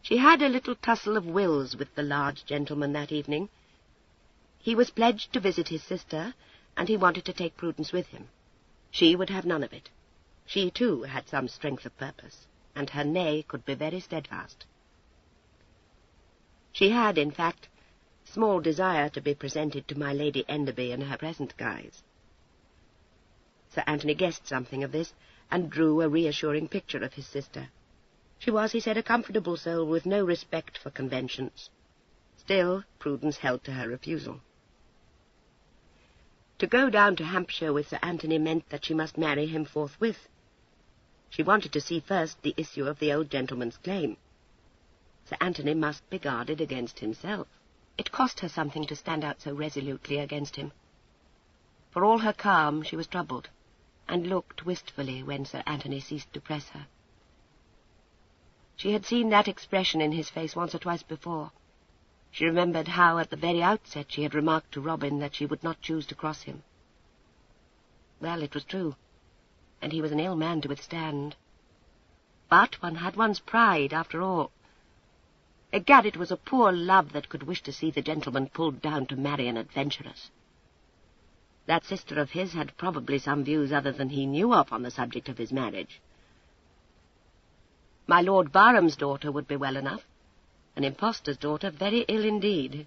She had a little tussle of wills with the large gentleman that evening. He was pledged to visit his sister, and he wanted to take Prudence with him. She would have none of it. She, too, had some strength of purpose, and her nay could be very steadfast. She had, in fact, small desire to be presented to my Lady Enderby in her present guise. Sir Anthony guessed something of this, and drew a reassuring picture of his sister. She was, he said, a comfortable soul with no respect for conventions. Still, Prudence held to her refusal. To go down to Hampshire with Sir Anthony meant that she must marry him forthwith. She wanted to see first the issue of the old gentleman's claim. Sir Anthony must be guarded against himself. It cost her something to stand out so resolutely against him. For all her calm, she was troubled, and looked wistfully when Sir Anthony ceased to press her. She had seen that expression in his face once or twice before. She remembered how, at the very outset, she had remarked to Robin that she would not choose to cross him. Well, it was true, and he was an ill man to withstand. But one had one's pride, after all. Egad, it was a poor love that could wish to see the gentleman pulled down to marry an adventuress. That sister of his had probably some views other than he knew of on the subject of his marriage. My Lord Barham's daughter would be well enough. An impostor's daughter very ill indeed.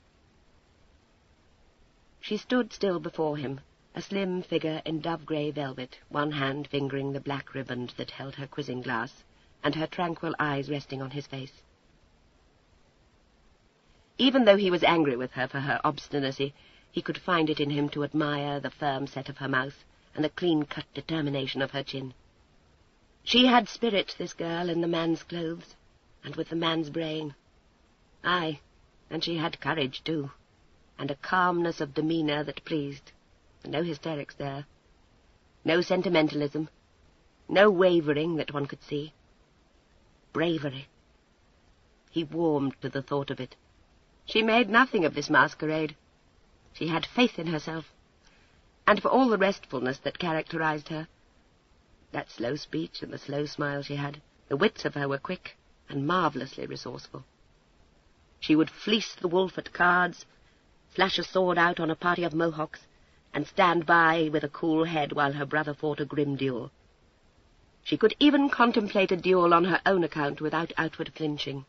She stood still before him, a slim figure in dove-grey velvet, one hand fingering the black riband that held her quizzing glass, and her tranquil eyes resting on his face. Even though he was angry with her for her obstinacy, he could find it in him to admire the firm set of her mouth and the clean-cut determination of her chin. She had spirit, this girl, in the man's clothes, and with the man's brain. Aye, and she had courage, too, and a calmness of demeanour that pleased, and no hysterics there. No sentimentalism, no wavering that one could see. Bravery. He warmed to the thought of it. She made nothing of this masquerade. She had faith in herself, and for all the restfulness that characterized her, that slow speech and the slow smile she had, the wits of her were quick and marvellously resourceful. She would fleece the wolf at cards, flash a sword out on a party of Mohawks, and stand by with a cool head while her brother fought a grim duel. She could even contemplate a duel on her own account without outward flinching.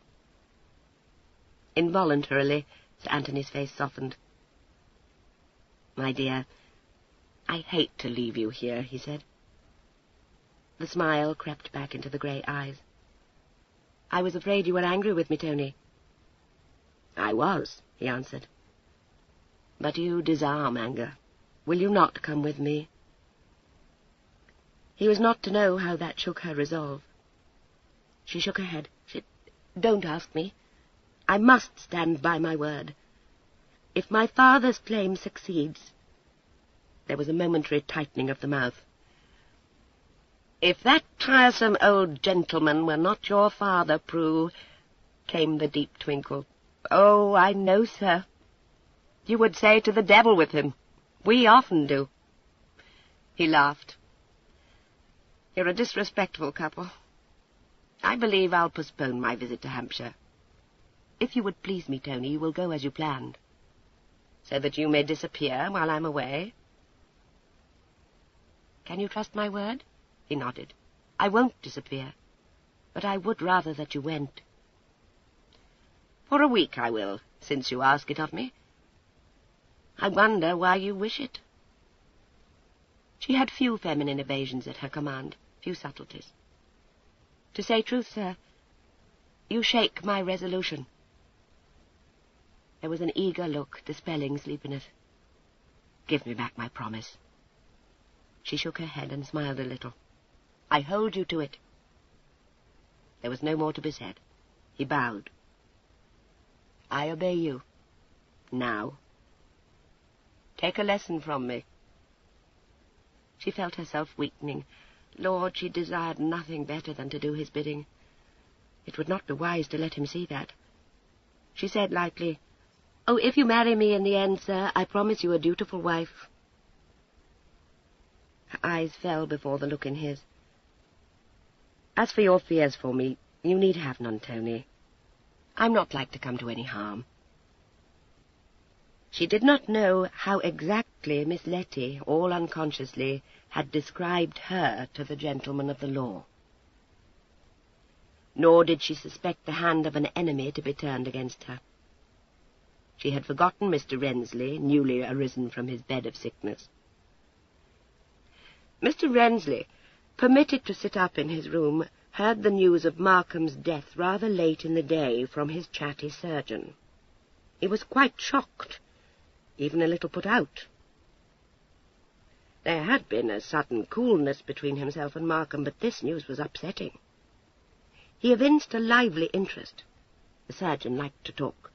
Involuntarily, Sir Anthony's face softened. "My dear, I hate to leave you here," he said. The smile crept back into the grey eyes. "I was afraid you were angry with me, Tony." "I was," he answered. "But you disarm anger. Will you not come with me?" He was not to know how that shook her resolve. She shook her head. "Don't ask me. I must stand by my word. If my father's claim succeeds—" There was a momentary tightening of the mouth. "If that tiresome old gentleman were not your father, Prue," came the deep twinkle. "Oh, I know, sir. You would say to the devil with him. We often do." He laughed. "You're a disrespectful couple. I believe I'll postpone my visit to Hampshire. If you would please me, Tony, you will go as you planned, so that you may disappear while I'm away." "Can you trust my word?" He nodded. "I won't disappear, but I would rather that you went." "For a week I will, since you ask it of me. I wonder why you wish it." She had few feminine evasions at her command, few subtleties. "To say truth, sir, you shake my resolution." There was an eager look dispelling sleepiness. "Give me back my promise." She shook her head and smiled a little. "I hold you to it." There was no more to be said. He bowed. "I obey you. Now. Take a lesson from me." She felt herself weakening. Lord, she desired nothing better than to do his bidding. It would not be wise to let him see that. She said lightly, "Oh, if you marry me in the end, sir, I promise you a dutiful wife." Her eyes fell before the look in his. "As for your fears for me, you need have none, Tony. I'm not like to come to any harm." She did not know how exactly Miss Letty, all unconsciously, had described her to the gentleman of the law. Nor did she suspect the hand of an enemy to be turned against her. She had forgotten Mr. Rensley, newly arisen from his bed of sickness. Mr. Rensley, permitted to sit up in his room, heard the news of Markham's death rather late in the day from his chatty surgeon. He was quite shocked, even a little put out. There had been a sudden coolness between himself and Markham, but this news was upsetting. He evinced a lively interest. The surgeon liked to talk.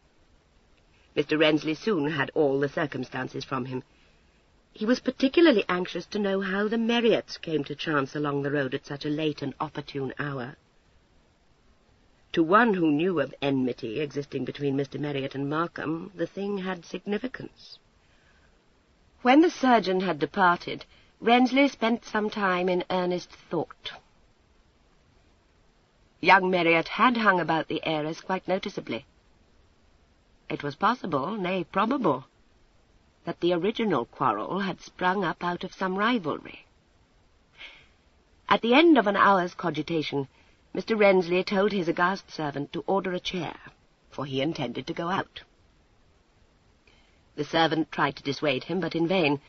Mr. Rensley soon had all the circumstances from him. He was particularly anxious to know how the Marriotts came to chance along the road at such a late and opportune hour. To one who knew of enmity existing between Mr. Marriott and Markham, the thing had significance. When the surgeon had departed, Rensley spent some time in earnest thought. Young Marriott had hung about the heiress quite noticeably. It was possible, nay, probable, that the original quarrel had sprung up out of some rivalry. At the end of an hour's cogitation, Mr. Rensley told his aghast servant to order a chair, for he intended to go out. The servant tried to dissuade him, but in vain.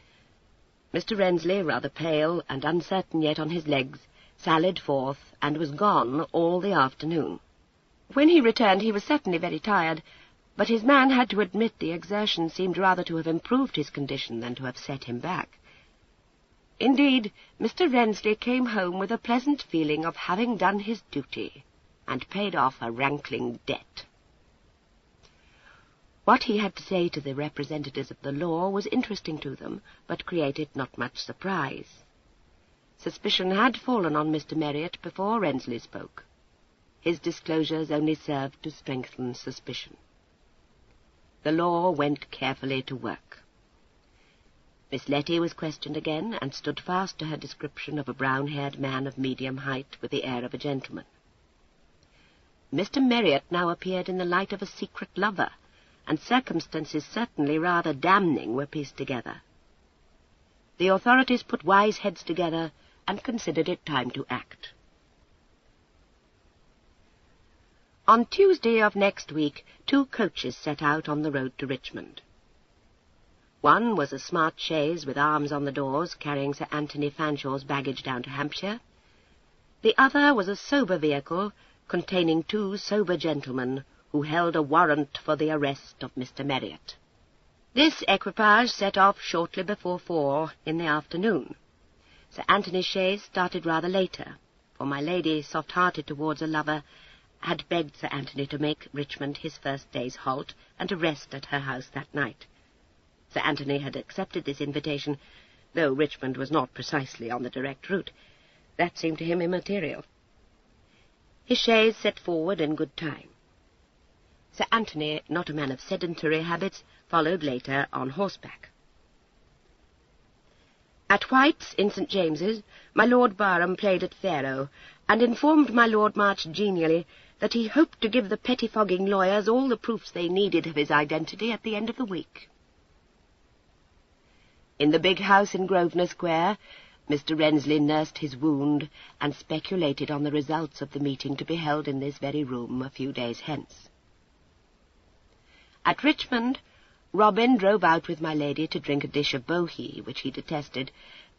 Mr. Rensley, rather pale and uncertain yet on his legs, sallied forth and was gone all the afternoon. When he returned he was certainly very tired, but his man had to admit the exertion seemed rather to have improved his condition than to have set him back. Indeed, Mr. Rensley came home with a pleasant feeling of having done his duty and paid off a rankling debt. What he had to say to the representatives of the law was interesting to them, but created not much surprise. Suspicion had fallen on Mr. Marriott before Rensley spoke. His disclosures only served to strengthen suspicion. The law went carefully to work. Miss Letty was questioned again, and stood fast to her description of a brown-haired man of medium height with the air of a gentleman. Mr. Marriott now appeared in the light of a secret lover, and circumstances certainly rather damning were pieced together. The authorities put wise heads together and considered it time to act. On Tuesday of next week, 2 coaches set out on the road to Richmond. One was a smart chaise with arms on the doors, carrying Sir Anthony Fanshaw's baggage down to Hampshire. The other was a sober vehicle, containing 2 sober gentlemen, who held a warrant for the arrest of Mr. Marriott. This equipage set off shortly before 4 in the afternoon. Sir Anthony's chaise started rather later, for my lady, soft-hearted towards a lover, had begged Sir Anthony to make Richmond his first day's halt, and to rest at her house that night. Sir Anthony had accepted this invitation, though Richmond was not precisely on the direct route. That seemed to him immaterial. His chaise set forward in good time. Sir Anthony, not a man of sedentary habits, followed later on horseback. At White's, in St. James's, my Lord Barham played at faro, and informed my Lord March genially that he hoped to give the pettifogging lawyers all the proofs they needed of his identity at the end of the week. In the big house in Grosvenor Square, Mr. Rensley nursed his wound and speculated on the results of the meeting to be held in this very room a few days hence. At Richmond, Robin drove out with my lady to drink a dish of bohea, which he detested,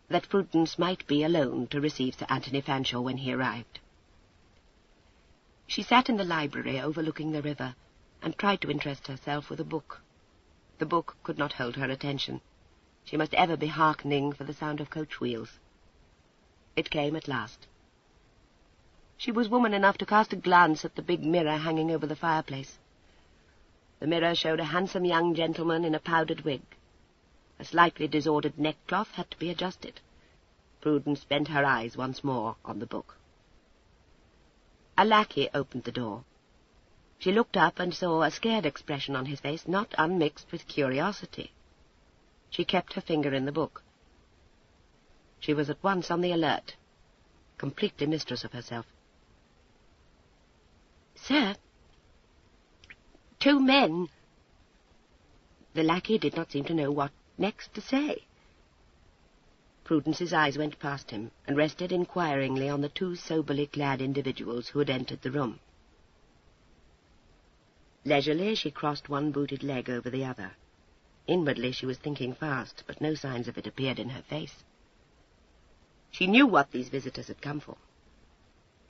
that Prudence might be alone to receive Sir Anthony Fanshawe when he arrived. She sat in the library overlooking the river, and tried to interest herself with a book. The book could not hold her attention. She must ever be hearkening for the sound of coach wheels. It came at last. She was woman enough to cast a glance at the big mirror hanging over the fireplace. The mirror showed a handsome young gentleman in a powdered wig. A slightly disordered neckcloth had to be adjusted. Prudence bent her eyes once more on the book. A lackey opened the door. She looked up and saw a scared expression on his face, not unmixed with curiosity. She kept her finger in the book. She was at once on the alert, completely mistress of herself. "Sir, 2 men." The lackey did not seem to know what next to say. Prudence's eyes went past him and rested inquiringly on the 2 soberly clad individuals who had entered the room. Leisurely she crossed one booted leg over the other. Inwardly she was thinking fast, but no signs of it appeared in her face. She knew what these visitors had come for.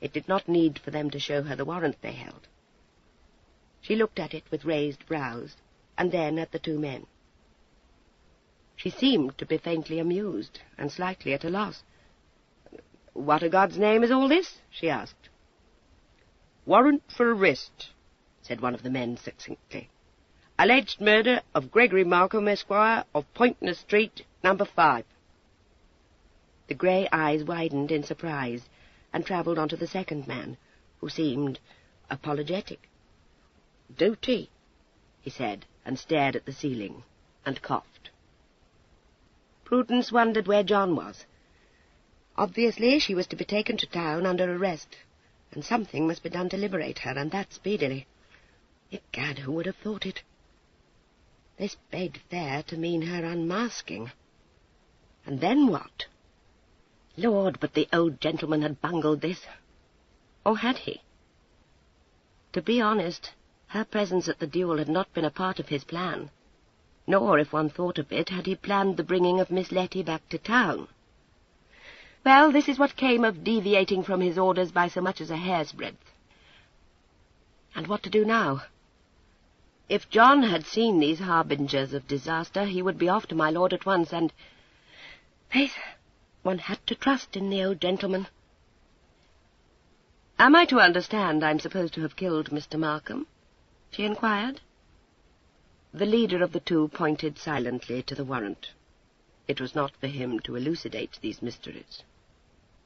It did not need for them to show her the warrant they held. She looked at it with raised brows, and then at the 2 men. She seemed to be faintly amused and slightly at a loss. "What in God's name is all this?" she asked. "Warrant for arrest," said one of the men succinctly. "Alleged murder of Gregory Markham, Esquire, of Poynter Street, No. 5. The grey eyes widened in surprise and travelled on to the second man, who seemed apologetic. "Duty," he said, and stared at the ceiling, and coughed. Prudence wondered where John was. Obviously she was to be taken to town under arrest, and something must be done to liberate her, and that speedily. Egad, who would have thought it? This bade fair to mean her unmasking. And then what? Lord, but the old gentleman had bungled this. Or had he? To be honest, her presence at the duel had not been a part of his plan, nor, if one thought of it, had he planned the bringing of Miss Letty back to town. Well, this is what came of deviating from his orders by so much as a hair's breadth. And what to do now? If John had seen these harbingers of disaster, he would be off to my lord at once, and... faith, one had to trust in the old gentleman. "Am I to understand I'm supposed to have killed Mr. Markham?" she inquired. The leader of the two pointed silently to the warrant. It was not for him to elucidate these mysteries.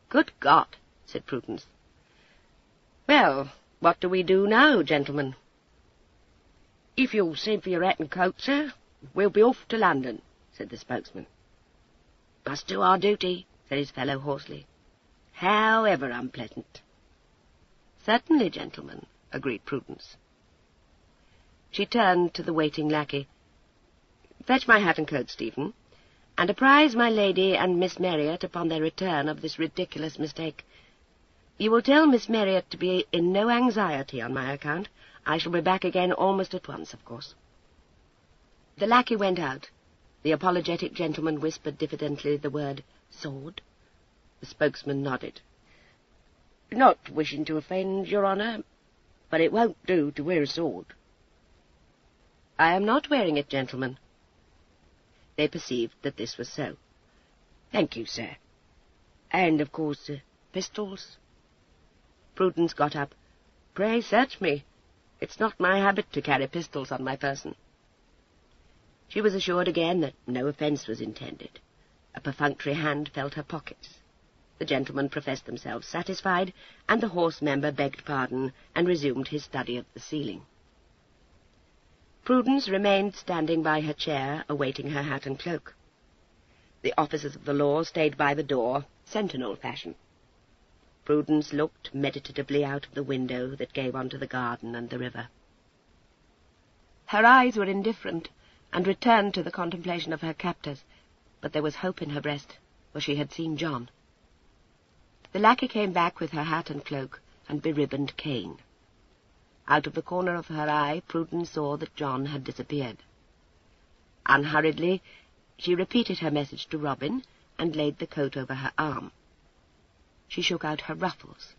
"Good God!" said Prudence. "Well, what do we do now, gentlemen?" "If you'll send for your hat and coat, sir, we'll be off to London," said the spokesman. "Must do our duty," said his fellow hoarsely, "however unpleasant." "Certainly, gentlemen," agreed Prudence. She turned to the waiting lackey. "Fetch my hat and coat, Stephen, and apprise my lady and Miss Marriott upon their return of this ridiculous mistake. You will tell Miss Marriott to be in no anxiety on my account. I shall be back again almost at once, of course." The lackey went out. The apologetic gentleman whispered diffidently the word sword. The spokesman nodded. "Not wishing to offend, your honour, but it won't do to wear a sword." "I am not wearing it, gentlemen." They perceived that this was so. "Thank you, sir. And, of course, pistols?" Prudence got up. "Pray search me. It's not my habit to carry pistols on my person." She was assured again that no offence was intended. A perfunctory hand felt her pockets. The gentlemen professed themselves satisfied, and the horse member begged pardon and resumed his study of the ceiling. Prudence remained standing by her chair, awaiting her hat and cloak. The officers of the law stayed by the door, sentinel fashion. Prudence looked meditatively out of the window that gave onto the garden and the river. Her eyes were indifferent, and returned to the contemplation of her captors, but there was hope in her breast, for she had seen John. The lackey came back with her hat and cloak and beribboned cane. Out of the corner of her eye, Prudence saw that John had disappeared. Unhurriedly, she repeated her message to Robin and laid the coat over her arm. She shook out her ruffles,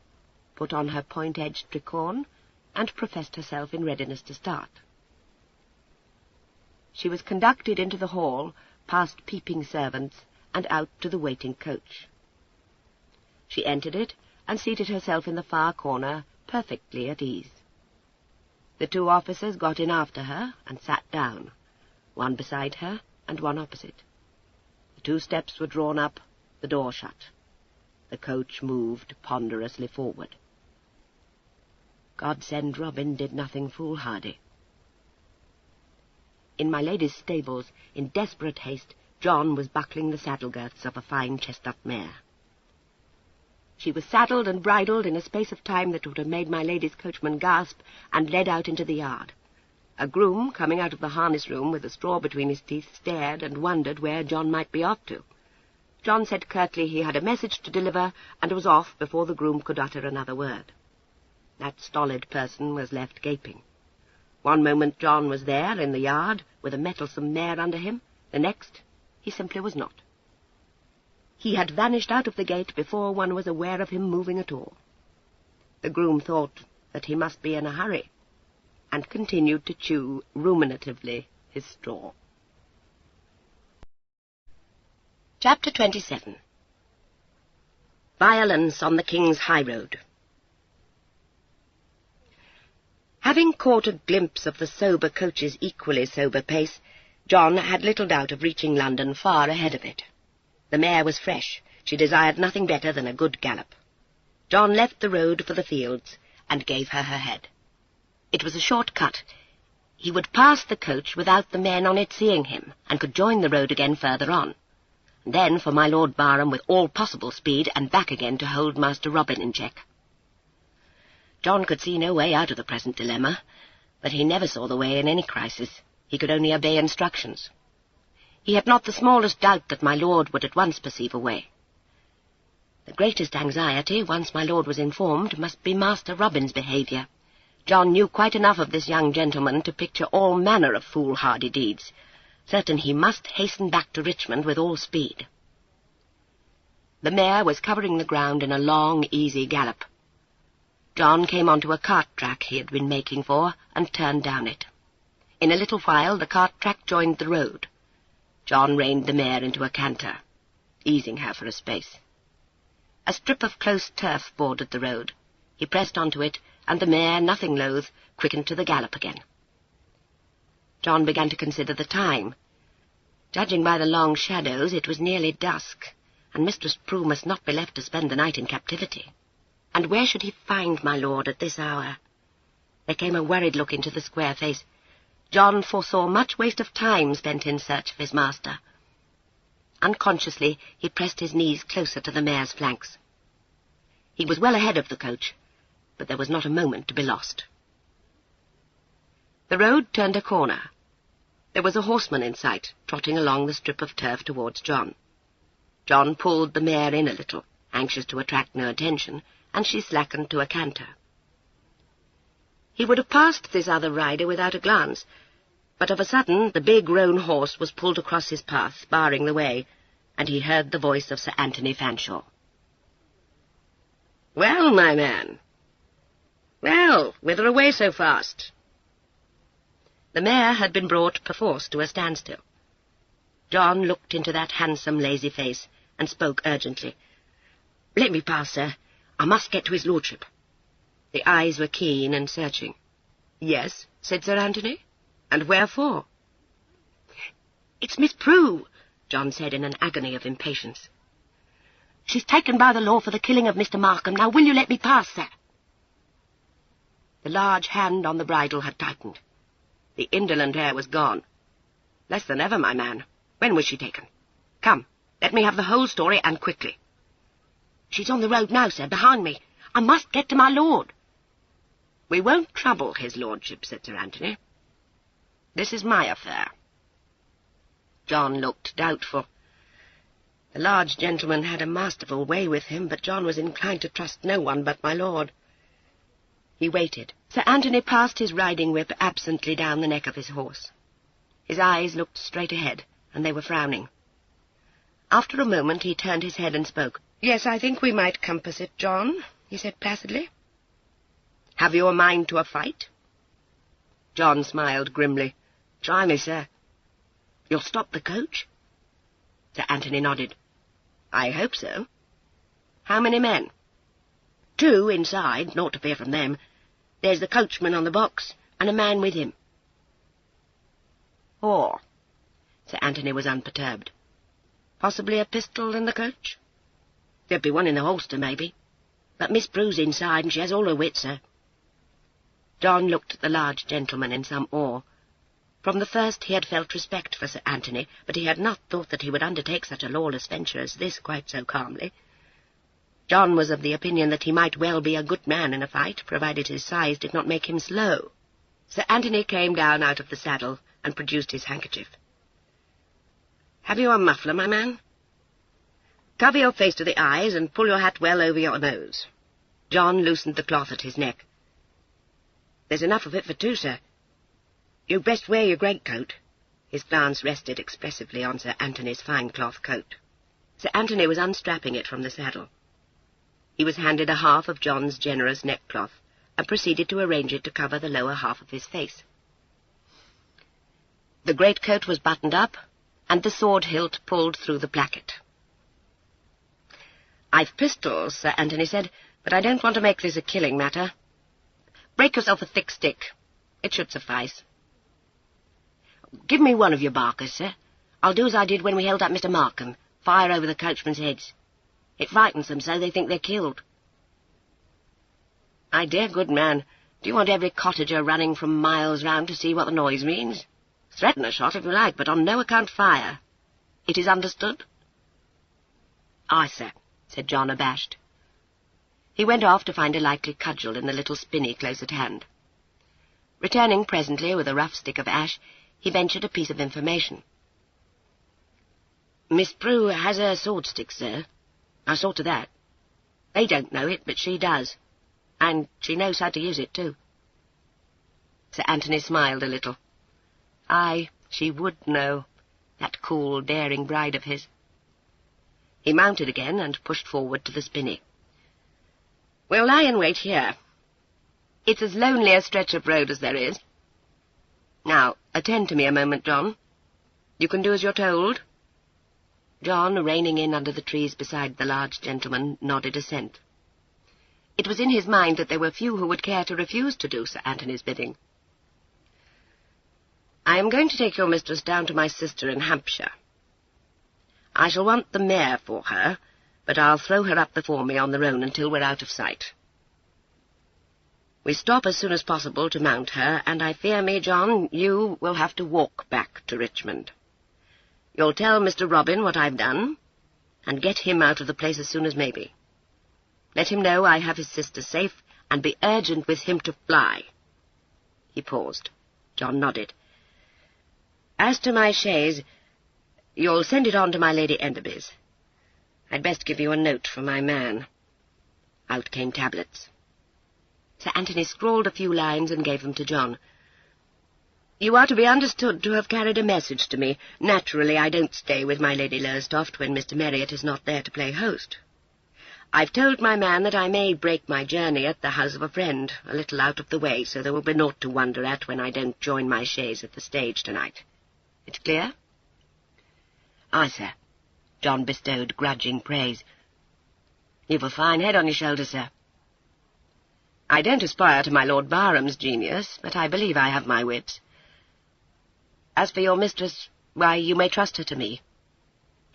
put on her point-edged tricorn, and professed herself in readiness to start. She was conducted into the hall, past peeping servants, and out to the waiting coach. She entered it and seated herself in the far corner, perfectly at ease. The two officers got in after her and sat down, one beside her and one opposite. The 2 steps were drawn up, the door shut. The coach moved ponderously forward. God send Robin did nothing foolhardy. In my lady's stables, in desperate haste, John was buckling the saddle-girths of a fine chestnut mare. She was saddled and bridled in a space of time that would have made my lady's coachman gasp, and led out into the yard. A groom, coming out of the harness-room with a straw between his teeth, stared and wondered where John might be off to. John said curtly he had a message to deliver, and was off before the groom could utter another word. That stolid person was left gaping. One moment John was there in the yard, with a mettlesome mare under him. The next, he simply was not. He had vanished out of the gate before one was aware of him moving at all. The groom thought that he must be in a hurry, and continued to chew ruminatively his straw. Chapter 27. Violence on the King's Highroad. Having caught a glimpse of the sober coach's equally sober pace, John had little doubt of reaching London far ahead of it. The mare was fresh. She desired nothing better than a good gallop. John left the road for the fields and gave her her head. It was a short cut. He would pass the coach without the men on it seeing him, and could join the road again further on. And then for my Lord Barham with all possible speed, and back again to hold Master Robin in check. John could see no way out of the present dilemma, but he never saw the way in any crisis. He could only obey instructions. He had not the smallest doubt that my lord would at once perceive a way. The greatest anxiety, once my lord was informed, must be Master Robin's behaviour. John knew quite enough of this young gentleman to picture all manner of foolhardy deeds, certain he must hasten back to Richmond with all speed. The mare was covering the ground in a long, easy gallop. John came onto a cart track he had been making for, and turned down it. In a little while the cart track joined the road. John reined the mare into a canter, easing her for a space. A strip of close turf bordered the road. He pressed onto it, and the mare, nothing loath, quickened to the gallop again. John began to consider the time. Judging by the long shadows, it was nearly dusk, and Mistress Prue must not be left to spend the night in captivity. And where should he find my lord at this hour? There came a worried look into the square face. John foresaw much waste of time spent in search of his master. Unconsciously, he pressed his knees closer to the mare's flanks. He was well ahead of the coach, but there was not a moment to be lost. The road turned a corner. There was a horseman in sight, trotting along the strip of turf towards John. John pulled the mare in a little, anxious to attract no attention, and she slackened to a canter. He would have passed this other rider without a glance, but of a sudden the big roan horse was pulled across his path, barring the way, and he heard the voice of Sir Anthony Fanshawe. "Well, my man. Well, whither away so fast?" The mare had been brought perforce to a standstill. John looked into that handsome, lazy face, and spoke urgently. "Let me pass, sir. I must get to his lordship." The eyes were keen and searching. "Yes," said Sir Anthony. "And wherefore?" "It's Miss Prue," John said in an agony of impatience. "She's taken by the law for the killing of Mr. Markham. Now will you let me pass, sir?" The large hand on the bridle had tightened. The indolent air was gone. "Less than ever, my man. When was she taken? Come, let me have the whole story, and quickly." "She's on the road now, sir, behind me. I must get to my lord." "We won't trouble his lordship," said Sir Anthony. "This is my affair." John looked doubtful. The large gentleman had a masterful way with him, but John was inclined to trust no one but my lord. He waited. Sir Anthony passed his riding-whip absently down the neck of his horse. His eyes looked straight ahead, and they were frowning. After a moment he turned his head and spoke. "Yes, I think we might compass it, John," he said placidly. "Have you a mind to a fight?" John smiled grimly. "Try me, sir." "You'll stop the coach?" Sir Anthony nodded. "I hope so." "How many men?" "2 inside, not to fear from them. There's the coachman on the box, and a man with him." "Oh." Sir Anthony was unperturbed. "Possibly a pistol in the coach?" "There'd be one in the holster, maybe. But Miss Prue's inside, and she has all her wit, sir." John looked at the large gentleman in some awe. From the first he had felt respect for Sir Anthony, but he had not thought that he would undertake such a lawless venture as this quite so calmly. John was of the opinion that he might well be a good man in a fight, provided his size did not make him slow. Sir Anthony came down out of the saddle and produced his handkerchief. "Have you a muffler, my man? Cover your face to the eyes and pull your hat well over your nose." John loosened the cloth at his neck. "There's enough of it for 2, sir. You'd best wear your greatcoat." His glance rested expressively on Sir Anthony's fine cloth coat. Sir Anthony was unstrapping it from the saddle. He was handed a half of John's generous neckcloth, and proceeded to arrange it to cover the lower half of his face. The greatcoat was buttoned up, and the sword hilt pulled through the placket. "I've pistols," Sir Anthony said, "but I don't want to make this a killing matter. Break yourself a thick stick. It should suffice. Give me one of your barkers, sir. I'll do as I did when we held up Mr. Markham. Fire over the coachmen's heads. It frightens them so they think they're killed." "My dear good man, do you want every cottager running from miles round to see what the noise means? Threaten a shot if you like, but on no account fire. It is understood?" "Aye, sir," said John, abashed. He went off to find a likely cudgel in the little spinney close at hand. Returning presently with a rough stick of ash, he ventured a piece of information. "Miss Prue has her sword-stick, sir. I saw to that. They don't know it, but she does. And she knows how to use it, too." Sir Anthony smiled a little. Aye, she would know, that cool, daring bride of his. He mounted again and pushed forward to the spinney. "We'll lie in wait here. It's as lonely a stretch of road as there is. Now, attend to me a moment, John. You can do as you're told?" John, reining in under the trees beside the large gentleman, nodded assent. It was in his mind that there were few who would care to refuse to do Sir Anthony's bidding. "I am going to take your mistress down to my sister in Hampshire. I shall want the mare for her, but I'll throw her up before me on the roan until we're out of sight. We stop as soon as possible to mount her, and I fear me, John, you will have to walk back to Richmond. You'll tell Mr. Robin what I've done, and get him out of the place as soon as may be. Let him know I have his sister safe, and be urgent with him to fly." He paused. John nodded. "As to my chaise, you'll send it on to my Lady Enderby's. I'd best give you a note for my man." Out came tablets. Sir Anthony scrawled a few lines and gave them to John. "You are to be understood to have carried a message to me. Naturally, I don't stay with my Lady Lowestoft when Mr. Marriott is not there to play host. I've told my man that I may break my journey at the house of a friend, a little out of the way, so there will be naught to wonder at when I don't join my chaise at the stage tonight. It's clear?" "Aye, sir." John bestowed grudging praise. "You've a fine head on your shoulders, sir." "I don't aspire to my Lord Barham's genius, but I believe I have my wits. As for your mistress, why, you may trust her to me.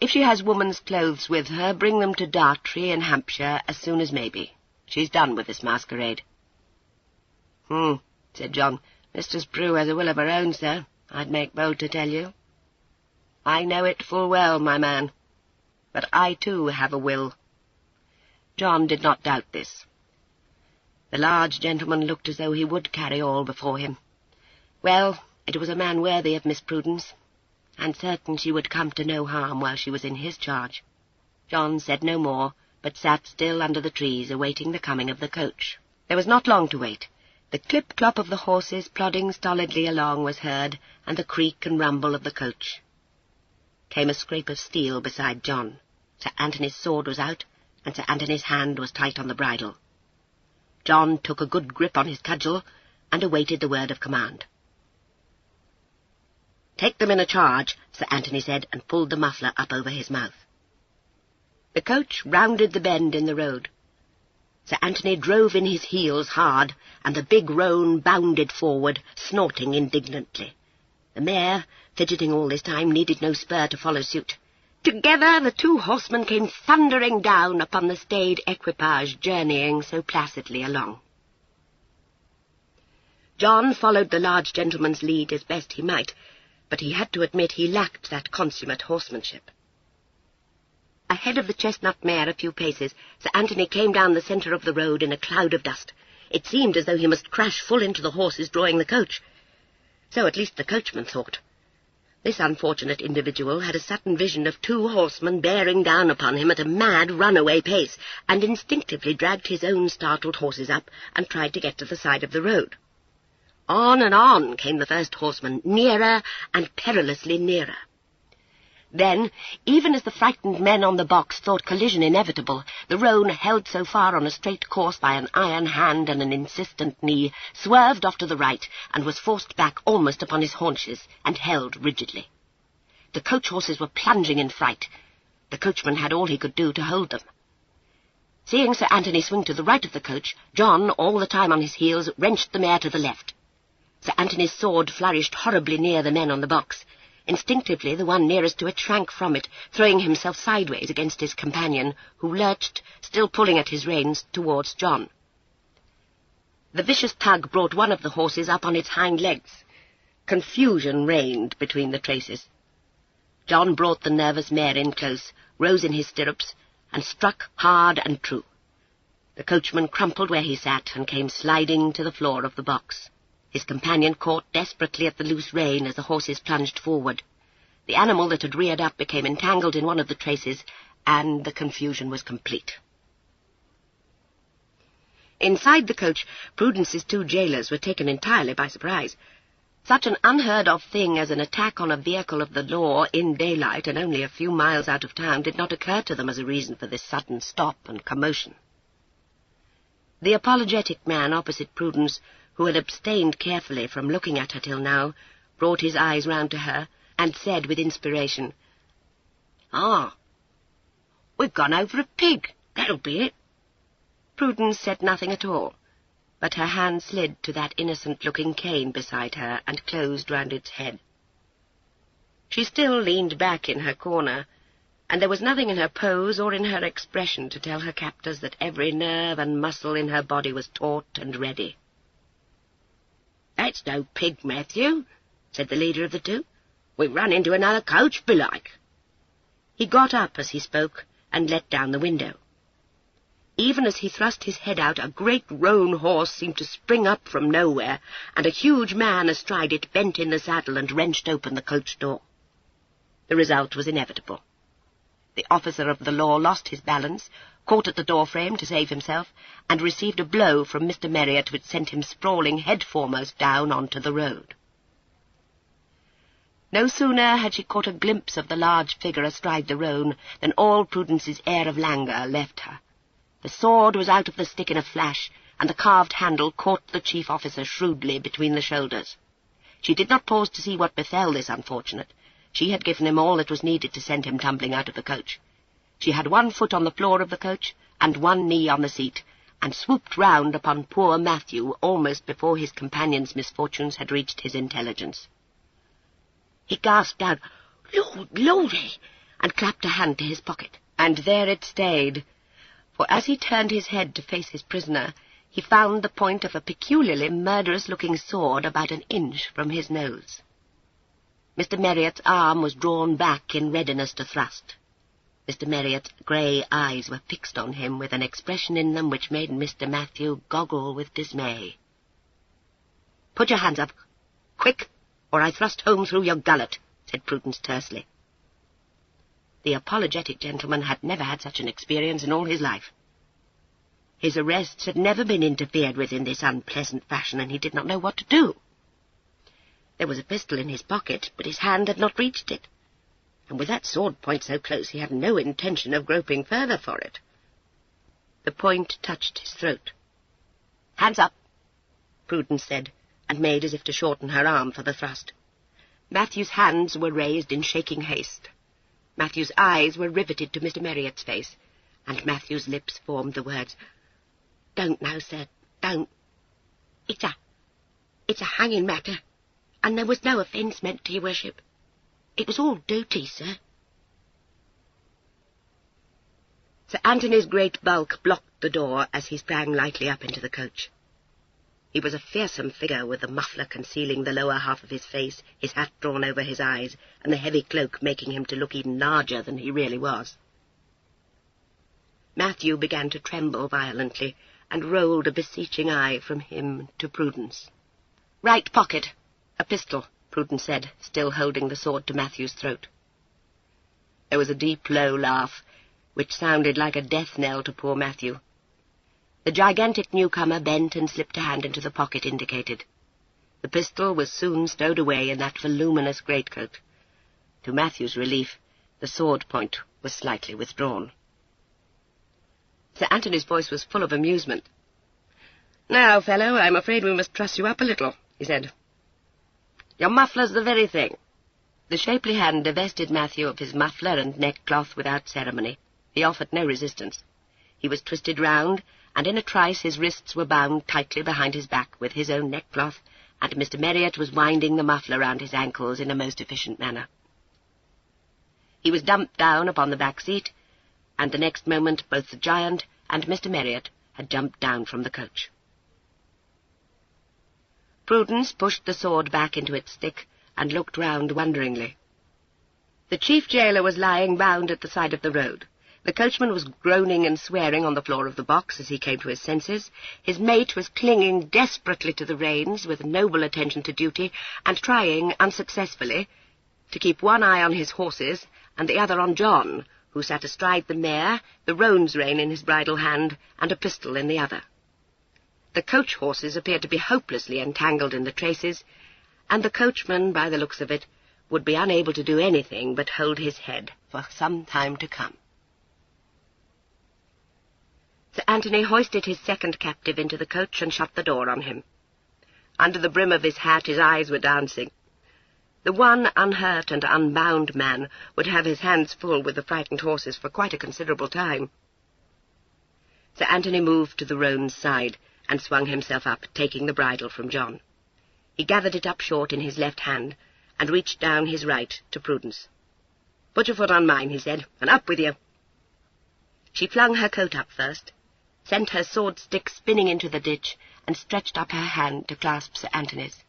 If she has woman's clothes with her, bring them to Dartry in Hampshire as soon as may be. She's done with this masquerade." Said John. "Mistress Prue has a will of her own, sir. I'd make bold to tell you." "I know it full well, my man. But I, too, have a will." John did not doubt this. The large gentleman looked as though he would carry all before him. Well, it was a man worthy of Miss Prudence, and certain she would come to no harm while she was in his charge. John said no more, but sat still under the trees, awaiting the coming of the coach. There was not long to wait. The clip-clop of the horses plodding stolidly along was heard, and the creak and rumble of the coach. Came a scrape of steel beside John. Sir Anthony's sword was out, and Sir Anthony's hand was tight on the bridle. John took a good grip on his cudgel, and awaited the word of command. "Take them in a charge," Sir Anthony said, and pulled the muffler up over his mouth. The coach rounded the bend in the road. Sir Anthony drove in his heels hard, and the big roan bounded forward, snorting indignantly. The mare, fidgeting all this time, needed no spur to follow suit. Together the two horsemen came thundering down upon the staid equipage journeying so placidly along. John followed the large gentleman's lead as best he might, but he had to admit he lacked that consummate horsemanship. Ahead of the chestnut mare a few paces, Sir Anthony came down the centre of the road in a cloud of dust. It seemed as though he must crash full into the horses drawing the coach. So at least the coachman thought. This unfortunate individual had a sudden vision of two horsemen bearing down upon him at a mad runaway pace, and instinctively dragged his own startled horses up and tried to get to the side of the road. On and on came the first horseman, nearer and perilously nearer. Then, even as the frightened men on the box thought collision inevitable, the roan, held so far on a straight course by an iron hand and an insistent knee, swerved off to the right and was forced back almost upon his haunches and held rigidly. The coach horses were plunging in fright. The coachman had all he could do to hold them. Seeing Sir Anthony swing to the right of the coach, John, all the time on his heels, wrenched the mare to the left. Sir Anthony's sword flourished horribly near the men on the box. Instinctively, the one nearest to it shrank from it, throwing himself sideways against his companion, who lurched, still pulling at his reins, towards John. The vicious tug brought one of the horses up on its hind legs. Confusion reigned between the traces. John brought the nervous mare in close, rose in his stirrups, and struck hard and true. The coachman crumpled where he sat and came sliding to the floor of the box. His companion caught desperately at the loose rein as the horses plunged forward. The animal that had reared up became entangled in one of the traces, and the confusion was complete. Inside the coach, Prudence's 2 jailers were taken entirely by surprise. Such an unheard-of thing as an attack on a vehicle of the law in daylight and only a few miles out of town did not occur to them as a reason for this sudden stop and commotion. The apologetic man opposite Prudence, who had abstained carefully from looking at her till now, brought his eyes round to her and said with inspiration, "Ah, we've gone over a pig, that'll be it." Prudence said nothing at all, but her hand slid to that innocent-looking cane beside her and closed round its head. She still leaned back in her corner, and there was nothing in her pose or in her expression to tell her captors that every nerve and muscle in her body was taut and ready. "That's no pig, Matthew," said the leader of the 2. "We've run into another coach, belike." He got up as he spoke and let down the window. Even as he thrust his head out, a great roan horse seemed to spring up from nowhere, and a huge man astride it bent in the saddle and wrenched open the coach door. The result was inevitable. The officer of the law lost his balance, caught at the door frame to save himself, and received a blow from Mr. Marriott which sent him sprawling head foremost down onto the road. No sooner had she caught a glimpse of the large figure astride the roan than all Prudence's air of languor left her. The sword was out of the stick in a flash, and the carved handle caught the chief officer shrewdly between the shoulders. She did not pause to see what befell this unfortunate. She had given him all that was needed to send him tumbling out of the coach. She had one foot on the floor of the coach and one knee on the seat, and swooped round upon poor Matthew almost before his companion's misfortunes had reached his intelligence. He gasped out, "Lord, Lordy!" and clapped a hand to his pocket, and there it stayed, for as he turned his head to face his prisoner, he found the point of a peculiarly murderous-looking sword about an inch from his nose. Mr. Marriott's arm was drawn back in readiness to thrust. Mr. Marriott's grey eyes were fixed on him with an expression in them which made Mr. Matthew goggle with dismay. "Put your hands up, quick, or I thrust home through your gullet," said Prudence tersely. The apologetic gentleman had never had such an experience in all his life. His arrests had never been interfered with in this unpleasant fashion, and he did not know what to do. There was a pistol in his pocket, but his hand had not reached it, and with that sword point so close he had no intention of groping further for it. The point touched his throat. "Hands up," Prudence said, and made as if to shorten her arm for the thrust. Matthew's hands were raised in shaking haste. Matthew's eyes were riveted to Mr. Marriott's face, and Matthew's lips formed the words, "Don't now, sir, don't. It's a hanging matter, and there was no offence meant to your worship. It was all duty, sir." Sir Anthony's great bulk blocked the door as he sprang lightly up into the coach. He was a fearsome figure, with the muffler concealing the lower half of his face, his hat drawn over his eyes, and the heavy cloak making him to look even larger than he really was. Matthew began to tremble violently, and rolled a beseeching eye from him to Prudence. "Right pocket, a pistol," Prudence said, still holding the sword to Matthew's throat. There was a deep, low laugh, which sounded like a death-knell to poor Matthew. The gigantic newcomer bent and slipped a hand into the pocket indicated. The pistol was soon stowed away in that voluminous greatcoat. To Matthew's relief, the sword point was slightly withdrawn. Sir Anthony's voice was full of amusement. "Now, fellow, I'm afraid we must truss you up a little," he said. "Your muffler's the very thing." The shapely hand divested Matthew of his muffler and neckcloth without ceremony. He offered no resistance. He was twisted round, and in a trice his wrists were bound tightly behind his back with his own neckcloth, and Mr. Merriott was winding the muffler round his ankles in a most efficient manner. He was dumped down upon the back seat, and the next moment both the giant and Mr. Merriott had jumped down from the coach. Prudence pushed the sword back into its stick and looked round wonderingly. The chief jailer was lying bound at the side of the road. The coachman was groaning and swearing on the floor of the box as he came to his senses. His mate was clinging desperately to the reins with noble attention to duty, and trying, unsuccessfully, to keep one eye on his horses and the other on John, who sat astride the mare, the roan's rein in his bridle hand, and a pistol in the other. The coach horses appeared to be hopelessly entangled in the traces, and the coachman, by the looks of it, would be unable to do anything but hold his head for some time to come. Sir Anthony hoisted his second captive into the coach and shut the door on him. Under the brim of his hat his eyes were dancing. The one unhurt and unbound man would have his hands full with the frightened horses for quite a considerable time. Sir Anthony moved to the roan's side and swung himself up, taking the bridle from John. He gathered it up short in his left hand and reached down his right to Prudence. "Put your foot on mine," he said, "and up with you." She flung her coat up first, sent her sword-stick spinning into the ditch, and stretched up her hand to clasp Sir Anthony's.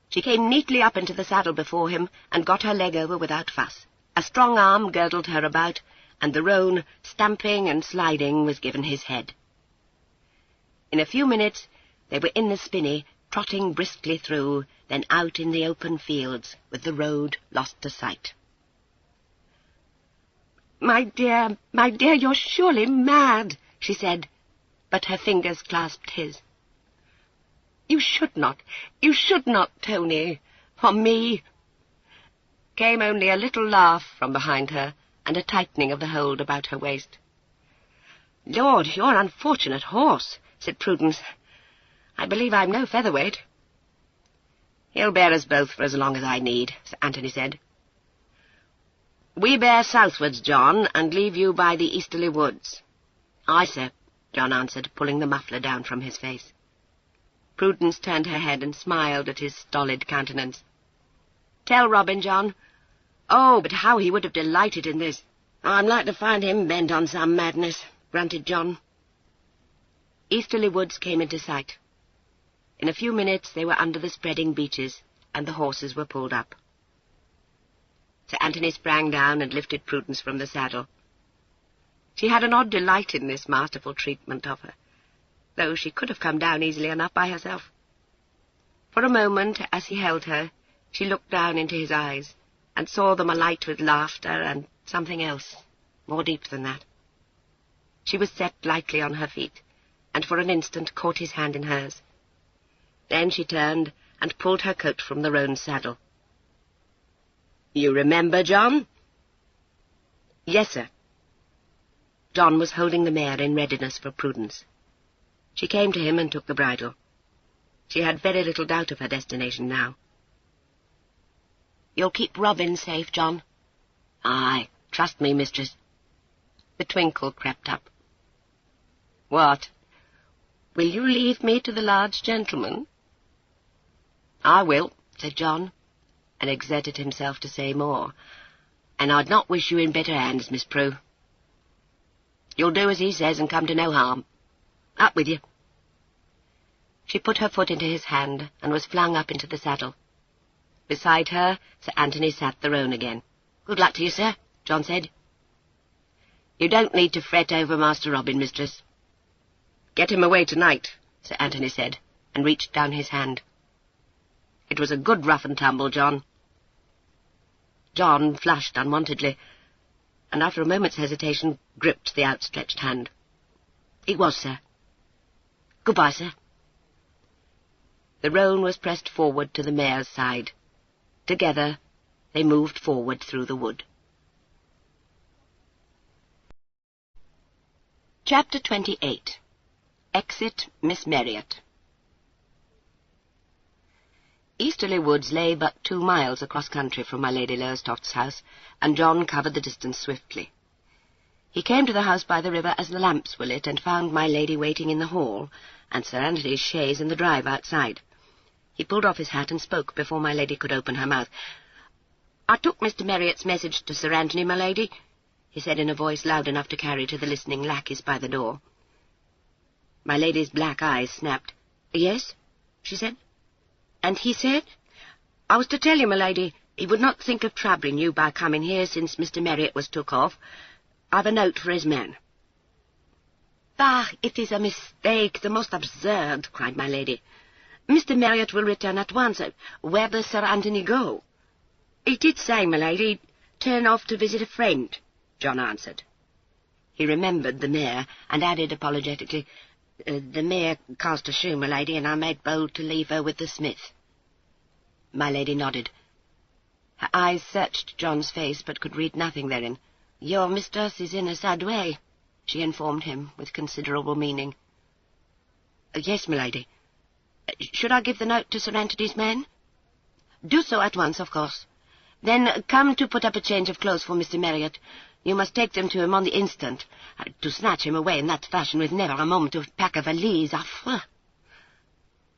She came neatly up into the saddle before him, and got her leg over without fuss. A strong arm girdled her about, and the roan, stamping and sliding, was given his head. In a few minutes they were in the spinney, trotting briskly through, then out in the open fields, with the road lost to sight. My dear, you're surely mad," she said, but her fingers clasped his. You should not, Tony, for me." Came only a little laugh from behind her, and a tightening of the hold about her waist. "Lord, your unfortunate horse," said Prudence. "I believe I'm no featherweight." "He'll bear us both for as long as I need," Sir Anthony said. "We bear southwards, John, and leave you by the easterly woods." "Aye, sir," John answered, pulling the muffler down from his face. Prudence turned her head and smiled at his stolid countenance. "Tell Robin, John." "Oh, but how he would have delighted in this." "I'm like to find him bent on some madness," grunted John. Easterly woods came into sight. In a few minutes they were under the spreading beeches, and the horses were pulled up. Sir Anthony sprang down and lifted Prudence from the saddle. She had an odd delight in this masterful treatment of her, though she could have come down easily enough by herself. For a moment, as he held her, she looked down into his eyes, and saw them alight with laughter and something else, more deep than that. She was set lightly on her feet, and for an instant caught his hand in hers. Then she turned and pulled her coat from the roan's saddle. "You remember, John?" "Yes, sir." John was holding the mare in readiness for Prudence. She came to him and took the bridle. She had very little doubt of her destination now. "You'll keep Robin safe, John?" "Aye, trust me, mistress." The twinkle crept up. "What? Will you leave me to the large gentleman?" "I will," said John, and exerted himself to say more. "And I'd not wish you in better hands, Miss Prue. You'll do as he says and come to no harm. Up with you." She put her foot into his hand and was flung up into the saddle. Beside her, Sir Anthony sat the roan again. "Good luck to you, sir," John said. "You don't need to fret over Master Robin, mistress." "Get him away tonight," Sir Anthony said, and reached down his hand. "It was a good rough and tumble, John." John flushed unwontedly, and after a moment's hesitation gripped the outstretched hand. "It was, sir. Good-bye, sir." The roan was pressed forward to the mare's side. Together they moved forward through the wood. Chapter 28. Exit Miss Merriott. Easterly Woods lay but 2 miles across country from my Lady Lowestoft's house, and John covered the distance swiftly. He came to the house by the river as the lamps were lit, and found my lady waiting in the hall, and Sir Anthony's chaise in the drive outside. He pulled off his hat and spoke before my lady could open her mouth. "I took Mr. Marriott's message to Sir Anthony, my lady," he said in a voice loud enough to carry to the listening lackeys by the door. My lady's black eyes snapped. "Yes?" she said. "And he said?" "I was to tell you, my lady, he would not think of troubling you by coming here since Mr. Marriott was took off. I've a note for his man." "Bah, it is a mistake, the most absurd," cried my lady. "Mr. Marriott will return at once. Where does Sir Anthony go?" "He did say, my lady, turn off to visit a friend," John answered. He remembered the mare, and added apologetically, "The mare cast a shoe, my lady, and I made bold to leave her with the smith." My lady nodded. Her eyes searched John's face, but could read nothing therein. "Your mistress is in a sad way," she informed him, with considerable meaning. "Yes, my lady. Should I give the note to Sir Anthony's man?" "Do so at once, of course. Then come to put up a change of clothes for Mr. Marriott. You must take them to him on the instant. To snatch him away in that fashion with never a moment to pack a valise, affreux."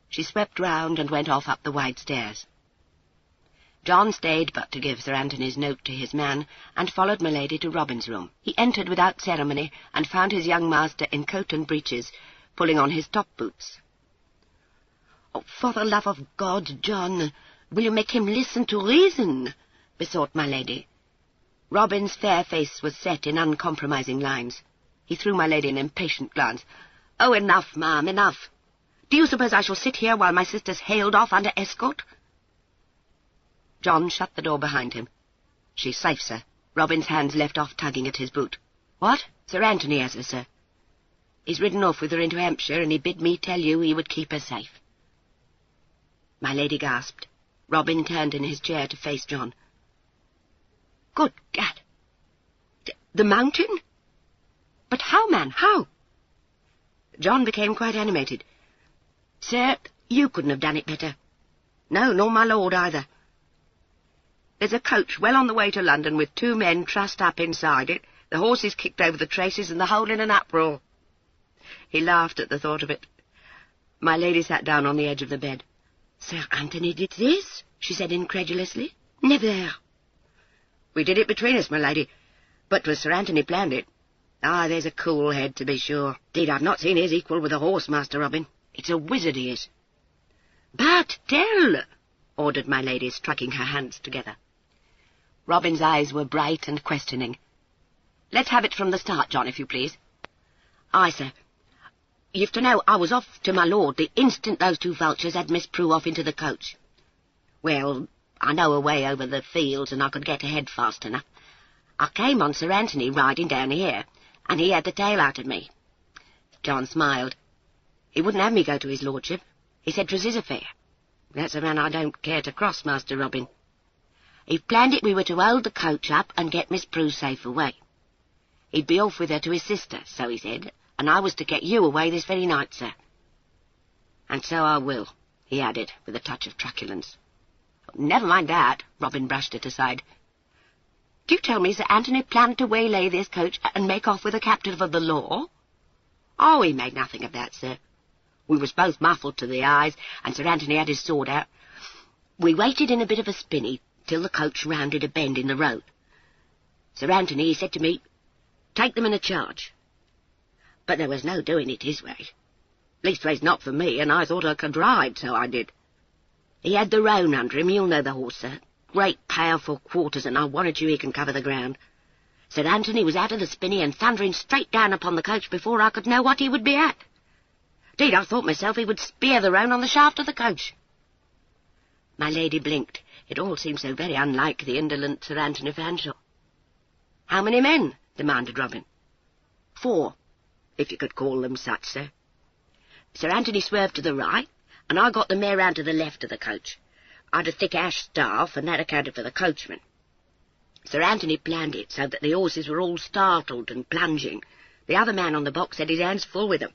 She swept round and went off up the wide stairs. John stayed but to give Sir Anthony's note to his man, and followed my lady to Robin's room. He entered without ceremony, and found his young master in coat and breeches, pulling on his top-boots. "Oh, for the love of God, John, will you make him listen to reason?" besought my lady. Robin's fair face was set in uncompromising lines. He threw my lady an impatient glance. "Oh, enough, ma'am, enough. Do you suppose I shall sit here while my sister's haled off under escort?" John shut the door behind him. "She's safe, sir." Robin's hands left off tugging at his boot. "What? Sir Anthony has her, sir. He's ridden off with her into Hampshire, and he bid me tell you he would keep her safe." My lady gasped. Robin turned in his chair to face John. "Good Gad! The mountain? But how, man, how?" John became quite animated. "Sir, you couldn't have done it better. No, nor my lord either. There's a coach well on the way to London with 2 men trussed up inside it, the horses kicked over the traces, and the whole in an uproar." He laughed at the thought of it. My lady sat down on the edge of the bed. "Sir Anthony did this?" she said incredulously. "Never." "We did it between us, my lady, but 'twas Sir Anthony planned it. Ah, there's a cool head, to be sure. Indeed, I've not seen his equal with a horse, Master Robin. It's a wizard he is." "But tell," ordered my lady, striking her hands together. Robin's eyes were bright and questioning. "Let's have it from the start, John, if you please." "Aye, sir. You've to know I was off to my lord the instant those 2 vultures had Miss Prue off into the coach. Well, I know a way over the fields, and I could get ahead fast enough. I came on Sir Anthony riding down here, and he had the tail out of me." John smiled. "He wouldn't have me go to his lordship. He said 'twas his affair. That's a man I don't care to cross, Master Robin. He planned it we were to hold the coach up and get Miss Prue safe away. He'd be off with her to his sister, so he said, and I was to get you away this very night, sir. And so I will," he added, with a touch of truculence. "Never mind that," Robin brushed it aside. "Do you tell me Sir Anthony planned to waylay this coach and make off with a captive of the law?" "Oh, he made nothing of that, sir. We was both muffled to the eyes, and Sir Anthony had his sword out. We waited in a bit of a spinney till the coach rounded a bend in the road. Sir Anthony, he said to me, 'Take them in a charge.' But there was no doing it his way. Leastways not for me, and I thought I could ride, so I did. He had the roan under him, you'll know the horse, sir. Great powerful quarters, and I warrant you he can cover the ground. Sir Anthony was out of the spinney and thundering straight down upon the coach before I could know what he would be at. Indeed, I thought myself he would spear the roan on the shaft of the coach." My lady blinked. It all seemed so very unlike the indolent Sir Anthony Fanshawe. "How many men?" demanded Robin. 4, if you could call them such, sir. Sir Anthony swerved to the right, and I got the mare round to the left of the coach. I'd a thick ash staff, and that accounted for the coachman. Sir Anthony planned it so that the horses were all startled and plunging. The other man on the box had his hands full with them.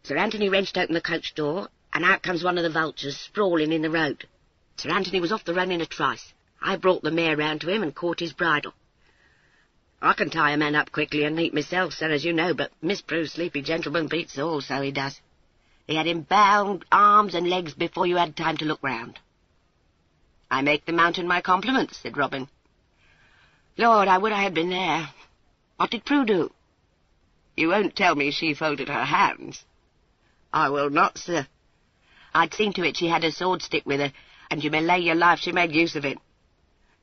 Sir Anthony wrenched open the coach door, and out comes one of the vultures, sprawling in the road. Sir Anthony was off the run in a trice. I brought the mare round to him and caught his bridle. I can tie a man up quickly and neat myself, sir, as you know, but Miss Prue's sleepy gentleman beats all, so he does. He had him bound arms and legs before you had time to look round." "I make the mountain my compliments," said Robin. "Lord, I would I had been there. What did Prue do?" "You won't tell me she folded her hands?" "I will not, sir. I'd seen to it she had a sword stick with her, and you may lay your life she made use of it.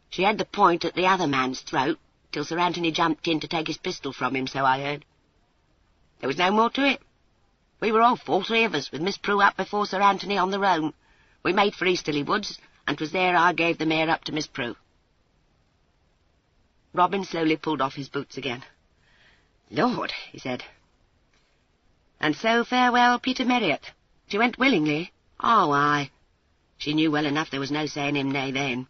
She had the point at the other man's throat, till Sir Anthony jumped in to take his pistol from him, so I heard. There was no more to it. We were off, all three of us, with Miss Prue up before Sir Anthony on the roan. We made for Easterly Woods, and 'twas there I gave the mare up to Miss Prue." Robin slowly pulled off his boots again. "Lord," he said. "And so farewell, Peter Marriott. She went willingly?" "Oh, aye. She knew well enough there was no saying him nay then.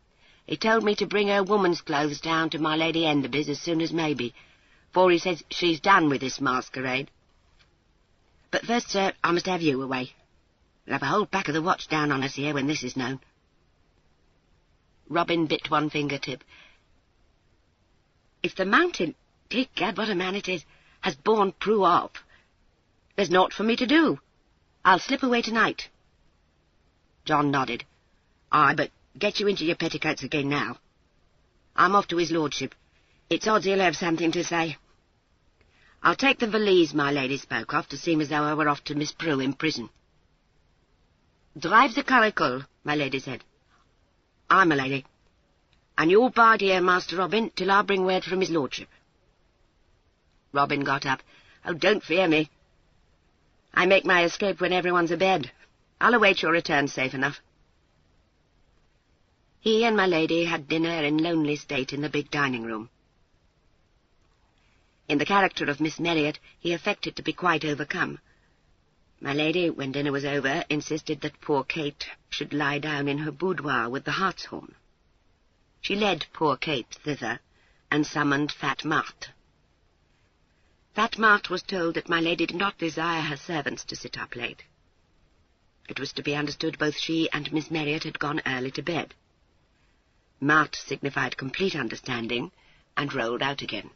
He told me to bring her woman's clothes down to my Lady Enderby's as soon as maybe, for he says she's done with this masquerade. But first, sir, I must have you away. We'll have a whole pack of the watch down on us here when this is known." Robin bit one fingertip. "If the mountain, dear gad, what a man it is, has borne Prue up, there's naught for me to do. I'll slip away tonight." John nodded. "Aye, but get you into your petticoats again now. I'm off to his lordship. It's odds he'll have something to say. I'll take the valise my lady spoke of to seem as though I were off to Miss Prue in prison." "Drive the curricle," my lady said. "Aye, my lady. And you'll bide here, Master Robin, till I bring word from his lordship." Robin got up. "Oh, don't fear me. I make my escape when everyone's abed. I'll await your return safe enough." He and my lady had dinner in lonely state in the big dining-room. In the character of Miss Marriott, he affected to be quite overcome. My lady, when dinner was over, insisted that poor Kate should lie down in her boudoir with the hartshorn. She led poor Kate thither, and summoned Fat Marthe. Fat Marthe was told that my lady did not desire her servants to sit up late. It was to be understood both she and Miss Marriott had gone early to bed. Marthe signified complete understanding, and rolled out again.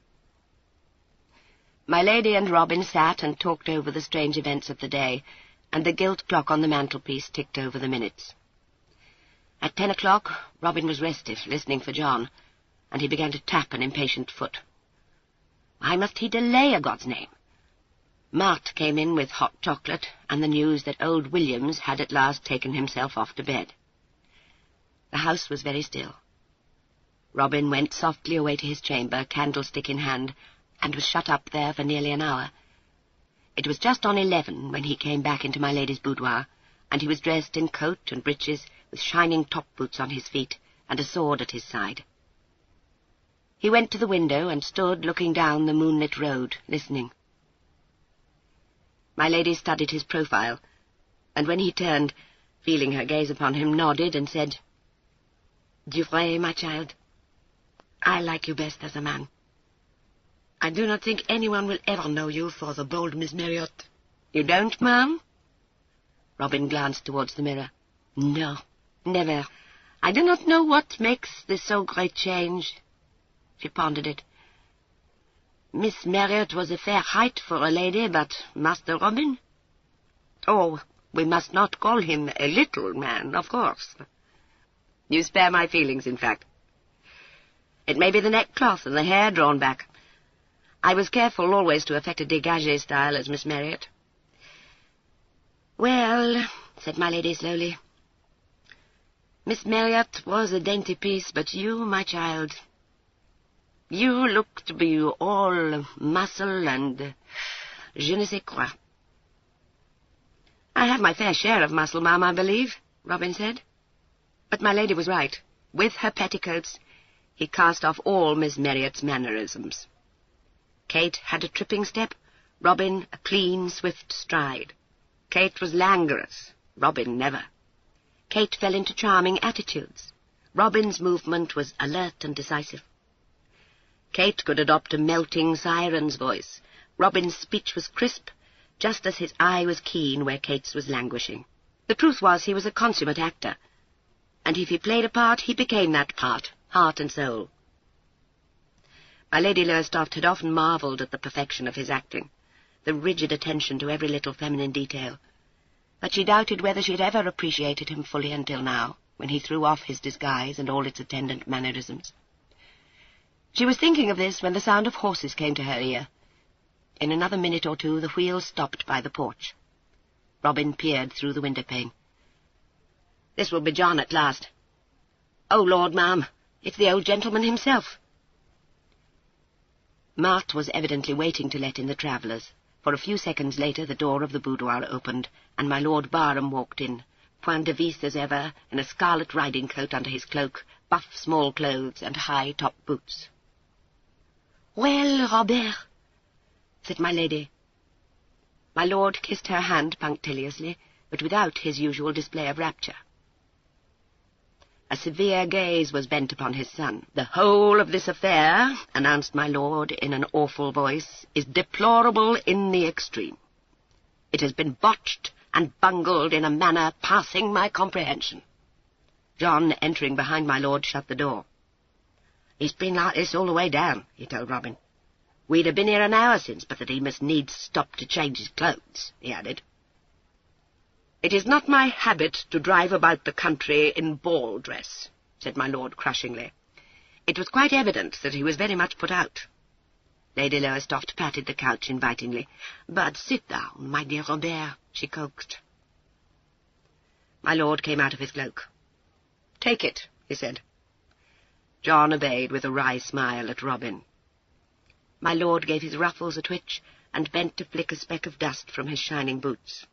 My lady and Robin sat and talked over the strange events of the day, and the gilt clock on the mantelpiece ticked over the minutes. At 10 o'clock, Robin was restive, listening for John, and he began to tap an impatient foot. Why must he delay, a God's name? Marthe came in with hot chocolate and the news that old Williams had at last taken himself off to bed. The house was very still. Robin went softly away to his chamber, candlestick in hand, and was shut up there for nearly an hour. It was just on 11 when he came back into my lady's boudoir, and he was dressed in coat and breeches, with shining top-boots on his feet, and a sword at his side. He went to the window and stood looking down the moonlit road, listening. My lady studied his profile, and when he turned, feeling her gaze upon him, nodded and said, "Du vrai, my child, I like you best as a man. I do not think anyone will ever know you for the bold Miss Marriott." "You don't, ma'am?" Robin glanced towards the mirror. "No, never. I do not know what makes this so great change." She pondered it. "Miss Marriott was a fair height for a lady, but Master Robin? Oh, we must not call him a little man, of course." "You spare my feelings, in fact." "It may be the neckcloth and the hair drawn back. I was careful always to affect a dégagé style as Miss Marriott." "Well," said my lady slowly, "Miss Marriott was a dainty piece, but you, my child, you look to be all muscle and je ne sais quoi." "I have my fair share of muscle, ma'am, I believe," Robin said. But my lady was right. With her petticoats, he cast off all Miss Marriott's mannerisms. Kate had a tripping step, Robin a clean, swift stride. Kate was languorous, Robin never. Kate fell into charming attitudes. Robin's movement was alert and decisive. Kate could adopt a melting siren's voice. Robin's speech was crisp, just as his eye was keen where Kate's was languishing. The truth was he was a consummate actor, and if he played a part, he became that part, heart and soul. My Lady Lowestoft had often marvelled at the perfection of his acting, the rigid attention to every little feminine detail, but she doubted whether she had ever appreciated him fully until now, when he threw off his disguise and all its attendant mannerisms. She was thinking of this when the sound of horses came to her ear. In another minute or two the wheels stopped by the porch. Robin peered through the window-pane. "This will be John at last." "Oh, Lord, ma'am, it's the old gentleman himself." Marthe was evidently waiting to let in the travellers, for a few seconds later the door of the boudoir opened, and my Lord Barham walked in, point de vis as ever, in a scarlet riding-coat under his cloak, buff small clothes, and high-top boots. "Well, Robert," said my lady. My lord kissed her hand punctiliously, but without his usual display of rapture. A severe gaze was bent upon his son. "The whole of this affair," announced my lord in an awful voice, "is deplorable in the extreme. It has been botched and bungled in a manner passing my comprehension." John, entering behind my lord, shut the door. "He's been like this all the way down," he told Robin. "We'd have been here an hour since, but that he must needs stop to change his clothes," he added. "It is not my habit to drive about the country in ball dress," said my lord crushingly. It was quite evident that he was very much put out. Lady Lowestoft patted the couch invitingly. "But sit down, my dear Robert," she coaxed. My lord came out of his cloak. "Take it," he said. John obeyed with a wry smile at Robin. My lord gave his ruffles a twitch and bent to flick a speck of dust from his shining boots.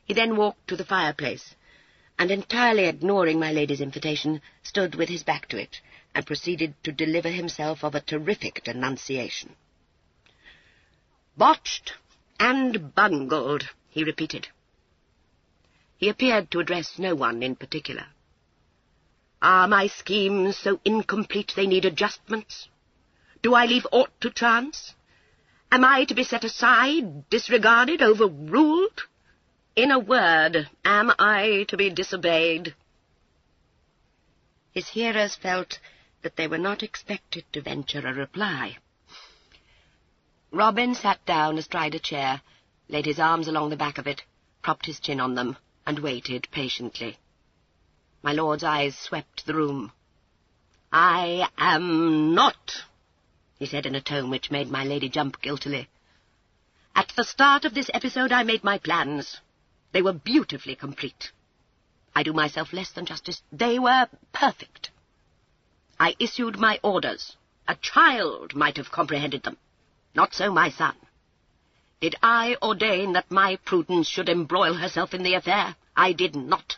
He then walked to the fireplace, and entirely ignoring my lady's invitation, stood with his back to it, and proceeded to deliver himself of a terrific denunciation. "Botched and bungled," he repeated. He appeared to address no one in particular. "Are my schemes so incomplete they need adjustments? Do I leave aught to chance? Am I to be set aside, disregarded, overruled? In a word, am I to be disobeyed?" His hearers felt that they were not expected to venture a reply. Robin sat down astride a chair, laid his arms along the back of it, propped his chin on them, and waited patiently. My lord's eyes swept the room. "I am not," he said in a tone which made my lady jump guiltily. "At the start of this episode I made my plans. They were beautifully complete. I do myself less than justice. They were perfect. I issued my orders. A child might have comprehended them. Not so my son. Did I ordain that my Prudence should embroil herself in the affair? I did not.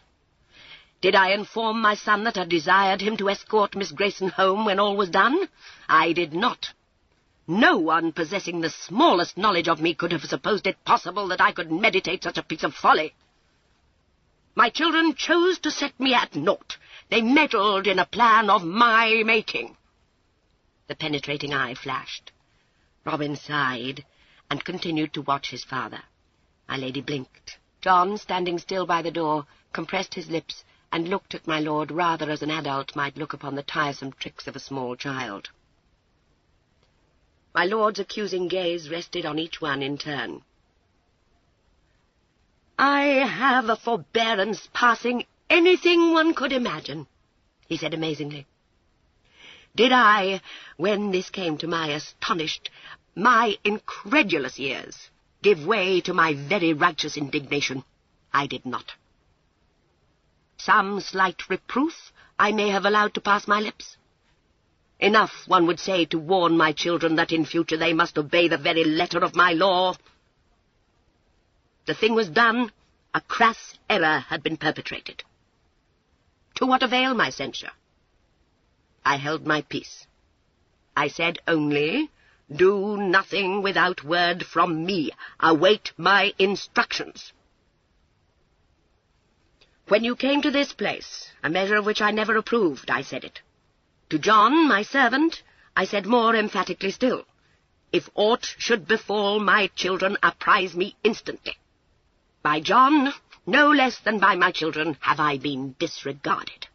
Did I inform my son that I desired him to escort Miss Grayson home when all was done? I did not. No one possessing the smallest knowledge of me could have supposed it possible that I could meditate such a piece of folly. My children chose to set me at naught. They meddled in a plan of my making." The penetrating eye flashed. Robin sighed, and continued to watch his father. My lady blinked. John, standing still by the door, compressed his lips, and looked at my lord rather as an adult might look upon the tiresome tricks of a small child. My lord's accusing gaze rested on each one in turn. "I have a forbearance passing anything one could imagine," he said amazingly. "Did I, when this came to my astonished, my incredulous ears, give way to my very righteous indignation? I did not. Some slight reproof I may have allowed to pass my lips. Enough, one would say, to warn my children that in future they must obey the very letter of my law. The thing was done. A crass error had been perpetrated. To what avail my censure? I held my peace. I said only, do nothing without word from me. Await my instructions. When you came to this place, a measure of which I never approved, I said it. To John, my servant, I said more emphatically still, if aught should befall my children, apprise me instantly. By John, no less than by my children, have I been disregarded.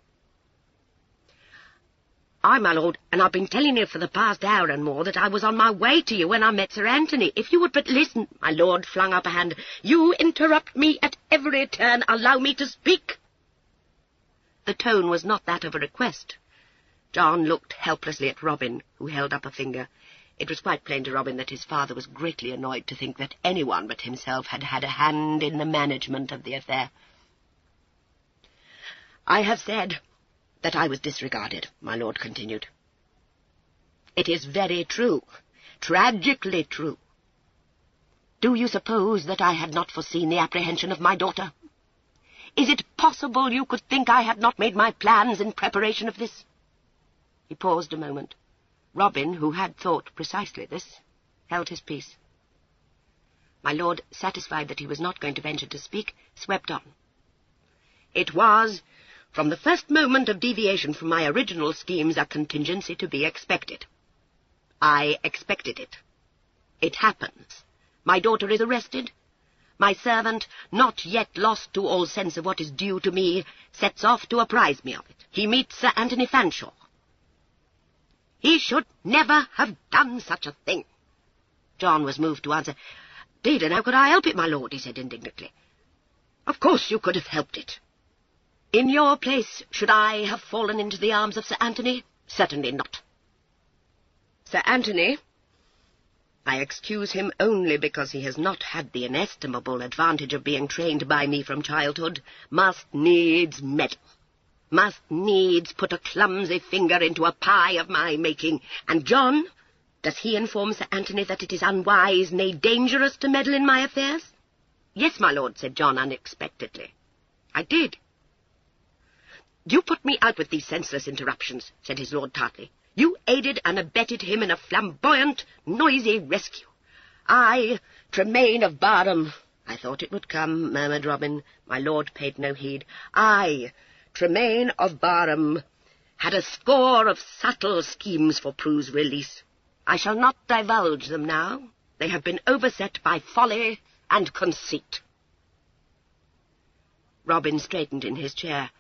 "Aye, my lord, and I've been telling you for the past hour and more that I was on my way to you when I met Sir Anthony. If you would but listen—" My lord flung up a hand. "You interrupt me at every turn. Allow me to speak." The tone was not that of a request. John looked helplessly at Robin, who held up a finger. It was quite plain to Robin that his father was greatly annoyed to think that anyone but himself had had a hand in the management of the affair. "I have said that I was disregarded," my lord continued. "It is very true, tragically true. Do you suppose that I had not foreseen the apprehension of my daughter? Is it possible you could think I had not made my plans in preparation of this?" He paused a moment. Robin, who had thought precisely this, held his peace. My lord, satisfied that he was not going to venture to speak, swept on. "It was, from the first moment of deviation from my original schemes, a contingency to be expected. I expected it. It happens. My daughter is arrested. My servant, not yet lost to all sense of what is due to me, sets off to apprise me of it. He meets Sir Anthony Fanshawe. He should never have done such a thing." John was moved to answer. "Deed, and how could I help it, my lord?" he said indignantly. "Of course you could have helped it. In your place, should I have fallen into the arms of Sir Anthony? Certainly not. Sir Anthony, I excuse him only because he has not had the inestimable advantage of being trained by me from childhood, must needs meddle. Must needs put a clumsy finger into a pie of my making. And John, does he inform Sir Anthony that it is unwise, nay, dangerous to meddle in my affairs?" "Yes, my lord," said John unexpectedly. "I did." "You put me out with these senseless interruptions," said his lord tartly. "You aided and abetted him in a flamboyant, noisy rescue. I, Tremaine of Barham—" "I thought it would come," murmured Robin. My lord paid no heed. "I, Tremaine of Barham, had a score of subtle schemes for Prue's release. I shall not divulge them now. They have been overset by folly and conceit." Robin straightened in his chair.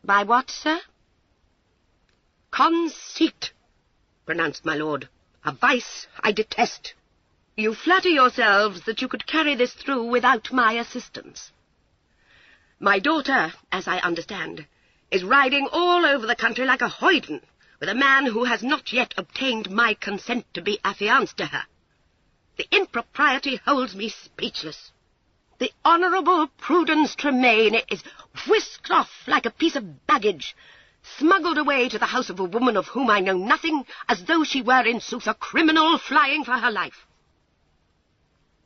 "By what, sir?" "Conceit," pronounced my lord. "A vice I detest. You flatter yourselves that you could carry this through without my assistance. My daughter, as I understand, is riding all over the country like a hoyden with a man who has not yet obtained my consent to be affianced to her. The impropriety holds me speechless. The Honourable Prudence Tremaine is whisked off like a piece of baggage, smuggled away to the house of a woman of whom I know nothing, as though she were in sooth a criminal flying for her life."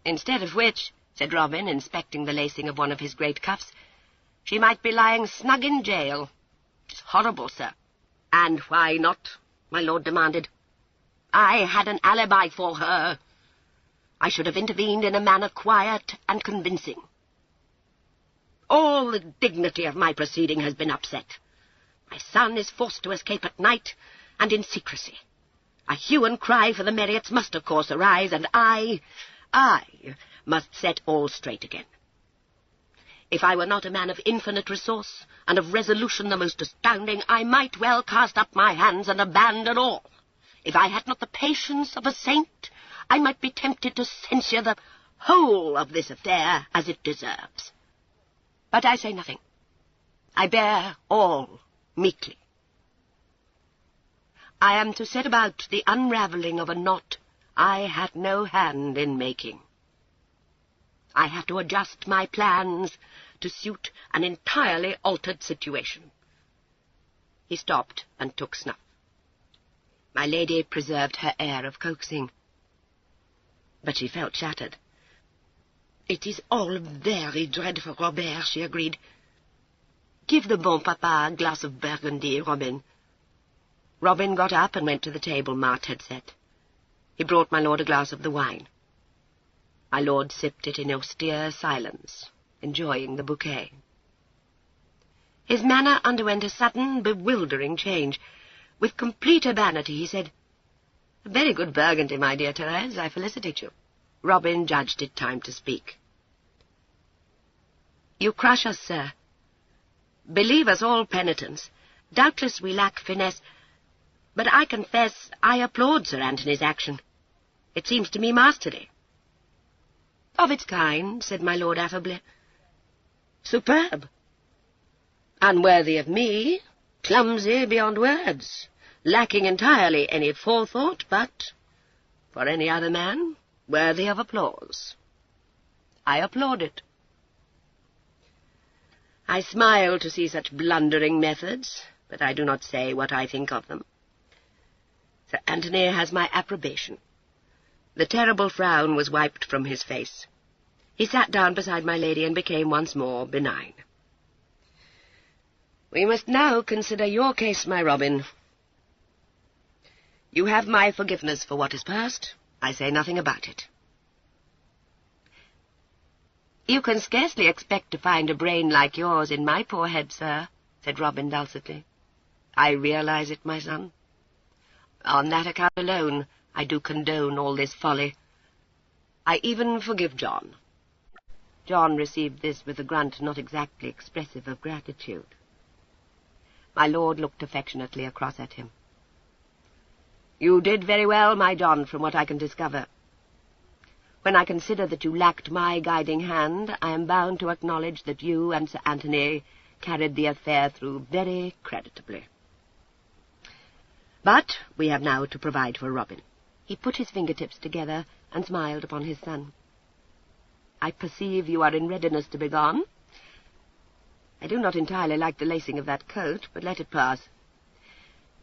"Instead of which," said Robin, inspecting the lacing of one of his great cuffs, "she might be lying snug in jail. It's horrible, sir." "And why not?" my lord demanded. "I had an alibi for her. I should have intervened in a manner quiet and convincing. All the dignity of my proceeding has been upset. My son is forced to escape at night and in secrecy. A hue and cry for the Marriotts must of course arise, and I must set all straight again. If I were not a man of infinite resource, and of resolution the most astounding, I might well cast up my hands and abandon all. If I had not the patience of a saint, I might be tempted to censure the whole of this affair as it deserves. But I say nothing. I bear all meekly. I am to set about the unravelling of a knot I had no hand in making. I have to adjust my plans to suit an entirely altered situation." He stopped and took snuff. My lady preserved her air of coaxing, but she felt shattered. "It is all very dreadful, Robert," she agreed. "Give the bon papa a glass of Burgundy, Robin." Robin got up and went to the table Mart had set. He brought my lord a glass of the wine. My lord sipped it in austere silence, enjoying the bouquet. His manner underwent a sudden, bewildering change. With complete urbanity he said, "A very good Burgundy, my dear Thérèse. I felicitate you." Robin judged it time to speak. "You crush us, sir. Believe us all penitents. Doubtless we lack finesse, But I confess I applaud Sir Anthony's action. It seems to me masterly. Of its kind, said my lord affably. Superb. Unworthy of me, clumsy beyond words, lacking entirely any forethought, but, for any other man, worthy of applause. I applaud it. I smile to see such blundering methods, but I do not say what I think of them. Sir Anthony has my approbation. The terrible frown was wiped from his face. He sat down beside my lady and became once more benign. We must now consider your case, my Robin. You have my forgiveness for what is past. I say nothing about it. You can scarcely expect to find a brain like yours in my poor head, sir, said Robin dulcetly. I realize it, my son. On that account alone, I do condone all this folly. I even forgive John. John received this with a grunt not exactly expressive of gratitude. My lord looked affectionately across at him. You did very well, my John, from what I can discover. When I consider that you lacked my guiding hand, I am bound to acknowledge that you and Sir Anthony carried the affair through very creditably. But we have now to provide for Robin. He put his fingertips together and smiled upon his son. I perceive you are in readiness to be gone. I do not entirely like the lacing of that coat, but let it pass.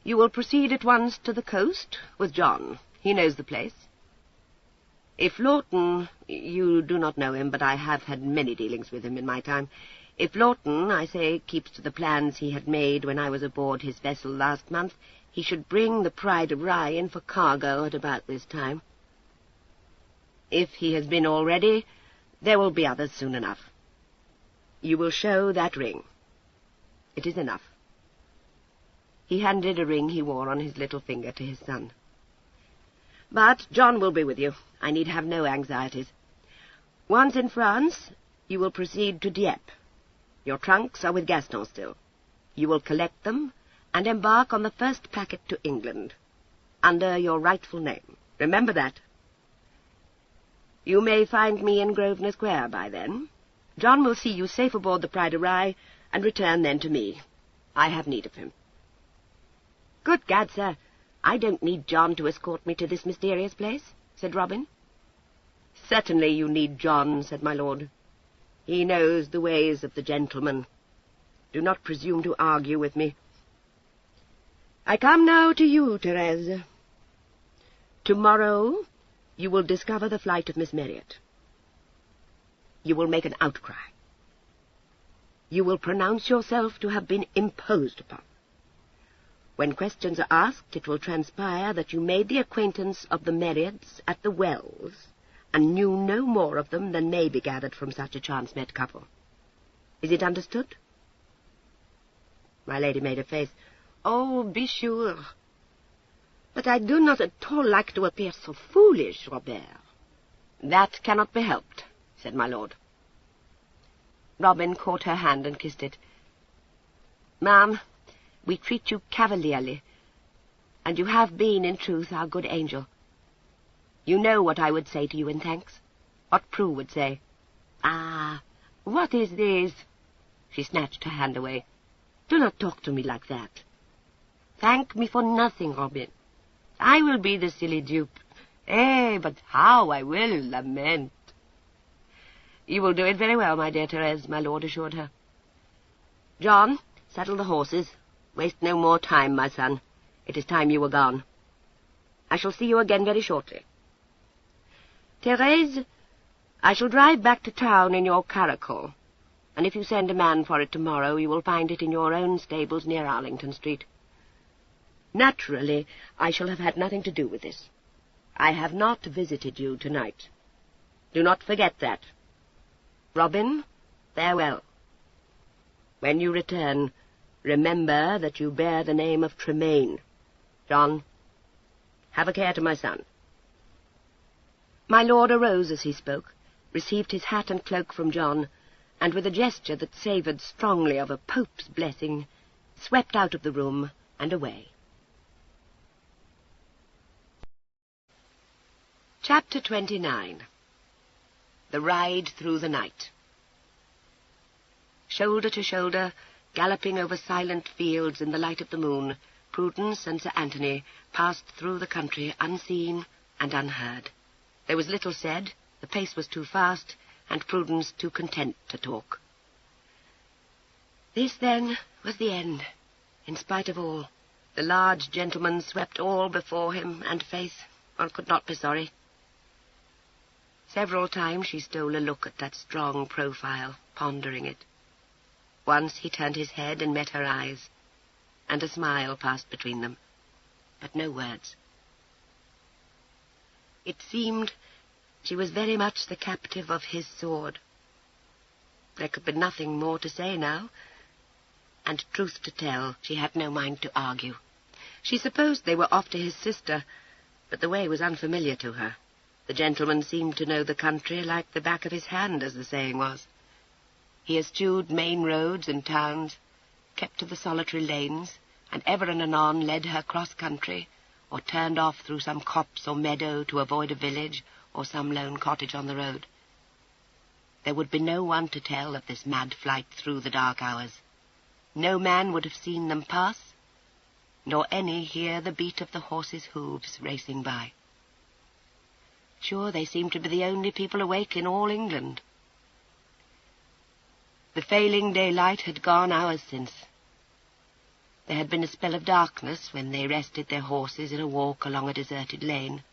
You will proceed at once to the coast with John. He knows the place. If Lawton, you do not know him, but I have had many dealings with him in my time. If Lawton, I say, keeps to the plans he had made when I was aboard his vessel last month, he should bring the Pride of Rye in for cargo at about this time. If he has been already, there will be others soon enough. You will show that ring. It is enough. He handed a ring he wore on his little finger to his son. But John will be with you. I need have no anxieties. Once in France, you will proceed to Dieppe. Your trunks are with Gaston still. You will collect them and embark on the first packet to England, under your rightful name. Remember that. You may find me in Grosvenor Square by then. John will see you safe aboard the Pride of Rye, and return then to me. I have need of him. Good gad, sir, I don't need John to escort me to this mysterious place, said Robin. Certainly you need John, said my lord. He knows the ways of the gentleman. Do not presume to argue with me. I come now to you, Thérèse. Tomorrow you will discover the flight of Miss Marriott. You will make an outcry. You will pronounce yourself to have been imposed upon. When questions are asked, it will transpire that you made the acquaintance of the Marriotts at the Wells, and knew no more of them than may be gathered from such a chance-met couple. Is it understood? My lady made a face. Oh, be sure. But I do not at all like to appear so foolish, Robert. That cannot be helped, said my lord. Robin caught her hand and kissed it. Ma'am, we treat you cavalierly, and you have been, in truth, our good angel. You know what I would say to you in thanks, what Prue would say. Ah, what is this? She snatched her hand away. Do not talk to me like that. Thank me for nothing, Robin. I will be the silly dupe. But how I will lament. You will do it very well, my dear Thérèse, my lord assured her. John, saddle the horses. Waste no more time, my son. It is time you were gone. I shall see you again very shortly. Thérèse, I shall drive back to town in your caracole, and if you send a man for it tomorrow, you will find it in your own stables near Arlington Street. Naturally, I shall have had nothing to do with this. I have not visited you tonight. Do not forget that. Robin, farewell. When you return, remember that you bear the name of Tremaine. John, have a care to my son. My lord arose as he spoke, received his hat and cloak from John, and with a gesture that savoured strongly of a pope's blessing, swept out of the room and away. Chapter 29. The Ride Through the Night. Shoulder to shoulder, galloping over silent fields in the light of the moon, Prudence and Sir Anthony passed through the country unseen and unheard. There was little said, the pace was too fast, and Prudence too content to talk. This, then, was the end, in spite of all. The large gentleman swept all before him, and faith, one could not be sorry. Several times she stole a look at that strong profile, pondering it. Once he turned his head and met her eyes, and a smile passed between them, but no words. It seemed she was very much the captive of his sword. There could be nothing more to say now, and truth to tell, she had no mind to argue. She supposed they were off to his sister, but the way was unfamiliar to her. The gentleman seemed to know the country like the back of his hand, as the saying was. He eschewed main roads and towns, kept to the solitary lanes, and ever and anon led her cross-country, or turned off through some copse or meadow to avoid a village or some lone cottage on the road. There would be no one to tell of this mad flight through the dark hours. No man would have seen them pass, nor any hear the beat of the horses' hooves racing by. Sure, they seemed to be the only people awake in all England. The failing daylight had gone hours since. There had been a spell of darkness when they rested their horses in a walk along a deserted lane,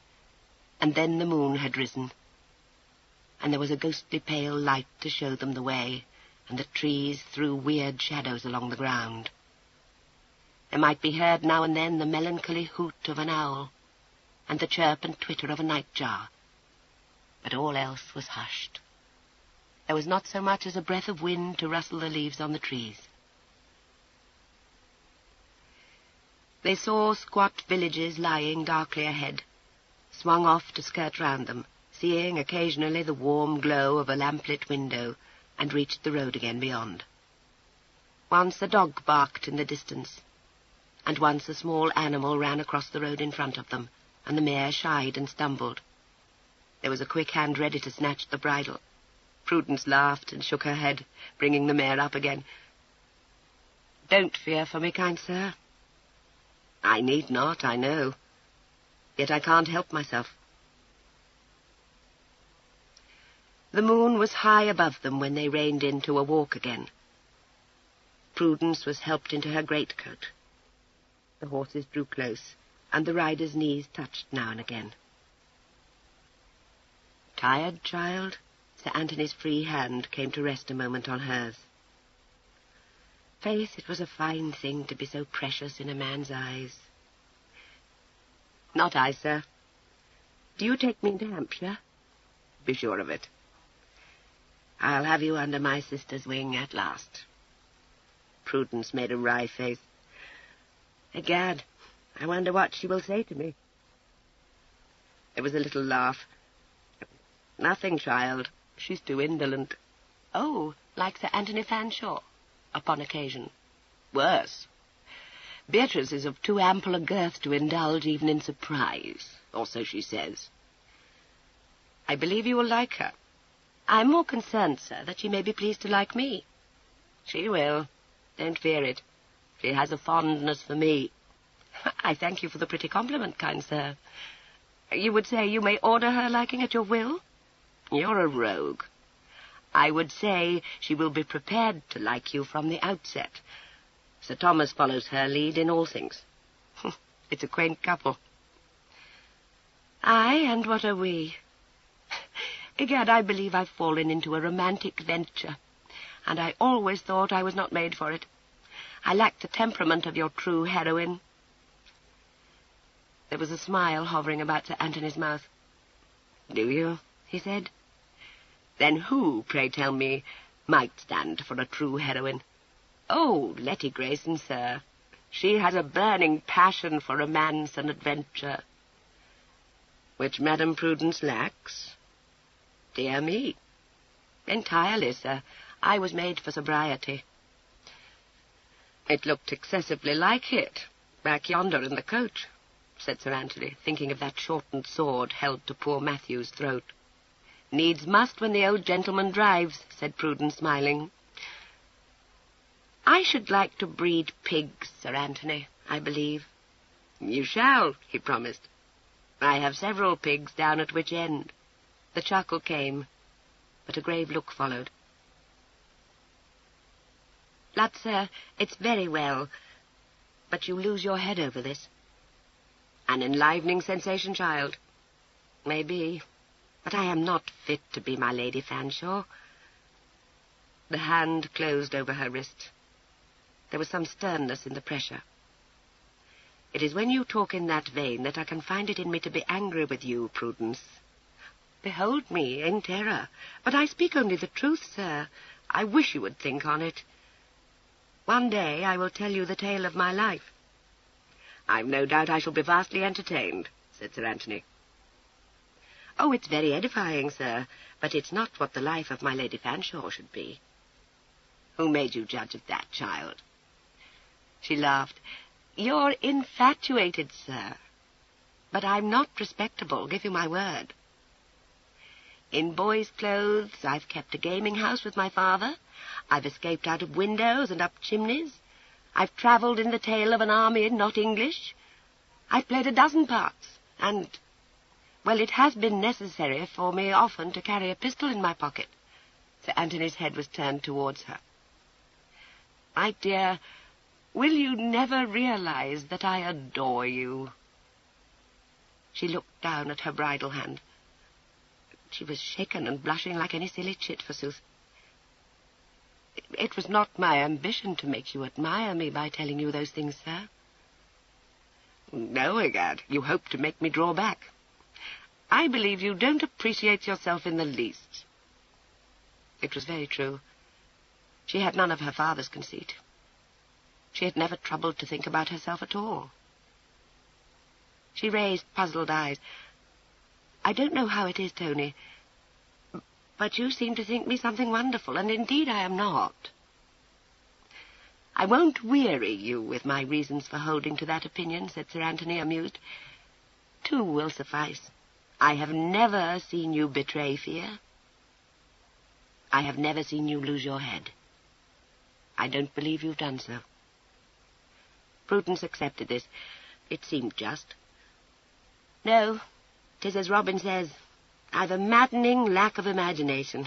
and then the moon had risen, and there was a ghostly pale light to show them the way, and the trees threw weird shadows along the ground. There might be heard now and then the melancholy hoot of an owl, and the chirp and twitter of a nightjar, but all else was hushed. There was not so much as a breath of wind to rustle the leaves on the trees. They saw squat villages lying darkly ahead, swung off to skirt round them, seeing occasionally the warm glow of a lamplit window, and reached the road again beyond. Once a dog barked in the distance, and once a small animal ran across the road in front of them, and the mare shied and stumbled. There was a quick hand ready to snatch the bridle. Prudence laughed and shook her head, bringing the mare up again. "Don't fear for me, kind sir." "I need not, I know. Yet I can't help myself." The moon was high above them when they reined into a walk again. Prudence was helped into her greatcoat. The horses drew close, and the rider's knees touched now and again. "Tired, child?" Sir Anthony's free hand came to rest a moment on hers. Faith, it was a fine thing to be so precious in a man's eyes. "Not I, sir. Do you take me into Hampshire?" "Be sure of it. I'll have you under my sister's wing at last." Prudence made a wry face. "Egad, I wonder what she will say to me." There was a little laugh. "Nothing, child. She's too indolent." "Oh, like Sir Anthony Fanshawe, upon occasion." "Worse. Beatrice is of too ample a girth to indulge even in surprise, or so she says." "I believe you will like her." "I'm more concerned, sir, that she may be pleased to like me." "She will. Don't fear it. She has a fondness for me." "I thank you for the pretty compliment, kind sir. You would say you may order her liking at your will?" "You're a rogue." "I would say she will be prepared to like you from the outset. Sir Thomas follows her lead in all things." "It's a quaint couple." "Aye, and what are we? Egad, I believe I've fallen into a romantic venture, and I always thought I was not made for it. I lack the temperament of your true heroine." There was a smile hovering about Sir Anthony's mouth. "Do you?" he said. "Then who, pray tell me, might stand for a true heroine?" "Oh, Letty Grayson, sir. She has a burning passion for romance and adventure." "Which Madame Prudence lacks?" "Dear me. Entirely, sir. I was made for sobriety." "It looked excessively like it, back yonder in the coach." said Sir Anthony, thinking of that shortened sword held to poor Matthew's throat. "Needs must when the old gentleman drives," said Prudence, smiling. "I should like to breed pigs, Sir Anthony, I believe." "You shall," he promised. "I have several pigs down at Which End." The chuckle came, but a grave look followed. "Lud, sir, it's very well, but you lose your head over this." "An enlivening sensation, child." "Maybe, but I am not fit to be my Lady Fanshawe." The hand closed over her wrist. There was some sternness in the pressure. "It is when you talk in that vein that I can find it in me to be angry with you, Prudence. Behold me in terror, but I speak only the truth, sir. I wish you would think on it. One day I will tell you the tale of my life." "I've no doubt I shall be vastly entertained," said Sir Anthony. "Oh, it's very edifying, sir, but it's not what the life of my Lady Fanshawe should be." "Who made you judge of that, child?" She laughed. "You're infatuated, sir. But I'm not respectable, give you my word. In boys' clothes I've kept a gaming house with my father. I've escaped out of windows and up chimneys. I've travelled in the tail of an army not English. I've played a dozen parts, and, well, it has been necessary for me often to carry a pistol in my pocket." Sir Anthony's head was turned towards her. "My dear, will you never realize that I adore you?" She looked down at her bridle hand. She was shaken and blushing like any silly chit, forsooth. "It was not my ambition to make you admire me by telling you those things, sir." "No, egad, you hope to make me draw back. I believe you don't appreciate yourself in the least." It was very true. She had none of her father's conceit. She had never troubled to think about herself at all. She raised puzzled eyes. "I don't know how it is, Tony, but you seem to think me something wonderful, and indeed I am not." "I won't weary you with my reasons for holding to that opinion," said Sir Anthony, amused. "Two will suffice. I have never seen you betray fear. I have never seen you lose your head. I don't believe you've done so." Prudence accepted this. It seemed just. "No, 'tis as Robin says, I've a maddening lack of imagination.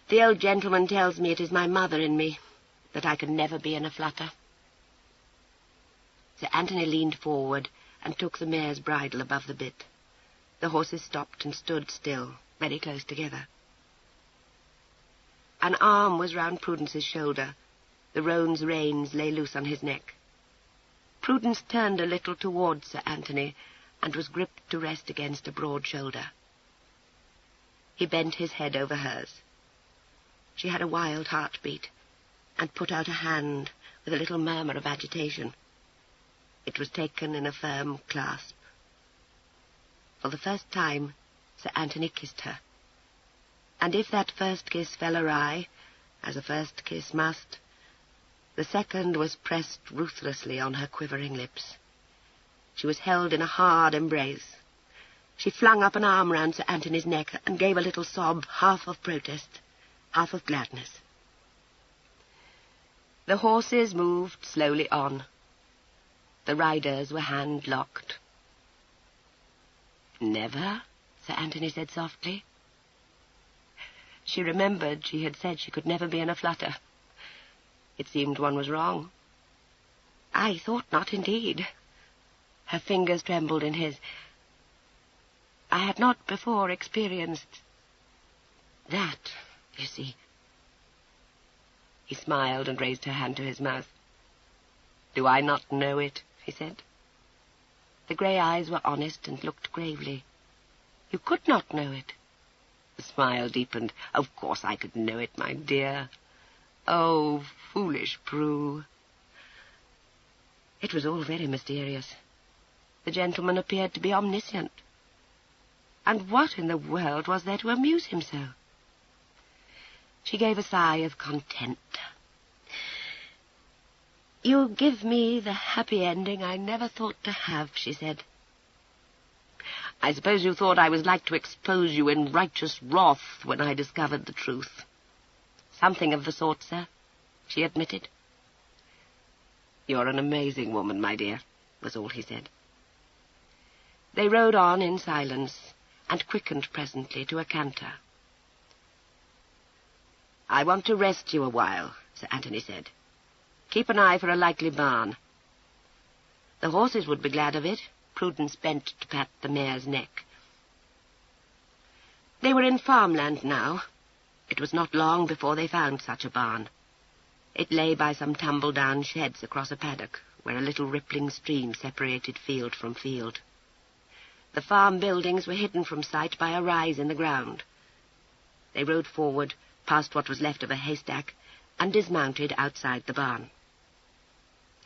The old gentleman tells me it is my mother in me, that I can never be in a flutter." Sir Anthony leaned forward and took the mare's bridle above the bit. The horses stopped and stood still, very close together. An arm was round Prudence's shoulder. The roan's reins lay loose on his neck. Prudence turned a little towards Sir Anthony and was gripped to rest against a broad shoulder. He bent his head over hers. She had a wild heartbeat and put out a hand with a little murmur of agitation. It was taken in a firm clasp. For the first time, Sir Anthony kissed her. And if that first kiss fell awry, as a first kiss must, the second was pressed ruthlessly on her quivering lips. She was held in a hard embrace. She flung up an arm round Sir Anthony's neck and gave a little sob, half of protest, half of gladness. The horses moved slowly on. The riders were hand-locked. "Never?" Sir Anthony said softly. She remembered she had said she could never be in a flutter. It seemed one was wrong. "I thought not, indeed." Her fingers trembled in his. "I had not before experienced that, you see." He smiled and raised her hand to his mouth. "Do I not know it?" he said. The grey eyes were honest and looked gravely. "You could not know it." The smile deepened. "Of course I could know it, my dear. Oh, foolish Prue." It was all very mysterious. The gentleman appeared to be omniscient. And what in the world was there to amuse him so? She gave a sigh of content. "You give me the happy ending I never thought to have," she said. "I suppose you thought I was like to expose you in righteous wrath when I discovered the truth." "Something of the sort, sir," she admitted. "You're an amazing woman, my dear," was all he said. They rode on in silence, and quickened presently to a canter. "I want to rest you a while," Sir Anthony said. "Keep an eye for a likely barn." The horses would be glad of it. Prudence bent to pat the mare's neck. They were in farmland now. It was not long before they found such a barn. It lay by some tumble-down sheds across a paddock, where a little rippling stream separated field from field. The farm buildings were hidden from sight by a rise in the ground. They rode forward, past what was left of a haystack, and dismounted outside the barn.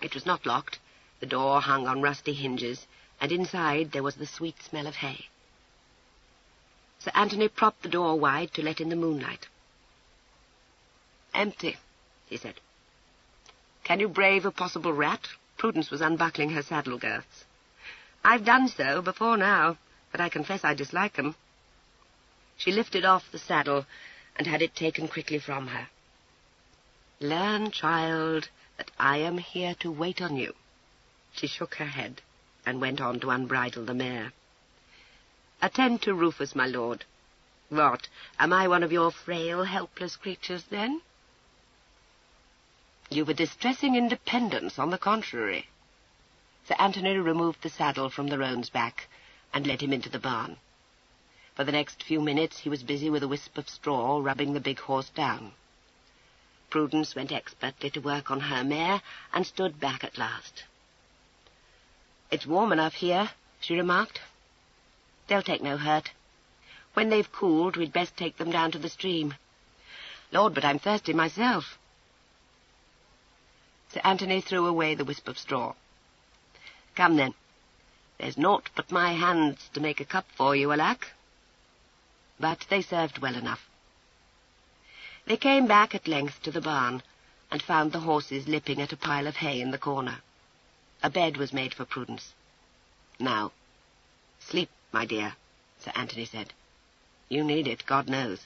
It was not locked. The door hung on rusty hinges, and inside there was the sweet smell of hay. Sir Anthony propped the door wide to let in the moonlight. "Empty," he said. "Can you brave a possible rat?" Prudence was unbuckling her saddle girths. "I've done so before now, but I confess I dislike them." She lifted off the saddle and had it taken quickly from her. "Learn, child, that I am here to wait on you." She shook her head and went on to unbridle the mare. "Attend to Rufus, my lord." "What, am I one of your frail, helpless creatures, then?" "You've a distressing independence, on the contrary." Sir Anthony removed the saddle from the roan's back and led him into the barn. For the next few minutes he was busy with a wisp of straw, rubbing the big horse down. Prudence went expertly to work on her mare and stood back at last. "It's warm enough here," she remarked. "They'll take no hurt. When they've cooled, we'd best take them down to the stream. Lord, but I'm thirsty myself." Sir Anthony threw away the wisp of straw. "Come, then. There's naught but my hands to make a cup for you, alack." But they served well enough. They came back at length to the barn, and found the horses lipping at a pile of hay in the corner. A bed was made for Prudence. "Now, sleep, my dear," Sir Anthony said. "You need it, God knows."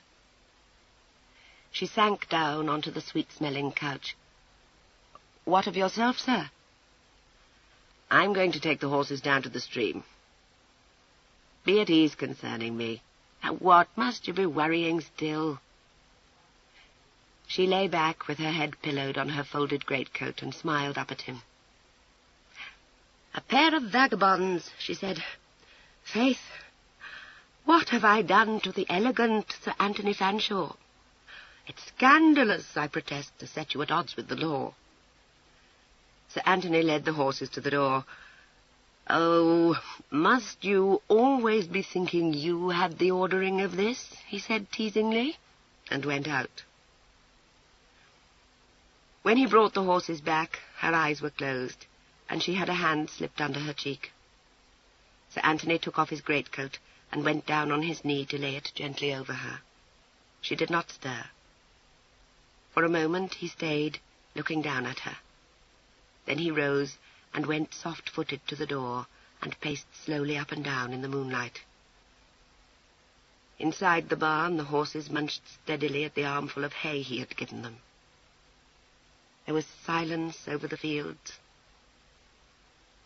She sank down onto the sweet-smelling couch. "What of yourself, sir?" "I'm going to take the horses down to the stream." "Be at ease concerning me. At what must you be worrying still?" She lay back with her head pillowed on her folded greatcoat and smiled up at him. "A pair of vagabonds," she said. "Faith, what have I done to the elegant Sir Anthony Fanshawe? It's scandalous, I protest, to set you at odds with the law." Sir Anthony led the horses to the door. "Oh, must you always be thinking you had the ordering of this?" he said teasingly, and went out. When he brought the horses back, her eyes were closed, and she had a hand slipped under her cheek. Sir Anthony took off his greatcoat and went down on his knee to lay it gently over her. She did not stir. For a moment he stayed, looking down at her. Then he rose and went soft-footed to the door and paced slowly up and down in the moonlight. Inside the barn, the horses munched steadily at the armful of hay he had given them. There was silence over the fields.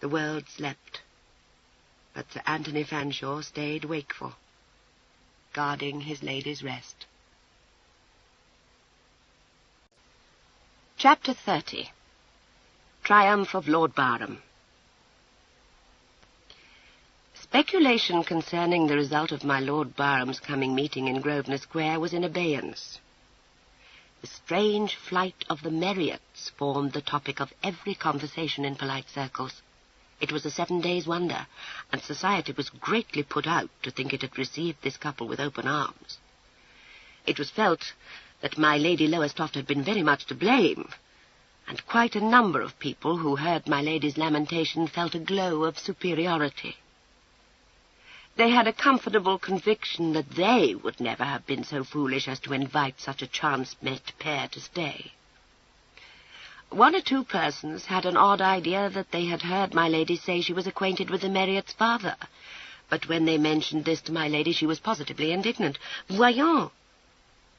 The world slept, but Sir Anthony Fanshawe stayed wakeful, guarding his lady's rest. Chapter 30. Triumph of Lord Barham. Speculation concerning the result of my Lord Barham's coming meeting in Grosvenor Square was in abeyance. The strange flight of the Marriotts formed the topic of every conversation in polite circles. It was a 7 days' wonder, and society was greatly put out to think it had received this couple with open arms. It was felt that my Lady Lowestoft had been very much to blame, and quite a number of people who heard my lady's lamentation felt a glow of superiority. They had a comfortable conviction that they would never have been so foolish as to invite such a chance-met pair to stay. One or two persons had an odd idea that they had heard my lady say she was acquainted with the Marriott's father. But when they mentioned this to my lady, she was positively indignant. Voyons!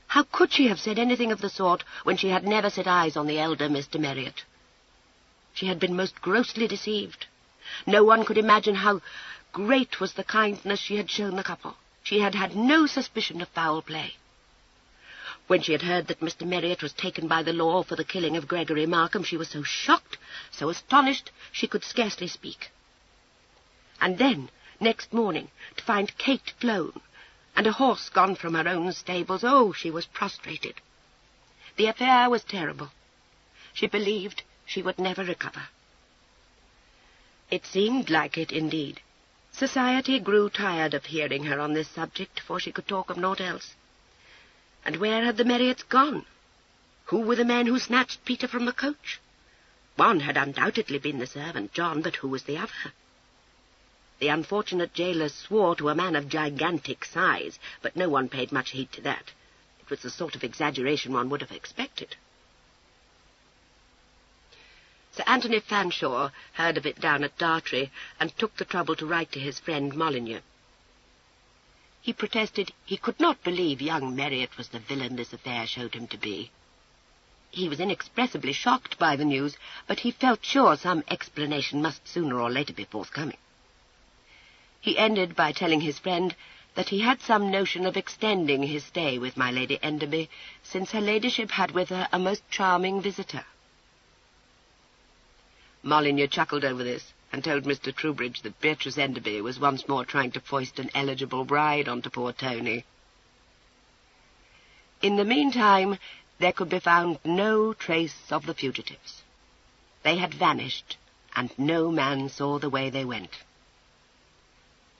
How could she have said anything of the sort when she had never set eyes on the elder Mr. Marriott? She had been most grossly deceived. No one could imagine how great was the kindness she had shown the couple. She had had no suspicion of foul play. When she had heard that Mr. Marriott was taken by the law for the killing of Gregory Markham, she was so shocked, so astonished, she could scarcely speak. And then, next morning, to find Kate flown, and a horse gone from her own stables, oh, she was prostrated. The affair was terrible. She believed she would never recover. It seemed like it, indeed. Society grew tired of hearing her on this subject, for she could talk of naught else. And where had the Marriotts gone? Who were the men who snatched Peter from the coach? One had undoubtedly been the servant, John, but who was the other? The unfortunate jailer swore to a man of gigantic size, but no one paid much heed to that. It was the sort of exaggeration one would have expected. Sir Anthony Fanshawe heard of it down at Dartry, and took the trouble to write to his friend Molyneux. He protested he could not believe young Marriott was the villain this affair showed him to be. He was inexpressibly shocked by the news, but he felt sure some explanation must sooner or later be forthcoming. He ended by telling his friend that he had some notion of extending his stay with my Lady Enderby, since her ladyship had with her a most charming visitor. Molyneux chuckled over this, and told Mr. Troubridge that Beatrice Enderby was once more trying to foist an eligible bride onto poor Tony. In the meantime, there could be found no trace of the fugitives. They had vanished, and no man saw the way they went.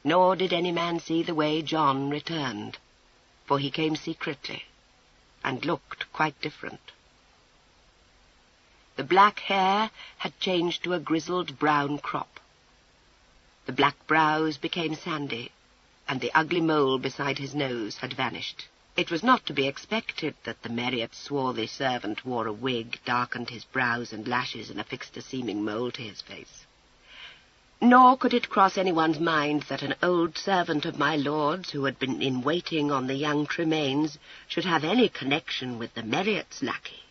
Nor did any man see the way John returned, for he came secretly, and looked quite different. The black hair had changed to a grizzled brown crop. The black brows became sandy, and the ugly mole beside his nose had vanished. It was not to be expected that the Marriott's swarthy servant wore a wig, darkened his brows and lashes, and affixed a seeming mole to his face. Nor could it cross anyone's mind that an old servant of my lord's, who had been in waiting on the young Tremaines, should have any connection with the Marriott's lackey.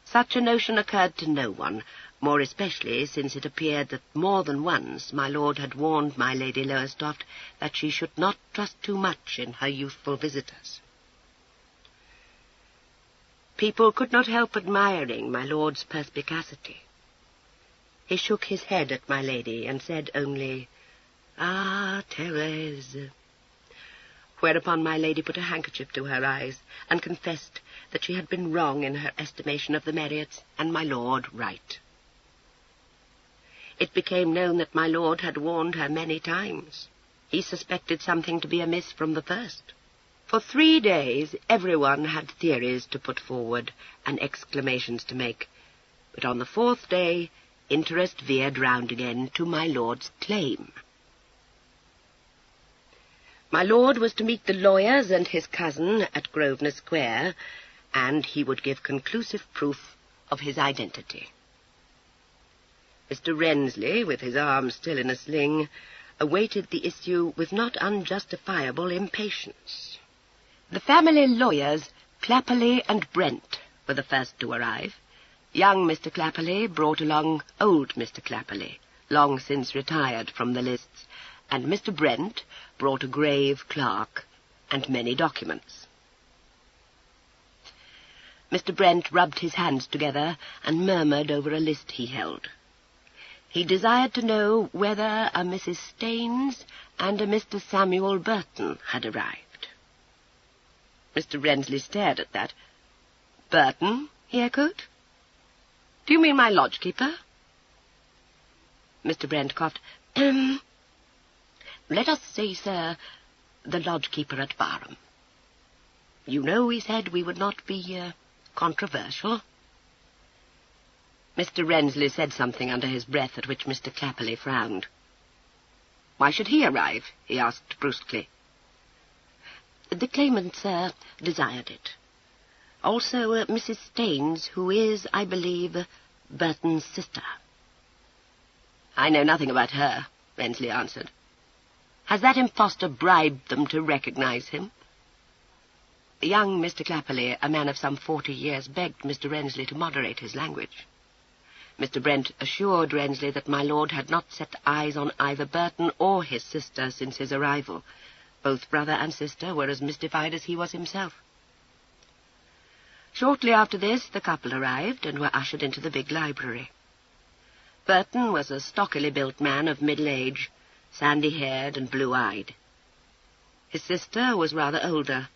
Such a notion occurred to no one, more especially since it appeared that more than once my lord had warned my Lady Lowestoft that she should not trust too much in her youthful visitors. People could not help admiring my lord's perspicacity. He shook his head at my lady and said only, "Ah, Thérèse," whereupon my lady put a handkerchief to her eyes and confessed that she had been wrong in her estimation of the Marriotts, and my lord right. It became known that my lord had warned her many times. He suspected something to be amiss from the first. For 3 days everyone had theories to put forward and exclamations to make, but on the 4th day interest veered round again to my lord's claim. My lord was to meet the lawyers and his cousin at Grosvenor Square, and he would give conclusive proof of his identity. Mr. Rensley, with his arm still in a sling, awaited the issue with not unjustifiable impatience. The family lawyers, Clapperly and Brent, were the first to arrive. Young Mr. Clapperly brought along old Mr. Clapperly, long since retired from the lists, and Mr. Brent brought a grave clerk and many documents. Mr. Brent rubbed his hands together and murmured over a list he held. He desired to know whether a Mrs. Staines and a Mr. Samuel Burton had arrived. Mr. Rensley stared at that. "Burton?" he echoed. "Do you mean my lodge-keeper?" Mr. Brent coughed. "Let us say, sir, the lodge-keeper at Barham. You know, he said, we would not be controversial." Mr. Rensley said something under his breath, at which Mr. Clapperly frowned. "Why should he arrive?" he asked brusquely. "The claimant, sir, desired it. Also Mrs. Staines, who is, I believe, Burton's sister." "I know nothing about her," Rensley answered. "Has that impostor bribed them to recognize him?" Young Mr. Clapperley, a man of some 40 years, begged Mr. Rensley to moderate his language. Mr. Brent assured Rensley that my lord had not set eyes on either Burton or his sister since his arrival. Both brother and sister were as mystified as he was himself. Shortly after this, the couple arrived and were ushered into the big library. Burton was a stockily built man of middle age, sandy-haired and blue-eyed. His sister was rather older,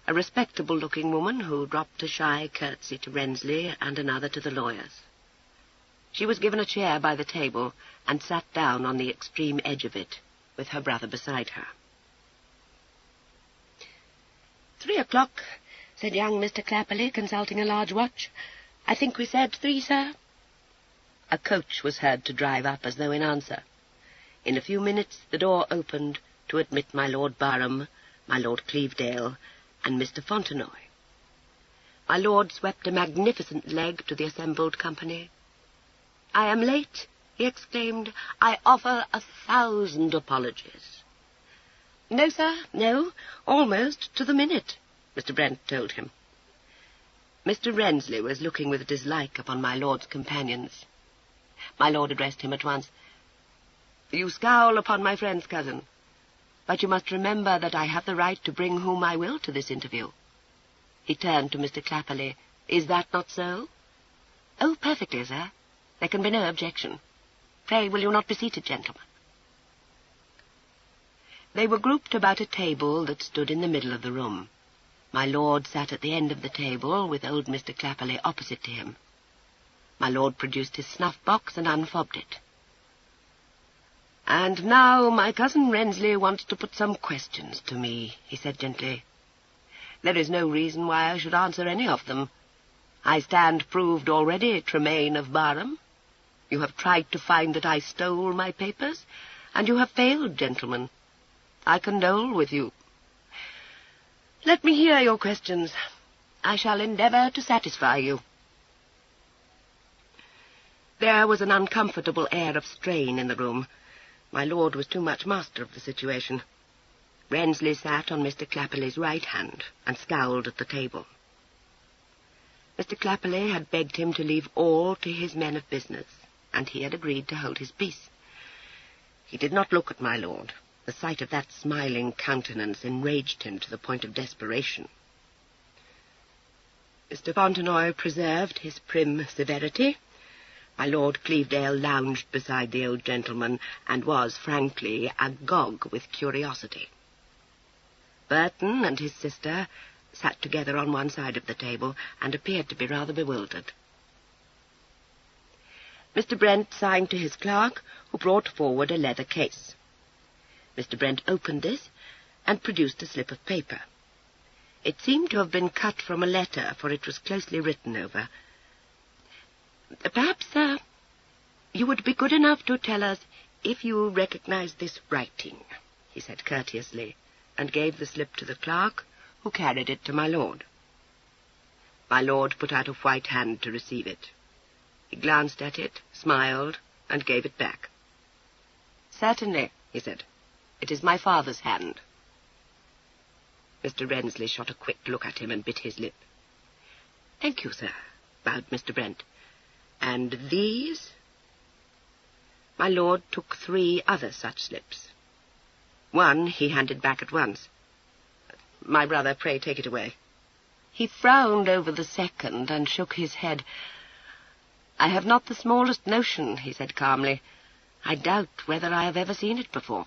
a respectable-looking woman who dropped a shy curtsy to Rensley and another to the lawyers. She was given a chair by the table and sat down on the extreme edge of it, with her brother beside her. 3 o'clock, said young Mr. Clapperley, consulting a large watch. "I think we said 3, sir?" A coach was heard to drive up as though in answer. In a few minutes the door opened to admit my Lord Barham, my Lord Clevedale, and Mr. Fontenoy. My lord swept a magnificent leg to the assembled company. "I am late," he exclaimed. "I offer 1,000 apologies." "No, sir, no, almost to the minute," Mr. Brent told him. Mr. Rensley was looking with dislike upon my lord's companions. My lord addressed him at once. "You scowl upon my friend's cousin, but you must remember that I have the right to bring whom I will to this interview." He turned to Mr. Clapperley. "Is that not so?" "Oh, perfectly, sir. There can be no objection. Pray, will you not be seated, gentlemen?" They were grouped about a table that stood in the middle of the room. My lord sat at the end of the table, with old Mr. Clapperley opposite to him. My lord produced his snuff-box and unfobbed it. "And now my cousin Rensley wants to put some questions to me," he said gently. "There is no reason why I should answer any of them. I stand proved already, Tremaine of Barham. You have tried to find that I stole my papers, and you have failed, gentlemen. I condole with you. Let me hear your questions. I shall endeavour to satisfy you." There was an uncomfortable air of strain in the room. My lord was too much master of the situation. Rensley sat on Mr. Clapperley's right hand and scowled at the table. Mr. Clapperley had begged him to leave all to his men of business, and he had agreed to hold his peace. He did not look at my lord. The sight of that smiling countenance enraged him to the point of desperation. Mr. Fontenoy preserved his prim severity. My Lord Clevedale lounged beside the old gentleman, and was, frankly, agog with curiosity. Burton and his sister sat together on one side of the table, and appeared to be rather bewildered. Mr. Brent signed to his clerk, who brought forward a leather case. Mr. Brent opened this, and produced a slip of paper. It seemed to have been cut from a letter, for it was closely written over. "Perhaps, sir, you would be good enough to tell us if you recognize this writing," he said courteously, and gave the slip to the clerk, who carried it to my lord. My lord put out a white hand to receive it. He glanced at it, smiled, and gave it back. "Certainly," he said. "It is my father's hand." Mr. Rensley shot a quick look at him and bit his lip. "Thank you, sir," bowed Mr. Brent. "And these?" My lord took 3 other such slips. One he handed back at once. "My brother, pray take it away." He frowned over the second and shook his head. "I have not the smallest notion," he said calmly. "I doubt whether I have ever seen it before."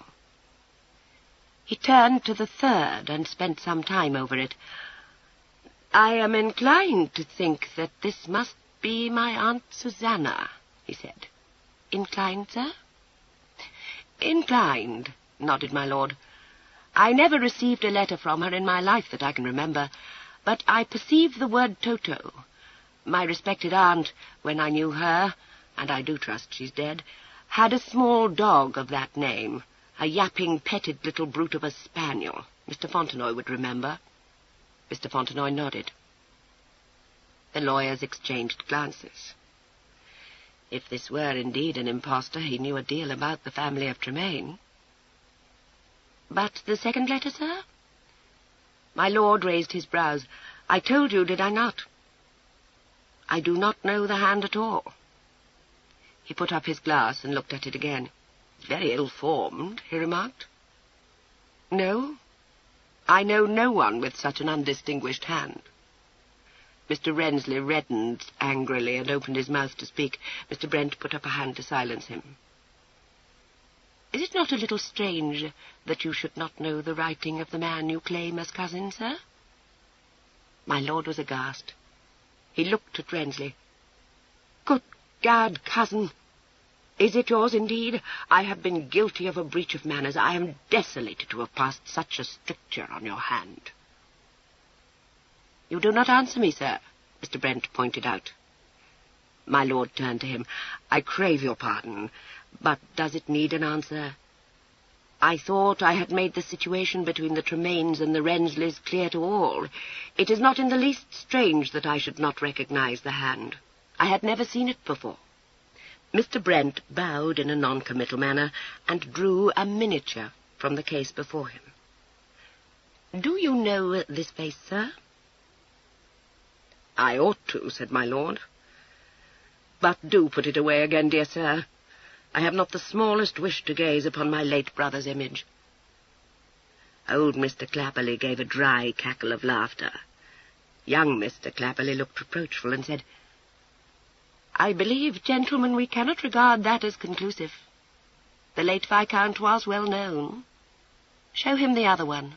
He turned to the third and spent some time over it. "I am inclined to think that this must be my Aunt Susanna," he said. "Inclined, sir?" "Inclined," nodded my lord. "I never received a letter from her in my life that I can remember, but I perceive the word Toto. My respected aunt, when I knew her, and I do trust she's dead, had a small dog of that name, a yapping, petted little brute of a spaniel. Mr. Fontenoy would remember." Mr. Fontenoy nodded. The lawyers exchanged glances. If this were indeed an impostor, he knew a deal about the family of Tremaine. But the second letter, sir? My lord raised his brows. I told you, did I not? I do not know the hand at all. He put up his glass and looked at it again. Very ill-formed, he remarked. No, I know no one with such an undistinguished hand. Mr. Rensley reddened angrily and opened his mouth to speak. Mr. Brent put up a hand to silence him. Is it not a little strange that you should not know the writing of the man you claim as cousin, sir? My lord was aghast. He looked at Rensley. Good gad, cousin! Is it yours indeed? I have been guilty of a breach of manners. I am desolated to have passed such a stricture on your hand. You do not answer me, sir, Mr. Brent pointed out. My lord turned to him. I crave your pardon, but does it need an answer? I thought I had made the situation between the Tremaines and the Rensleys clear to all. It is not in the least strange that I should not recognize the hand. I had never seen it before. Mr. Brent bowed in a non-committal manner and drew a miniature from the case before him. Do you know this face, sir? I ought to, said my lord. But do put it away again, dear sir. I have not the smallest wish to gaze upon my late brother's image. Old Mr. Clapperley gave a dry cackle of laughter. Young Mr. Clapperley looked reproachful and said, I believe, gentlemen, we cannot regard that as conclusive. The late Viscount was well known. Show him the other one.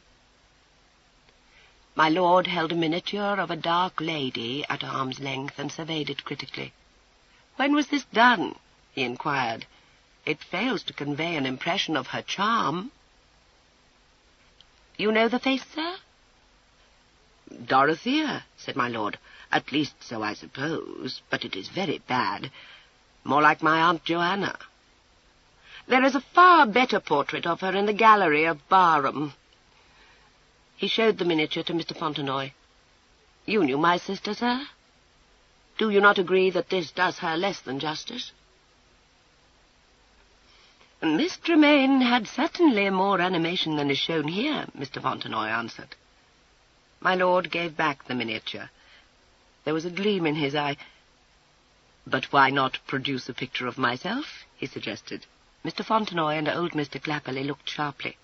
My lord held a miniature of a dark lady at arm's length and surveyed it critically. When was this done? He inquired. It fails to convey an impression of her charm. You know the face, sir? Dorothea, said my lord. At least so I suppose, but it is very bad. More like my Aunt Joanna. There is a far better portrait of her in the gallery of Barham. He showed the miniature to Mr. Fontenoy. You knew my sister, sir? Do you not agree that this does her less than justice? Miss Tremaine had certainly more animation than is shown here, Mr. Fontenoy answered. My lord gave back the miniature. There was a gleam in his eye. But why not produce a picture of myself? He suggested. Mr. Fontenoy and old Mr. Clapperley looked sharply.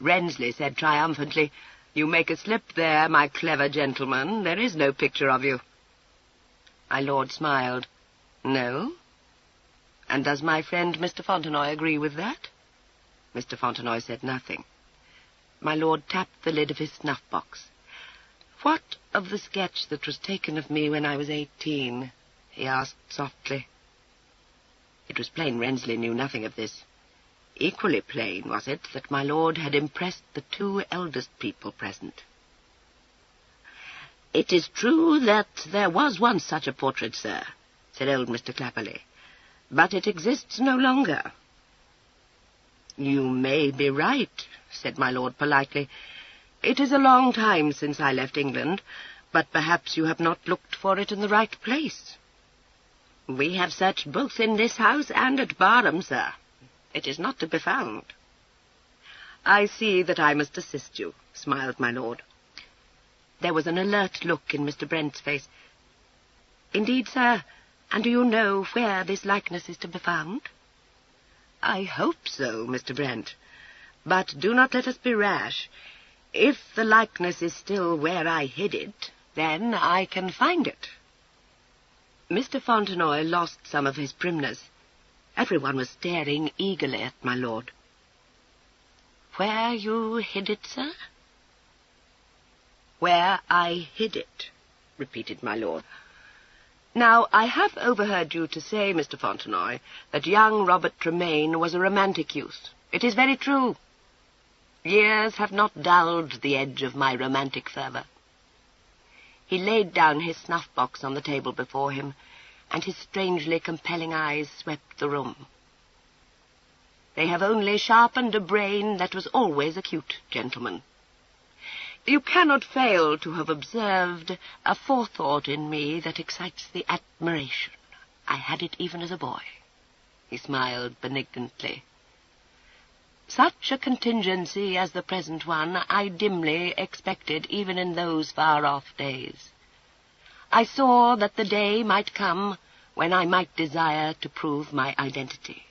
Rensley said triumphantly, You make a slip there, my clever gentleman. There is no picture of you. My lord smiled. No? And does my friend Mr. Fontenoy agree with that? Mr. Fontenoy said nothing. My lord tapped the lid of his snuff-box. What of the sketch that was taken of me when I was 18? He asked softly. It was plain Rensley knew nothing of this. Equally plain was it that my lord had impressed the two eldest people present. It is true that there was once such a portrait, sir, said old Mr. Clapperley, but it exists no longer. You may be right, said my lord politely. It is a long time since I left England, but perhaps you have not looked for it in the right place. We have searched both in this house and at Barham, sir. It is not to be found. I see that I must assist you, smiled my lord. There was an alert look in Mr. Brent's face. Indeed, sir, and do you know where this likeness is to be found? I hope so, Mr. Brent, but do not let us be rash. If the likeness is still where I hid it, then I can find it. Mr. Fontenoy lost some of his primness. Everyone was staring eagerly at my lord. Where you hid it, sir? Where I hid it, repeated my lord. Now, I have overheard you to say, Mr. Fontenoy, that young Robert Tremaine was a romantic youth. It is very true. Years have not dulled the edge of my romantic fervour. He laid down his snuff-box on the table before him, and his strangely compelling eyes swept the room. They have only sharpened a brain that was always acute, gentlemen. You cannot fail to have observed a forethought in me that excites the admiration. I had it even as a boy." He smiled benignantly. "Such a contingency as the present one I dimly expected even in those far-off days. I saw that the day might come when I might desire to prove my identity.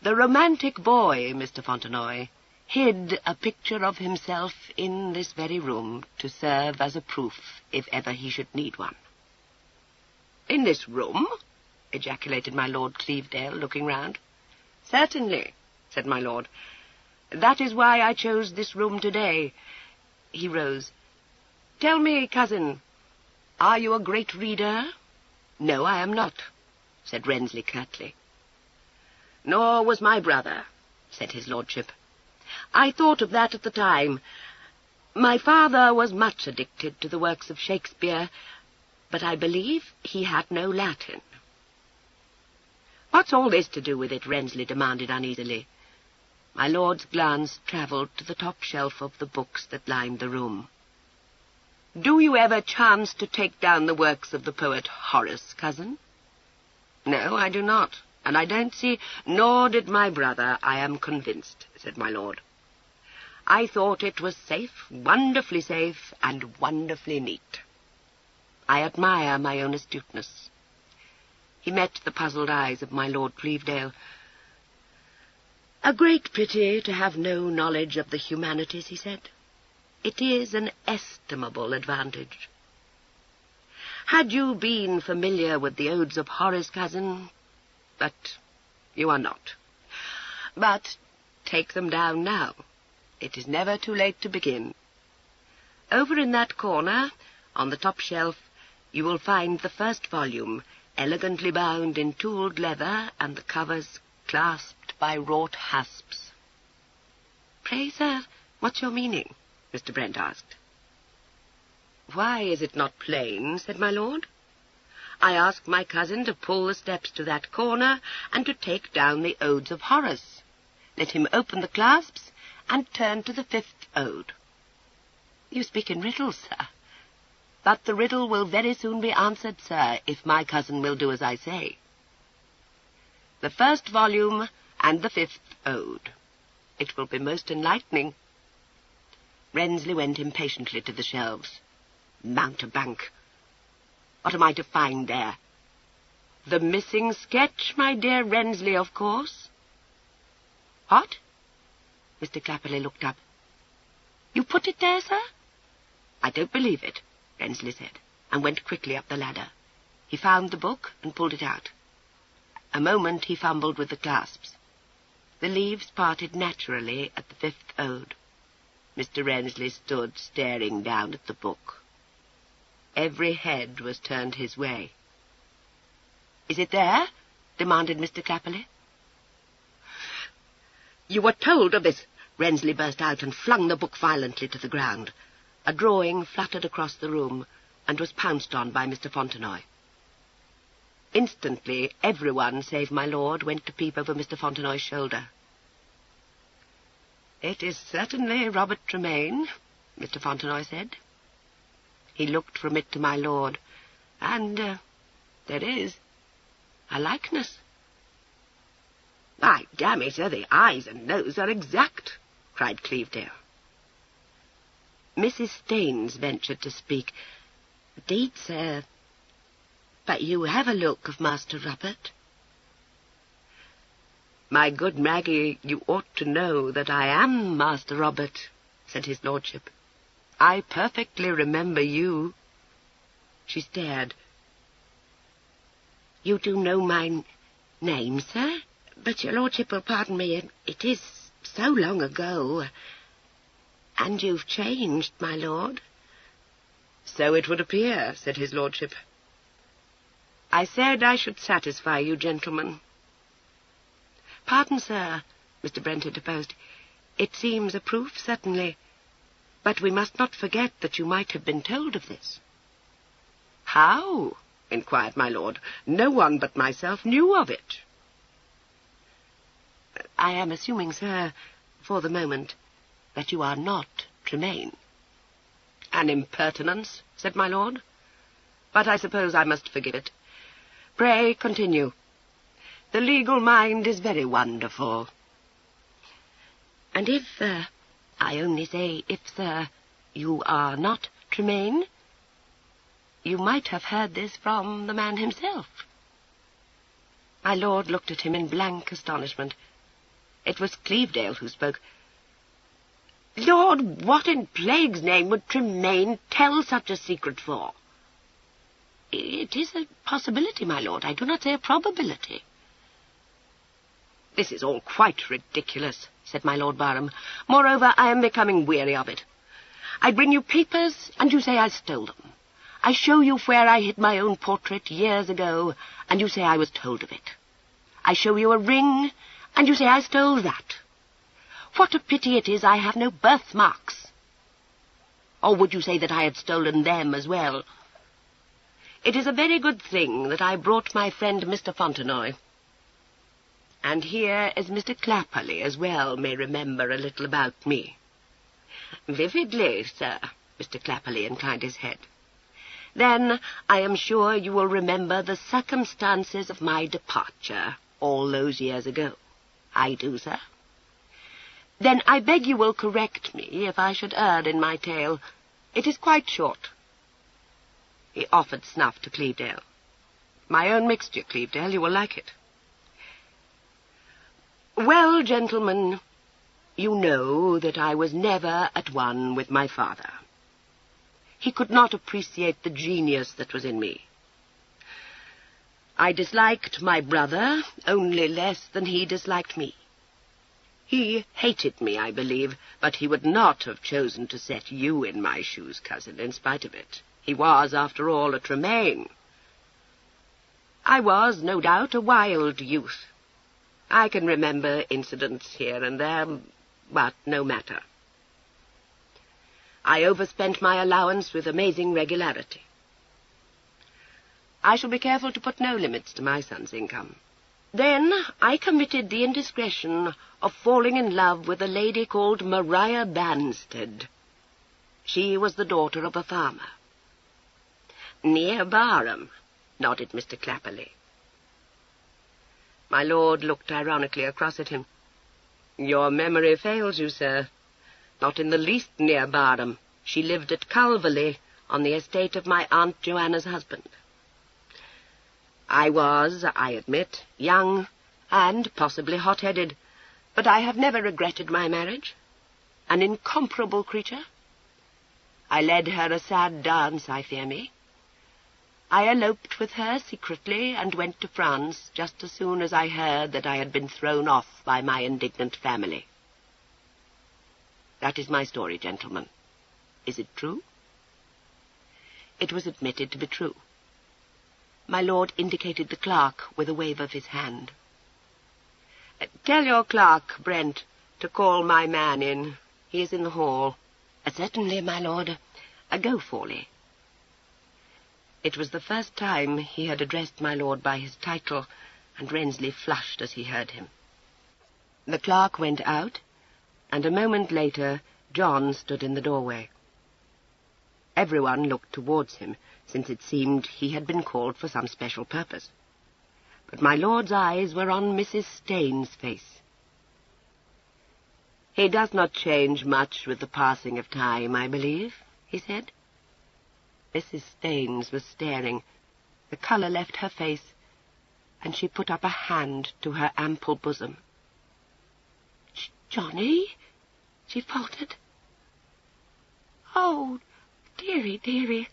The romantic boy, Mr. Fontenoy, hid a picture of himself in this very room to serve as a proof if ever he should need one." "In this room?" ejaculated my Lord Clevedale, looking round. "Certainly," said my lord. "That is why I chose this room today." He rose. "Tell me, cousin, are you a great reader?" "No, I am not," said Wrensley curtly. "Nor was my brother," said his lordship. "I thought of that at the time. My father was much addicted to the works of Shakespeare, but I believe he had no Latin." "What's all this to do with it?" Wrensley demanded uneasily. My lord's glance travelled to the top shelf of the books that lined the room. "Do you ever chance to take down the works of the poet Horace, cousin?" "No, I do not, and I don't see—" "Nor did my brother, I am convinced," said my lord. "I thought it was safe, wonderfully safe, and wonderfully neat. I admire my own astuteness." He met the puzzled eyes of my Lord Clevedale. "A great pity to have no knowledge of the humanities," he said. "It is an estimable advantage. Had you been familiar with the odes of Horace, cousin? But you are not. But take them down now. It is never too late to begin. Over in that corner, on the top shelf, you will find the first volume, elegantly bound in tooled leather, and the covers clasped by wrought hasps." "Pray, sir, what's your meaning?" Mr. Brent asked. "Why is it not plain?" said my lord. "I ask my cousin to pull the steps to that corner and to take down the odes of Horace. Let him open the clasps and turn to the 5th ode." "You speak in riddles, sir." "But the riddle will very soon be answered, sir, if my cousin will do as I say. The first volume and the 5th ode. It will be most enlightening." Wrensley went impatiently to the shelves. "Mountebank! What am I to find there?" "The missing sketch, my dear Wrensley, of course." "What?" Mr. Clapperley looked up. "You put it there, sir?" "I don't believe it," Wrensley said, and went quickly up the ladder. He found the book and pulled it out. A moment he fumbled with the clasps. The leaves parted naturally at the 5th ode. Mr. Wrensley stood staring down at the book. Every head was turned his way. "Is it there?" demanded Mr. Clapperley. "You were told of this!" Wrensley burst out and flung the book violently to the ground. A drawing fluttered across the room and was pounced on by Mr. Fontenoy. Instantly, everyone, save my lord, went to peep over Mr. Fontenoy's shoulder. "It is certainly Robert Tremaine," Mr. Fontenoy said. He looked from it to my lord, and there is a likeness. "By dammy, sir, the eyes and nose are exact," cried Clevedale. Mrs. Staines ventured to speak. "Indeed, sir, but you have a look of Master Robert." "My good Maggie, you ought to know that I am Master Robert," said his lordship. "I perfectly remember you." She stared. "You do know my name, sir? But your lordship will pardon me, it is so long ago. And you've changed, my lord." "So it would appear," said his lordship. "I said I should satisfy you, gentlemen." "Pardon, sir," Mr. Brent interposed. "It seems a proof, certainly. But we must not forget that you might have been told of this." "How?" inquired my lord. "No one but myself knew of it." "I am assuming, sir, for the moment, that you are not Tremaine. An impertinence, said my lord. But I suppose I must forgive it. Pray continue. The legal mind is very wonderful. And if, I only say if, sir, you are not Tremaine, you might have heard this from the man himself. My lord looked at him in blank astonishment. It was Clevedale who spoke. Lord, what in plague's name would Tremaine tell such a secret for? It is a possibility, my lord. I do not say a probability. This is all quite ridiculous, said my Lord Barham. Moreover, I am becoming weary of it. I bring you papers, and you say I stole them. I show you where I hid my own portrait years ago, and you say I was told of it. I show you a ring, and you say I stole that. What a pity it is I have no birthmarks. Or would you say that I had stolen them as well? It is a very good thing that I brought my friend Mr. Fontenoy. And here is Mr. Clapperley as well may remember a little about me. Vividly, sir, Mr. Clapperley inclined his head. Then I am sure you will remember the circumstances of my departure all those years ago. I do, sir. Then I beg you will correct me if I should err in my tale. It is quite short. He offered snuff to Clevedale. My own mixture, Clevedale, you will like it. Well, gentlemen, you know that I was never at one with my father. He could not appreciate the genius that was in me. I disliked my brother only less than he disliked me. He hated me, I believe, but he would not have chosen to set you in my shoes, cousin, in spite of it. He was, after all, a Tremaine. I was, no doubt, a wild youth. I can remember incidents here and there, but no matter. I overspent my allowance with amazing regularity. I shall be careful to put no limits to my son's income. Then I committed the indiscretion of falling in love with a lady called Maria Banstead. She was the daughter of a farmer. Near Barham, nodded Mr. Clapperley. My lord looked ironically across at him. Your memory fails you, sir. Not in the least near Barham. She lived at Culverley, on the estate of my Aunt Joanna's husband. I was, I admit, young and possibly hot-headed, but I have never regretted my marriage. An incomparable creature. I led her a sad dance, I fear me. I eloped with her secretly and went to France just as soon as I heard that I had been thrown off by my indignant family. That is my story, gentlemen. Is it true? It was admitted to be true. My lord indicated the clerk with a wave of his hand. Tell your clerk, Brent, to call my man in. He is in the hall. Certainly, my lord. Go, Fawley. It was the first time he had addressed my lord by his title, and Rensley flushed as he heard him. The clerk went out, and a moment later John stood in the doorway. Everyone looked towards him, since it seemed he had been called for some special purpose. But my lord's eyes were on Mrs. Staines' face. "He does not change much with the passing of time, I believe," he said. Mrs. Staines was staring. The colour left her face, and she put up a hand to her ample bosom. "Johnny?" she faltered. "Oh, dearie, dearie,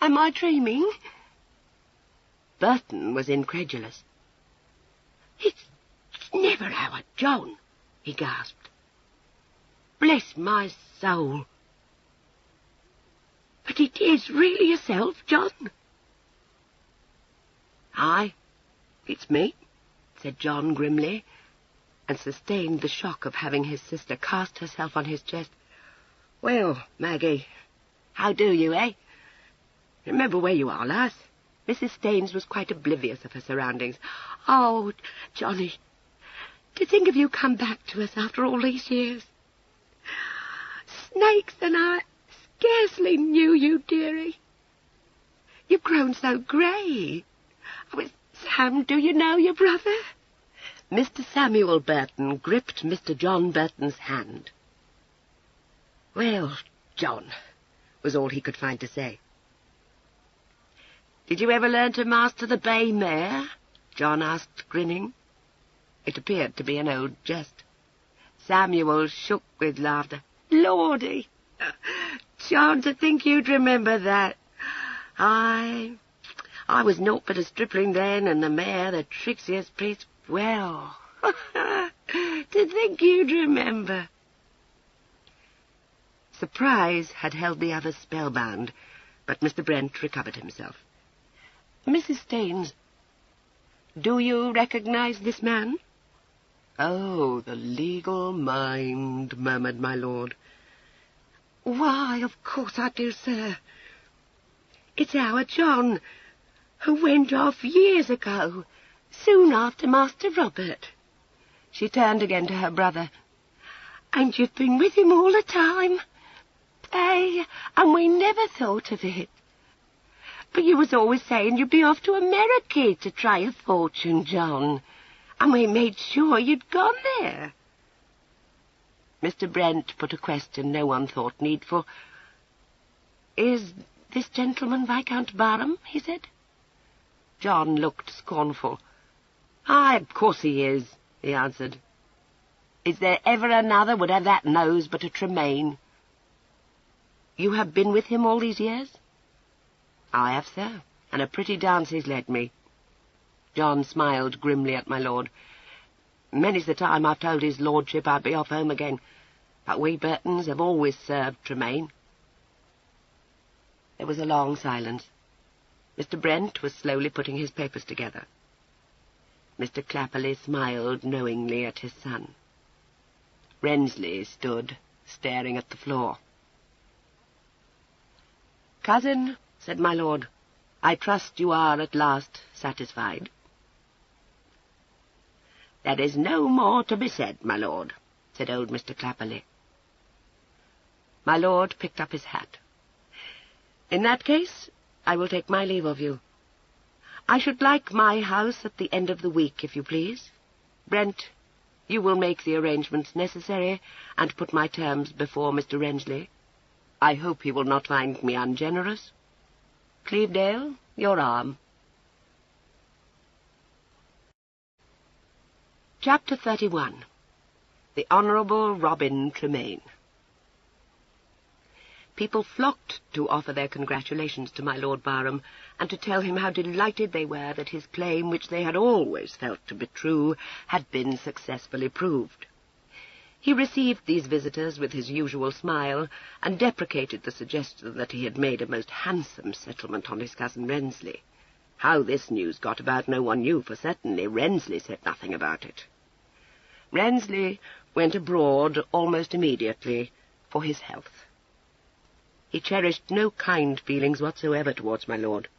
am I dreaming?" Burton was incredulous. It's never our John," he gasped. "Bless my soul! But it is really yourself, John?" "Aye, it's me," said John grimly, and sustained the shock of having his sister cast herself on his chest. "Well, Maggie, how do you, eh? Remember where you are, lass?" Mrs. Staines was quite oblivious of her surroundings. "Oh, Johnny, to think of you come back to us after all these years. snakes, and I scarcely knew you, dearie. You've grown so grey. Oh, Sam, do you know your brother? Mr. Samuel Burton gripped Mr. John Burton's hand. Well, John, was all he could find to say. Did you ever learn to master the bay mare? John asked, grinning. It appeared to be an old jest. Samuel shook with laughter. Lordy! John, to think you'd remember that. I was naught but a stripling then, and the mare the trixiest piece. Well, to think you'd remember. Surprise had held the others spellbound, but Mr. Brent recovered himself. Mrs. Staines, do you recognize this man? Oh, the legal mind, murmured my lord. Why, of course I do, sir. It's our John, who went off years ago, soon after Master Robert. She turned again to her brother. And you've been with him all the time? Ay, and we never thought of it. But you was always saying you'd be off to America to try a fortune, John, and we made sure you'd gone there. Mr. Brent put a question no one thought needful. Is this gentleman Viscount Barham? He said. John looked scornful. Aye, of course he is, he answered. Is there ever another would have that nose but a Tremaine? You have been with him all these years? I have, sir, and a pretty dance he's led me. John smiled grimly at my lord. Many's the time I've told his lordship I'd be off home again, but we Burtons have always served Tremaine. There was a long silence. Mr. Brent was slowly putting his papers together. Mr. Clapperly smiled knowingly at his son. Rensley stood, staring at the floor. Cousin, said my lord, I trust you are at last satisfied. There is no more to be said, my lord, said old Mr. Clapperly. My lord picked up his hat. In that case, I will take my leave of you. I should like my house at the end of the week, if you please. Brent, you will make the arrangements necessary and put my terms before Mr. Rensley. I hope he will not find me ungenerous. Clevedale, your arm. Chapter 31. The Honourable Robin Tremaine. People flocked to offer their congratulations to my Lord Barham, and to tell him how delighted they were that his claim, which they had always felt to be true, had been successfully proved. He received these visitors with his usual smile, and deprecated the suggestion that he had made a most handsome settlement on his cousin Rensley. How this news got about no one knew, for certainly Rensley said nothing about it. Rensley went abroad almost immediately for his health. He cherished no kind feelings whatsoever towards my lord.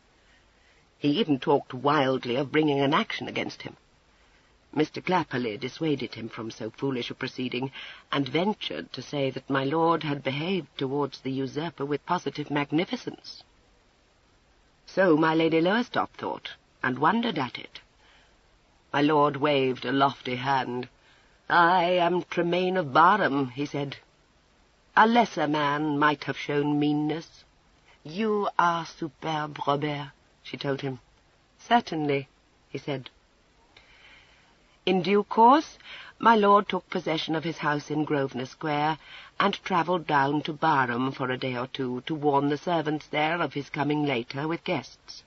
He even talked wildly of bringing an action against him. Mr. Clapperly dissuaded him from so foolish a proceeding, and ventured to say that my lord had behaved towards the usurper with positive magnificence. So my Lady Lowestoft thought, and wondered at it. My lord waved a lofty hand. I am Tremaine of Barham, he said. A lesser man might have shown meanness. You are superbe, Robert, she told him. Certainly, he said. In due course, my lord took possession of his house in Grosvenor Square, and travelled down to Barham for a day or two to warn the servants there of his coming later with guests.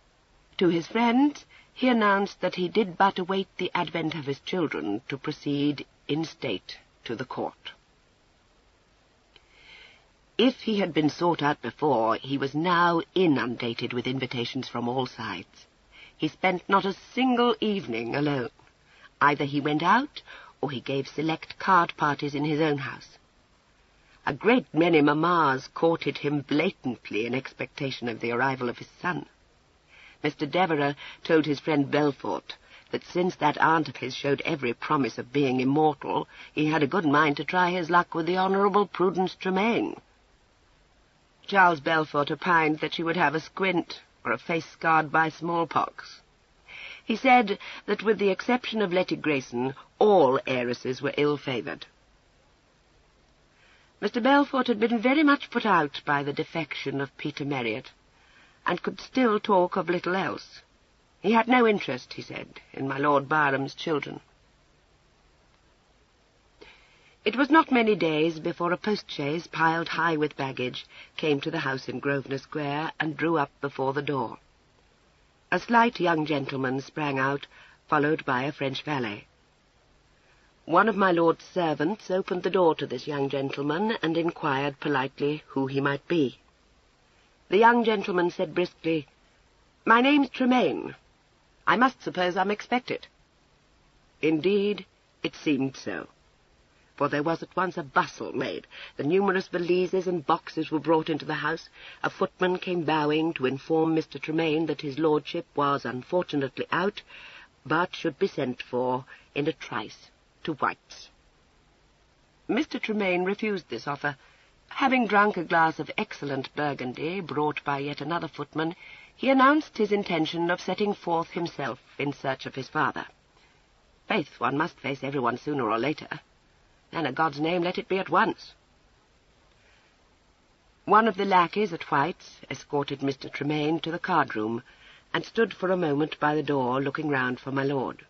To his friends he announced that he did but await the advent of his children to proceed in state to the court. If he had been sought out before, he was now inundated with invitations from all sides. He spent not a single evening alone. Either he went out, or he gave select card parties in his own house. A great many mammas courted him blatantly in expectation of the arrival of his son. Mr. Devereux told his friend Belfort that since that aunt of his showed every promise of being immortal, he had a good mind to try his luck with the Honourable Prudence Tremaine, Charles Belfort opined that she would have a squint or a face scarred by smallpox. He said that with the exception of Letty Grayson, all heiresses were ill-favoured. Mr. Belfort had been very much put out by the defection of Peter Marriott, and could still talk of little else. He had no interest, he said, in my Lord Barham's children. It was not many days before a post-chaise, piled high with baggage, came to the house in Grosvenor Square and drew up before the door. A slight young gentleman sprang out, followed by a French valet. One of my lord's servants opened the door to this young gentleman and inquired politely who he might be. The young gentleman said briskly, "My name's Tremaine. I must suppose I'm expected." Indeed, it seemed so, for there was at once a bustle made. The numerous valises and boxes were brought into the house. A footman came bowing to inform Mr. Tremaine that his lordship was unfortunately out, but should be sent for in a trice to White's. Mr. Tremaine refused this offer. Having drunk a glass of excellent Burgundy, brought by yet another footman, he announced his intention of setting forth himself in search of his father. Faith, one must face everyone sooner or later. Then, in God's name, let it be at once. One of the lackeys at White's escorted Mr. Tremaine to the card-room, and stood for a moment by the door, looking round for my lord.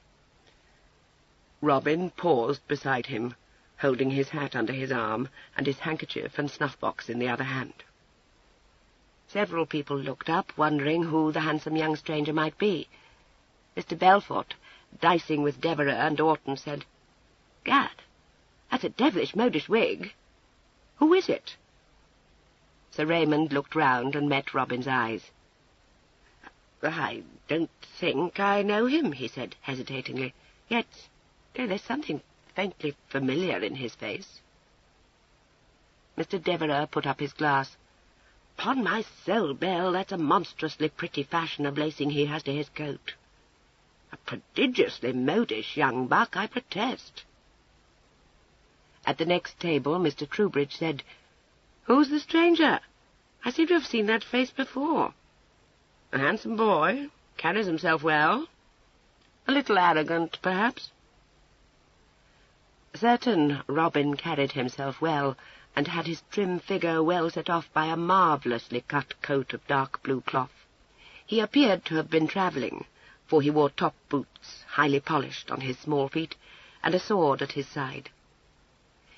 Robin paused beside him, holding his hat under his arm, and his handkerchief and snuff-box in the other hand. Several people looked up, wondering who the handsome young stranger might be. Mr. Belfort, dicing with Devereux and Orton, said, "Gad, that's a devilish modish wig. Who is it?" Sir Raymond looked round and met Robin's eyes. "I don't think I know him," he said hesitatingly. "Yet there's something faintly familiar in his face." Mr. Devereux put up his glass. "'Pon my soul, Bell, that's a monstrously pretty fashion of lacing he has to his coat. A prodigiously modish young buck, I protest." At the next table, Mr. Troubridge said, "Who's the stranger? I seem to have seen that face before. A handsome boy, carries himself well. A little arrogant, perhaps." Certain Robin carried himself well, and had his trim figure well set off by a marvellously cut coat of dark blue cloth. He appeared to have been travelling, for he wore top boots, highly polished on his small feet, and a sword at his side.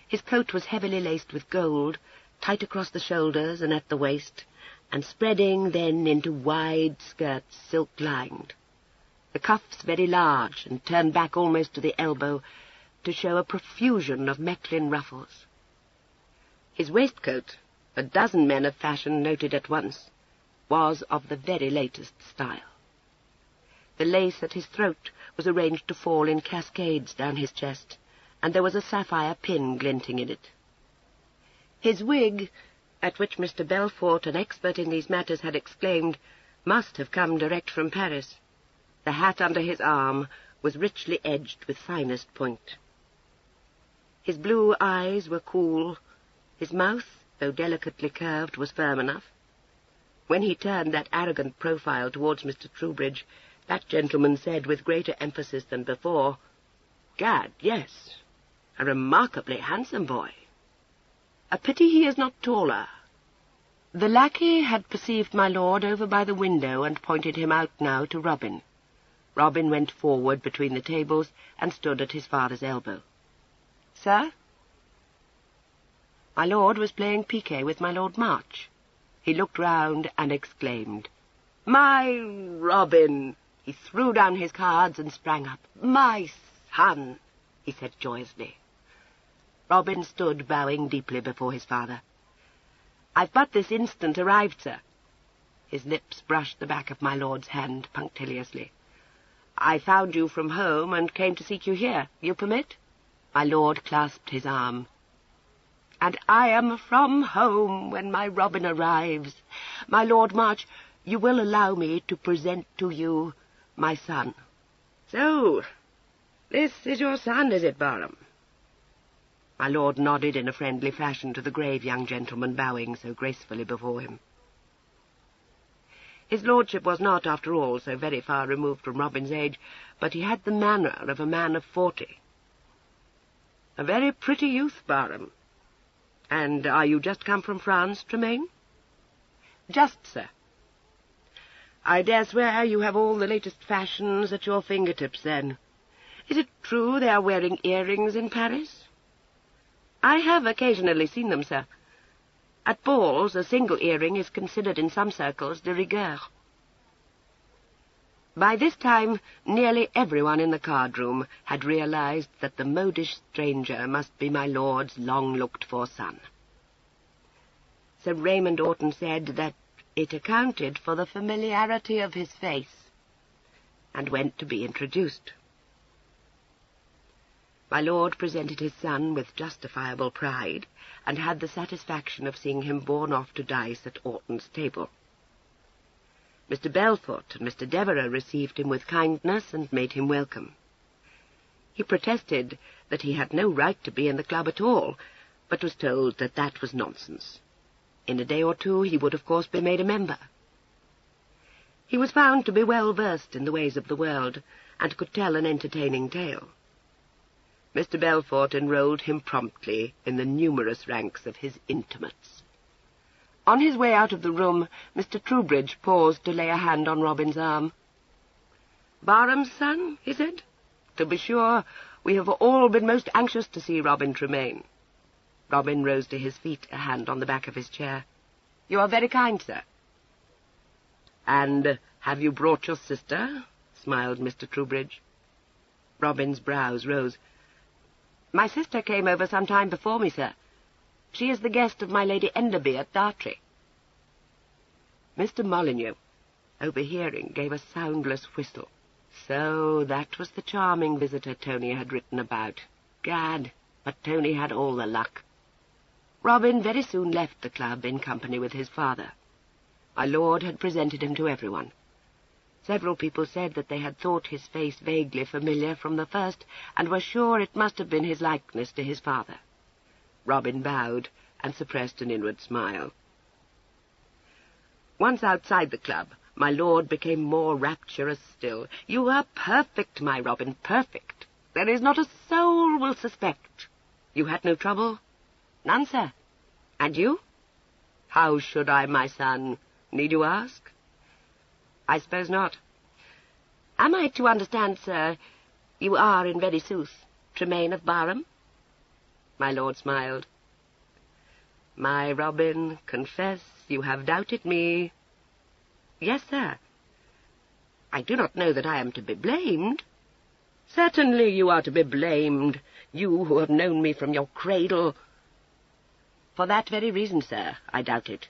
His coat was heavily laced with gold, tight across the shoulders and at the waist, and spreading then into wide skirts silk-lined. The cuffs very large, and turned back almost to the elbow, to show a profusion of Mechlin ruffles. His waistcoat, a dozen men of fashion noted at once, was of the very latest style. The lace at his throat was arranged to fall in cascades down his chest, and there was a sapphire pin glinting in it. His wig, at which Mr. Belfort, an expert in these matters, had exclaimed, must have come direct from Paris. The hat under his arm was richly edged with finest point. His blue eyes were cool. His mouth, though delicately curved, was firm enough. When he turned that arrogant profile towards Mr. Troubridge, that gentleman said with greater emphasis than before, "Gad, yes, a remarkably handsome boy. A pity he is not taller." The lackey had perceived my lord over by the window and pointed him out now to Robin. Robin went forward between the tables and stood at his father's elbow. "Sir?" My lord was playing piquet with my Lord March. He looked round and exclaimed, "My Robin!" He threw down his cards and sprang up. "My son!" he said joyously. Robin stood bowing deeply before his father. "I've but this instant arrived, sir." His lips brushed the back of my lord's hand punctiliously. "I found you from home and came to seek you here. You permit?" My lord clasped his arm. "And I am from home when my Robin arrives. My Lord March, you will allow me to present to you my son." "So, this is your son, is it, Barham?" My lord nodded in a friendly fashion to the grave young gentleman bowing so gracefully before him. His lordship was not, after all, so very far removed from Robin's age, but he had the manner of a man of 40. "A very pretty youth, Barham. And are you just come from France, Tremaine?" "Just, sir." "I dare swear you have all the latest fashions at your fingertips, then. Is it true they are wearing earrings in Paris?" "I have occasionally seen them, sir. At balls, a single earring is considered in some circles de rigueur." By this time, nearly everyone in the card-room had realized that the modish stranger must be my lord's long-looked-for son. Sir Raymond Orton said that it accounted for the familiarity of his face, and went to be introduced. My lord presented his son with justifiable pride, and had the satisfaction of seeing him borne off to dice at Orton's table. Mr. Belfort and Mr. Devereux received him with kindness and made him welcome. He protested that he had no right to be in the club at all, but was told that that was nonsense. In a day or two he would of course be made a member. He was found to be well versed in the ways of the world, and could tell an entertaining tale. Mr. Belfort enrolled him promptly in the numerous ranks of his intimates. On his way out of the room, Mr. Troubridge paused to lay a hand on Robin's arm. "Barham's son," he said. "To be sure, we have all been most anxious to see Robin Tremaine." Robin rose to his feet, a hand on the back of his chair. "You are very kind, sir." "And have you brought your sister?" smiled Mr. Troubridge. Robin's brows rose. "My sister came over some time before me, sir. She is the guest of my Lady Enderby at Dartry." Mr. Molyneux, overhearing, gave a soundless whistle. So that was the charming visitor Tony had written about. Gad, but Tony had all the luck. Robin very soon left the club in company with his father. My lord had presented him to everyone. Several people said that they had thought his face vaguely familiar from the first, and were sure it must have been his likeness to his father. Robin bowed, and suppressed an inward smile. Once outside the club, my lord became more rapturous still. "You are perfect, my Robin, perfect. There is not a soul will suspect. You had no trouble?" "None, sir. And you?" "How should I, my son? Need you ask?" "I suppose not. Am I to understand, sir, you are in very sooth Tremaine of Barham?" My lord smiled. "My Robin, confess you have doubted me." "Yes, sir." "I do not know that I am to be blamed." "Certainly you are to be blamed, you who have known me from your cradle." "For that very reason, sir, I doubted."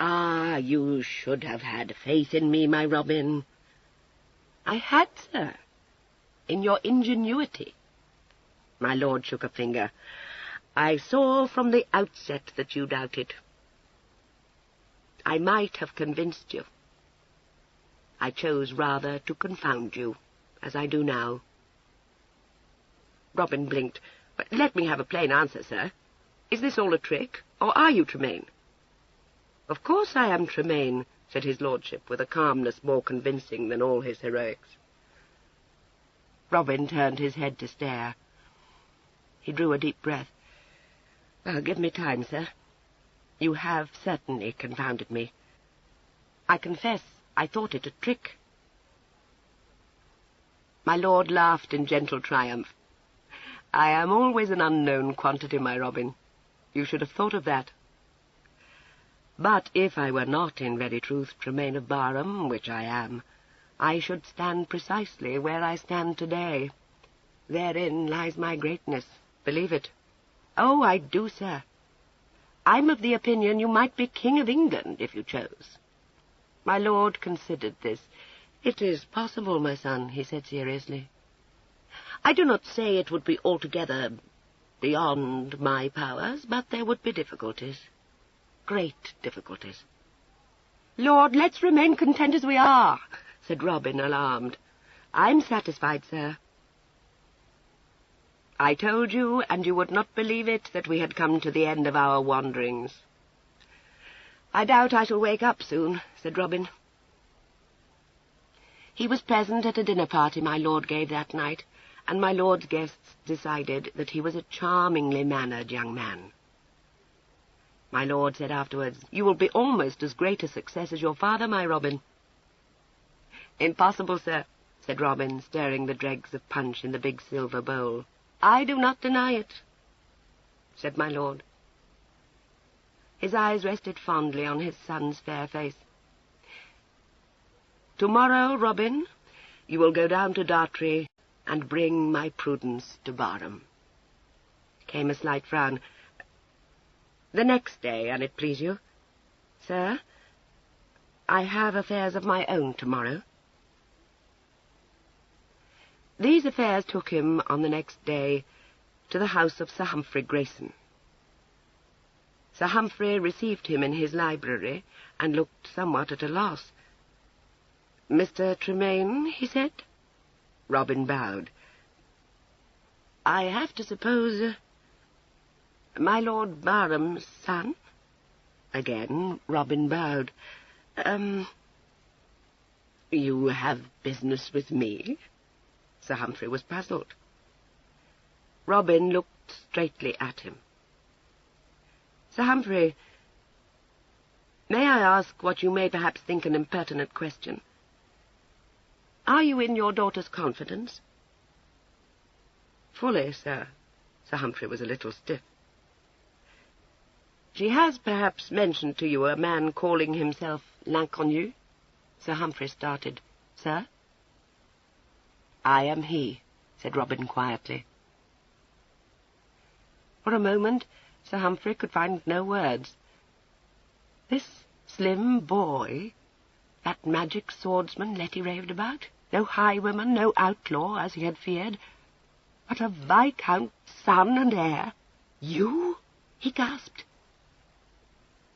"Ah, you should have had faith in me, my Robin." "I had, sir, in your ingenuity." My lord shook a finger. "I saw from the outset that you doubted. I might have convinced you. I chose rather to confound you, as I do now." Robin blinked. "Let me have a plain answer, sir. Is this all a trick, or are you Tremaine?" "Of course I am Tremaine," said his lordship, with a calmness more convincing than all his heroics. Robin turned his head to stare. He drew a deep breath. "Give me time, sir. You have certainly confounded me. I confess I thought it a trick." My lord laughed in gentle triumph. "I am always an unknown quantity, my Robin. You should have thought of that. But if I were not in very truth Tremaine of Barham, which I am, I should stand precisely where I stand today. Therein lies my greatness, believe it." "Oh, I do, sir. I'm of the opinion you might be King of England if you chose." My lord considered this. "It is possible, my son," he said seriously. "I do not say it would be altogether beyond my powers, but there would be difficulties. Great difficulties." "Lord, let's remain content as we are," said Robin, alarmed. "I'm satisfied, sir." I told you, and you would not believe it, that we had come to the end of our wanderings. I doubt I shall wake up soon, said Robin. He was present at a dinner party my lord gave that night, and my lord's guests decided that he was a charmingly mannered young man. My lord said afterwards, "You will be almost as great a success as your father, my Robin." "Impossible, sir," said Robin, stirring the dregs of punch in the big silver bowl. "I do not deny it," said my lord. His eyes rested fondly on his son's fair face. "Tomorrow, Robin, you will go down to Dartry and bring my Prudence to Barham." Came a slight frown. "The next day, an it please you." "Sir, I have affairs of my own tomorrow." These affairs took him, on the next day, to the house of Sir Humphrey Grayson. Sir Humphrey received him in his library, and looked somewhat at a loss. "Mr. Tremaine," he said. Robin bowed. "I have to suppose my Lord Barham's son?" Again Robin bowed. "You have business with me?" Sir Humphrey was puzzled. Robin looked straightly at him. "Sir Humphrey, may I ask what you may perhaps think an impertinent question? Are you in your daughter's confidence?" "Fully, sir." Sir Humphrey was a little stiff. "She has perhaps mentioned to you a man calling himself L'Inconnu?" Sir Humphrey started. "Sir?" "I am he," said Robin quietly. For a moment Sir Humphrey could find no words. This slim boy, that magic swordsman Letty raved about, no highwayman, no outlaw, as he had feared, but a viscount's son and heir. "You?" he gasped.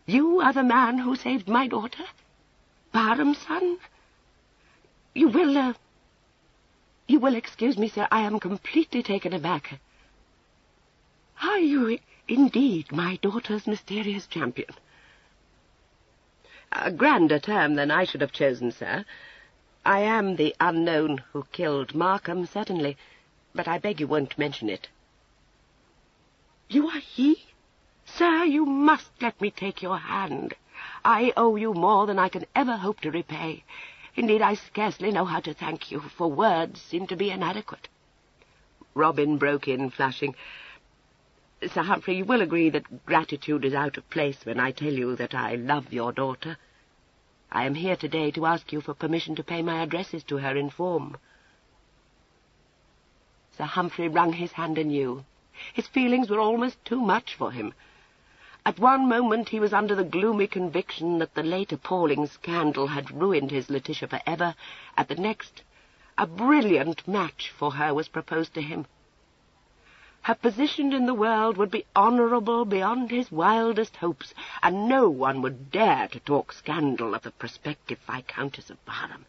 "You are the man who saved my daughter? Barham's son? You will excuse me, sir, I am completely taken aback. Are you indeed my daughter's mysterious champion?" "A grander term than I should have chosen, sir. I am the unknown who killed Markham, certainly, but I beg you won't mention it." "You are he? Sir, you must let me take your hand. I owe you more than I can ever hope to repay. Indeed, I scarcely know how to thank you, for words seem to be inadequate." Robin broke in, flushing. "Sir Humphrey, you will agree that gratitude is out of place when I tell you that I love your daughter. I am here today to ask you for permission to pay my addresses to her in form." Sir Humphrey wrung his hand anew. His feelings were almost too much for him. At one moment he was under the gloomy conviction that the late appalling scandal had ruined his Laetitia for ever. At the next, a brilliant match for her was proposed to him. Her position in the world would be honourable beyond his wildest hopes, and no one would dare to talk scandal of the prospective Viscountess of Barham.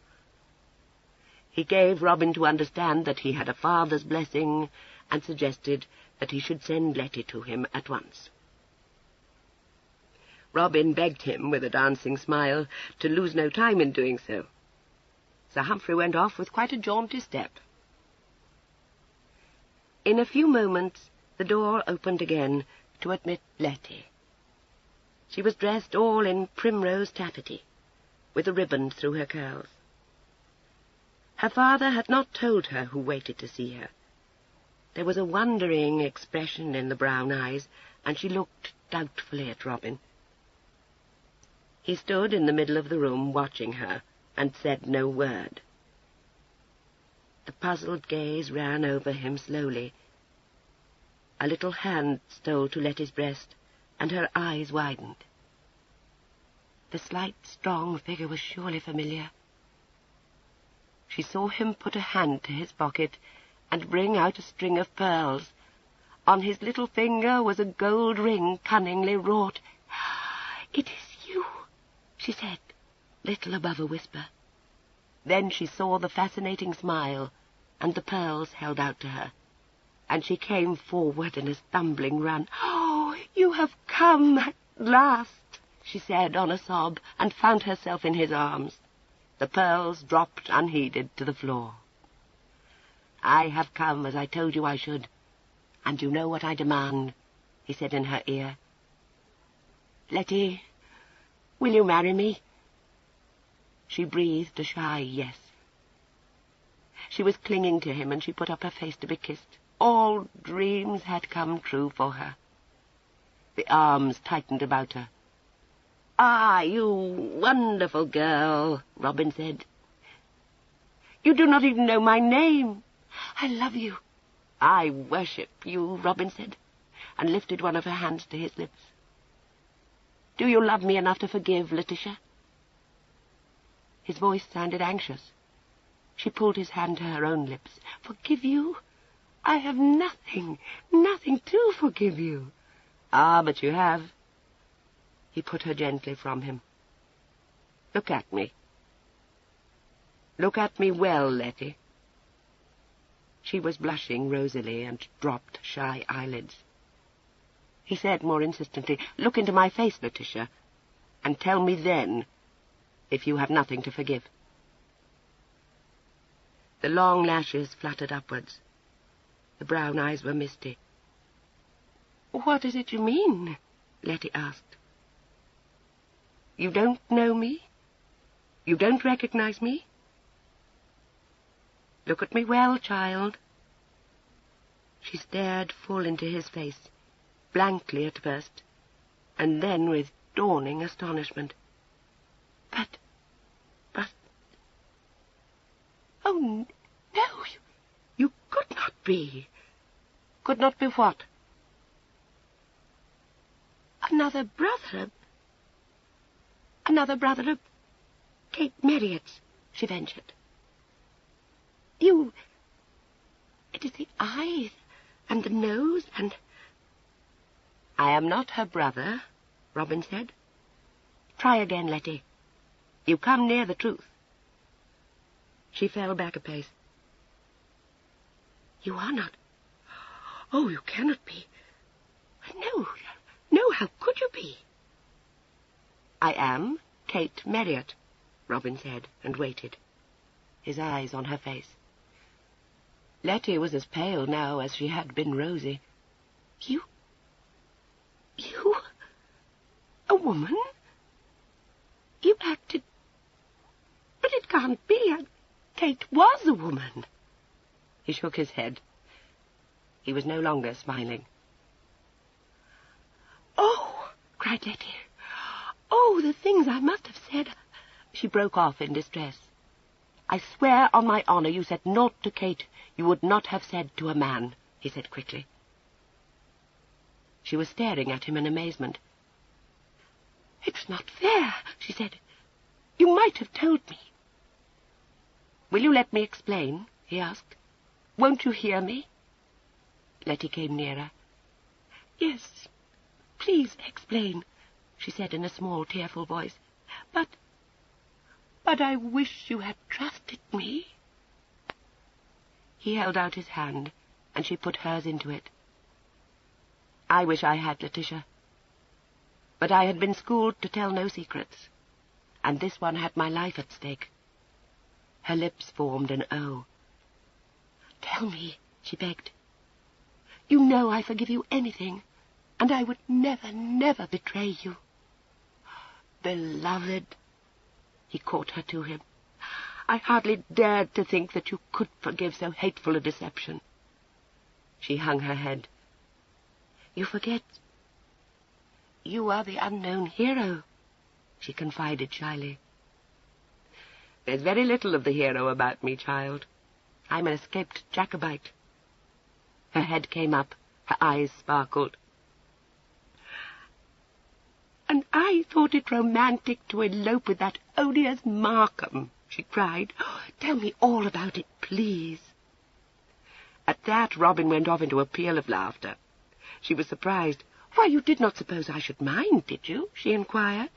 He gave Robin to understand that he had a father's blessing, and suggested that he should send Letty to him at once. Robin begged him, with a dancing smile, to lose no time in doing so. Sir Humphrey went off with quite a jaunty step. In a few moments the door opened again to admit Letty. She was dressed all in primrose taffety, with a ribbon through her curls. Her father had not told her who waited to see her. There was a wondering expression in the brown eyes, and she looked doubtfully at Robin. He stood in the middle of the room watching her, and said no word. The puzzled gaze ran over him slowly. A little hand stole to Letty's breast, and her eyes widened. The slight, strong figure was surely familiar. She saw him put a hand to his pocket and bring out a string of pearls. On his little finger was a gold ring cunningly wrought. "It is you," she said, little above a whisper. Then she saw the fascinating smile, and the pearls held out to her. and she came forward in a stumbling run. "Oh, you have come at last," she said on a sob, and found herself in his arms. The pearls dropped unheeded to the floor. "I have come as I told you I should, and you know what I demand," he said in her ear. "Letty, will you marry me?" She breathed a shy yes. She was clinging to him, and she put up her face to be kissed. All dreams had come true for her. The arms tightened about her. "Ah, you wonderful girl," Robin said. "You do not even know my name." "I love you." "I worship you," Robin said, and lifted one of her hands to his lips. "Do you love me enough to forgive, Letitia?" His voice sounded anxious. She pulled his hand to her own lips. "Forgive you? I have nothing to forgive you." "Ah, but you have." He put her gently from him. "Look at me. Look at me well, Letty." She was blushing rosily and dropped shy eyelids. He said more insistently, "Look into my face, Letitia, and tell me then if you have nothing to forgive." The long lashes fluttered upwards. The brown eyes were misty. "What is it you mean?" Letty asked. "You don't know me? You don't recognize me? Look at me well, child." She stared full into his face, blankly at first, and then with dawning astonishment. But... Oh, no, you could not be." "Could not be what?" Another brother of Kate Marriott's," she ventured. It is the eyes and the nose and—" "I am not her brother," Robin said. "Try again, Letty. You come near the truth." She fell back a pace. "You are not. Oh, you cannot be. No, how could you be?" "I am Kate Marriott," Robin said, and waited, his eyes on her face. Letty was as pale now as she had been rosy. You, a woman? You acted... But it can't be. Kate was a woman." He shook his head. He was no longer smiling. "Oh," cried Letty. "Oh, the things I must have said." She broke off in distress. "I swear on my honor you said naught to Kate you would not have said to a man," he said quickly. She was staring at him in amazement. "It's not fair," she said. "You might have told me." "Will you let me explain?" he asked. "Won't you hear me?" Letty came nearer. "Yes, please explain," she said in a small, tearful voice. But I wish you had trusted me." He held out his hand, and she put hers into it. "I wish I had, Letitia. But I had been schooled to tell no secrets, and this one had my life at stake." Her lips formed an O. "Tell me," she begged. "You know I forgive you anything, and I would never, never betray you." "Beloved," he caught her to him, "I hardly dared to think that you could forgive so hateful a deception." She hung her head. "You forget. You are the unknown hero," she confided shyly. "There's very little of the hero about me, child. I'm an escaped Jacobite." Her head came up, her eyes sparkled. "And I thought it romantic to elope with that odious Markham," she cried. "Tell me all about it, please." At that Robin went off into a peal of laughter. She was surprised. "Why, you did not suppose I should mind, did you?" she inquired.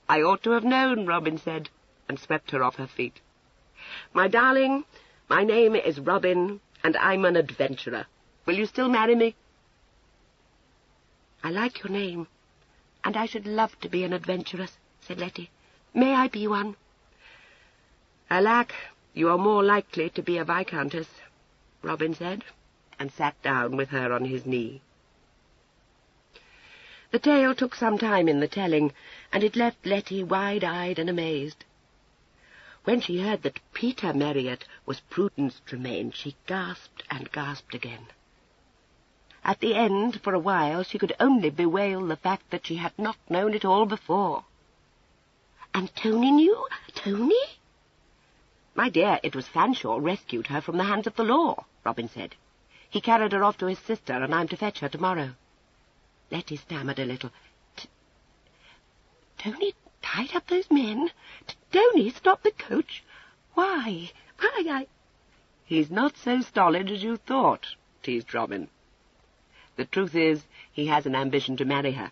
"I ought to have known," Robin said, and swept her off her feet. "My darling, my name is Robin, and I'm an adventurer. Will you still marry me?" "I like your name, and I should love to be an adventuress," said Letty. "May I be one?" "Alack, you are more likely to be a viscountess," Robin said, and sat down with her on his knee. The tale took some time in the telling, and it left Letty wide-eyed and amazed. When she heard that Peter Marriott was Prudence Tremaine, she gasped and gasped again. At the end, for a while, she could only bewail the fact that she had not known it all before. "And Tony knew? Tony?" "My dear, it was Fanshawe rescued her from the hands of the law," Robin said. "He carried her off to his sister, and I'm to fetch her tomorrow." Letty stammered a little. "Tony tied up those men? Tony stopped the coach? Why, "He's not so stolid as you thought," teased Robin. "The truth is, he has an ambition to marry her."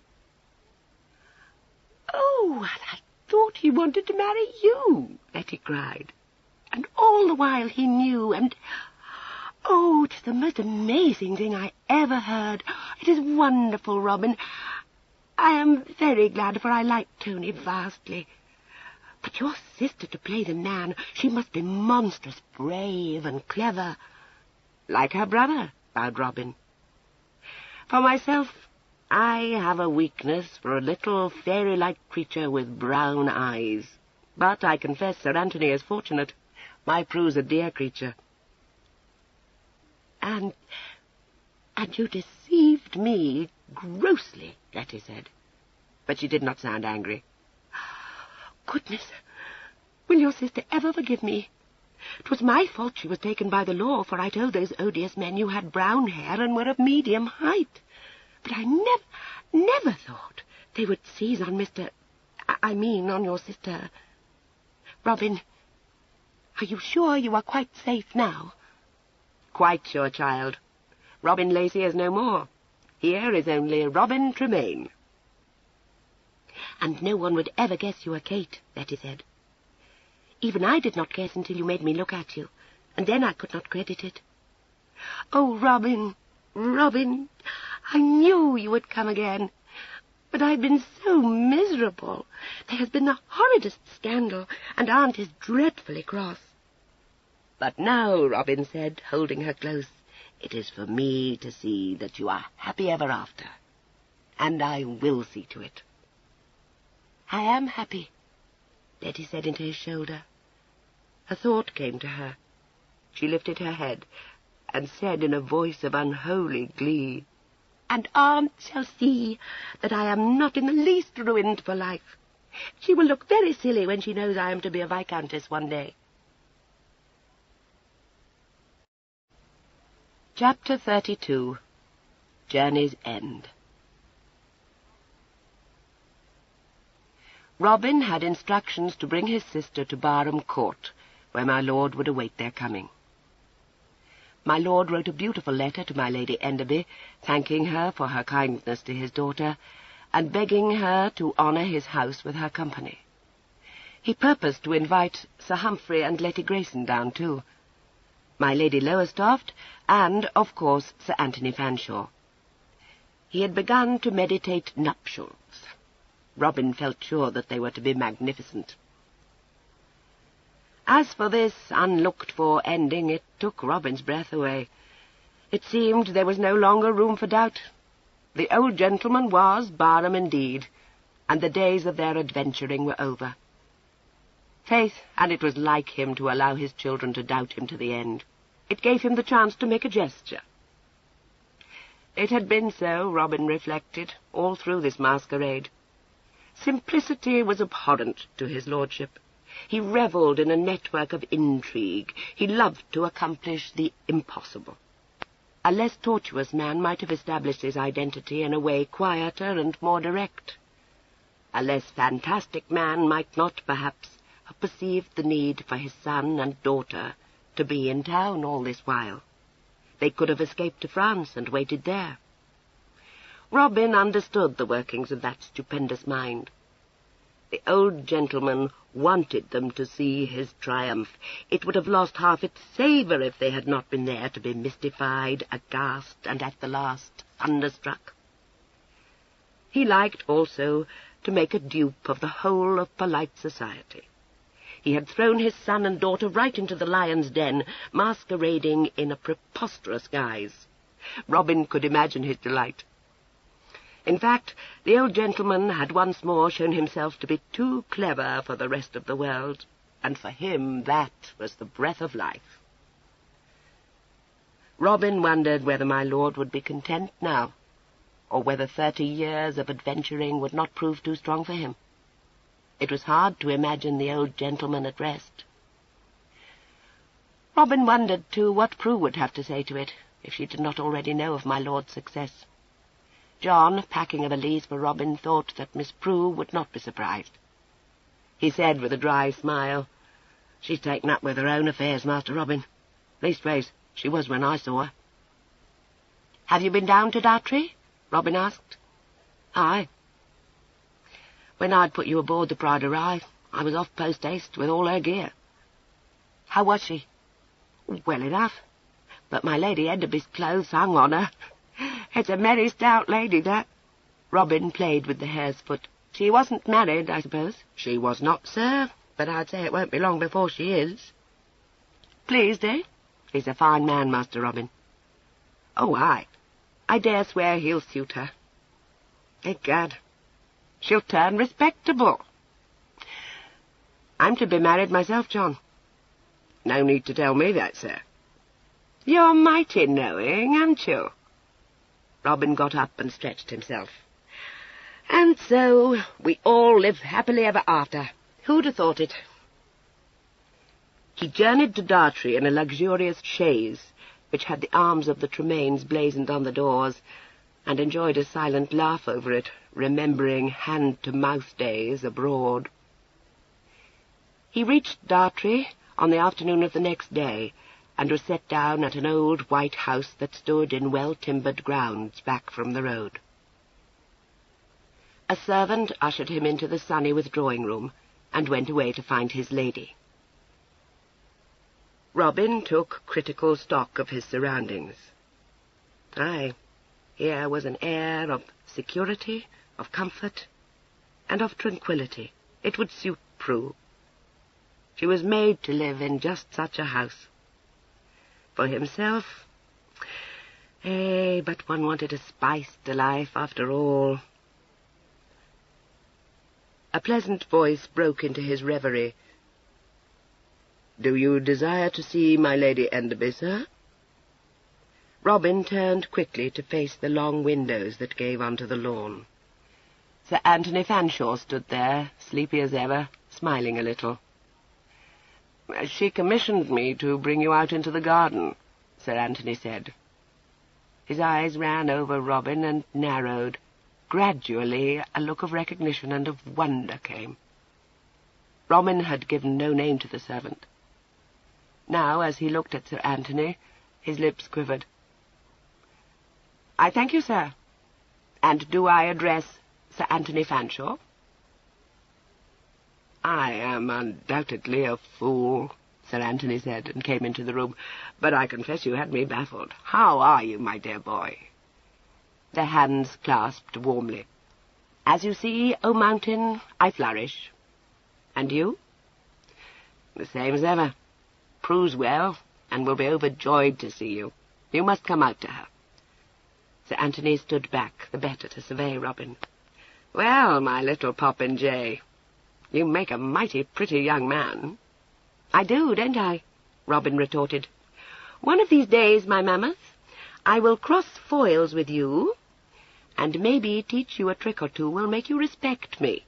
"Oh, I thought he wanted to marry you," Letty cried. "And all the while he knew, and... Oh, it is the most amazing thing I ever heard. It is wonderful, Robin. I am very glad, for I like Tony vastly. But your sister to play the nan, she must be monstrous brave and clever." "Like her brother," bowed Robin. "For myself, I have a weakness for a little fairy-like creature with brown eyes. But I confess Sir Anthony is fortunate. My Prue's a dear creature." And you deceived me grossly," Letty said. But she did not sound angry. "Goodness, will your sister ever forgive me? 'Twas my fault she was taken by the law, for I told those odious men you had brown hair and were of medium height. But I never thought they would seize on on your sister. Robin, are you sure you are quite safe now?" "Quite sure, child. Robin Lacey is no more. Here is only Robin Tremaine." "And no one would ever guess you were Kate," Letty said. "Even I did not guess until you made me look at you, and then I could not credit it. Oh, Robin, Robin, I knew you would come again. But I've been so miserable. There has been the horridest scandal, and Aunt is dreadfully cross." "But now," Robin said, holding her close, "it is for me to see that you are happy ever after. And I will see to it." "I am happy," Letty said into his shoulder. A thought came to her. She lifted her head and said in a voice of unholy glee, "And Aunt shall see that I am not in the least ruined for life. She will look very silly when she knows I am to be a viscountess one day." Chapter 32. Journey's End. Robin had instructions to bring his sister to Barham Court, where my lord would await their coming. My lord wrote a beautiful letter to my Lady Enderby, thanking her for her kindness to his daughter, and begging her to honour his house with her company. He purposed to invite Sir Humphrey and Letty Grayson down too, my Lady Lowestoft, and, of course, Sir Anthony Fanshawe. He had begun to meditate nuptials. Robin felt sure that they were to be magnificent. As for this unlooked-for ending, it took Robin's breath away. It seemed there was no longer room for doubt. The old gentleman was Barham indeed, and the days of their adventuring were over. Faith, and it was like him to allow his children to doubt him to the end. It gave him the chance to make a gesture. It had been so, Robin reflected, all through this masquerade. Simplicity was abhorrent to his lordship. He revelled in a network of intrigue. He loved to accomplish the impossible. A less tortuous man might have established his identity in a way quieter and more direct. A less fantastic man might not, perhaps, have perceived the need for his son and daughter to be in town all this while. They could have escaped to France and waited there. Robin understood the workings of that stupendous mind. The old gentleman wanted them to see his triumph. It would have lost half its savour if they had not been there to be mystified, aghast, and at the last thunderstruck. He liked also to make a dupe of the whole of polite society. He had thrown his son and daughter right into the lion's den, masquerading in a preposterous guise. Robin could imagine his delight. In fact, the old gentleman had once more shown himself to be too clever for the rest of the world, and for him that was the breath of life. Robin wondered whether my lord would be content now, or whether 30 years of adventuring would not prove too strong for him. It was hard to imagine the old gentleman at rest. Robin wondered, too, what Prue would have to say to it, if she did not already know of my lord's success. John, packing a valise for Robin, thought that Miss Prue would not be surprised. He said with a dry smile, "She's taken up with her own affairs, Master Robin. Leastways, she was when I saw her." "Have you been down to Dartry?" Robin asked. "Aye. When I'd put you aboard the Pride of Rye, I was off post-haste with all her gear." "How was she?" "Well enough, but my Lady Enderby's clothes hung on her. It's a merry stout lady, that." Robin played with the hare's foot. "She wasn't married, I suppose?" "She was not, sir, but I'd say it won't be long before she is." "Pleased, eh?" "He's a fine man, Master Robin." "Oh, aye. I dare swear he'll suit her. Egad, she'll turn respectable. I'm to be married myself, John." "No need to tell me that, sir." "You're mighty knowing, aren't you?" Robin got up and stretched himself. "And so we all live happily ever after. Who'd have thought it?" He journeyed to Dartry in a luxurious chaise, which had the arms of the Tremaines blazoned on the doors, and enjoyed a silent laugh over it, remembering hand-to-mouth days abroad. He reached Dartry on the afternoon of the next day, and was set down at an old white house that stood in well-timbered grounds back from the road. A servant ushered him into the sunny withdrawing-room, and went away to find his lady. Robin took critical stock of his surroundings. Aye, here was an air of security, of comfort, and of tranquillity. It would suit Prue. She was made to live in just such a house. For himself, but one wanted a spice to life after all. A pleasant voice broke into his reverie. "Do you desire to see my Lady Enderby, sir?" Robin turned quickly to face the long windows that gave onto the lawn. Sir Anthony Fanshawe stood there, sleepy as ever, smiling a little. "She commissioned me to bring you out into the garden," Sir Anthony said. His eyes ran over Robin and narrowed. Gradually a look of recognition and of wonder came. Robin had given no name to the servant. Now, as he looked at Sir Anthony, his lips quivered. "I thank you, sir. And do I address Sir Anthony Fanshawe?" "I am undoubtedly a fool," Sir Anthony said, and came into the room. "But I confess you had me baffled. How are you, my dear boy?" Their hands clasped warmly. "As you see, O mountain, I flourish. And you?" "The same as ever. Prue's well, and will be overjoyed to see you. You must come out to her." Sir Anthony stood back, the better to survey Robin. "Well, my little popinjay, you make a mighty pretty young man." "I do, don't I?" Robin retorted. "One of these days, my mammoth, I will cross foils with you, and maybe teach you a trick or two will make you respect me."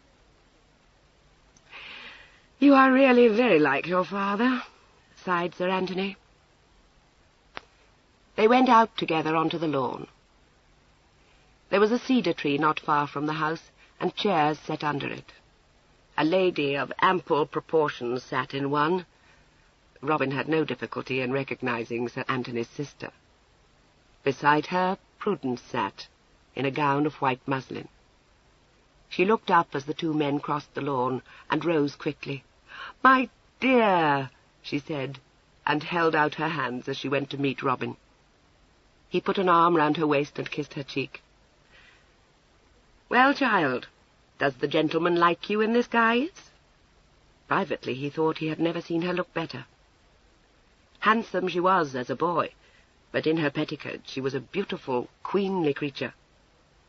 "You are really very like your father," sighed Sir Anthony. They went out together onto the lawn. There was a cedar tree not far from the house, and chairs set under it. A lady of ample proportions sat in one. Robin had no difficulty in recognizing Sir Anthony's sister. Beside her, Prudence sat, in a gown of white muslin. She looked up as the two men crossed the lawn and rose quickly. "My dear," she said, and held out her hands as she went to meet Robin. He put an arm round her waist and kissed her cheek. "Well, child, does the gentleman like you in this guise?" Privately he thought he had never seen her look better. Handsome she was as a boy, but in her petticoat she was a beautiful, queenly creature.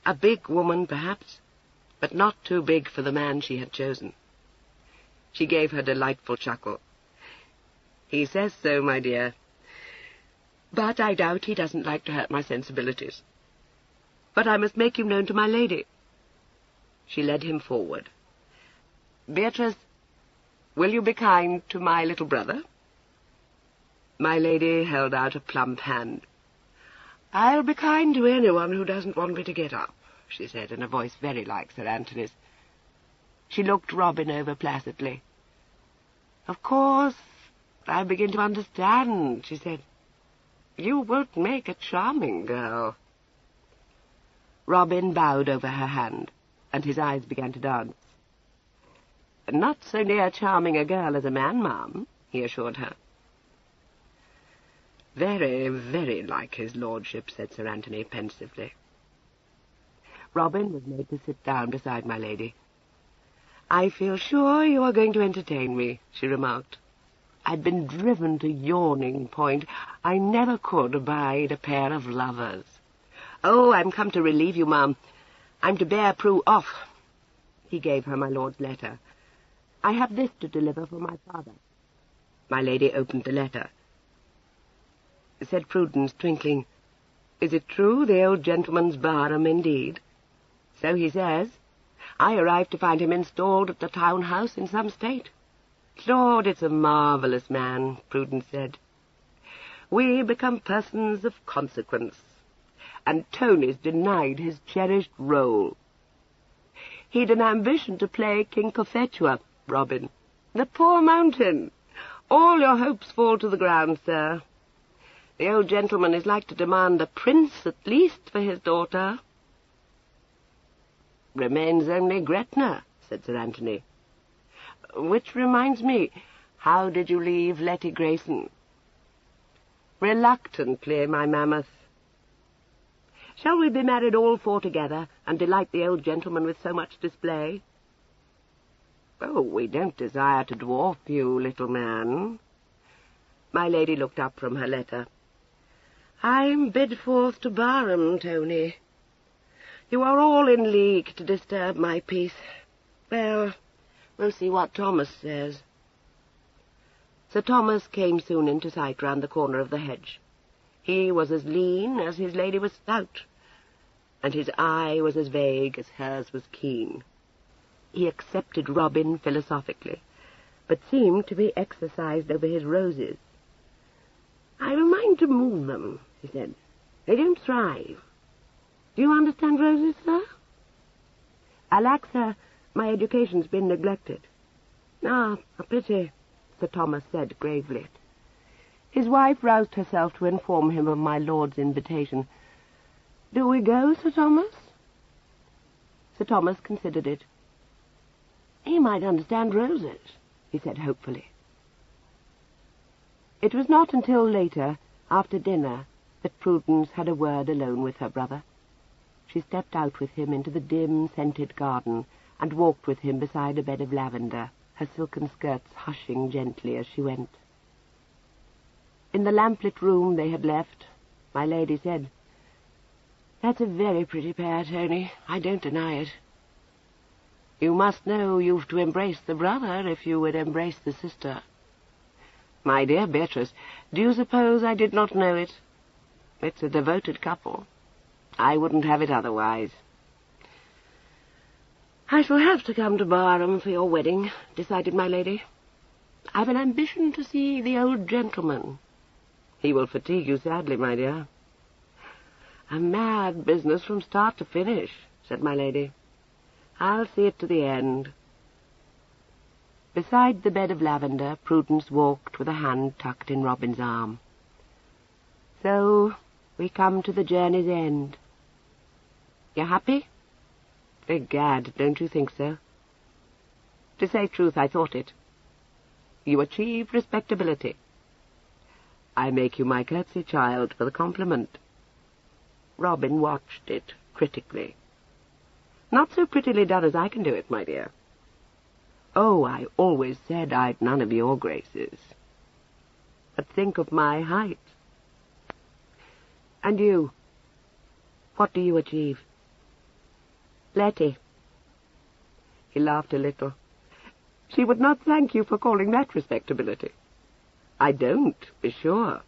A big woman, perhaps, but not too big for the man she had chosen. She gave her delightful chuckle. "He says so, my dear. But I doubt he doesn't like to hurt my sensibilities. But I must make you known to my lady." She led him forward. "Beatrice, will you be kind to my little brother?" My lady held out a plump hand. "I'll be kind to anyone who doesn't want me to get up," she said, in a voice very like Sir Anthony's. She looked Robin over placidly. "Of course, I begin to understand," she said. "You won't make a charming girl." Robin bowed over her hand, and his eyes began to dance. "Not so near charming a girl as a man, ma'am," he assured her. "Very, very like his lordship," said Sir Anthony pensively. Robin was made to sit down beside my lady. "I feel sure you are going to entertain me," she remarked. "I'd been driven to yawning point. I never could abide a pair of lovers. Oh, I'm come to relieve you, ma'am. I'm to bear Prue off." He gave her my lord's letter. "I have this to deliver for my father." My lady opened the letter. Said Prudence, twinkling, "Is it true, the old gentleman's Barham indeed?" "So he says. I arrived to find him installed at the town house in some state." "Lord, it's a marvellous man," Prudence said. "We become persons of consequence, and Tony's denied his cherished role. He'd an ambition to play King Cophetua, Robin. The poor mountain! All your hopes fall to the ground, sir. The old gentleman is like to demand a prince at least for his daughter." "Remains only Gretna," said Sir Anthony. "Which reminds me, how did you leave Letty Grayson?" "Reluctantly, my mammoth." "Shall we be married all four together, and delight the old gentleman with so much display?" "Oh, we don't desire to dwarf you, little man." My lady looked up from her letter. "I'm bid forth to Barham, Tony. You are all in league to disturb my peace. Well, we'll see what Thomas says." Sir Thomas came soon into sight round the corner of the hedge. He was as lean as his lady was stout, and his eye was as vague as hers was keen. He accepted Robin philosophically, but seemed to be exercised over his roses. "I've a mind to move them," he said. "They don't thrive. Do you understand roses, sir?" "Alack, sir, my education's been neglected." "Ah, a pity," Sir Thomas said gravely. His wife roused herself to inform him of my lord's invitation. "Do we go, Sir Thomas?" Sir Thomas considered it. "He might understand roses," he said hopefully. It was not until later, after dinner, that Prudence had a word alone with her brother. She stepped out with him into the dim, scented garden, and walked with him beside a bed of lavender, her silken skirts hushing gently as she went. In the lamplit room they had left, my lady said, "That's a very pretty pair, Tony. I don't deny it. You must know you've to embrace the brother if you would embrace the sister." "My dear Beatrice, do you suppose I did not know it? It's a devoted couple. I wouldn't have it otherwise." "I shall have to come to Barham for your wedding," decided my lady. "I've an ambition to see the old gentleman." "He will fatigue you sadly, my dear." "A mad business from start to finish," said my lady. "I'll see it to the end." Beside the bed of lavender, Prudence walked with a hand tucked in Robin's arm. "So we come to the journey's end. You happy?" Egad, don't you think so? To say truth, I thought it. You achieve respectability. I make you my curtsy, child, for the compliment. Robin watched it critically. Not so prettily done as I can do it, my dear. Oh, I always said I'd none of your graces. But think of my height. And you, what do you achieve? Letty. He laughed a little. She would not thank you for calling that respectability. I don't, be sure.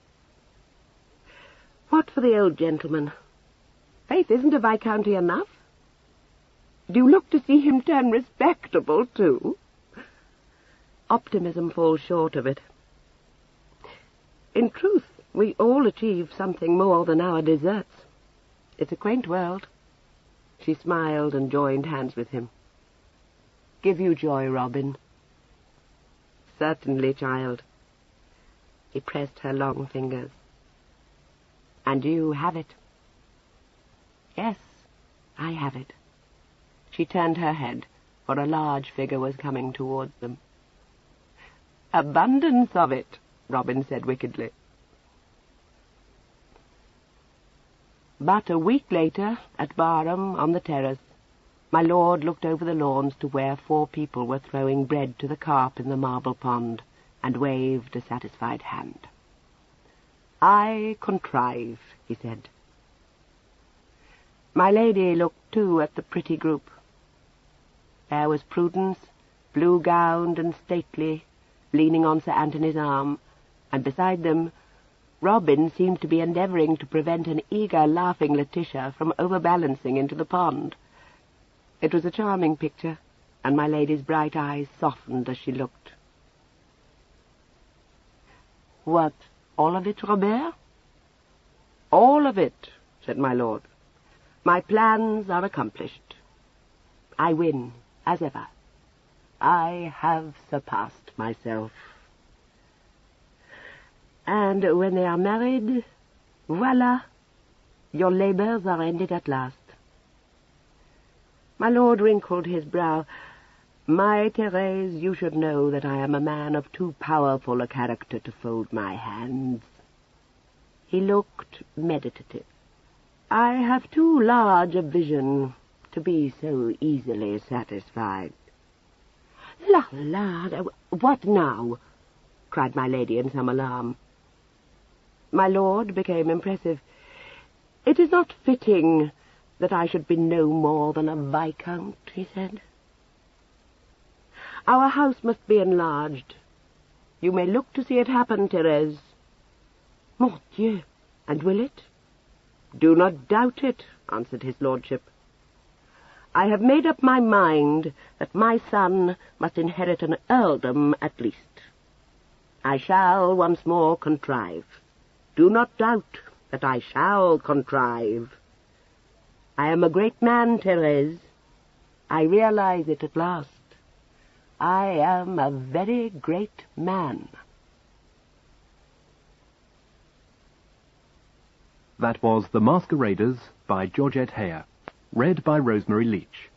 What for the old gentleman? Faith, isn't a viscounty enough? Do you look to see him turn respectable, too? Optimism falls short of it. In truth, we all achieve something more than our deserts. It's a quaint world. She smiled and joined hands with him. Give you joy, Robin? Certainly, child. He pressed her long fingers. And you have it. Yes, I have it. She turned her head, for a large figure was coming towards them. Abundance of it, Robin said wickedly. But a week later, at Barham, on the terrace, my lord looked over the lawns to where 4 people were throwing bread to the carp in the marble pond, and waved a satisfied hand. I contrive, he said. My lady looked too at the pretty group. There was Prudence, blue-gowned and stately, leaning on Sir Anthony's arm, and beside them Robin seemed to be endeavouring to prevent an eager, laughing Letitia from overbalancing into the pond. It was a charming picture, and my lady's bright eyes softened as she looked. What, all of it, Robert? All of it, said my lord. My plans are accomplished. I win, as ever. I have surpassed myself. And when they are married, voila, your labours are ended at last. My lord wrinkled his brow. My Thérèse, you should know that I am a man of too powerful a character to fold my hands. He looked meditative. I have too large a vision to be so easily satisfied. La, what now? Cried my lady in some alarm. My lord became impressive. It is not fitting that I should be no more than a viscount, he said. Our house must be enlarged. You may look to see it happen, Thérèse. Mon Dieu, and will it? Do not doubt it, answered his lordship. I have made up my mind that my son must inherit an earldom at least. I shall once more contrive. Do not doubt that I shall contrive. I am a great man, Thérèse. I realize it at last. I am a very great man. That was The Masqueraders by Georgette Heyer, read by Rosemary Leach.